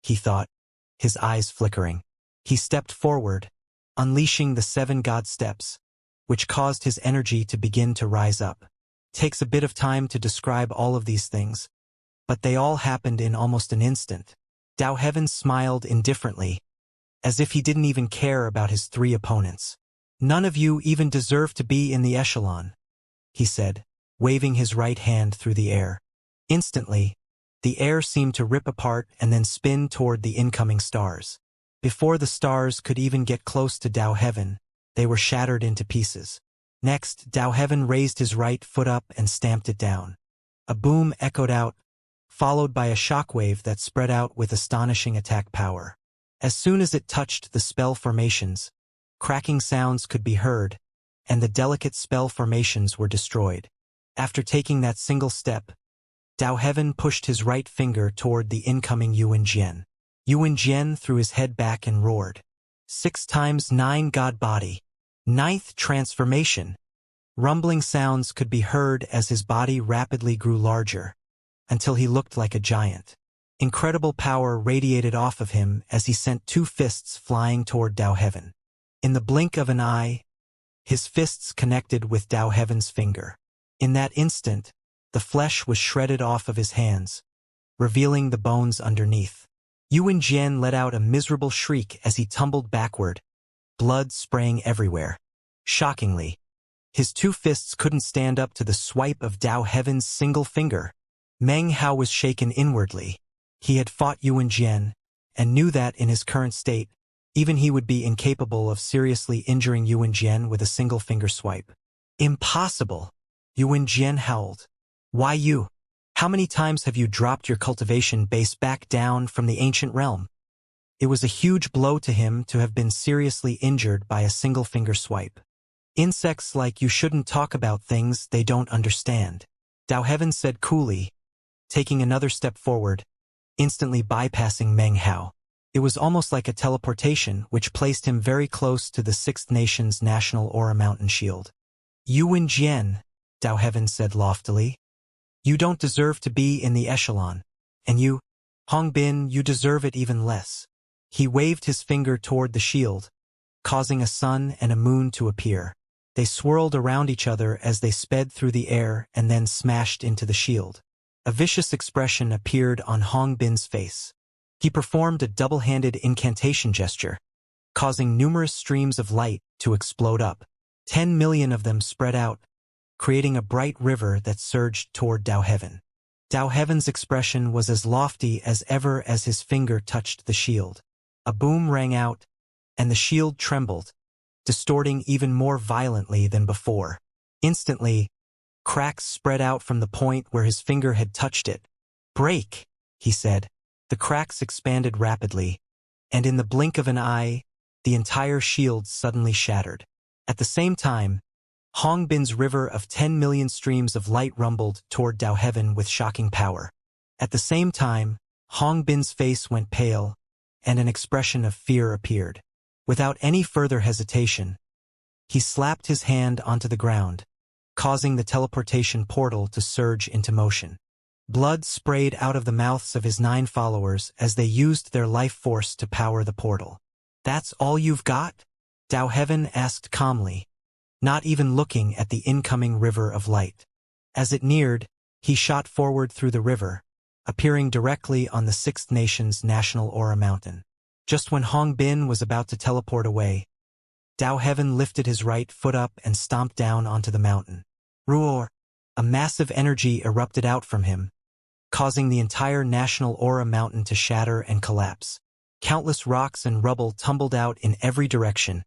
[SPEAKER 1] he thought, his eyes flickering. He stepped forward, unleashing the 7 god steps, which caused his energy to begin to rise up. Takes a bit of time to describe all of these things, but they all happened in almost an instant. Dao Heaven smiled indifferently, as if he didn't even care about his 3 opponents. "None of you even deserve to be in the echelon," he said, waving his right hand through the air. Instantly, the air seemed to rip apart and then spin toward the incoming stars. Before the stars could even get close to Dao Heaven, they were shattered into pieces. Next, Dao Heaven raised his right foot up and stamped it down. A boom echoed out, followed by a shockwave that spread out with astonishing attack power. As soon as it touched the spell formations, cracking sounds could be heard, and the delicate spell formations were destroyed. After taking that single step, Dao Heaven pushed his right finger toward the incoming Yuan Jian. Yuan Jian threw his head back and roared, 6 times 9 god body. 9th transformation. Rumbling sounds could be heard as his body rapidly grew larger, until he looked like a giant. Incredible power radiated off of him as he sent 2 fists flying toward Dao Heaven. In the blink of an eye, his fists connected with Dao Heaven's finger. In that instant, the flesh was shredded off of his hands, revealing the bones underneath. Yuan Jian let out a miserable shriek as he tumbled backward, blood spraying everywhere. Shockingly, his two fists couldn't stand up to the swipe of Dao Heaven's single finger. Meng Hao was shaken inwardly. He had fought Yuan Jian, and knew that in his current state, even he would be incapable of seriously injuring Yuan Jian with a single finger swipe. Impossible! Yuan Jian howled. Why you? How many times have you dropped your cultivation base back down from the ancient realm? It was a huge blow to him to have been seriously injured by a single finger swipe. Insects like you shouldn't talk about things they don't understand, Dao Heaven said coolly, taking another step forward, instantly bypassing Meng Hao. It was almost like a teleportation which placed him very close to the Sixth Nation's national Aura Mountain shield. Yuan Jian, Dao Heaven said loftily. You don't deserve to be in the echelon. And you, Hong Bin, you deserve it even less. He waved his finger toward the shield, causing a sun and a moon to appear. They swirled around each other as they sped through the air and then smashed into the shield. A vicious expression appeared on Hong Bin's face. He performed a double-handed incantation gesture, causing numerous streams of light to explode up. 10 million of them spread out, creating a bright river that surged toward Dao Heaven. Dao Heaven's expression was as lofty as ever as his finger touched the shield. A boom rang out, and the shield trembled, distorting even more violently than before. Instantly, cracks spread out from the point where his finger had touched it. Break, he said. The cracks expanded rapidly, and in the blink of an eye, the entire shield suddenly shattered. At the same time, Hong Bin's river of 10 million streams of light rumbled toward Dao Heaven with shocking power. At the same time, Hong Bin's face went pale, and an expression of fear appeared. Without any further hesitation, he slapped his hand onto the ground, causing the teleportation portal to surge into motion. Blood sprayed out of the mouths of his 9 followers as they used their life force to power the portal. That's all you've got? Dao Heaven asked calmly, not even looking at the incoming river of light. As it neared, he shot forward through the river, appearing directly on the Sixth Nation's national Aura Mountain. Just when Hong Bin was about to teleport away, Dao Heaven lifted his right foot up and stomped down onto the mountain. Roar! A massive energy erupted out from him, causing the entire national Aura Mountain to shatter and collapse. Countless rocks and rubble tumbled out in every direction,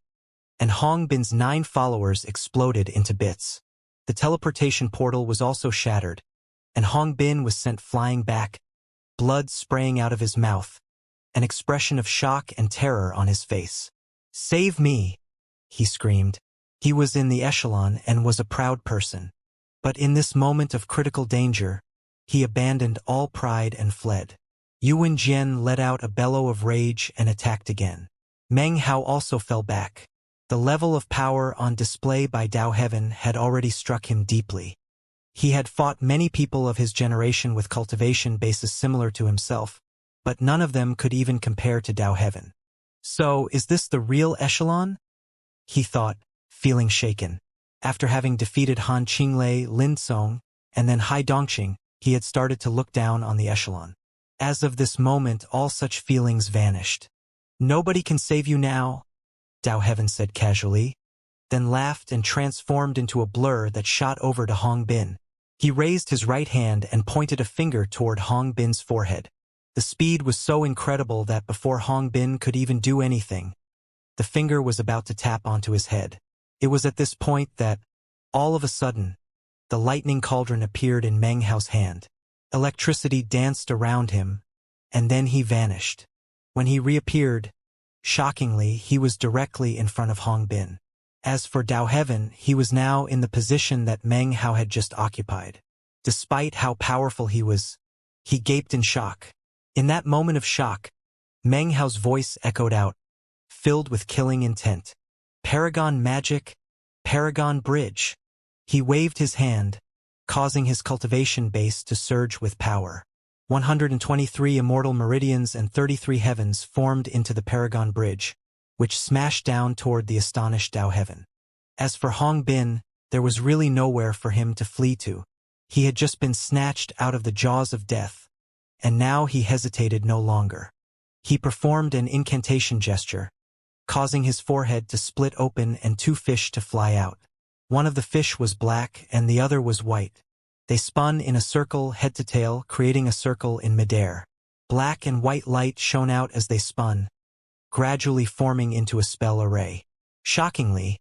[SPEAKER 1] and Hong Bin's 9 followers exploded into bits. The teleportation portal was also shattered, and Hong Bin was sent flying back, blood spraying out of his mouth, an expression of shock and terror on his face. Save me, he screamed. He was in the echelon and was a proud person. But in this moment of critical danger, he abandoned all pride and fled. Yuan Jian let out a bellow of rage and attacked again. Meng Hao also fell back. The level of power on display by Dao Heaven had already struck him deeply. He had fought many people of his generation with cultivation bases similar to himself, but none of them could even compare to Dao Heaven. So, is this the real echelon? He thought, feeling shaken. After having defeated Han Qinglei, Lin Song, and then Hai Dongqing, he had started to look down on the echelon. As of this moment, all such feelings vanished. Nobody can save you now, Dao Heaven said casually, then laughed and transformed into a blur that shot over to Hong Bin. He raised his right hand and pointed a finger toward Hong Bin's forehead. The speed was so incredible that before Hong Bin could even do anything, the finger was about to tap onto his head. It was at this point that, all of a sudden, the lightning cauldron appeared in Meng Hao's hand. Electricity danced around him, and then he vanished. When he reappeared, shockingly, he was directly in front of Hong Bin. As for Dao Heaven, he was now in the position that Meng Hao had just occupied. Despite how powerful he was, he gaped in shock. In that moment of shock, Meng Hao's voice echoed out, filled with killing intent. Paragon magic, Paragon bridge. He waved his hand, causing his cultivation base to surge with power. 123 immortal meridians and 33 heavens formed into the Paragon bridge, which smashed down toward the astonished Dao Heaven. As for Hong Bin, there was really nowhere for him to flee to. He had just been snatched out of the jaws of death, and now he hesitated no longer. He performed an incantation gesture, causing his forehead to split open and two fish to fly out. One of the fish was black and the other was white. They spun in a circle head to tail, creating a circle in midair. Black and white light shone out as they spun, gradually forming into a spell array. Shockingly,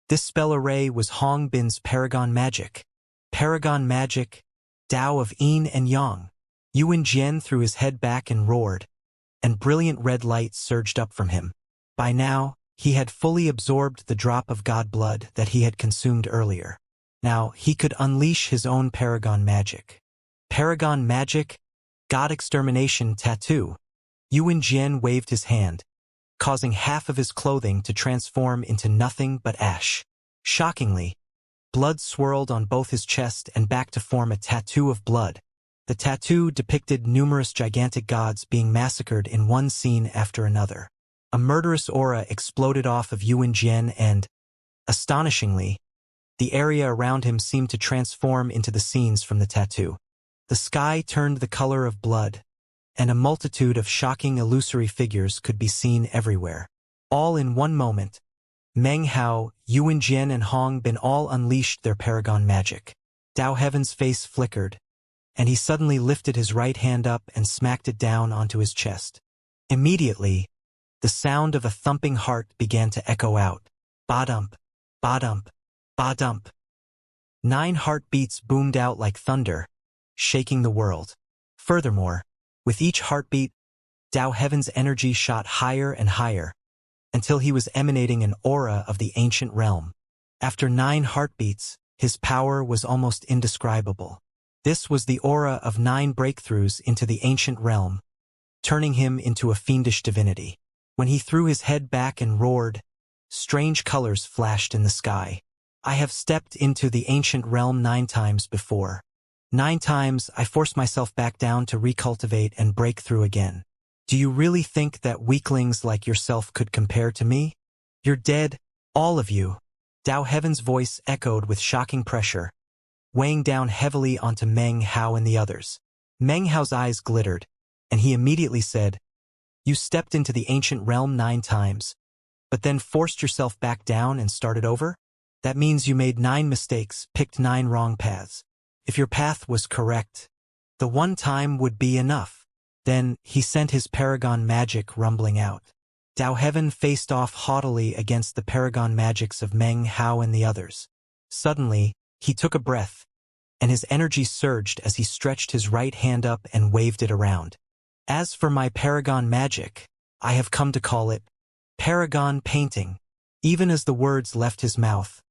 [SPEAKER 1] this spell array was Hong Bin's Paragon Magic. Paragon Magic, Tao of Yin and Yang. Yuan Jian threw his head back and roared, and brilliant red light surged up from him. By now, he had fully absorbed the drop of god blood that he had consumed earlier. Now, he could unleash his own Paragon Magic. Paragon Magic, God Extermination Tattoo. Yuan Jian waved his hand, causing half of his clothing to transform into nothing but ash. Shockingly, blood swirled on both his chest and back to form a tattoo of blood. The tattoo depicted numerous gigantic gods being massacred in one scene after another. A murderous aura exploded off of Yuan Jian and, astonishingly, the area around him seemed to transform into the scenes from the tattoo. The sky turned the color of blood, and a multitude of shocking illusory figures could be seen everywhere. All in one moment, Meng Hao, Yuan Jian and Hong Bin all unleashed their Paragon Magic. Dao Heaven's face flickered, and he suddenly lifted his right hand up and smacked it down onto his chest. Immediately, the sound of a thumping heart began to echo out. Ba-dump, ba-dump, ba-dump. 9 heartbeats boomed out like thunder, shaking the world. Furthermore, with each heartbeat, Dao Heaven's energy shot higher and higher, until he was emanating an aura of the ancient realm. After 9 heartbeats, his power was almost indescribable. This was the aura of 9 breakthroughs into the ancient realm, turning him into a fiendish divinity. When he threw his head back and roared, strange colors flashed in the sky. I have stepped into the ancient realm 9 times before. 9 times I forced myself back down to recultivate and break through again. Do you really think that weaklings like yourself could compare to me? You're dead, all of you. Dao Heaven's voice echoed with shocking pressure, weighing down heavily onto Meng Hao and the others. Meng Hao's eyes glittered, and he immediately said, "You stepped into the ancient realm 9 times, but then forced yourself back down and started over? That means you made 9 mistakes, picked 9 wrong paths. If your path was correct, the one time would be enough." Then he sent his Paragon Magic rumbling out. Dao Heaven faced off haughtily against the Paragon Magics of Meng Hao and the others. Suddenly, he took a breath, and his energy surged as he stretched his right hand up and waved it around. As for my Paragon Magic, I have come to call it Paragon Painting. Even as the words left his mouth,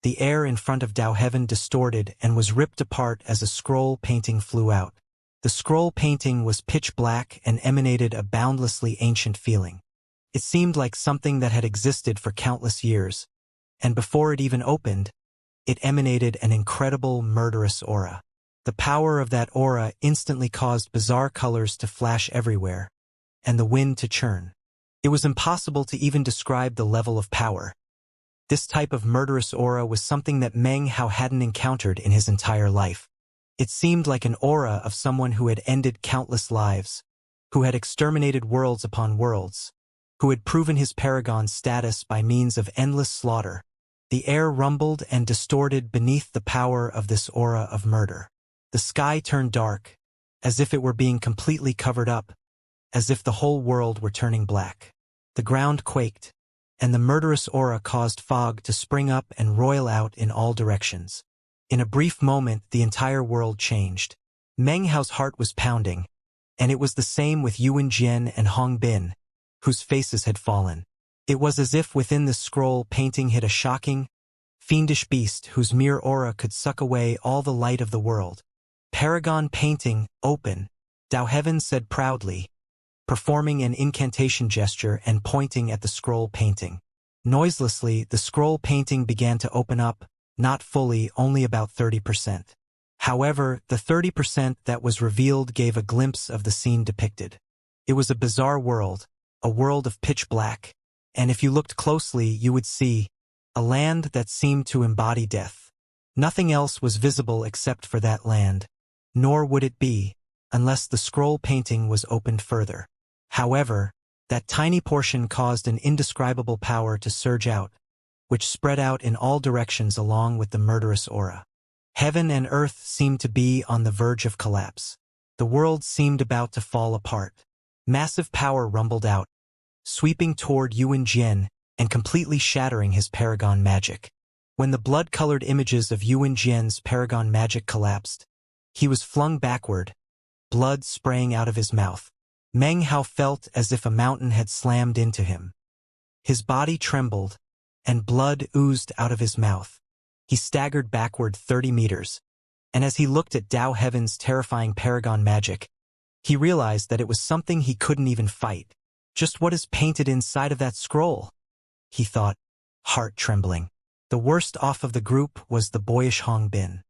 [SPEAKER 1] the air in front of Dao Heaven distorted and was ripped apart as a scroll painting flew out. The scroll painting was pitch black and emanated a boundlessly ancient feeling. It seemed like something that had existed for countless years, and before it even opened, it emanated an incredible murderous aura. The power of that aura instantly caused bizarre colors to flash everywhere, and the wind to churn. It was impossible to even describe the level of power. This type of murderous aura was something that Meng Hao hadn't encountered in his entire life. It seemed like an aura of someone who had ended countless lives, who had exterminated worlds upon worlds, who had proven his paragon status by means of endless slaughter. The air rumbled and distorted beneath the power of this aura of murder. The sky turned dark, as if it were being completely covered up, as if the whole world were turning black. The ground quaked, and the murderous aura caused fog to spring up and roil out in all directions. In a brief moment, the entire world changed. Meng Hao's heart was pounding, and it was the same with Yuan Jian and Hong Bin, whose faces had fallen. It was as if within the scroll painting hid a shocking, fiendish beast whose mere aura could suck away all the light of the world. Paragon Painting, open, Dao Heaven said proudly, performing an incantation gesture and pointing at the scroll painting. Noiselessly, the scroll painting began to open up, not fully, only about 30%. However, the 30% that was revealed gave a glimpse of the scene depicted. It was a bizarre world, a world of pitch black, and if you looked closely you would see a land that seemed to embody death. Nothing else was visible except for that land, nor would it be, unless the scroll painting was opened further. However, That tiny portion caused an indescribable power to surge out, which spread out in all directions along with the murderous aura. Heaven and earth seemed to be on the verge of collapse. The world seemed about to fall apart. Massive power rumbled out, sweeping toward Yuan Jian and completely shattering his paragon magic. When the blood-colored images of Yuan Jian's paragon magic collapsed, he was flung backward, blood spraying out of his mouth. Meng Hao felt as if a mountain had slammed into him. His body trembled, and blood oozed out of his mouth. He staggered backward 30 meters, and as he looked at Dao Heaven's terrifying paragon magic, he realized that it was something he couldn't even fight. Just what is painted inside of that scroll? He thought, heart trembling. The worst off of the group was the boyish Hong Bin.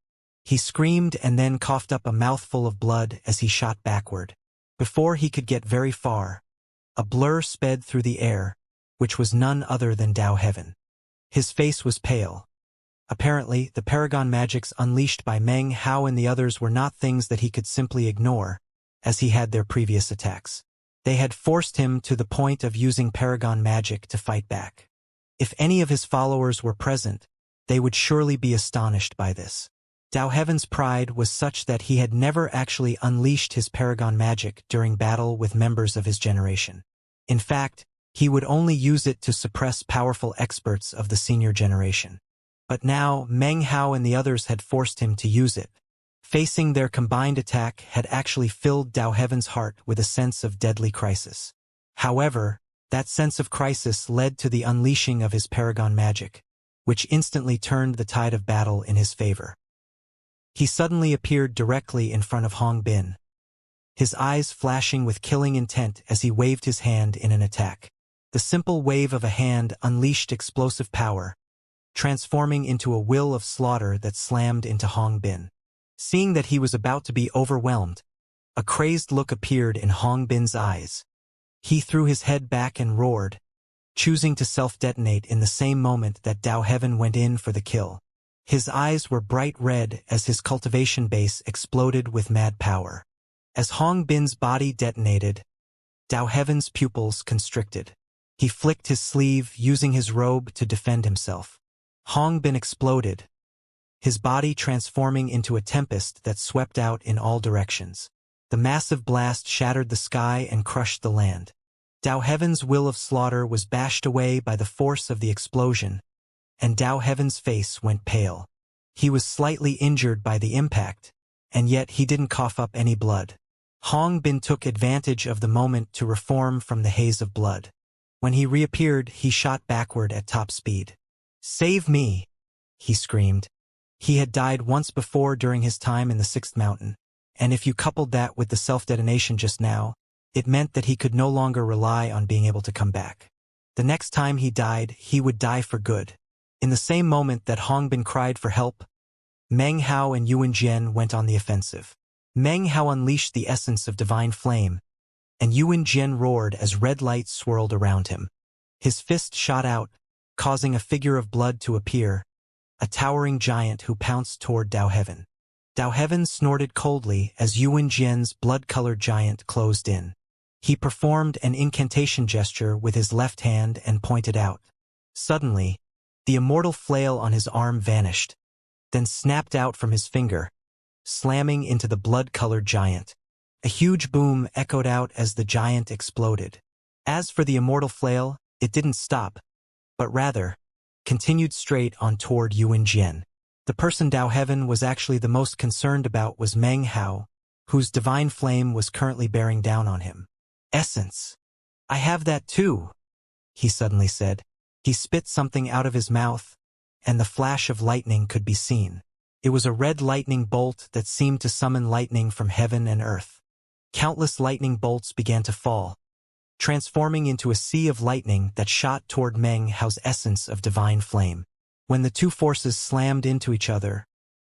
[SPEAKER 1] He screamed and then coughed up a mouthful of blood as he shot backward. Before he could get very far, a blur sped through the air, which was none other than Dao Heaven. His face was pale. Apparently, the paragon magics unleashed by Meng Hao and the others were not things that he could simply ignore, as he had their previous attacks. They had forced him to the point of using paragon magic to fight back. If any of his followers were present, they would surely be astonished by this. Dao Heaven's pride was such that he had never actually unleashed his paragon magic during battle with members of his generation. In fact, he would only use it to suppress powerful experts of the senior generation. But now, Meng Hao and the others had forced him to use it. Facing their combined attack had actually filled Dao Heaven's heart with a sense of deadly crisis. However, that sense of crisis led to the unleashing of his paragon magic, which instantly turned the tide of battle in his favor. He suddenly appeared directly in front of Hong Bin, his eyes flashing with killing intent as he waved his hand in an attack. The simple wave of a hand unleashed explosive power, transforming into a will of slaughter that slammed into Hong Bin. Seeing that he was about to be overwhelmed, a crazed look appeared in Hong Bin's eyes. He threw his head back and roared, choosing to self-detonate in the same moment that Dao Heaven went in for the kill. His eyes were bright red as his cultivation base exploded with mad power. As Hong Bin's body detonated, Dao Heaven's pupils constricted. He flicked his sleeve, using his robe to defend himself. Hong Bin exploded, his body transforming into a tempest that swept out in all directions. The massive blast shattered the sky and crushed the land. Dao Heaven's will of slaughter was bashed away by the force of the explosion, and Dao Heaven's face went pale. He was slightly injured by the impact, and yet he didn't cough up any blood. Hong Bin took advantage of the moment to reform from the haze of blood. When he reappeared, he shot backward at top speed. "Save me!" he screamed. He had died once before during his time in the Sixth Mountain, and if you coupled that with the self-detonation just now, it meant that he could no longer rely on being able to come back. The next time he died, he would die for good. In the same moment that Hong Bin cried for help, Meng Hao and Yuan Jian went on the offensive. Meng Hao unleashed the essence of divine flame, and Yuan Jian roared as red light swirled around him. His fist shot out, causing a figure of blood to appear, a towering giant who pounced toward Dao Heaven. Dao Heaven snorted coldly as Yuan Jian's blood-colored giant closed in. He performed an incantation gesture with his left hand and pointed out. Suddenly, the immortal flail on his arm vanished, then snapped out from his finger, slamming into the blood-colored giant. A huge boom echoed out as the giant exploded. As for the immortal flail, it didn't stop, but rather continued straight on toward Yuan Jian. The person Dao Heaven was actually the most concerned about was Meng Hao, whose divine flame was currently bearing down on him. "Essence. I have that too," he suddenly said. He spit something out of his mouth, and the flash of lightning could be seen. It was a red lightning bolt that seemed to summon lightning from heaven and earth. Countless lightning bolts began to fall, transforming into a sea of lightning that shot toward Meng Hao's essence of divine flame. When the two forces slammed into each other,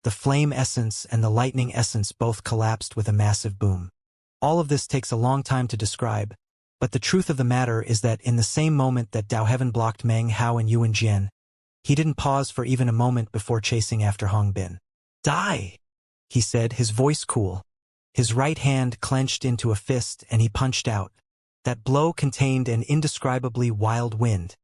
[SPEAKER 1] the flame essence and the lightning essence both collapsed with a massive boom. All of this takes a long time to describe, but the truth of the matter is that in the same moment that Dao Heaven blocked Meng Hao and Yuan Jian, he didn't pause for even a moment before chasing after Hong Bin. "Die!" he said, his voice cool. His right hand clenched into a fist and he punched out, That blow contained an indescribably wild wind,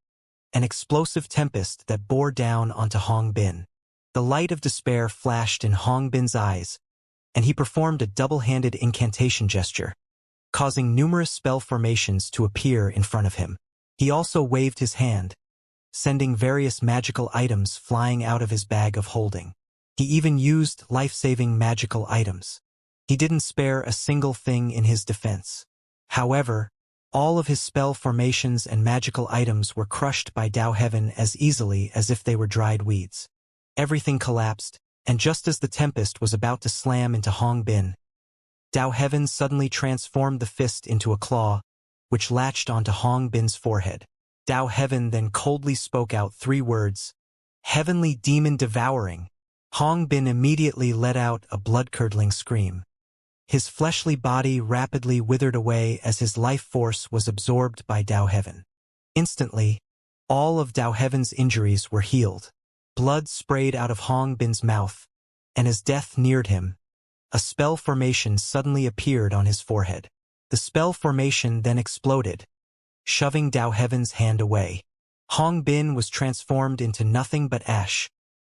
[SPEAKER 1] an explosive tempest that bore down onto Hong Bin. The light of despair flashed in Hong Bin's eyes, and he performed a double-handed incantation gesture, causing numerous spell formations to appear in front of him. He also waved his hand, sending various magical items flying out of his bag of holding. He even used life-saving magical items. He didn't spare a single thing in his defense. However, all of his spell formations and magical items were crushed by Dao Heaven as easily as if they were dried weeds. Everything collapsed, and just as the tempest was about to slam into Hong Bin, Dao Heaven suddenly transformed the fist into a claw, which latched onto Hong Bin's forehead. Dao Heaven then coldly spoke out 3 words, "Heavenly Demon Devouring." Hong Bin immediately let out a blood-curdling scream. His fleshly body rapidly withered away as his life force was absorbed by Dao Heaven. Instantly, all of Dao Heaven's injuries were healed. Blood sprayed out of Hong Bin's mouth, and as death neared him, a spell formation suddenly appeared on his forehead. The spell formation then exploded, shoving Dao Heaven's hand away. Hong Bin was transformed into nothing but ash,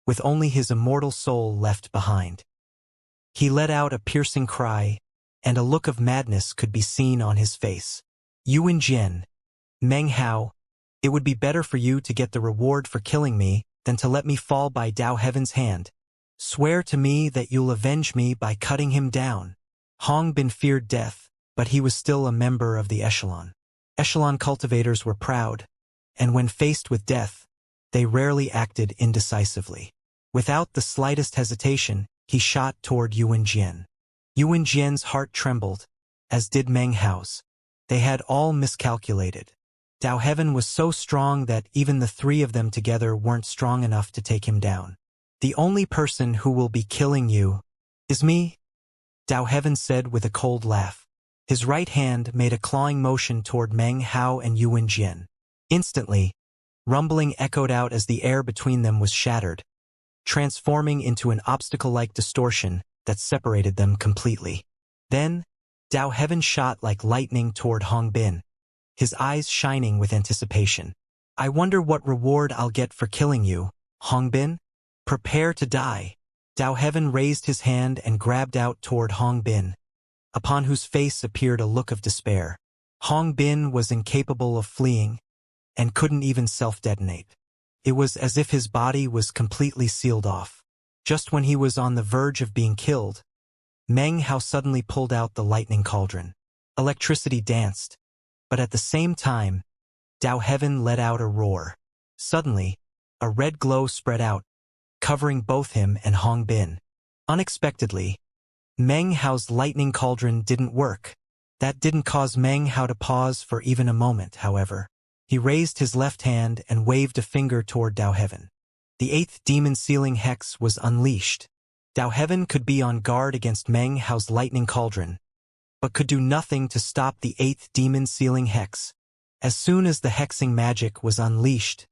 [SPEAKER 1] with only his immortal soul left behind. He let out a piercing cry, and a look of madness could be seen on his face. "Yuan Jian, Meng Hao, it would be better for you to get the reward for killing me than to let me fall by Dao Heaven's hand. Swear to me that you'll avenge me by cutting him down." Hong Bin feared death, but he was still a member of the Echelon. Echelon cultivators were proud, and when faced with death, they rarely acted indecisively. Without the slightest hesitation, he shot toward Yuan Jian. Yuan Jian's heart trembled, as did Meng Hao's. They had all miscalculated. Dao Heaven was so strong that even the 3 of them together weren't strong enough to take him down. "The only person who will be killing you is me," Dao Heaven said with a cold laugh. His right hand made a clawing motion toward Meng Hao and Yuan Jian. Instantly, rumbling echoed out as the air between them was shattered, transforming into an obstacle-like distortion that separated them completely. Then, Dao Heaven shot like lightning toward Hong Bin, his eyes shining with anticipation. "I wonder what reward I'll get for killing you, Hong Bin? Prepare to die." Dao Heaven raised his hand and grabbed out toward Hong Bin, upon whose face appeared a look of despair. Hong Bin was incapable of fleeing, and couldn't even self-detonate. It was as if his body was completely sealed off. Just when he was on the verge of being killed, Meng Hao suddenly pulled out the lightning cauldron. Electricity danced, but at the same time, Dao Heaven let out a roar. Suddenly, a red glow spread out, covering both him and Hong Bin. Unexpectedly, Meng Hao's lightning cauldron didn't work. That didn't cause Meng Hao to pause for even a moment, however. He raised his left hand and waved a finger toward Dao Heaven. The 8th demon sealing hex was unleashed. Dao Heaven could be on guard against Meng Hao's lightning cauldron, but could do nothing to stop the 8th demon sealing hex. As soon as the hexing magic was unleashed,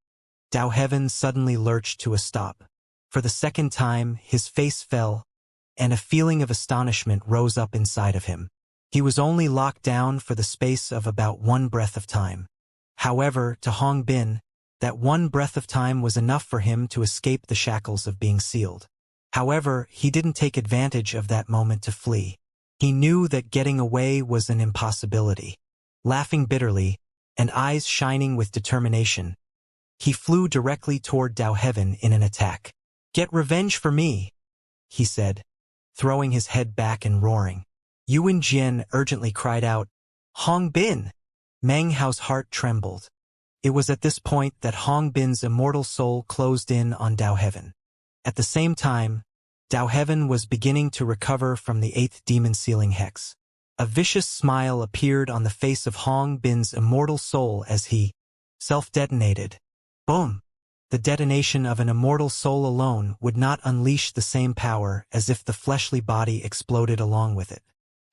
[SPEAKER 1] Dao Heaven suddenly lurched to a stop. For the second time, his face fell, and a feeling of astonishment rose up inside of him. He was only locked down for the space of about 1 breath of time. However, to Hong Bin, that 1 breath of time was enough for him to escape the shackles of being sealed. However, he didn't take advantage of that moment to flee. He knew that getting away was an impossibility. Laughing bitterly, and eyes shining with determination, he flew directly toward Dao Heaven in an attack. "Get revenge for me," he said, throwing his head back and roaring. Yuan Jian urgently cried out, "Hong Bin!" Meng Hao's heart trembled. It was at this point that Hong Bin's immortal soul closed in on Dao Heaven. At the same time, Dao Heaven was beginning to recover from the 8th demon sealing hex. A vicious smile appeared on the face of Hong Bin's immortal soul as he self-detonated. Boom! The detonation of an immortal soul alone would not unleash the same power as if the fleshly body exploded along with it.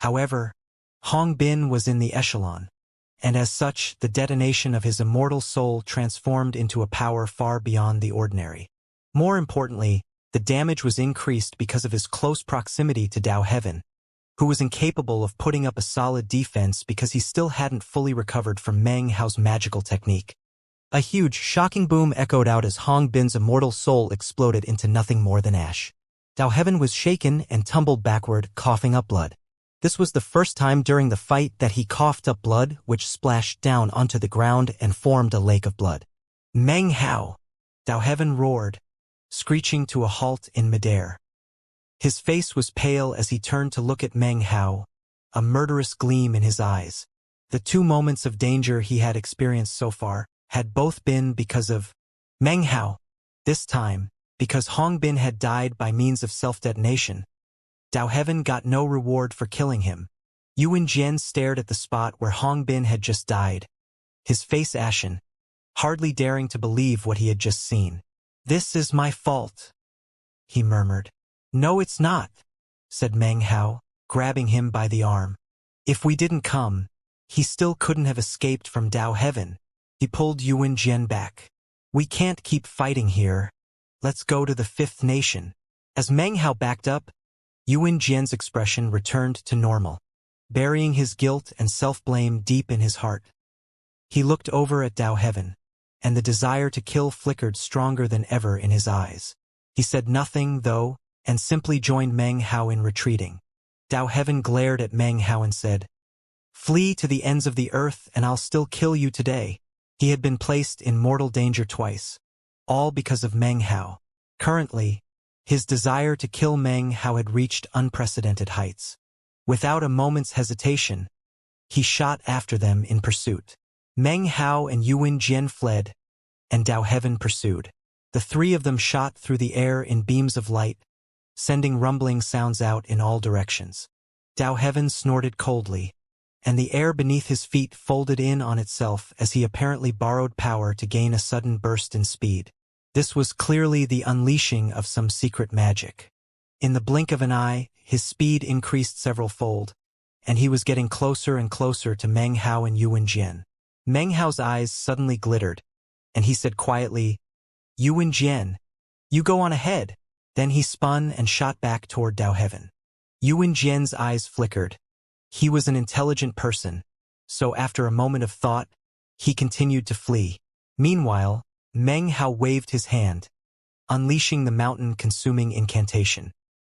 [SPEAKER 1] However, Hong Bin was in the echelon, and as such, the detonation of his immortal soul transformed into a power far beyond the ordinary. More importantly, the damage was increased because of his close proximity to Dao Heaven, who was incapable of putting up a solid defense because he still hadn't fully recovered from Meng Hao's magical technique. A huge, shocking boom echoed out as Hong Bin's immortal soul exploded into nothing more than ash. Dao Heaven was shaken and tumbled backward, coughing up blood. This was the first time during the fight that he coughed up blood, which splashed down onto the ground and formed a lake of blood. Meng Hao! Dao Heaven roared, screeching to a halt in midair. His face was pale as he turned to look at Meng Hao, a murderous gleam in his eyes. The 2 moments of danger he had experienced so far had both been because of Meng Hao. This time, because Hong Bin had died by means of self-detonation, Dao Heaven got no reward for killing him. Yuan Jian stared at the spot where Hong Bin had just died, his face ashen, hardly daring to believe what he had just seen. "This is my fault," he murmured. "No, it's not," said Meng Hao, grabbing him by the arm. "If we didn't come, he still couldn't have escaped from Dao Heaven." He pulled Yuan Jian back. "We can't keep fighting here. Let's go to the 5th nation." As Meng Hao backed up, Yuan Jian's expression returned to normal, burying his guilt and self-blame deep in his heart. He looked over at Dao Heaven, and the desire to kill flickered stronger than ever in his eyes. He said nothing, though, and simply joined Meng Hao in retreating. Dao Heaven glared at Meng Hao and said, "Flee to the ends of the earth and I'll still kill you today." He had been placed in mortal danger twice, all because of Meng Hao. Currently, his desire to kill Meng Hao had reached unprecedented heights. Without a moment's hesitation, he shot after them in pursuit. Meng Hao and Yuan Jian fled, and Dao Heaven pursued. The 3 of them shot through the air in beams of light, sending rumbling sounds out in all directions. Dao Heaven snorted coldly, and the air beneath his feet folded in on itself as he apparently borrowed power to gain a sudden burst in speed. This was clearly the unleashing of some secret magic. In the blink of an eye, his speed increased several-fold, and he was getting closer and closer to Meng Hao and Yuan Jian. Meng Hao's eyes suddenly glittered, and he said quietly, "Yuan Jian, you go on ahead." Then he spun and shot back toward Dao Heaven. Yuan Jian's eyes flickered. He was an intelligent person, so after a moment of thought, he continued to flee. Meanwhile, Meng Hao waved his hand, unleashing the mountain-consuming incantation.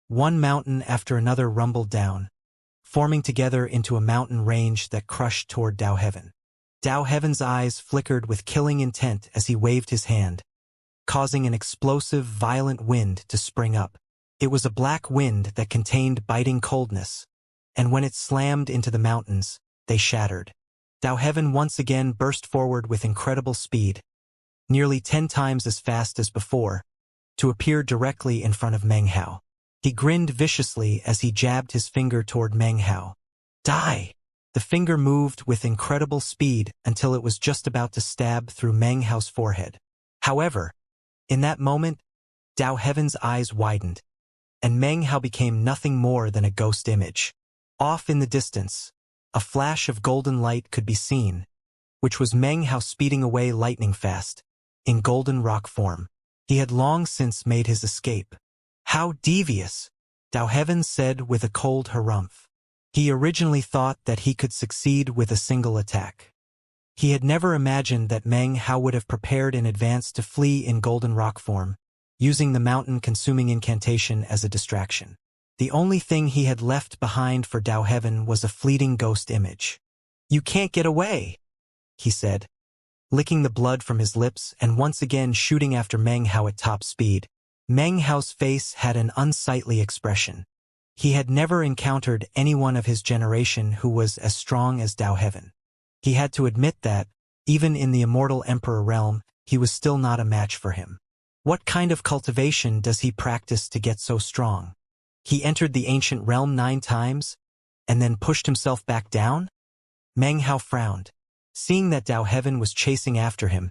[SPEAKER 1] One mountain after another rumbled down, forming together into a mountain range that crushed toward Dao Heaven. Dao Heaven's eyes flickered with killing intent as he waved his hand, causing an explosive, violent wind to spring up. It was a black wind that contained biting coldness, and when it slammed into the mountains, they shattered. Dao Heaven once again burst forward with incredible speed, nearly 10 times as fast as before, to appear directly in front of Meng Hao. He grinned viciously as he jabbed his finger toward Meng Hao. "Die!" The finger moved with incredible speed until it was just about to stab through Meng Hao's forehead. However, in that moment, Dao Heaven's eyes widened, and Meng Hao became nothing more than a ghost image. Off in the distance, a flash of golden light could be seen, which was Meng Hao speeding away lightning fast, in golden rock form. He had long since made his escape. "How devious," Dao Heaven said with a cold harumph. He originally thought that he could succeed with a single attack. He had never imagined that Meng Hao would have prepared in advance to flee in golden rock form, using the mountain-consuming incantation as a distraction. The only thing he had left behind for Dao Heaven was a fleeting ghost image. "You can't get away," he said, licking the blood from his lips and once again shooting after Meng Hao at top speed. Meng Hao's face had an unsightly expression. He had never encountered anyone of his generation who was as strong as Dao Heaven. He had to admit that, even in the Immortal Emperor realm, he was still not a match for him. What kind of cultivation does he practice to get so strong? He entered the ancient realm 9 times, and then pushed himself back down? Meng Hao frowned. Seeing that Dao Heaven was chasing after him,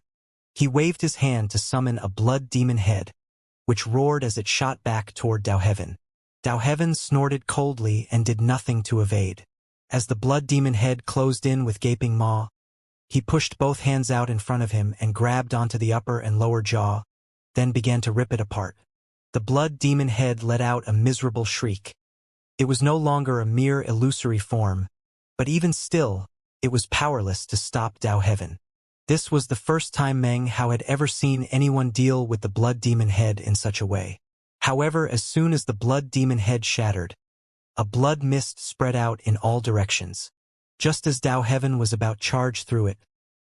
[SPEAKER 1] he waved his hand to summon a blood demon head, which roared as it shot back toward Dao Heaven. Dao Heaven snorted coldly and did nothing to evade. As the blood demon head closed in with gaping maw, he pushed both hands out in front of him and grabbed onto the upper and lower jaw, then began to rip it apart. The blood demon head let out a miserable shriek. It was no longer a mere illusory form, but even still, it was powerless to stop Dao Heaven. This was the first time Meng Hao had ever seen anyone deal with the blood demon head in such a way. However, as soon as the blood demon head shattered, a blood mist spread out in all directions. Just as Dao Heaven was about to charge through it,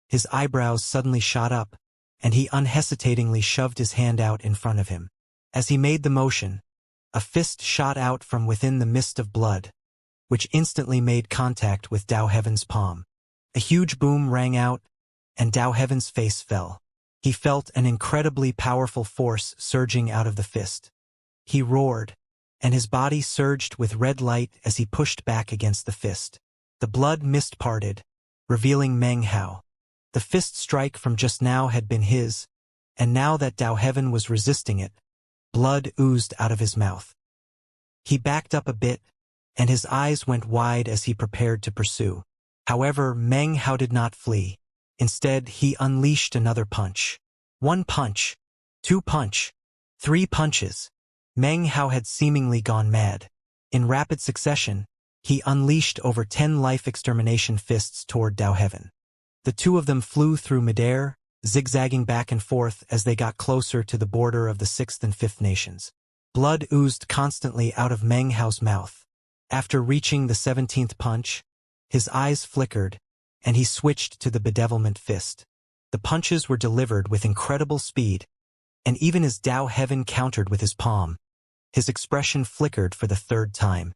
[SPEAKER 1] his eyebrows suddenly shot up, and he unhesitatingly shoved his hand out in front of him. As he made the motion, a fist shot out from within the mist of blood, which instantly made contact with Dao Heaven's palm. A huge boom rang out, and Dao Heaven's face fell. He felt an incredibly powerful force surging out of the fist. He roared, and his body surged with red light as he pushed back against the fist. The blood mist parted, revealing Meng Hao. The fist strike from just now had been his, and now that Dao Heaven was resisting it, blood oozed out of his mouth. He backed up a bit, and his eyes went wide as he prepared to pursue. However, Meng Hao did not flee. Instead, he unleashed another punch. 1 punch, 2 punch, 3 punches. Meng Hao had seemingly gone mad. In rapid succession, he unleashed over 10 life extermination fists toward Dao Heaven. The two of them flew through midair, zigzagging back and forth as they got closer to the border of the 6th and 5th nations. Blood oozed constantly out of Meng Hao's mouth. After reaching the 17th punch, his eyes flickered, and he switched to the bedevilment fist. The punches were delivered with incredible speed, and even as Dao Heaven countered with his palm, his expression flickered for the 3rd time.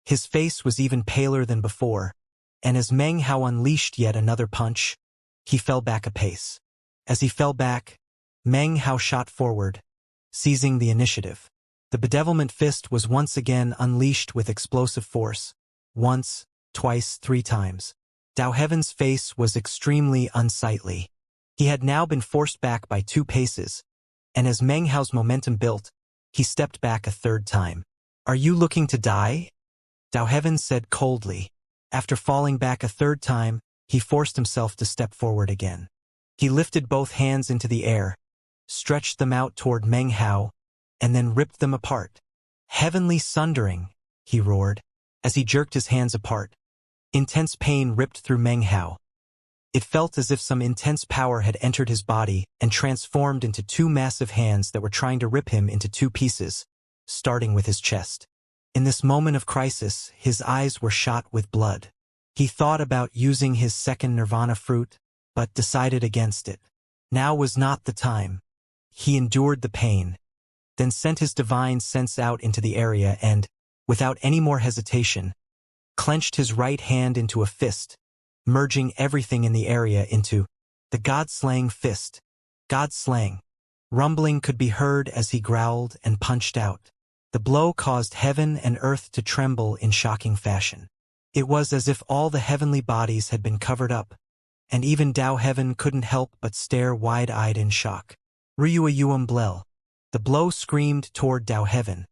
[SPEAKER 1] His face was even paler than before, and as Meng Hao unleashed yet another punch, he fell back a pace. As he fell back, Meng Hao shot forward, seizing the initiative. The bedevilment fist was once again unleashed with explosive force, once, twice, 3 times. Dao Heaven's face was extremely unsightly. He had now been forced back by 2 paces, and as Meng Hao's momentum built, he stepped back a 3rd time. "Are you looking to die?" Dao Heaven said coldly. After falling back a 3rd time, he forced himself to step forward again. He lifted both hands into the air, stretched them out toward Meng Hao, and then ripped them apart. "Heavenly sundering," he roared. As he jerked his hands apart, intense pain ripped through Meng Hao. It felt as if some intense power had entered his body and transformed into 2 massive hands that were trying to rip him into 2 pieces, starting with his chest. In this moment of crisis, his eyes were shot with blood. He thought about using his 2nd nirvana fruit, but decided against it. Now was not the time. He endured the pain, then sent his divine sense out into the area and, without any more hesitation, clenched his right hand into a fist, merging everything in the area into the God-slaying fist. God-slaying. Rumbling could be heard as he growled and punched out. The blow caused heaven and earth to tremble in shocking fashion. It was as if all the heavenly bodies had been covered up, and even Dao Heaven couldn't help but stare wide-eyed in shock. Ryua Yuam Blel. The blow screamed toward Dao Heaven,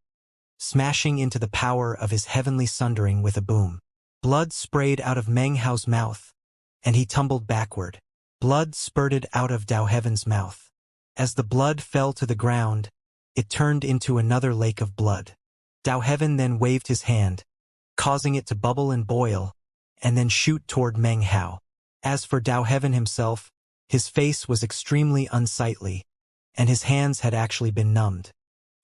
[SPEAKER 1] smashing into the power of his heavenly sundering with a boom. Blood sprayed out of Meng Hao's mouth, and he tumbled backward. Blood spurted out of Dao Heaven's mouth. As the blood fell to the ground, it turned into another lake of blood. Dao Heaven then waved his hand, causing it to bubble and boil, and then shoot toward Meng Hao. As for Dao Heaven himself, his face was extremely unsightly, and his hands had actually been numbed.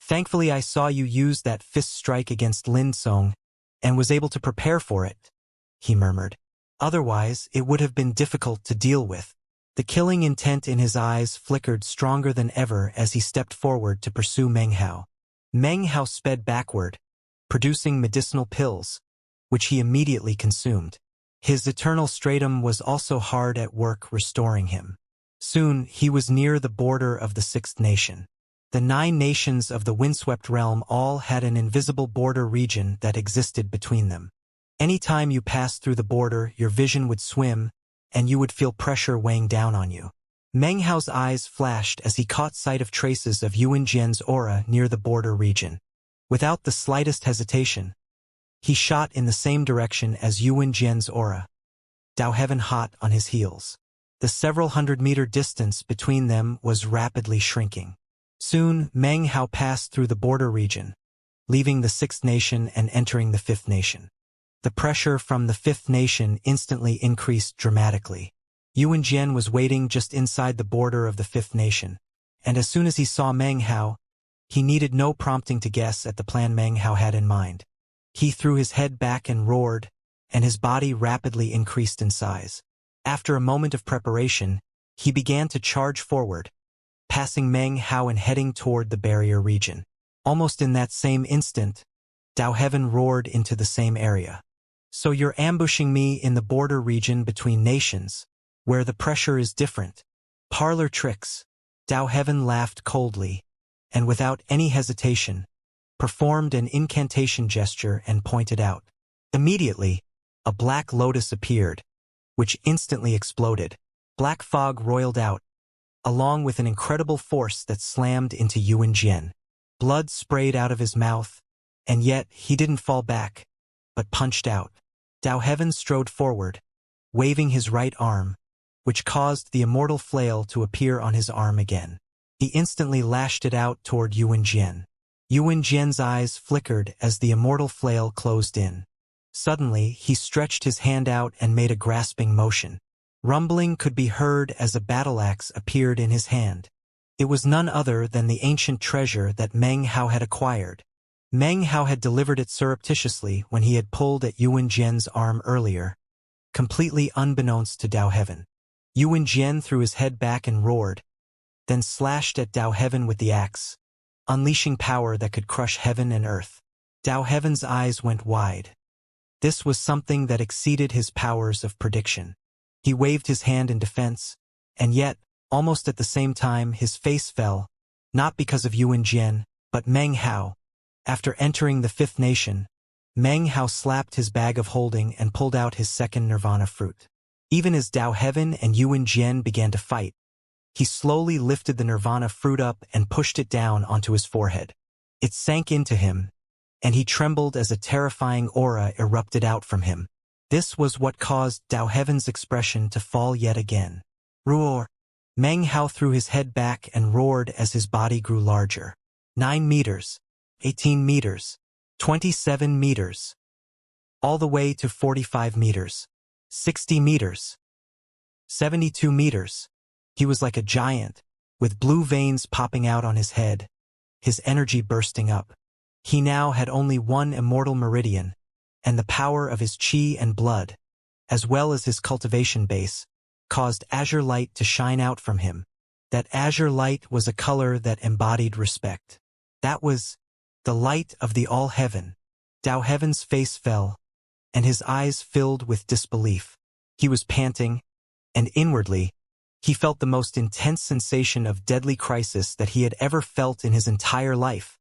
[SPEAKER 1] "Thankfully I saw you use that fist strike against Lin Song, and was able to prepare for it," he murmured. "Otherwise, it would have been difficult to deal with." The killing intent in his eyes flickered stronger than ever as he stepped forward to pursue Meng Hao. Meng Hao sped backward, producing medicinal pills, which he immediately consumed. His eternal stratum was also hard at work restoring him. Soon, he was near the border of the 6th nation. The 9 nations of the windswept realm all had an invisible border region that existed between them. Any time you passed through the border, your vision would swim, and you would feel pressure weighing down on you. Meng Hao's eyes flashed as he caught sight of traces of Yuan Jian's aura near the border region. Without the slightest hesitation, he shot in the same direction as Yuan Jian's aura, Dao Heaven hot on his heels. The several 100-meter distance between them was rapidly shrinking. Soon, Meng Hao passed through the border region, leaving the sixth nation and entering the fifth nation. The pressure from the fifth nation instantly increased dramatically. Yuan Jian was waiting just inside the border of the fifth nation, and as soon as he saw Meng Hao, he needed no prompting to guess at the plan Meng Hao had in mind. He threw his head back and roared, and his body rapidly increased in size. After a moment of preparation, he began to charge forward, passing Meng Hao and heading toward the barrier region. Almost in that same instant, Dao Heaven roared into the same area. "So you're ambushing me in the border region between nations, where the pressure is different. Parlor tricks." Dao Heaven laughed coldly, and without any hesitation, performed an incantation gesture and pointed out. Immediately, a black lotus appeared, which instantly exploded. Black fog roiled out, along with an incredible force that slammed into Yuan Jian. Blood sprayed out of his mouth, and yet he didn't fall back, but punched out. Dao Heaven strode forward, waving his right arm, which caused the immortal flail to appear on his arm again. He instantly lashed it out toward Yuan Jian. Yuan Jian's eyes flickered as the immortal flail closed in. Suddenly, he stretched his hand out and made a grasping motion. Rumbling could be heard as a battle axe appeared in his hand. It was none other than the ancient treasure that Meng Hao had acquired. Meng Hao had delivered it surreptitiously when he had pulled at Yuan Jian's arm earlier, completely unbeknownst to Dao Heaven. Yuan Jian threw his head back and roared, then slashed at Dao Heaven with the axe, unleashing power that could crush heaven and earth. Dao Heaven's eyes went wide. This was something that exceeded his powers of prediction. He waved his hand in defense, and yet, almost at the same time, his face fell, not because of Yuan Jian, but Meng Hao. After entering the fifth nation, Meng Hao slapped his bag of holding and pulled out his second nirvana fruit. Even as Dao Heaven and Yuan Jian began to fight, he slowly lifted the nirvana fruit up and pushed it down onto his forehead. It sank into him, and he trembled as a terrifying aura erupted out from him. This was what caused Dao Heaven's expression to fall yet again. Roar! Meng Hao threw his head back and roared as his body grew larger. 9 meters, 18 meters, 27 meters, all the way to 45 meters, 60 meters, 72 meters. He was like a giant, with blue veins popping out on his head, his energy bursting up. He now had only one immortal meridian, and the power of his chi and blood, as well as his cultivation base, caused azure light to shine out from him. That azure light was a color that embodied respect. That was the light of the all-heaven. Dao Heaven's face fell, and his eyes filled with disbelief. He was panting, and inwardly, he felt the most intense sensation of deadly crisis that he had ever felt in his entire life.